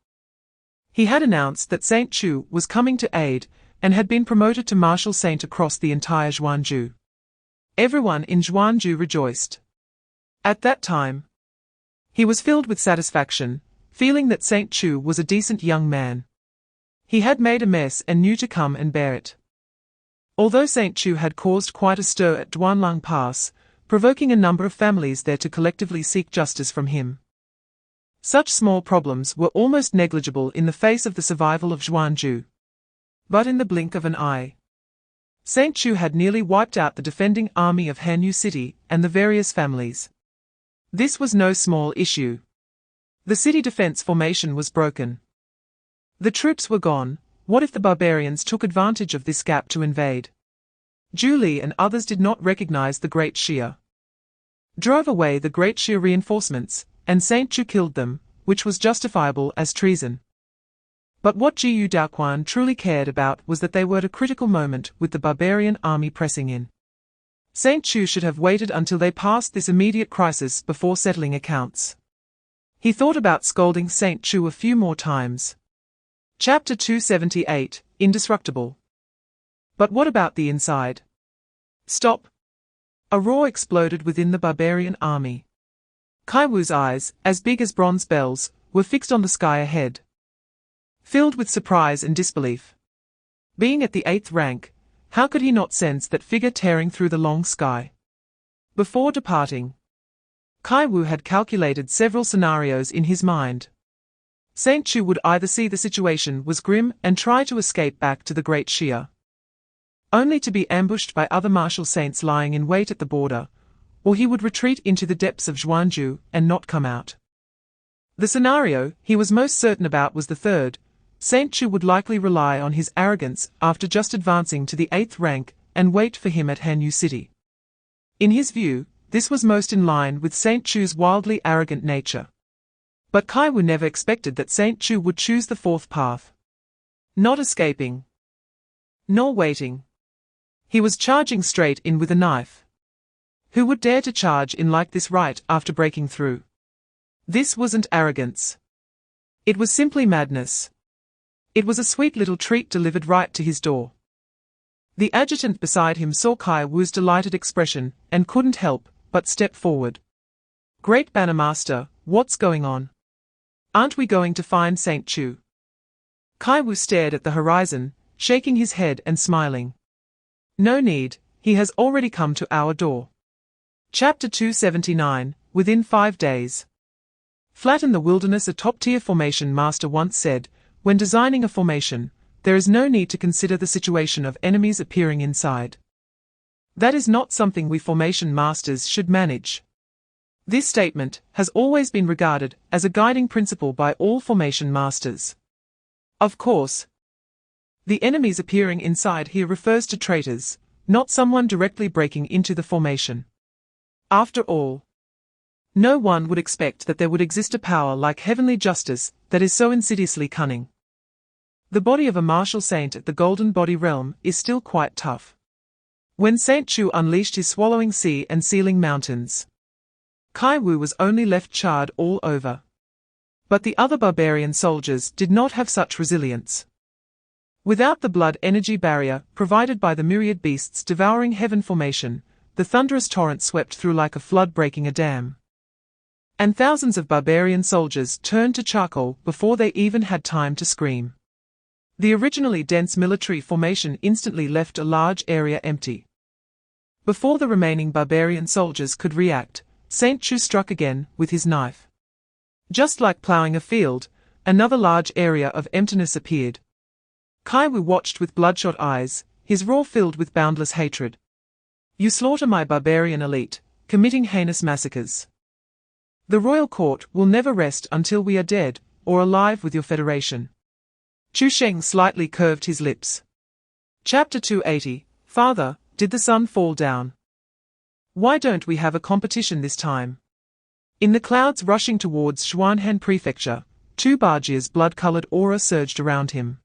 he had announced that Saint Chu was coming to aid, and had been promoted to martial saint across the entire Zhuanzhou. Everyone in Zhuanzhou rejoiced. At that time, he was filled with satisfaction, feeling that Saint Chu was a decent young man. He had made a mess and knew to come and bear it. Although Saint Chu had caused quite a stir at Duanlang Pass, provoking a number of families there to collectively seek justice from him. Such small problems were almost negligible in the face of the survival of Zhuanzhou. But in the blink of an eye, Saint Chu had nearly wiped out the defending army of Hanyu City and the various families. This was no small issue. The city defense formation was broken. The troops were gone. What if the barbarians took advantage of this gap to invade? Zhu Li and others did not recognize the Great Xia. Drove away the Great Xia reinforcements, and Saint Chu killed them, which was justifiable as treason. But what Jiyu Daoquan truly cared about was that they were at a critical moment with the barbarian army pressing in. Saint Chu should have waited until they passed this immediate crisis before settling accounts. He thought about scolding Saint Chu a few more times. Chapter 278, Indestructible. But what about the inside? Stop! A roar exploded within the barbarian army. Kaiwu's eyes, as big as bronze bells, were fixed on the sky ahead. Filled with surprise and disbelief. Being at the 8th rank, how could he not sense that figure tearing through the long sky? Before departing, Kaiwu had calculated several scenarios in his mind. Saint Chu would either see the situation was grim and try to escape back to the Great Xia, only to be ambushed by other martial saints lying in wait at the border, or he would retreat into the depths of Zhuanzhou and not come out. The scenario he was most certain about was the third. Saint Chu would likely rely on his arrogance after just advancing to the 8th rank and wait for him at Hanyu City. In his view, this was most in line with Saint Chu's wildly arrogant nature. But Kaiwu never expected that Saint Chu would choose the fourth path. Not escaping, nor waiting. He was charging straight in with a knife. Who would dare to charge in like this right after breaking through? This wasn't arrogance. It was simply madness. It was a sweet little treat delivered right to his door. The adjutant beside him saw Kai Wu's delighted expression and couldn't help but step forward. Great Banner Master, what's going on? Aren't we going to find Saint Chu? Kai Wu stared at the horizon, shaking his head and smiling. No need, he has already come to our door. Chapter 279, Within 5 days. Flatten the wilderness, a top-tier formation master once said. When designing a formation, there is no need to consider the situation of enemies appearing inside. That is not something we formation masters should manage. This statement has always been regarded as a guiding principle by all formation masters. Of course, the enemies appearing inside here refers to traitors, not someone directly breaking into the formation. After all, no one would expect that there would exist a power like heavenly justice that is so insidiously cunning. The body of a martial saint at the Golden Body Realm is still quite tough. When Saint Chu unleashed his swallowing sea and sealing mountains, Kai Wu was only left charred all over. But the other barbarian soldiers did not have such resilience. Without the blood energy barrier provided by the myriad beasts devouring heaven formation, the thunderous torrent swept through like a flood breaking a dam. And thousands of barbarian soldiers turned to charcoal before they even had time to scream. The originally dense military formation instantly left a large area empty. Before the remaining barbarian soldiers could react, Saint Chu struck again with his knife. Just like ploughing a field, another large area of emptiness appeared. Kai Wu watched with bloodshot eyes, his roar filled with boundless hatred. You slaughter my barbarian elite, committing heinous massacres. The royal court will never rest until we are dead, or alive with your federation. Chu Sheng slightly curved his lips. Chapter 280, Father, did the sun fall down? Why don't we have a competition this time? In the clouds rushing towards Xuanhan Prefecture, Tu Bajia's blood-colored aura surged around him.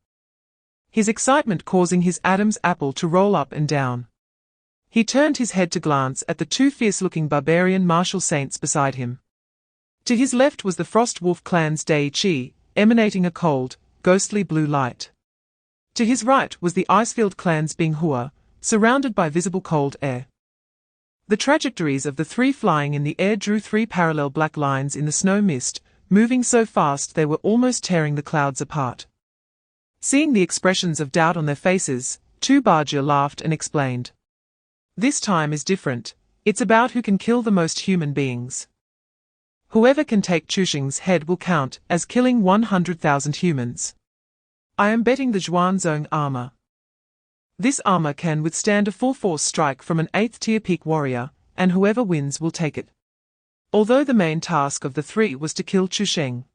His excitement causing his Adam's apple to roll up and down. He turned his head to glance at the two fierce-looking barbarian martial saints beside him. To his left was the Frost Wolf clan's Dai Chi, emanating a cold, ghostly blue light. To his right was the ice-filled clan's Binghua, surrounded by visible cold air. The trajectories of the three flying in the air drew three parallel black lines in the snow mist, moving so fast they were almost tearing the clouds apart. Seeing the expressions of doubt on their faces, Chu Bajia laughed and explained. This time is different. It's about who can kill the most human beings. Whoever can take Chu Sheng's head will count as killing 100,000 humans. I am betting the Zhuanzong armor. This armor can withstand a full-force strike from an 8th tier peak warrior, and whoever wins will take it. Although the main task of the three was to kill Chu Sheng.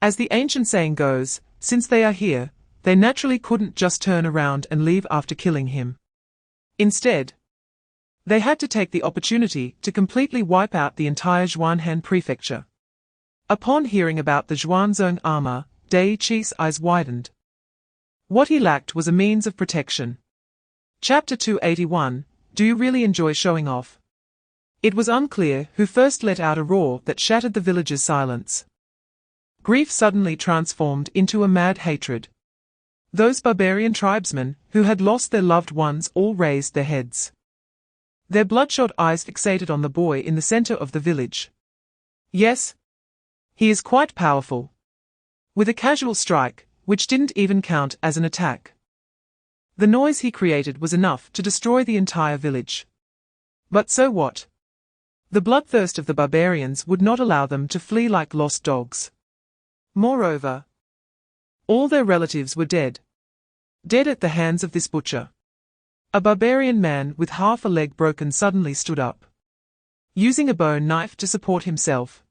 As the ancient saying goes, since they are here, they naturally couldn't just turn around and leave after killing him. Instead, they had to take the opportunity to completely wipe out the entire Zhuanhan prefecture. Upon hearing about the Zhuanzong armor, Dai Chi's eyes widened. What he lacked was a means of protection. Chapter 281, Do you really enjoy showing off? It was unclear who first let out a roar that shattered the villagers' silence. Grief suddenly transformed into a mad hatred. Those barbarian tribesmen who had lost their loved ones all raised their heads. Their bloodshot eyes fixated on the boy in the center of the village. Yes, he is quite powerful. With a casual strike, which didn't even count as an attack. The noise he created was enough to destroy the entire village. But so what? The bloodthirst of the barbarians would not allow them to flee like lost dogs. Moreover, all their relatives were dead. Dead at the hands of this butcher. A barbarian man with half a leg broken suddenly stood up. Using a bone knife to support himself.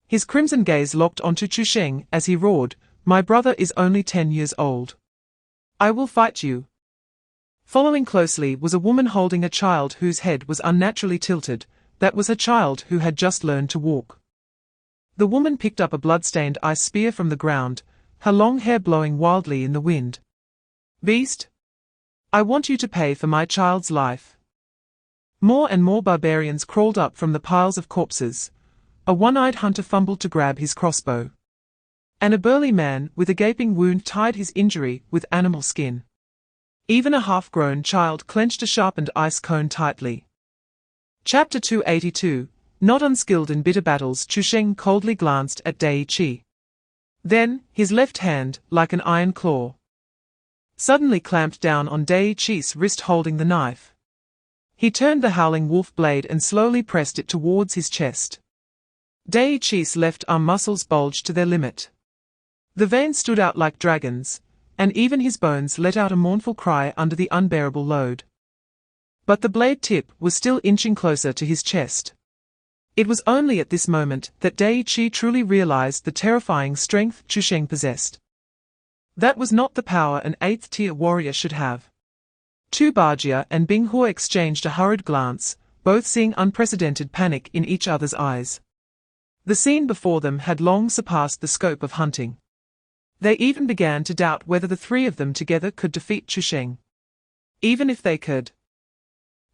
His crimson gaze locked onto Chu Sheng as he roared, My brother is only 10 years old. I will fight you. Following closely was a woman holding a child whose head was unnaturally tilted. That was a child who had just learned to walk. The woman picked up a blood-stained ice spear from the ground, her long hair blowing wildly in the wind. Beast! I want you to pay for my child's life. More and more barbarians crawled up from the piles of corpses. A one-eyed hunter fumbled to grab his crossbow. And a burly man with a gaping wound tied his injury with animal skin. Even a half-grown child clenched a sharpened ice cone tightly. Chapter 282, Not unskilled in bitter battles, Chu Sheng coldly glanced at Dai Chi. Then, his left hand, like an iron claw, suddenly clamped down on Dai Chi's wrist holding the knife. He turned the howling wolf blade and slowly pressed it towards his chest. Dai Chi's left arm muscles bulged to their limit. The veins stood out like dragons, and even his bones let out a mournful cry under the unbearable load. But the blade tip was still inching closer to his chest. It was only at this moment that Dai Chi truly realized the terrifying strength Chu Sheng possessed. That was not the power an 8th tier warrior should have. Chu Bajia and Binghua exchanged a hurried glance, both seeing unprecedented panic in each other's eyes. The scene before them had long surpassed the scope of hunting. They even began to doubt whether the three of them together could defeat Chu Sheng. Even if they could,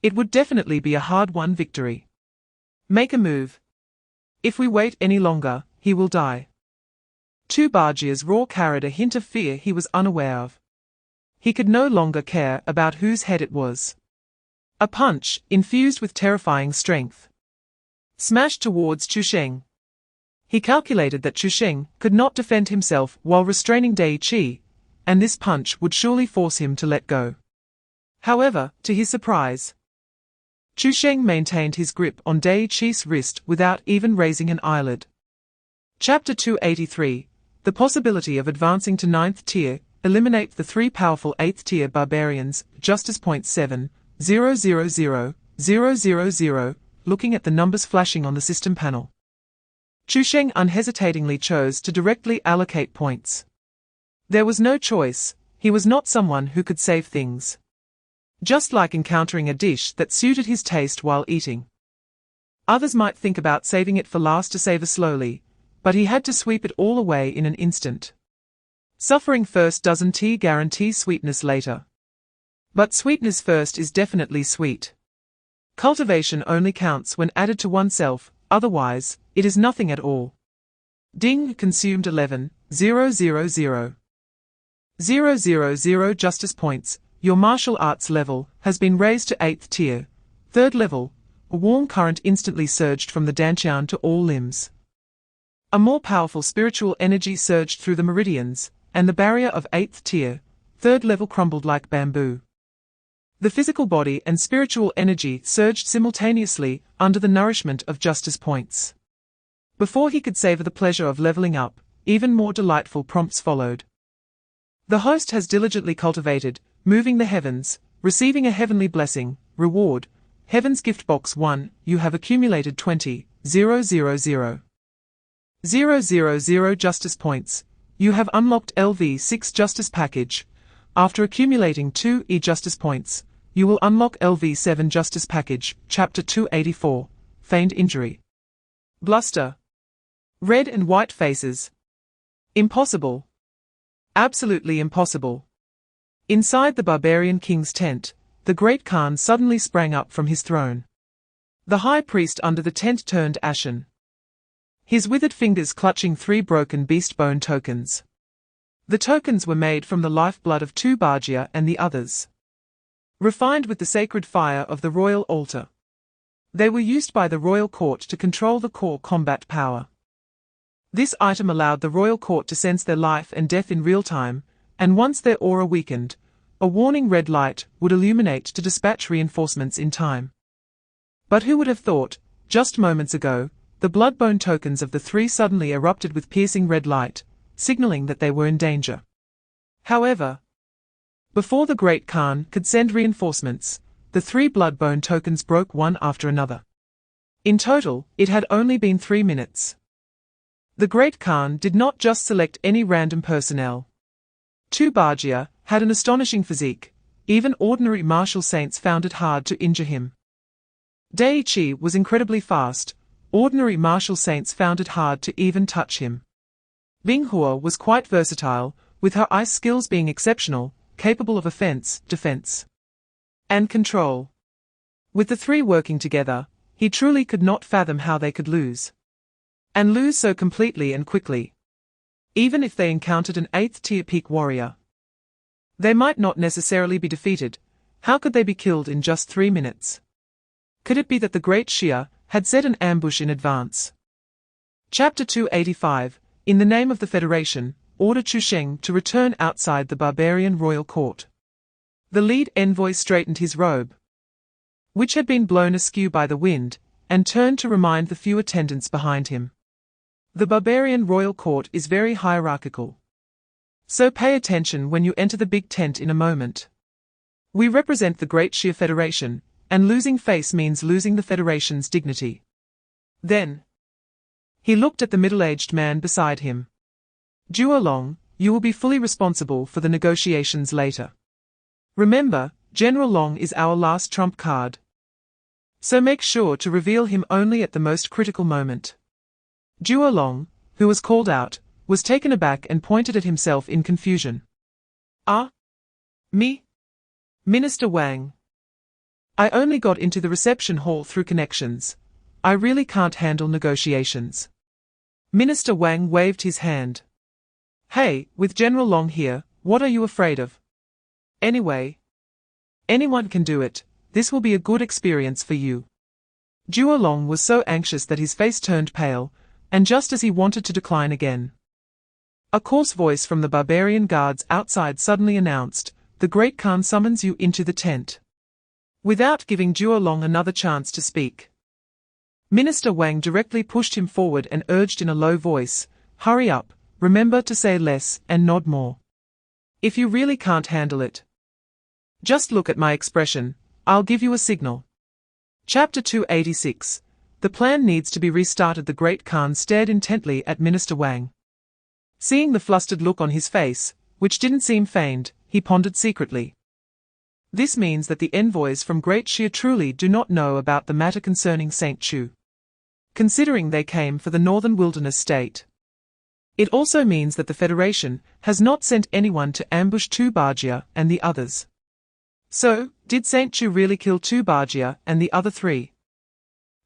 it would definitely be a hard-won victory. Make a move. If we wait any longer, he will die. Chu Bajia's roar carried a hint of fear he was unaware of. He could no longer care about whose head it was. A punch, infused with terrifying strength, smashed towards Chu Sheng. He calculated that Chu Sheng could not defend himself while restraining Dai Chi, and this punch would surely force him to let go. However, to his surprise, Chu Sheng maintained his grip on Dai Chi's wrist without even raising an eyelid. Chapter 283, The possibility of advancing to 9th tier, eliminate the three powerful 8th tier barbarians, Justice Point 7, 000, looking at the numbers flashing on the system panel. Chu Sheng unhesitatingly chose to directly allocate points. There was no choice, he was not someone who could save things. Just like encountering a dish that suited his taste while eating. Others might think about saving it for last to savor slowly, but he had to sweep it all away in an instant. Suffering first doesn't guarantee sweetness later. But sweetness first is definitely sweet. Cultivation only counts when added to oneself, otherwise, it is nothing at all. Ding consumed 11,000. 000 justice points. Your martial arts level has been raised to 8th tier, 3rd level. A warm current instantly surged from the dantian to all limbs. A more powerful spiritual energy surged through the meridians, and the barrier of 8th tier, 3rd level crumbled like bamboo. The physical body and spiritual energy surged simultaneously under the nourishment of justice points. Before he could savor the pleasure of leveling up, even more delightful prompts followed. The host has diligently cultivated, moving the heavens, receiving a heavenly blessing, reward, Heaven's Gift Box 1, you have accumulated 20,000 justice points. You have unlocked LV6 Justice Package. After accumulating 2 justice points, you will unlock LV7 Justice Package, Chapter 284, Feigned Injury. Bluster. Red and white faces. Impossible. Absolutely impossible. Inside the barbarian king's tent, the great Khan suddenly sprang up from his throne. The high priest under the tent turned ashen, his withered fingers clutching 3 broken beast bone tokens. The tokens were made from the lifeblood of Tu Bajia and the others, refined with the sacred fire of the royal altar. They were used by the royal court to control the core combat power. This item allowed the royal court to sense their life and death in real time, and once their aura weakened, a warning red light would illuminate to dispatch reinforcements in time. But who would have thought, just moments ago, the bloodbone tokens of the 3 suddenly erupted with piercing red light, signaling that they were in danger. However, before the great Khan could send reinforcements, the 3 bloodbone tokens broke one after another. In total, it had only been 3 minutes. The great Khan did not just select any random personnel. Tu Bajia had an astonishing physique. Even ordinary martial saints found it hard to injure him. Daichi was incredibly fast. Ordinary martial saints found it hard to even touch him. Binghua was quite versatile, with her ice skills being exceptional, capable of offense, defense, and control. With the 3 working together, he truly could not fathom how they could lose. And lose so completely and quickly. Even if they encountered an 8th tier peak warrior, they might not necessarily be defeated. How could they be killed in just 3 minutes? Could it be that the great Xia had set an ambush in advance? Chapter 285, in the name of the Federation, order Chu Sheng to return outside the barbarian royal court. The lead envoy straightened his robe, which had been blown askew by the wind, and turned to remind the few attendants behind him. The barbarian royal court is very hierarchical. So pay attention when you enter the big tent in a moment. We represent the Great Xia Federation, and losing face means losing the Federation's dignity. Then he looked at the middle-aged man beside him. Zhuo Long, you will be fully responsible for the negotiations later. Remember, General Long is our last trump card. So make sure to reveal him only at the most critical moment. Zhuo Long, who was called out, was taken aback and pointed at himself in confusion. Ah? Me? Minister Wang. I only got into the reception hall through connections. I really can't handle negotiations. Minister Wang waved his hand. Hey, with General Long here, what are you afraid of? Anyway, anyone can do it. This will be a good experience for you. Zhuo Long was so anxious that his face turned pale, and just as he wanted to decline again, a coarse voice from the barbarian guards outside suddenly announced, "The Great Khan summons you into the tent." Without giving Zhuo Long another chance to speak, Minister Wang directly pushed him forward and urged in a low voice, "Hurry up, remember to say less and nod more. If you really can't handle it, just look at my expression, I'll give you a signal." Chapter 286. The plan needs to be restarted. The Great Khan stared intently at Minister Wang. Seeing the flustered look on his face, which didn't seem feigned, he pondered secretly. This means that the envoys from Great Xia truly do not know about the matter concerning Saint Chu, considering they came for the northern wilderness state. It also means that the Federation has not sent anyone to ambush Tu Bajia and the others. So, did Saint Chu really kill Tu Bajia and the other 3?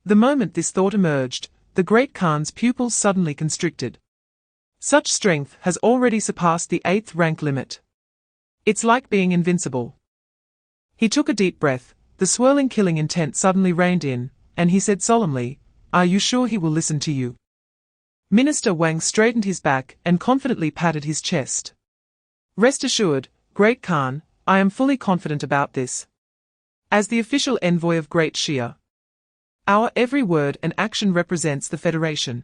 The moment this thought emerged, the Great Khan's pupils suddenly constricted. Such strength has already surpassed the 8th rank limit. It's like being invincible. He took a deep breath, the swirling killing intent suddenly reined in, and he said solemnly, "Are you sure he will listen to you?" Minister Wang straightened his back and confidently patted his chest. "Rest assured, Great Khan, I am fully confident about this. As the official envoy of Great Shia, our every word and action represents the Federation.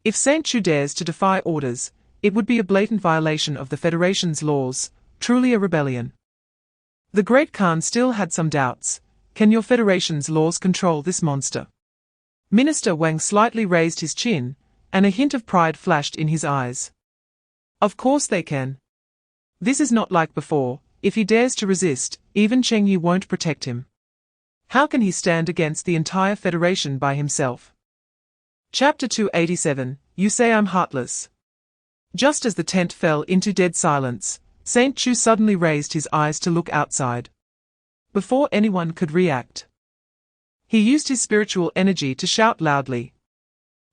If Saint Chu dares to defy orders, it would be a blatant violation of the Federation's laws, truly a rebellion." The Great Khan still had some doubts. Can your Federation's laws control this monster? Minister Wang slightly raised his chin, and a hint of pride flashed in his eyes. Of course they can. This is not like before. If he dares to resist, even Cheng Yi won't protect him. How can he stand against the entire Federation by himself? Chapter 287, You Say I'm Heartless. Just as the tent fell into dead silence, Saint Chu suddenly raised his eyes to look outside. Before anyone could react, he used his spiritual energy to shout loudly.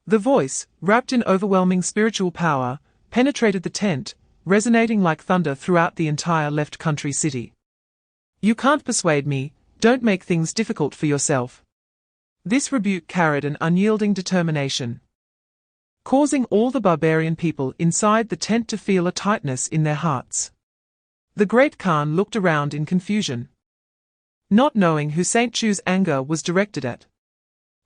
The voice, wrapped in overwhelming spiritual power, penetrated the tent, resonating like thunder throughout the entire left country city. "You can't persuade me, don't make things difficult for yourself." This rebuke carried an unyielding determination, causing all the barbarian people inside the tent to feel a tightness in their hearts. The Great Khan looked around in confusion, not knowing who Saint Chu's anger was directed at.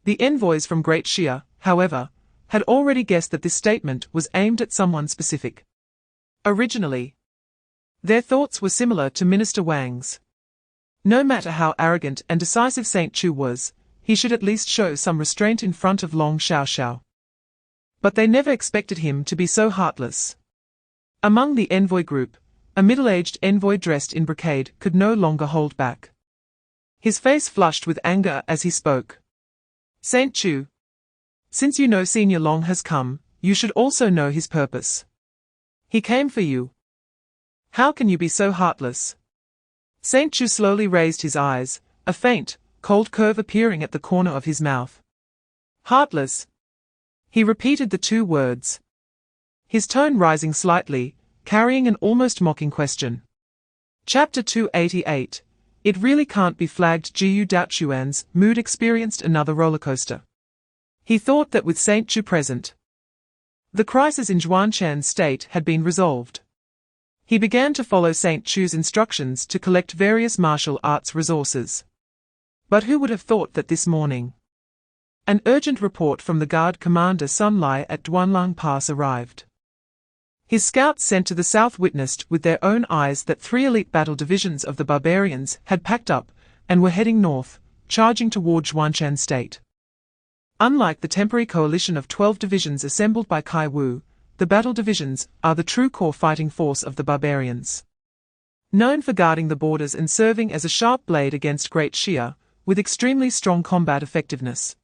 The envoys from Great Shia, however, had already guessed that this statement was aimed at someone specific. Originally, their thoughts were similar to Minister Wang's. No matter how arrogant and decisive Saint Chu was, he should at least show some restraint in front of Long Xiaoxiao. But they never expected him to be so heartless. Among the envoy group, a middle-aged envoy dressed in brocade could no longer hold back. His face flushed with anger as he spoke. "Saint Chu, since you know Senior Long has come, you should also know his purpose. He came for you. How can you be so heartless?" Saint Chu slowly raised his eyes, a faint, cold curve appearing at the corner of his mouth. "Heartless." He repeated the two words, his tone rising slightly, carrying an almost mocking question. Chapter 288, It Really Can't Be Flagged. Jiyu Daochuan's mood experienced another rollercoaster. He thought that with Saint Chu present, the crisis in Zhuanchan's state had been resolved. He began to follow Saint Chu's instructions to collect various martial arts resources. But who would have thought that this morning an urgent report from the guard commander Sun Lai at Duanlang Pass arrived. His scouts sent to the south witnessed with their own eyes that 3 elite battle divisions of the barbarians had packed up and were heading north, charging toward Zhuanchan state. Unlike the temporary coalition of 12 divisions assembled by Kai Wu, the battle divisions are the true core fighting force of the barbarians. Known for guarding the borders and serving as a sharp blade against Great Shia, with extremely strong combat effectiveness.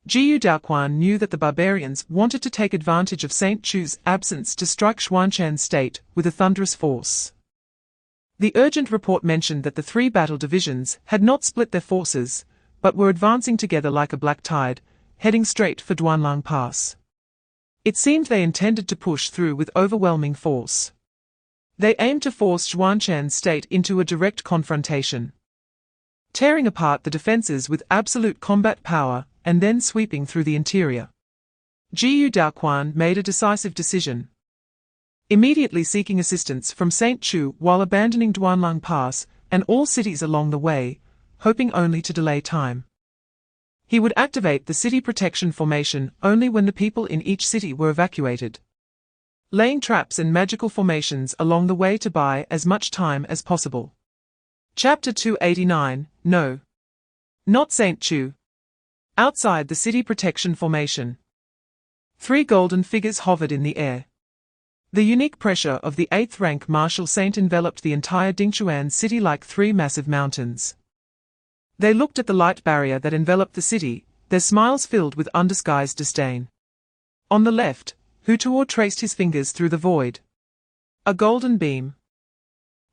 Jiyu Daoquan knew that the barbarians wanted to take advantage of Saint Chu's absence to strike Zhuanchan's state with a thunderous force. The urgent report mentioned that the 3 battle divisions had not split their forces, but were advancing together like a black tide, heading straight for Duanlang Pass. It seemed they intended to push through with overwhelming force. They aimed to force Zhuanchan's state into a direct confrontation, tearing apart the defenses with absolute combat power, and then sweeping through the interior. Jiyu Daoquan made a decisive decision, immediately seeking assistance from Saint Chu while abandoning Duanlang Pass and all cities along the way, hoping only to delay time. He would activate the city protection formation only when the people in each city were evacuated, laying traps and magical formations along the way to buy as much time as possible. Chapter 289, No. Not Saint Chu. Outside the city protection formation, 3 golden figures hovered in the air. The unique pressure of the 8th rank martial saint enveloped the entire Dingchuan city like 3 massive mountains. They looked at the light barrier that enveloped the city, their smiles filled with undisguised disdain. On the left, Hu Tuo traced his fingers through the void. A golden beam,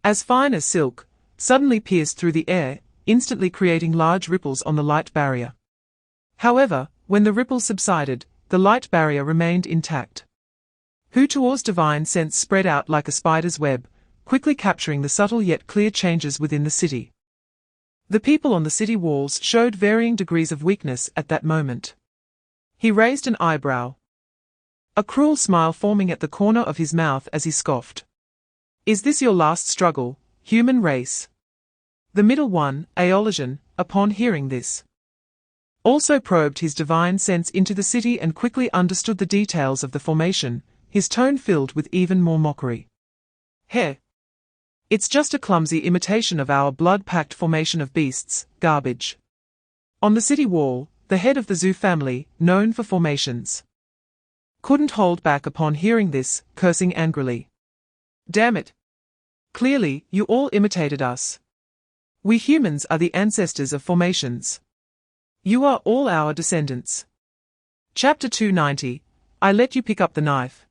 as fine as silk, suddenly pierced through the air, instantly creating large ripples on the light barrier. However, when the ripples subsided, the light barrier remained intact. Hu Tuo's divine sense spread out like a spider's web, quickly capturing the subtle yet clear changes within the city. The people on the city walls showed varying degrees of weakness at that moment. He raised an eyebrow, a cruel smile forming at the corner of his mouth as he scoffed. "Is this your last struggle, human race?" The middle one, Aeologian, upon hearing this, also probed his divine sense into the city and quickly understood the details of the formation, his tone filled with even more mockery. "Heh. It's just a clumsy imitation of our blood-packed formation of beasts, garbage." On the city wall, the head of the Zhu family, known for formations, couldn't hold back upon hearing this, cursing angrily. "Damn it. Clearly, you all imitated us. We humans are the ancestors of formations. You are all our descendants." Chapter 290, I Let You Pick Up the Knife.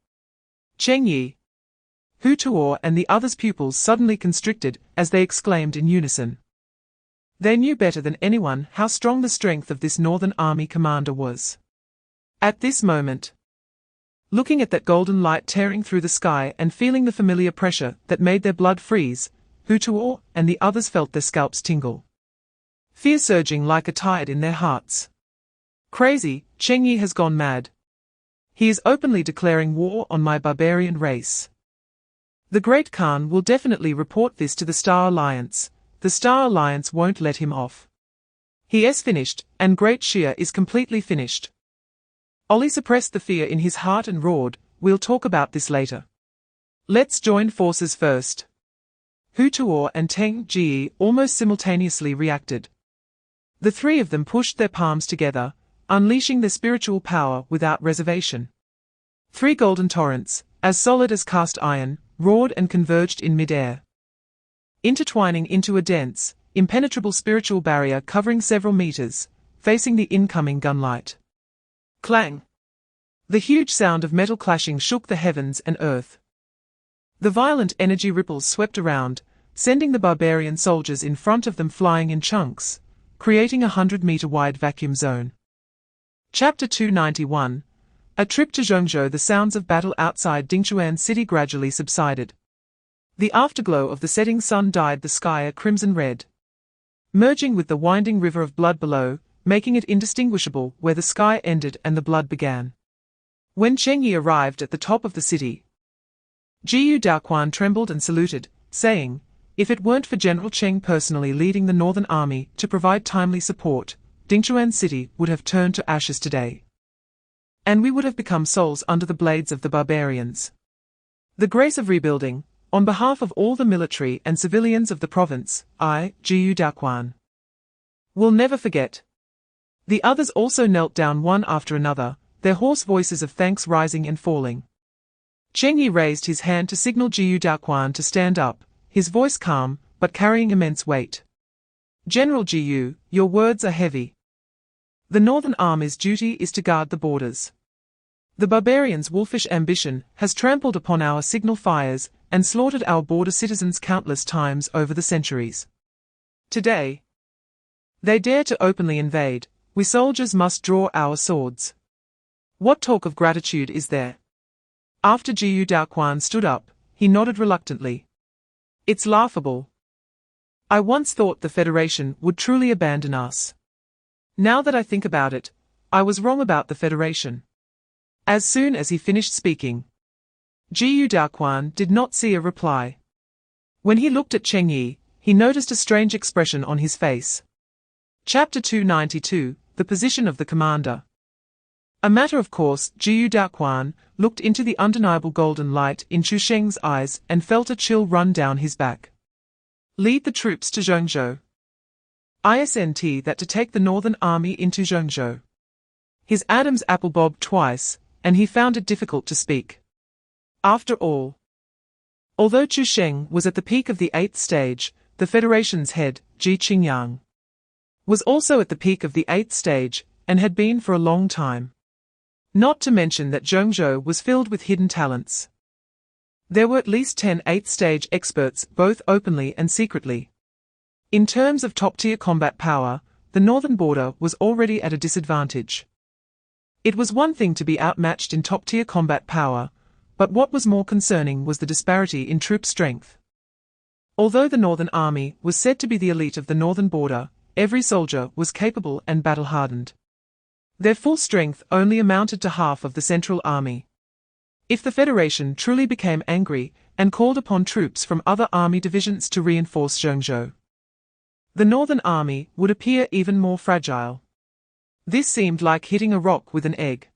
Cheng Yi, Hu Tuo and the others' pupils suddenly constricted as they exclaimed in unison. They knew better than anyone how strong the strength of this Northern Army commander was. At this moment, looking at that golden light tearing through the sky and feeling the familiar pressure that made their blood freeze, Hu Tuo and the others felt their scalps tingle, fear surging like a tide in their hearts. Crazy, Cheng Yi has gone mad. He is openly declaring war on my barbarian race. The Great Khan will definitely report this to the Star Alliance. The Star Alliance won't let him off. He is finished, and Great Shia is completely finished. Ollie suppressed the fear in his heart and roared, "We'll talk about this later. Let's join forces first." Hu Tuo and Teng Ji almost simultaneously reacted. The three of them pushed their palms together, unleashing their spiritual power without reservation. 3 golden torrents, as solid as cast iron, roared and converged in midair, intertwining into a dense, impenetrable spiritual barrier covering several meters, facing the incoming gunlight. Clang! The huge sound of metal clashing shook the heavens and earth. The violent energy ripples swept around, sending the barbarian soldiers in front of them flying in chunks, creating a 100-meter-wide vacuum zone. Chapter 291, A Trip to Zhengzhou. The sounds of battle outside Dingchuan City gradually subsided. The afterglow of the setting sun dyed the sky a crimson red, merging with the winding river of blood below, making it indistinguishable where the sky ended and the blood began. When Cheng Yi arrived at the top of the city, Jiyu Daoquan trembled and saluted, saying, "If it weren't for General Cheng personally leading the Northern Army to provide timely support, Dingchuan City would have turned to ashes today. And we would have become souls under the blades of the barbarians. The grace of rebuilding, on behalf of all the military and civilians of the province, I, Jiyu Daoquan, will never forget." The others also knelt down one after another, their hoarse voices of thanks rising and falling. Cheng Yi raised his hand to signal Jiyu Daoquan to stand up, his voice calm, but carrying immense weight. "General Jiyu, your words are heavy. The Northern Army's duty is to guard the borders. The barbarians' wolfish ambition has trampled upon our signal fires and slaughtered our border citizens countless times over the centuries. Today, they dare to openly invade. We soldiers must draw our swords. What talk of gratitude is there?" After Jiyu Daoquan stood up, he nodded reluctantly. "It's laughable. I once thought the Federation would truly abandon us. Now that I think about it, I was wrong about the Federation." As soon as he finished speaking, Jiyu Daoquan did not see a reply. When he looked at Cheng Yi, he noticed a strange expression on his face. Chapter 292, The Position of the Commander. A matter of course, Jiyu Daoquan looked into the undeniable golden light in Chu Sheng's eyes and felt a chill run down his back. Lead the troops to Zhengzhou. ISNT that to take the Northern Army into Zhengzhou. His Adam's apple bobbed twice, and he found it difficult to speak. After all, although Chu Sheng was at the peak of the 8th stage, the Federation's head, Ji Qingyang, was also at the peak of the 8th stage, and had been for a long time. Not to mention that Zhengzhou was filled with hidden talents. There were at least 10 8th-stage experts, both openly and secretly. In terms of top-tier combat power, the northern border was already at a disadvantage. It was one thing to be outmatched in top-tier combat power, but what was more concerning was the disparity in troop strength. Although the Northern Army was said to be the elite of the northern border, every soldier was capable and battle-hardened. Their full strength only amounted to half of the Central Army. If the Federation truly became angry and called upon troops from other army divisions to reinforce Zhengzhou, the Northern Army would appear even more fragile. This seemed like hitting a rock with an egg.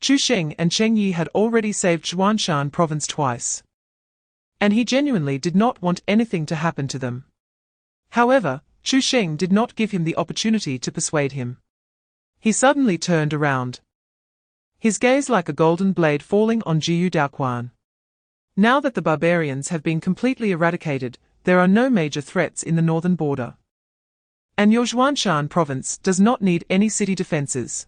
Chu Sheng and Cheng Yi had already saved Zhuanshan province twice, and he genuinely did not want anything to happen to them. However, Chu Sheng did not give him the opportunity to persuade him. He suddenly turned around, his gaze like a golden blade falling on Jiyu Daoquan. Now that the barbarians have been completely eradicated, there are no major threats in the northern border, and your Zhuanshan province does not need any city defenses.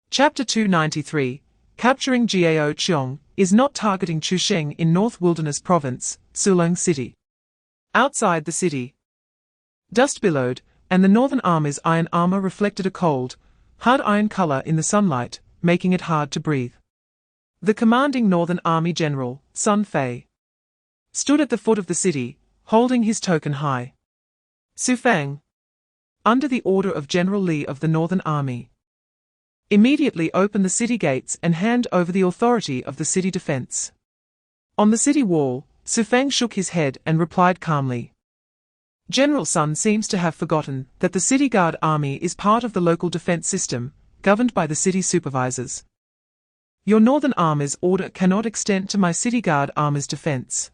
Chapter 293, Capturing Jiao Qiong, is not targeting Chu Sheng in North Wilderness Province, Sulong City. Outside the city, dust billowed, and the Northern Army's iron armor reflected a cold, hard iron color in the sunlight, making it hard to breathe. The commanding Northern Army General, Sun Fei, stood at the foot of the city, holding his token high. Su Fang, under the order of General Li of the Northern Army, immediately open the city gates and hand over the authority of the city defense. On the city wall, Su Fang shook his head and replied calmly. General Sun seems to have forgotten that the City Guard Army is part of the local defense system, governed by the city supervisors. Your Northern Army's order cannot extend to my City Guard Army's defense.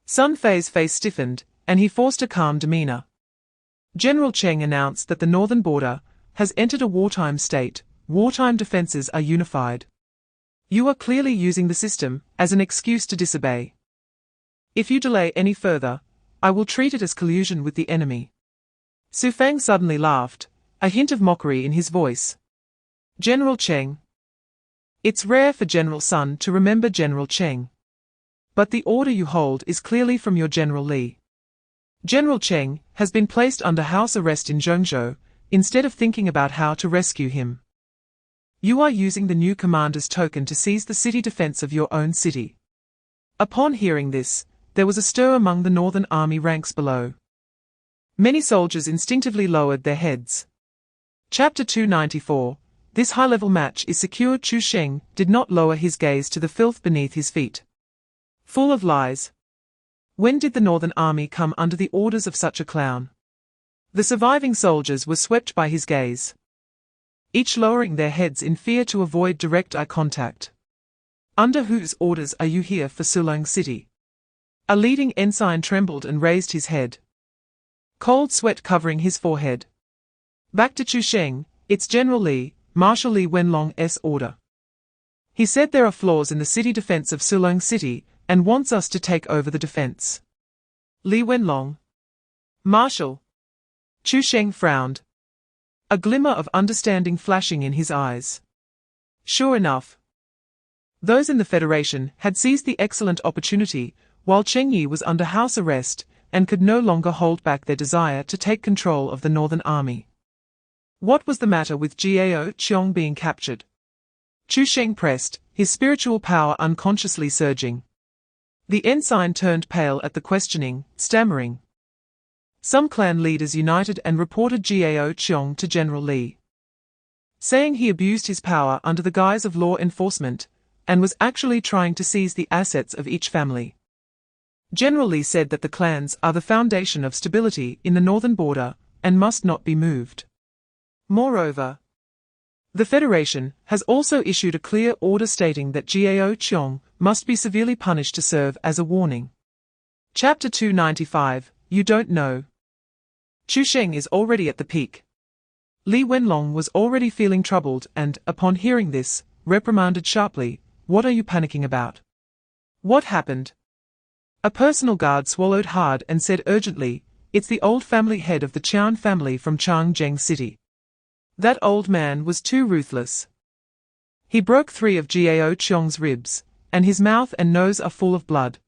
Sun Fei's face stiffened, and he forced a calm demeanor. General Cheng announced that the northern border has entered a wartime state. Wartime defenses are unified. You are clearly using the system as an excuse to disobey. If you delay any further, I will treat it as collusion with the enemy. Su Fang suddenly laughed, a hint of mockery in his voice. General Cheng. It's rare for General Sun to remember General Cheng. But the order you hold is clearly from your General Li. General Cheng has been placed under house arrest in Zhengzhou, instead of thinking about how to rescue him. You are using the new commander's token to seize the city defense of your own city. Upon hearing this, there was a stir among the Northern Army ranks below. Many soldiers instinctively lowered their heads. Chapter 294, This high-level match is secure. Chu Sheng did not lower his gaze to the filth beneath his feet. Full of lies. When did the Northern Army come under the orders of such a clown? The surviving soldiers were swept by his gaze, each lowering their heads in fear to avoid direct eye contact. Under whose orders are you here for Sulong City? A leading ensign trembled and raised his head, cold sweat covering his forehead. Back to Chu Sheng, it's General Li, Marshal Li Wenlong's order. He said there are flaws in the city defense of Sulong City and wants us to take over the defense. Li Wenlong. Marshal. Chu Sheng frowned, a glimmer of understanding flashing in his eyes. Sure enough, those in the Federation had seized the excellent opportunity, while Cheng Yi was under house arrest and could no longer hold back their desire to take control of the Northern Army. What was the matter with Jiao Qiong being captured? Chu Sheng pressed, his spiritual power unconsciously surging. The ensign turned pale at the questioning, stammering. Some clan leaders united and reported Jiao Qiong to General Li, saying he abused his power under the guise of law enforcement and was actually trying to seize the assets of each family. General Li said that the clans are the foundation of stability in the northern border and must not be moved. Moreover, the Federation has also issued a clear order stating that Jiao Qiong must be severely punished to serve as a warning. Chapter 295, You Don't Know. Chu Sheng is already at the peak. Li Wenlong was already feeling troubled and, upon hearing this, reprimanded sharply, What are you panicking about? What happened? A personal guard swallowed hard and said urgently, It's the old family head of the Qian family from Changzheng City. That old man was too ruthless. He broke 3 of Jiao Qiong's ribs, and his mouth and nose are full of blood.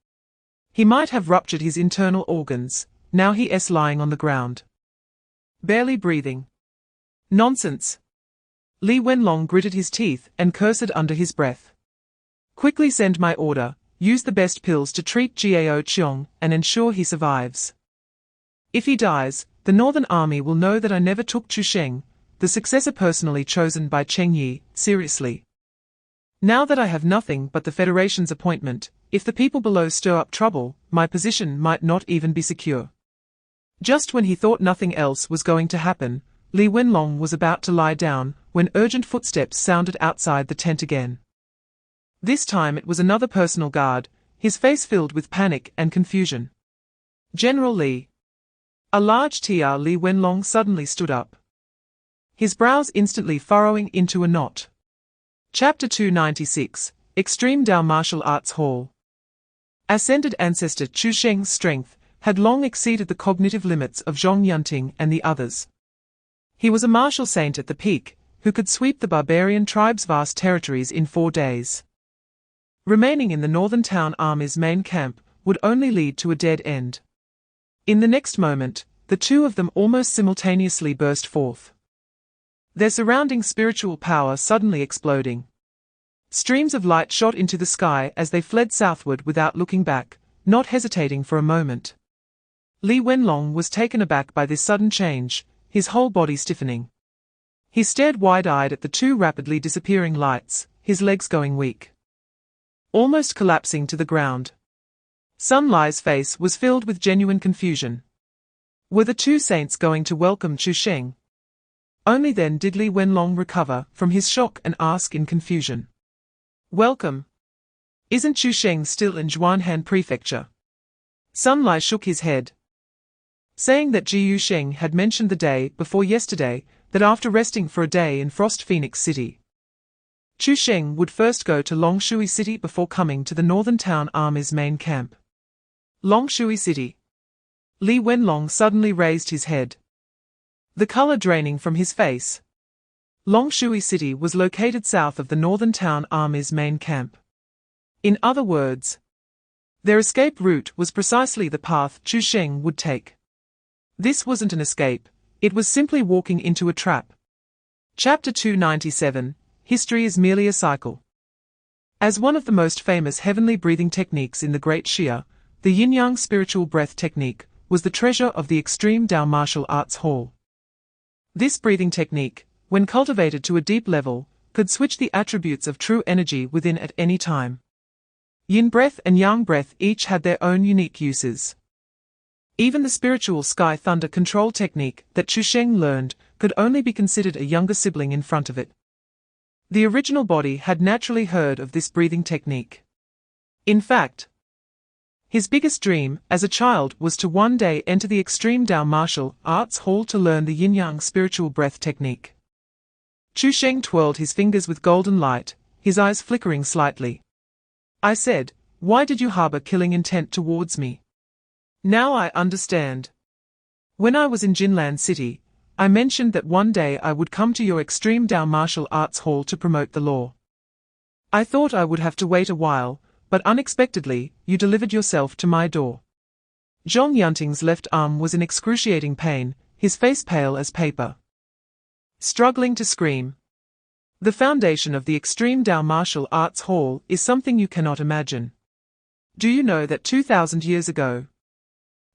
He might have ruptured his internal organs, now he is lying on the ground, barely breathing. Nonsense. Li Wenlong gritted his teeth and cursed under his breath. Quickly send my order, use the best pills to treat Gao Cheong and ensure he survives. If he dies, the Northern Army will know that I never took Chu Sheng, the successor personally chosen by Cheng Yi, seriously. Now that I have nothing but the Federation's appointment, if the people below stir up trouble, my position might not even be secure. Just when he thought nothing else was going to happen, Li Wenlong was about to lie down, when urgent footsteps sounded outside the tent again. This time it was another personal guard, his face filled with panic and confusion. General Li. A large TR Li Wenlong suddenly stood up, his brows instantly furrowing into a knot. Chapter 296, Extreme Dao Martial Arts Hall. Ascended Ancestor Chu Sheng's strength had long exceeded the cognitive limits of Zhong Yunting and the others. He was a martial saint at the peak, who could sweep the barbarian tribe's vast territories in 4 days. Remaining in the Northern Town Army's main camp would only lead to a dead end. In the next moment, the two of them almost simultaneously burst forth, their surrounding spiritual power suddenly exploding. Streams of light shot into the sky as they fled southward without looking back, not hesitating for a moment. Li Wenlong was taken aback by this sudden change, his whole body stiffening. He stared wide-eyed at the two rapidly disappearing lights, his legs going weak, almost collapsing to the ground. Sun Lai's face was filled with genuine confusion. Were the two saints going to welcome Chu Sheng? Only then did Li Wenlong recover from his shock and ask in confusion. Welcome. Isn't Chu Sheng still in Zhuanhan Prefecture? Sun Lai shook his head, saying that Jiu Sheng had mentioned the day before yesterday that after resting for a day in Frost Phoenix City, Chu Sheng would first go to Longshui City before coming to the Northern Town Army's main camp. Longshui City. Li Wenlong suddenly raised his head, the color draining from his face. Longshui City was located south of the Northern Town Army's main camp. In other words, their escape route was precisely the path Chu Sheng would take. This wasn't an escape, it was simply walking into a trap. Chapter 297, History is merely a cycle. As one of the most famous heavenly breathing techniques in the Great Xia, the yin-yang spiritual breath technique was the treasure of the Extreme Dao Martial Arts Hall. This breathing technique, when cultivated to a deep level, could switch the attributes of true energy within at any time. Yin breath and yang breath each had their own unique uses. Even the spiritual sky thunder control technique that Chu Sheng learned could only be considered a younger sibling in front of it. The original body had naturally heard of this breathing technique. In fact, his biggest dream as a child was to one day enter the Extreme Dao Martial Arts Hall to learn the yin-yang spiritual breath technique. Chu Sheng twirled his fingers with golden light, his eyes flickering slightly. I said, why did you harbor killing intent towards me? Now I understand. When I was in Jinlan City, I mentioned that one day I would come to your Extreme Dao Martial Arts Hall to promote the law. I thought I would have to wait a while, but unexpectedly, you delivered yourself to my door. Zhong Yunting's left arm was in excruciating pain, his face pale as paper, struggling to scream. The foundation of the Extreme Dao Martial Arts Hall is something you cannot imagine. Do you know that 2,000 years ago,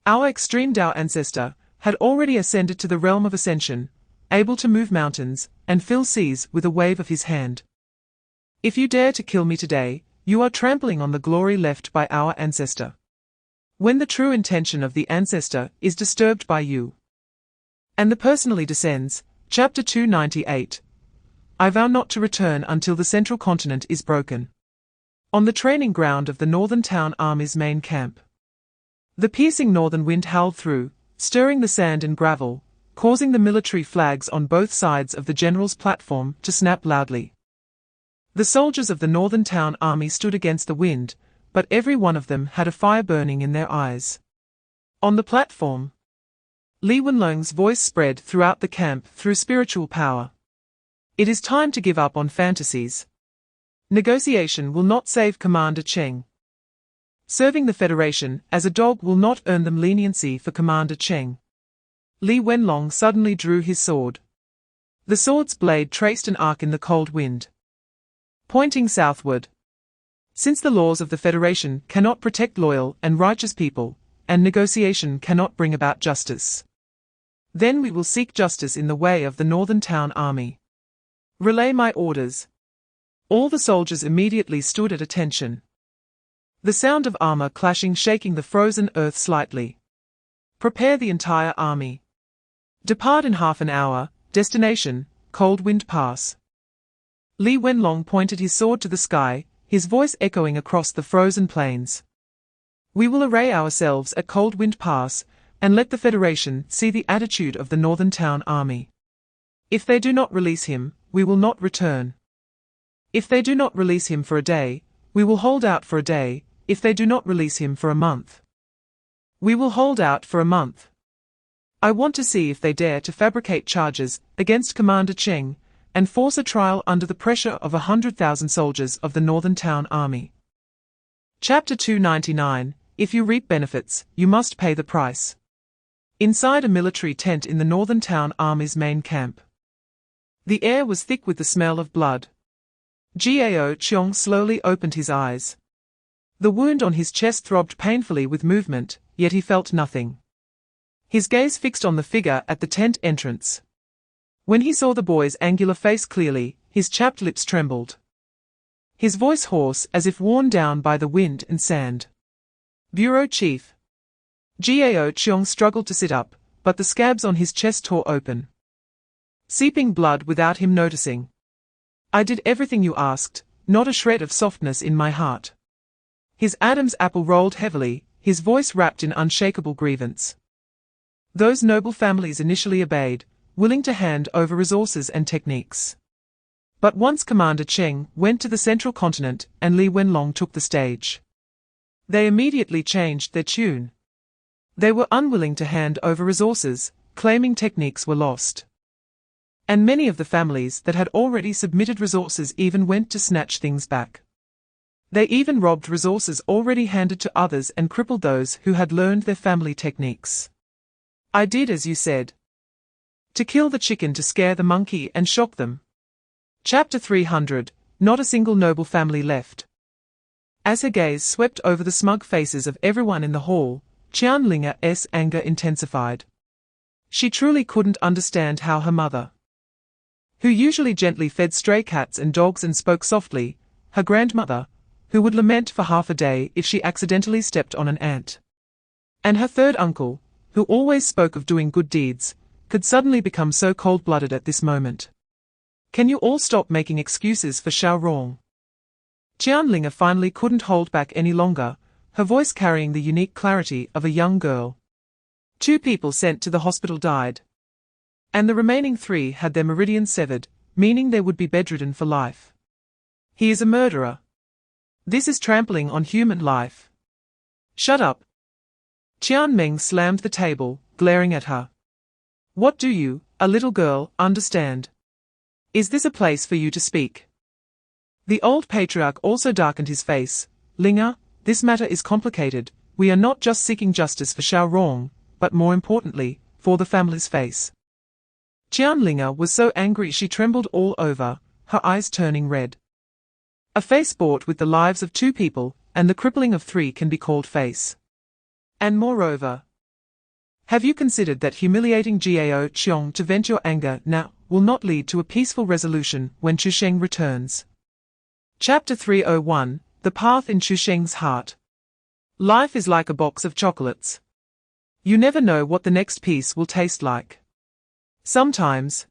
our Extreme Dao ancestor had already ascended to the realm of ascension, able to move mountains and fill seas with a wave of his hand? If you dare to kill me today, you are trampling on the glory left by our ancestor. When the true intention of the ancestor is disturbed by you, and the personally descends, Chapter 298. I vow not to return until the central continent is broken. On the training ground of the Northern Town Army's main camp, the piercing northern wind howled through, stirring the sand and gravel, causing the military flags on both sides of the general's platform to snap loudly. The soldiers of the Northern Town Army stood against the wind, but every one of them had a fire burning in their eyes. On the platform, Li Wenlong's voice spread throughout the camp through spiritual power. It is time to give up on fantasies. Negotiation will not save Commander Cheng. Serving the Federation as a dog will not earn them leniency for Commander Cheng. Li Wenlong suddenly drew his sword. The sword's blade traced an arc in the cold wind, pointing southward. Since the laws of the Federation cannot protect loyal and righteous people, and negotiation cannot bring about justice, then we will seek justice in the way of the Northern Town Army. Relay my orders. All the soldiers immediately stood at attention. The sound of armor clashing shaking the frozen earth slightly. Prepare the entire army. Depart in half an hour, destination, Cold Wind Pass. Li Wenlong pointed his sword to the sky, his voice echoing across the frozen plains. We will array ourselves at Cold Wind Pass, and let the Federation see the attitude of the Northern Town Army. If they do not release him, we will not return. If they do not release him for a day, we will hold out for a day. If they do not release him for a month, we will hold out for a month. I want to see if they dare to fabricate charges against Commander Cheng, and force a trial under the pressure of 100,000 soldiers of the Northern Town Army. Chapter 299, If you reap benefits, you must pay the price. Inside a military tent in the Northern Town Army's main camp. The air was thick with the smell of blood. Gao Cheong slowly opened his eyes. The wound on his chest throbbed painfully with movement, yet he felt nothing. His gaze fixed on the figure at the tent entrance. When he saw the boy's angular face clearly, his chapped lips trembled. His voice hoarse as if worn down by the wind and sand. Bureau Chief. Gao Cheong struggled to sit up, but the scabs on his chest tore open, seeping blood without him noticing. I did everything you asked, not a shred of softness in my heart. His Adam's apple rolled heavily, his voice wrapped in unshakable grievance. Those noble families initially obeyed, willing to hand over resources and techniques. But once Commander Cheng went to the central continent and Li Wenlong took the stage, they immediately changed their tune. They were unwilling to hand over resources, claiming techniques were lost. And many of the families that had already submitted resources even went to snatch things back. They even robbed resources already handed to others and crippled those who had learned their family techniques. I did as you said. To kill the chicken to scare the monkey and shock them. Chapter 300, Not a single noble family left. As her gaze swept over the smug faces of everyone in the hall, Qianlinger's anger intensified. She truly couldn't understand how her mother, who usually gently fed stray cats and dogs and spoke softly, her grandmother, who would lament for half a day if she accidentally stepped on an ant, and her third uncle, who always spoke of doing good deeds, could suddenly become so cold-blooded at this moment. Can you all stop making excuses for Xiao Rong? Qianlinger finally couldn't hold back any longer, her voice carrying the unique clarity of a young girl. 2 people sent to the hospital died, and the remaining 3 had their meridians severed, meaning they would be bedridden for life. He is a murderer. This is trampling on human life. Shut up. Qian Meng slammed the table, glaring at her. What do you, a little girl, understand? Is this a place for you to speak? The old patriarch also darkened his face. Linger, this matter is complicated. We are not just seeking justice for Xiao Rong, but more importantly, for the family's face. Qianlinger was so angry she trembled all over, her eyes turning red. A face bought with the lives of 2 people, and the crippling of 3 can be called face. And moreover, have you considered that humiliating Gao Cheong to vent your anger now will not lead to a peaceful resolution when Chu Sheng returns? Chapter 301, The Path in Chu Sheng's Heart. Life is like a box of chocolates. You never know what the next piece will taste like. Sometimes,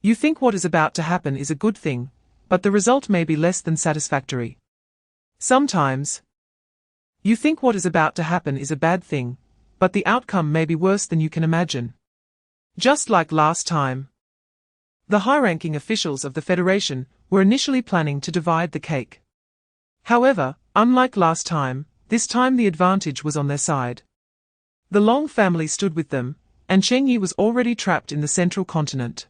you think what is about to happen is a good thing, but the result may be less than satisfactory. Sometimes, you think what is about to happen is a bad thing, but the outcome may be worse than you can imagine. Just like last time, the high-ranking officials of the Federation were initially planning to divide the cake. However, unlike last time, this time the advantage was on their side. The Long family stood with them, and Cheng Yi was already trapped in the central continent.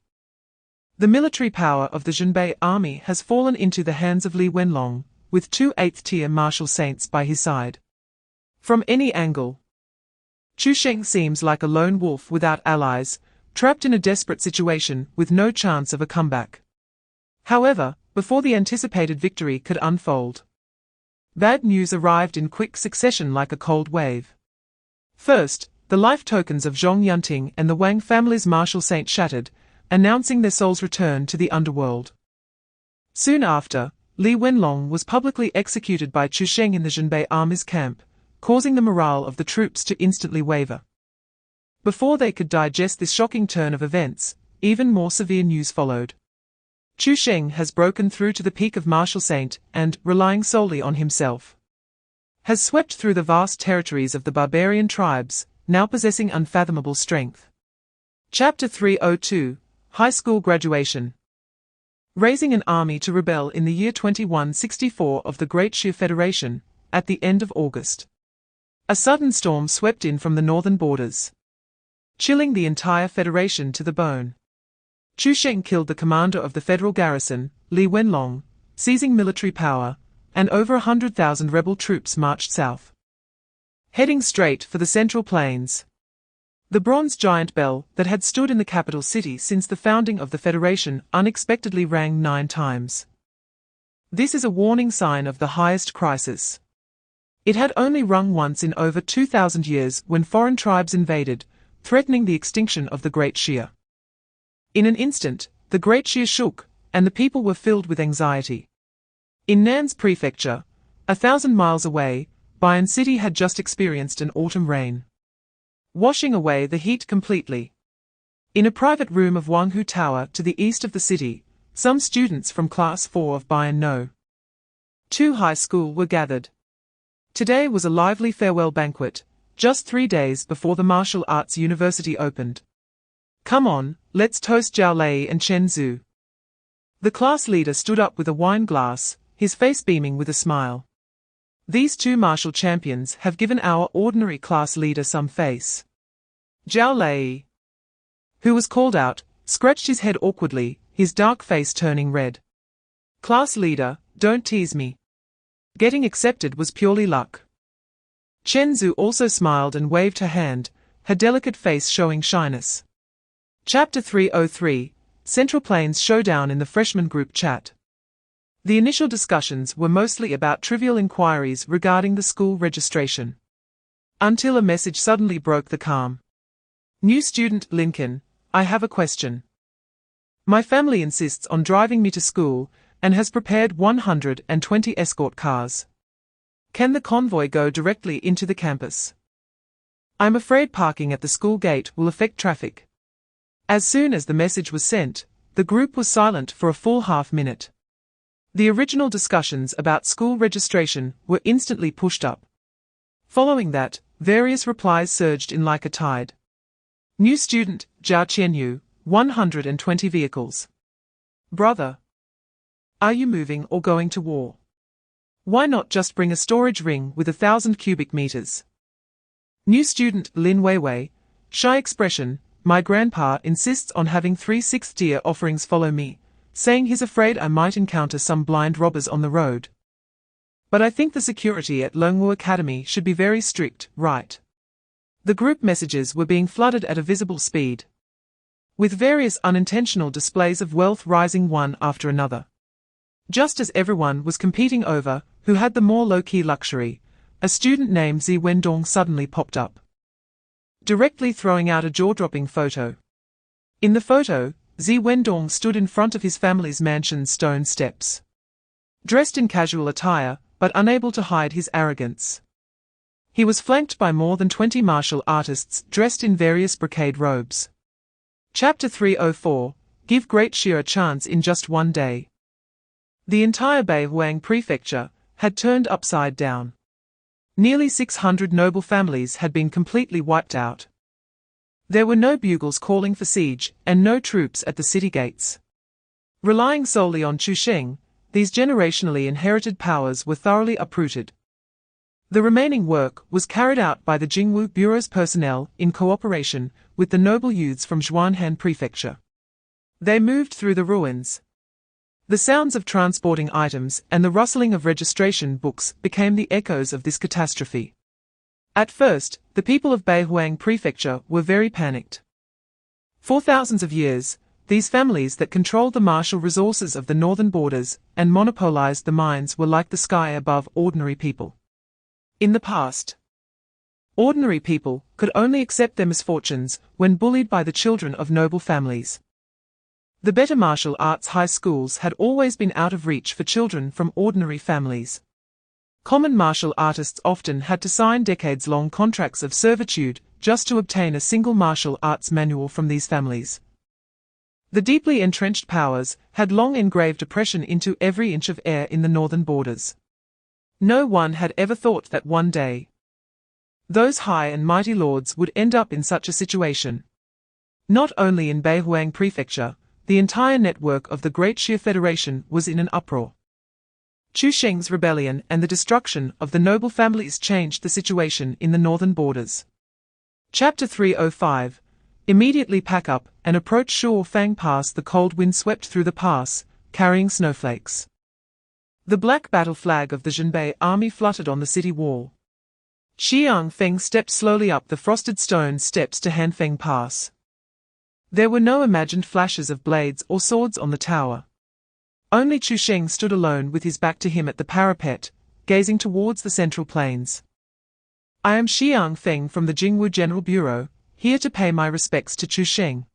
The military power of the Zhenbei army has fallen into the hands of Li Wenlong, with 2 8th-tier martial saints by his side. From any angle, Chu Sheng seems like a lone wolf without allies, trapped in a desperate situation with no chance of a comeback. However, before the anticipated victory could unfold, Bad news arrived in quick succession like a cold wave. First, the life tokens of Zhong Yunting and the Wang family's martial saint shattered, announcing their soul's return to the underworld. Soon after, Li Wenlong was publicly executed by Chu Sheng in the Zhenbei army's camp, causing the morale of the troops to instantly waver. Before they could digest this shocking turn of events, even more severe news followed. Chu Sheng has broken through to the peak of martial saint and, relying solely on himself, has swept through the vast territories of the barbarian tribes, now possessing unfathomable strength. Chapter 302, High School Graduation. Raising an army to rebel in the year 2164 of the Great Xia Federation, at the end of August. A sudden storm swept in from the northern borders, chilling the entire Federation to the bone. Chu Sheng killed the commander of the federal garrison, Li Wenlong, seizing military power, and over 100,000 rebel troops marched south, heading straight for the Central Plains. The bronze giant bell that had stood in the capital city since the founding of the Federation unexpectedly rang 9 times. This is a warning sign of the highest crisis. It had only rung once in over 2,000 years when foreign tribes invaded, threatening the extinction of the Great Xia. In an instant, the Great Xia shook, and the people were filled with anxiety. In Nan's prefecture, 1,000 miles away, Bayan City had just experienced an autumn rain, washing away the heat completely. In a private room of Wanghu Tower to the east of the city, some students from Class 4 of Bayan No. 2 High School were gathered. Today was a lively farewell banquet, just 3 days before the Martial Arts University opened. Come on, let's toast Zhao Lei and Chen Zhu. The class leader stood up with a wine glass, his face beaming with a smile. These 2 martial champions have given our ordinary class leader some face. Zhao Lei, who was called out, scratched his head awkwardly, his dark face turning red. Class leader, don't tease me. Getting accepted was purely luck. Chen Zhu also smiled and waved her hand, her delicate face showing shyness. Chapter 303, Central Plains Showdown in the freshman group chat. The initial discussions were mostly about trivial inquiries regarding the school registration, until a message suddenly broke the calm. New student Lincoln, I have a question. My family insists on driving me to school, and has prepared 120 escort cars. Can the convoy go directly into the campus? I'm afraid parking at the school gate will affect traffic. As soon as the message was sent, the group was silent for a full half-minute. The original discussions about school registration were instantly pushed up. Following that, various replies surged in like a tide. New student, Zhao Qianyu, 120 vehicles. Brother, are you moving or going to war? Why not just bring a storage ring with 1,000 cubic meters? New student Lin Weiwei, shy expression, my grandpa insists on having 3 sixth-tier offerings follow me, saying he's afraid I might encounter some blind robbers on the road. But I think the security at Longwu Academy should be very strict, right? The group messages were being flooded at a visible speed, with various unintentional displays of wealth rising one after another. Just as everyone was competing over who had the more low-key luxury, a student named Zi Wendong suddenly popped up, directly throwing out a jaw-dropping photo. In the photo, Zi Wendong stood in front of his family's mansion's stone steps, dressed in casual attire, but unable to hide his arrogance. He was flanked by more than 20 martial artists dressed in various brocade robes. Chapter 304, Give Great Xia a chance in just one day. The entire Beihuang prefecture had turned upside down. Nearly 600 noble families had been completely wiped out. There were no bugles calling for siege, and no troops at the city gates. Relying solely on Chu Sheng, these generationally inherited powers were thoroughly uprooted. The remaining work was carried out by the Jingwu Bureau's personnel in cooperation with the noble youths from Zhuanhan Prefecture. They moved through the ruins. The sounds of transporting items and the rustling of registration books became the echoes of this catastrophe. At first, the people of Beihuang Prefecture were very panicked. For thousands of years, These families that controlled the martial resources of the northern borders and monopolized the mines were like the sky above ordinary people. In the past, ordinary people could only accept their misfortunes when bullied by the children of noble families. The better martial arts high schools had always been out of reach for children from ordinary families. Common martial artists often had to sign decades-long contracts of servitude just to obtain a single martial arts manual from these families. The deeply entrenched powers had long engraved oppression into every inch of air in the northern borders. No one had ever thought that one day those high and mighty lords would end up in such a situation. Not only in Beihuang Prefecture, the entire network of the Great Xia Federation was in an uproar. Chu Sheng's rebellion and the destruction of the noble families changed the situation in the northern borders. Chapter 305. Immediately pack up and approach Shuofang Pass. The cold wind swept through the pass, carrying snowflakes. The black battle flag of the Zhenbei army fluttered on the city wall. Xiang Feng stepped slowly up the frosted stone steps to Hanfeng Pass. There were no imagined flashes of blades or swords on the tower. Only Chu Sheng stood alone with his back to him at the parapet, gazing towards the central plains. I am Xiang Feng from the Jingwu General Bureau, here to pay my respects to Chu Sheng.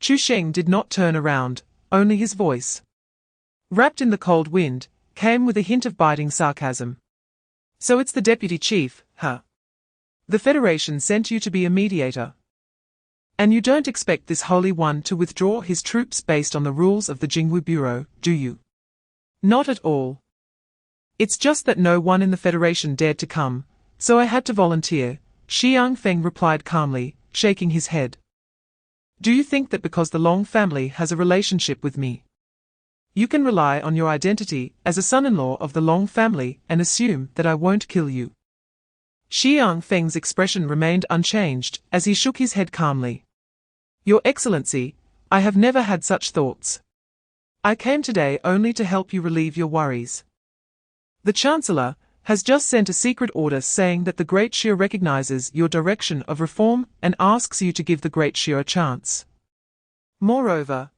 Chu Sheng did not turn around, only his voice, wrapped in the cold wind, came with a hint of biting sarcasm. So it's the deputy chief, huh? The Federation sent you to be a mediator. And you don't expect this Holy One to withdraw his troops based on the rules of the Jingwu Bureau, do you? Not at all. It's just that no one in the Federation dared to come, so I had to volunteer, Xiang Feng replied calmly, shaking his head. Do you think that because the Long family has a relationship with me, you can rely on your identity as a son-in-law of the Long family and assume that I won't kill you? Xiang Feng's expression remained unchanged as he shook his head calmly. Your Excellency, I have never had such thoughts. I came today only to help you relieve your worries. The Chancellor has just sent a secret order saying that the Great Xia recognizes your direction of reform and asks you to give the Great Xia a chance. Moreover,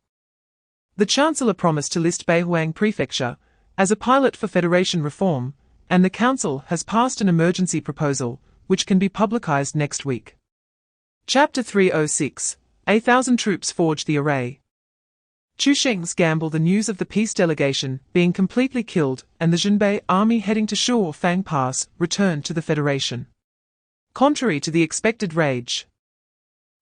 the Chancellor promised to list Beihuang Prefecture as a pilot for Federation reform, and the Council has passed an emergency proposal, which can be publicized next week. Chapter 306. 1,000 troops forge the array. Chu Sheng's gamble, the news of the peace delegation being completely killed and the Zhenbei army heading to Shuofang Pass, returned to the Federation. Contrary to the expected rage,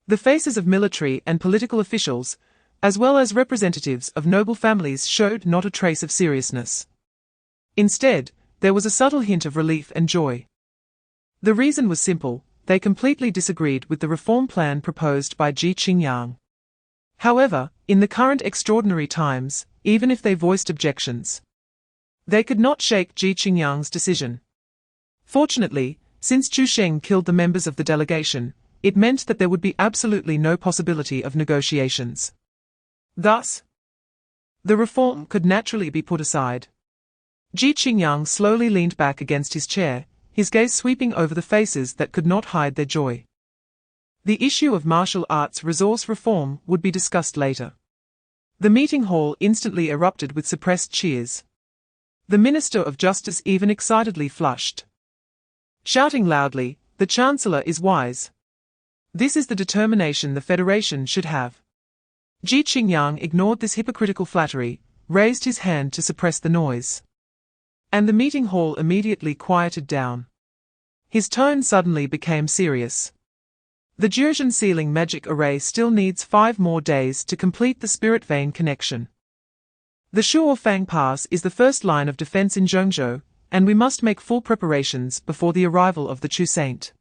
the faces of military and political officials, as well as representatives of noble families, showed not a trace of seriousness. Instead, there was a subtle hint of relief and joy. The reason was simple: they completely disagreed with the reform plan proposed by Ji Qingyang. However, in the current extraordinary times, even if they voiced objections, they could not shake Ji Qingyang's decision. Fortunately, since Chu Sheng killed the members of the delegation, it meant that there would be absolutely no possibility of negotiations. Thus, the reform could naturally be put aside. Ji Qingyang slowly leaned back against his chair, his gaze sweeping over the faces that could not hide their joy. The issue of martial arts resource reform would be discussed later. The meeting hall instantly erupted with suppressed cheers. The Minister of Justice even excitedly flushed, shouting loudly, "The Chancellor is wise. This is the determination the Federation should have." Ji Qingyang ignored this hypocritical flattery, raised his hand to suppress the noise. And the meeting hall immediately quieted down. His tone suddenly became serious. The Jurgen sealing magic array still needs 5 more days to complete the spirit vein connection. The Shuofang Pass is the first line of defense in Zhengzhou, and we must make full preparations before the arrival of the Chu Saint.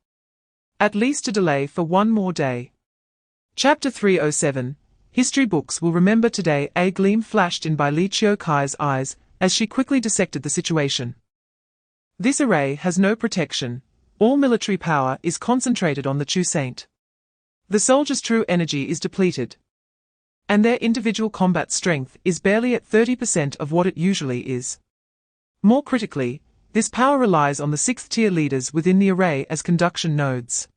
At least a delay for 1 more day. Chapter 307. History books will remember today. A gleam flashed in by Li Chiukai's eyes as she quickly dissected the situation. This array has no protection. All military power is concentrated on the Chu Saint. The soldiers' true energy is depleted, and their individual combat strength is barely at 30% of what it usually is. More critically, this power relies on the 6th-tier leaders within the array as conduction nodes,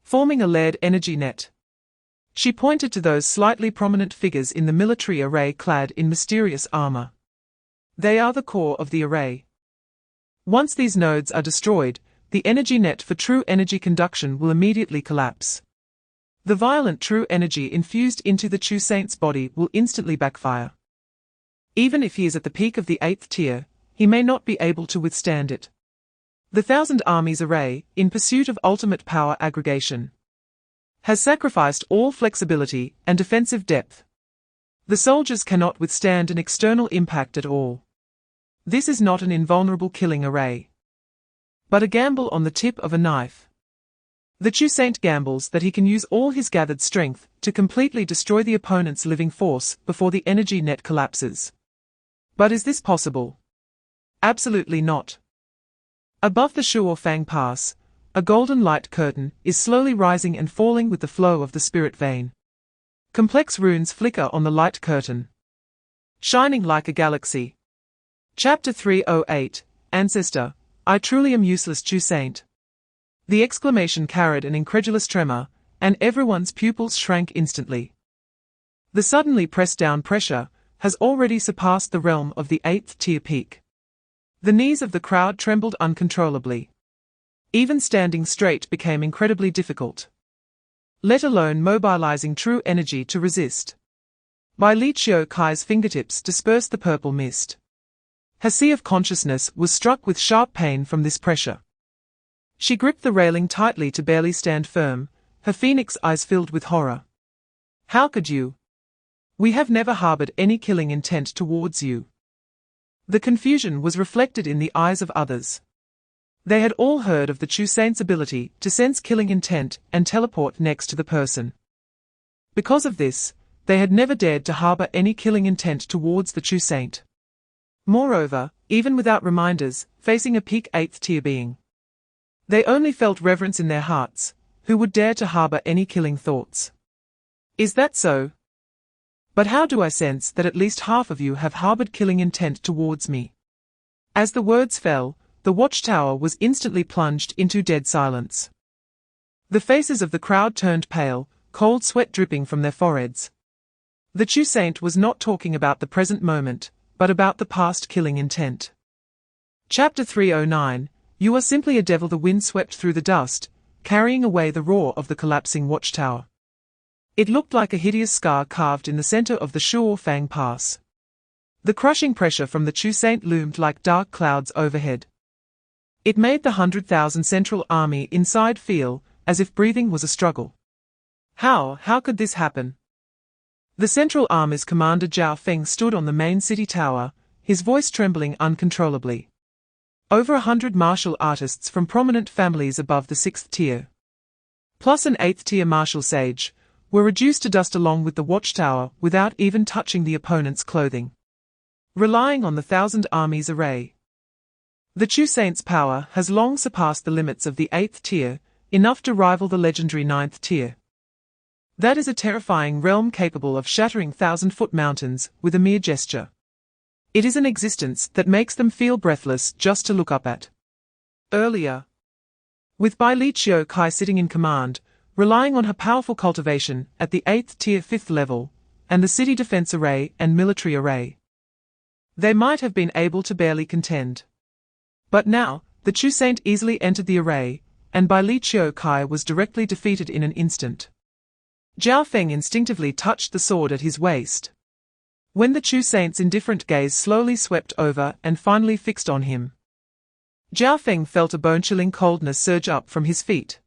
forming a layered energy net. She pointed to those slightly prominent figures in the military array clad in mysterious armor. They are the core of the array. Once these nodes are destroyed, the energy net for true energy conduction will immediately collapse. The violent true energy infused into the Chu Saint's body will instantly backfire. Even if he is at the peak of the 8th tier, he may not be able to withstand it. The Thousand Armies array, in pursuit of ultimate power aggregation, has sacrificed all flexibility and defensive depth. The soldiers cannot withstand an external impact at all. This is not an invulnerable killing array, but a gamble on the tip of a knife. The Chu Saint gambles that he can use all his gathered strength to completely destroy the opponent's living force before the energy net collapses. But is this possible? Absolutely not. Above the Shuo-Fang Pass, a golden light curtain is slowly rising and falling with the flow of the spirit vein. Complex runes flicker on the light curtain, shining like a galaxy. Chapter 308, Ancestor, I truly am useless Chu Saint. The exclamation carried an incredulous tremor, and everyone's pupils shrank instantly. The suddenly pressed down pressure has already surpassed the realm of the 8th tier peak. The knees of the crowd trembled uncontrollably. Even standing straight became incredibly difficult, let alone mobilizing true energy to resist. By Li Qiu Kai's fingertips dispersed the purple mist. Her sea of consciousness was struck with sharp pain from this pressure. She gripped the railing tightly to barely stand firm, her phoenix eyes filled with horror. How could you? We have never harbored any killing intent towards you. The confusion was reflected in the eyes of others. They had all heard of the Chu Saint's ability to sense killing intent and teleport next to the person. Because of this, they had never dared to harbor any killing intent towards the Chu Saint. Moreover, even without reminders, facing a peak 8th tier being, they only felt reverence in their hearts. Who would dare to harbor any killing thoughts? Is that so? But how do I sense that at least half of you have harbored killing intent towards me? As the words fell, the watchtower was instantly plunged into dead silence. The faces of the crowd turned pale, cold sweat dripping from their foreheads. The Chu Saint was not talking about the present moment, but about the past killing intent. Chapter 309, You are simply a devil. The wind swept through the dust, carrying away the roar of the collapsing watchtower. It looked like a hideous scar carved in the center of the Shuo-Fang Pass. The crushing pressure from the Chu Saint loomed like dark clouds overhead. It made the 100,000 Central Army inside feel as if breathing was a struggle. How could this happen? The Central Army's commander Zhao Feng stood on the main city tower, his voice trembling uncontrollably. Over 100 martial artists from prominent families above the 6th tier, plus an 8th tier martial sage, were reduced to dust along with the watchtower without even touching the opponent's clothing. Relying on the Thousand Armies array, the Chu Saint's power has long surpassed the limits of the 8th tier, enough to rival the legendary 9th tier. That is a terrifying realm capable of shattering 1,000-foot mountains with a mere gesture. It is an existence that makes them feel breathless just to look up at. Earlier, with Bai Li Qiu Kai sitting in command, relying on her powerful cultivation at the 8th tier 5th level, and the city defense array and military array, they might have been able to barely contend. But now, the Chu Saint easily entered the array, and Bai Li Qiu Kai was directly defeated in an instant. Zhao Feng instinctively touched the sword at his waist, when the Chu Saint's indifferent gaze slowly swept over and finally fixed on him. Zhao Feng felt a bone-chilling coldness surge up from his feet.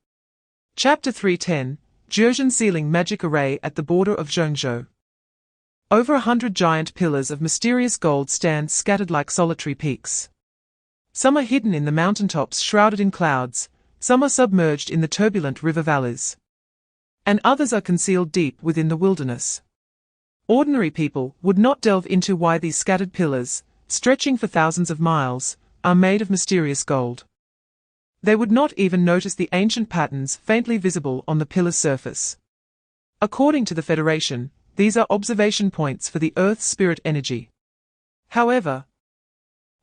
Chapter 310, Jiuzhen Sealing Magic Array at the border of Zhengzhou. Over 100 giant pillars of mysterious gold stand scattered like solitary peaks. Some are hidden in the mountaintops shrouded in clouds, some are submerged in the turbulent river valleys, and others are concealed deep within the wilderness. Ordinary people would not delve into why these scattered pillars, stretching for thousands of miles, are made of mysterious gold. They would not even notice the ancient patterns faintly visible on the pillar's surface. According to the Federation, these are observation points for the Earth's spirit energy. However,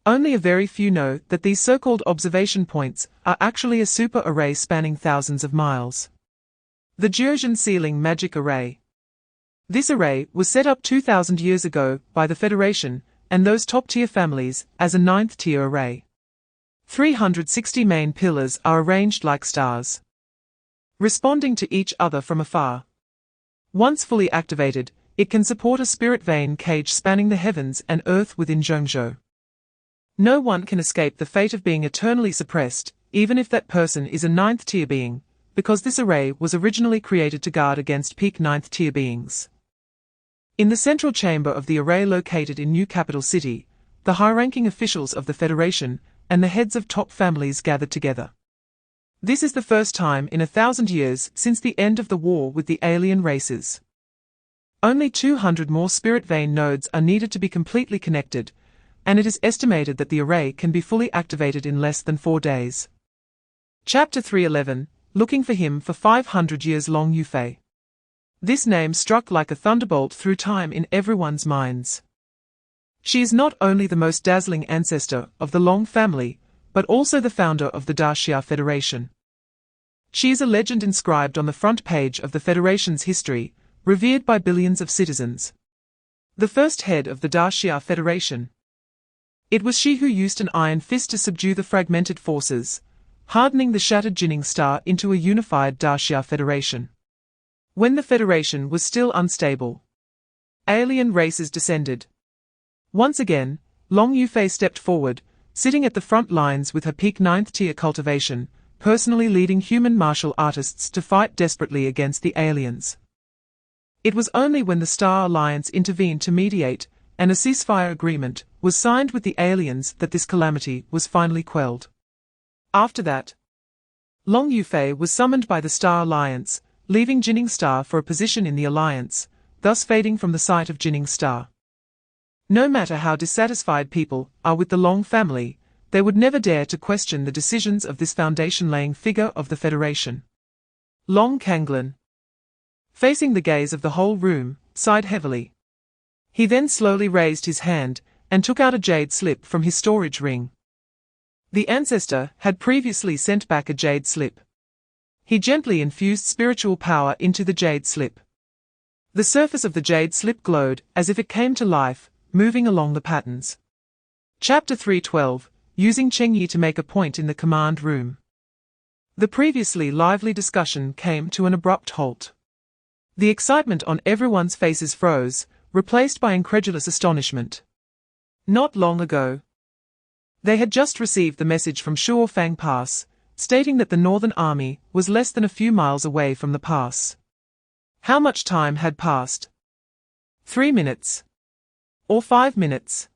only a very few know that these so-called observation points are actually a super array spanning thousands of miles. The Jiuzhen Sealing Magic Array. This array was set up 2,000 years ago by the Federation and those top-tier families as a 9th-tier array. 360 main pillars are arranged like stars, responding to each other from afar. Once fully activated, it can support a spirit vein cage spanning the heavens and earth within Zhengzhou. No one can escape the fate of being eternally suppressed, even if that person is a 9th-tier being, because this array was originally created to guard against peak 9th-tier beings. In the central chamber of the array located in New Capital City, the high-ranking officials of the Federation and the heads of top families gathered together. This is the first time in 1,000 years since the end of the war with the alien races. Only 200 more spirit vein nodes are needed to be completely connected, and it is estimated that the array can be fully activated in less than 4 days. Chapter 311, Looking for Him for 500 years Long Yufei. This name struck like a thunderbolt through time in everyone's minds. She is not only the most dazzling ancestor of the Long family, but also the founder of the Daxia Federation. She is a legend inscribed on the front page of the Federation's history, revered by billions of citizens. The first head of the Daxia Federation. It was she who used an iron fist to subdue the fragmented forces, hardening the shattered Jinning Star into a unified Daxia Federation. When the Federation was still unstable, alien races descended. Once again, Long Yufei stepped forward, sitting at the front lines with her peak 9th-tier cultivation, personally leading human martial artists to fight desperately against the aliens. It was only when the Star Alliance intervened to mediate, and a ceasefire agreement was signed with the aliens that this calamity was finally quelled. After that, Long Yufei was summoned by the Star Alliance, leaving Jinning Star for a position in the Alliance, thus fading from the sight of Jinning Star. No matter how dissatisfied people are with the Long family, they would never dare to question the decisions of this foundation-laying figure of the Federation. Long Kanglin, facing the gaze of the whole room, sighed heavily. He then slowly raised his hand and took out a jade slip from his storage ring. The ancestor had previously sent back a jade slip. He gently infused spiritual power into the jade slip. The surface of the jade slip glowed as if it came to life, moving along the patterns. Chapter 312, Using Chengyi to make a point in the command room. The previously lively discussion came to an abrupt halt. The excitement on everyone's faces froze, replaced by incredulous astonishment. Not long ago, they had just received the message from Shuofang Pass, stating that the Northern Army was less than a few miles away from the pass. How much time had passed? 3 minutes? Or 5 minutes?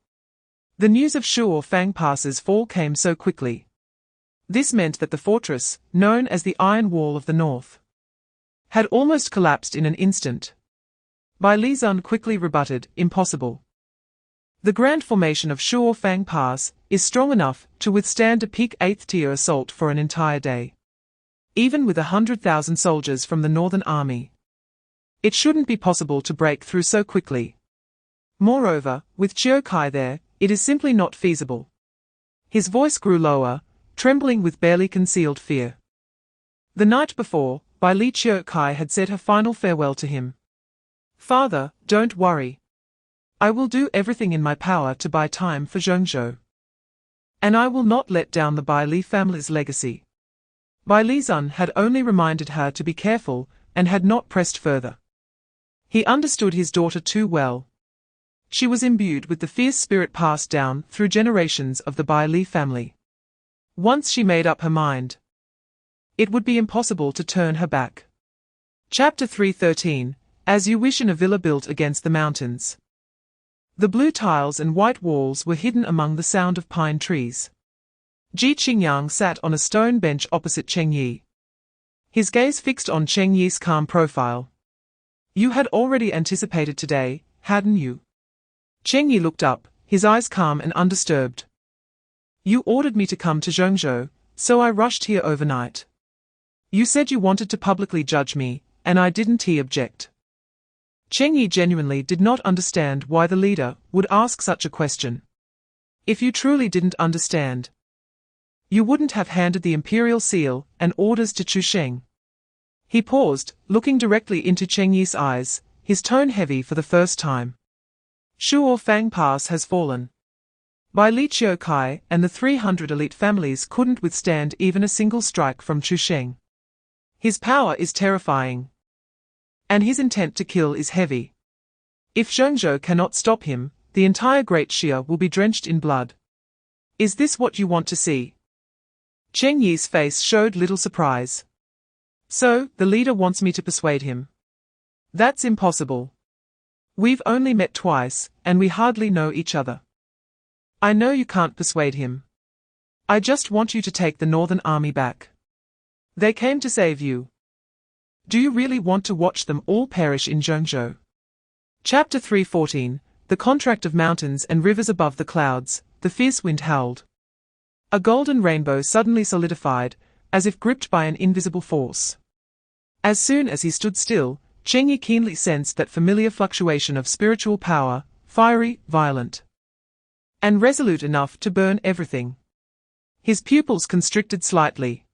The news of Shuofang Pass's fall came so quickly. This meant that the fortress, known as the Iron Wall of the North, had almost collapsed in an instant. Bai Lizun quickly rebutted, impossible. The grand formation of Shuofang Pass is strong enough to withstand a peak 8th-tier assault for an entire day. Even with 100,000 soldiers from the Northern Army, it shouldn't be possible to break through so quickly. Moreover, with Chiu Kai there, it is simply not feasible. His voice grew lower, trembling with barely concealed fear. The night before, Bai Li Chiu Kai had said her final farewell to him. Father, don't worry. I will do everything in my power to buy time for Zhengzhou. And I will not let down the Bai Li family's legacy. Bai Lizun had only reminded her to be careful and had not pressed further. He understood his daughter too well. She was imbued with the fierce spirit passed down through generations of the Bai Li family. Once she made up her mind, it would be impossible to turn her back. Chapter 313, As You Wish in a Villa Built Against the Mountains. The blue tiles and white walls were hidden among the sound of pine trees. Ji Qingyang sat on a stone bench opposite Cheng Yi, his gaze fixed on Cheng Yi's calm profile. You had already anticipated today, hadn't you? Cheng Yi looked up, his eyes calm and undisturbed. You ordered me to come to Zhengzhou, so I rushed here overnight. You said you wanted to publicly judge me, and I didn't object. Cheng Yi genuinely did not understand why the leader would ask such a question. If you truly didn't understand, you wouldn't have handed the imperial seal and orders to Chu Sheng. He paused, looking directly into Cheng Yi's eyes, his tone heavy for the first time. Shuo Fang Pass has fallen. Bai Li Chiu Kai and the 300 elite families couldn't withstand even a single strike from Chu Sheng. His power is terrifying. And his intent to kill is heavy. If Zhengzhou cannot stop him, the entire Great Xia will be drenched in blood. Is this what you want to see? Cheng Yi's face showed little surprise. So, the leader wants me to persuade him. That's impossible. We've only met twice, and we hardly know each other. I know you can't persuade him. I just want you to take the Northern Army back. They came to save you. Do you really want to watch them all perish in Zhengzhou? Chapter 3:14, The Contract of Mountains and Rivers Above the Clouds, the fierce wind howled. A golden rainbow suddenly solidified, as if gripped by an invisible force. As soon as he stood still, Cheng Yi keenly sensed that familiar fluctuation of spiritual power, fiery, violent, and resolute enough to burn everything. His pupils constricted slightly.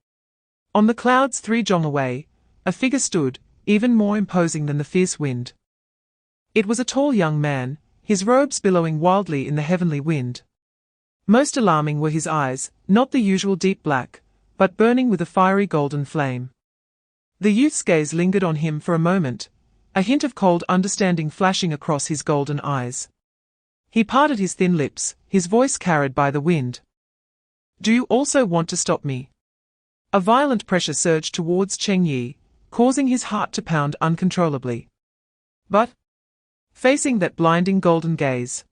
On the clouds 3 zhong away, a figure stood, even more imposing than the fierce wind. It was a tall young man, his robes billowing wildly in the heavenly wind. Most alarming were his eyes, not the usual deep black, but burning with a fiery golden flame. The youth's gaze lingered on him for a moment, a hint of cold understanding flashing across his golden eyes. He parted his thin lips, his voice carried by the wind. Do you also want to stop me? A violent pressure surged towards Cheng Yi, causing his heart to pound uncontrollably. But, facing that blinding golden gaze,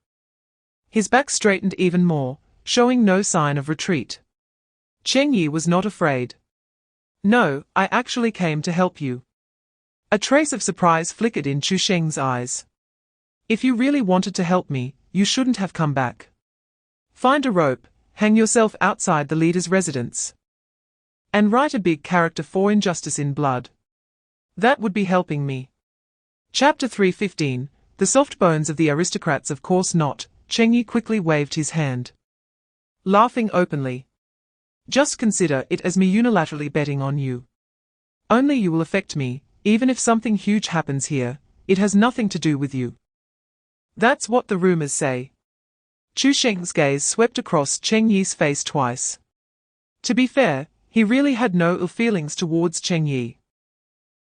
his back straightened even more, showing no sign of retreat. Cheng Yi was not afraid. No, I actually came to help you. A trace of surprise flickered in Chu Sheng's eyes. If you really wanted to help me, you shouldn't have come back. Find a rope, hang yourself outside the leader's residence, and write a big character for injustice in blood. That would be helping me. Chapter 3:15, The Soft Bones of the Aristocrats. Of course not, Cheng Yi quickly waved his hand, laughing openly. Just consider it as me unilaterally betting on you. Only you will affect me, even if something huge happens here, it has nothing to do with you. That's what the rumors say. Chu Sheng's gaze swept across Cheng Yi's face twice. To be fair, he really had no ill feelings towards Cheng Yi,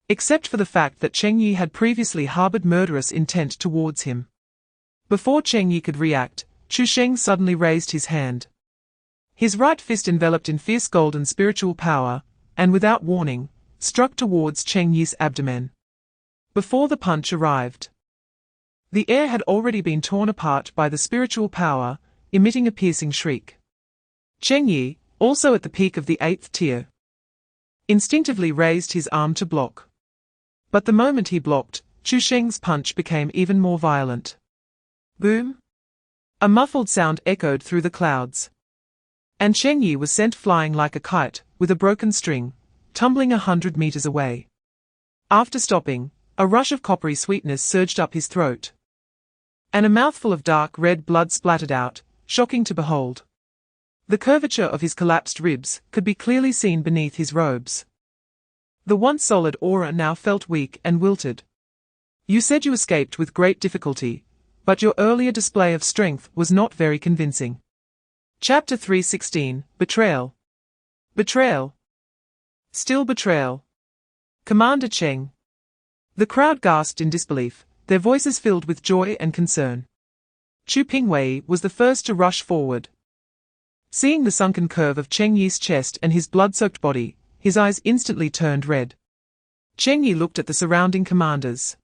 except for the fact that Cheng Yi had previously harbored murderous intent towards him. Before Cheng Yi could react, Chu Sheng suddenly raised his hand. His right fist enveloped in fierce golden spiritual power, and without warning, struck towards Cheng Yi's abdomen. Before the punch arrived, the air had already been torn apart by the spiritual power, emitting a piercing shriek. Cheng Yi, also at the peak of the 8th tier, instinctively raised his arm to block. But the moment he blocked, Chu Sheng's punch became even more violent. Boom! A muffled sound echoed through the clouds, and Cheng Yi was sent flying like a kite, with a broken string, tumbling 100 meters away. After stopping, a rush of coppery sweetness surged up his throat, and a mouthful of dark red blood splattered out, shocking to behold. The curvature of his collapsed ribs could be clearly seen beneath his robes. The once solid aura now felt weak and wilted. You said you escaped with great difficulty, but your earlier display of strength was not very convincing. Chapter 3:16, Betrayal. Betrayal. Still betrayal. Commander Cheng. The crowd gasped in disbelief, their voices filled with joy and concern. Chu Pingwei was the first to rush forward. Seeing the sunken curve of Cheng Yi's chest and his blood-soaked body, his eyes instantly turned red. Cheng Yi looked at the surrounding commanders,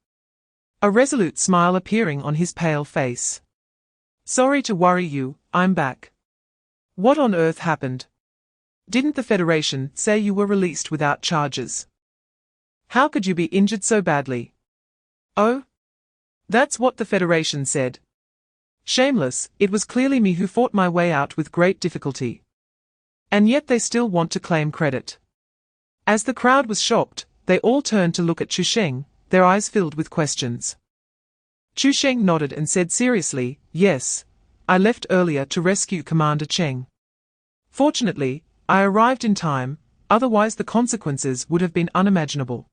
a resolute smile appearing on his pale face. Sorry to worry you, I'm back. What on earth happened? Didn't the Federation say you were released without charges? How could you be injured so badly? Oh? That's what the Federation said. Shameless, it was clearly me who fought my way out with great difficulty. And yet they still want to claim credit. As the crowd was shocked, they all turned to look at Chu Sheng, their eyes filled with questions. Chu Sheng nodded and said seriously, yes, I left earlier to rescue Commander Cheng. Fortunately, I arrived in time, otherwise the consequences would have been unimaginable.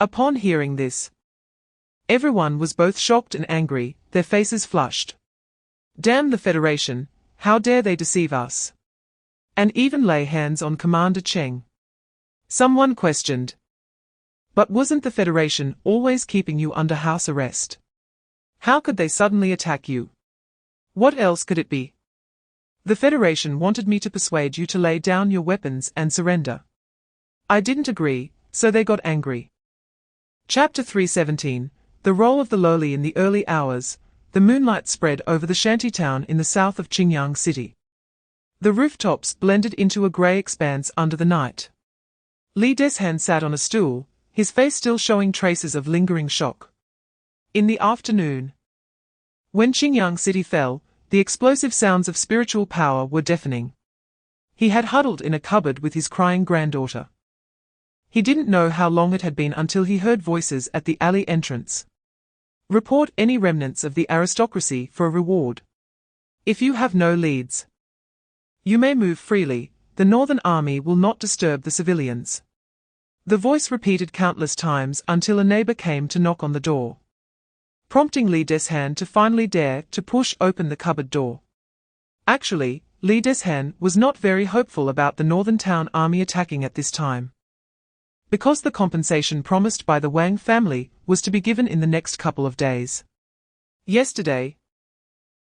Upon hearing this, everyone was both shocked and angry, their faces flushed. Damn the Federation, how dare they deceive us? And even lay hands on Commander Cheng. Someone questioned. But wasn't the Federation always keeping you under house arrest? How could they suddenly attack you? What else could it be? The Federation wanted me to persuade you to lay down your weapons and surrender. I didn't agree, so they got angry. Chapter 317, The Role of the Lowly in the Early Hours. The moonlight spread over the shantytown in the south of Qingyang City. The rooftops blended into a grey expanse under the night. Li Deshan sat on a stool, his face still showing traces of lingering shock. In the afternoon, when Qingyang City fell, the explosive sounds of spiritual power were deafening. He had huddled in a cupboard with his crying granddaughter. He didn't know how long it had been until he heard voices at the alley entrance. Report any remnants of the aristocracy for a reward. If you have no leads, you may move freely. The Northern Army will not disturb the civilians. The voice repeated countless times until a neighbor came to knock on the door, prompting Li Deshan to finally dare to push open the cupboard door. Actually, Li Deshan was not very hopeful about the Northern Town Army attacking at this time, because the compensation promised by the Wang family was to be given in the next couple of days. Yesterday,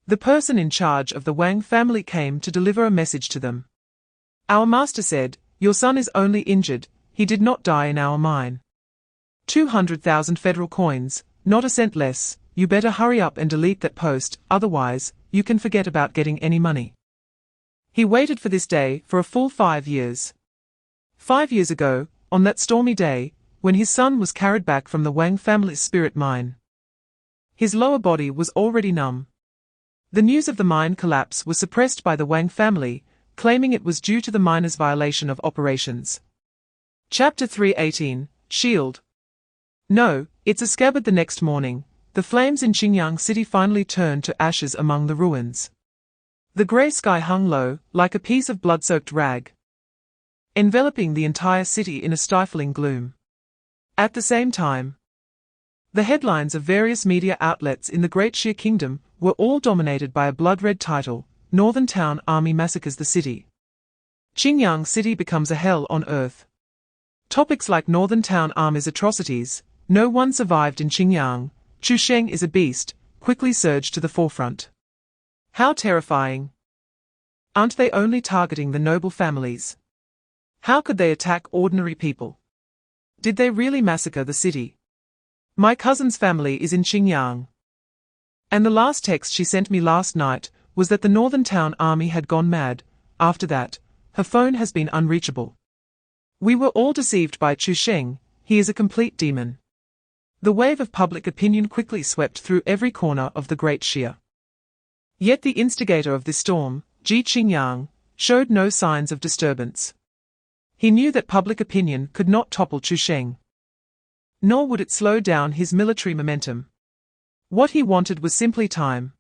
the person in charge of the Wang family came to deliver a message to them. Our master said, "Your son is only injured, he did not die in our mine. 200,000 federal coins, not a cent less. You better hurry up and delete that post, otherwise, you can forget about getting any money." He waited for this day for a full 5 years. 5 years ago, on that stormy day, when his son was carried back from the Wang family's spirit mine, his lower body was already numb. The news of the mine collapse was suppressed by the Wang family, claiming it was due to the miners' violation of operations. Chapter 318, Shield. No, it's a scabbard. The next morning, the flames in Qingyang City finally turned to ashes among the ruins. The grey sky hung low, like a piece of blood-soaked rag, enveloping the entire city in a stifling gloom. At the same time, the headlines of various media outlets in the Great Xia Kingdom were all dominated by a blood-red title: Northern Town Army massacres the city. Qingyang City becomes a hell on earth. Topics like Northern Town Army's atrocities, no one survived in Qingyang, Chu Sheng is a beast, quickly surged to the forefront. How terrifying! Aren't they only targeting the noble families? How could they attack ordinary people? Did they really massacre the city? My cousin's family is in Qingyang, and the last text she sent me last night was that the Northern Town Army had gone mad. After that, her phone has been unreachable. We were all deceived by Chu Sheng, he is a complete demon. The wave of public opinion quickly swept through every corner of the Great Xia. Yet the instigator of this storm, Ji Qingyang, showed no signs of disturbance. He knew that public opinion could not topple Chu Sheng, nor would it slow down his military momentum. What he wanted was simply time.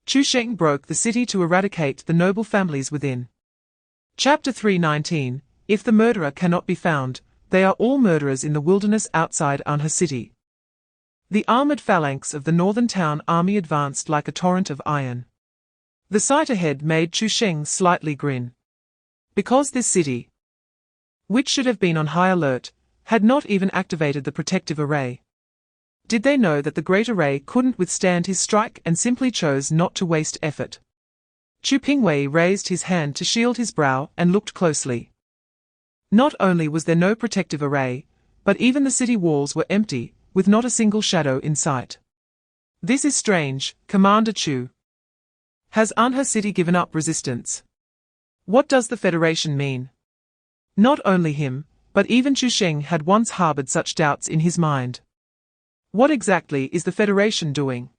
Chu Sheng broke the city to eradicate the noble families within. Chapter 319, If the murderer cannot be found, they are all murderers in the wilderness outside Anha City. The armored phalanx of the Northern Town Army advanced like a torrent of iron. The sight ahead made Chu Sheng slightly grin. Because this city, which should have been on high alert, had not even activated the protective array. Did they know that the Great Array couldn't withstand his strike and simply chose not to waste effort? Chu Pingwei raised his hand to shield his brow and looked closely. Not only was there no protective array, but even the city walls were empty, with not a single shadow in sight. This is strange, Commander Chu. Has Anha City given up resistance? What does the Federation mean? Not only him, but even Chu Sheng had once harbored such doubts in his mind. What exactly is the Federation doing?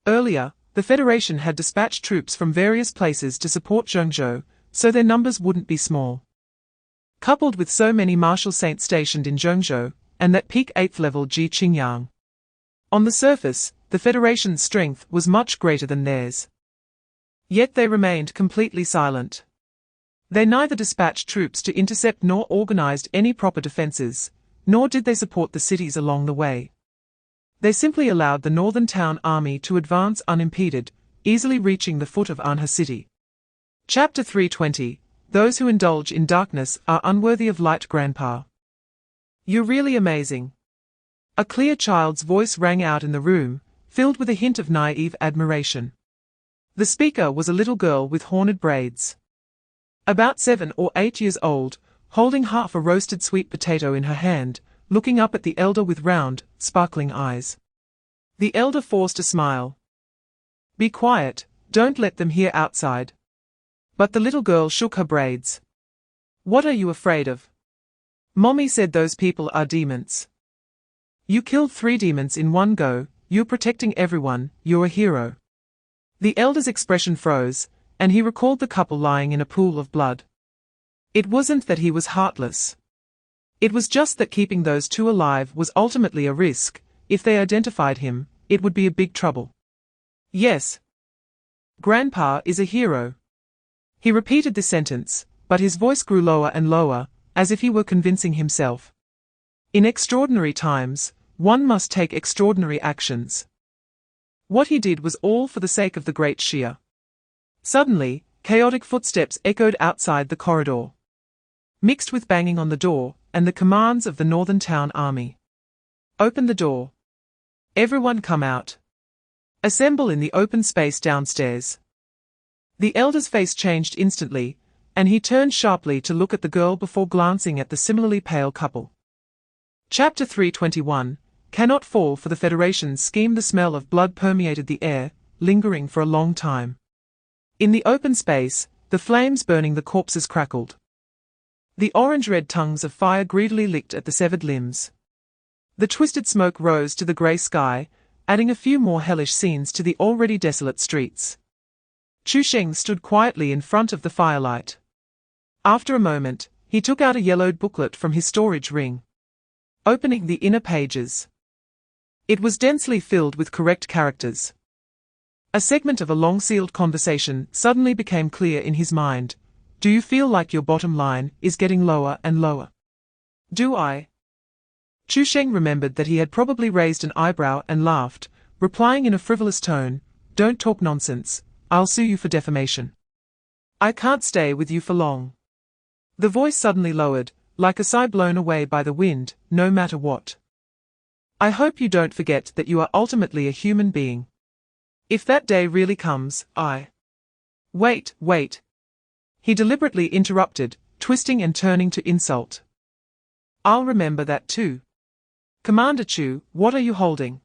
Earlier, the Federation had dispatched troops from various places to support Zhengzhou, so their numbers wouldn't be small. Coupled with so many martial saints stationed in Zhengzhou, and that peak 8th level Ji Qingyang. On the surface, the Federation's strength was much greater than theirs. Yet they remained completely silent. They neither dispatched troops to intercept nor organized any proper defenses, nor did they support the cities along the way. They simply allowed the northern town army to advance unimpeded, easily reaching the foot of Anha city. Chapter 320. Those who indulge in darkness are unworthy of light. Grandpa. You're really amazing. A clear child's voice rang out in the room, filled with a hint of naive admiration. The speaker was a little girl with horned braids. About 7 or 8 years old, holding half a roasted sweet potato in her hand, looking up at the elder with round, sparkling eyes. The elder forced a smile. Be quiet, don't let them hear outside. But the little girl shook her braids. What are you afraid of? Mommy said those people are demons. You killed 3 demons in one go, you're protecting everyone, you're a hero. The elder's expression froze, and he recalled the couple lying in a pool of blood. It wasn't that he was heartless. It was just that keeping those 2 alive was ultimately a risk. If they identified him, it would be a big trouble. Yes. Grandpa is a hero. He repeated the sentence, but his voice grew lower and lower, as if he were convincing himself. In extraordinary times, one must take extraordinary actions. What he did was all for the sake of the great Shia. Suddenly, chaotic footsteps echoed outside the corridor, mixed with banging on the door, and the commands of the northern town army. Open the door. Everyone come out. Assemble in the open space downstairs. The elder's face changed instantly, and he turned sharply to look at the girl before glancing at the similarly pale couple. Chapter 321. Cannot fall for the Federation's scheme. The smell of blood permeated the air, lingering for a long time. In the open space, the flames burning the corpses crackled. The orange-red tongues of fire greedily licked at the severed limbs. The twisted smoke rose to the grey sky, adding a few more hellish scenes to the already desolate streets. Chu Sheng stood quietly in front of the firelight. After a moment, he took out a yellowed booklet from his storage ring. Opening the inner pages, it was densely filled with correct characters. A segment of a long-sealed conversation suddenly became clear in his mind. Do you feel like your bottom line is getting lower and lower? Do I? Chu Sheng remembered that he had probably raised an eyebrow and laughed, replying in a frivolous tone, Don't talk nonsense, I'll sue you for defamation. I can't stay with you for long. The voice suddenly lowered, like a sigh blown away by the wind, no matter what. I hope you don't forget that you are ultimately a human being. If that day really comes, Wait. He deliberately interrupted, twisting and turning to insult. I'll remember that too. Commander Chu, what are you holding?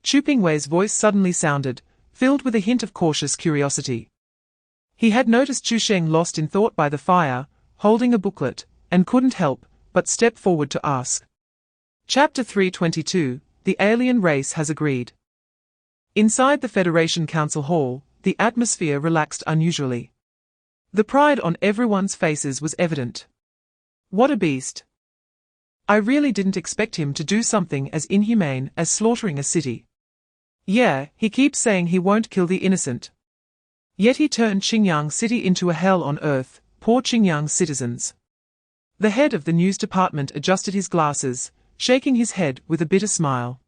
Chu Pingwei's voice suddenly sounded, filled with a hint of cautious curiosity. He had noticed Chu Sheng lost in thought by the fire, holding a booklet, and couldn't help but step forward to ask. Chapter 322. The alien race has agreed. Inside the Federation Council Hall, the atmosphere relaxed unusually. The pride on everyone's faces was evident. What a beast. I really didn't expect him to do something as inhumane as slaughtering a city. Yeah, he keeps saying he won't kill the innocent. Yet he turned Qingyang City into a hell on earth, poor Qingyang's citizens. The head of the news department adjusted his glasses, shaking his head with a bitter smile.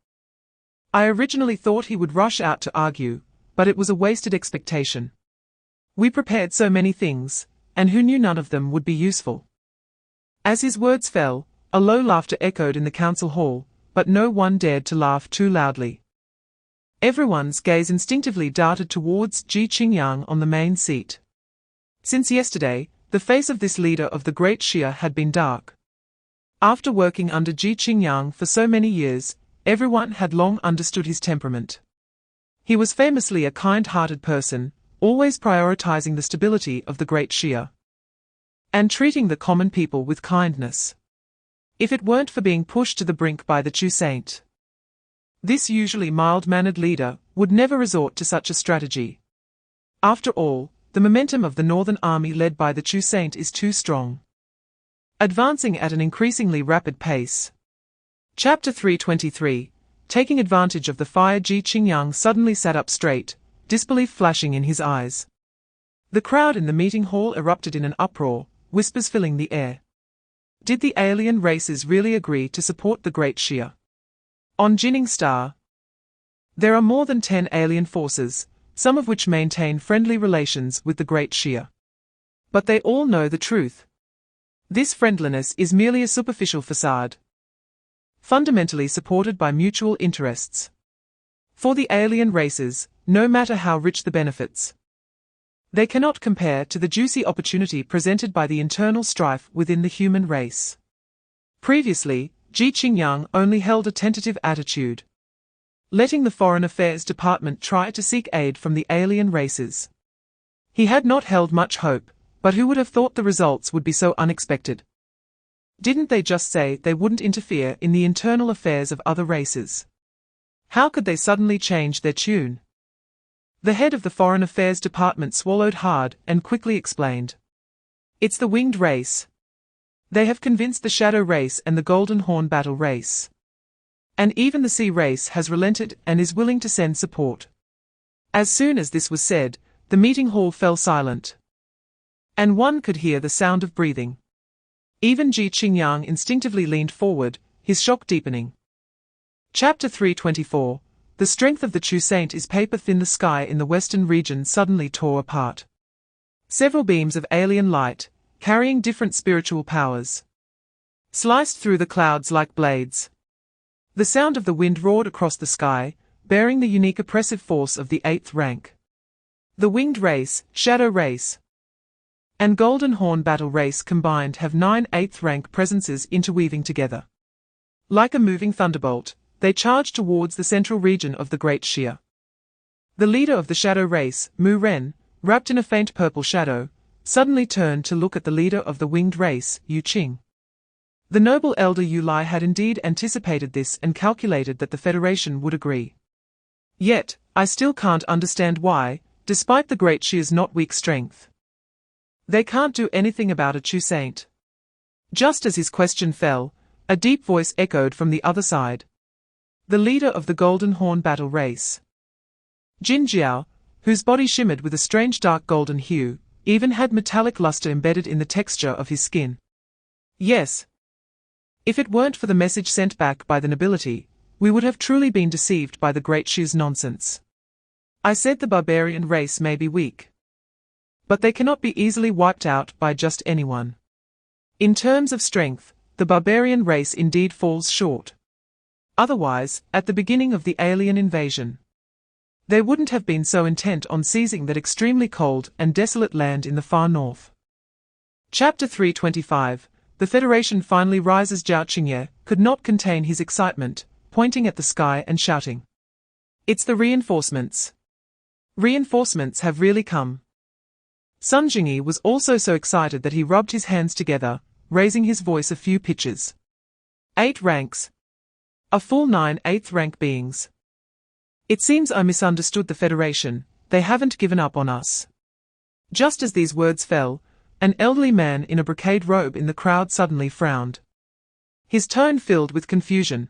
I originally thought he would rush out to argue, but it was a wasted expectation. We prepared so many things, and who knew none of them would be useful. As his words fell, a low laughter echoed in the council hall, but no one dared to laugh too loudly. Everyone's gaze instinctively darted towards Ji Qingyang on the main seat. Since yesterday, the face of this leader of the Great Shia had been dark. After working under Ji Qingyang for so many years, everyone had long understood his temperament. He was famously a kind-hearted person, always prioritizing the stability of the Great Shia and treating the common people with kindness. If it weren't for being pushed to the brink by the Chu Saint, this usually mild-mannered leader would never resort to such a strategy. After all, the momentum of the Northern Army led by the Chu Saint is too strong, advancing at an increasingly rapid pace. Chapter 323. Taking advantage of the fire, Ji Qingyang suddenly sat up straight, disbelief flashing in his eyes. The crowd in the meeting hall erupted in an uproar, whispers filling the air. Did the alien races really agree to support the Great Shia? On Jinning Star, there are more than 10 alien forces, some of which maintain friendly relations with the Great Shia. But they all know the truth. This friendliness is merely a superficial facade, fundamentally supported by mutual interests. For the alien races, no matter how rich the benefits, they cannot compare to the juicy opportunity presented by the internal strife within the human race. Previously, Ji Qingyang only held a tentative attitude, letting the Foreign Affairs Department try to seek aid from the alien races. He had not held much hope, but who would have thought the results would be so unexpected? Didn't they just say they wouldn't interfere in the internal affairs of other races? How could they suddenly change their tune? The head of the Foreign Affairs Department swallowed hard and quickly explained. It's the winged race. They have convinced the Shadow race and the Golden Horn Battle race. And even the Sea race has relented and is willing to send support. As soon as this was said, the meeting hall fell silent, and one could hear the sound of breathing. Even Ji Qingyang instinctively leaned forward, his shock deepening. Chapter 324. The strength of the Chu Saint is paper-thin. The sky in the western region suddenly tore apart. Several beams of alien light, carrying different spiritual powers, sliced through the clouds like blades. The sound of the wind roared across the sky, bearing the unique oppressive force of the 8th rank. The winged race, Shadow race, and Golden Horn Battle race combined have 9 8th rank presences interweaving together. Like a moving thunderbolt, they charged towards the central region of the Great Shia. The leader of the Shadow race, Mu Ren, wrapped in a faint purple shadow, suddenly turned to look at the leader of the winged race, Yu Qing. The noble elder Yu Lai had indeed anticipated this and calculated that the Federation would agree. Yet, I still can't understand why, despite the Great Shia's not weak strength, they can't do anything about a Chu Saint. Just as his question fell, a deep voice echoed from the other side. The leader of the Golden Horn Battle race, Jin Jiao, whose body shimmered with a strange dark golden hue, even had metallic luster embedded in the texture of his skin. Yes. If it weren't for the message sent back by the nobility, we would have truly been deceived by the Great Shia's nonsense. I said the barbarian race may be weak, but they cannot be easily wiped out by just anyone. In terms of strength, the barbarian race indeed falls short. Otherwise, at the beginning of the alien invasion, they wouldn't have been so intent on seizing that extremely cold and desolate land in the far north. Chapter 325. The Federation finally rises. Zhao Qingye could not contain his excitement, pointing at the sky and shouting. It's the reinforcements. Reinforcements have really come. Sun Jingyi was also so excited that he rubbed his hands together, raising his voice a few pitches. 8 ranks. A full 9 8th rank beings. It seems I misunderstood the Federation. They haven't given up on us. Just as these words fell, an elderly man in a brocade robe in the crowd suddenly frowned. His tone filled with confusion.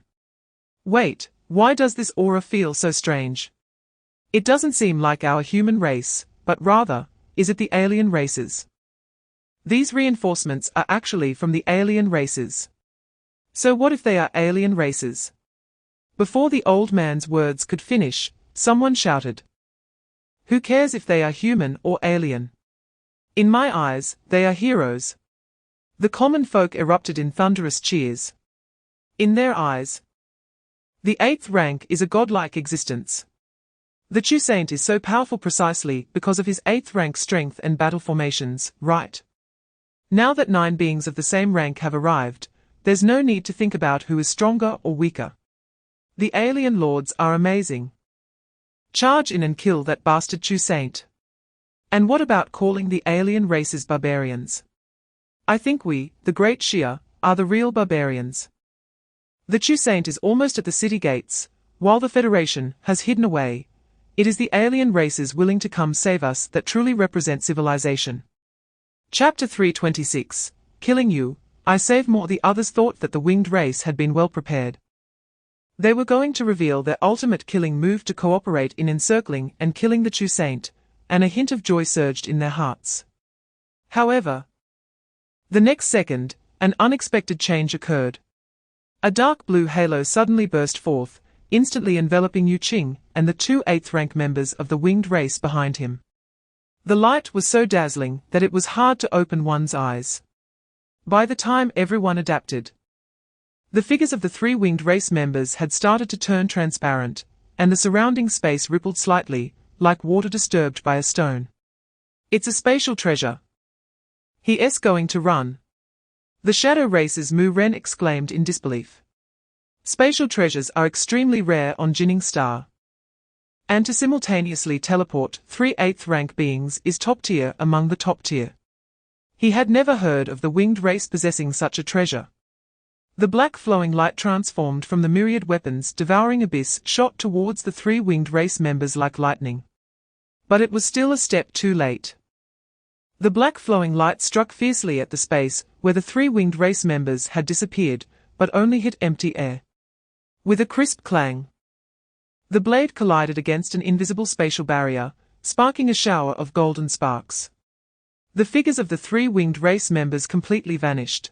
Wait, why does this aura feel so strange? It doesn't seem like our human race, but rather, is it the alien races? These reinforcements are actually from the alien races. So what if they are alien races? Before the old man's words could finish, someone shouted. Who cares if they are human or alien? In my eyes, they are heroes. The common folk erupted in thunderous cheers. In their eyes, the 8th rank is a godlike existence. The Chu Saint is so powerful precisely because of his 8th rank strength and battle formations, right? Now that 9 beings of the same rank have arrived, there's no need to think about who is stronger or weaker. The alien lords are amazing. Charge in and kill that bastard Chu Saint. And what about calling the alien races barbarians? I think we, the Great Shia, are the real barbarians. The Chu Saint is almost at the city gates, while the Federation has hidden away. It is the alien races willing to come save us that truly represent civilization. Chapter 326. Killing you, I save more. The others thought that the winged race had been well prepared. They were going to reveal their ultimate killing move to cooperate in encircling and killing the Chu Saint, and a hint of joy surged in their hearts. However, the next second, an unexpected change occurred. A dark blue halo suddenly burst forth, instantly enveloping Yu Qing and the two 8th rank members of the winged race behind him. The light was so dazzling that it was hard to open one's eyes. By the time everyone adapted, the figures of the 3 winged race members had started to turn transparent, and the surrounding space rippled slightly, like water disturbed by a stone. It's a spatial treasure. He's going to run. The Shadow Race's Mu Ren exclaimed in disbelief. Spatial treasures are extremely rare on Jinning Star. And to simultaneously teleport 3 8th rank beings is top tier among the top tier. He had never heard of the winged race possessing such a treasure. The black flowing light transformed from the myriad weapons devouring abyss shot towards the 3 winged race members like lightning. But it was still a step too late. The black flowing light struck fiercely at the space where the 3 winged race members had disappeared, but only hit empty air. With a crisp clang, the blade collided against an invisible spatial barrier, sparking a shower of golden sparks. The figures of the 3 winged race members completely vanished.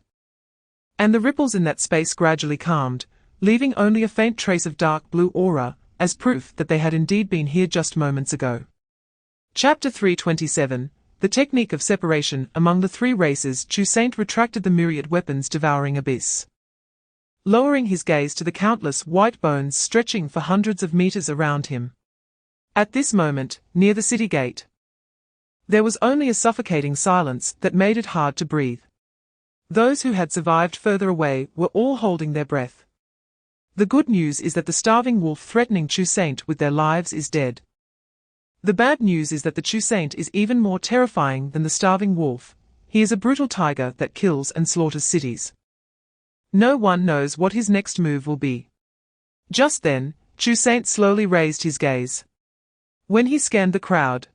And the ripples in that space gradually calmed, leaving only a faint trace of dark blue aura, as proof that they had indeed been here just moments ago. Chapter 327, The Technique of Separation Among the 3 Races. Chu Sheng retracted the myriad weapons devouring abyss, lowering his gaze to the countless white bones stretching for hundreds of meters around him. At this moment, near the city gate, there was only a suffocating silence that made it hard to breathe. Those who had survived further away were all holding their breath. The good news is that the starving wolf threatening Chu Sheng with their lives is dead. The bad news is that the Chu Sheng is even more terrifying than the starving wolf. He is a brutal tiger that kills and slaughters cities. No one knows what his next move will be. Just then, Chu Sheng slowly raised his gaze. When he scanned the crowd,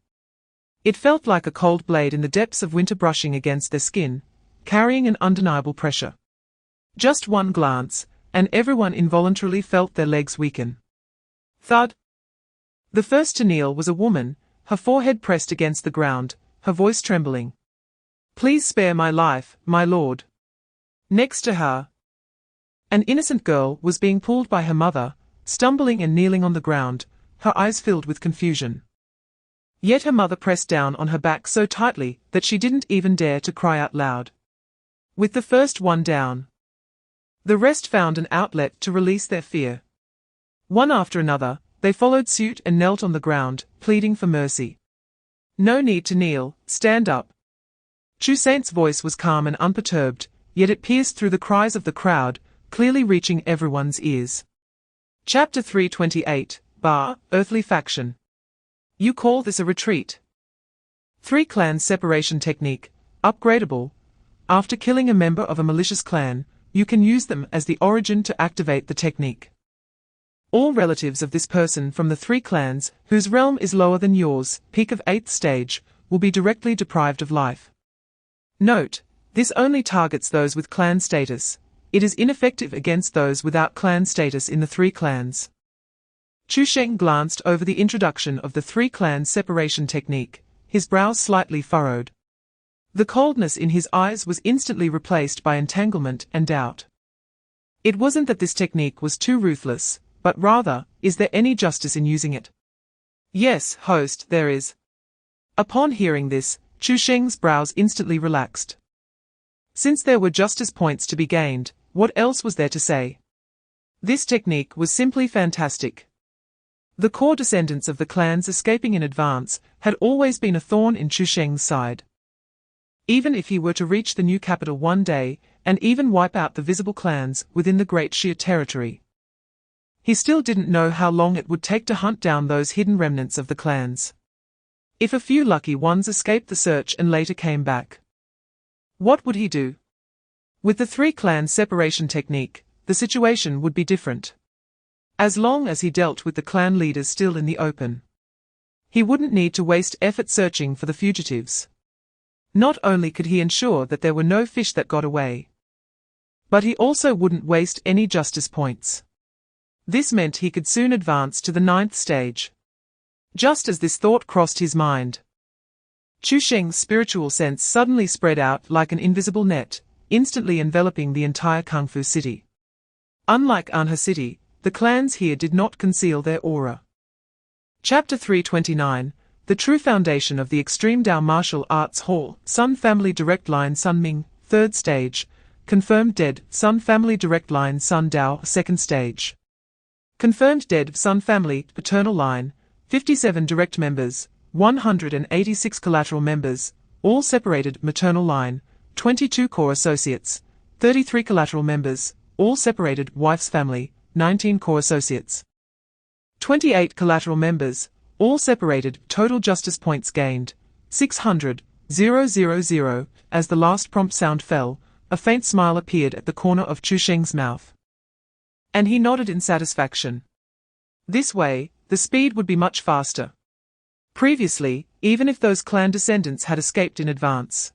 it felt like a cold blade in the depths of winter brushing against their skin, carrying an undeniable pressure. Just one glance, and everyone involuntarily felt their legs weaken. Thud! The first to kneel was a woman, her forehead pressed against the ground, her voice trembling. "Please spare my life, my lord." Next to her, an innocent girl was being pulled by her mother, stumbling and kneeling on the ground, her eyes filled with confusion. Yet her mother pressed down on her back so tightly that she didn't even dare to cry out loud. With the first one down, the rest found an outlet to release their fear. One after another, they followed suit and knelt on the ground, pleading for mercy. "No need to kneel, stand up." Chu Sheng's voice was calm and unperturbed, yet it pierced through the cries of the crowd, clearly reaching everyone's ears. Chapter 328, Earthly Faction. You call this a retreat? 3 clans separation technique, upgradable. After killing a member of a malicious clan, you can use them as the origin to activate the technique. All relatives of this person from the 3 clans, whose realm is lower than yours, peak of 8th stage, will be directly deprived of life. Note, this only targets those with clan status. It is ineffective against those without clan status in the 3 clans. Chu Sheng glanced over the introduction of the 3 clans separation technique, his brows slightly furrowed. The coldness in his eyes was instantly replaced by entanglement and doubt. It wasn't that this technique was too ruthless, but rather, is there any justice in using it? Yes, host, there is. Upon hearing this, Chu Sheng's brows instantly relaxed. Since there were justice points to be gained, what else was there to say? This technique was simply fantastic. The core descendants of the clans escaping in advance had always been a thorn in Chu Sheng's side. Even if he were to reach the new capital one day, and even wipe out the visible clans within the Great Xia territory, he still didn't know how long it would take to hunt down those hidden remnants of the clans. If a few lucky ones escaped the search and later came back, what would he do? With the 3 clan separation technique, the situation would be different. As long as he dealt with the clan leaders still in the open, he wouldn't need to waste effort searching for the fugitives. Not only could he ensure that there were no fish that got away, but he also wouldn't waste any justice points. This meant he could soon advance to the 9th stage. Just as this thought crossed his mind, Chu Sheng's spiritual sense suddenly spread out like an invisible net, instantly enveloping the entire Kung Fu city. Unlike Anha City, the clans here did not conceal their aura. Chapter 329, The True Foundation of the Extreme Dao Martial Arts Hall, Sun Family Direct Line Sun Ming, 3rd Stage. Confirmed dead, Sun Family Direct Line Sun Dao, 2nd Stage. Confirmed dead, Sun Family, Paternal Line, 57 direct members, 186 collateral members, all separated maternal line, 22 core associates, 33 collateral members, all separated wife's family, 19 core associates. 28 collateral members, all separated total justice points gained, 600, 000. As the last prompt sound fell, a faint smile appeared at the corner of Chu Sheng's mouth. And he nodded in satisfaction. This way, the speed would be much faster. Previously, even if those clan descendants had escaped in advance,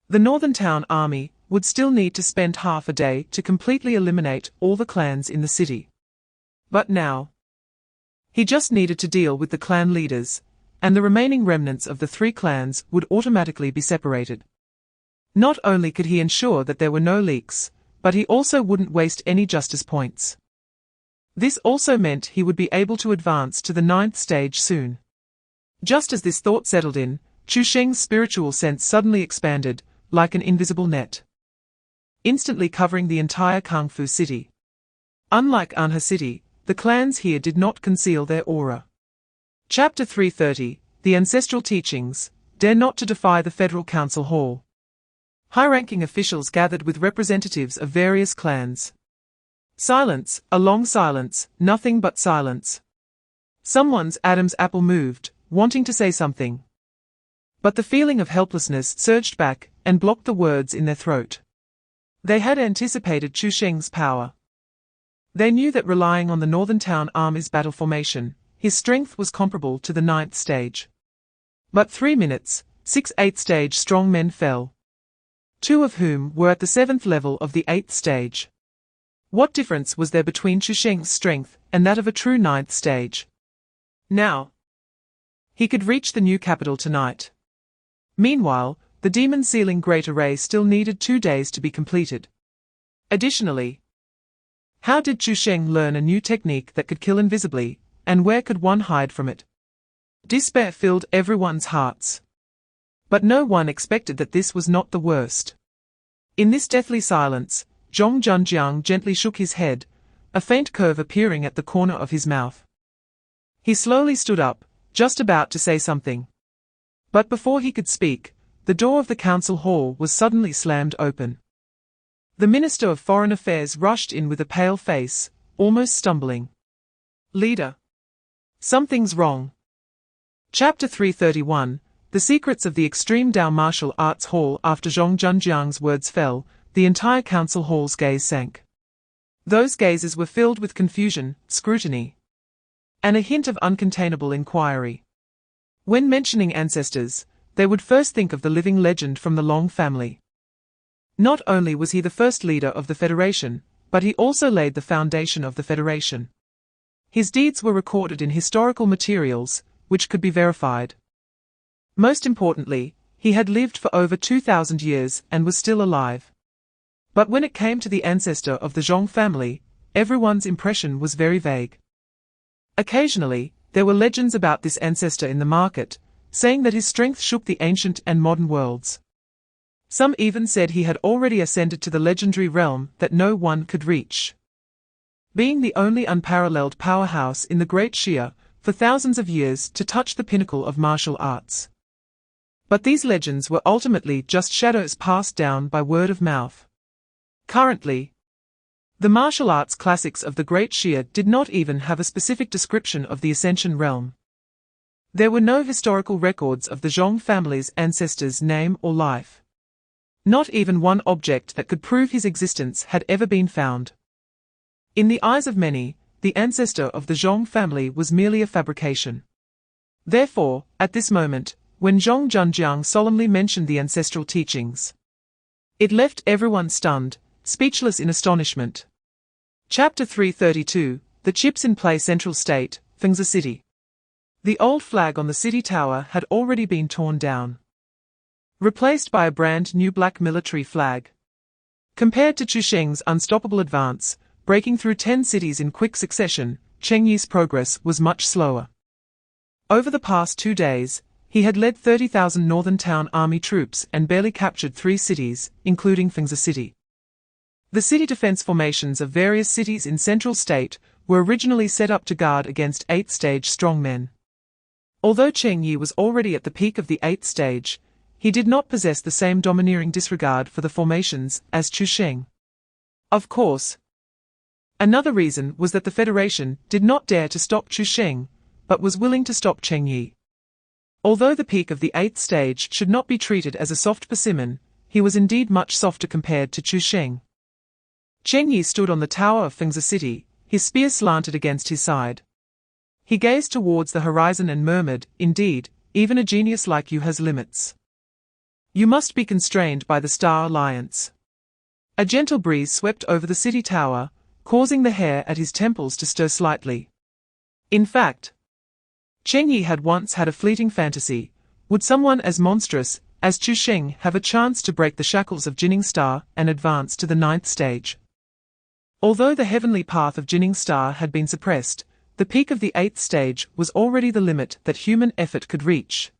the Northern Town Army would still need to spend half a day to completely eliminate all the clans in the city. But now, he just needed to deal with the clan leaders, and the remaining remnants of the 3 clans would automatically be separated. Not only could he ensure that there were no leaks, but he also wouldn't waste any justice points. This also meant he would be able to advance to the 9th stage soon. Just as this thought settled in, Chu Sheng's spiritual sense suddenly expanded, like an invisible net, instantly covering the entire Kung Fu city. Unlike Anha City, the clans here did not conceal their aura. Chapter 330, The Ancestral Teachings, Dare Not to Defy the Federal Council Hall. High-ranking officials gathered with representatives of various clans. Silence, a long silence, nothing but silence. Someone's Adam's apple moved, wanting to say something. But the feeling of helplessness surged back and blocked the words in their throat. They had anticipated Chu Sheng's power. They knew that relying on the Northern Town Army's battle formation, his strength was comparable to the 9th stage. But 3 minutes, 6 8th stage strong men fell. 2 of whom were at the 7th level of the 8th stage. What difference was there between Chu Sheng's strength and that of a true 9th stage? Now, he could reach the new capital tonight. Meanwhile, the demon sealing great array still needed 2 days to be completed. Additionally, how did Chu Sheng learn a new technique that could kill invisibly, and where could one hide from it? Despair filled everyone's hearts. But no one expected that this was not the worst. In this deathly silence, Zhong Junjiang gently shook his head, a faint curve appearing at the corner of his mouth. He slowly stood up, just about to say something. But before he could speak, the door of the council hall was suddenly slammed open. The Minister of Foreign Affairs rushed in with a pale face, almost stumbling. Leader. Something's wrong. Chapter 331, The Secrets of the Extreme Dao Martial Arts Hall. After Zhong Junjiang's words fell, the entire council hall's gaze sank. Those gazes were filled with confusion, scrutiny, and a hint of uncontainable inquiry. When mentioning ancestors, they would first think of the living legend from the Long family. Not only was he the first leader of the Federation, but he also laid the foundation of the Federation. His deeds were recorded in historical materials, which could be verified. Most importantly, he had lived for over 2,000 years and was still alive. But when it came to the ancestor of the Zhong family, everyone's impression was very vague. Occasionally, there were legends about this ancestor in the market, saying that his strength shook the ancient and modern worlds. Some even said he had already ascended to the legendary realm that no one could reach, being the only unparalleled powerhouse in the Great Xia, for thousands of years to touch the pinnacle of martial arts. But these legends were ultimately just shadows passed down by word of mouth. Currently, the martial arts classics of the Great Xia did not even have a specific description of the Ascension realm. There were no historical records of the Zhong family's ancestors' name or life. Not even one object that could prove his existence had ever been found. In the eyes of many, the ancestor of the Zhong family was merely a fabrication. Therefore, at this moment, when Zhong Junjiang solemnly mentioned the ancestral teachings, it left everyone stunned, speechless in astonishment. Chapter 332, The Chips in Play Central State, Fengzi City. The old flag on the city tower had already been torn down, replaced by a brand new black military flag. Compared to Chu Sheng's unstoppable advance, breaking through 10 cities in quick succession, Cheng Yi's progress was much slower. Over the past 2 days, he had led 30,000 Northern Town Army troops and barely captured 3 cities, including Fengzi City. The city defense formations of various cities in Central State were originally set up to guard against 8th-stage strongmen. Although Cheng Yi was already at the peak of the 8th stage, he did not possess the same domineering disregard for the formations as Chu Sheng. Of course, another reason was that the Federation did not dare to stop Chu Sheng, but was willing to stop Cheng Yi. Although the peak of the 8th stage should not be treated as a soft persimmon, he was indeed much softer compared to Chu Sheng. Cheng Yi stood on the tower of Fengzi City, his spear slanted against his side. He gazed towards the horizon and murmured, "Indeed, even a genius like you has limits. You must be constrained by the Star Alliance." A gentle breeze swept over the city tower, causing the hair at his temples to stir slightly. In fact, Cheng Yi had once had a fleeting fantasy: would someone as monstrous as Chu Sheng have a chance to break the shackles of Jinning Star and advance to the 9th stage? Although the heavenly path of Jinning Star had been suppressed, the peak of the 8th stage was already the limit that human effort could reach.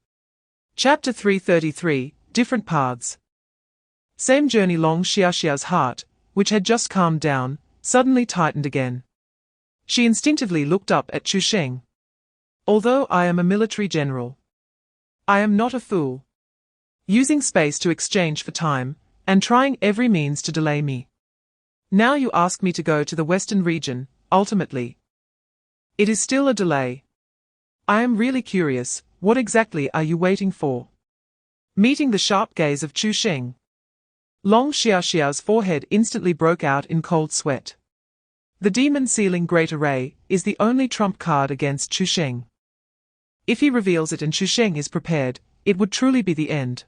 Chapter 333, Different Paths. Same journey. Long Xiaoxiao's heart, which had just calmed down, suddenly tightened again. She instinctively looked up at Chu Sheng. "Although I am a military general, I am not a fool. Using space to exchange for time, and trying every means to delay me. Now you ask me to go to the Western region, ultimately. It is still a delay. I am really curious, what exactly are you waiting for?" Meeting the sharp gaze of Chu Sheng, Long Xiaoxiao's forehead instantly broke out in cold sweat. The Demon Sealing Great Array is the only trump card against Chu Sheng. If he reveals it and Chu Sheng is prepared, it would truly be the end.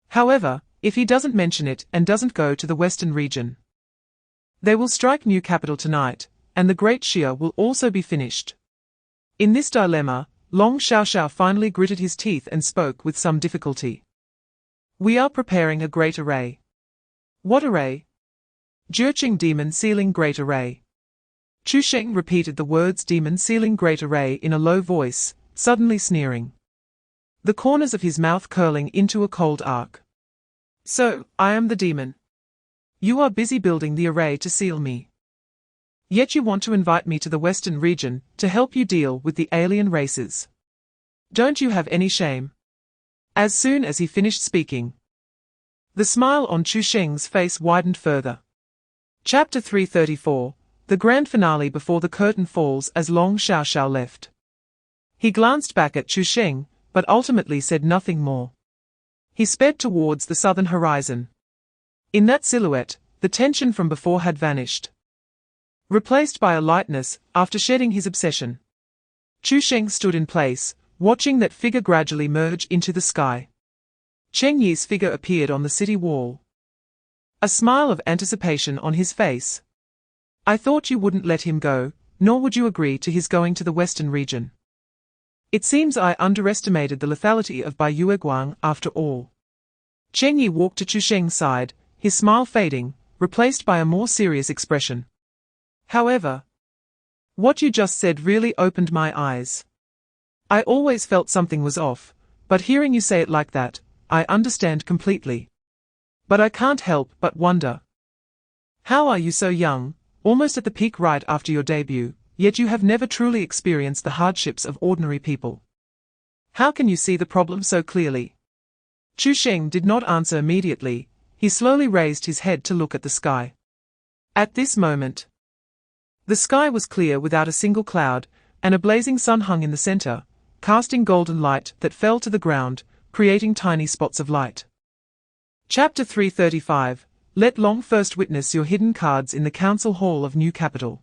However, if he doesn't mention it and doesn't go to the Western region, they will strike new capital tonight, and the Great Xia will also be finished. In this dilemma, Long Xiaoxiao finally gritted his teeth and spoke with some difficulty. "We are preparing a great array." "What array?" "Jurching Demon Sealing Great Array." Chu Sheng repeated the words Demon Sealing Great Array in a low voice, suddenly sneering, the corners of his mouth curling into a cold arc. "So, I am the demon. You are busy building the array to seal me. Yet you want to invite me to the Western region to help you deal with the alien races. Don't you have any shame?" As soon as he finished speaking, the smile on Chu Sheng's face widened further. Chapter 334, the grand finale. Before the curtain falls as Long Xiaoxiao left, he glanced back at Chu Sheng, but ultimately said nothing more. He sped towards the southern horizon. In that silhouette, the tension from before had vanished, replaced by a lightness after shedding his obsession. Chu Sheng stood in place, watching that figure gradually merge into the sky. Cheng Yi's figure appeared on the city wall, a smile of anticipation on his face. "I thought you wouldn't let him go, nor would you agree to his going to the Western region. It seems I underestimated the lethality of Bai Yueguang after all." Cheng Yi walked to Chu Sheng's side, his smile fading, replaced by a more serious expression. "However, what you just said really opened my eyes. I always felt something was off, but hearing you say it like that, I understand completely. But I can't help but wonder. How are you so young, almost at the peak right after your debut, yet you have never truly experienced the hardships of ordinary people? How can you see the problem so clearly?" Chu Sheng did not answer immediately. He slowly raised his head to look at the sky. At this moment, the sky was clear without a single cloud, and a blazing sun hung in the center, casting golden light that fell to the ground, creating tiny spots of light. Chapter 335, Let Long first witness your hidden cards in the Council Hall of New Capital.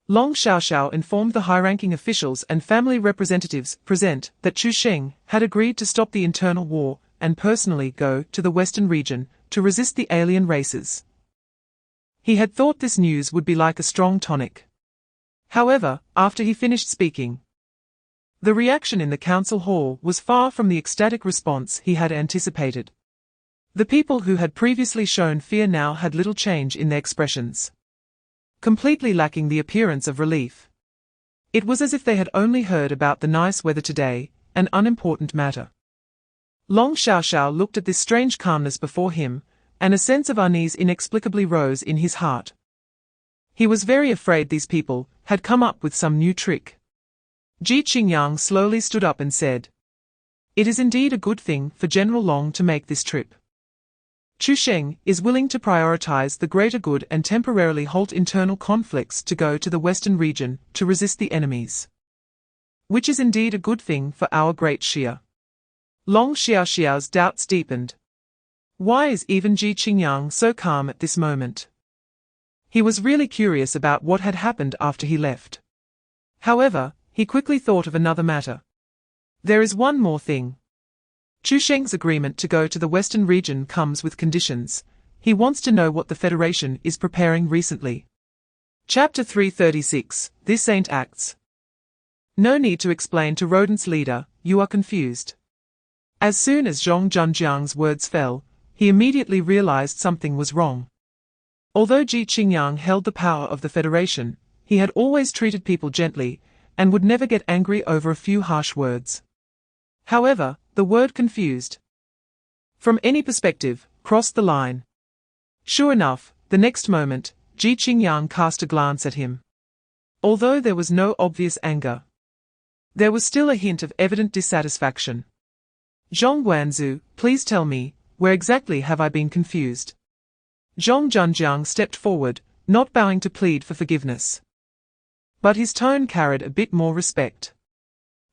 Long Xiaoxiao informed the high-ranking officials and family representatives present that Chu Sheng had agreed to stop the internal war and personally go to the Western region to resist the alien races. He had thought this news would be like a strong tonic. However, after he finished speaking, the reaction in the council hall was far from the ecstatic response he had anticipated. The people who had previously shown fear now had little change in their expressions, completely lacking the appearance of relief. It was as if they had only heard about the nice weather today, an unimportant matter. Long Xiaoxiao looked at this strange calmness before him, and a sense of unease inexplicably rose in his heart. He was very afraid these people had come up with some new trick. Ji Qingyang slowly stood up and said, "It is indeed a good thing for General Long to make this trip. Chu Sheng is willing to prioritize the greater good and temporarily halt internal conflicts to go to the western region to resist the enemies. Which is indeed a good thing for our great Xia." Long Xiaoxiao's doubts deepened. Why is even Ji Qingyang so calm at this moment? He was really curious about what had happened after he left. However, he quickly thought of another matter. There is one more thing. Chu Sheng's agreement to go to the western region comes with conditions. He wants to know what the Federation is preparing recently. Chapter 336, This Ain't Acts. No need to explain to Rodent's leader, you are confused. As soon as Zhong Zhenjiang's words fell, he immediately realized something was wrong. Although Ji Qingyang held the power of the Federation, he had always treated people gently, and would never get angry over a few harsh words. However, the word confused, from any perspective, crossed the line. Sure enough, the next moment, Ji Qingyang cast a glance at him. Although there was no obvious anger, there was still a hint of evident dissatisfaction. Zhong Guanzu, please tell me, where exactly have I been confused? Zhong Zhenjiang stepped forward, not bowing to plead for forgiveness. But his tone carried a bit more respect.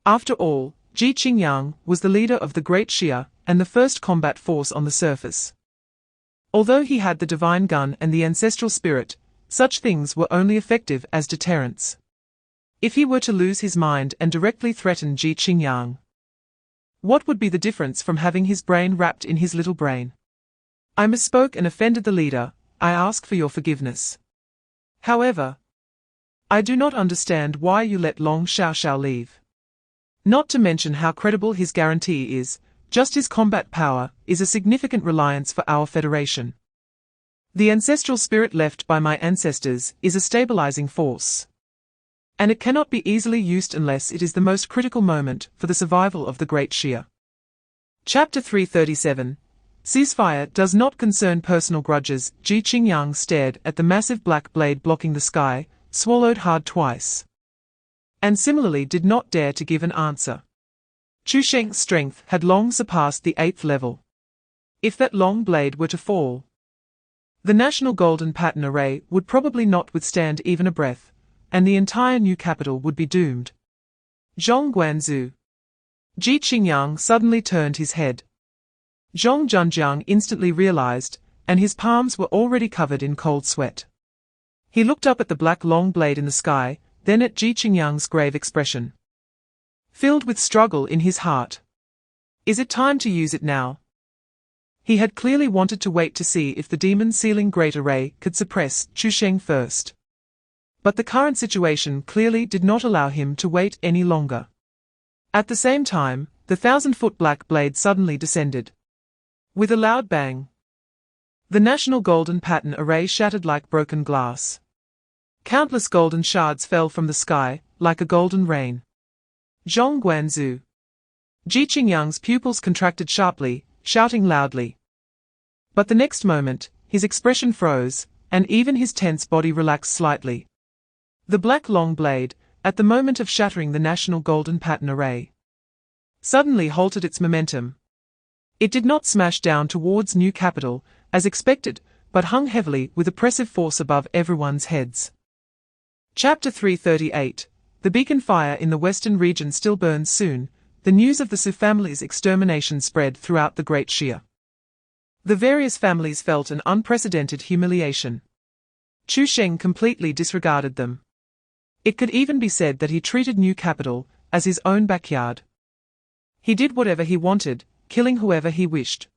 After all, Ji Qingyang was the leader of the Great Xia and the first combat force on the surface. Although he had the divine gun and the ancestral spirit, such things were only effective as deterrents. If he were to lose his mind and directly threaten Ji Qingyang, what would be the difference from having his brain wrapped in his little brain? I misspoke and offended the leader, I ask for your forgiveness. However, I do not understand why you let Long Xiaoxiao leave. Not to mention how credible his guarantee is, just his combat power is a significant reliance for our Federation. The ancestral spirit left by my ancestors is a stabilizing force, and it cannot be easily used unless it is the most critical moment for the survival of the Great Xia. Chapter 337, Ceasefire does not concern personal grudges. Ji Qingyang stared at the massive black blade blocking the sky, swallowed hard twice, and similarly did not dare to give an answer. Chu Sheng's strength had long surpassed the 8th level. If that long blade were to fall, the National Golden Pattern Array would probably not withstand even a breath, and the entire new capital would be doomed. Zhong Guanzu. Ji Qingyang suddenly turned his head. Zhong Zhenjiang instantly realized, and his palms were already covered in cold sweat. He looked up at the black long blade in the sky, then at Ji Qingyang's grave expression, filled with struggle in his heart. Is it time to use it now? He had clearly wanted to wait to see if the demon sealing great array could suppress Chu Sheng first. But the current situation clearly did not allow him to wait any longer. At the same time, the 1,000-foot black blade suddenly descended. With a loud bang, the National Golden Pattern Array shattered like broken glass. Countless golden shards fell from the sky, like a golden rain. Zhong Guanzu. Ji Qingyang's pupils contracted sharply, shouting loudly. But the next moment, his expression froze, and even his tense body relaxed slightly. The black long blade, at the moment of shattering the National Golden Pattern Array, suddenly halted its momentum. It did not smash down towards New Capital, as expected, but hung heavily with oppressive force above everyone's heads. Chapter 338, The beacon fire in the western region still burns soon. The news of the Su family's extermination spread throughout the Great Xia. The various families felt an unprecedented humiliation. Chu Sheng completely disregarded them. It could even be said that he treated New Capital as his own backyard. He did whatever he wanted, killing whoever he wished.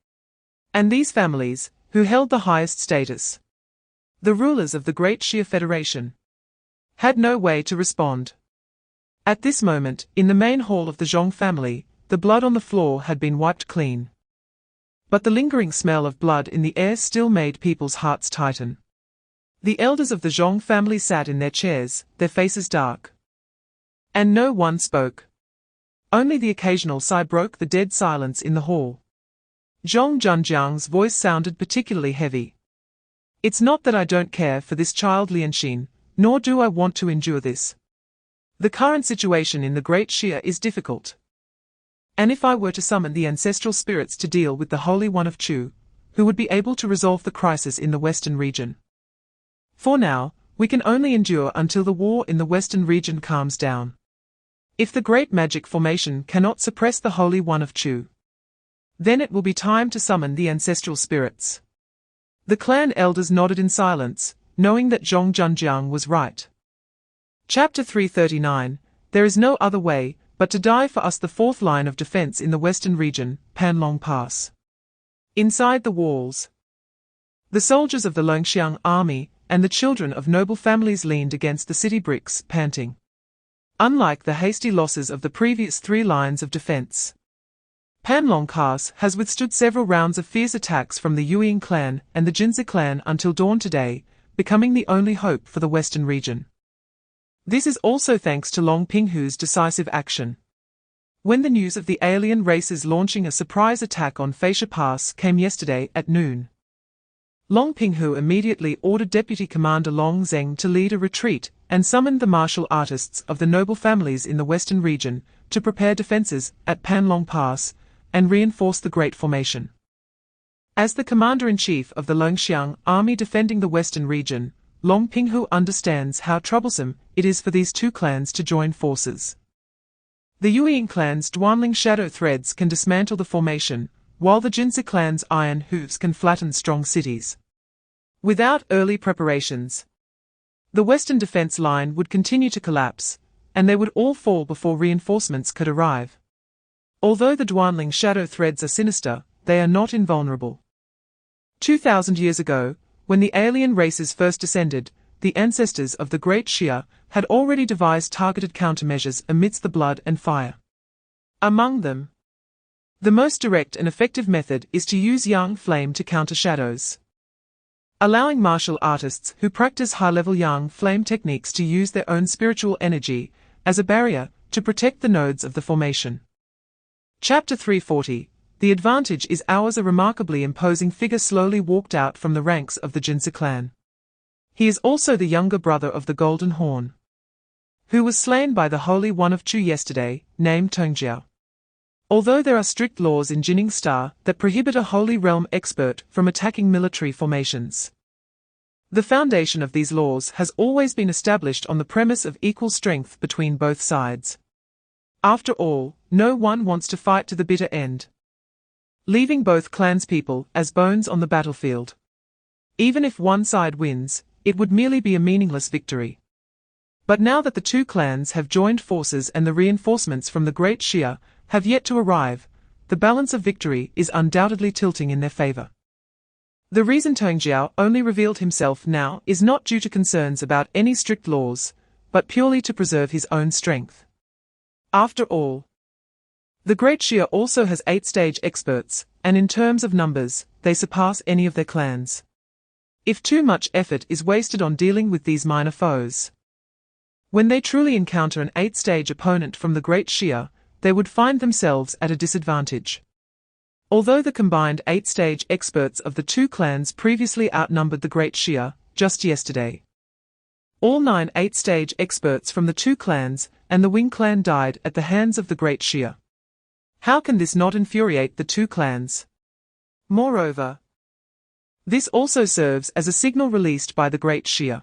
And these families, who held the highest status, the rulers of the Great Xia Federation, had no way to respond. At this moment, in the main hall of the Zhong family, the blood on the floor had been wiped clean. But the lingering smell of blood in the air still made people's hearts tighten. The elders of the Zhong family sat in their chairs, their faces dark. And no one spoke. Only the occasional sigh broke the dead silence in the hall. Zhong Junjiang's voice sounded particularly heavy. It's not that I don't care for this child Lianxin, nor do I want to endure this. The current situation in the Great Xia is difficult. And if I were to summon the ancestral spirits to deal with the Holy One of Chu, who would be able to resolve the crisis in the western region? For now, we can only endure until the war in the western region calms down. If the great magic formation cannot suppress the Holy One of Chu, then it will be time to summon the ancestral spirits. The clan elders nodded in silence, knowing that Zhong Junjiang was right. Chapter 339, There is no other way but to die for us. The fourth line of defense in the western region, Panlong Pass. Inside the walls, the soldiers of the Longxiang army and the children of noble families leaned against the city bricks, panting. Unlike the hasty losses of the previous 3 lines of defense, Panlong Pass has withstood several rounds of fierce attacks from the Yueying clan and the Jinzi clan until dawn today, becoming the only hope for the western region. This is also thanks to Long Pinghu's decisive action. When the news of the alien races launching a surprise attack on Feisha Pass came yesterday at noon, Long Pinghu immediately ordered Deputy Commander Long Zeng to lead a retreat and summoned the martial artists of the noble families in the western region to prepare defenses at Panlong Pass and reinforce the Great Formation. As the Commander-in-Chief of the Longxiang army defending the western region, Long Pinghu understands how troublesome it is for these 2 clans to join forces. The Yueying clan's dwindling shadow threads can dismantle the formation, while the Jinzi clan's iron hooves can flatten strong cities. Without early preparations, the western defense line would continue to collapse, and they would all fall before reinforcements could arrive. Although the dwindling shadow threads are sinister, they are not invulnerable. 2,000 years ago, when the alien races first descended, the ancestors of the Great Xia had already devised targeted countermeasures amidst the blood and fire. Among them, the most direct and effective method is to use yang flame to counter shadows, allowing martial artists who practice high-level yang flame techniques to use their own spiritual energy as a barrier to protect the nodes of the formation. Chapter 340, The advantage is ours. A remarkably imposing figure slowly walked out from the ranks of the Jinzi clan. He is also the younger brother of the Golden Horn, who was slain by the Holy One of Chu yesterday, named Tongjiao. Although there are strict laws in Jining Star that prohibit a Holy Realm expert from attacking military formations, the foundation of these laws has always been established on the premise of equal strength between both sides. After all, no one wants to fight to the bitter end, leaving both clanspeople as bones on the battlefield. Even if one side wins, it would merely be a meaningless victory. But now that the 2 clans have joined forces and the reinforcements from the Great Xia have yet to arrive, the balance of victory is undoubtedly tilting in their favor. The reason Tongjiao only revealed himself now is not due to concerns about any strict laws, but purely to preserve his own strength. After all, the Great Xia also has 8-stage experts, and in terms of numbers, they surpass any of their clans. If too much effort is wasted on dealing with these minor foes, when they truly encounter an 8-stage opponent from the Great Xia, they would find themselves at a disadvantage. Although the combined 8-stage experts of the 2 clans previously outnumbered the Great Xia, just yesterday, all 9 8-stage experts from the 2 clans and the Wing clan died at the hands of the Great Xia. How can this not infuriate the 2 clans? Moreover, this also serves as a signal released by the Great Xia.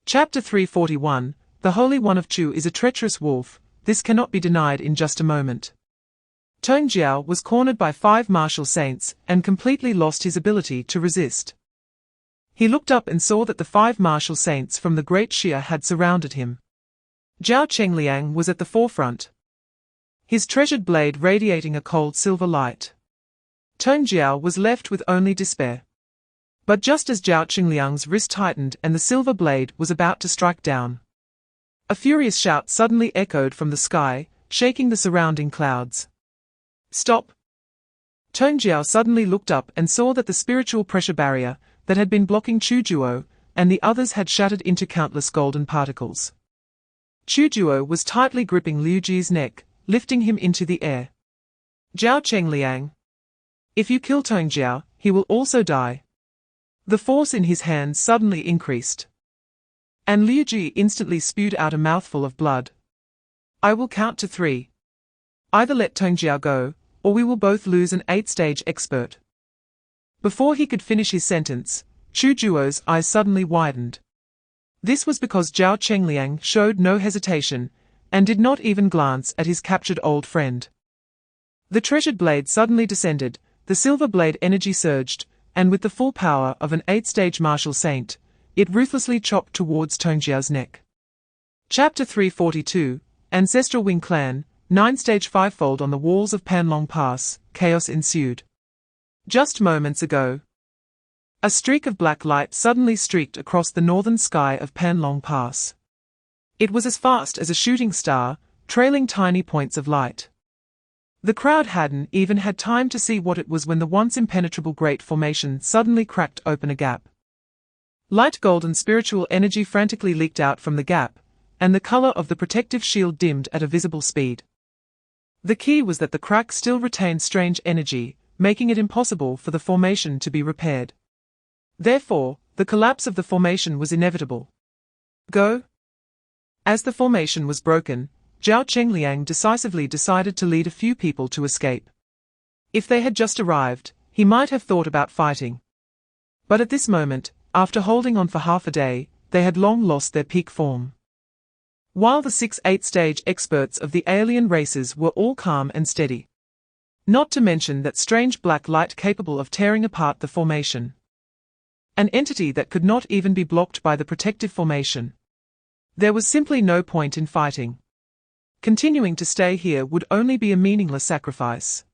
Chapter 341, The Holy One of Chu is a treacherous wolf. This cannot be denied in just a moment. Tongjiao was cornered by 5 martial saints and completely lost his ability to resist. He looked up and saw that the 5 martial saints from the Great Xia had surrounded him. Zhao Chengliang was at the forefront, his treasured blade radiating a cold silver light. Tongjiao was left with only despair. But just as Zhao Chengliang's wrist tightened and the silver blade was about to strike down, a furious shout suddenly echoed from the sky, shaking the surrounding clouds. Stop! Tongjiao suddenly looked up and saw that the spiritual pressure barrier that had been blocking Chu Juo and the others had shattered into countless golden particles. Chu Juo was tightly gripping Liu Ji's neck, lifting him into the air. Zhao Chengliang. If you kill Tongjiao, he will also die. The force in his hands suddenly increased. And Liu Ji instantly spewed out a mouthful of blood. I will count to 3. Either let Tongjiao go, or we will both lose an 8-stage expert. Before he could finish his sentence, Chu Juo's eyes suddenly widened. This was because Zhao Chengliang showed no hesitation, and did not even glance at his captured old friend. The treasured blade suddenly descended, the silver blade energy surged, and with the full power of an 8-stage martial saint, it ruthlessly chopped towards Tongjiao's neck. Chapter 342, Ancestral Wing Clan, 9-stage fivefold on the walls of Panlong Pass, chaos ensued. Just moments ago, a streak of black light suddenly streaked across the northern sky of Panlong Pass. It was as fast as a shooting star, trailing tiny points of light. The crowd hadn't even had time to see what it was when the once impenetrable Great Formation suddenly cracked open a gap. Light golden spiritual energy frantically leaked out from the gap, and the color of the protective shield dimmed at a visible speed. The key was that the crack still retained strange energy, making it impossible for the formation to be repaired. Therefore, the collapse of the formation was inevitable. Go! As the formation was broken, Zhao Chengliang decisively decided to lead a few people to escape. If they had just arrived, he might have thought about fighting. But at this moment, after holding on for half a day, they had long lost their peak form. While the 6 8-stage experts of the alien races were all calm and steady. Not to mention that strange black light capable of tearing apart the formation. An entity that could not even be blocked by the protective formation. There was simply no point in fighting. Continuing to stay here would only be a meaningless sacrifice.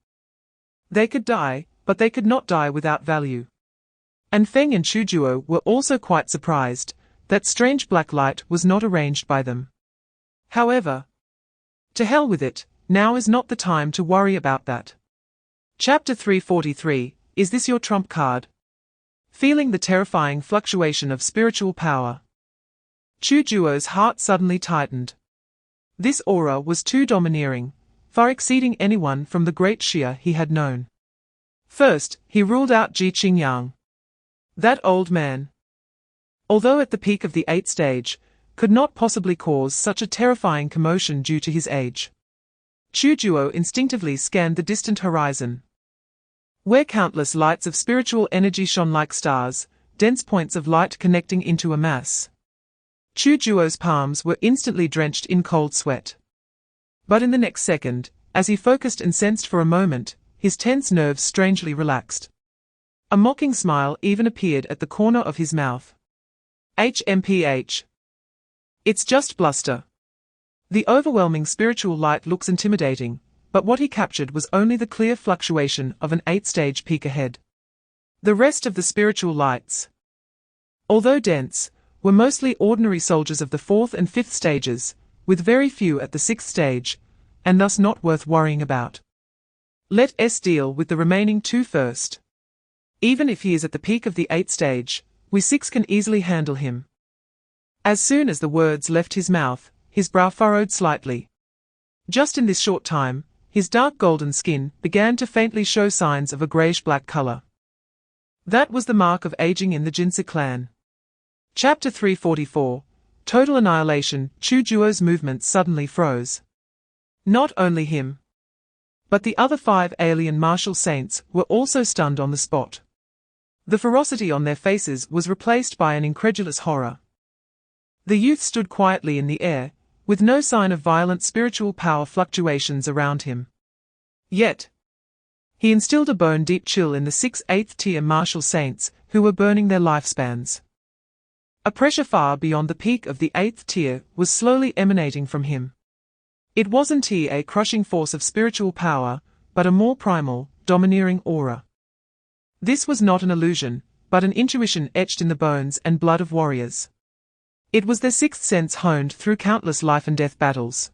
They could die, but they could not die without value. And Feng and Chu Juo were also quite surprised that strange black light was not arranged by them. However, to hell with it, now is not the time to worry about that. Chapter 343, Is this your trump card? Feeling the terrifying fluctuation of spiritual power, Chu Juo's heart suddenly tightened. This aura was too domineering, far exceeding anyone from the great Xia he had known. First, he ruled out Ji Qingyang. That old man, although at the peak of the 8th stage, could not possibly cause such a terrifying commotion due to his age. Chu Juo instinctively scanned the distant horizon, where countless lights of spiritual energy shone like stars, dense points of light connecting into a mass. Chu Juo's palms were instantly drenched in cold sweat. But in the next second, as he focused and sensed for a moment, his tense nerves strangely relaxed. A mocking smile even appeared at the corner of his mouth. HMPH. It's just bluster. The overwhelming spiritual light looks intimidating, but what he captured was only the clear fluctuation of an 8-stage peak ahead. The rest of the spiritual lights, although dense, were mostly ordinary soldiers of the 4th and 5th stages, with very few at the 6th stage, and thus not worth worrying about. Let us deal with the remaining 2 first. Even if he is at the peak of the 8th stage, we 6 can easily handle him. As soon as the words left his mouth, his brow furrowed slightly. Just in this short time, his dark golden skin began to faintly show signs of a greyish-black color. That was the mark of aging in the Jinsi clan. Chapter 344, Total Annihilation. Chu Juo's movements suddenly froze. Not only him, but the other 5 alien martial saints were also stunned on the spot. The ferocity on their faces was replaced by an incredulous horror. The youth stood quietly in the air, with no sign of violent spiritual power fluctuations around him. Yet, he instilled a bone-deep chill in the 6 8th-tier martial saints who were burning their lifespans. A pressure far beyond the peak of the 8th tier was slowly emanating from him. It wasn't a crushing force of spiritual power, but a more primal, domineering aura. This was not an illusion, but an intuition etched in the bones and blood of warriors. It was their 6th sense honed through countless life-and-death battles.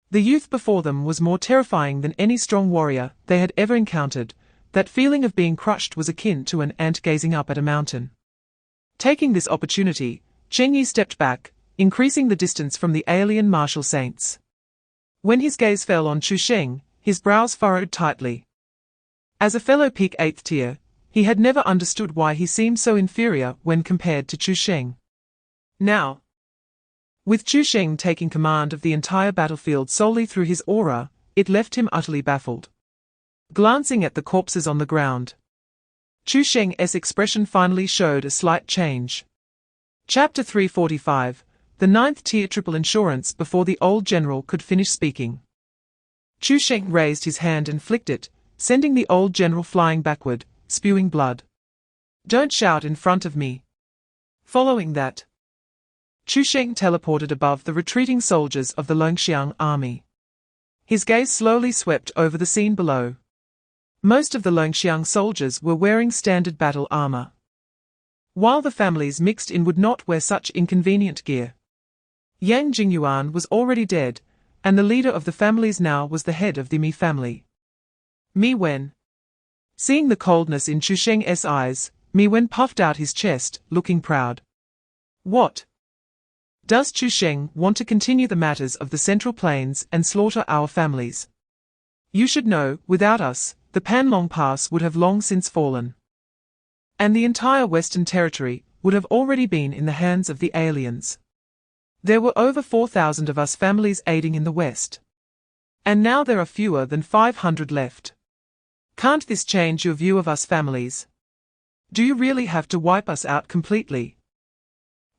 The youth before them was more terrifying than any strong warrior they had ever encountered, That feeling of being crushed was akin to an ant gazing up at a mountain. Taking this opportunity, Cheng Yi stepped back, increasing the distance from the alien martial saints. When his gaze fell on Chu Sheng, his brows furrowed tightly. As a fellow peak 8th tier, he had never understood why he seemed so inferior when compared to Chu Sheng. Now, with Chu Sheng taking command of the entire battlefield solely through his aura, it left him utterly baffled. Glancing at the corpses on the ground, Chu Sheng's expression finally showed a slight change. Chapter 345, the 9th tier triple insurance. Before the old general could finish speaking, Chu Sheng raised his hand and flicked it, sending the old general flying backward, spewing blood. "Don't shout in front of me." Following that, Chu Sheng teleported above the retreating soldiers of the Longxiang army. His gaze slowly swept over the scene below. Most of the Longxiang soldiers were wearing standard battle armor, while the families mixed in would not wear such inconvenient gear. Yang Jingyuan was already dead, and the leader of the families now was the head of the Mi family, Mi Wen. Seeing the coldness in Chu Sheng's eyes, Mi Wen puffed out his chest, looking proud. "What? Does Chu Sheng want to continue the matters of the Central Plains and slaughter our families? You should know, without us, the Panlong Pass would have long since fallen, and the entire Western Territory would have already been in the hands of the aliens. There were over 4,000 of us families aiding in the West, and now there are fewer than 500 left. Can't this change your view of us families? Do you really have to wipe us out completely?"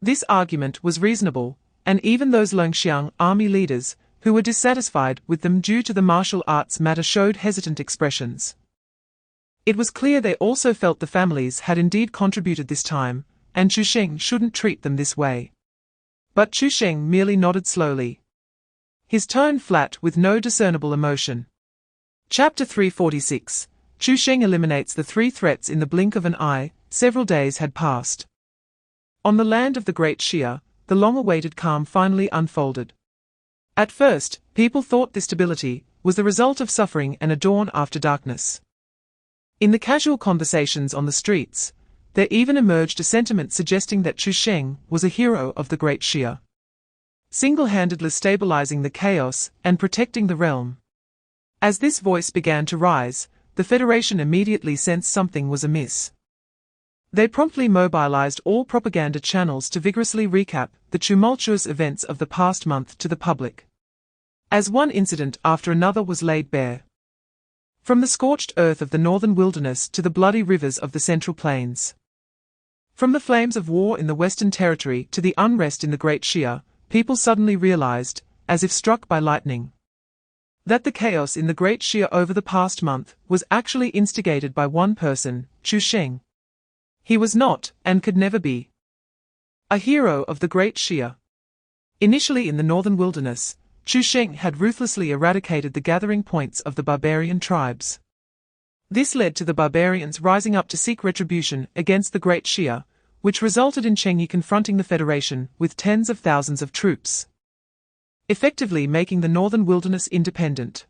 This argument was reasonable, and even those Longxiang army leaders, who were dissatisfied with them due to the martial arts matter, showed hesitant expressions. It was clear they also felt the families had indeed contributed this time, and Chu Sheng shouldn't treat them this way. But Chu Sheng merely nodded slowly, his tone flat with no discernible emotion. Chapter 346, Chu Sheng eliminates the 3 threats in the blink of an eye. Several days had passed. On the land of the Great Xia, the long-awaited calm finally unfolded. At first, people thought this stability was the result of suffering and a dawn after darkness. In the casual conversations on the streets, there even emerged a sentiment suggesting that Chu Sheng was a hero of the Great Xia, single-handedly stabilizing the chaos and protecting the realm. As this voice began to rise, the Federation immediately sensed something was amiss. They promptly mobilized all propaganda channels to vigorously recap the tumultuous events of the past month to the public, as one incident after another was laid bare. From the scorched earth of the northern wilderness to the bloody rivers of the Central Plains, from the flames of war in the Western Territory to the unrest in the Great Xia, people suddenly realized, as if struck by lightning, that the chaos in the Great Xia over the past month was actually instigated by one person, Chu Sheng. He was not, and could never be, a hero of the Great Xia. Initially in the northern wilderness, Chu Sheng had ruthlessly eradicated the gathering points of the barbarian tribes. This led to the barbarians rising up to seek retribution against the Great Xia, which resulted in Cheng Yi confronting the Federation with tens of thousands of troops, effectively making the northern wilderness independent.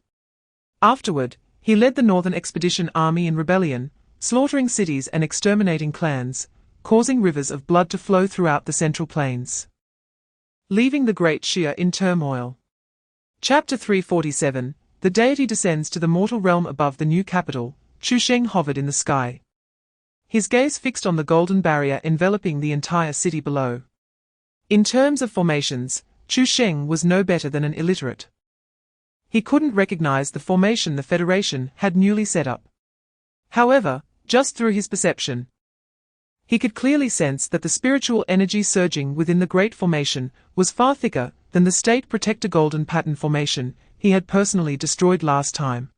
Afterward, he led the Northern Expedition Army in rebellion, slaughtering cities and exterminating clans, causing rivers of blood to flow throughout the Central Plains, leaving the Great Xia in turmoil. Chapter 347, the deity descends to the mortal realm above the new capital. Chu Sheng hovered in the sky, his gaze fixed on the golden barrier enveloping the entire city below. In terms of formations, Chu Sheng was no better than an illiterate. He couldn't recognize the formation the Federation had newly set up. However, just through his perception, he could clearly sense that the spiritual energy surging within the Great Formation was far thicker than the State Protector Golden Pattern Formation he had personally destroyed last time.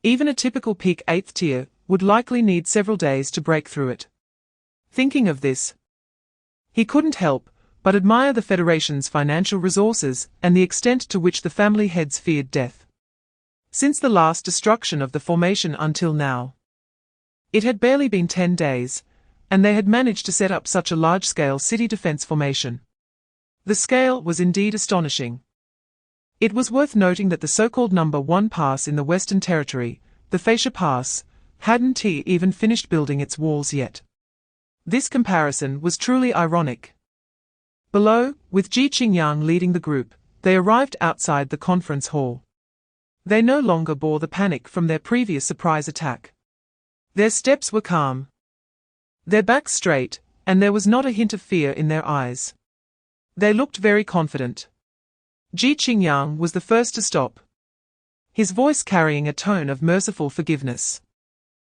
Even a typical peak 8th tier would likely need several days to break through it. Thinking of this, he couldn't help but admire the Federation's financial resources and the extent to which the family heads feared death. Since the last destruction of the formation until now, it had barely been 10 days, and they had managed to set up such a large-scale city defense formation. The scale was indeed astonishing. It was worth noting that the so-called number 1 pass in the Western Territory, the Fascia Pass, hadn't he even finished building its walls yet? This comparison was truly ironic. Below, with Ji Qingyang leading the group, they arrived outside the conference hall. They no longer bore the panic from their previous surprise attack. Their steps were calm, their backs straight, and there was not a hint of fear in their eyes. They looked very confident. Ji Qingyang was the first to stop, his voice carrying a tone of merciful forgiveness.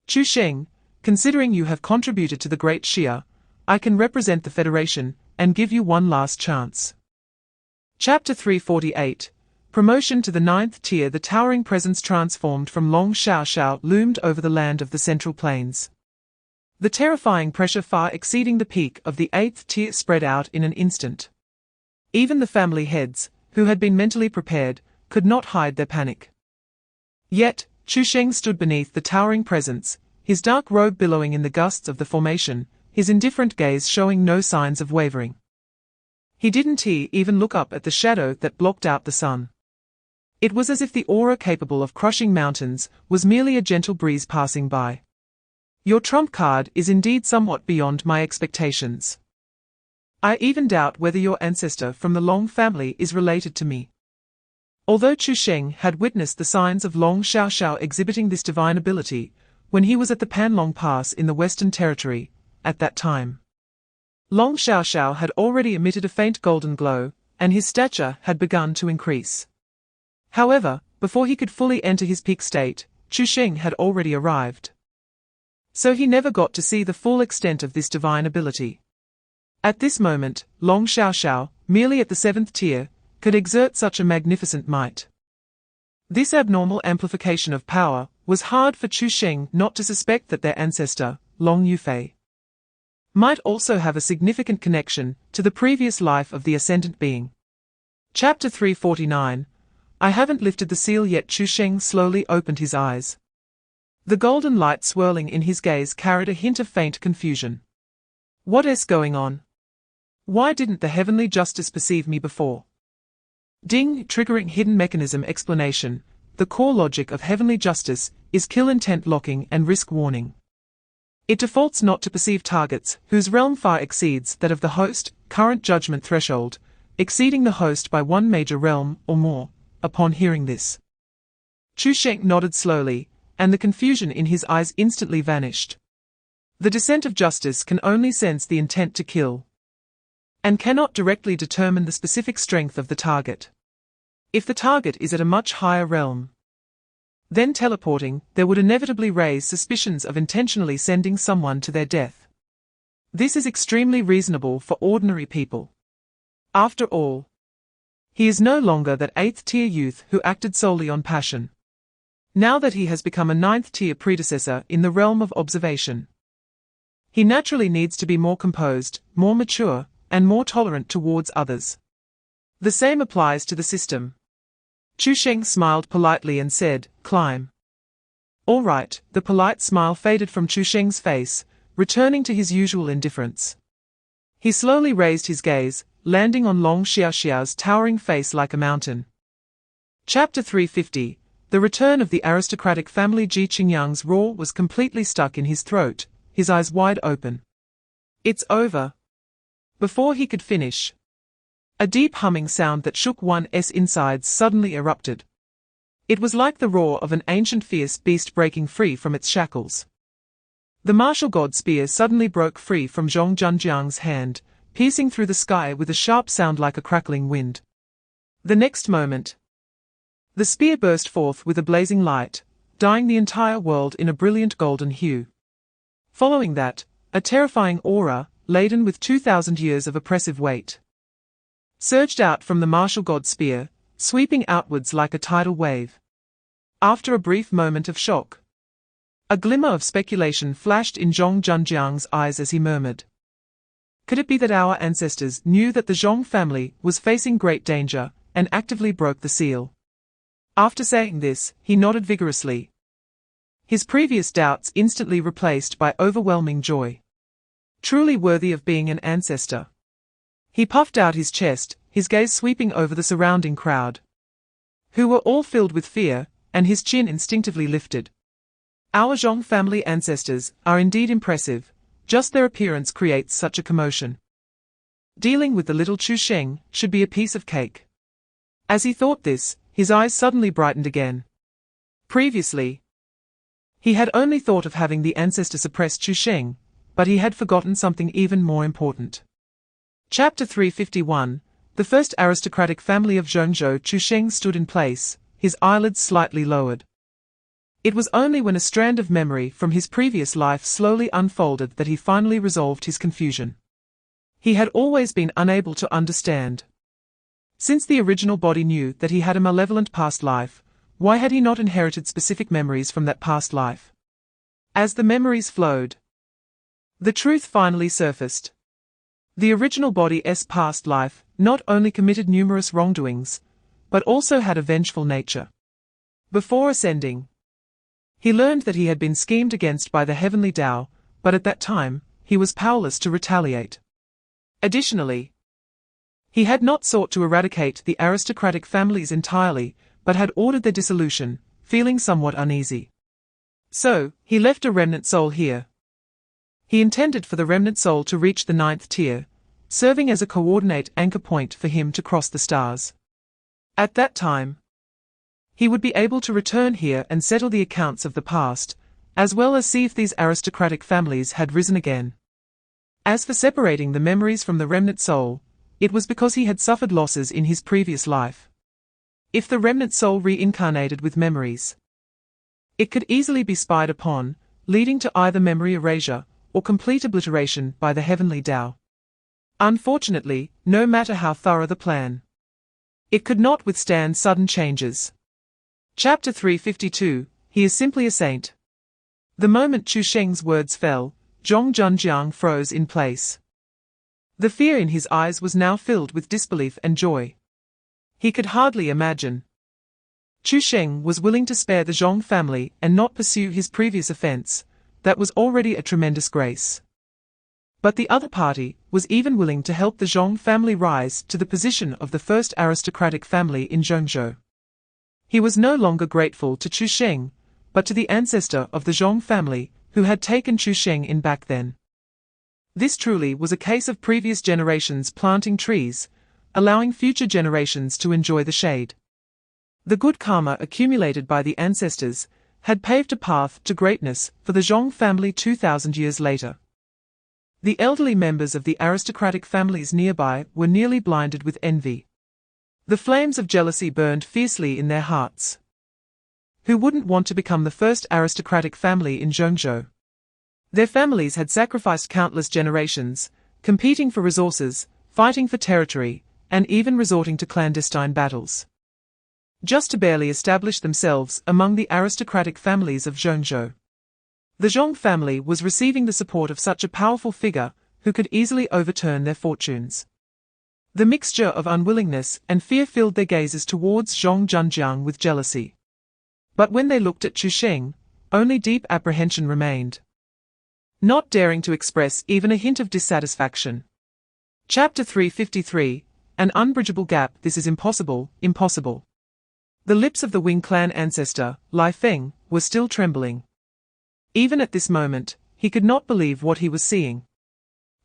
Chu Sheng, considering you have contributed to the Great Xia, I can represent the Federation and give you one last chance. Chapter 348. Promotion to the 9th tier. The towering presence transformed from Long Xiaoxiao loomed over the land of the Central Plains. The terrifying pressure far exceeding the peak of the 8th tier spread out in an instant. Even the family heads, who had been mentally prepared, could not hide their panic. Yet, Chu Sheng stood beneath the towering presence, his dark robe billowing in the gusts of the formation, his indifferent gaze showing no signs of wavering. He didn't even look up at the shadow that blocked out the sun. It was as if the aura capable of crushing mountains was merely a gentle breeze passing by. Your trump card is indeed somewhat beyond my expectations. I even doubt whether your ancestor from the Long family is related to me. Although Chu Sheng had witnessed the signs of Long Xiaoxiao exhibiting this divine ability, when he was at the Panlong Pass in the Western Territory, at that time, Long Xiaoxiao had already emitted a faint golden glow, and his stature had begun to increase. However, before he could fully enter his peak state, Chu Sheng had already arrived. So he never got to see the full extent of this divine ability. At this moment, Long Xiaoxiao, merely at the 7th tier, could exert such a magnificent might. This abnormal amplification of power was hard for Chu Sheng not to suspect that their ancestor, Long Yufei, might also have a significant connection to the previous life of the ascendant being. Chapter 349. I haven't lifted the seal yet. Chu Sheng slowly opened his eyes. The golden light swirling in his gaze carried a hint of faint confusion. What is going on? Why didn't the heavenly justice perceive me before? Ding, triggering hidden mechanism explanation. The core logic of heavenly justice is kill intent locking and risk warning. It defaults not to perceive targets whose realm far exceeds that of the host, current judgment threshold, exceeding the host by one major realm or more. Upon hearing this, Chu Sheng nodded slowly, and the confusion in his eyes instantly vanished. The descent of justice can only sense the intent to kill, and cannot directly determine the specific strength of the target. If the target is at a much higher realm, then teleporting there would inevitably raise suspicions of intentionally sending someone to their death. This is extremely reasonable for ordinary people. After all, he is no longer that 8th tier youth who acted solely on passion. Now that he has become a 9th tier predecessor in the realm of observation, he naturally needs to be more composed, more mature, and more tolerant towards others. The same applies to the system. Chu Sheng smiled politely and said, "Climb." All right. The polite smile faded from Chu Sheng's face, returning to his usual indifference. He slowly raised his gaze, landing on Long Xiaoxiao's towering face like a mountain. Chapter 350. The return of the aristocratic family. Ji Qingyang's roar was completely stuck in his throat, his eyes wide open. It's over. Before he could finish, a deep humming sound that shook one's insides suddenly erupted. It was like the roar of an ancient fierce beast breaking free from its shackles. The martial god spear suddenly broke free from Zhong Junjiang's hand, piercing through the sky with a sharp sound like a crackling wind. The next moment, the spear burst forth with a blazing light, dyeing the entire world in a brilliant golden hue. Following that, a terrifying aura, laden with 2,000 years of oppressive weight, surged out from the martial god spear, sweeping outwards like a tidal wave. After a brief moment of shock, a glimmer of speculation flashed in Zhong Junjiang's eyes as he murmured, "Could it be that our ancestors knew that the Zhong family was facing great danger, and actively broke the seal?" After saying this, he nodded vigorously, his previous doubts instantly replaced by overwhelming joy. Truly worthy of being an ancestor. He puffed out his chest, his gaze sweeping over the surrounding crowd, who were all filled with fear, and his chin instinctively lifted. Our Zhong family ancestors are indeed impressive, just their appearance creates such a commotion. Dealing with the little Chu Sheng should be a piece of cake. As he thought this, his eyes suddenly brightened again. Previously, he had only thought of having the ancestor suppress Chu Sheng, but he had forgotten something even more important. Chapter 351. The first aristocratic family of Zhongzhou. Chu Sheng stood in place, his eyelids slightly lowered. It was only when a strand of memory from his previous life slowly unfolded that he finally resolved his confusion. He had always been unable to understand. Since the original body knew that he had a malevolent past life, why had he not inherited specific memories from that past life? As the memories flowed, the truth finally surfaced. The original body's past life not only committed numerous wrongdoings, but also had a vengeful nature. Before ascending, he learned that he had been schemed against by the heavenly Tao, but at that time, he was powerless to retaliate. Additionally, he had not sought to eradicate the aristocratic families entirely, but had ordered their dissolution, feeling somewhat uneasy. So, he left a remnant soul here. He intended for the remnant soul to reach the 9th tier, serving as a coordinate anchor point for him to cross the stars. At that time, he would be able to return here and settle the accounts of the past, as well as see if these aristocratic families had risen again. As for separating the memories from the remnant soul, it was because he had suffered losses in his previous life. If the remnant soul reincarnated with memories, it could easily be spied upon, leading to either memory erasure or complete obliteration by the heavenly Tao. Unfortunately, no matter how thorough the plan, it could not withstand sudden changes. Chapter 352. He is simply a saint. The moment Chu Sheng's words fell, Zhong Junjiang froze in place. The fear in his eyes was now filled with disbelief and joy. He could hardly imagine. Chu Sheng was willing to spare the Zhong family and not pursue his previous offense. That was already a tremendous grace. But the other party was even willing to help the Zhong family rise to the position of the first aristocratic family in Zhongzhou. He was no longer grateful to Chu Sheng, but to the ancestor of the Zhong family who had taken Chu Sheng in back then. This truly was a case of previous generations planting trees, allowing future generations to enjoy the shade. The good karma accumulated by the ancestors had paved a path to greatness for the Zhong family 2,000 years later. The elderly members of the aristocratic families nearby were nearly blinded with envy. The flames of jealousy burned fiercely in their hearts. Who wouldn't want to become the first aristocratic family in Zhongzhou? Their families had sacrificed countless generations, competing for resources, fighting for territory, and even resorting to clandestine battles, just to barely establish themselves among the aristocratic families of Zhongzhou. The Zhong family was receiving the support of such a powerful figure who could easily overturn their fortunes. The mixture of unwillingness and fear filled their gazes towards Zhong Junjiang with jealousy. But when they looked at Chu Sheng, only deep apprehension remained, not daring to express even a hint of dissatisfaction. Chapter 353. An unbridgeable gap. This is impossible, impossible. The lips of the Wing clan ancestor, Lai Feng, were still trembling. Even at this moment, he could not believe what he was seeing.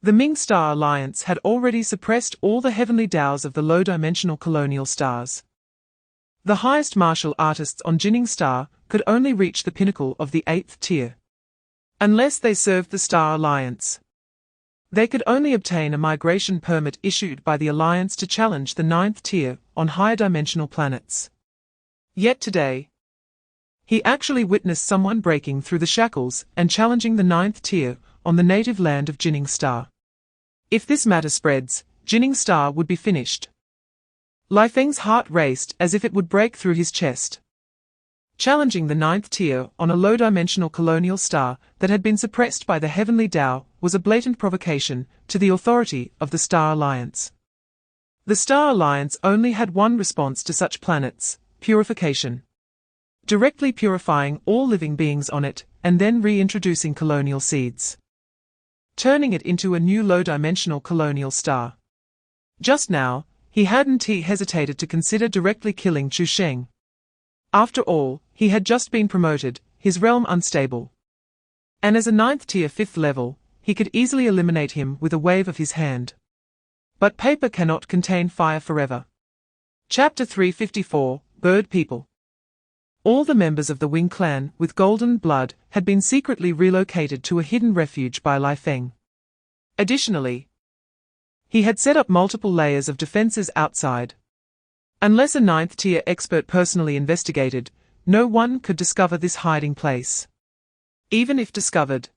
The Ming Star Alliance had already suppressed all the heavenly Taos of the low-dimensional colonial stars. The highest martial artists on Jinning Star could only reach the pinnacle of the 8th tier. Unless they served the Star Alliance, they could only obtain a migration permit issued by the Alliance to challenge the 9th tier on higher dimensional planets. Yet today, he actually witnessed someone breaking through the shackles and challenging the 9th tier on the native land of Jinning Star. If this matter spreads, Jinning Star would be finished. Lai Feng's heart raced as if it would break through his chest. Challenging the 9th tier on a low-dimensional colonial star that had been suppressed by the heavenly Tao was a blatant provocation to the authority of the Star Alliance. The Star Alliance only had one response to such planets: purification. Directly purifying all living beings on it, and then reintroducing colonial seeds, turning it into a new low-dimensional colonial star. Just now, he hadn't hesitated to consider directly killing Chu Sheng. After all, he had just been promoted, his realm unstable. And as a 9th tier 5th level, he could easily eliminate him with a wave of his hand. But paper cannot contain fire forever. Chapter 354, Bird People. All the members of the Wing clan with golden blood had been secretly relocated to a hidden refuge by Lai Feng. Additionally, he had set up multiple layers of defenses outside. Unless a 9th tier expert personally investigated, no one could discover this hiding place. Even if discovered,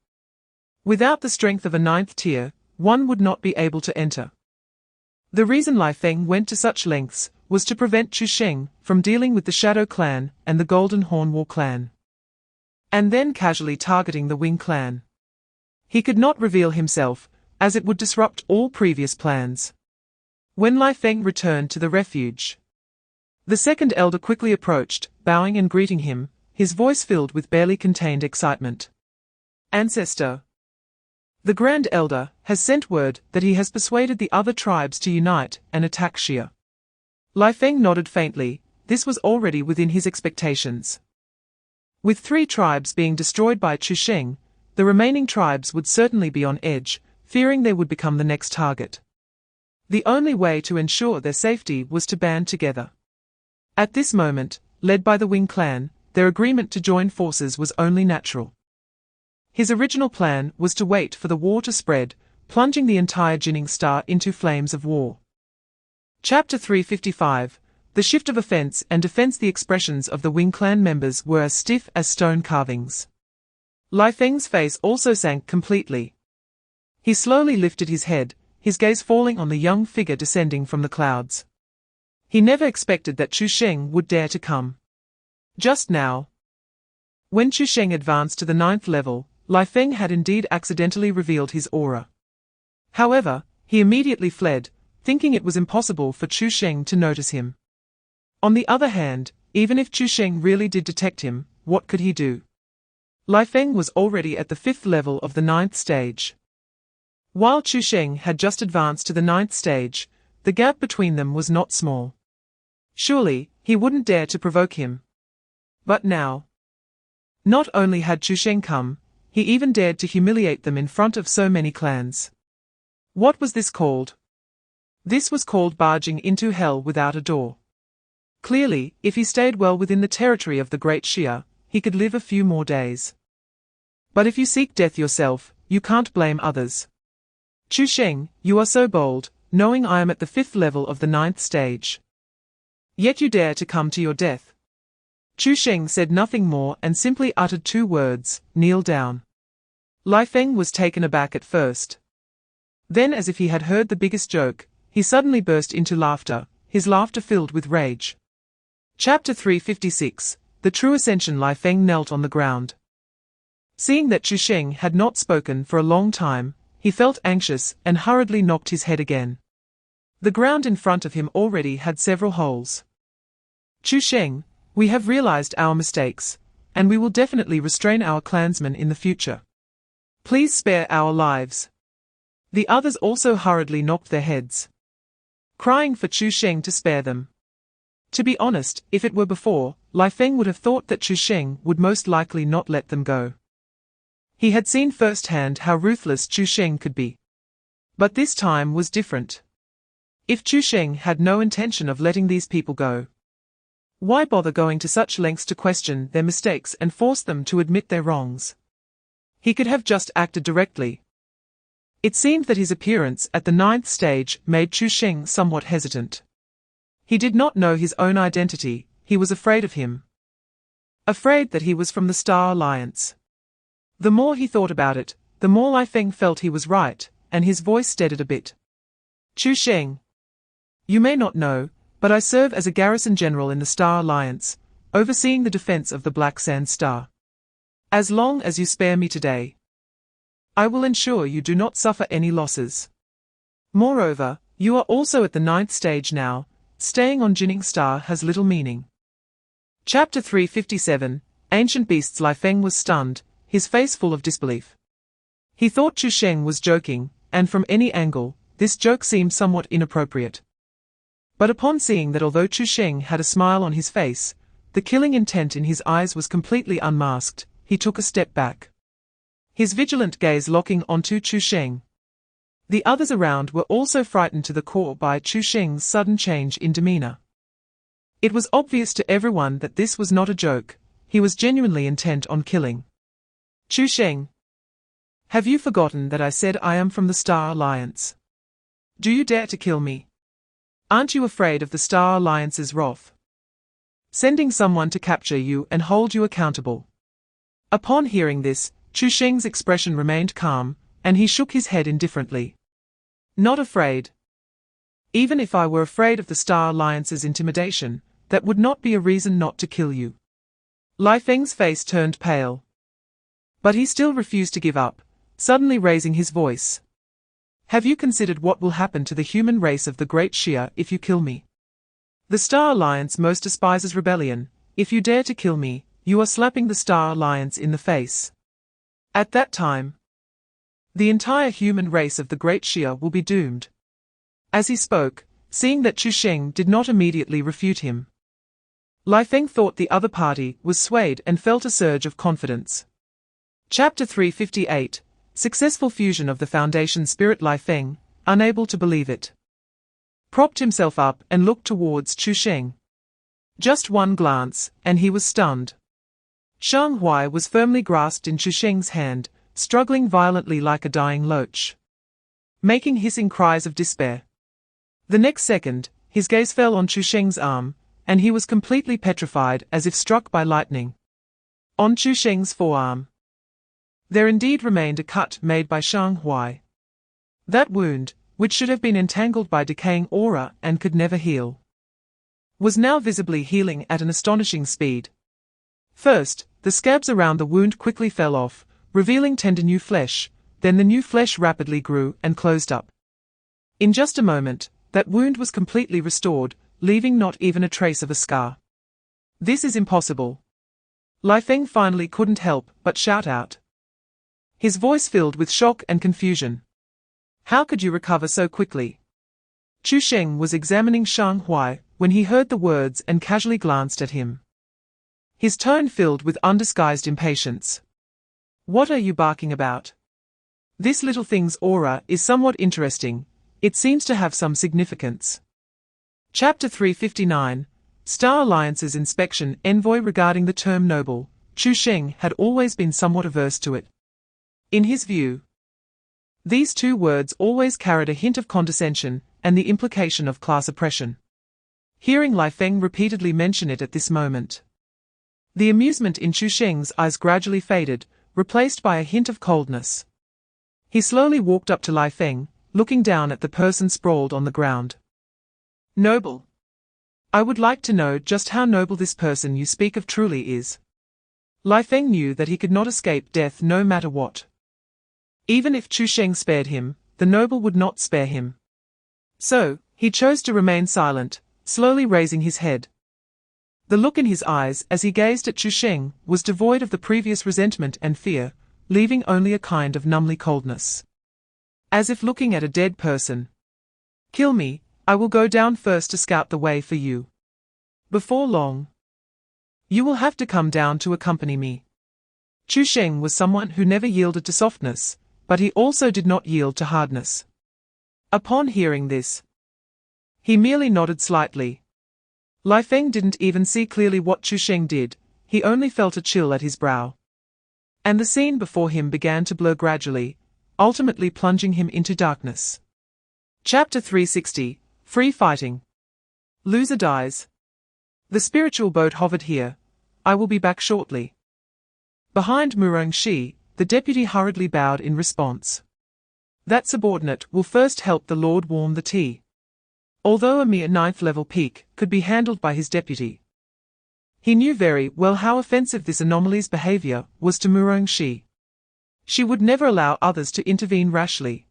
without the strength of a 9th tier, one would not be able to enter. The reason Lai Feng went to such lengths was to prevent Chu Sheng from dealing with the Shadow Clan and the Golden Horn War Clan, and then casually targeting the Wing clan. He could not reveal himself, as it would disrupt all previous plans. When Lai Feng returned to the refuge, the second elder quickly approached, bowing and greeting him, his voice filled with barely contained excitement. Ancestor, the Grand Elder has sent word that he has persuaded the other tribes to unite and attack Xia. Lai Feng nodded faintly. This was already within his expectations. With 3 tribes being destroyed by Chu Sheng, the remaining tribes would certainly be on edge, fearing they would become the next target. The only way to ensure their safety was to band together. At this moment, led by the Wing clan, their agreement to join forces was only natural. His original plan was to wait for the war to spread, plunging the entire Jinning Star into flames of war. Chapter 355, The Shift of Offense and Defense. The expressions of the Wing clan members were as stiff as stone carvings. Lai Feng's face also sank completely. He slowly lifted his head, his gaze falling on the young figure descending from the clouds. He never expected that Chu Sheng would dare to come. Just now, when Chu Sheng advanced to the 9th level, Lai Feng had indeed accidentally revealed his aura. However, he immediately fled, thinking it was impossible for Chu Sheng to notice him. On the other hand, even if Chu Sheng really did detect him, what could he do? Lai Feng was already at the 5th level of the 9th stage. While Chu Sheng had just advanced to the 9th stage, the gap between them was not small. Surely, he wouldn't dare to provoke him. But now, not only had Chu Sheng come, he even dared to humiliate them in front of so many clans. What was this called? This was called barging into hell without a door. Clearly, if he stayed well within the territory of the Great Xia, he could live a few more days. But if you seek death yourself, you can't blame others. Chu Sheng, you are so bold, knowing I am at the 5th level of the 9th stage. Yet you dare to come to your death. Chu Sheng said nothing more and simply uttered 2 words, kneel down. Lai Feng was taken aback at first. Then, as if he had heard the biggest joke, he suddenly burst into laughter, his laughter filled with rage. Chapter 356, The True Ascension. Lai Feng knelt on the ground. Seeing that Chu Sheng had not spoken for a long time, he felt anxious and hurriedly knocked his head again. The ground in front of him already had several holes. Chu Sheng, we have realized our mistakes, and we will definitely restrain our clansmen in the future. Please spare our lives. The others also hurriedly knocked their heads, crying for Chu Sheng to spare them. To be honest, if it were before, Lai Feng would have thought that Chu Sheng would most likely not let them go. He had seen firsthand how ruthless Chu Sheng could be. But this time was different. If Chu Sheng had no intention of letting these people go, why bother going to such lengths to question their mistakes and force them to admit their wrongs? He could have just acted directly. It seemed that his appearance at the 9th stage made Chu Sheng somewhat hesitant. He did not know his own identity, he was afraid of him. Afraid that he was from the Star Alliance. The more he thought about it, the more Lai Feng felt he was right, and his voice steadied a bit. Chu Sheng, you may not know, but I serve as a garrison general in the Star Alliance, overseeing the defense of the Black Sand Star. As long as you spare me today, I will ensure you do not suffer any losses. Moreover, you are also at the 9th stage now, staying on Jinning Star has little meaning. Chapter 357, Ancient Beasts. Lai Feng was stunned, his face full of disbelief. He thought Chu Sheng was joking, and from any angle, this joke seemed somewhat inappropriate. But upon seeing that although Chu Sheng had a smile on his face, the killing intent in his eyes was completely unmasked, he took a step back. His vigilant gaze locking onto Chu Sheng. The others around were also frightened to the core by Chu Sheng's sudden change in demeanor. It was obvious to everyone that this was not a joke, he was genuinely intent on killing. Chu Sheng. Have you forgotten that I said I am from the Star Alliance? Do you dare to kill me? Aren't you afraid of the Star Alliance's wrath? Sending someone to capture you and hold you accountable. Upon hearing this, Chu Sheng's expression remained calm, and he shook his head indifferently. Not afraid. Even if I were afraid of the Star Alliance's intimidation, that would not be a reason not to kill you. Lai Feng's face turned pale. But he still refused to give up, suddenly raising his voice. Have you considered what will happen to the human race of the Great Xia if you kill me? The Star Alliance most despises rebellion. If you dare to kill me, you are slapping the Star Alliance in the face. At that time, the entire human race of the Great Xia will be doomed. As he spoke, seeing that Chu Sheng did not immediately refute him, Lai Feng thought the other party was swayed and felt a surge of confidence. Chapter 358, Successful Fusion of the Foundation Spirit. Lai Feng, unable to believe it, propped himself up and looked towards Chu Sheng. Just one glance, and he was stunned. Shang Hui was firmly grasped in Chu Sheng's hand, struggling violently like a dying loach, making hissing cries of despair. The next second, his gaze fell on Chu Sheng's arm, and he was completely petrified as if struck by lightning. On Chu Sheng's forearm, there indeed remained a cut made by Shang Hui. That wound, which should have been entangled by decaying aura and could never heal, was now visibly healing at an astonishing speed. First, the scabs around the wound quickly fell off, revealing tender new flesh, then the new flesh rapidly grew and closed up. In just a moment, that wound was completely restored, leaving not even a trace of a scar. This is impossible. Lai Feng finally couldn't help but shout out, his voice filled with shock and confusion. How could you recover so quickly? Chu Sheng was examining Shang Hui when he heard the words and casually glanced at him, his tone filled with undisguised impatience. What are you barking about? This little thing's aura is somewhat interesting. It seems to have some significance. Chapter 359, Star Alliance's Inspection. Envoy. Regarding the term noble, Chu Sheng had always been somewhat averse to it. In his view, these two words always carried a hint of condescension and the implication of class oppression. Hearing Lai Feng repeatedly mention it at this moment, the amusement in Chu Sheng's eyes gradually faded, replaced by a hint of coldness. He slowly walked up to Lai Feng, looking down at the person sprawled on the ground. Noble. I would like to know just how noble this person you speak of truly is. Lai Feng knew that he could not escape death no matter what. Even if Chu Sheng spared him, the noble would not spare him. So, he chose to remain silent, slowly raising his head. The look in his eyes as he gazed at Chu Sheng was devoid of the previous resentment and fear, leaving only a kind of numbly coldness. As if looking at a dead person. Kill me, I will go down first to scout the way for you. Before long, you will have to come down to accompany me. Chu Sheng was someone who never yielded to softness, but he also did not yield to hardness. Upon hearing this, he merely nodded slightly. Lai Feng didn't even see clearly what Chu Sheng did, he only felt a chill at his brow. And the scene before him began to blur gradually, ultimately plunging him into darkness. Chapter 360, Free Fighting. Loser dies. The spiritual boat hovered here. I will be back shortly. Behind Murong Shi, the deputy hurriedly bowed in response. That subordinate will first help the Lord warm the tea. Although a mere 9th-level peak could be handled by his deputy, he knew very well how offensive this anomaly's behavior was to Murong Shi. She would never allow others to intervene rashly.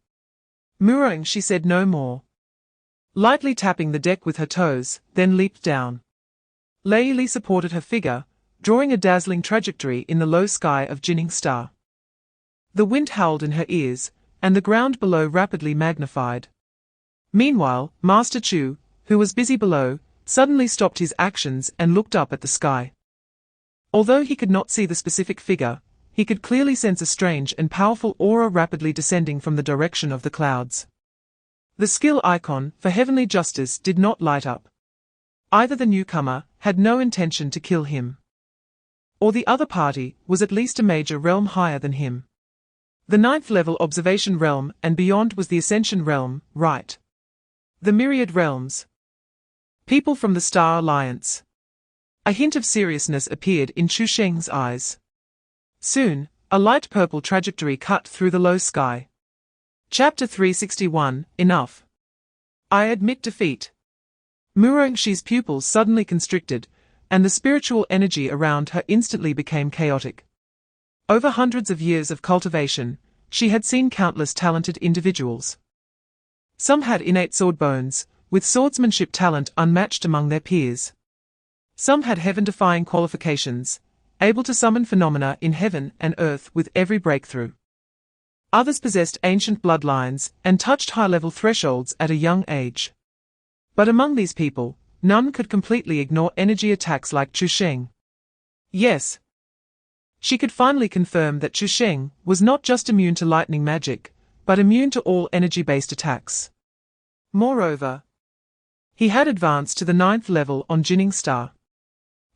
Murong Shi said no more, lightly tapping the deck with her toes, then leaped down. Lei Li supported her figure, drawing a dazzling trajectory in the low sky of Jinning Star. The wind howled in her ears, and the ground below rapidly magnified. Meanwhile, Master Chu, who was busy below, suddenly stopped his actions and looked up at the sky. Although he could not see the specific figure, he could clearly sense a strange and powerful aura rapidly descending from the direction of the clouds. The skill icon for heavenly justice did not light up. Either the newcomer had no intention to kill him, or the other party was at least a major realm higher than him. The 9th level observation realm and beyond was the ascension realm, right? The myriad realms. People from the Star Alliance. A hint of seriousness appeared in Chu Sheng's eyes. Soon, a light purple trajectory cut through the low sky. Chapter 361, Enough. I admit defeat. Murongxi's pupils suddenly constricted, and the spiritual energy around her instantly became chaotic. Over hundreds of years of cultivation, she had seen countless talented individuals. Some had innate sword bones, with swordsmanship talent unmatched among their peers. Some had heaven-defying qualifications, able to summon phenomena in heaven and earth with every breakthrough. Others possessed ancient bloodlines and touched high-level thresholds at a young age. But among these people, none could completely ignore energy attacks like Chu Sheng. Yes. She could finally confirm that Chu Sheng was not just immune to lightning magic, but immune to all energy-based attacks. Moreover, he had advanced to the 9th level on Jinning Star.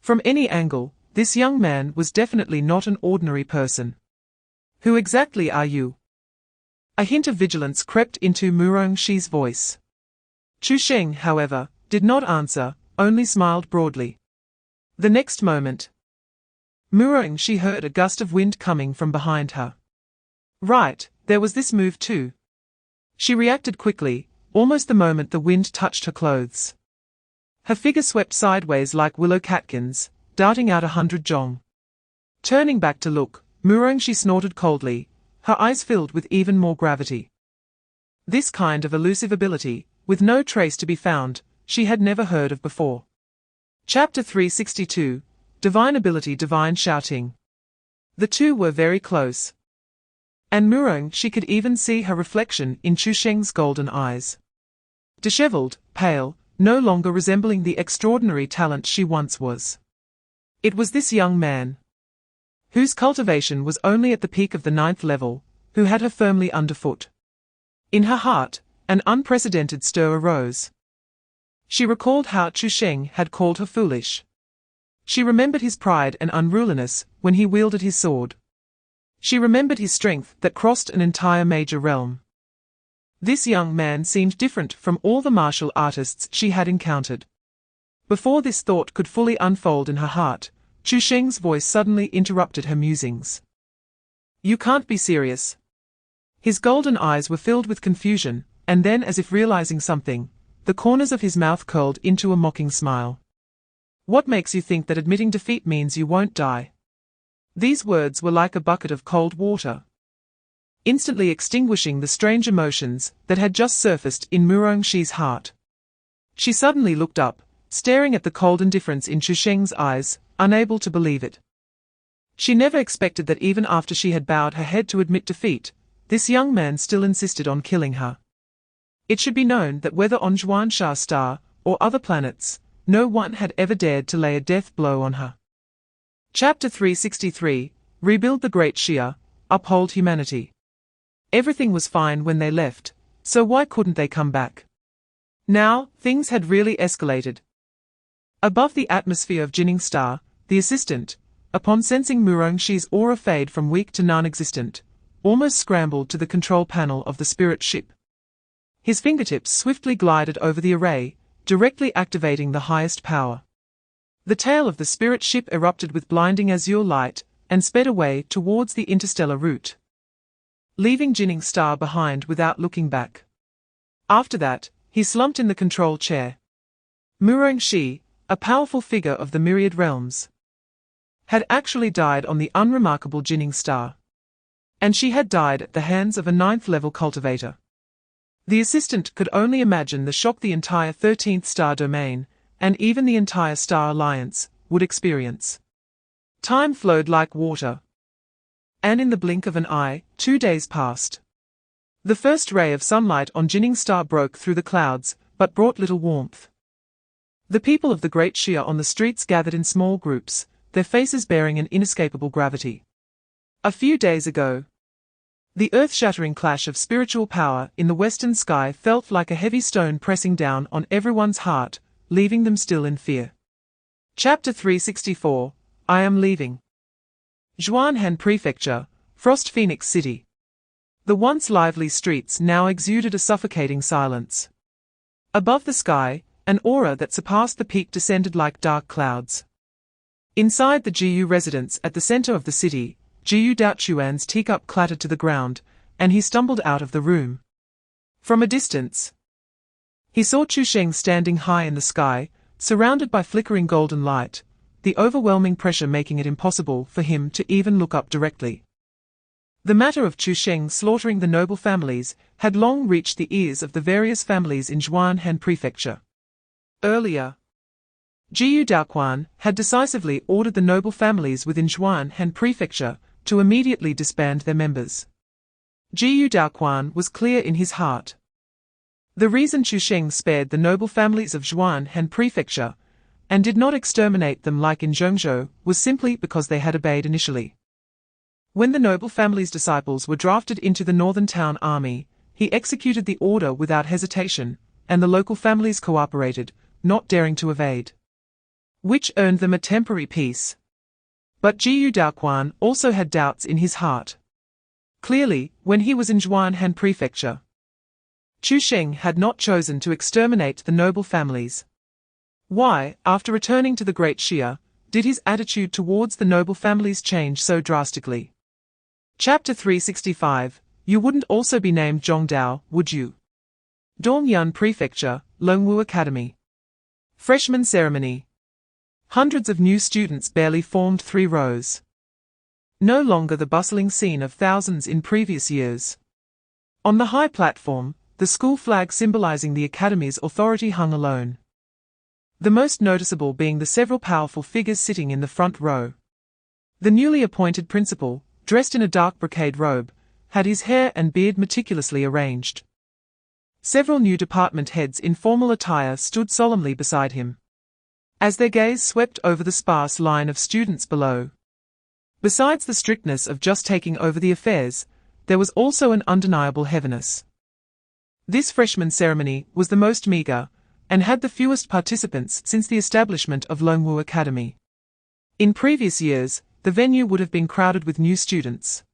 From any angle, this young man was definitely not an ordinary person. Who exactly are you? A hint of vigilance crept into Murongxi's voice. Chu Sheng, however, did not answer, only smiled broadly. The next moment, Murongxi heard a gust of wind coming from behind her. Right, there was this move too. She reacted quickly, almost the moment the wind touched her clothes. Her figure swept sideways like willow catkins, darting out 100 jong. Turning back to look, Murongxi snorted coldly, her eyes filled with even more gravity. This kind of elusive ability, with no trace to be found, she had never heard of before. Chapter 362, Divine Ability, Divine Shouting. The two were very close. And Murongxi could even see her reflection in Chu Sheng's golden eyes. Disheveled, pale, no longer resembling the extraordinary talent she once was. It was this young man, whose cultivation was only at the peak of the 9th level, who had her firmly underfoot. In her heart, an unprecedented stir arose. She recalled how Chu Sheng had called her foolish. She remembered his pride and unruliness when he wielded his sword. She remembered his strength that crossed an entire major realm. This young man seemed different from all the martial artists she had encountered. Before this thought could fully unfold in her heart, Chu Sheng's voice suddenly interrupted her musings. You can't be serious. His golden eyes were filled with confusion, and then, as if realizing something, the corners of his mouth curled into a mocking smile. What makes you think that admitting defeat means you won't die? These words were like a bucket of cold water, instantly extinguishing the strange emotions that had just surfaced in Murongxi's heart. She suddenly looked up, staring at the cold indifference in Chu Sheng's eyes, unable to believe it. She never expected that even after she had bowed her head to admit defeat, this young man still insisted on killing her. It should be known that whether on Xuansha Star or other planets, no one had ever dared to lay a death blow on her. Chapter 363, Rebuild the Great Xia, Uphold Humanity. Everything was fine when they left, so why couldn't they come back? Now, things had really escalated. Above the atmosphere of Jinning Star, the assistant, upon sensing Murongxi's aura fade from weak to non-existent, almost scrambled to the control panel of the spirit ship. His fingertips swiftly glided over the array, directly activating the highest power. The tail of the spirit ship erupted with blinding azure light, and sped away towards the interstellar route, leaving Jinning Star behind without looking back. After that, he slumped in the control chair. Murongxi, a powerful figure of the myriad realms, had actually died on the unremarkable Jinning Star. And she had died at the hands of a 9th-level cultivator. The assistant could only imagine the shock the entire 13th star domain, and even the entire Star Alliance, would experience. Time flowed like water. And in the blink of an eye, 2 days passed. The first ray of sunlight on Jinning Star broke through the clouds, but brought little warmth. The people of the Great Xia on the streets gathered in small groups, their faces bearing an inescapable gravity. A few days ago, the earth-shattering clash of spiritual power in the western sky felt like a heavy stone pressing down on everyone's heart, leaving them still in fear. Chapter 364, I Am Leaving. Zhuanhan Prefecture, Frost Phoenix City. The once lively streets now exuded a suffocating silence. Above the sky, an aura that surpassed the peak descended like dark clouds. Inside the Jiyu residence at the center of the city, Jiyu Daochuan's teacup clattered to the ground, and he stumbled out of the room. From a distance, he saw Chu Sheng standing high in the sky, surrounded by flickering golden light, the overwhelming pressure making it impossible for him to even look up directly. The matter of Chu Sheng slaughtering the noble families had long reached the ears of the various families in Zhuanhan Prefecture. Earlier, Jiyu Daoquan had decisively ordered the noble families within Zhuanhan Prefecture to immediately disband their members. Jiyu Daoquan was clear in his heart. The reason Chu Sheng spared the noble families of Zhuanhan Prefecture and did not exterminate them like in Zhengzhou was simply because they had obeyed initially. When the noble family's disciples were drafted into the northern town army, he executed the order without hesitation, and the local families cooperated, not daring to evade, which earned them a temporary peace. But Jiyu Daoquan also had doubts in his heart. Clearly, when he was in Zhuanhan Prefecture, Chu Sheng had not chosen to exterminate the noble families. Why, after returning to the Great Xia, did his attitude towards the noble families change so drastically? Chapter 365, You wouldn't also be named Zhongdao, would you? Dongyun Prefecture, Longwu Academy. Freshman Ceremony. Hundreds of new students barely formed 3 rows. No longer the bustling scene of thousands in previous years. On the high platform, the school flag symbolizing the academy's authority hung alone. The most noticeable being the several powerful figures sitting in the front row. The newly appointed principal, dressed in a dark brocade robe, had his hair and beard meticulously arranged. Several new department heads in formal attire stood solemnly beside him, as their gaze swept over the sparse line of students below. Besides the strictness of just taking over the affairs, there was also an undeniable heaviness. This freshman ceremony was the most meager, and had the fewest participants since the establishment of Longwu Academy. In previous years, the venue would have been crowded with new students,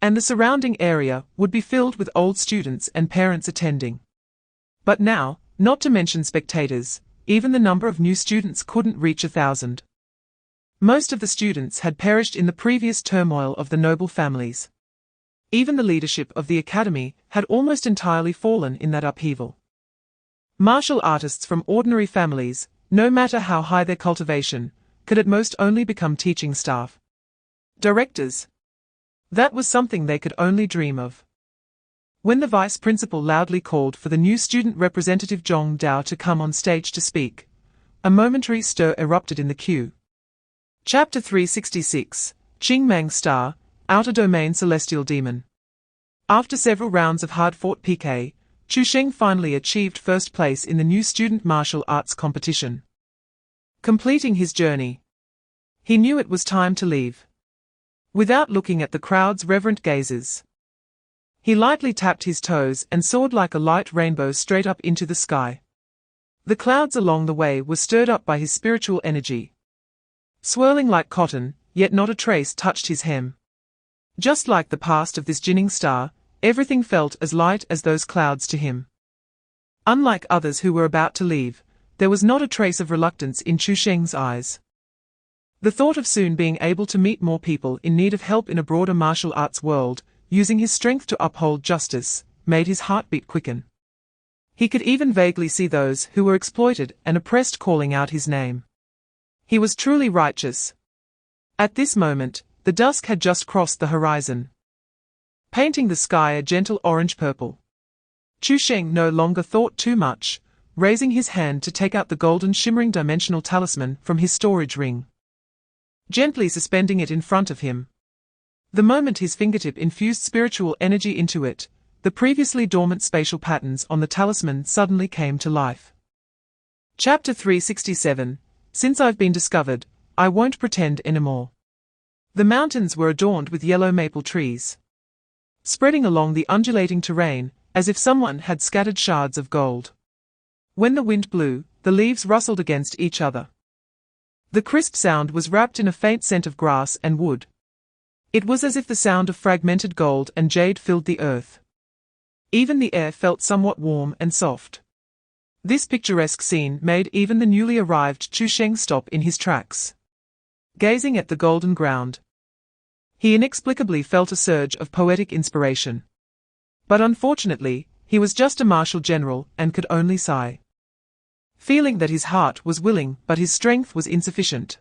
and the surrounding area would be filled with old students and parents attending. But now, not to mention spectators, even the number of new students couldn't reach 1,000. Most of the students had perished in the previous turmoil of the noble families. Even the leadership of the academy had almost entirely fallen in that upheaval. Martial artists from ordinary families, no matter how high their cultivation, could at most only become teaching staff. Directors. That was something they could only dream of. When the vice principal loudly called for the new student representative Zhong Dao to come on stage to speak, a momentary stir erupted in the queue. Chapter 366, Qingmang Star, Outer Domain Celestial Demon. After several rounds of hard-fought PK, Chu Sheng finally achieved first place in the new student martial arts competition. Completing his journey, he knew it was time to leave. Without looking at the crowd's reverent gazes, he lightly tapped his toes and soared like a light rainbow straight up into the sky. The clouds along the way were stirred up by his spiritual energy, swirling like cotton, yet not a trace touched his hem. Just like the past of this jinning star, everything felt as light as those clouds to him. Unlike others who were about to leave, there was not a trace of reluctance in Chu Sheng's eyes. The thought of soon being able to meet more people in need of help in a broader martial arts world, using his strength to uphold justice, made his heartbeat quicken. He could even vaguely see those who were exploited and oppressed calling out his name. He was truly righteous. At this moment, the dusk had just crossed the horizon, painting the sky a gentle orange-purple. Chu Sheng no longer thought too much, raising his hand to take out the golden shimmering dimensional talisman from his storage ring, gently suspending it in front of him. The moment his fingertip infused spiritual energy into it, the previously dormant spatial patterns on the talisman suddenly came to life. Chapter 367, Since I've been discovered, I won't pretend anymore. The mountains were adorned with yellow maple trees, spreading along the undulating terrain, as if someone had scattered shards of gold. When the wind blew, the leaves rustled against each other. The crisp sound was wrapped in a faint scent of grass and wood. It was as if the sound of fragmented gold and jade filled the earth. Even the air felt somewhat warm and soft. This picturesque scene made even the newly arrived Chu Sheng stop in his tracks. Gazing at the golden ground, he inexplicably felt a surge of poetic inspiration. But unfortunately, he was just a martial general and could only sigh, feeling that his heart was willing but his strength was insufficient.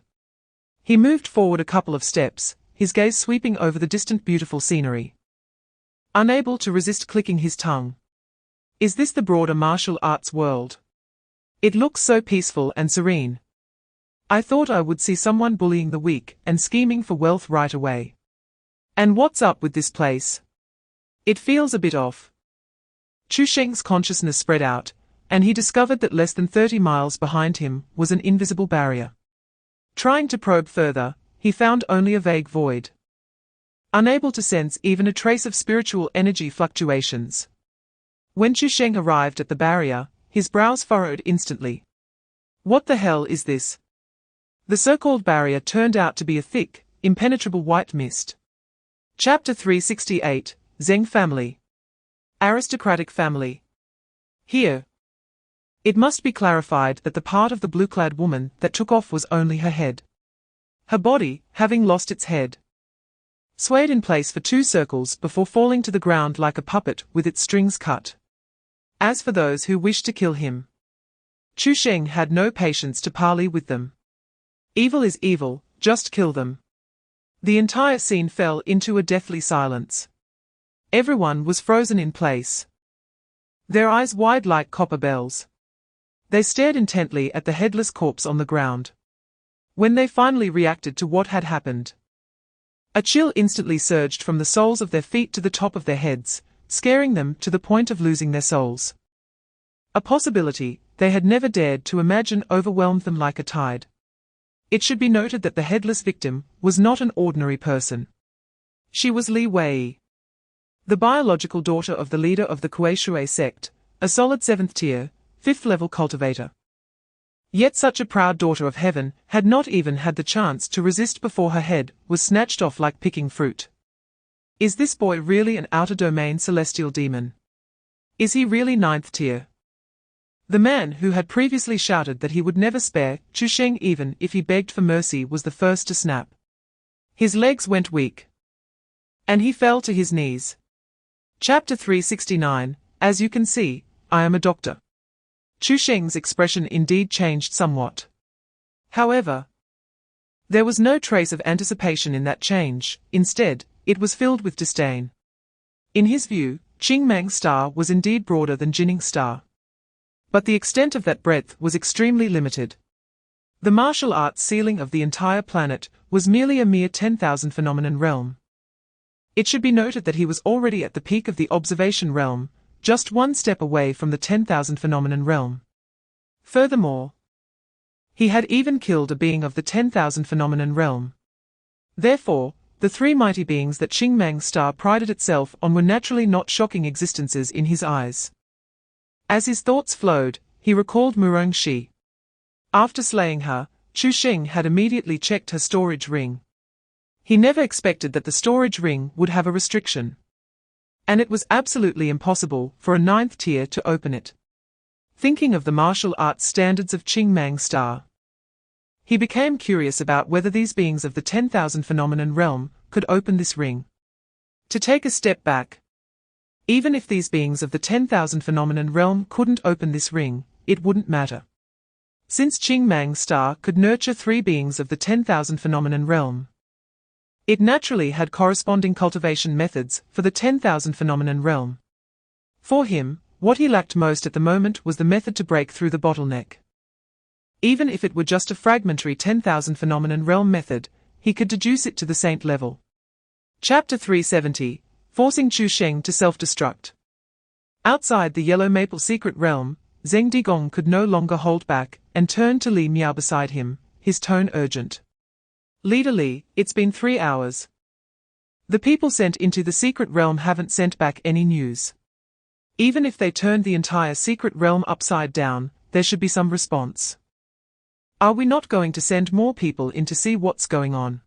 He moved forward a couple of steps, his gaze sweeping over the distant beautiful scenery, unable to resist clicking his tongue. Is this the broader martial arts world? It looks so peaceful and serene. I thought I would see someone bullying the weak and scheming for wealth right away. And what's up with this place? It feels a bit off. Chu Sheng's consciousness spread out, and he discovered that less than 30 miles behind him was an invisible barrier. Trying to probe further, he found only a vague void, unable to sense even a trace of spiritual energy fluctuations. When Chu Sheng arrived at the barrier, his brows furrowed instantly. What the hell is this? The so-called barrier turned out to be a thick, impenetrable white mist. Chapter 368, Zheng Family. Aristocratic Family. Here, it must be clarified that the part of the blue-clad woman that took off was only her head. Her body, having lost its head, swayed in place for 2 circles before falling to the ground like a puppet with its strings cut. As for those who wished to kill him, Chu Sheng had no patience to parley with them. Evil is evil, just kill them. The entire scene fell into a deathly silence. Everyone was frozen in place, their eyes wide like copper bells. They stared intently at the headless corpse on the ground. When they finally reacted to what had happened, a chill instantly surged from the soles of their feet to the top of their heads, scaring them to the point of losing their souls. A possibility they had never dared to imagine overwhelmed them like a tide. It should be noted that the headless victim was not an ordinary person. She was Li Wei, the biological daughter of the leader of the Kuei sect, a solid 7th tier, 5th level cultivator. Yet such a proud daughter of heaven had not even had the chance to resist before her head was snatched off like picking fruit. Is this boy really an outer domain celestial demon? Is he really 9th tier? The man who had previously shouted that he would never spare Chu Sheng even if he begged for mercy was the first to snap. His legs went weak, and he fell to his knees. Chapter 369, As you can see, I am a doctor. Chu Sheng's expression indeed changed somewhat. However, there was no trace of anticipation in that change, instead, it was filled with disdain. In his view, Qing Mang's star was indeed broader than Jinning's star. But the extent of that breadth was extremely limited. The martial arts ceiling of the entire planet was merely a mere 10,000 phenomenon realm. It should be noted that he was already at the peak of the observation realm, just 1 step away from the 10,000 phenomenon realm. Furthermore, he had even killed a being of the 10,000 phenomenon realm. Therefore, the 3 mighty beings that Qing Mang's star prided itself on were naturally not shocking existences in his eyes. As his thoughts flowed, he recalled Murong Shi. After slaying her, Chu Sheng had immediately checked her storage ring. He never expected that the storage ring would have a restriction, and it was absolutely impossible for a 9th tier to open it. Thinking of the martial arts standards of Qing Mang's star, he became curious about whether these beings of the 10,000 phenomenon realm could open this ring. To take a step back, even if these beings of the 10,000 phenomenon realm couldn't open this ring, it wouldn't matter. Since Qing Mang's star could nurture 3 beings of the 10,000 phenomenon realm, it naturally had corresponding cultivation methods for the 10,000 phenomenon realm. For him, what he lacked most at the moment was the method to break through the bottleneck. Even if it were just a fragmentary 10,000 phenomenon realm method, he could deduce it to the saint level. Chapter 370, Forcing Chu Sheng to self-destruct. Outside the yellow maple secret realm, Zheng Digong could no longer hold back, and turned to Li Miao beside him, his tone urgent. Leader Li, it's been 3 hours. The people sent into the secret realm haven't sent back any news. Even if they turned the entire secret realm upside down, there should be some response. Are we not going to send more people in to see what's going on?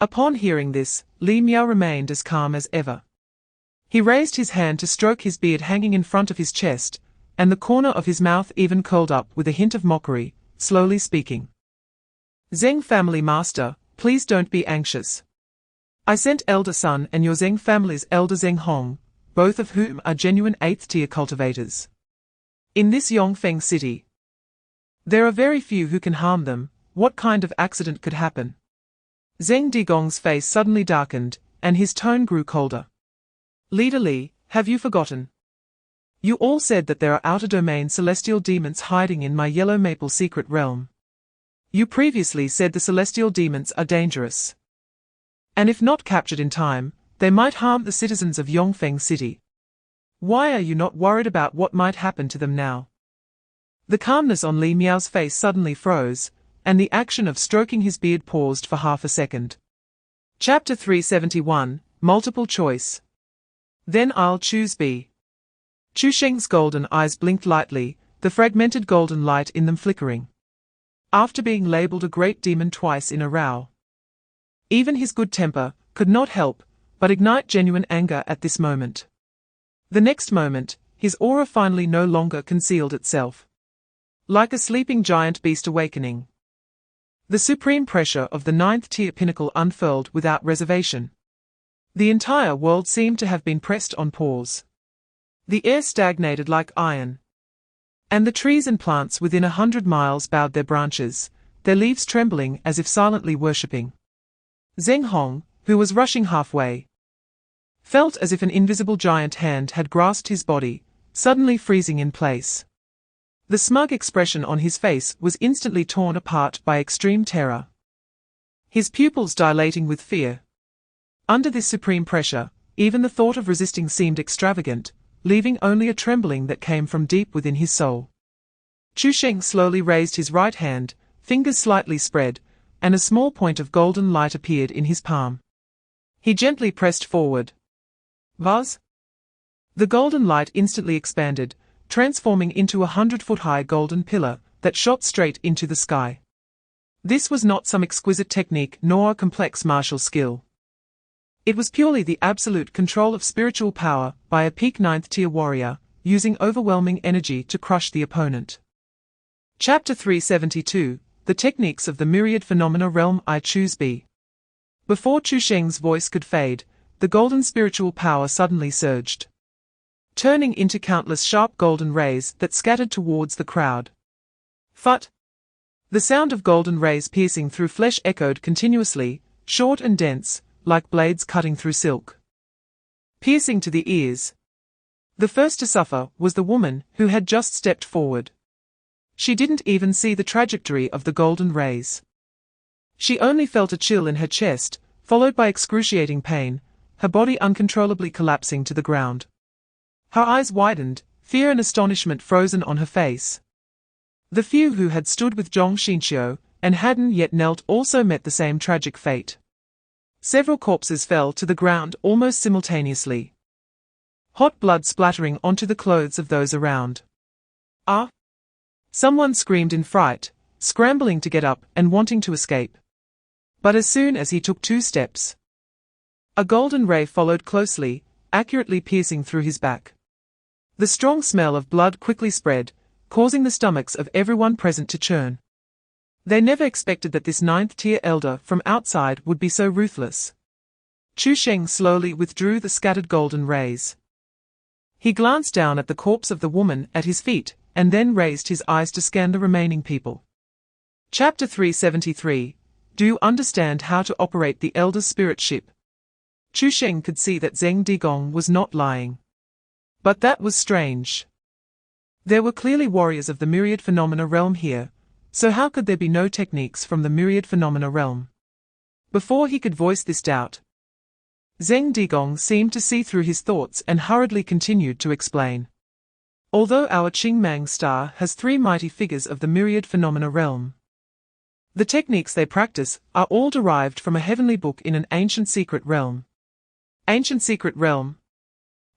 Upon hearing this, Li Miao remained as calm as ever. He raised his hand to stroke his beard hanging in front of his chest, and the corner of his mouth even curled up with a hint of mockery, slowly speaking. Zheng family master, please don't be anxious. I sent Elder Sun and your Zheng family's Elder Zheng Hong, both of whom are genuine 8th-tier cultivators. In this Yongfeng city, there are very few who can harm them. What kind of accident could happen? Zheng Digong's face suddenly darkened, and his tone grew colder. Leader Li, have you forgotten? You all said that there are outer domain celestial demons hiding in my yellow maple secret realm. You previously said the celestial demons are dangerous. And if not captured in time, they might harm the citizens of Yongfeng City. Why are you not worried about what might happen to them now? The calmness on Li Miao's face suddenly froze, and the action of stroking his beard paused for half a second. Chapter 371, Multiple Choice. Then I'll choose B. Chu Sheng's golden eyes blinked lightly, the fragmented golden light in them flickering. After being labeled a great demon twice in a row, even his good temper could not help but ignite genuine anger at this moment. The next moment, his aura finally no longer concealed itself. Like a sleeping giant beast awakening, the supreme pressure of the 9th-tier pinnacle unfurled without reservation. The entire world seemed to have been pressed on pause. The air stagnated like iron, and the trees and plants within 100 miles bowed their branches, their leaves trembling as if silently worshipping. Zheng Hong, who was rushing halfway, felt as if an invisible giant hand had grasped his body, suddenly freezing in place. The smug expression on his face was instantly torn apart by extreme terror, his pupils dilating with fear. Under this supreme pressure, even the thought of resisting seemed extravagant, leaving only a trembling that came from deep within his soul. Chu Sheng slowly raised his right hand, fingers slightly spread, and a small point of golden light appeared in his palm. He gently pressed forward. Buzz! The golden light instantly expanded, transforming into a 100-foot-high golden pillar that shot straight into the sky. This was not some exquisite technique nor a complex martial skill. It was purely the absolute control of spiritual power by a peak 9th-tier warrior, using overwhelming energy to crush the opponent. Chapter 372, The Techniques of the Myriad Phenomena Realm. I choose B. Before Chu Sheng's voice could fade, the golden spiritual power suddenly surged, turning into countless sharp golden rays that scattered towards the crowd. Phut! The sound of golden rays piercing through flesh echoed continuously, short and dense, like blades cutting through silk, piercing to the ears. The first to suffer was the woman who had just stepped forward. She didn't even see the trajectory of the golden rays. She only felt a chill in her chest, followed by excruciating pain, her body uncontrollably collapsing to the ground. Her eyes widened, fear and astonishment frozen on her face. The few who had stood with Zhong Xinqiu and hadn't yet knelt also met the same tragic fate. Several corpses fell to the ground almost simultaneously, hot blood splattering onto the clothes of those around. Ah! Someone screamed in fright, scrambling to get up and wanting to escape. But as soon as he took 2 steps, a golden ray followed closely, accurately piercing through his back. The strong smell of blood quickly spread, causing the stomachs of everyone present to churn. They never expected that this 9th-tier elder from outside would be so ruthless. Chu Sheng slowly withdrew the scattered golden rays. He glanced down at the corpse of the woman at his feet, and then raised his eyes to scan the remaining people. Chapter 373, Do you understand how to operate the elder's spirit ship? Chu Sheng could see that Zheng Digong was not lying. But that was strange. There were clearly warriors of the Myriad Phenomena Realm here, so how could there be no techniques from the Myriad Phenomena Realm? Before he could voice this doubt, Zheng Digong seemed to see through his thoughts and hurriedly continued to explain. Although our Qingmang star has 3 mighty figures of the Myriad Phenomena Realm, The techniques they practice are all derived from a heavenly book in an ancient secret realm. Ancient secret realm?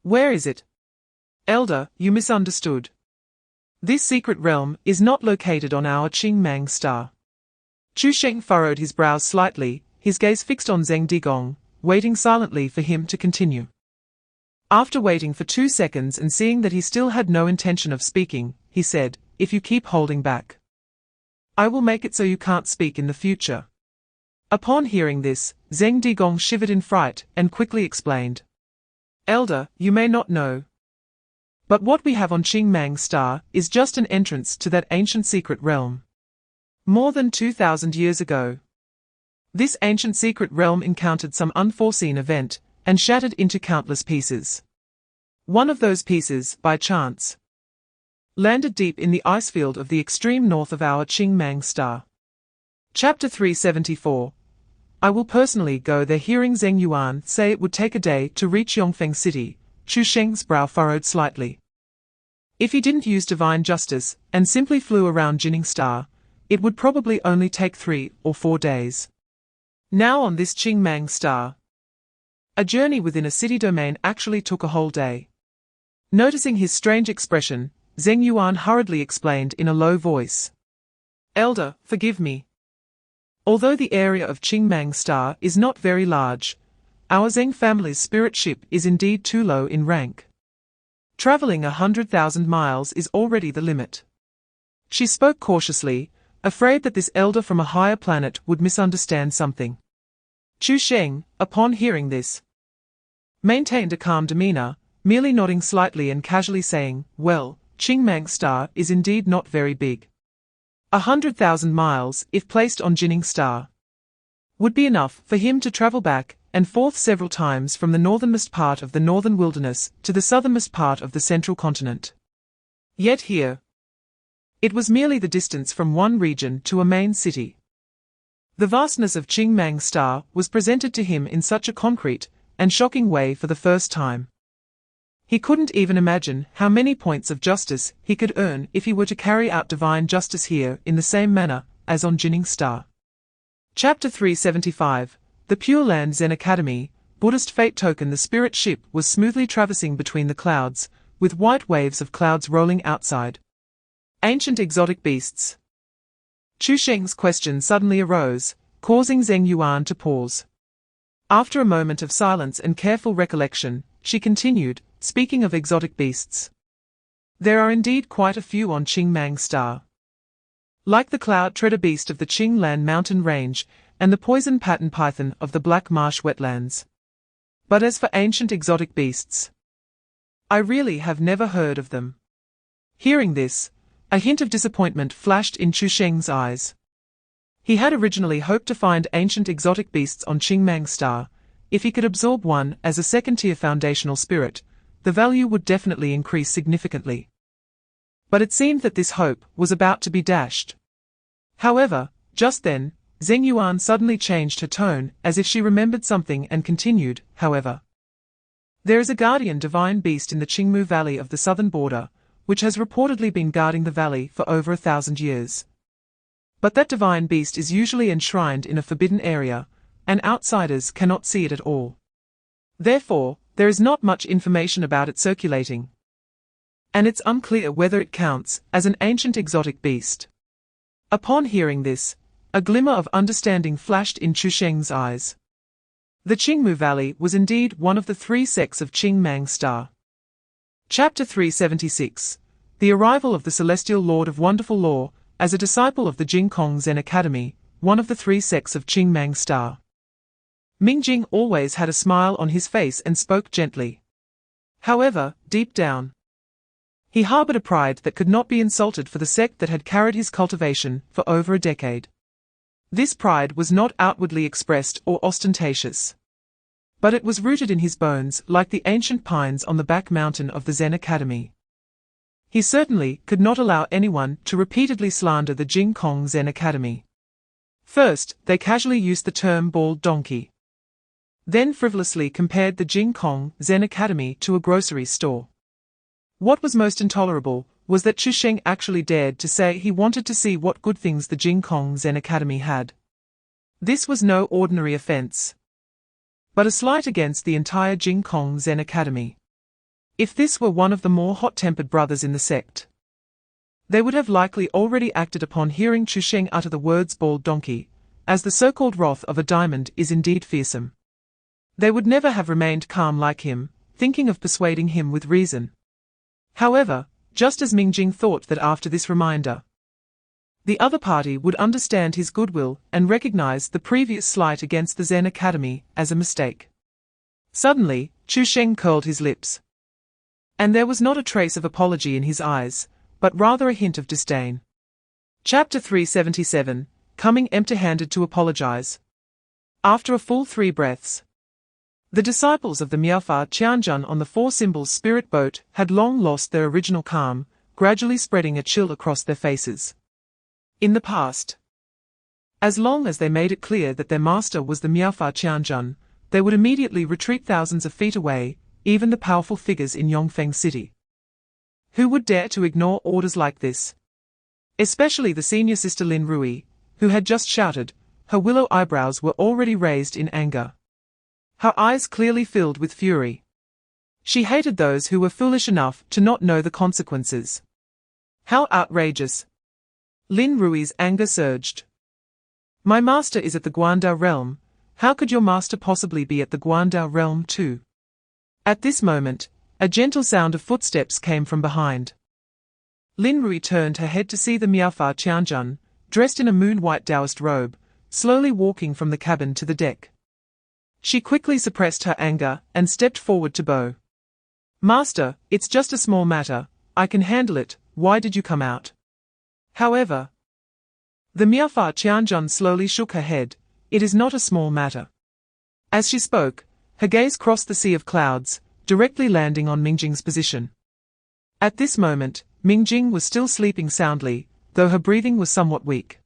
Where is it? Elder, you misunderstood. This secret realm is not located on our Qingmang star. Chu Sheng furrowed his brows slightly, his gaze fixed on Zheng Digong, waiting silently for him to continue. After waiting for 2 seconds and seeing that he still had no intention of speaking, he said, "If you keep holding back, I will make it so you can't speak in the future." Upon hearing this, Zheng Digong shivered in fright and quickly explained. "Elder, you may not know, but what we have on Qingmang star is just an entrance to that ancient secret realm. More than 2,000 years ago, this ancient secret realm encountered some unforeseen event and shattered into countless pieces. One of those pieces, by chance, landed deep in the icefield of the extreme north of our Qingmang star." Chapter 374. I will personally go there. Hearing Zheng Yuan say it would take a day to reach Yongfeng City, Chu Sheng's brow furrowed slightly. If he didn't use divine justice and simply flew around Jinning Star, it would probably only take 3 or 4 days. Now on this Qingmang star, a journey within a city domain actually took a whole day. Noticing his strange expression, Zheng Yuan hurriedly explained in a low voice. "Elder, forgive me. Although the area of Qingmang star is not very large, our Zheng family's spirit ship is indeed too low in rank. Traveling 100,000 miles is already the limit." She spoke cautiously, afraid that this elder from a higher planet would misunderstand something. Chu Sheng, upon hearing this, maintained a calm demeanor, merely nodding slightly and casually saying, "Well, Qingmang star is indeed not very big. 100,000 miles, if placed on Jinning star, would be enough for him to travel back and forth several times from the northernmost part of the northern wilderness to the southernmost part of the central continent. Yet here, it was merely the distance from one region to a main city. The vastness of Qingmang star was presented to him in such a concrete and shocking way for the first time. He couldn't even imagine how many points of justice he could earn if he were to carry out divine justice here in the same manner as on Jinning star." Chapter 375. The Pure Land Zen Academy, Buddhist fate token. The spirit ship was smoothly traversing between the clouds, with white waves of clouds rolling outside. Ancient exotic beasts. Chu Sheng's question suddenly arose, causing Zheng Yuan to pause. After a moment of silence and careful recollection, she continued, "Speaking of exotic beasts, there are indeed quite a few on Qingmang star. Like the cloud treader beast of the Qinglan mountain range and the poison pattern python of the Black Marsh wetlands. But as for ancient exotic beasts, I really have never heard of them." Hearing this, a hint of disappointment flashed in Chu Sheng's eyes. He had originally hoped to find ancient exotic beasts on Qingmang star. If he could absorb one as a second-tier foundational spirit, the value would definitely increase significantly. But it seemed that this hope was about to be dashed. However, just then, Zheng Yuan suddenly changed her tone as if she remembered something and continued, "However, there is a guardian divine beast in the Qingmu Valley of the southern border, which has reportedly been guarding the valley for over 1,000 years. But that divine beast is usually enshrined in a forbidden area, and outsiders cannot see it at all. Therefore, there is not much information about it circulating. And it's unclear whether it counts as an ancient exotic beast." Upon hearing this, a glimmer of understanding flashed in Chu Sheng's eyes. The Qingmu Valley was indeed one of the 3 sects of Qingmang star. Chapter 376. The arrival of the Celestial Lord of Wonderful Law, as a disciple of the Jingkong Zen Academy, one of the 3 sects of Qingmang star. Mingjing always had a smile on his face and spoke gently. However, deep down, he harbored a pride that could not be insulted for the sect that had carried his cultivation for over a decade. This pride was not outwardly expressed or ostentatious, but it was rooted in his bones like the ancient pines on the back mountain of the Zen Academy. He certainly could not allow anyone to repeatedly slander the Jingkong Zen Academy. First, they casually used the term bald donkey. Then frivolously compared the Jingkong Zen Academy to a grocery store. What was most intolerable was that Chu Sheng actually dared to say he wanted to see what good things the Jing Kong Zen Academy had. This was no ordinary offense, but a slight against the entire Jing Kong Zen Academy. If this were one of the more hot-tempered brothers in the sect, they would have likely already acted upon hearing Chu Sheng utter the words bald donkey, as the so-called wrath of a diamond is indeed fearsome. They would never have remained calm like him, thinking of persuading him with reason. However, just as Ming Jing thought that after this reminder, the other party would understand his goodwill and recognize the previous slight against the Zen Academy as a mistake. Suddenly, Chu Sheng curled his lips. And there was not a trace of apology in his eyes, but rather a hint of disdain. Chapter 377, Coming Empty-Handed to Apologize. After a full 3 breaths, the disciples of the Miaofa Qianjun on the Four Symbols spirit boat had long lost their original calm, gradually spreading a chill across their faces. In the past, as long as they made it clear that their master was the Miaofa Qianjun, they would immediately retreat thousands of feet away, even the powerful figures in Yongfeng City. Who would dare to ignore orders like this? Especially the senior sister Lin Rui, who had just shouted. Her willow eyebrows were already raised in anger. Her eyes clearly filled with fury. She hated those who were foolish enough to not know the consequences. How outrageous! Lin Rui's anger surged. My master is at the Guandao realm. How could your master possibly be at the Guandao realm too? At this moment, a gentle sound of footsteps came from behind. Lin Rui turned her head to see the Miaofa Qianjun, dressed in a moon-white Taoist robe, slowly walking from the cabin to the deck. She quickly suppressed her anger and stepped forward to bow. Master, it's just a small matter, I can handle it, why did you come out? However, the Miaofa Qianjun slowly shook her head, it is not a small matter. As she spoke, her gaze crossed the sea of clouds, directly landing on Mingjing's position. At this moment, Mingjing was still sleeping soundly, though her breathing was somewhat weak.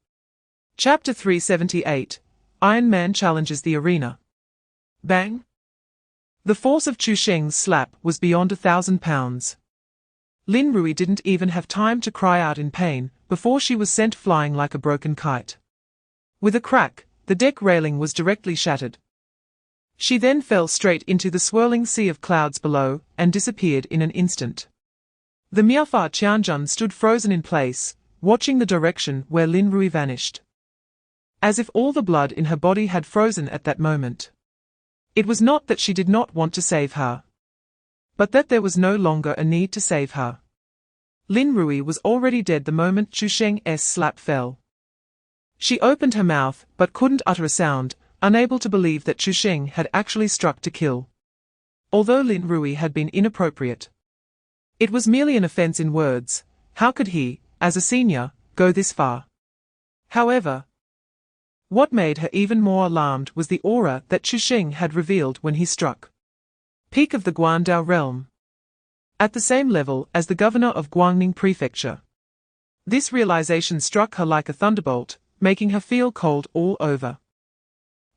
Chapter 378, Iron Man challenges the arena. Bang! The force of Chu Sheng's slap was beyond 1,000 pounds. Lin Rui didn't even have time to cry out in pain before she was sent flying like a broken kite. With a crack, the deck railing was directly shattered. She then fell straight into the swirling sea of clouds below and disappeared in an instant. The Miaofa Qianjun stood frozen in place, watching the direction where Lin Rui vanished. As if all the blood in her body had frozen at that moment. It was not that she did not want to save her, but that there was no longer a need to save her. Lin Rui was already dead the moment Chu Sheng's slap fell. She opened her mouth but couldn't utter a sound, unable to believe that Chu Sheng had actually struck to kill. Although Lin Rui had been inappropriate, it was merely an offense in words. How could he, as a senior, go this far? However, what made her even more alarmed was the aura that Chu Sheng had revealed when he struck. Peak of the Guandao realm. At the same level as the governor of Guangning Prefecture. This realization struck her like a thunderbolt, making her feel cold all over.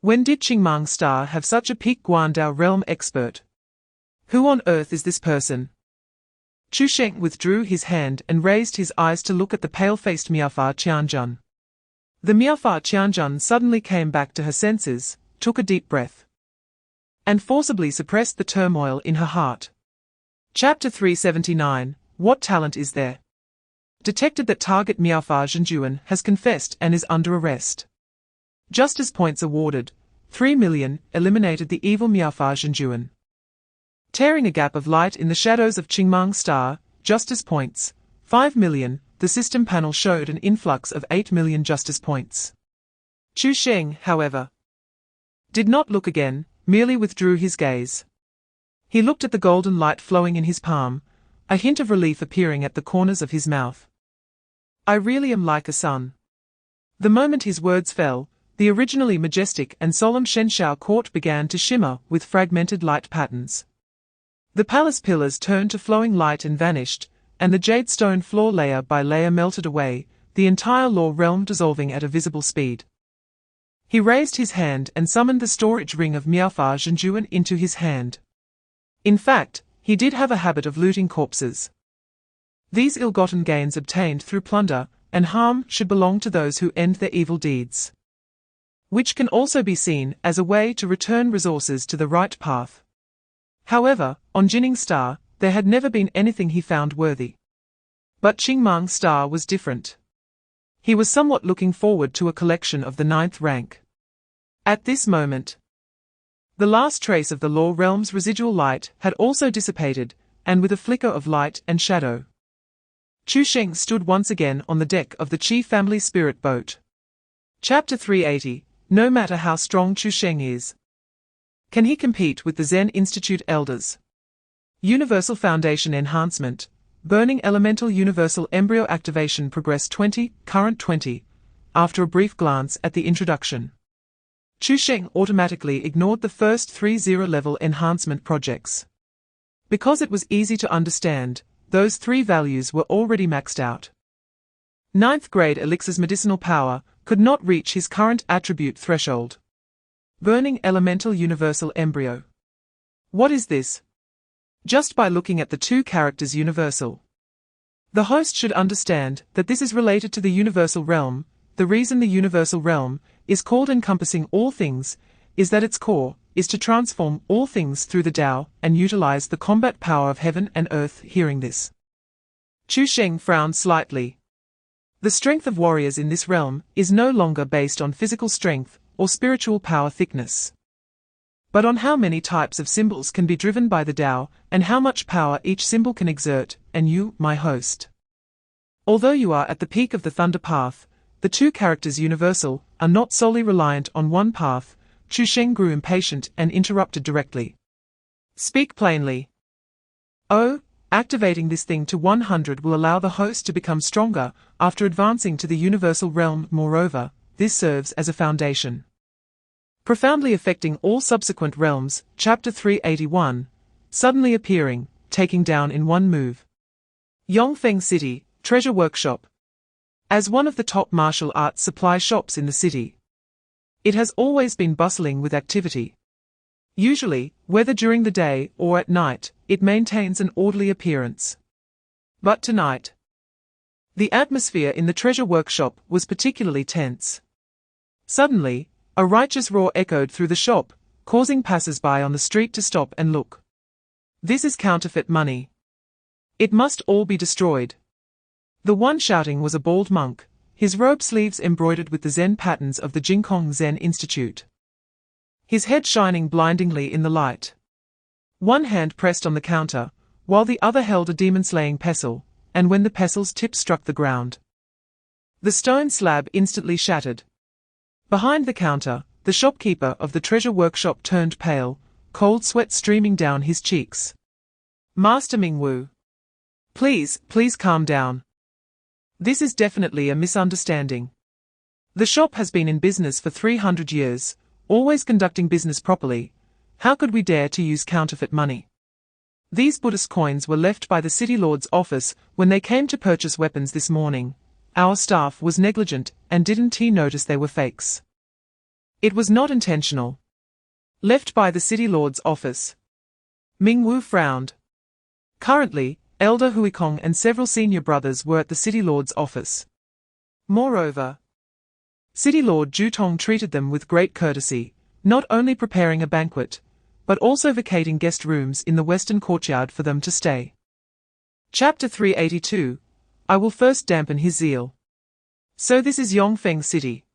When did Qingmang Star have such a peak Guandao realm expert? Who on earth is this person? Chu Sheng withdrew his hand and raised his eyes to look at the pale-faced Miaofa Qianjun. The Miaofa Qianjun suddenly came back to her senses, took a deep breath, and forcibly suppressed the turmoil in her heart. Chapter 379, What Talent Is There? Detected that target Miaofa Zhenjuan has confessed and is under arrest. Justice points awarded, 3 million, eliminated the evil Miaofa Zhenjuan. Tearing a gap of light in the shadows of Qingmang Star, justice points, 5 million, the system panel showed an influx of 8 million justice points. Chu Sheng, however, did not look again, merely withdrew his gaze. He looked at the golden light flowing in his palm, a hint of relief appearing at the corners of his mouth. I really am like a sun. The moment his words fell, the originally majestic and solemn Shenshao court began to shimmer with fragmented light patterns. The palace pillars turned to flowing light and vanished, and the jade stone floor layer by layer melted away, the entire law realm dissolving at a visible speed. He raised his hand and summoned the storage ring of Miaofa Zhenjuan into his hand. In fact, he did have a habit of looting corpses. These ill-gotten gains obtained through plunder and harm should belong to those who end their evil deeds, which can also be seen as a way to return resources to the right path. However, on Jinning's star, there had never been anything he found worthy. But Qingmang's star was different. He was somewhat looking forward to a collection of the 9th rank. At this moment, the last trace of the law realm's residual light had also dissipated, and with a flicker of light and shadow, Chu Sheng stood once again on the deck of the Qi family spirit boat. Chapter 380. No matter how strong Chu Sheng is, can he compete with the Zen Institute elders? Universal Foundation Enhancement, Burning Elemental Universal Embryo Activation Progress 20, Current 20. After a brief glance at the introduction, Chu Sheng automatically ignored the first 3 0-level enhancement projects. Because it was easy to understand, those 3 values were already maxed out. 9th grade elixir's medicinal power could not reach his current attribute threshold. Burning Elemental Universal Embryo. What is this? Just by looking at the 2 characters universal, the host should understand that this is related to the universal realm. The reason the universal realm is called encompassing all things is that its core is to transform all things through the Tao and utilize the combat power of heaven and earth. Hearing this, Chu Sheng frowned slightly. The strength of warriors in this realm is no longer based on physical strength or spiritual power thickness, but on how many types of symbols can be driven by the Tao and how much power each symbol can exert. And you, my host, although you are at the peak of the thunder path, the 2 characters universal are not solely reliant on one path. Chu Sheng grew impatient and interrupted directly. Speak plainly. Oh, activating this thing to 100 will allow the host to become stronger after advancing to the universal realm. Moreover, this serves as a foundation, profoundly affecting all subsequent realms. Chapter 381. Suddenly appearing, taking down in one move. Yongfeng City, Treasure Workshop. As one of the top martial arts supply shops in the city, it has always been bustling with activity. Usually, whether during the day or at night, it maintains an orderly appearance. But tonight, the atmosphere in the treasure workshop was particularly tense. Suddenly, a righteous roar echoed through the shop, causing passers-by on the street to stop and look. This is counterfeit money. It must all be destroyed. The one shouting was a bald monk, his robe sleeves embroidered with the Zen patterns of the Jingkong Zen Institute, his head shining blindingly in the light. One hand pressed on the counter, while the other held a demon-slaying pestle, and when the pestle's tip struck the ground, the stone slab instantly shattered. Behind the counter, the shopkeeper of the treasure workshop turned pale, cold sweat streaming down his cheeks. Master Mingwu, please calm down. This is definitely a misunderstanding. The shop has been in business for 300 years, always conducting business properly. How could we dare to use counterfeit money? These Buddhist coins were left by the city lord's office when they came to purchase weapons this morning. Our staff was negligent, and didn't he notice they were fakes? It was not intentional. Left by the city lord's office. Mingwu frowned. Currently, Elder Huikong and several senior brothers were at the city lord's office. Moreover, City Lord Jutong treated them with great courtesy, not only preparing a banquet, but also vacating guest rooms in the western courtyard for them to stay. Chapter 382. I will first dampen his zeal. So this is Yongfeng City.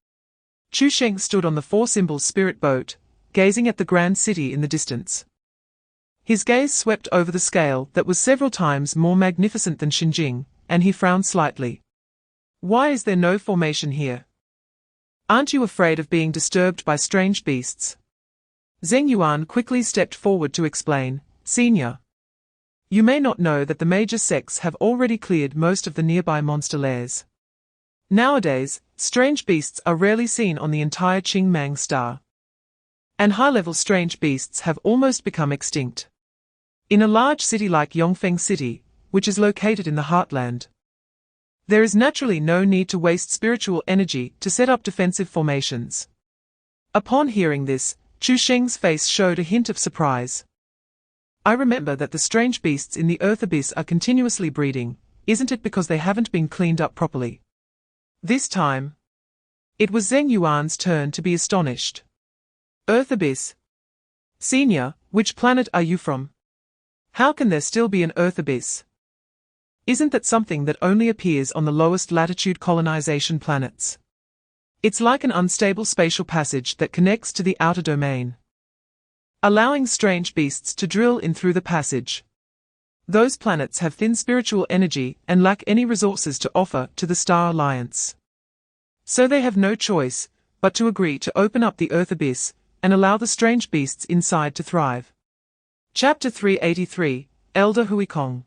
Chu Sheng stood on the 4-symbol spirit boat, gazing at the grand city in the distance. His gaze swept over the scale that was several times more magnificent than Xinjing, and he frowned slightly. Why is there no formation here? Aren't you afraid of being disturbed by strange beasts? Zheng Yuan quickly stepped forward to explain, Senior, you may not know that the major sects have already cleared most of the nearby monster lairs. Nowadays, strange beasts are rarely seen on the entire Qingmang star, and high-level strange beasts have almost become extinct. In a large city like Yongfeng City, which is located in the heartland, there is naturally no need to waste spiritual energy to set up defensive formations. Upon hearing this, Chu Sheng's face showed a hint of surprise. I remember that the strange beasts in the earth abyss are continuously breeding, isn't it because they haven't been cleaned up properly? This time, it was Zheng Yuan's turn to be astonished. Earth Abyss. Senior, which planet are you from? How can there still be an Earth Abyss? Isn't that something that only appears on the lowest latitude colonization planets? It's like an unstable spatial passage that connects to the outer domain, allowing strange beasts to drill in through the passage. Those planets have thin spiritual energy and lack any resources to offer to the Star Alliance. So they have no choice but to agree to open up the Earth Abyss and allow the strange beasts inside to thrive. Chapter 383, Elder Huikong.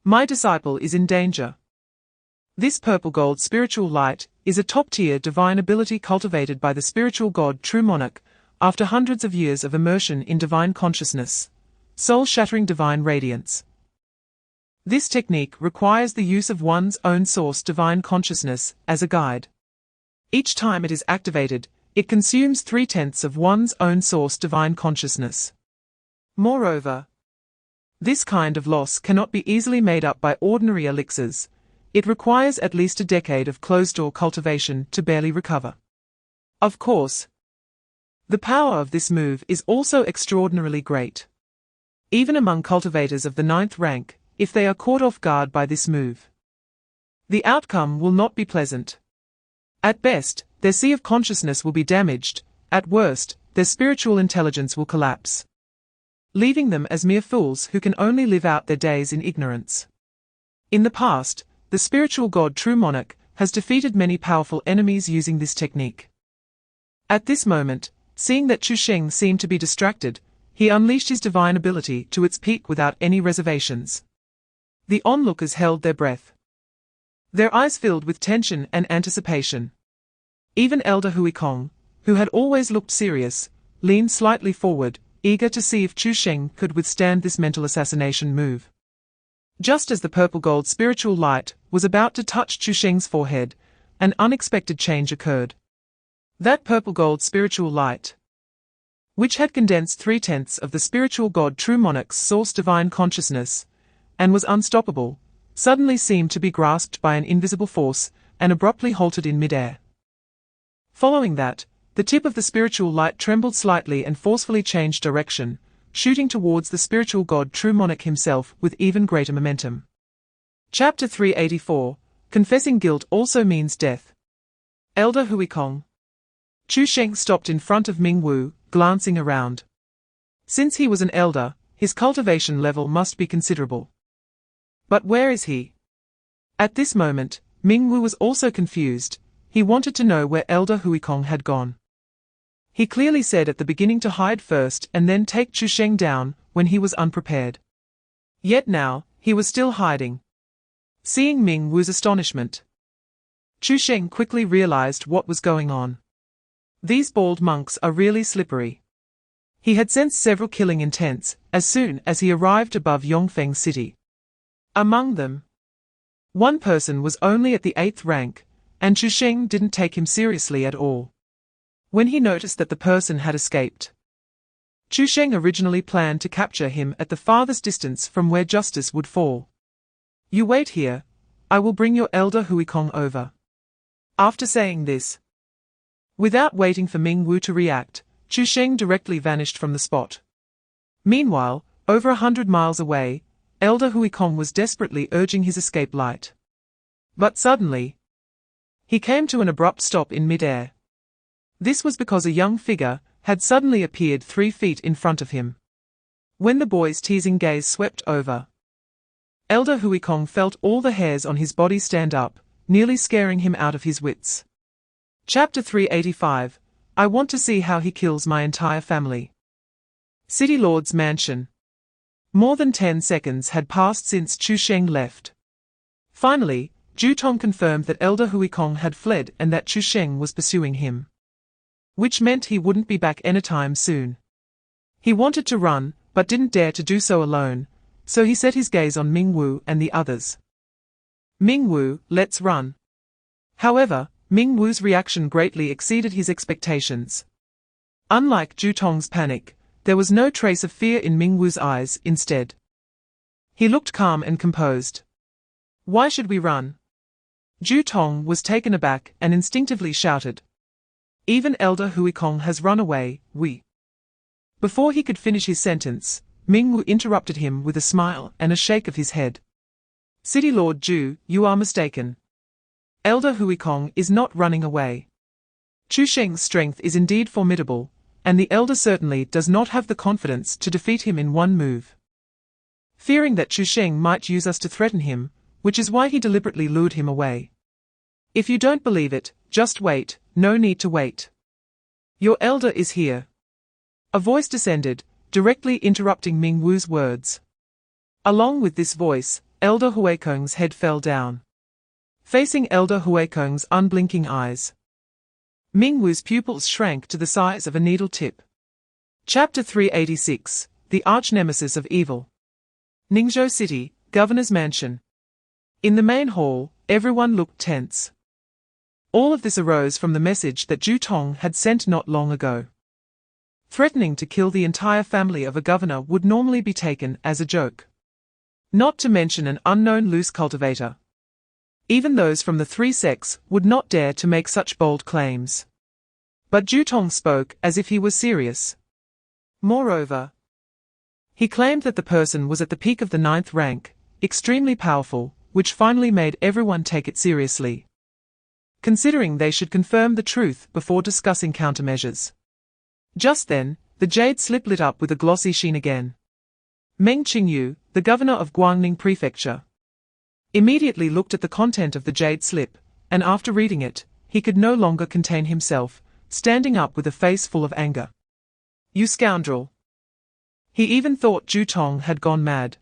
My disciple is in danger. This purple gold spiritual light is a top-tier divine ability cultivated by the spiritual god True Monarch after hundreds of years of immersion in divine consciousness, soul-shattering divine radiance. This technique requires the use of one's own source divine consciousness as a guide. Each time it is activated, it consumes 3/10 of one's own source divine consciousness. Moreover, this kind of loss cannot be easily made up by ordinary elixirs. It requires at least a decade of closed-door cultivation to barely recover. Of course, the power of this move is also extraordinarily great. Even among cultivators of the 9th rank, if they are caught off guard by this move, the outcome will not be pleasant. At best, their sea of consciousness will be damaged. At worst, their spiritual intelligence will collapse, leaving them as mere fools who can only live out their days in ignorance. In the past, the spiritual god True Monarch has defeated many powerful enemies using this technique. At this moment, seeing that Chu Sheng seemed to be distracted, he unleashed his divine ability to its peak without any reservations. The onlookers held their breath, their eyes filled with tension and anticipation. Even Elder Huikong, who had always looked serious, leaned slightly forward, eager to see if Chu Sheng could withstand this mental assassination move. Just as the purple gold spiritual light was about to touch Chu Sheng's forehead, an unexpected change occurred. That purple gold spiritual light, which had condensed 3/10 of the spiritual god True Monarch's source divine consciousness, and was unstoppable, suddenly seemed to be grasped by an invisible force, and abruptly halted in midair. Following that, the tip of the spiritual light trembled slightly and forcefully changed direction, shooting towards the spiritual god True Monarch himself with even greater momentum. Chapter 384, Confessing Guilt also means death. Elder Huikong. Chu Sheng stopped in front of Ming Wu, glancing around. Since he was an elder, his cultivation level must be considerable. But where is he? At this moment, Ming Wu was also confused. He wanted to know where Elder Huikong had gone. He clearly said at the beginning to hide first and then take Chu Sheng down when he was unprepared. Yet now, he was still hiding. Seeing Ming Wu's astonishment, Chu Sheng quickly realized what was going on. These bald monks are really slippery. He had sensed several killing intents as soon as he arrived above Yongfeng City. Among them, one person was only at the 8th rank, and Chu Sheng didn't take him seriously at all. When he noticed that the person had escaped, Chu Sheng originally planned to capture him at the farthest distance from where justice would fall. You wait here, I will bring your Elder Huikong over. After saying this, without waiting for Ming Wu to react, Chu Sheng directly vanished from the spot. Meanwhile, over 100 miles away, Elder Huikong was desperately urging his escape light. But suddenly, he came to an abrupt stop in midair. This was because a young figure had suddenly appeared 3 feet in front of him. When the boy's teasing gaze swept over, Elder Huikong felt all the hairs on his body stand up, nearly scaring him out of his wits. Chapter 385, I want to see how he kills my entire family. City Lord's Mansion. More than 10 seconds had passed since Chu Sheng left. Finally, Ju Tong confirmed that Elder Huikong had fled and that Chu Sheng was pursuing him, which meant he wouldn't be back anytime soon. He wanted to run, but didn't dare to do so alone, so he set his gaze on Ming Wu and the others. Ming Wu, let's run. However, Ming Wu's reaction greatly exceeded his expectations. Unlike Ju Tong's panic, there was no trace of fear in Ming Wu's eyes. Instead, he looked calm and composed. Why should we run? Ju Tong was taken aback and instinctively shouted. Even Elder Huikong has run away, we. Before he could finish his sentence, Ming Wu interrupted him with a smile and a shake of his head. City Lord Ju, you are mistaken. Elder Huikong is not running away. Chu Sheng's strength is indeed formidable, and the Elder certainly does not have the confidence to defeat him in one move. Fearing that Chu Sheng might use us to threaten him, which is why he deliberately lured him away. If you don't believe it, just wait, no need to wait. Your elder is here. A voice descended, directly interrupting Ming Wu's words. Along with this voice, Elder Huikong's head fell down. Facing Elder Huikong's unblinking eyes, Ming Wu's pupils shrank to the size of a needle tip. Chapter 386, The Arch-Nemesis of Evil. Ningzhou City, Governor's Mansion. In the main hall, everyone looked tense. All of this arose from the message that Ju Tong had sent not long ago. Threatening to kill the entire family of a governor would normally be taken as a joke. Not to mention an unknown loose cultivator. Even those from the three sects would not dare to make such bold claims. But Ju Tong spoke as if he was serious. Moreover, he claimed that the person was at the peak of the 9th rank, extremely powerful, which finally made everyone take it seriously. Considering they should confirm the truth before discussing countermeasures. Just then, the jade slip lit up with a glossy sheen again. Meng Qingyu, the governor of Guangning Prefecture, immediately looked at the content of the jade slip, and after reading it, he could no longer contain himself, standing up with a face full of anger. You scoundrel! He even thought Ju Tong had gone mad.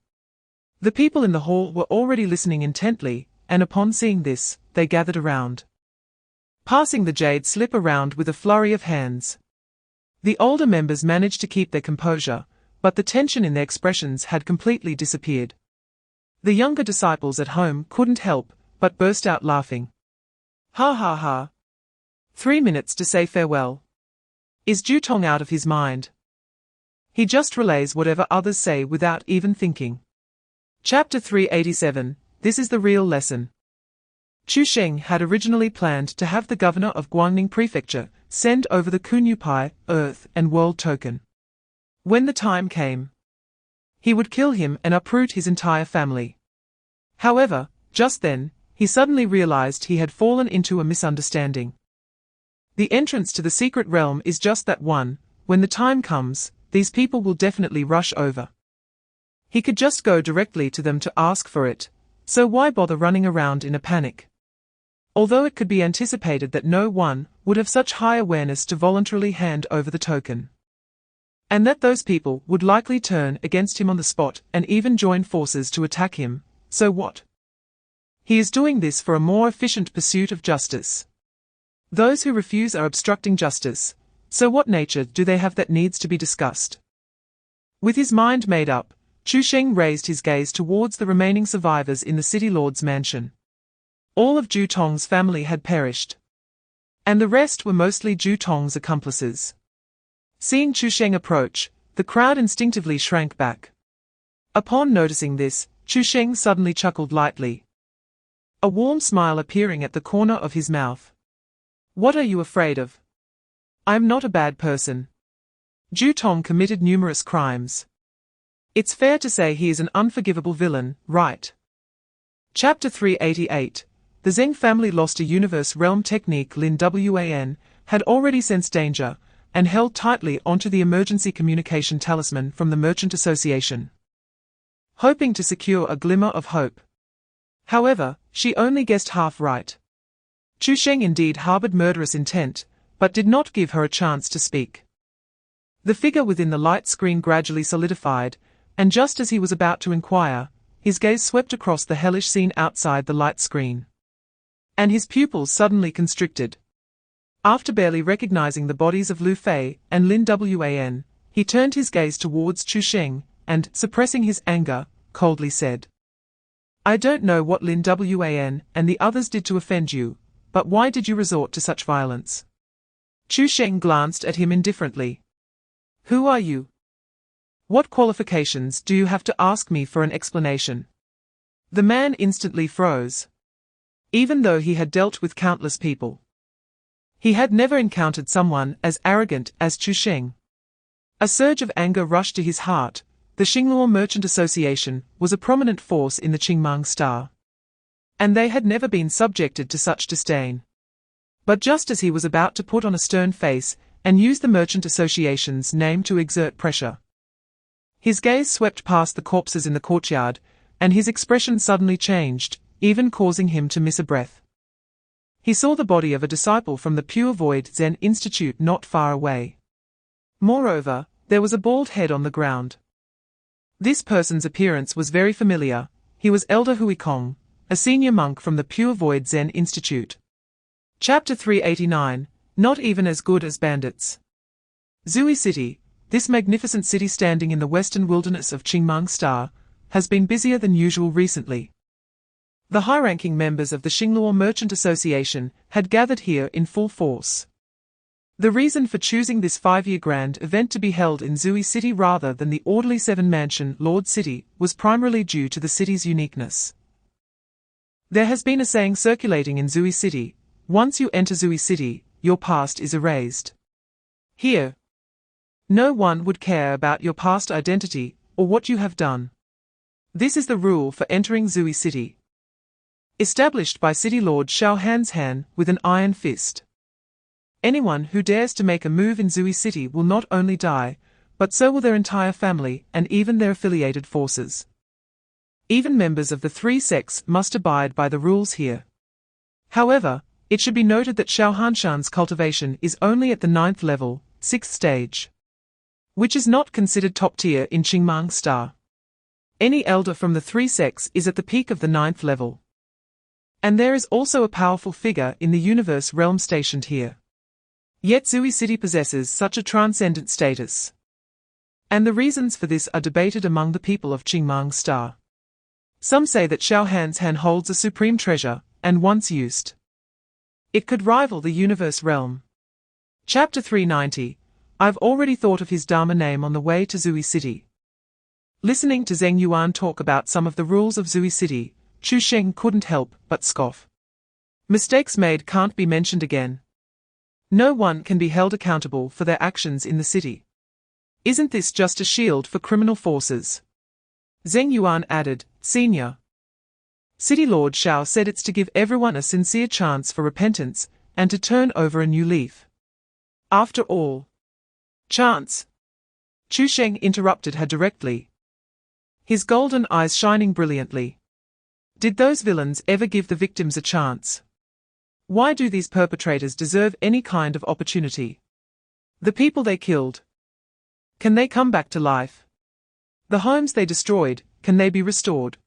The people in the hall were already listening intently, and upon seeing this, they gathered around, passing the jade slip around with a flurry of hands. The older members managed to keep their composure, but the tension in their expressions had completely disappeared. The younger disciples at home couldn't help but burst out laughing. Ha ha ha. 3 minutes to say farewell. Is Ju Tong out of his mind? He just relays whatever others say without even thinking. Chapter 387, This is the real lesson. Chu Sheng had originally planned to have the governor of Guangning Prefecture send over the Kunyu Pai, Earth and World token. When the time came, he would kill him and uproot his entire family. However, just then, he suddenly realized he had fallen into a misunderstanding. The entrance to the secret realm is just that one. When the time comes, these people will definitely rush over. He could just go directly to them to ask for it, so why bother running around in a panic? Although it could be anticipated that no one would have such high awareness to voluntarily hand over the token, and that those people would likely turn against him on the spot and even join forces to attack him, so what? He is doing this for a more efficient pursuit of justice. Those who refuse are obstructing justice, so what nature do they have that needs to be discussed? With his mind made up, Chu Sheng raised his gaze towards the remaining survivors in the city lord's mansion. All of Ju Tong's family had perished, and the rest were mostly Ju Tong's accomplices. Seeing Chu Sheng approach, the crowd instinctively shrank back. Upon noticing this, Chu Sheng suddenly chuckled lightly, a warm smile appearing at the corner of his mouth. What are you afraid of? I am not a bad person. Ju Tong committed numerous crimes. It's fair to say he is an unforgivable villain, right? Chapter 388. The Zheng family lost a universe realm technique. Lin Wan had already sensed danger, and held tightly onto the emergency communication talisman from the Merchant Association, hoping to secure a glimmer of hope. However, she only guessed half right. Chu Sheng indeed harbored murderous intent, but did not give her a chance to speak. The figure within the light screen gradually solidified, and just as he was about to inquire, his gaze swept across the hellish scene outside the light screen, and his pupils suddenly constricted. After barely recognizing the bodies of Lu Fei and Lin Wan, he turned his gaze towards Chu Sheng, and, suppressing his anger, coldly said, I don't know what Lin Wan and the others did to offend you, but why did you resort to such violence? Chu Sheng glanced at him indifferently. Who are you? What qualifications do you have to ask me for an explanation? The man instantly froze. Even though he had dealt with countless people, he had never encountered someone as arrogant as Chu Sheng. A surge of anger rushed to his heart. The Xinluo Merchant Association was a prominent force in the Qingmang Star, and they had never been subjected to such disdain. But just as he was about to put on a stern face and use the Merchant Association's name to exert pressure, his gaze swept past the corpses in the courtyard, and his expression suddenly changed, even causing him to miss a breath. He saw the body of a disciple from the Pure Void Zen Institute not far away. Moreover, there was a bald head on the ground. This person's appearance was very familiar. He was Elder Huikong, a senior monk from the Pure Void Zen Institute. Chapter 389, Not Even as Good as Bandits. Zui City, this magnificent city standing in the western wilderness of Qingmang Star, has been busier than usual recently. The high-ranking members of the Xinluo Merchant Association had gathered here in full force. The reason for choosing this 5-year grand event to be held in Zui City rather than the orderly seven-mansion Lord City was primarily due to the city's uniqueness. There has been a saying circulating in Zui City: once you enter Zui City, your past is erased. Here, no one would care about your past identity or what you have done. This is the rule for entering Zui City, established by City Lord Xiao Han with an iron fist. Anyone who dares to make a move in Zui City will not only die, but so will their entire family and even their affiliated forces. Even members of the three sects must abide by the rules here. However, it should be noted that Xiao Hanshan's cultivation is only at the 9th level, 6th stage, which is not considered top tier in Qingmang Star. Any elder from the three sects is at the peak of the 9th level. And there is also a powerful figure in the universe realm stationed here. Yet Zui City possesses such a transcendent status. And the reasons for this are debated among the people of Qingmang Star. Some say that Xiao Han holds a supreme treasure, and once used, it could rival the universe realm. Chapter 390, I've already thought of his Dharma name on the way to Zui City. Listening to Zheng Yuan talk about some of the rules of Zui City, Chu Sheng couldn't help but scoff. Mistakes made can't be mentioned again. No one can be held accountable for their actions in the city. Isn't this just a shield for criminal forces? Zheng Yuan added, Senior. City Lord Xiao said it's to give everyone a sincere chance for repentance and to turn over a new leaf. After all, chance? Chu Sheng interrupted her directly, his golden eyes shining brilliantly. Did those villains ever give the victims a chance? Why do these perpetrators deserve any kind of opportunity? The people they killed, can they come back to life? The homes they destroyed, can they be restored?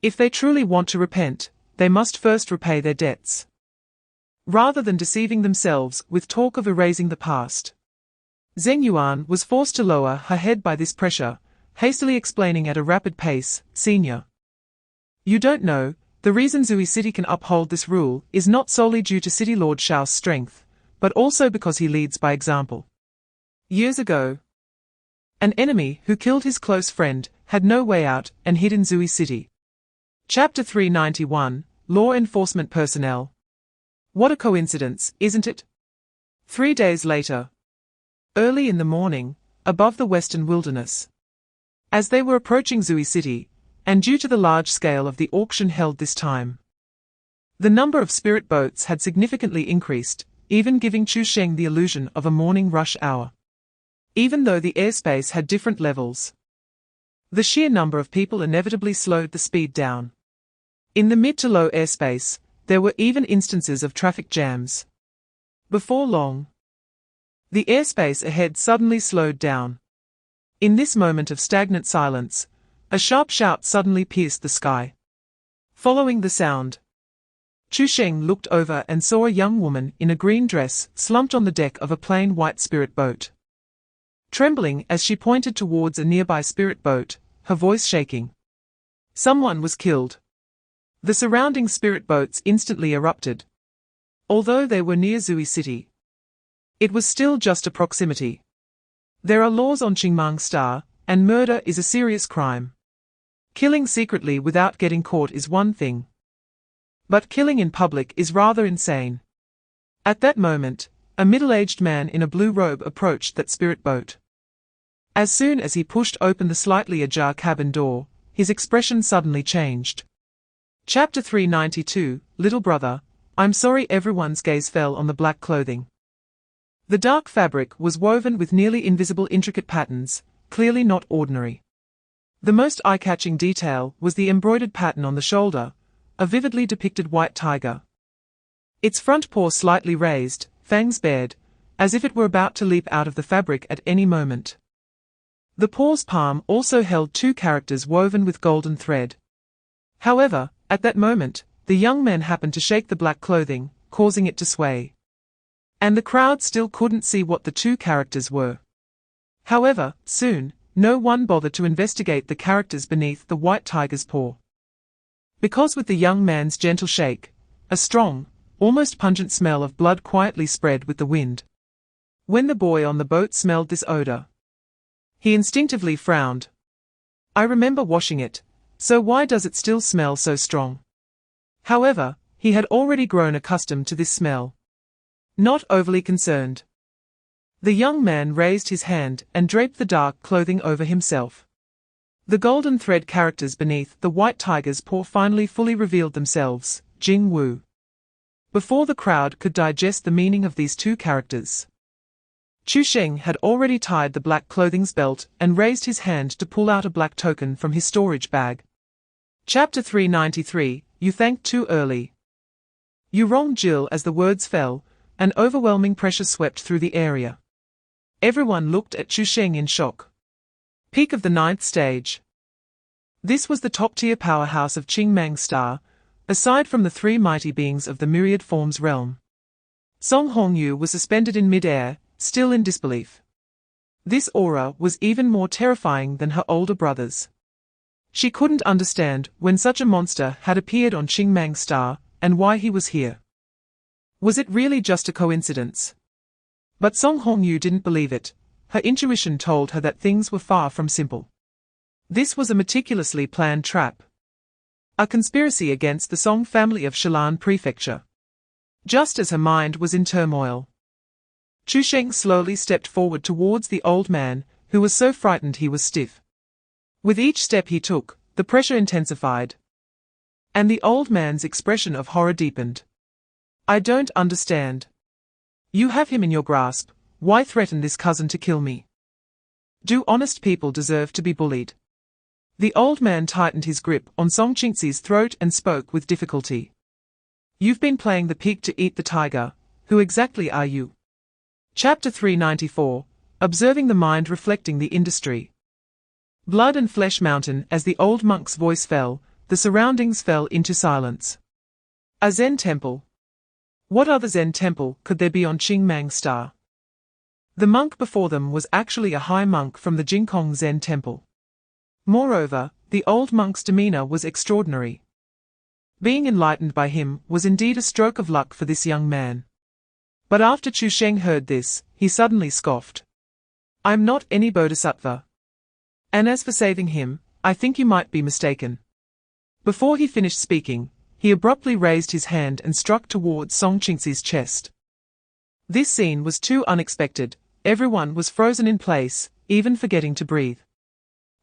If they truly want to repent, they must first repay their debts. Rather than deceiving themselves with talk of erasing the past. Zheng Yuan was forced to lower her head by this pressure, hastily explaining at a rapid pace, Senior. You don't know, the reason Zui City can uphold this rule is not solely due to City Lord Xiao's strength, but also because he leads by example. Years ago, an enemy who killed his close friend had no way out and hid in Zui City. Chapter 391, Law Enforcement Personnel. What a coincidence, isn't it? 3 days later, early in the morning, above the western wilderness, as they were approaching Zui City, and due to the large scale of the auction held this time, the number of spirit boats had significantly increased, even giving Chu Sheng the illusion of a morning rush hour. Even though the airspace had different levels, the sheer number of people inevitably slowed the speed down. In the mid to low airspace, there were even instances of traffic jams. Before long, the airspace ahead suddenly slowed down. In this moment of stagnant silence, a sharp shout suddenly pierced the sky. Following the sound, Chu Sheng looked over and saw a young woman in a green dress slumped on the deck of a plain white spirit boat. Trembling as she pointed towards a nearby spirit boat, her voice shaking. Someone was killed. The surrounding spirit boats instantly erupted. Although they were near Zui City, it was still just a proximity. There are laws on Qingmang Star, and murder is a serious crime. Killing secretly without getting caught is one thing. But killing in public is rather insane. At that moment, a middle-aged man in a blue robe approached that spirit boat. As soon as he pushed open the slightly ajar cabin door, his expression suddenly changed. Chapter 392, Little Brother, I'm sorry. Everyone's gaze fell on the black clothing. The dark fabric was woven with nearly invisible intricate patterns, clearly not ordinary. The most eye-catching detail was the embroidered pattern on the shoulder, a vividly depicted white tiger. Its front paw slightly raised, fangs bared, as if it were about to leap out of the fabric at any moment. The paw's palm also held two characters woven with golden thread. However, at that moment, the young man happened to shake the black clothing, causing it to sway. And the crowd still couldn't see what the two characters were. However, soon, no one bothered to investigate the characters beneath the white tiger's paw. Because with the young man's gentle shake, a strong, almost pungent smell of blood quietly spread with the wind. When the boy on the boat smelled this odor, he instinctively frowned. I remember washing it, so why does it still smell so strong? However, he had already grown accustomed to this smell. Not overly concerned. The young man raised his hand and draped the dark clothing over himself. The golden thread characters beneath the white tiger's paw finally fully revealed themselves, Jing Wu. Before the crowd could digest the meaning of these two characters, Chu Sheng had already tied the black clothing's belt and raised his hand to pull out a black token from his storage bag. Chapter 393, You thanked too early. You wronged Jill. As the words fell, an overwhelming pressure swept through the area. Everyone looked at Chu Sheng in shock. Peak of the 9th stage. This was the top-tier powerhouse of Qingmang Star, aside from the three mighty beings of the myriad forms realm. Song Hongyu was suspended in mid-air, still in disbelief. This aura was even more terrifying than her older brothers. She couldn't understand when such a monster had appeared on Qingmang Star, and why he was here. Was it really just a coincidence? But Song Hongyu didn't believe it. Her intuition told her that things were far from simple. This was a meticulously planned trap. A conspiracy against the Song family of Shilan Prefecture. Just as her mind was in turmoil, Chu Sheng slowly stepped forward towards the old man, who was so frightened he was stiff. With each step he took, the pressure intensified. And the old man's expression of horror deepened. I don't understand. You have him in your grasp, why threaten this cousin to kill me? Do honest people deserve to be bullied? The old man tightened his grip on Song Qingxi's throat and spoke with difficulty. You've been playing the pig to eat the tiger. Who exactly are you? Chapter 394, Observing the Mind Reflecting the Industry. Blood and Flesh Mountain. As the old monk's voice fell, the surroundings fell into silence. A Zen temple. What other Zen temple could there be on Qingmang Star? The monk before them was actually a high monk from the Jingkong Zen temple. Moreover, the old monk's demeanor was extraordinary. Being enlightened by him was indeed a stroke of luck for this young man. But after Chu Sheng heard this, he suddenly scoffed. I'm not any bodhisattva. And as for saving him, I think you might be mistaken. Before he finished speaking, he abruptly raised his hand and struck towards Song Qingxi's chest. This scene was too unexpected. Everyone was frozen in place, even forgetting to breathe.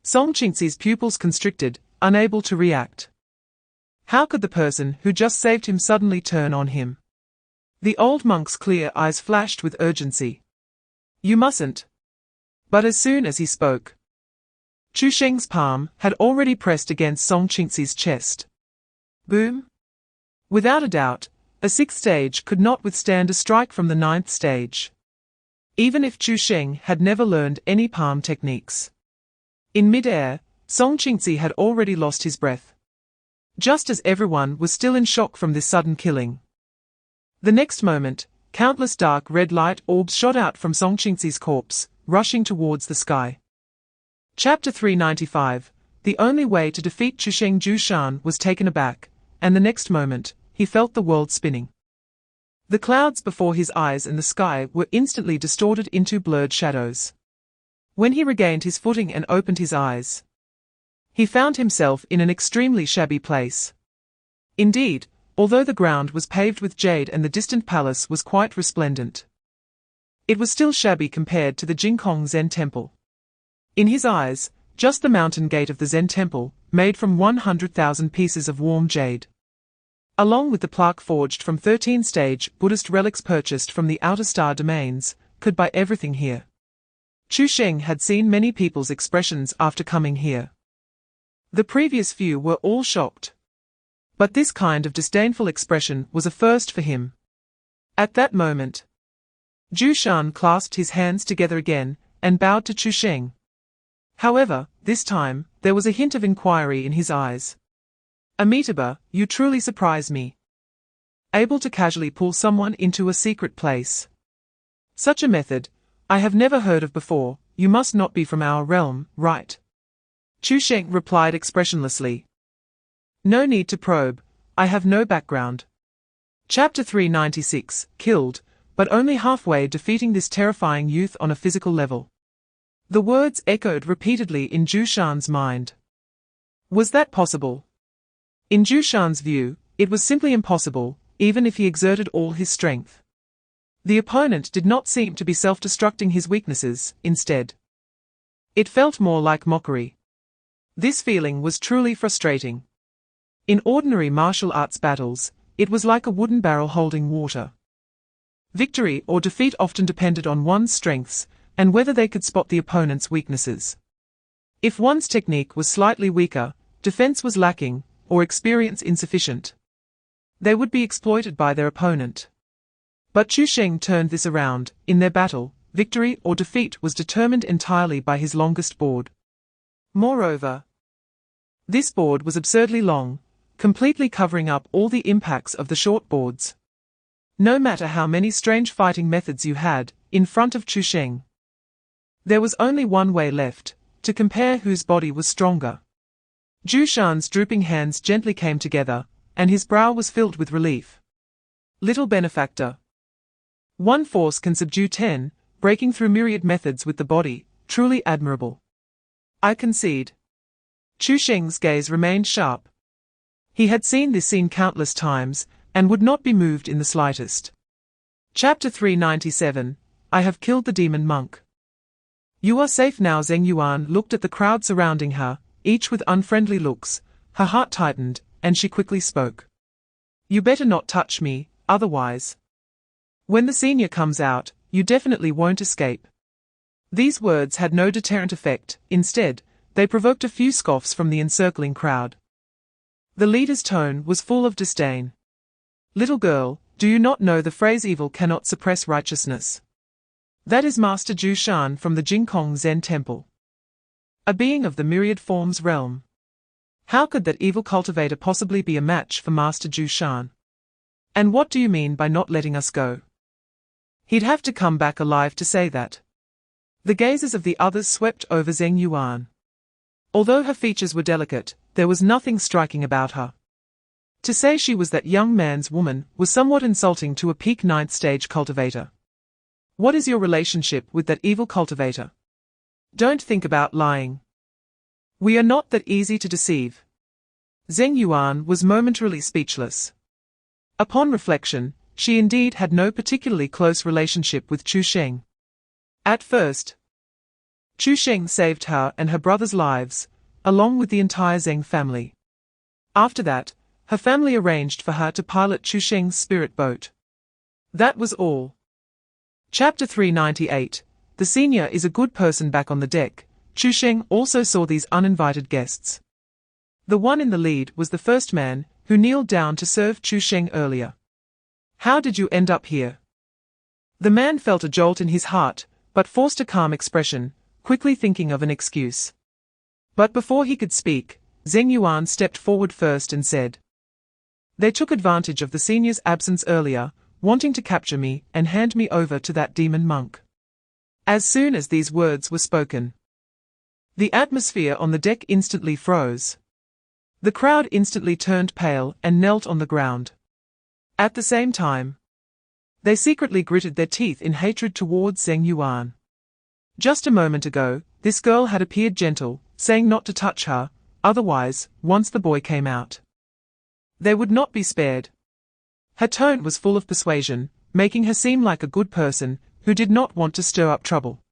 Song Qingxi's pupils constricted, unable to react. How could the person who just saved him suddenly turn on him? The old monk's clear eyes flashed with urgency. You mustn't. But as soon as he spoke, Chu Sheng's palm had already pressed against Song Qingxi's chest. Boom! Without a doubt, a 6th stage could not withstand a strike from the 9th stage. Even if Chu Sheng had never learned any palm techniques. In mid-air, Song Qingxi had already lost his breath. Just as everyone was still in shock from this sudden killing. The next moment, countless dark red light orbs shot out from Song Qingxi's corpse, rushing towards the sky. Chapter 395, The only way to defeat Chu Sheng. Zhu Shan was taken aback, and the next moment, he felt the world spinning. The clouds before his eyes and the sky were instantly distorted into blurred shadows. When he regained his footing and opened his eyes, He found himself in an extremely shabby place. Indeed, although the ground was paved with jade and the distant palace was quite resplendent, it was still shabby compared to the Jingkong Zen temple. In his eyes, just the mountain gate of the Zen temple, made from 100,000 pieces of warm jade, along with the plaque forged from 13-stage Buddhist relics purchased from the outer star domains, could buy everything here. Chu Sheng had seen many people's expressions after coming here. The previous few were all shocked. But this kind of disdainful expression was a first for him. At that moment, Chu Sheng clasped his hands together again, and bowed to Chu Sheng. However, this time, there was a hint of inquiry in his eyes. Amitabha, you truly surprise me. Able to casually pull someone into a secret place. Such a method, I have never heard of before. You must not be from our realm, right? Chu Sheng replied expressionlessly. No need to probe, I have no background. Chapter 396, Killed, but only halfway defeating this terrifying youth on a physical level. The words echoed repeatedly in Chu Sheng's mind. Was that possible? In Chu Sheng's view, it was simply impossible, even if he exerted all his strength. The opponent did not seem to be self-destructing his weaknesses, instead. It felt more like mockery. This feeling was truly frustrating. In ordinary martial arts battles, it was like a wooden barrel holding water. Victory or defeat often depended on one's strengths, and whether they could spot the opponent's weaknesses. If one's technique was slightly weaker, defense was lacking, or experience insufficient, they would be exploited by their opponent. But Chu Sheng turned this around. In their battle, victory or defeat was determined entirely by his longest board. Moreover, this board was absurdly long, completely covering up all the impacts of the short boards. No matter how many strange fighting methods you had, in front of Chu Sheng, there was only one way left, to compare whose body was stronger. Chu Sheng's drooping hands gently came together, and his brow was filled with relief. Little benefactor. One force can subdue 10, breaking through myriad methods with the body, truly admirable. I concede. Chu Sheng's gaze remained sharp. He had seen this scene countless times, and would not be moved in the slightest. Chapter 397, I have killed the demon monk. You are safe now. Zheng Yuan looked at the crowd surrounding her, each with unfriendly looks. Her heart tightened, and she quickly spoke. You better not touch me, otherwise, when the senior comes out, you definitely won't escape. These words had no deterrent effect. Instead, they provoked a few scoffs from the encircling crowd. The leader's tone was full of disdain. Little girl, do you not know the phrase evil cannot suppress righteousness? That is Master Chu Sheng from the Jingkong Zen temple. A being of the myriad forms realm. How could that evil cultivator possibly be a match for Master Chu Sheng? And what do you mean by not letting us go? He'd have to come back alive to say that. The gazes of the others swept over Zheng Yuan. Although her features were delicate, there was nothing striking about her. To say she was that young man's woman was somewhat insulting to a peak 9th stage cultivator. What is your relationship with that evil cultivator? Don't think about lying. We are not that easy to deceive. Zheng Yuan was momentarily speechless. Upon reflection, she indeed had no particularly close relationship with Chu Sheng. At first, Chu Sheng saved her and her brother's lives, along with the entire Zheng family. After that, her family arranged for her to pilot Chu Sheng's spirit boat. That was all. Chapter 398, The senior is a good person. Back on the deck, Chu Sheng also saw these uninvited guests. The one in the lead was the first man, who kneeled down to serve Chu Sheng earlier. How did you end up here? The man felt a jolt in his heart, but forced a calm expression, quickly thinking of an excuse. But before he could speak, Zheng Yuan stepped forward first and said, They took advantage of the senior's absence earlier, wanting to capture me and hand me over to that demon monk. As soon as these words were spoken, the atmosphere on the deck instantly froze. The crowd instantly turned pale and knelt on the ground. At the same time, they secretly gritted their teeth in hatred towards Zheng Yuan. Just a moment ago, this girl had appeared gentle, saying not to touch her. otherwise, once the boy came out, they would not be spared. Her tone was full of persuasion, making her seem like a good person who did not want to stir up trouble.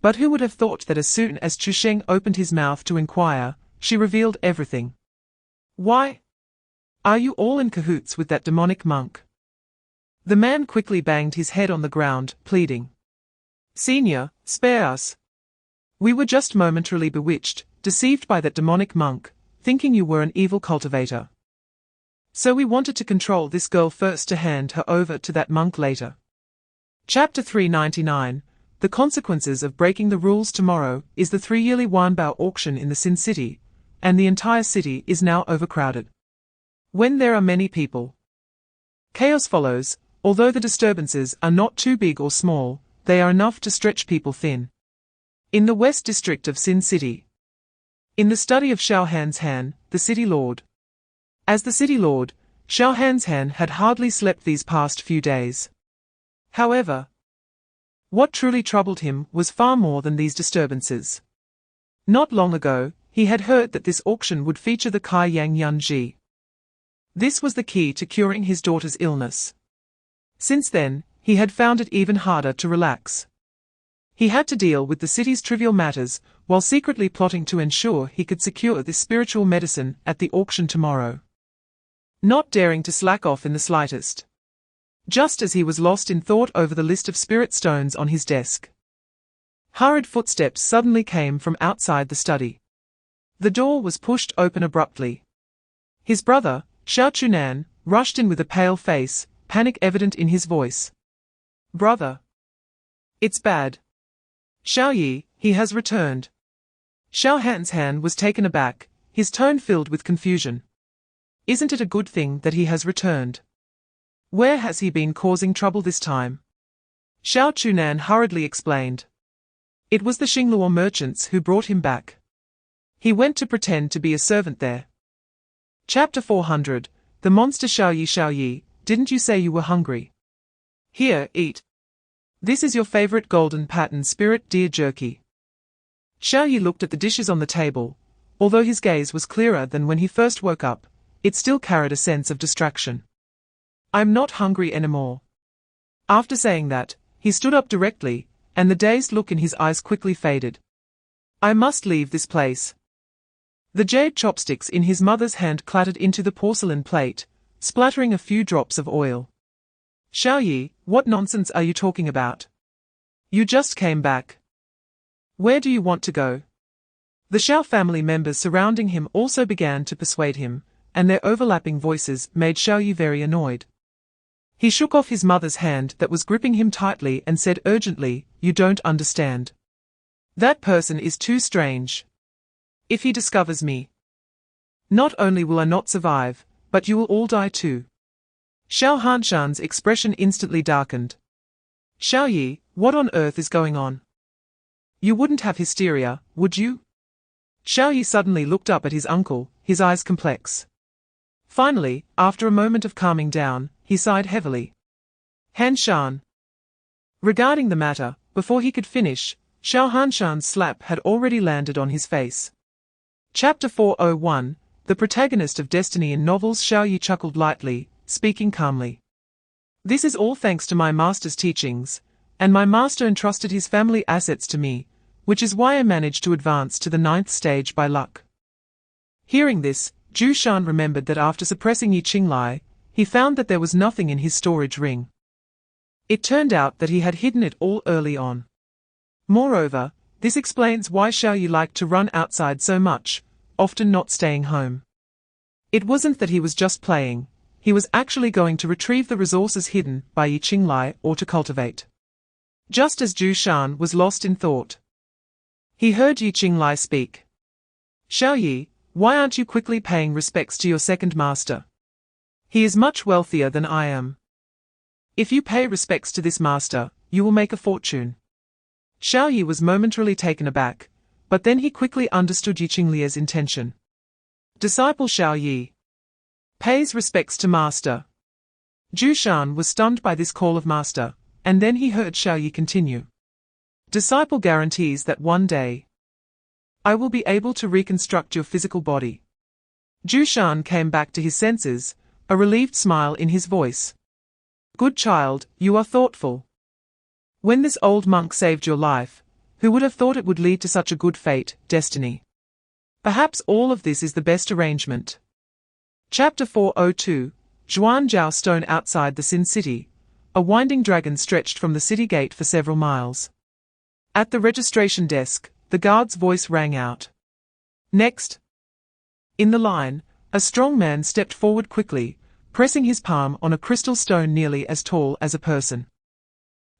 But who would have thought that as soon as Chu Sheng opened his mouth to inquire, she revealed everything. Why? Are you all in cahoots with that demonic monk? The man quickly banged his head on the ground, pleading. Senior, spare us. We were just momentarily bewitched, deceived by that demonic monk, thinking you were an evil cultivator. So we wanted to control this girl first to hand her over to that monk later. Chapter 399. The consequences of breaking the rules. Tomorrow is the 3-yearly Wanbao auction in the Sin City, and the entire city is now overcrowded. When there are many people, chaos follows. Although the disturbances are not too big or small, they are enough to stretch people thin. In the West District of Sin City, in the study of Xiao Hanshan, the city lord. As the city lord, Xiao Hanshan had hardly slept these past few days. However, what truly troubled him was far more than these disturbances. Not long ago, he had heard that this auction would feature the Kai Yang Yunji. This was the key to curing his daughter's illness. Since then, he had found it even harder to relax. He had to deal with the city's trivial matters, while secretly plotting to ensure he could secure this spiritual medicine at the auction tomorrow. Not daring to slack off in the slightest. Just as he was lost in thought over the list of spirit stones on his desk, hurried footsteps suddenly came from outside the study. The door was pushed open abruptly. His brother, Xiao Chunan, rushed in with a pale face, panic evident in his voice. Brother. It's bad. Xiao Yi, he has returned. Xiao Hanshan was taken aback, his tone filled with confusion. Isn't it a good thing that he has returned? Where has he been causing trouble this time? Xiao Chunan hurriedly explained. It was the Xingluo merchants who brought him back. He went to pretend to be a servant there. Chapter 400. The monster Xiao Yi, didn't you say you were hungry? Here, eat. This is your favorite golden pattern spirit deer jerky. Xiao Yi looked at the dishes on the table. Although his gaze was clearer than when he first woke up, it still carried a sense of distraction. I'm not hungry anymore. After saying that, he stood up directly, and the dazed look in his eyes quickly faded. I must leave this place. The jade chopsticks in his mother's hand clattered into the porcelain plate, splattering a few drops of oil. Xiao Yi, what nonsense are you talking about? You just came back. Where do you want to go? The Xiao family members surrounding him also began to persuade him, and their overlapping voices made Xiao Yi very annoyed. He shook off his mother's hand that was gripping him tightly and said urgently, You don't understand. That person is too strange. If he discovers me, not only will I not survive, but you will all die too. Xiao Hanshan's expression instantly darkened. Xiao Yi, what on earth is going on? You wouldn't have hysteria, would you? Xiao Yi suddenly looked up at his uncle, his eyes complex. Finally, after a moment of calming down, he sighed heavily. Hanshan. Regarding the matter, before he could finish, Xiao Hanshan's slap had already landed on his face. Chapter 401. The protagonist of Destiny in novels. Xiao Yi chuckled lightly, speaking calmly. This is all thanks to my master's teachings, and my master entrusted his family assets to me, which is why I managed to advance to the 9th stage by luck. Hearing this, Chu Sheng remembered that after suppressing Yi Qinglai, he found that there was nothing in his storage ring. It turned out that he had hidden it all early on. Moreover, this explains why Xiao Yi liked to run outside so much, often not staying home. It wasn't that he was just playing, he was actually going to retrieve the resources hidden by Yi Qinglai or to cultivate. Just as Chu Sheng was lost in thought, he heard Yi Qinglai speak. Xiao Yi, why aren't you quickly paying respects to your second master? He is much wealthier than I am. If you pay respects to this master, you will make a fortune. Xiao Yi was momentarily taken aback, but then he quickly understood Yi Qinglia's intention. Disciple Xiao Yi pays respects to master. Chu Sheng was stunned by this call of master, and then he heard Xiao Yi continue. Disciple guarantees that one day I will be able to reconstruct your physical body. Chu Sheng came back to his senses, a relieved smile in his voice. Good child, you are thoughtful. When this old monk saved your life, who would have thought it would lead to such a good fate, destiny? Perhaps all of this is the best arrangement. Chapter 402, Zhuanjiao Stone. Outside the Sin City, a winding dragon stretched from the city gate for several miles. At the registration desk, the guard's voice rang out. Next. In the line, a strong man stepped forward quickly, pressing his palm on a crystal stone nearly as tall as a person.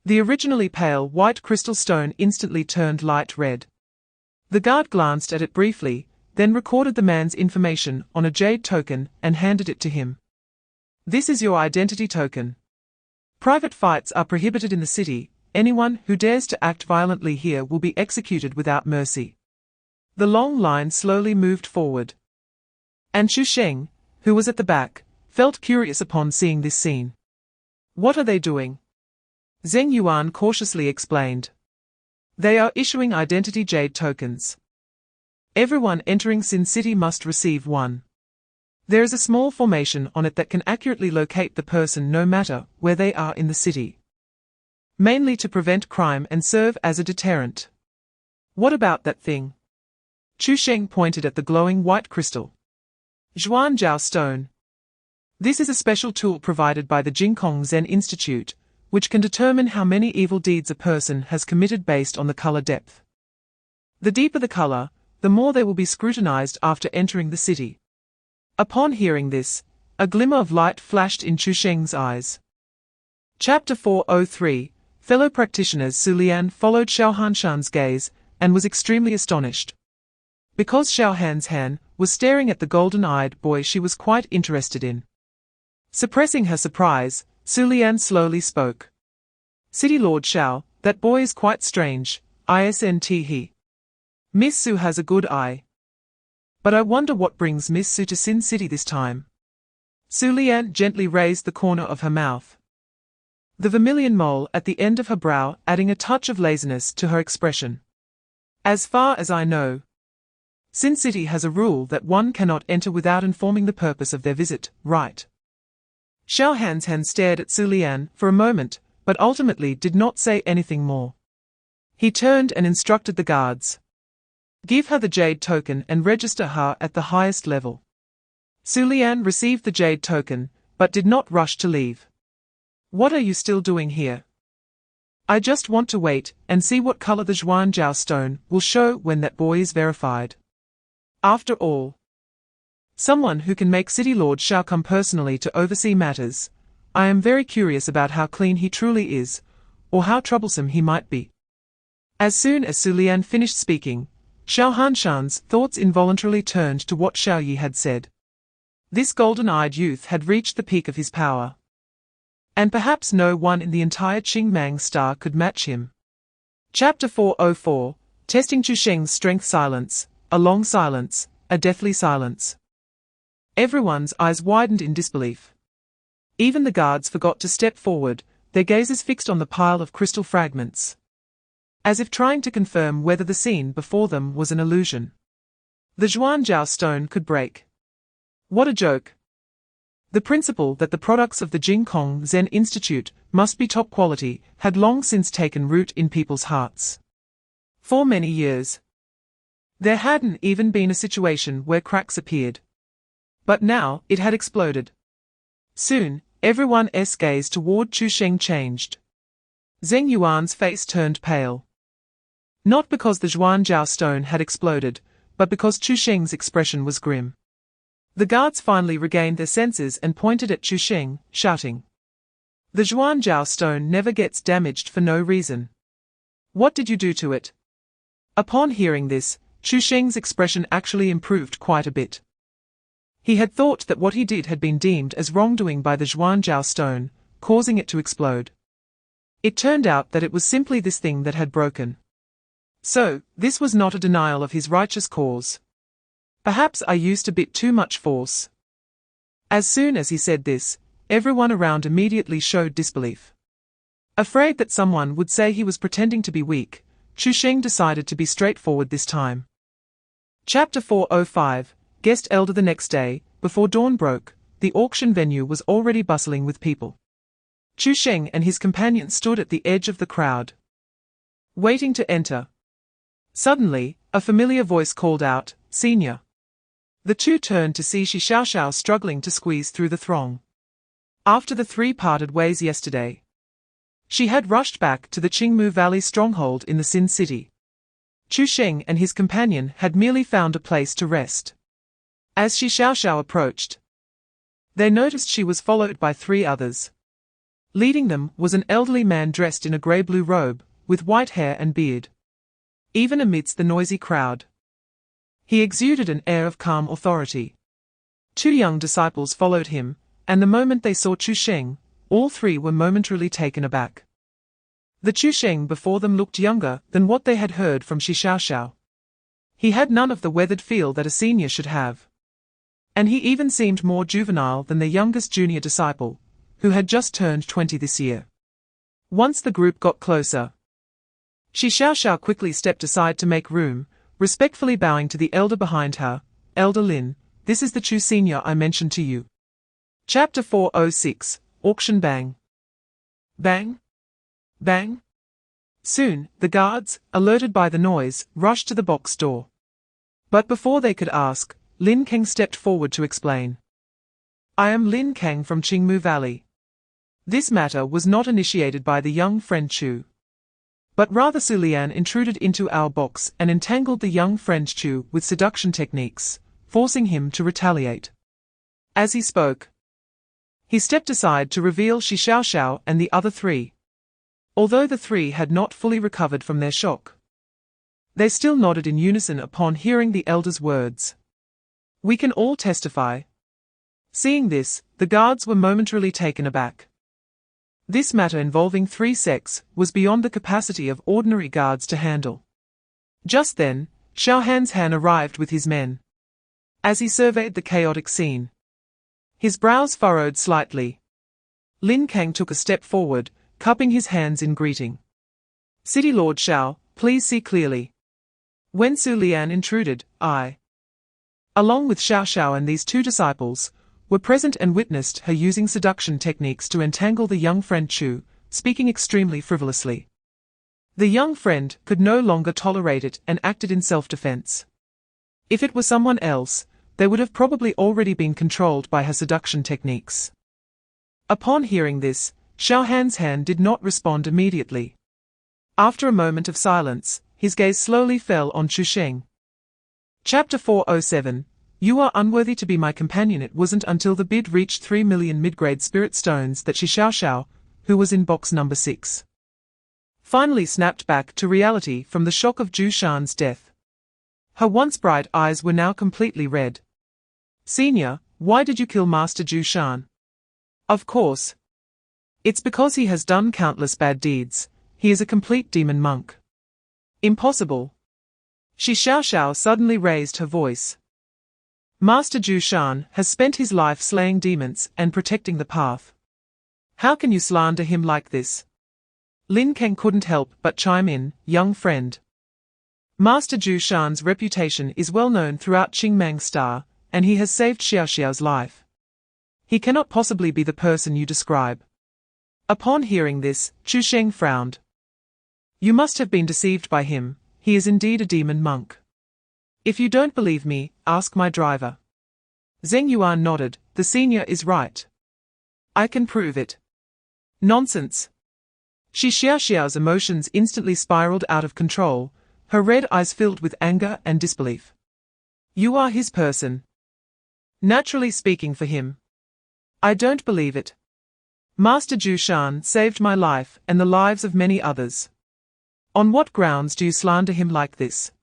The originally pale white crystal stone instantly turned light red. The guard glanced at it briefly, then recorded the man's information on a jade token and handed it to him. This is your identity token. Private fights are prohibited in the city. Anyone who dares to act violently here will be executed without mercy. The long line slowly moved forward. And Chu Sheng, who was at the back, felt curious upon seeing this scene. What are they doing? Zheng Yuan cautiously explained. They are issuing identity jade tokens. Everyone entering Sin City must receive one. There is a small formation on it that can accurately locate the person no matter where they are in the city. Mainly to prevent crime and serve as a deterrent. What about that thing? Chu Sheng pointed at the glowing white crystal. Zhuanjiao Stone. This is a special tool provided by the Jingkong Zen Institute, which can determine how many evil deeds a person has committed based on the color depth. The deeper the color, the more they will be scrutinized after entering the city. Upon hearing this, a glimmer of light flashed in Chu Sheng's eyes. Chapter 403, Fellow practitioners. Su Lian followed Xiao Hanshan's gaze, and was extremely astonished. Because Xiao Hanshan was staring at the golden-eyed boy she was quite interested in. Suppressing her surprise, Su Lian slowly spoke. City Lord Xiao, that boy is quite strange, isn't he? Miss Su has a good eye. But I wonder what brings Miss Su to Sin City this time. Su Lian gently raised the corner of her mouth. The vermilion mole at the end of her brow adding a touch of laziness to her expression. As far as I know, Sin City has a rule that one cannot enter without informing the purpose of their visit, right? Xiao Hanshan stared at Su Lian for a moment, but ultimately did not say anything more. He turned and instructed the guards. Give her the jade token and register her at the highest level. Su Lian received the jade token, but did not rush to leave. What are you still doing here? I just want to wait and see what color the Zhuanjiao stone will show when that boy is verified. After all, someone who can make City Lord Xiao come personally to oversee matters. I am very curious about how clean he truly is, or how troublesome he might be. As soon as Su Lian finished speaking, Xiao Hanshan's thoughts involuntarily turned to what Xiao Yi had said. This golden-eyed youth had reached the peak of his power. And perhaps no one in the entire Qingmang star could match him. Chapter 404, Testing Chu Sheng's Strength. Silence, a long silence, a deathly silence. Everyone's eyes widened in disbelief. Even the guards forgot to step forward, their gazes fixed on the pile of crystal fragments. As if trying to confirm whether the scene before them was an illusion. The Zhuanjiao stone could break. What a joke. The principle that the products of the Jingkong Zen Institute must be top quality had long since taken root in people's hearts. For many years, there hadn't even been a situation where cracks appeared. But now, it had exploded. Soon, everyone's gaze toward Chu Sheng changed. Zheng Yuan's face turned pale. Not because the Zhuanjiao stone had exploded, but because Chu Sheng's expression was grim. The guards finally regained their senses and pointed at Chu Sheng, shouting. The Zhuanjiao stone never gets damaged for no reason. What did you do to it? Upon hearing this, Chu Sheng's expression actually improved quite a bit. He had thought that what he did had been deemed as wrongdoing by the Zhuanjiao stone, causing it to explode. It turned out that it was simply this thing that had broken. So, this was not a denial of his righteous cause. Perhaps I used a bit too much force. As soon as he said this, everyone around immediately showed disbelief. Afraid that someone would say he was pretending to be weak, Chu Sheng decided to be straightforward this time. Chapter 405, Guest Elder. The next day, before dawn broke, the auction venue was already bustling with people. Chu Sheng and his companion stood at the edge of the crowd, waiting to enter. Suddenly, a familiar voice called out, "Senior." The two turned to see Shi Xiaoxiao struggling to squeeze through the throng. After the three parted ways yesterday, she had rushed back to the Qingmu Valley stronghold in the Sin City. Chu Sheng and his companion had merely found a place to rest. As Shi Xiaoxiao approached, they noticed she was followed by three others. Leading them was an elderly man dressed in a grey-blue robe, with white hair and beard. Even amidst the noisy crowd, he exuded an air of calm authority. Two young disciples followed him, and the moment they saw Chu Sheng, all three were momentarily taken aback. The Chu Sheng before them looked younger than what they had heard from Shi Xiaoxiao. He had none of the weathered feel that a senior should have. And he even seemed more juvenile than their youngest junior disciple, who had just turned 20 this year. Once the group got closer, Shi Xiaoxiao quickly stepped aside to make room, respectfully bowing to the elder behind her. "Elder Lin, this is the Chu Senior I mentioned to you." Chapter 406, Auction. Bang. Bang. Bang. Soon, the guards, alerted by the noise, rushed to the box door. But before they could ask, Lin Kang stepped forward to explain. "I am Lin Kang from Qingmu Valley. This matter was not initiated by the young friend Chu, but rather Su Lian intruded into our box and entangled the young friend Chu with seduction techniques, forcing him to retaliate." As he spoke, he stepped aside to reveal Shi Xiaoxiao and the other three. Although the three had not fully recovered from their shock, they still nodded in unison upon hearing the elder's words. "We can all testify." Seeing this, the guards were momentarily taken aback. This matter involving three sects was beyond the capacity of ordinary guards to handle. Just then, Xiao Han's Han arrived with his men. As he surveyed the chaotic scene, his brows furrowed slightly. Lin Kang took a step forward, cupping his hands in greeting. "City Lord Xiao, please see clearly." When Su Lian intruded, I, along with Xiao Xiao and these two disciples, were present and witnessed her using seduction techniques to entangle the young friend Chu, speaking extremely frivolously. The young friend could no longer tolerate it and acted in self-defense. If it were someone else, they would have probably already been controlled by her seduction techniques. Upon hearing this, Xiao Han's hand did not respond immediately. After a moment of silence, his gaze slowly fell on Chu Sheng. Chapter 407, You are unworthy to be my companion. It wasn't until the bid reached 3 million mid-grade spirit stones that Shi Xiaoxiao, who was in box number 6, finally snapped back to reality from the shock of Zhu Shan's death. Her once bright eyes were now completely red. "Senior, why did you kill Master Zhu Shan?" "Of course. It's because he has done countless bad deeds. He is a complete demon monk." "Impossible." Shi Xiaoxiao suddenly raised her voice. "Master Zhu Shan has spent his life slaying demons and protecting the path. How can you slander him like this?" Lin Kang couldn't help but chime in, "Young friend. Master Zhu Shan's reputation is well known throughout Qingmang Star, and he has saved Xiaoxiao's life. He cannot possibly be the person you describe." Upon hearing this, Chu Sheng frowned. "You must have been deceived by him. He is indeed a demon monk. If you don't believe me, ask my driver." Zheng Yuan nodded. "The senior is right. I can prove it." "Nonsense." Shi Xiaoxiao's emotions instantly spiraled out of control, her red eyes filled with anger and disbelief. "You are his person. Naturally speaking for him. I don't believe it. Master Zhu Shan saved my life and the lives of many others. On what grounds do you slander him like this?"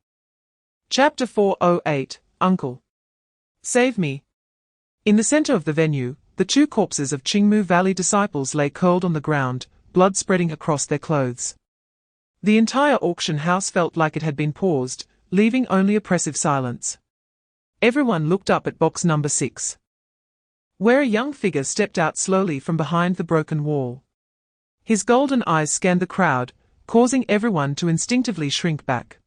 Chapter 408, Uncle. Save me. In the center of the venue, the two corpses of Qingmu Valley disciples lay curled on the ground, blood spreading across their clothes. The entire auction house felt like it had been paused, leaving only oppressive silence. Everyone looked up at box number 6, where a young figure stepped out slowly from behind the broken wall. His golden eyes scanned the crowd, causing everyone to instinctively shrink back.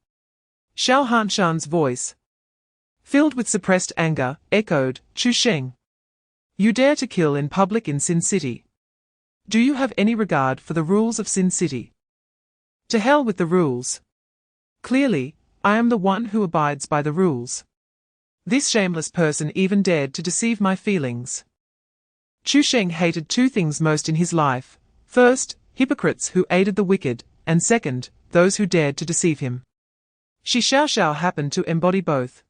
Xiao Hanshan's voice, Filled with suppressed anger, echoed, Chu Sheng. You dare to kill in public in Sin City. Do you have any regard for the rules of Sin City? To hell with the rules. Clearly, I am the one who abides by the rules. This shameless person even dared to deceive my feelings. Chu Sheng hated two things most in his life. First, hypocrites who aided the wicked, and second, those who dared to deceive him. Shi Xiao happened to embody both.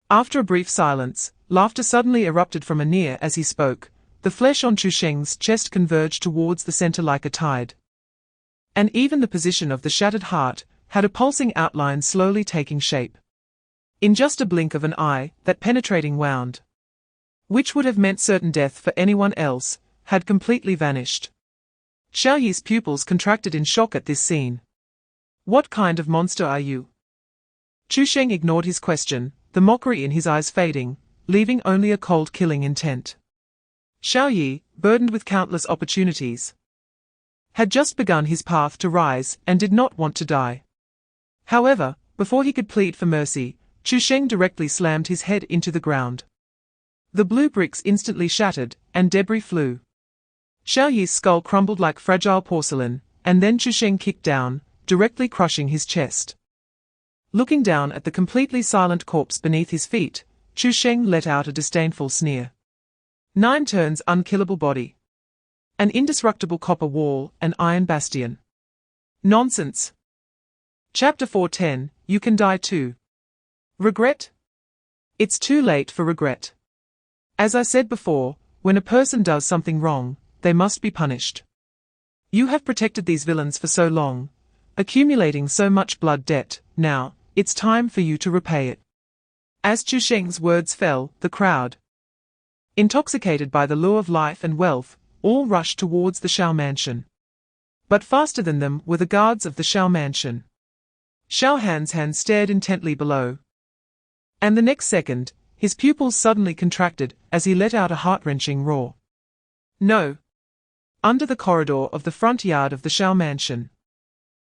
After a brief silence, laughter suddenly erupted from Anir as he spoke. The flesh on Chu Sheng's chest converged towards the center like a tide. And even the position of the shattered heart had a pulsing outline slowly taking shape. In just a blink of an eye, that penetrating wound, which would have meant certain death for anyone else, had completely vanished. Xiao Yi's pupils contracted in shock at this scene. What kind of monster are you? Chu Sheng ignored his question, the mockery in his eyes fading, leaving only a cold killing intent. Xiao Yi, burdened with countless opportunities, had just begun his path to rise and did not want to die. However, before he could plead for mercy, Chu Sheng directly slammed his head into the ground. The blue bricks instantly shattered, and debris flew. Xiao Yi's skull crumbled like fragile porcelain, and then Chu Sheng kicked down, directly crushing his chest. Looking down at the completely silent corpse beneath his feet, Chu Sheng let out a disdainful sneer. 9 turns unkillable body. An indestructible copper wall, an iron bastion. Nonsense. Chapter 4:10, You Can Die Too. Regret? It's too late for regret. As I said before, when a person does something wrong, they must be punished. You have protected these villains for so long, accumulating so much blood debt, now, it's time for you to repay it. As Chu Sheng's words fell, the crowd, intoxicated by the lure of life and wealth, all rushed towards the Shao mansion. But faster than them were the guards of the Shao mansion. Shao Han's hand stared intently below. And the next second, his pupils suddenly contracted as he let out a heart-wrenching roar. No. Under the corridor of the front yard of the Shao mansion,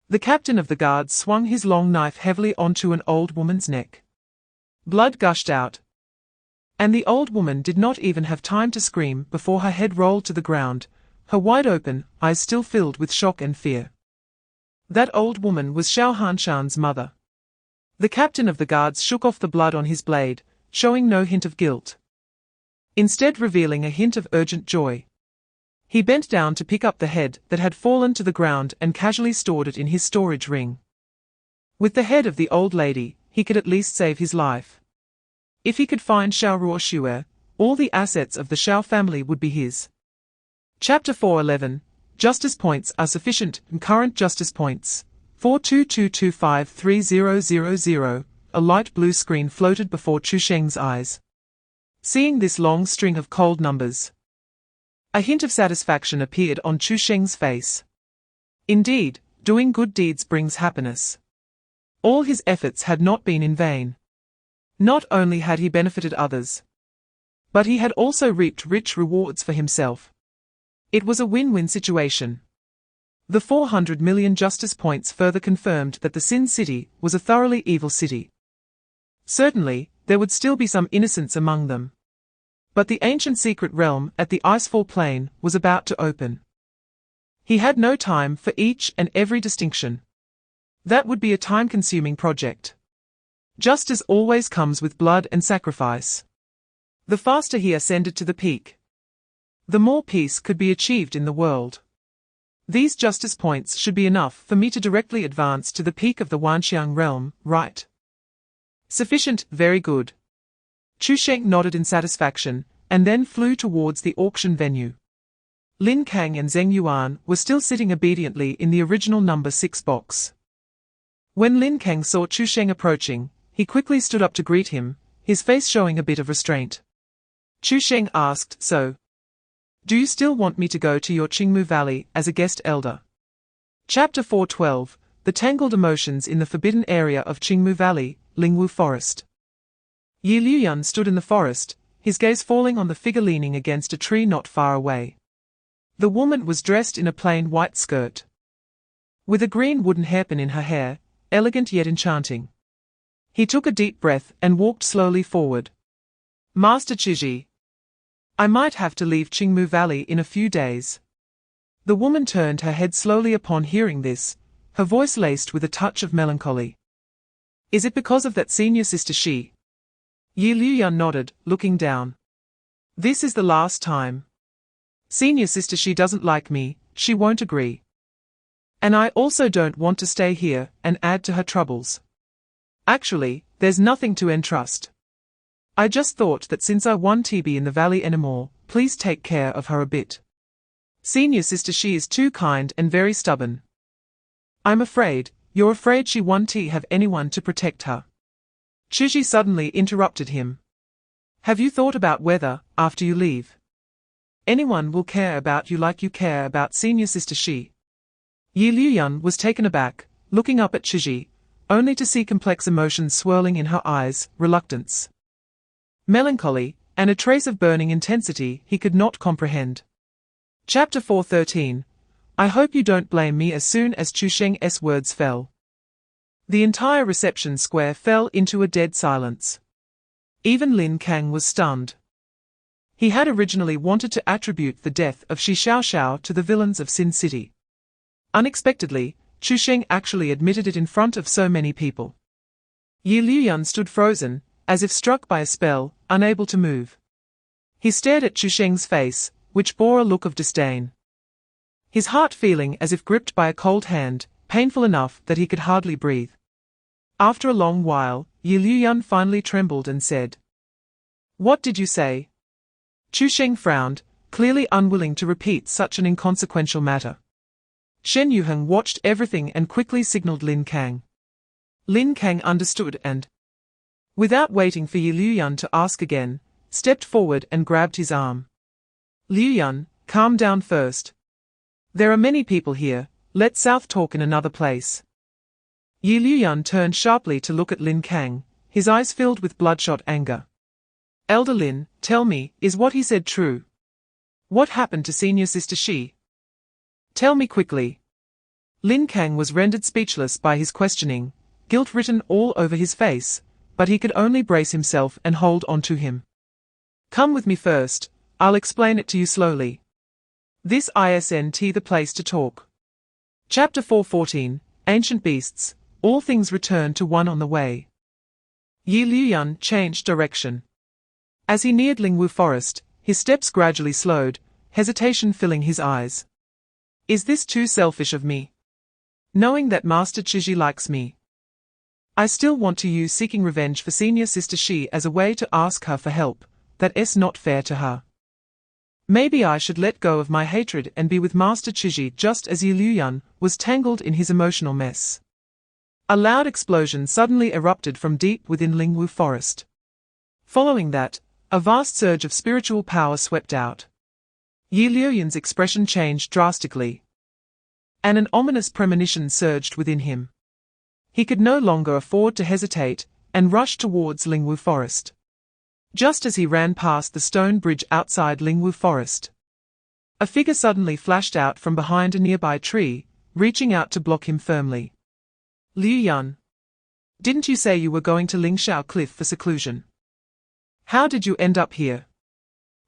the captain of the guards swung his long knife heavily onto an old woman's neck. Blood gushed out. And the old woman did not even have time to scream before her head rolled to the ground, her wide-open eyes still filled with shock and fear. That old woman was Xiao Hanshan's mother. The captain of the guards shook off the blood on his blade, showing no hint of guilt, instead revealing a hint of urgent joy. He bent down to pick up the head that had fallen to the ground and casually stored it in his storage ring. With the head of the old lady, he could at least save his life. If he could find Xiao Ruoxue, all the assets of the Xiao family would be his. Chapter 4:11, Justice Points are sufficient, and current justice points. 422253000, a light blue screen floated before Chu Sheng's eyes. Seeing this long string of cold numbers, a hint of satisfaction appeared on Chu Sheng's face. Indeed, doing good deeds brings happiness. All his efforts had not been in vain. Not only had he benefited others, but he had also reaped rich rewards for himself. It was a win-win situation. The 400 million justice points further confirmed that the Sin City was a thoroughly evil city. Certainly, there would still be some innocents among them. But the ancient secret realm at the Icefall Plain was about to open. He had no time for each and every distinction. That would be a time-consuming project. Justice always comes with blood and sacrifice. The faster he ascended to the peak, the more peace could be achieved in the world. These justice points should be enough for me to directly advance to the peak of the Wanxiang realm, right? Sufficient, very good. Chu Sheng nodded in satisfaction, and then flew towards the auction venue. Lin Kang and Zheng Yuan were still sitting obediently in the original number 6 box. When Lin Kang saw Chu Sheng approaching, he quickly stood up to greet him, his face showing a bit of restraint. Chu Sheng asked, So, do you still want me to go to your Qingmu Valley as a guest elder? Chapter 4:12, The Tangled Emotions in the Forbidden Area of Qingmu Valley, Lingwu Forest. Yi Liuyan stood in the forest, his gaze falling on the figure leaning against a tree not far away. The woman was dressed in a plain white skirt, with a green wooden hairpin in her hair, elegant yet enchanting. He took a deep breath and walked slowly forward. Master Chiji. I might have to leave Qingmu Valley in a few days. The woman turned her head slowly upon hearing this, her voice laced with a touch of melancholy. Is it because of that senior sister Shi? Yi Liuyan nodded, looking down. This is the last time. Senior sister Shi doesn't like me, she won't agree. And I also don't want to stay here and add to her troubles. Actually, there's nothing to entrust. I just thought that since I won't be in the valley anymore, please take care of her a bit. Senior sister Shi is too kind and very stubborn. I'm afraid, you're afraid she won't have anyone to protect her. Chuji suddenly interrupted him. Have you thought about whether, after you leave, anyone will care about you like you care about senior sister Shi? Yi Liuyan was taken aback, looking up at Chuji, only to see complex emotions swirling in her eyes, reluctance, melancholy, and a trace of burning intensity he could not comprehend. Chapter 4:13. I hope you don't blame me. As soon as Chu Sheng's words fell, the entire reception square fell into a dead silence. Even Lin Kang was stunned. He had originally wanted to attribute the death of Shi Xiaoxiao to the villains of Sin City. Unexpectedly, Chu Sheng actually admitted it in front of so many people. Yi Liuyan stood frozen, as if struck by a spell, unable to move. He stared at Chu Sheng's face, which bore a look of disdain. His heart feeling as if gripped by a cold hand, painful enough that he could hardly breathe. After a long while, Yi Liuyan finally trembled and said, "What did you say?" Chu Sheng frowned, clearly unwilling to repeat such an inconsequential matter. Shen Yuheng watched everything and quickly signaled Lin Kang. Lin Kang understood and, without waiting for Yi Liuyan to ask again, stepped forward and grabbed his arm. Liuyan, calm down first. There are many people here, let's South talk in another place. Yi Liuyan turned sharply to look at Lin Kang, his eyes filled with bloodshot anger. Elder Lin, tell me, is what he said true? What happened to senior sister Shi? Tell me quickly. Lin Kang was rendered speechless by his questioning, guilt written all over his face, but he could only brace himself and hold on to him. Come with me first, I'll explain it to you slowly. This isn't the place to talk. Chapter 4:14, Ancient Beasts, all things return to one on the way. Yi Liuyan changed direction. As he neared Lingwu Forest, his steps gradually slowed, hesitation filling his eyes. Is this too selfish of me? Knowing that Master Chiji likes me, I still want to use seeking revenge for senior sister Shi as a way to ask her for help, that's not fair to her. Maybe I should let go of my hatred and be with Master Chiji just as Yi Liuyan was tangled in his emotional mess. A loud explosion suddenly erupted from deep within Lingwu Forest. Following that, a vast surge of spiritual power swept out. Yi Liuyan's expression changed drastically, and an ominous premonition surged within him. He could no longer afford to hesitate, and rushed towards Lingwu Forest. Just as he ran past the stone bridge outside Lingwu Forest, a figure suddenly flashed out from behind a nearby tree, reaching out to block him firmly. Liuyan, didn't you say you were going to Lingshao Cliff for seclusion? How did you end up here?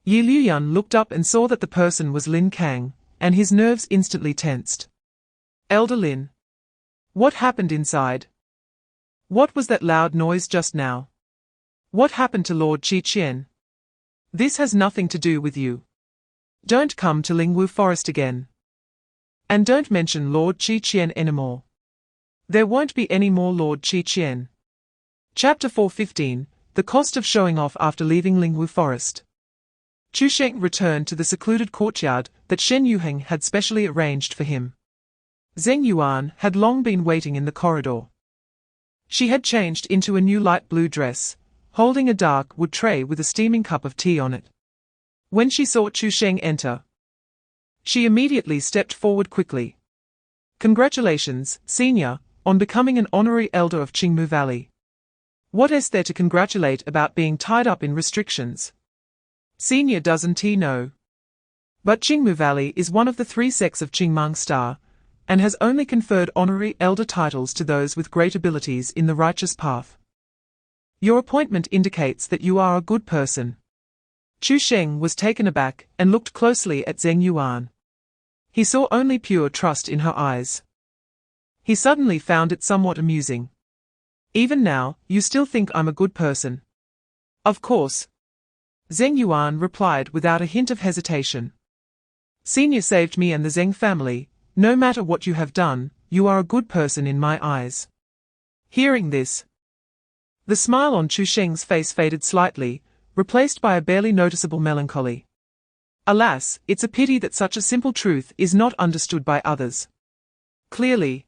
Yi Liuyan looked up and saw that the person was Lin Kang, and his nerves instantly tensed. Elder Lin, what happened inside? What was that loud noise just now? What happened to Lord Qi Qian? This has nothing to do with you. Don't come to Lingwu Forest again. And don't mention Lord Qi Qian anymore. There won't be any more Lord Qi Qian. Chapter 4:15, The Cost of Showing Off After Leaving Lingwu Forest. Chu Sheng returned to the secluded courtyard that Shen Yuheng had specially arranged for him. Zheng Yuan had long been waiting in the corridor. She had changed into a new light blue dress, holding a dark wood tray with a steaming cup of tea on it. When she saw Chu Sheng enter, she immediately stepped forward quickly. Congratulations, Senior, on becoming an honorary elder of Qingmu Valley. What is there to congratulate about being tied up in restrictions? Senior doesn't know. But Qingmu Valley is one of the 3 sects of Qingmang Star, and has only conferred honorary elder titles to those with great abilities in the righteous path. Your appointment indicates that you are a good person. Chu Sheng was taken aback and looked closely at Zheng Yuan. He saw only pure trust in her eyes. He suddenly found it somewhat amusing. Even now, you still think I'm a good person? Of course. Zheng Yuan replied without a hint of hesitation. Senior saved me and the Zheng family. No matter what you have done, you are a good person in my eyes. Hearing this, the smile on Chu Sheng's face faded slightly, replaced by a barely noticeable melancholy. Alas, it's a pity that such a simple truth is not understood by others. Clearly,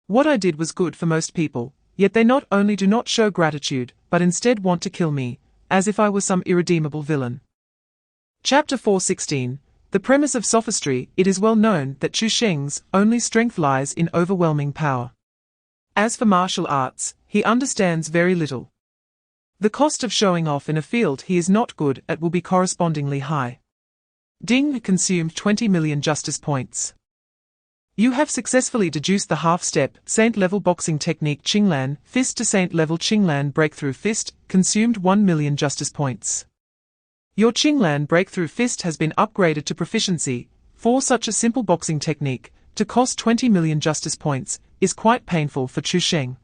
what I did was good for most people, yet they not only do not show gratitude, but instead want to kill me, as if I was some irredeemable villain. Chapter 4:16. The premise of sophistry. It is well known that Chu Sheng's only strength lies in overwhelming power. As for martial arts, he understands very little. The cost of showing off in a field he is not good at will be correspondingly high. Ding consumed 20 million justice points. You have successfully deduced the half-step, saint-level boxing technique Qinglan, fist to saint-level Qinglan breakthrough fist, consumed 1 million justice points. Your Qinglan breakthrough fist has been upgraded to proficiency. For such a simple boxing technique, to cost 20 million justice points, is quite painful for Chu Sheng.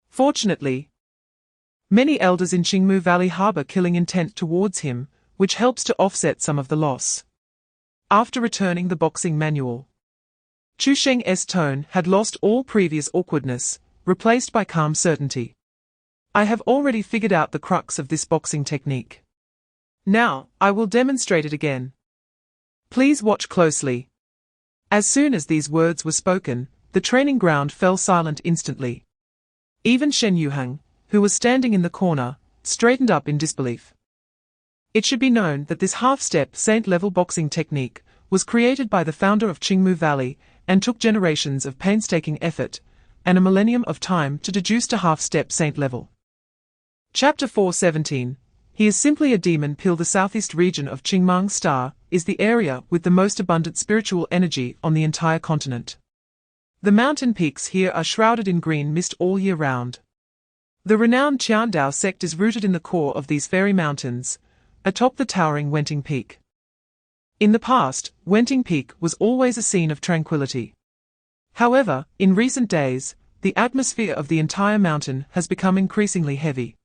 Fortunately, many elders in Qingmu Valley harbor killing intent towards him, which helps to offset some of the loss. After returning the boxing manual, Chu Sheng's tone had lost all previous awkwardness, replaced by calm certainty. I have already figured out the crux of this boxing technique. Now, I will demonstrate it again. Please watch closely. As soon as these words were spoken, the training ground fell silent instantly. Even Shen Yuhang, who was standing in the corner, straightened up in disbelief. It should be known that this half-step saint-level boxing technique was created by the founder of Qingmu Valley and took generations of painstaking effort and a millennium of time to deduce to half-step saint-level. Chapter 4:17. He is simply a demon pill. The southeast region of Qingmang Star is the area with the most abundant spiritual energy on the entire continent. The mountain peaks here are shrouded in green mist all year round. The renowned Qiandao sect is rooted in the core of these fairy mountains, atop the towering Wenting Peak. In the past, Wenting Peak was always a scene of tranquility. However, in recent days, the atmosphere of the entire mountain has become increasingly heavy.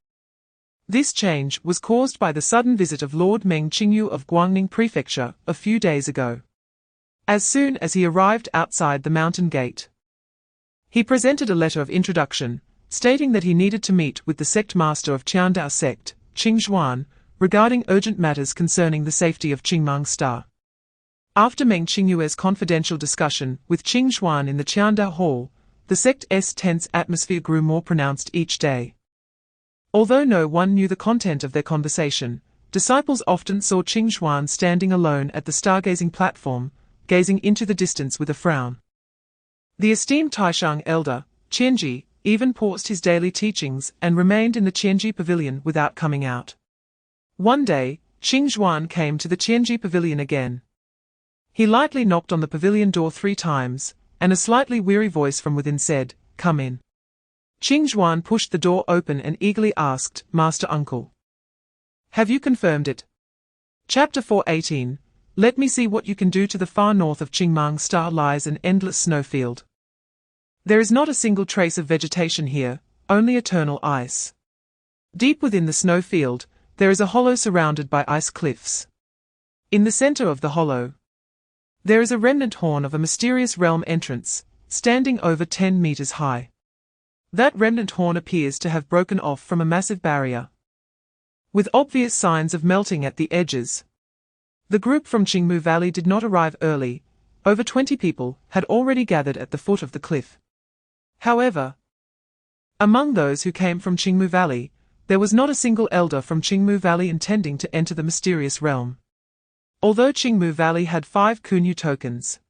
This change was caused by the sudden visit of Lord Meng Qingyu of Guangning Prefecture a few days ago. As soon as he arrived outside the mountain gate, he presented a letter of introduction, stating that he needed to meet with the sect master of Qiandao sect, Qing Zhuan, regarding urgent matters concerning the safety of Qingmang Star. After Meng Qingyue's confidential discussion with Qing Zhuan in the Qiandao Hall, the sect's tense atmosphere grew more pronounced each day. Although no one knew the content of their conversation, disciples often saw Qing Zhuan standing alone at the stargazing platform, gazing into the distance with a frown. The esteemed Taishang elder, Qianji, even paused his daily teachings and remained in the Qianji pavilion without coming out. One day, Qing Zhuan came to the Qianji pavilion again. He lightly knocked on the pavilion door 3 times, and a slightly weary voice from within said, "Come in." Qing Zhuan pushed the door open and eagerly asked, "Master Uncle, have you confirmed it?" Chapter 4:18. Let me see what you can do. To the far north of Qingmang Star lies an endless snowfield. There is not a single trace of vegetation here, only eternal ice. Deep within the snowfield, there is a hollow surrounded by ice cliffs. In the center of the hollow, there is a remnant horn of a mysterious realm entrance, standing over 10 meters high. That remnant horn appears to have broken off from a massive barrier, with obvious signs of melting at the edges. The group from Qingmu Valley did not arrive early. Over 20 people had already gathered at the foot of the cliff. However, among those who came from Qingmu Valley, there was not a single elder from Qingmu Valley intending to enter the mysterious realm. Although Qingmu Valley had 5 Kunyu tokens,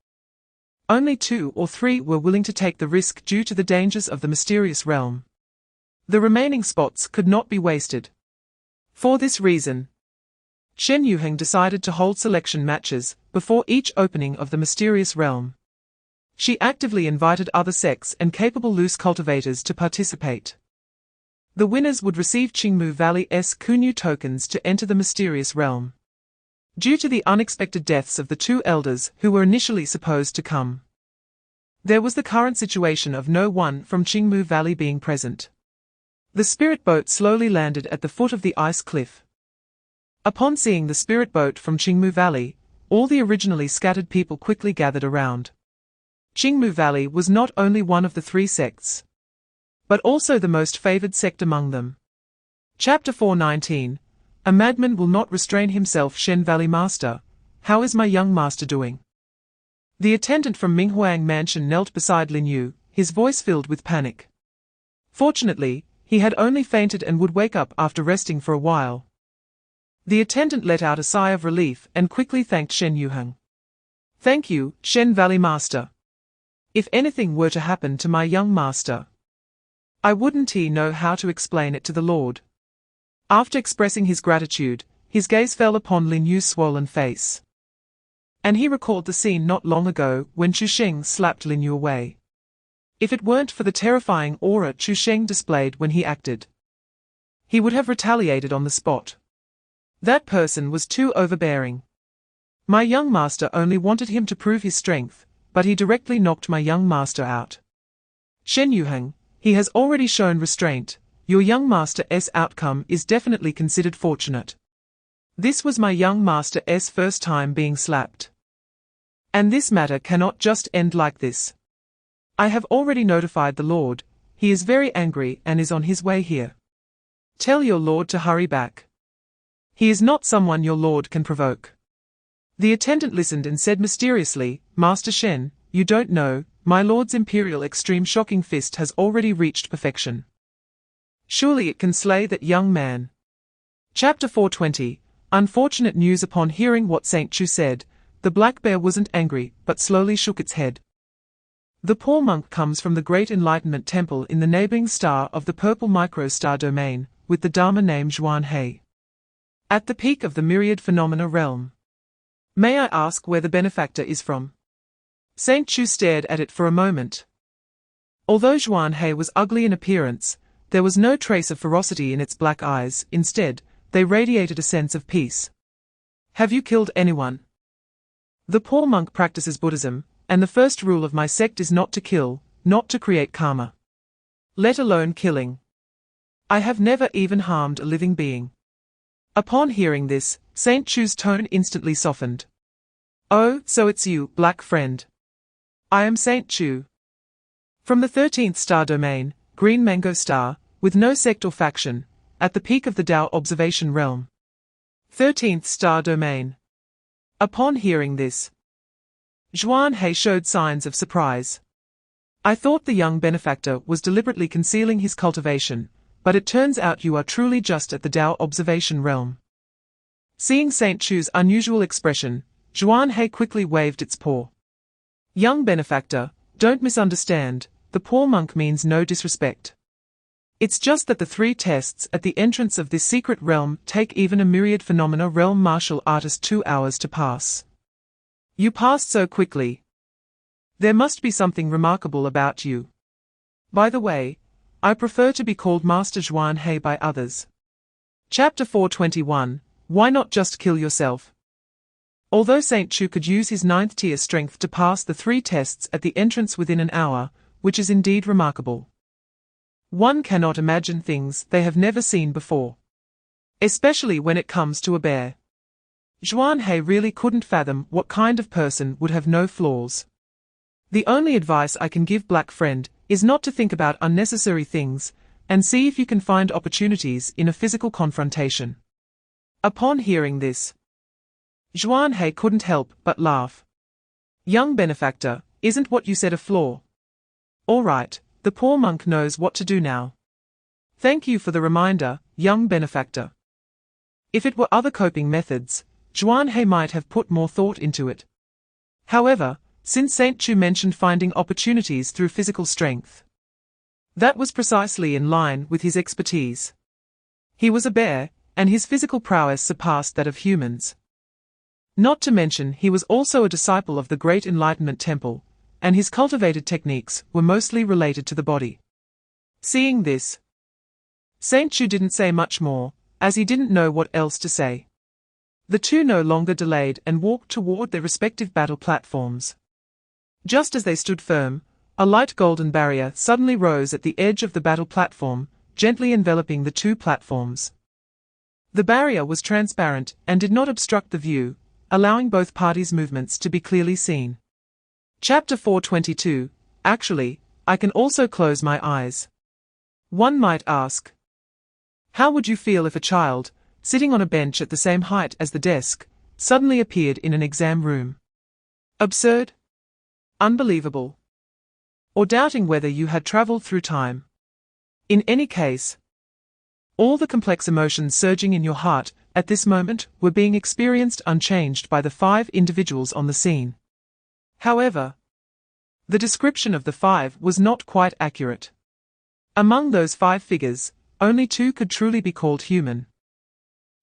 only 2 or 3 were willing to take the risk due to the dangers of the mysterious realm. The remaining spots could not be wasted. For this reason, Shen Yuheng decided to hold selection matches before each opening of the mysterious realm. She actively invited other sects and capable loose cultivators to participate. The winners would receive Qingmu Valley's Kunyu tokens to enter the mysterious realm. Due to the unexpected deaths of the two elders who were initially supposed to come, there was the current situation of no one from Qingmu Valley being present. The spirit boat slowly landed at the foot of the ice cliff. Upon seeing the spirit boat from Qingmu Valley, all the originally scattered people quickly gathered around. Qingmu Valley was not only one of the three sects, but also the most favored sect among them. Chapter 4:19. A madman will not restrain himself. Shen Valley Master, how is my young master doing? The attendant from Minghuang Mansion knelt beside Lin Yu, his voice filled with panic. Fortunately, he had only fainted and would wake up after resting for a while. The attendant let out a sigh of relief and quickly thanked Shen Yuheng. Thank you, Shen Valley Master. If anything were to happen to my young master, I wouldn't know how to explain it to the Lord. After expressing his gratitude, his gaze fell upon Lin Yu's swollen face. And he recalled the scene not long ago when Chu Sheng slapped Lin Yu away. If it weren't for the terrifying aura Chu Sheng displayed when he acted, he would have retaliated on the spot. That person was too overbearing. My young master only wanted him to prove his strength, but he directly knocked my young master out. Shen Yuheng, he has already shown restraint. Your young master's outcome is definitely considered fortunate. This was my young master's first time being slapped. And this matter cannot just end like this. I have already notified the Lord. He is very angry and is on his way here. Tell your Lord to hurry back. He is not someone your Lord can provoke. The attendant listened and said mysteriously, Master Shen, you don't know, my Lord's Imperial Extreme Shocking Fist has already reached perfection. Surely it can slay that young man. Chapter 4:20. Unfortunate news. Upon hearing what Saint Chu said, the black bear wasn't angry, but slowly shook its head. The poor monk comes from the Great Enlightenment Temple in the neighboring star of the purple micro-star domain, with the Dharma name Zhuan-He. At the peak of the myriad phenomena realm. May I ask where the benefactor is from? Saint Chu stared at it for a moment. Although Zhuan-He was ugly in appearance, there was no trace of ferocity in its black eyes. Instead, they radiated a sense of peace. Have you killed anyone? The poor monk practices Buddhism, and the first rule of my sect is not to kill, not to create karma, let alone killing. I have never even harmed a living being. Upon hearing this, Saint Chu's tone instantly softened. Oh, so it's you, black friend. I am Saint Chu. From the 13th star domain, Green Mango Star, with no sect or faction, at the peak of the Tao observation realm. 13th star domain. Upon hearing this, Zhuan-He showed signs of surprise. I thought the young benefactor was deliberately concealing his cultivation, but it turns out you are truly just at the Tao observation realm. Seeing Saint Chu's unusual expression, Zhuan-He quickly waved its paw. Young benefactor, don't misunderstand, the poor monk means no disrespect. It's just that the 3 tests at the entrance of this secret realm take even a myriad phenomena realm martial artist 2 hours to pass. You passed so quickly. There must be something remarkable about you. By the way, I prefer to be called Master Zhuan-He by others. Chapter 4:21. Why not just kill yourself? Although Saint Chu could use his 9th tier strength to pass the 3 tests at the entrance within an hour, which is indeed remarkable. One cannot imagine things they have never seen before. Especially when it comes to a bear. Zhuan-He really couldn't fathom what kind of person would have no flaws. The only advice I can give, black friend, is not to think about unnecessary things, and see if you can find opportunities in a physical confrontation. Upon hearing this, Zhuan-He couldn't help but laugh. Young benefactor, isn't what you said a flaw? All right, the poor monk knows what to do now. Thank you for the reminder, young benefactor. If it were other coping methods, Zhuan-He might have put more thought into it. However, since Saint Chu mentioned finding opportunities through physical strength, that was precisely in line with his expertise. He was a bear, and his physical prowess surpassed that of humans. Not to mention he was also a disciple of the Great Enlightenment Temple, and his cultivated techniques were mostly related to the body. Seeing this, Saint Chu didn't say much more, as he didn't know what else to say. The two no longer delayed and walked toward their respective battle platforms. Just as they stood firm, a light golden barrier suddenly rose at the edge of the battle platform, gently enveloping the two platforms. The barrier was transparent and did not obstruct the view, allowing both parties' movements to be clearly seen. Chapter 422. Actually, I can also close my eyes. One might ask, how would you feel if a child, sitting on a bench at the same height as the desk, suddenly appeared in an exam room? Absurd? Unbelievable? Or doubting whether you had traveled through time? In any case, all the complex emotions surging in your heart at this moment were being experienced unchanged by the 5 individuals on the scene. However, the description of the 5 was not quite accurate. Among those 5 figures, only 2 could truly be called human.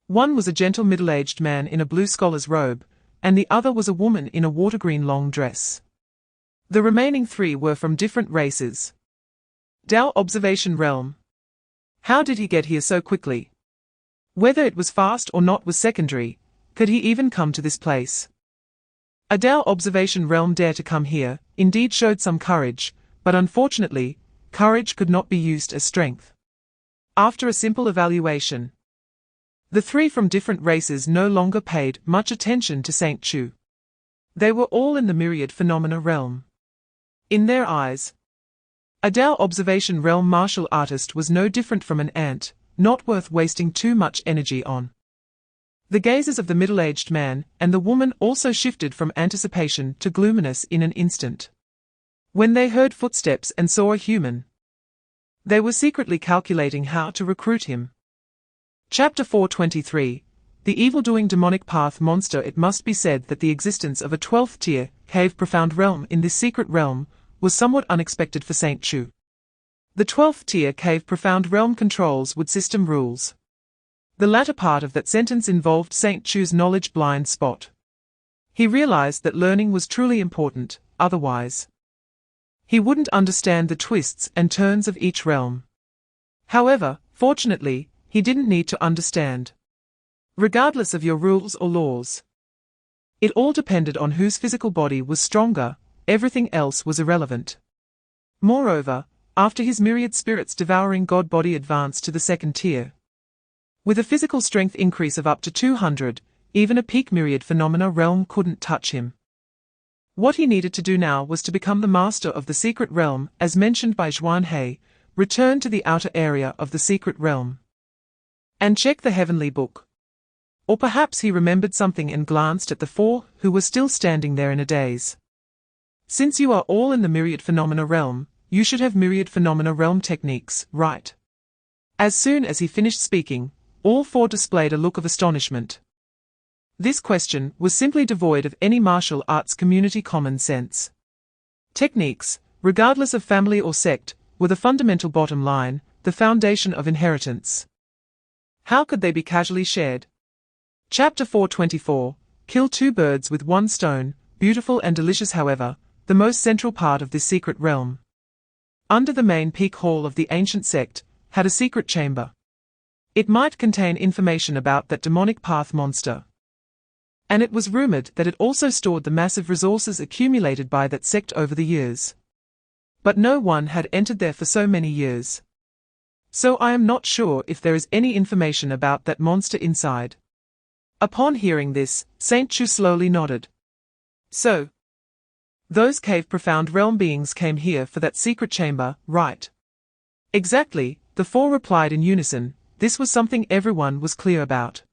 One was a gentle middle-aged man in a blue scholar's robe, and the other was a woman in a water-green long dress. The remaining 3 were from different races. Dao observation realm. How did he get here so quickly? Whether it was fast or not was secondary. Could he even come to this place? A Dao observation realm dare to come here, indeed showed some courage, but unfortunately, courage could not be used as strength. After a simple evaluation, the 3 from different races no longer paid much attention to Saint Chu. They were all in the myriad phenomena realm. In their eyes, a Dao observation realm martial artist was no different from an ant, not worth wasting too much energy on. The gazes of the middle-aged man and the woman also shifted from anticipation to gloominess in an instant. When they heard footsteps and saw a human, they were secretly calculating how to recruit him. Chapter 423. The evil-doing demonic path monster. It must be said that the existence of a 12th tier, cave profound realm in this secret realm was somewhat unexpected for Saint Chu. The 12th tier cave profound realm controls wood system rules. The latter part of that sentence involved Saint Chu's knowledge blind spot. He realized that learning was truly important, otherwise he wouldn't understand the twists and turns of each realm. However, fortunately, he didn't need to understand. Regardless of your rules or laws, it all depended on whose physical body was stronger, everything else was irrelevant. Moreover, after his myriad spirits devouring God body advanced to the 2nd tier, with a physical strength increase of up to 200, even a peak myriad phenomena realm couldn't touch him. What he needed to do now was to become the master of the secret realm, as mentioned by Zhuan He, return to the outer area of the secret realm and check the heavenly book. Or perhaps he remembered something and glanced at the 4 who were still standing there in a daze. Since you are all in the myriad phenomena realm, you should have myriad phenomena realm techniques, right? As soon as he finished speaking, all 4 displayed a look of astonishment. This question was simply devoid of any martial arts community common sense. Techniques, regardless of family or sect, were the fundamental bottom line, the foundation of inheritance. How could they be casually shared? Chapter 424. Kill 2 birds with 1 stone. Beautiful and delicious. However, the most central part of this secret realm, under the main peak hall of the ancient sect, had a secret chamber. It might contain information about that demonic path monster, and it was rumored that it also stored the massive resources accumulated by that sect over the years. But no one had entered there for so many years. So I am not sure if there is any information about that monster inside. Upon hearing this, Saint Chu slowly nodded. So, those cave profound realm beings came here for that secret chamber, right? Exactly, the 4 replied in unison. This was something everyone was clear about.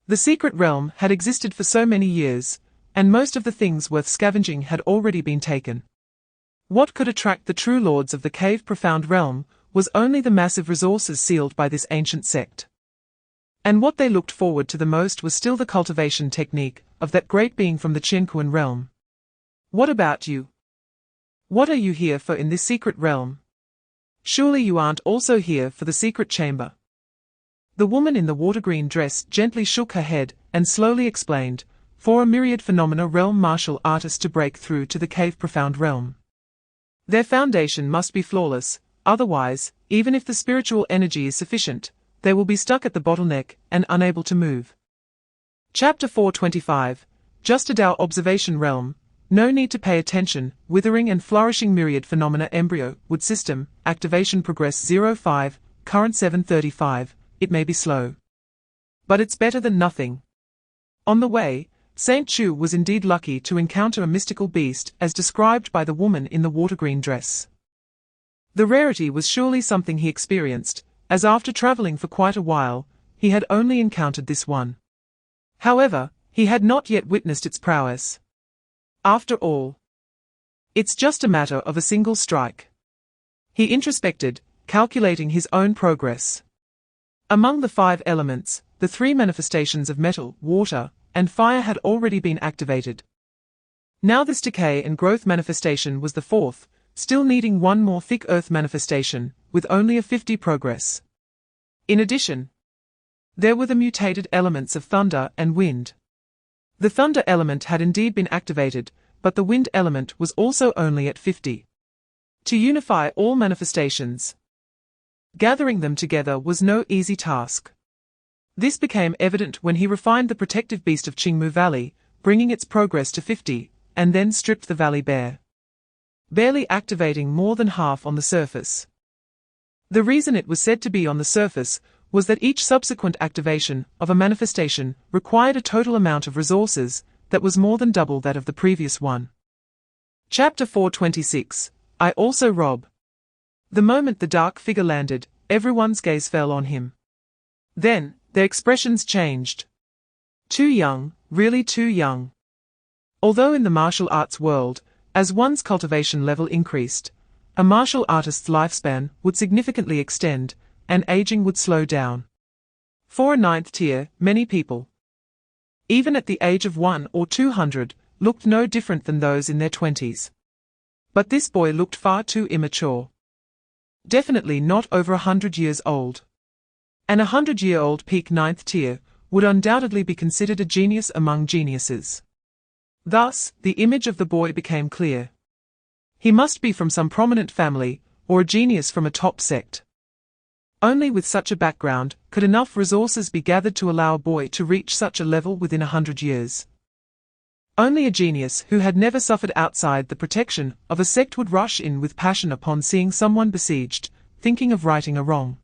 The secret realm had existed for so many years, and most of the things worth scavenging had already been taken. What could attract the true lords of the cave profound realm was only the massive resources sealed by this ancient sect. And what they looked forward to the most was still the cultivation technique of that great being from the Qianquan realm. What about you? What are you here for in this secret realm? Surely you aren't also here for the secret chamber. The woman in the water-green dress gently shook her head and slowly explained, for a myriad phenomena realm martial artists to break through to the cave profound realm, their foundation must be flawless, otherwise, even if the spiritual energy is sufficient, they will be stuck at the bottleneck and unable to move. Chapter 425. Just a Tao observation realm. No need to pay attention. Withering and flourishing myriad phenomena. Embryo, wood system, activation progress 05, current 735. It may be slow, but it's better than nothing. On the way, Saint Chu was indeed lucky to encounter a mystical beast as described by the woman in the water-green dress. The rarity was surely something he experienced, as after traveling for quite a while, he had only encountered this one. However, he had not yet witnessed its prowess. After all, it's just a matter of a single strike. He introspected, calculating his own progress. Among the 5 elements, the 3 manifestations of metal, water, and fire had already been activated. Now this decay and growth manifestation was the 4th, still needing 1 more thick earth manifestation, with only a 50 progress. In addition, there were the mutated elements of thunder and wind. The thunder element had indeed been activated, but the wind element was also only at 50. To unify all manifestations, gathering them together was no easy task. This became evident when he refined the protective beast of Qingmu Valley, bringing its progress to 50, and then stripped the valley bare, barely activating more than half on the surface. The reason it was said to be on the surface was that each subsequent activation of a manifestation required a total amount of resources that was more than double that of the previous one. Chapter 426. I also rob. The moment the dark figure landed, everyone's gaze fell on him. Then, their expressions changed. Too young, really too young. Although in the martial arts world, as one's cultivation level increased, a martial artist's lifespan would significantly extend, and aging would slow down. For a 9th tier, many people, even at the age of 1 or 200, looked no different than those in their 20s. But this boy looked far too immature. Definitely not over 100 years old. An 100-year-old peak 9th tier would undoubtedly be considered a genius among geniuses. Thus, the image of the boy became clear. He must be from some prominent family, or a genius from a top sect. Only with such a background could enough resources be gathered to allow a boy to reach such a level within 100 years. Only a genius who had never suffered outside the protection of a sect would rush in with passion upon seeing someone besieged, thinking of righting a wrong.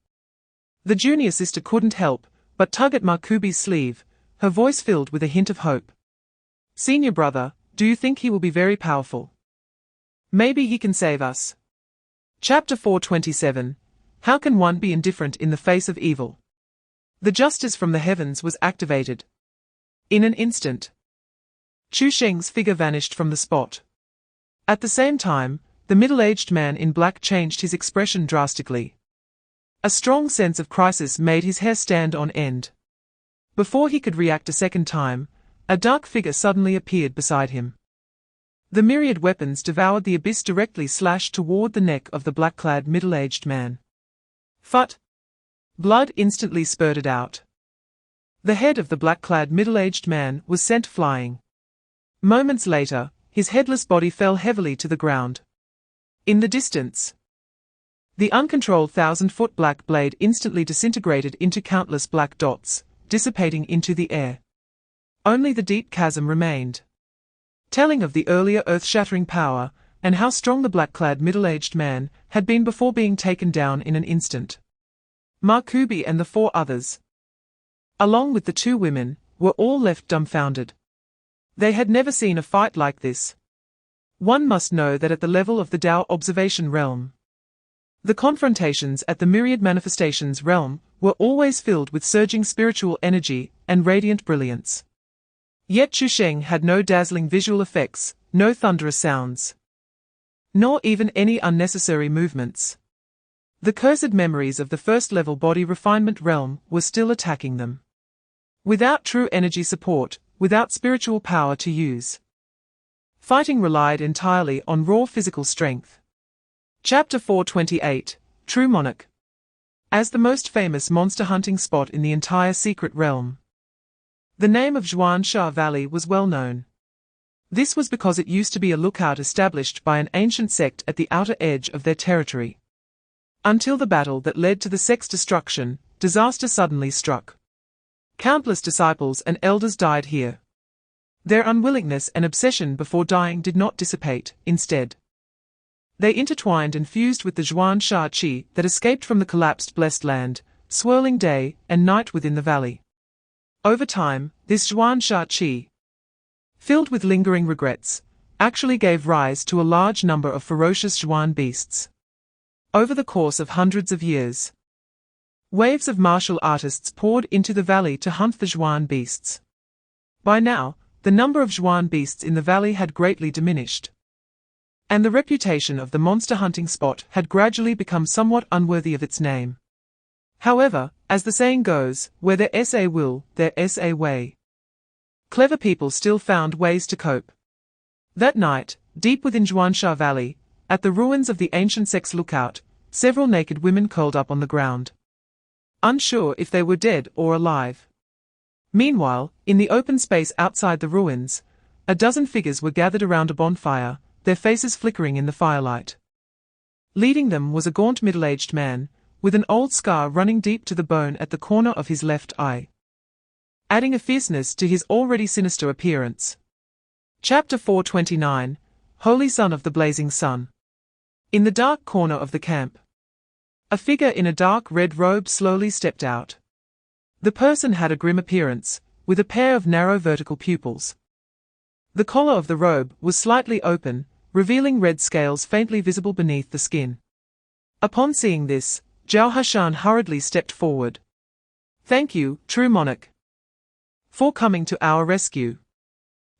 The junior sister couldn't help but tug at Makubi's sleeve, her voice filled with a hint of hope. Senior brother, do you think he will be very powerful? Maybe he can save us. Chapter 427. How can one be indifferent in the face of evil? The justice from the heavens was activated. In an instant, Chu Sheng's figure vanished from the spot. At the same time, the middle-aged man in black changed his expression drastically. A strong sense of crisis made his hair stand on end. Before he could react a second time, a dark figure suddenly appeared beside him. The myriad weapons devoured the abyss directly slashed toward the neck of the black-clad middle-aged man. Phut! Blood instantly spurted out. The head of the black-clad middle-aged man was sent flying. Moments later, his headless body fell heavily to the ground. In the distance, the uncontrolled 1,000-foot black blade instantly disintegrated into countless black dots, dissipating into the air. Only the deep chasm remained, telling of the earlier earth-shattering power, and how strong the black-clad middle-aged man had been before being taken down in an instant. Makubi and the 4 others, along with the 2 women, were all left dumbfounded. They had never seen a fight like this. One must know that at the level of the Tao observation realm, the confrontations at the myriad manifestations realm were always filled with surging spiritual energy and radiant brilliance. Yet Chu Sheng had no dazzling visual effects, no thunderous sounds, nor even any unnecessary movements. The cursed memories of the first-level body refinement realm were still attacking them. Without true energy support, without spiritual power to use, fighting relied entirely on raw physical strength. Chapter 428. True Monarch. As the most famous monster hunting spot in the entire secret realm, the name of Zhuansha Valley was well known. This was because it used to be a lookout established by an ancient sect at the outer edge of their territory. Until the battle that led to the sect's destruction, disaster suddenly struck. Countless disciples and elders died here. Their unwillingness and obsession before dying did not dissipate, instead. They intertwined and fused with the Zhuan Sha Qi that escaped from the collapsed blessed land, swirling day and night within the valley. Over time, this Zhuan Sha Qi, filled with lingering regrets, actually gave rise to a large number of ferocious Zhuan beasts. Over the course of hundreds of years, waves of martial artists poured into the valley to hunt the Zhuan beasts. By now, the number of Zhuan beasts in the valley had greatly diminished, and the reputation of the monster hunting spot had gradually become somewhat unworthy of its name. However, as the saying goes, where there is a will, there is a way. Clever people still found ways to cope. That night, deep within Zhuansha Valley, at the ruins of the ancient sect's lookout, several naked women curled up on the ground, unsure if they were dead or alive. Meanwhile, in the open space outside the ruins, a dozen figures were gathered around a bonfire, their faces flickering in the firelight. Leading them was a gaunt middle-aged man, with an old scar running deep to the bone at the corner of his left eye, adding a fierceness to his already sinister appearance. Chapter 429, Holy Son of the Blazing Sun. In the dark corner of the camp, a figure in a dark red robe slowly stepped out. The person had a grim appearance, with a pair of narrow vertical pupils. The collar of the robe was slightly open, revealing red scales faintly visible beneath the skin. Upon seeing this, Zhao Hashan hurriedly stepped forward. "Thank you, true monarch, for coming to our rescue."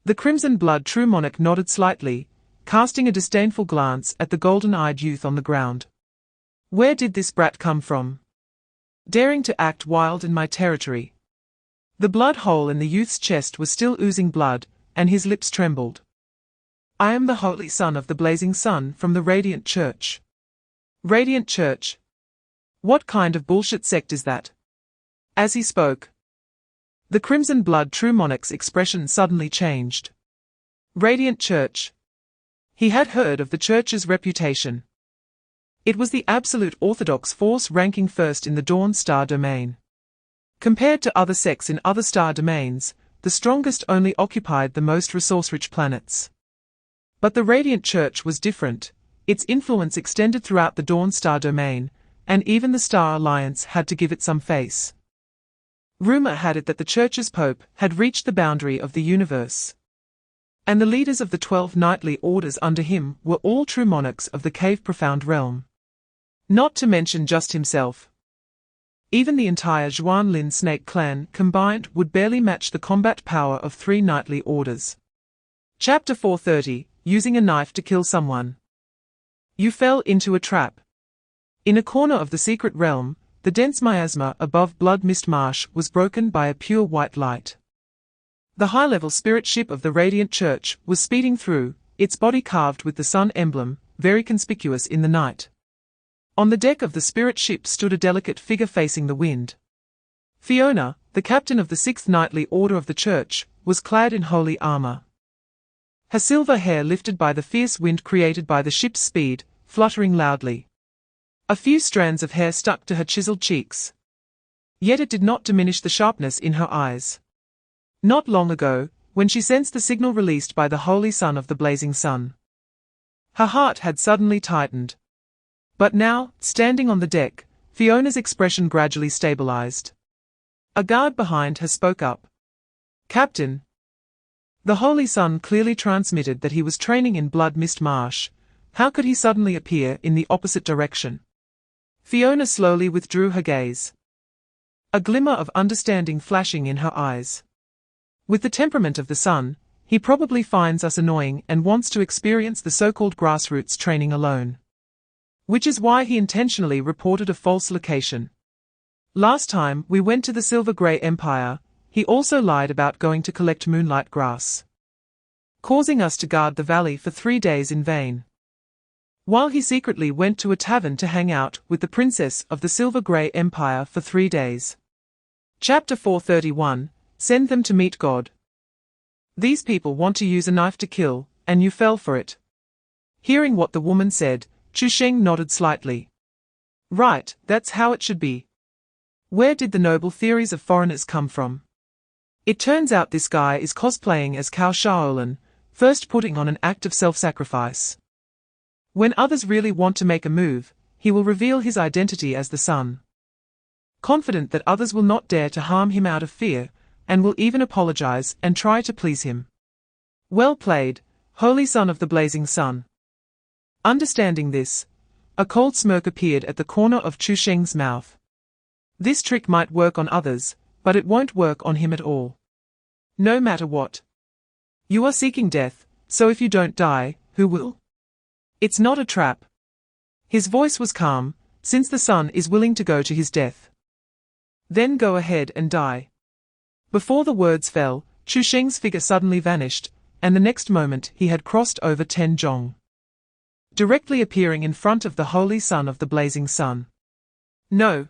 The crimson-blood true monarch nodded slightly, casting a disdainful glance at the golden-eyed youth on the ground. "Where did this brat come from? Daring to act wild in my territory." The blood hole in the youth's chest was still oozing blood, and his lips trembled. "I am the Holy Son of the Blazing Sun from the Radiant Church." "Radiant Church? What kind of bullshit sect is that?" As he spoke, the crimson-blood true monarch's expression suddenly changed. Radiant Church. He had heard of the church's reputation. It was the absolute orthodox force ranking first in the Dawn Star domain. Compared to other sects in other star domains, the strongest only occupied the most resource-rich planets. But the Radiant Church was different. Its influence extended throughout the Dawn Star domain, and even the Star Alliance had to give it some face. Rumor had it that the Church's Pope had reached the boundary of the universe, and the leaders of the 12 knightly orders under him were all true monarchs of the cave-profound realm. Not to mention just himself. Even the entire Zhuanlin snake clan combined would barely match the combat power of 3 knightly orders. Chapter 430, Using a Knife to Kill Someone. You fell into a trap. In a corner of the secret realm, the dense miasma above Blood Mist Marsh was broken by a pure white light. The high-level spirit ship of the Radiant Church was speeding through, its body carved with the sun emblem, very conspicuous in the night. On the deck of the spirit ship stood a delicate figure facing the wind. Fiona, the captain of the 6th Knightly Order of the Church, was clad in holy armor. Her silver hair lifted by the fierce wind created by the ship's speed, fluttering loudly. A few strands of hair stuck to her chiseled cheeks. Yet it did not diminish the sharpness in her eyes. Not long ago, when she sensed the signal released by the Holy Son of the Blazing Sun, her heart had suddenly tightened. But now, standing on the deck, Fiona's expression gradually stabilized. A guard behind her spoke up. "Captain." The Holy Sun clearly transmitted that he was training in Blood Mist Marsh. How could he suddenly appear in the opposite direction? Fiona slowly withdrew her gaze, a glimmer of understanding flashing in her eyes. With the temperament of the sun, he probably finds us annoying and wants to experience the so-called grassroots training alone. Which is why he intentionally reported a false location. Last time we went to the Silver Grey Empire, he also lied about going to collect moonlight grass, causing us to guard the valley for 3 days in vain, while he secretly went to a tavern to hang out with the princess of the Silver Grey Empire for 3 days. Chapter 431, Send them to meet God. These people want to use a knife to kill, and you fell for it. Hearing what the woman said, Chu Sheng nodded slightly. Right, that's how it should be. Where did the noble theories of foreigners come from? It turns out this guy is cosplaying as Cao Shaolin, first putting on an act of self-sacrifice. When others really want to make a move, he will reveal his identity as the sun. Confident that others will not dare to harm him out of fear, and will even apologize and try to please him. Well played, holy son of the blazing sun. Understanding this, a cold smirk appeared at the corner of Chu Sheng's mouth. This trick might work on others, but it won't work on him at all. No matter what. You are seeking death, so if you don't die, who will? It's not a trap. His voice was calm, since the sun is willing to go to his death. Then go ahead and die. Before the words fell, Chu Sheng's figure suddenly vanished, and the next moment he had crossed over Zhong, directly appearing in front of the holy son of the blazing sun. No.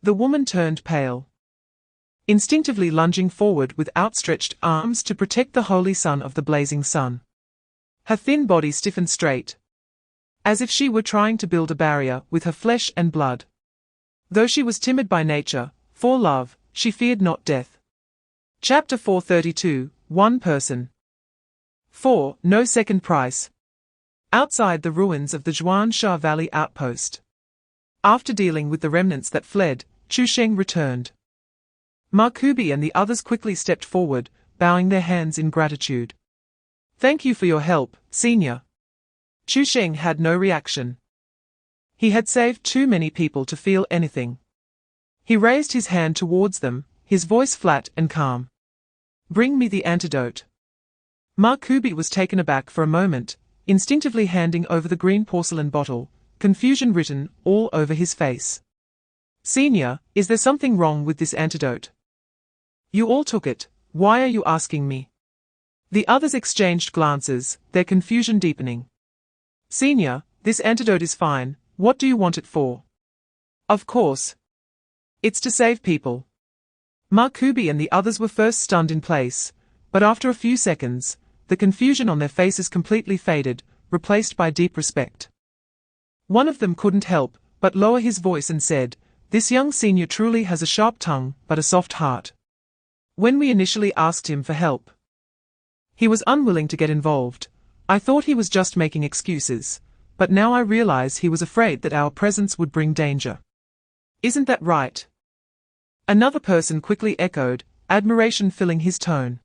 The woman turned pale, instinctively lunging forward with outstretched arms to protect the holy son of the blazing sun. Her thin body stiffened straight, as if she were trying to build a barrier with her flesh and blood. Though she was timid by nature, for love, she feared not death. Chapter 432, One Person. 4. No second price. Outside the ruins of the Zhuansha Valley outpost. After dealing with the remnants that fled, Chu Sheng returned. Ma Kubi and the others quickly stepped forward, bowing their hands in gratitude. Thank you for your help, senior. Chu Sheng had no reaction. He had saved too many people to feel anything. He raised his hand towards them, his voice flat and calm. Bring me the antidote. Ma Kubi was taken aback for a moment, instinctively handing over the green porcelain bottle, confusion written all over his face. Senior, is there something wrong with this antidote? You all took it, why are you asking me? The others exchanged glances, their confusion deepening. Senior, this antidote is fine, what do you want it for? Of course. It's to save people. Ma Kubi and the others were first stunned in place, but after a few seconds, the confusion on their faces completely faded, replaced by deep respect. One of them couldn't help but lower his voice and said, "This young senior truly has a sharp tongue but a soft heart." When we initially asked him for help, he was unwilling to get involved. I thought he was just making excuses, but now I realize he was afraid that our presence would bring danger. Isn't that right? Another person quickly echoed, admiration filling his tone.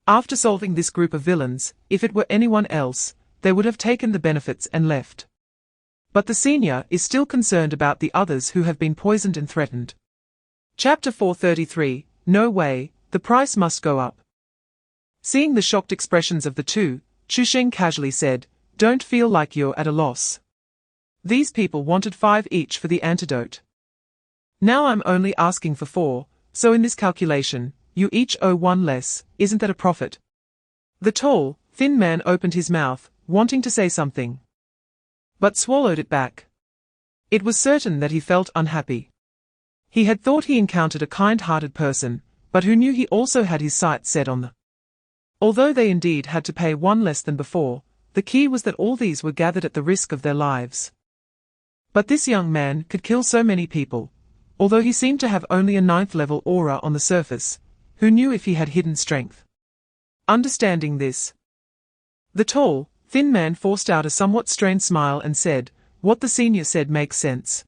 After solving this group of villains, if it were anyone else, they would have taken the benefits and left. But the senior is still concerned about the others who have been poisoned and threatened. Chapter 433, No way, the price must go up. Seeing the shocked expressions of the two, Chu Sheng casually said, Don't feel like you're at a loss. These people wanted 5 each for the antidote. Now I'm only asking for 4, so in this calculation, you each owe 1 less, isn't that a profit? The tall, thin man opened his mouth, wanting to say something, but swallowed it back. It was certain that he felt unhappy. He had thought he encountered a kind-hearted person, but who knew he also had his sights set on the. Although they indeed had to pay 1 less than before, the key was that all these were gathered at the risk of their lives. But this young man could kill so many people, although he seemed to have only a 9th-level aura on the surface. Who knew if he had hidden strength? Understanding this, the tall, thin man forced out a somewhat strained smile and said, What the senior said makes sense.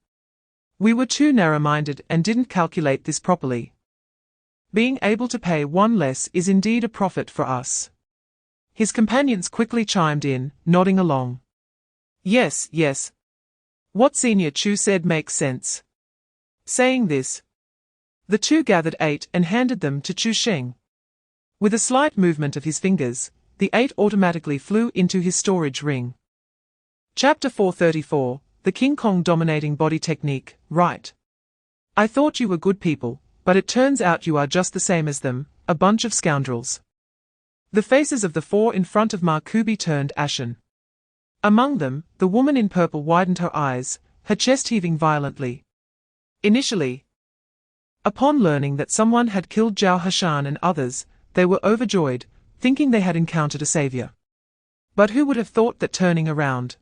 We were too narrow-minded and didn't calculate this properly. Being able to pay 1 less is indeed a profit for us. His companions quickly chimed in, nodding along. Yes, yes. What Senior Chu said makes sense. Saying this, the two gathered 8 and handed them to Chu Sheng. With a slight movement of his fingers, the 8 automatically flew into his storage ring. Chapter 434, The King Kong Dominating Body Technique, right. I thought you were good people, but it turns out you are just the same as them, a bunch of scoundrels. The faces of the 4 in front of Ma Kubi turned ashen. Among them, the woman in purple widened her eyes, her chest heaving violently. Initially, upon learning that someone had killed Zhao Hashan and others, they were overjoyed, thinking they had encountered a savior. But who would have thought that turning around,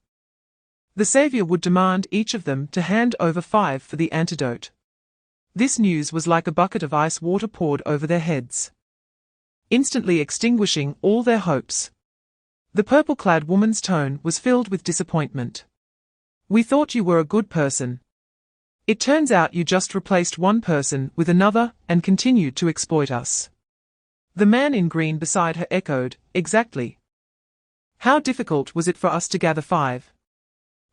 The savior would demand each of them to hand over 5 for the antidote. This news was like a bucket of ice water poured over their heads, instantly extinguishing all their hopes. The purple-clad woman's tone was filled with disappointment. "We thought you were a good person. It turns out you just replaced one person with another and continued to exploit us." The man in green beside her echoed, "Exactly. How difficult was it for us to gather 5?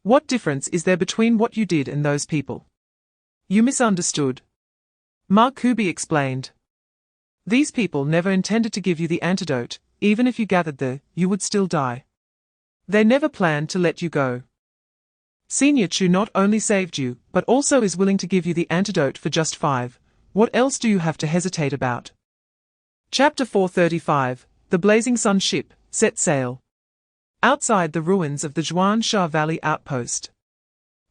What difference is there between what you did and those people?" "You misunderstood," Markubi explained. "These people never intended to give you the antidote. Even if you gathered you would still die. They never planned to let you go. Senior Chu not only saved you, but also is willing to give you the antidote for just 5. What else do you have to hesitate about?" Chapter 435, The Blazing Sun Ship, set sail. Outside the ruins of the Zhuansha Valley outpost.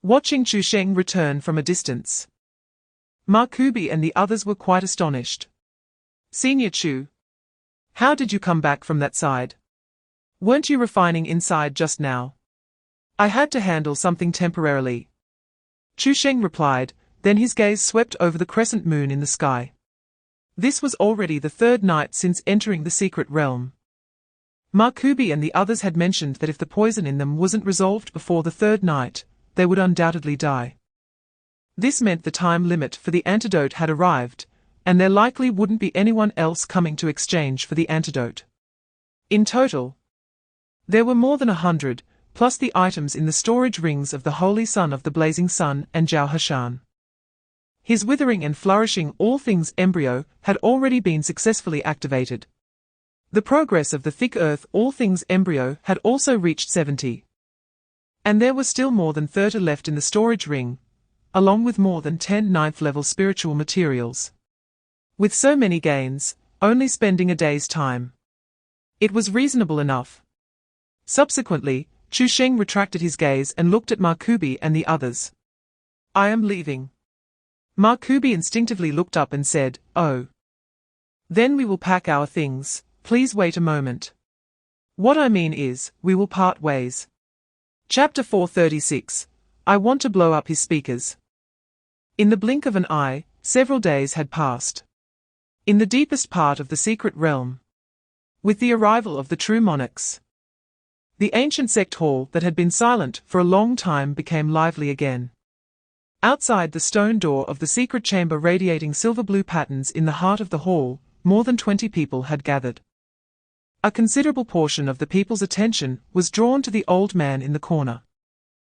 Watching Chu Sheng return from a distance, Markubi and the others were quite astonished. "Senior Chu, how did you come back from that side? Weren't you refining inside just now?" "I had to handle something temporarily," Chu Sheng replied, then his gaze swept over the crescent moon in the sky. This was already the 3rd night since entering the secret realm. Markubi and the others had mentioned that if the poison in them wasn't resolved before the 3rd night, they would undoubtedly die. This meant the time limit for the antidote had arrived, and there likely wouldn't be anyone else coming to exchange for the antidote. In total, there were more than 100, plus the items in the storage rings of the Holy Son of the Blazing Sun and Zhao Hashan. His withering and flourishing all things embryo had already been successfully activated. The progress of the thick earth all things embryo had also reached 70. And there were still more than 30 left in the storage ring, along with more than 10 9th-level spiritual materials. With so many gains, only spending a day's time, it was reasonable enough. Subsequently, Chu Sheng retracted his gaze and looked at Markubi and the others. "I am leaving." Markubi instinctively looked up and said, "Oh. Then we will pack our things. Please wait a moment. What I mean is, we will part ways." Chapter 436, I want to blow up his speakers. In the blink of an eye, several days had passed. In the deepest part of the secret realm, with the arrival of the true monarchs, the ancient sect hall that had been silent for a long time became lively again. Outside the stone door of the secret chamber radiating silver-blue patterns in the heart of the hall, more than 20 people had gathered. A considerable portion of the people's attention was drawn to the old man in the corner.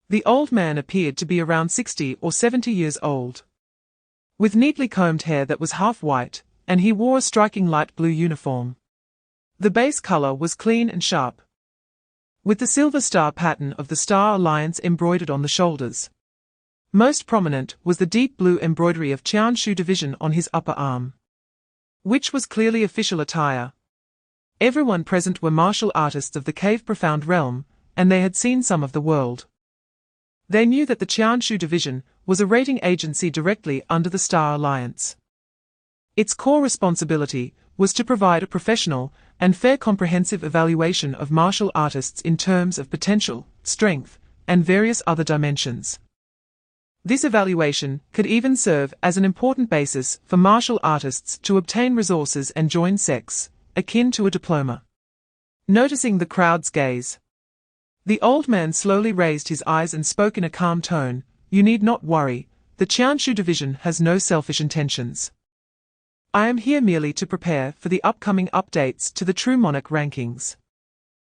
The old man appeared to be around 60 or 70 years old, with neatly combed hair that was half white, and he wore a striking light blue uniform. The base color was clean and sharp, with the silver star pattern of the Star Alliance embroidered on the shoulders. Most prominent was the deep blue embroidery of Qianshu Division on his upper arm, which was clearly official attire. Everyone present were martial artists of the Cave Profound realm, and they had seen some of the world. They knew that the Qianshu Division was a rating agency directly under the Star Alliance. Its core responsibility was to provide a professional and fair comprehensive evaluation of martial artists in terms of potential, strength, and various other dimensions. This evaluation could even serve as an important basis for martial artists to obtain resources and join sects, akin to a diploma. Noticing the crowd's gaze, the old man slowly raised his eyes and spoke in a calm tone, "You need not worry, the Qianshu Division has no selfish intentions. I am here merely to prepare for the upcoming updates to the True Monarch rankings.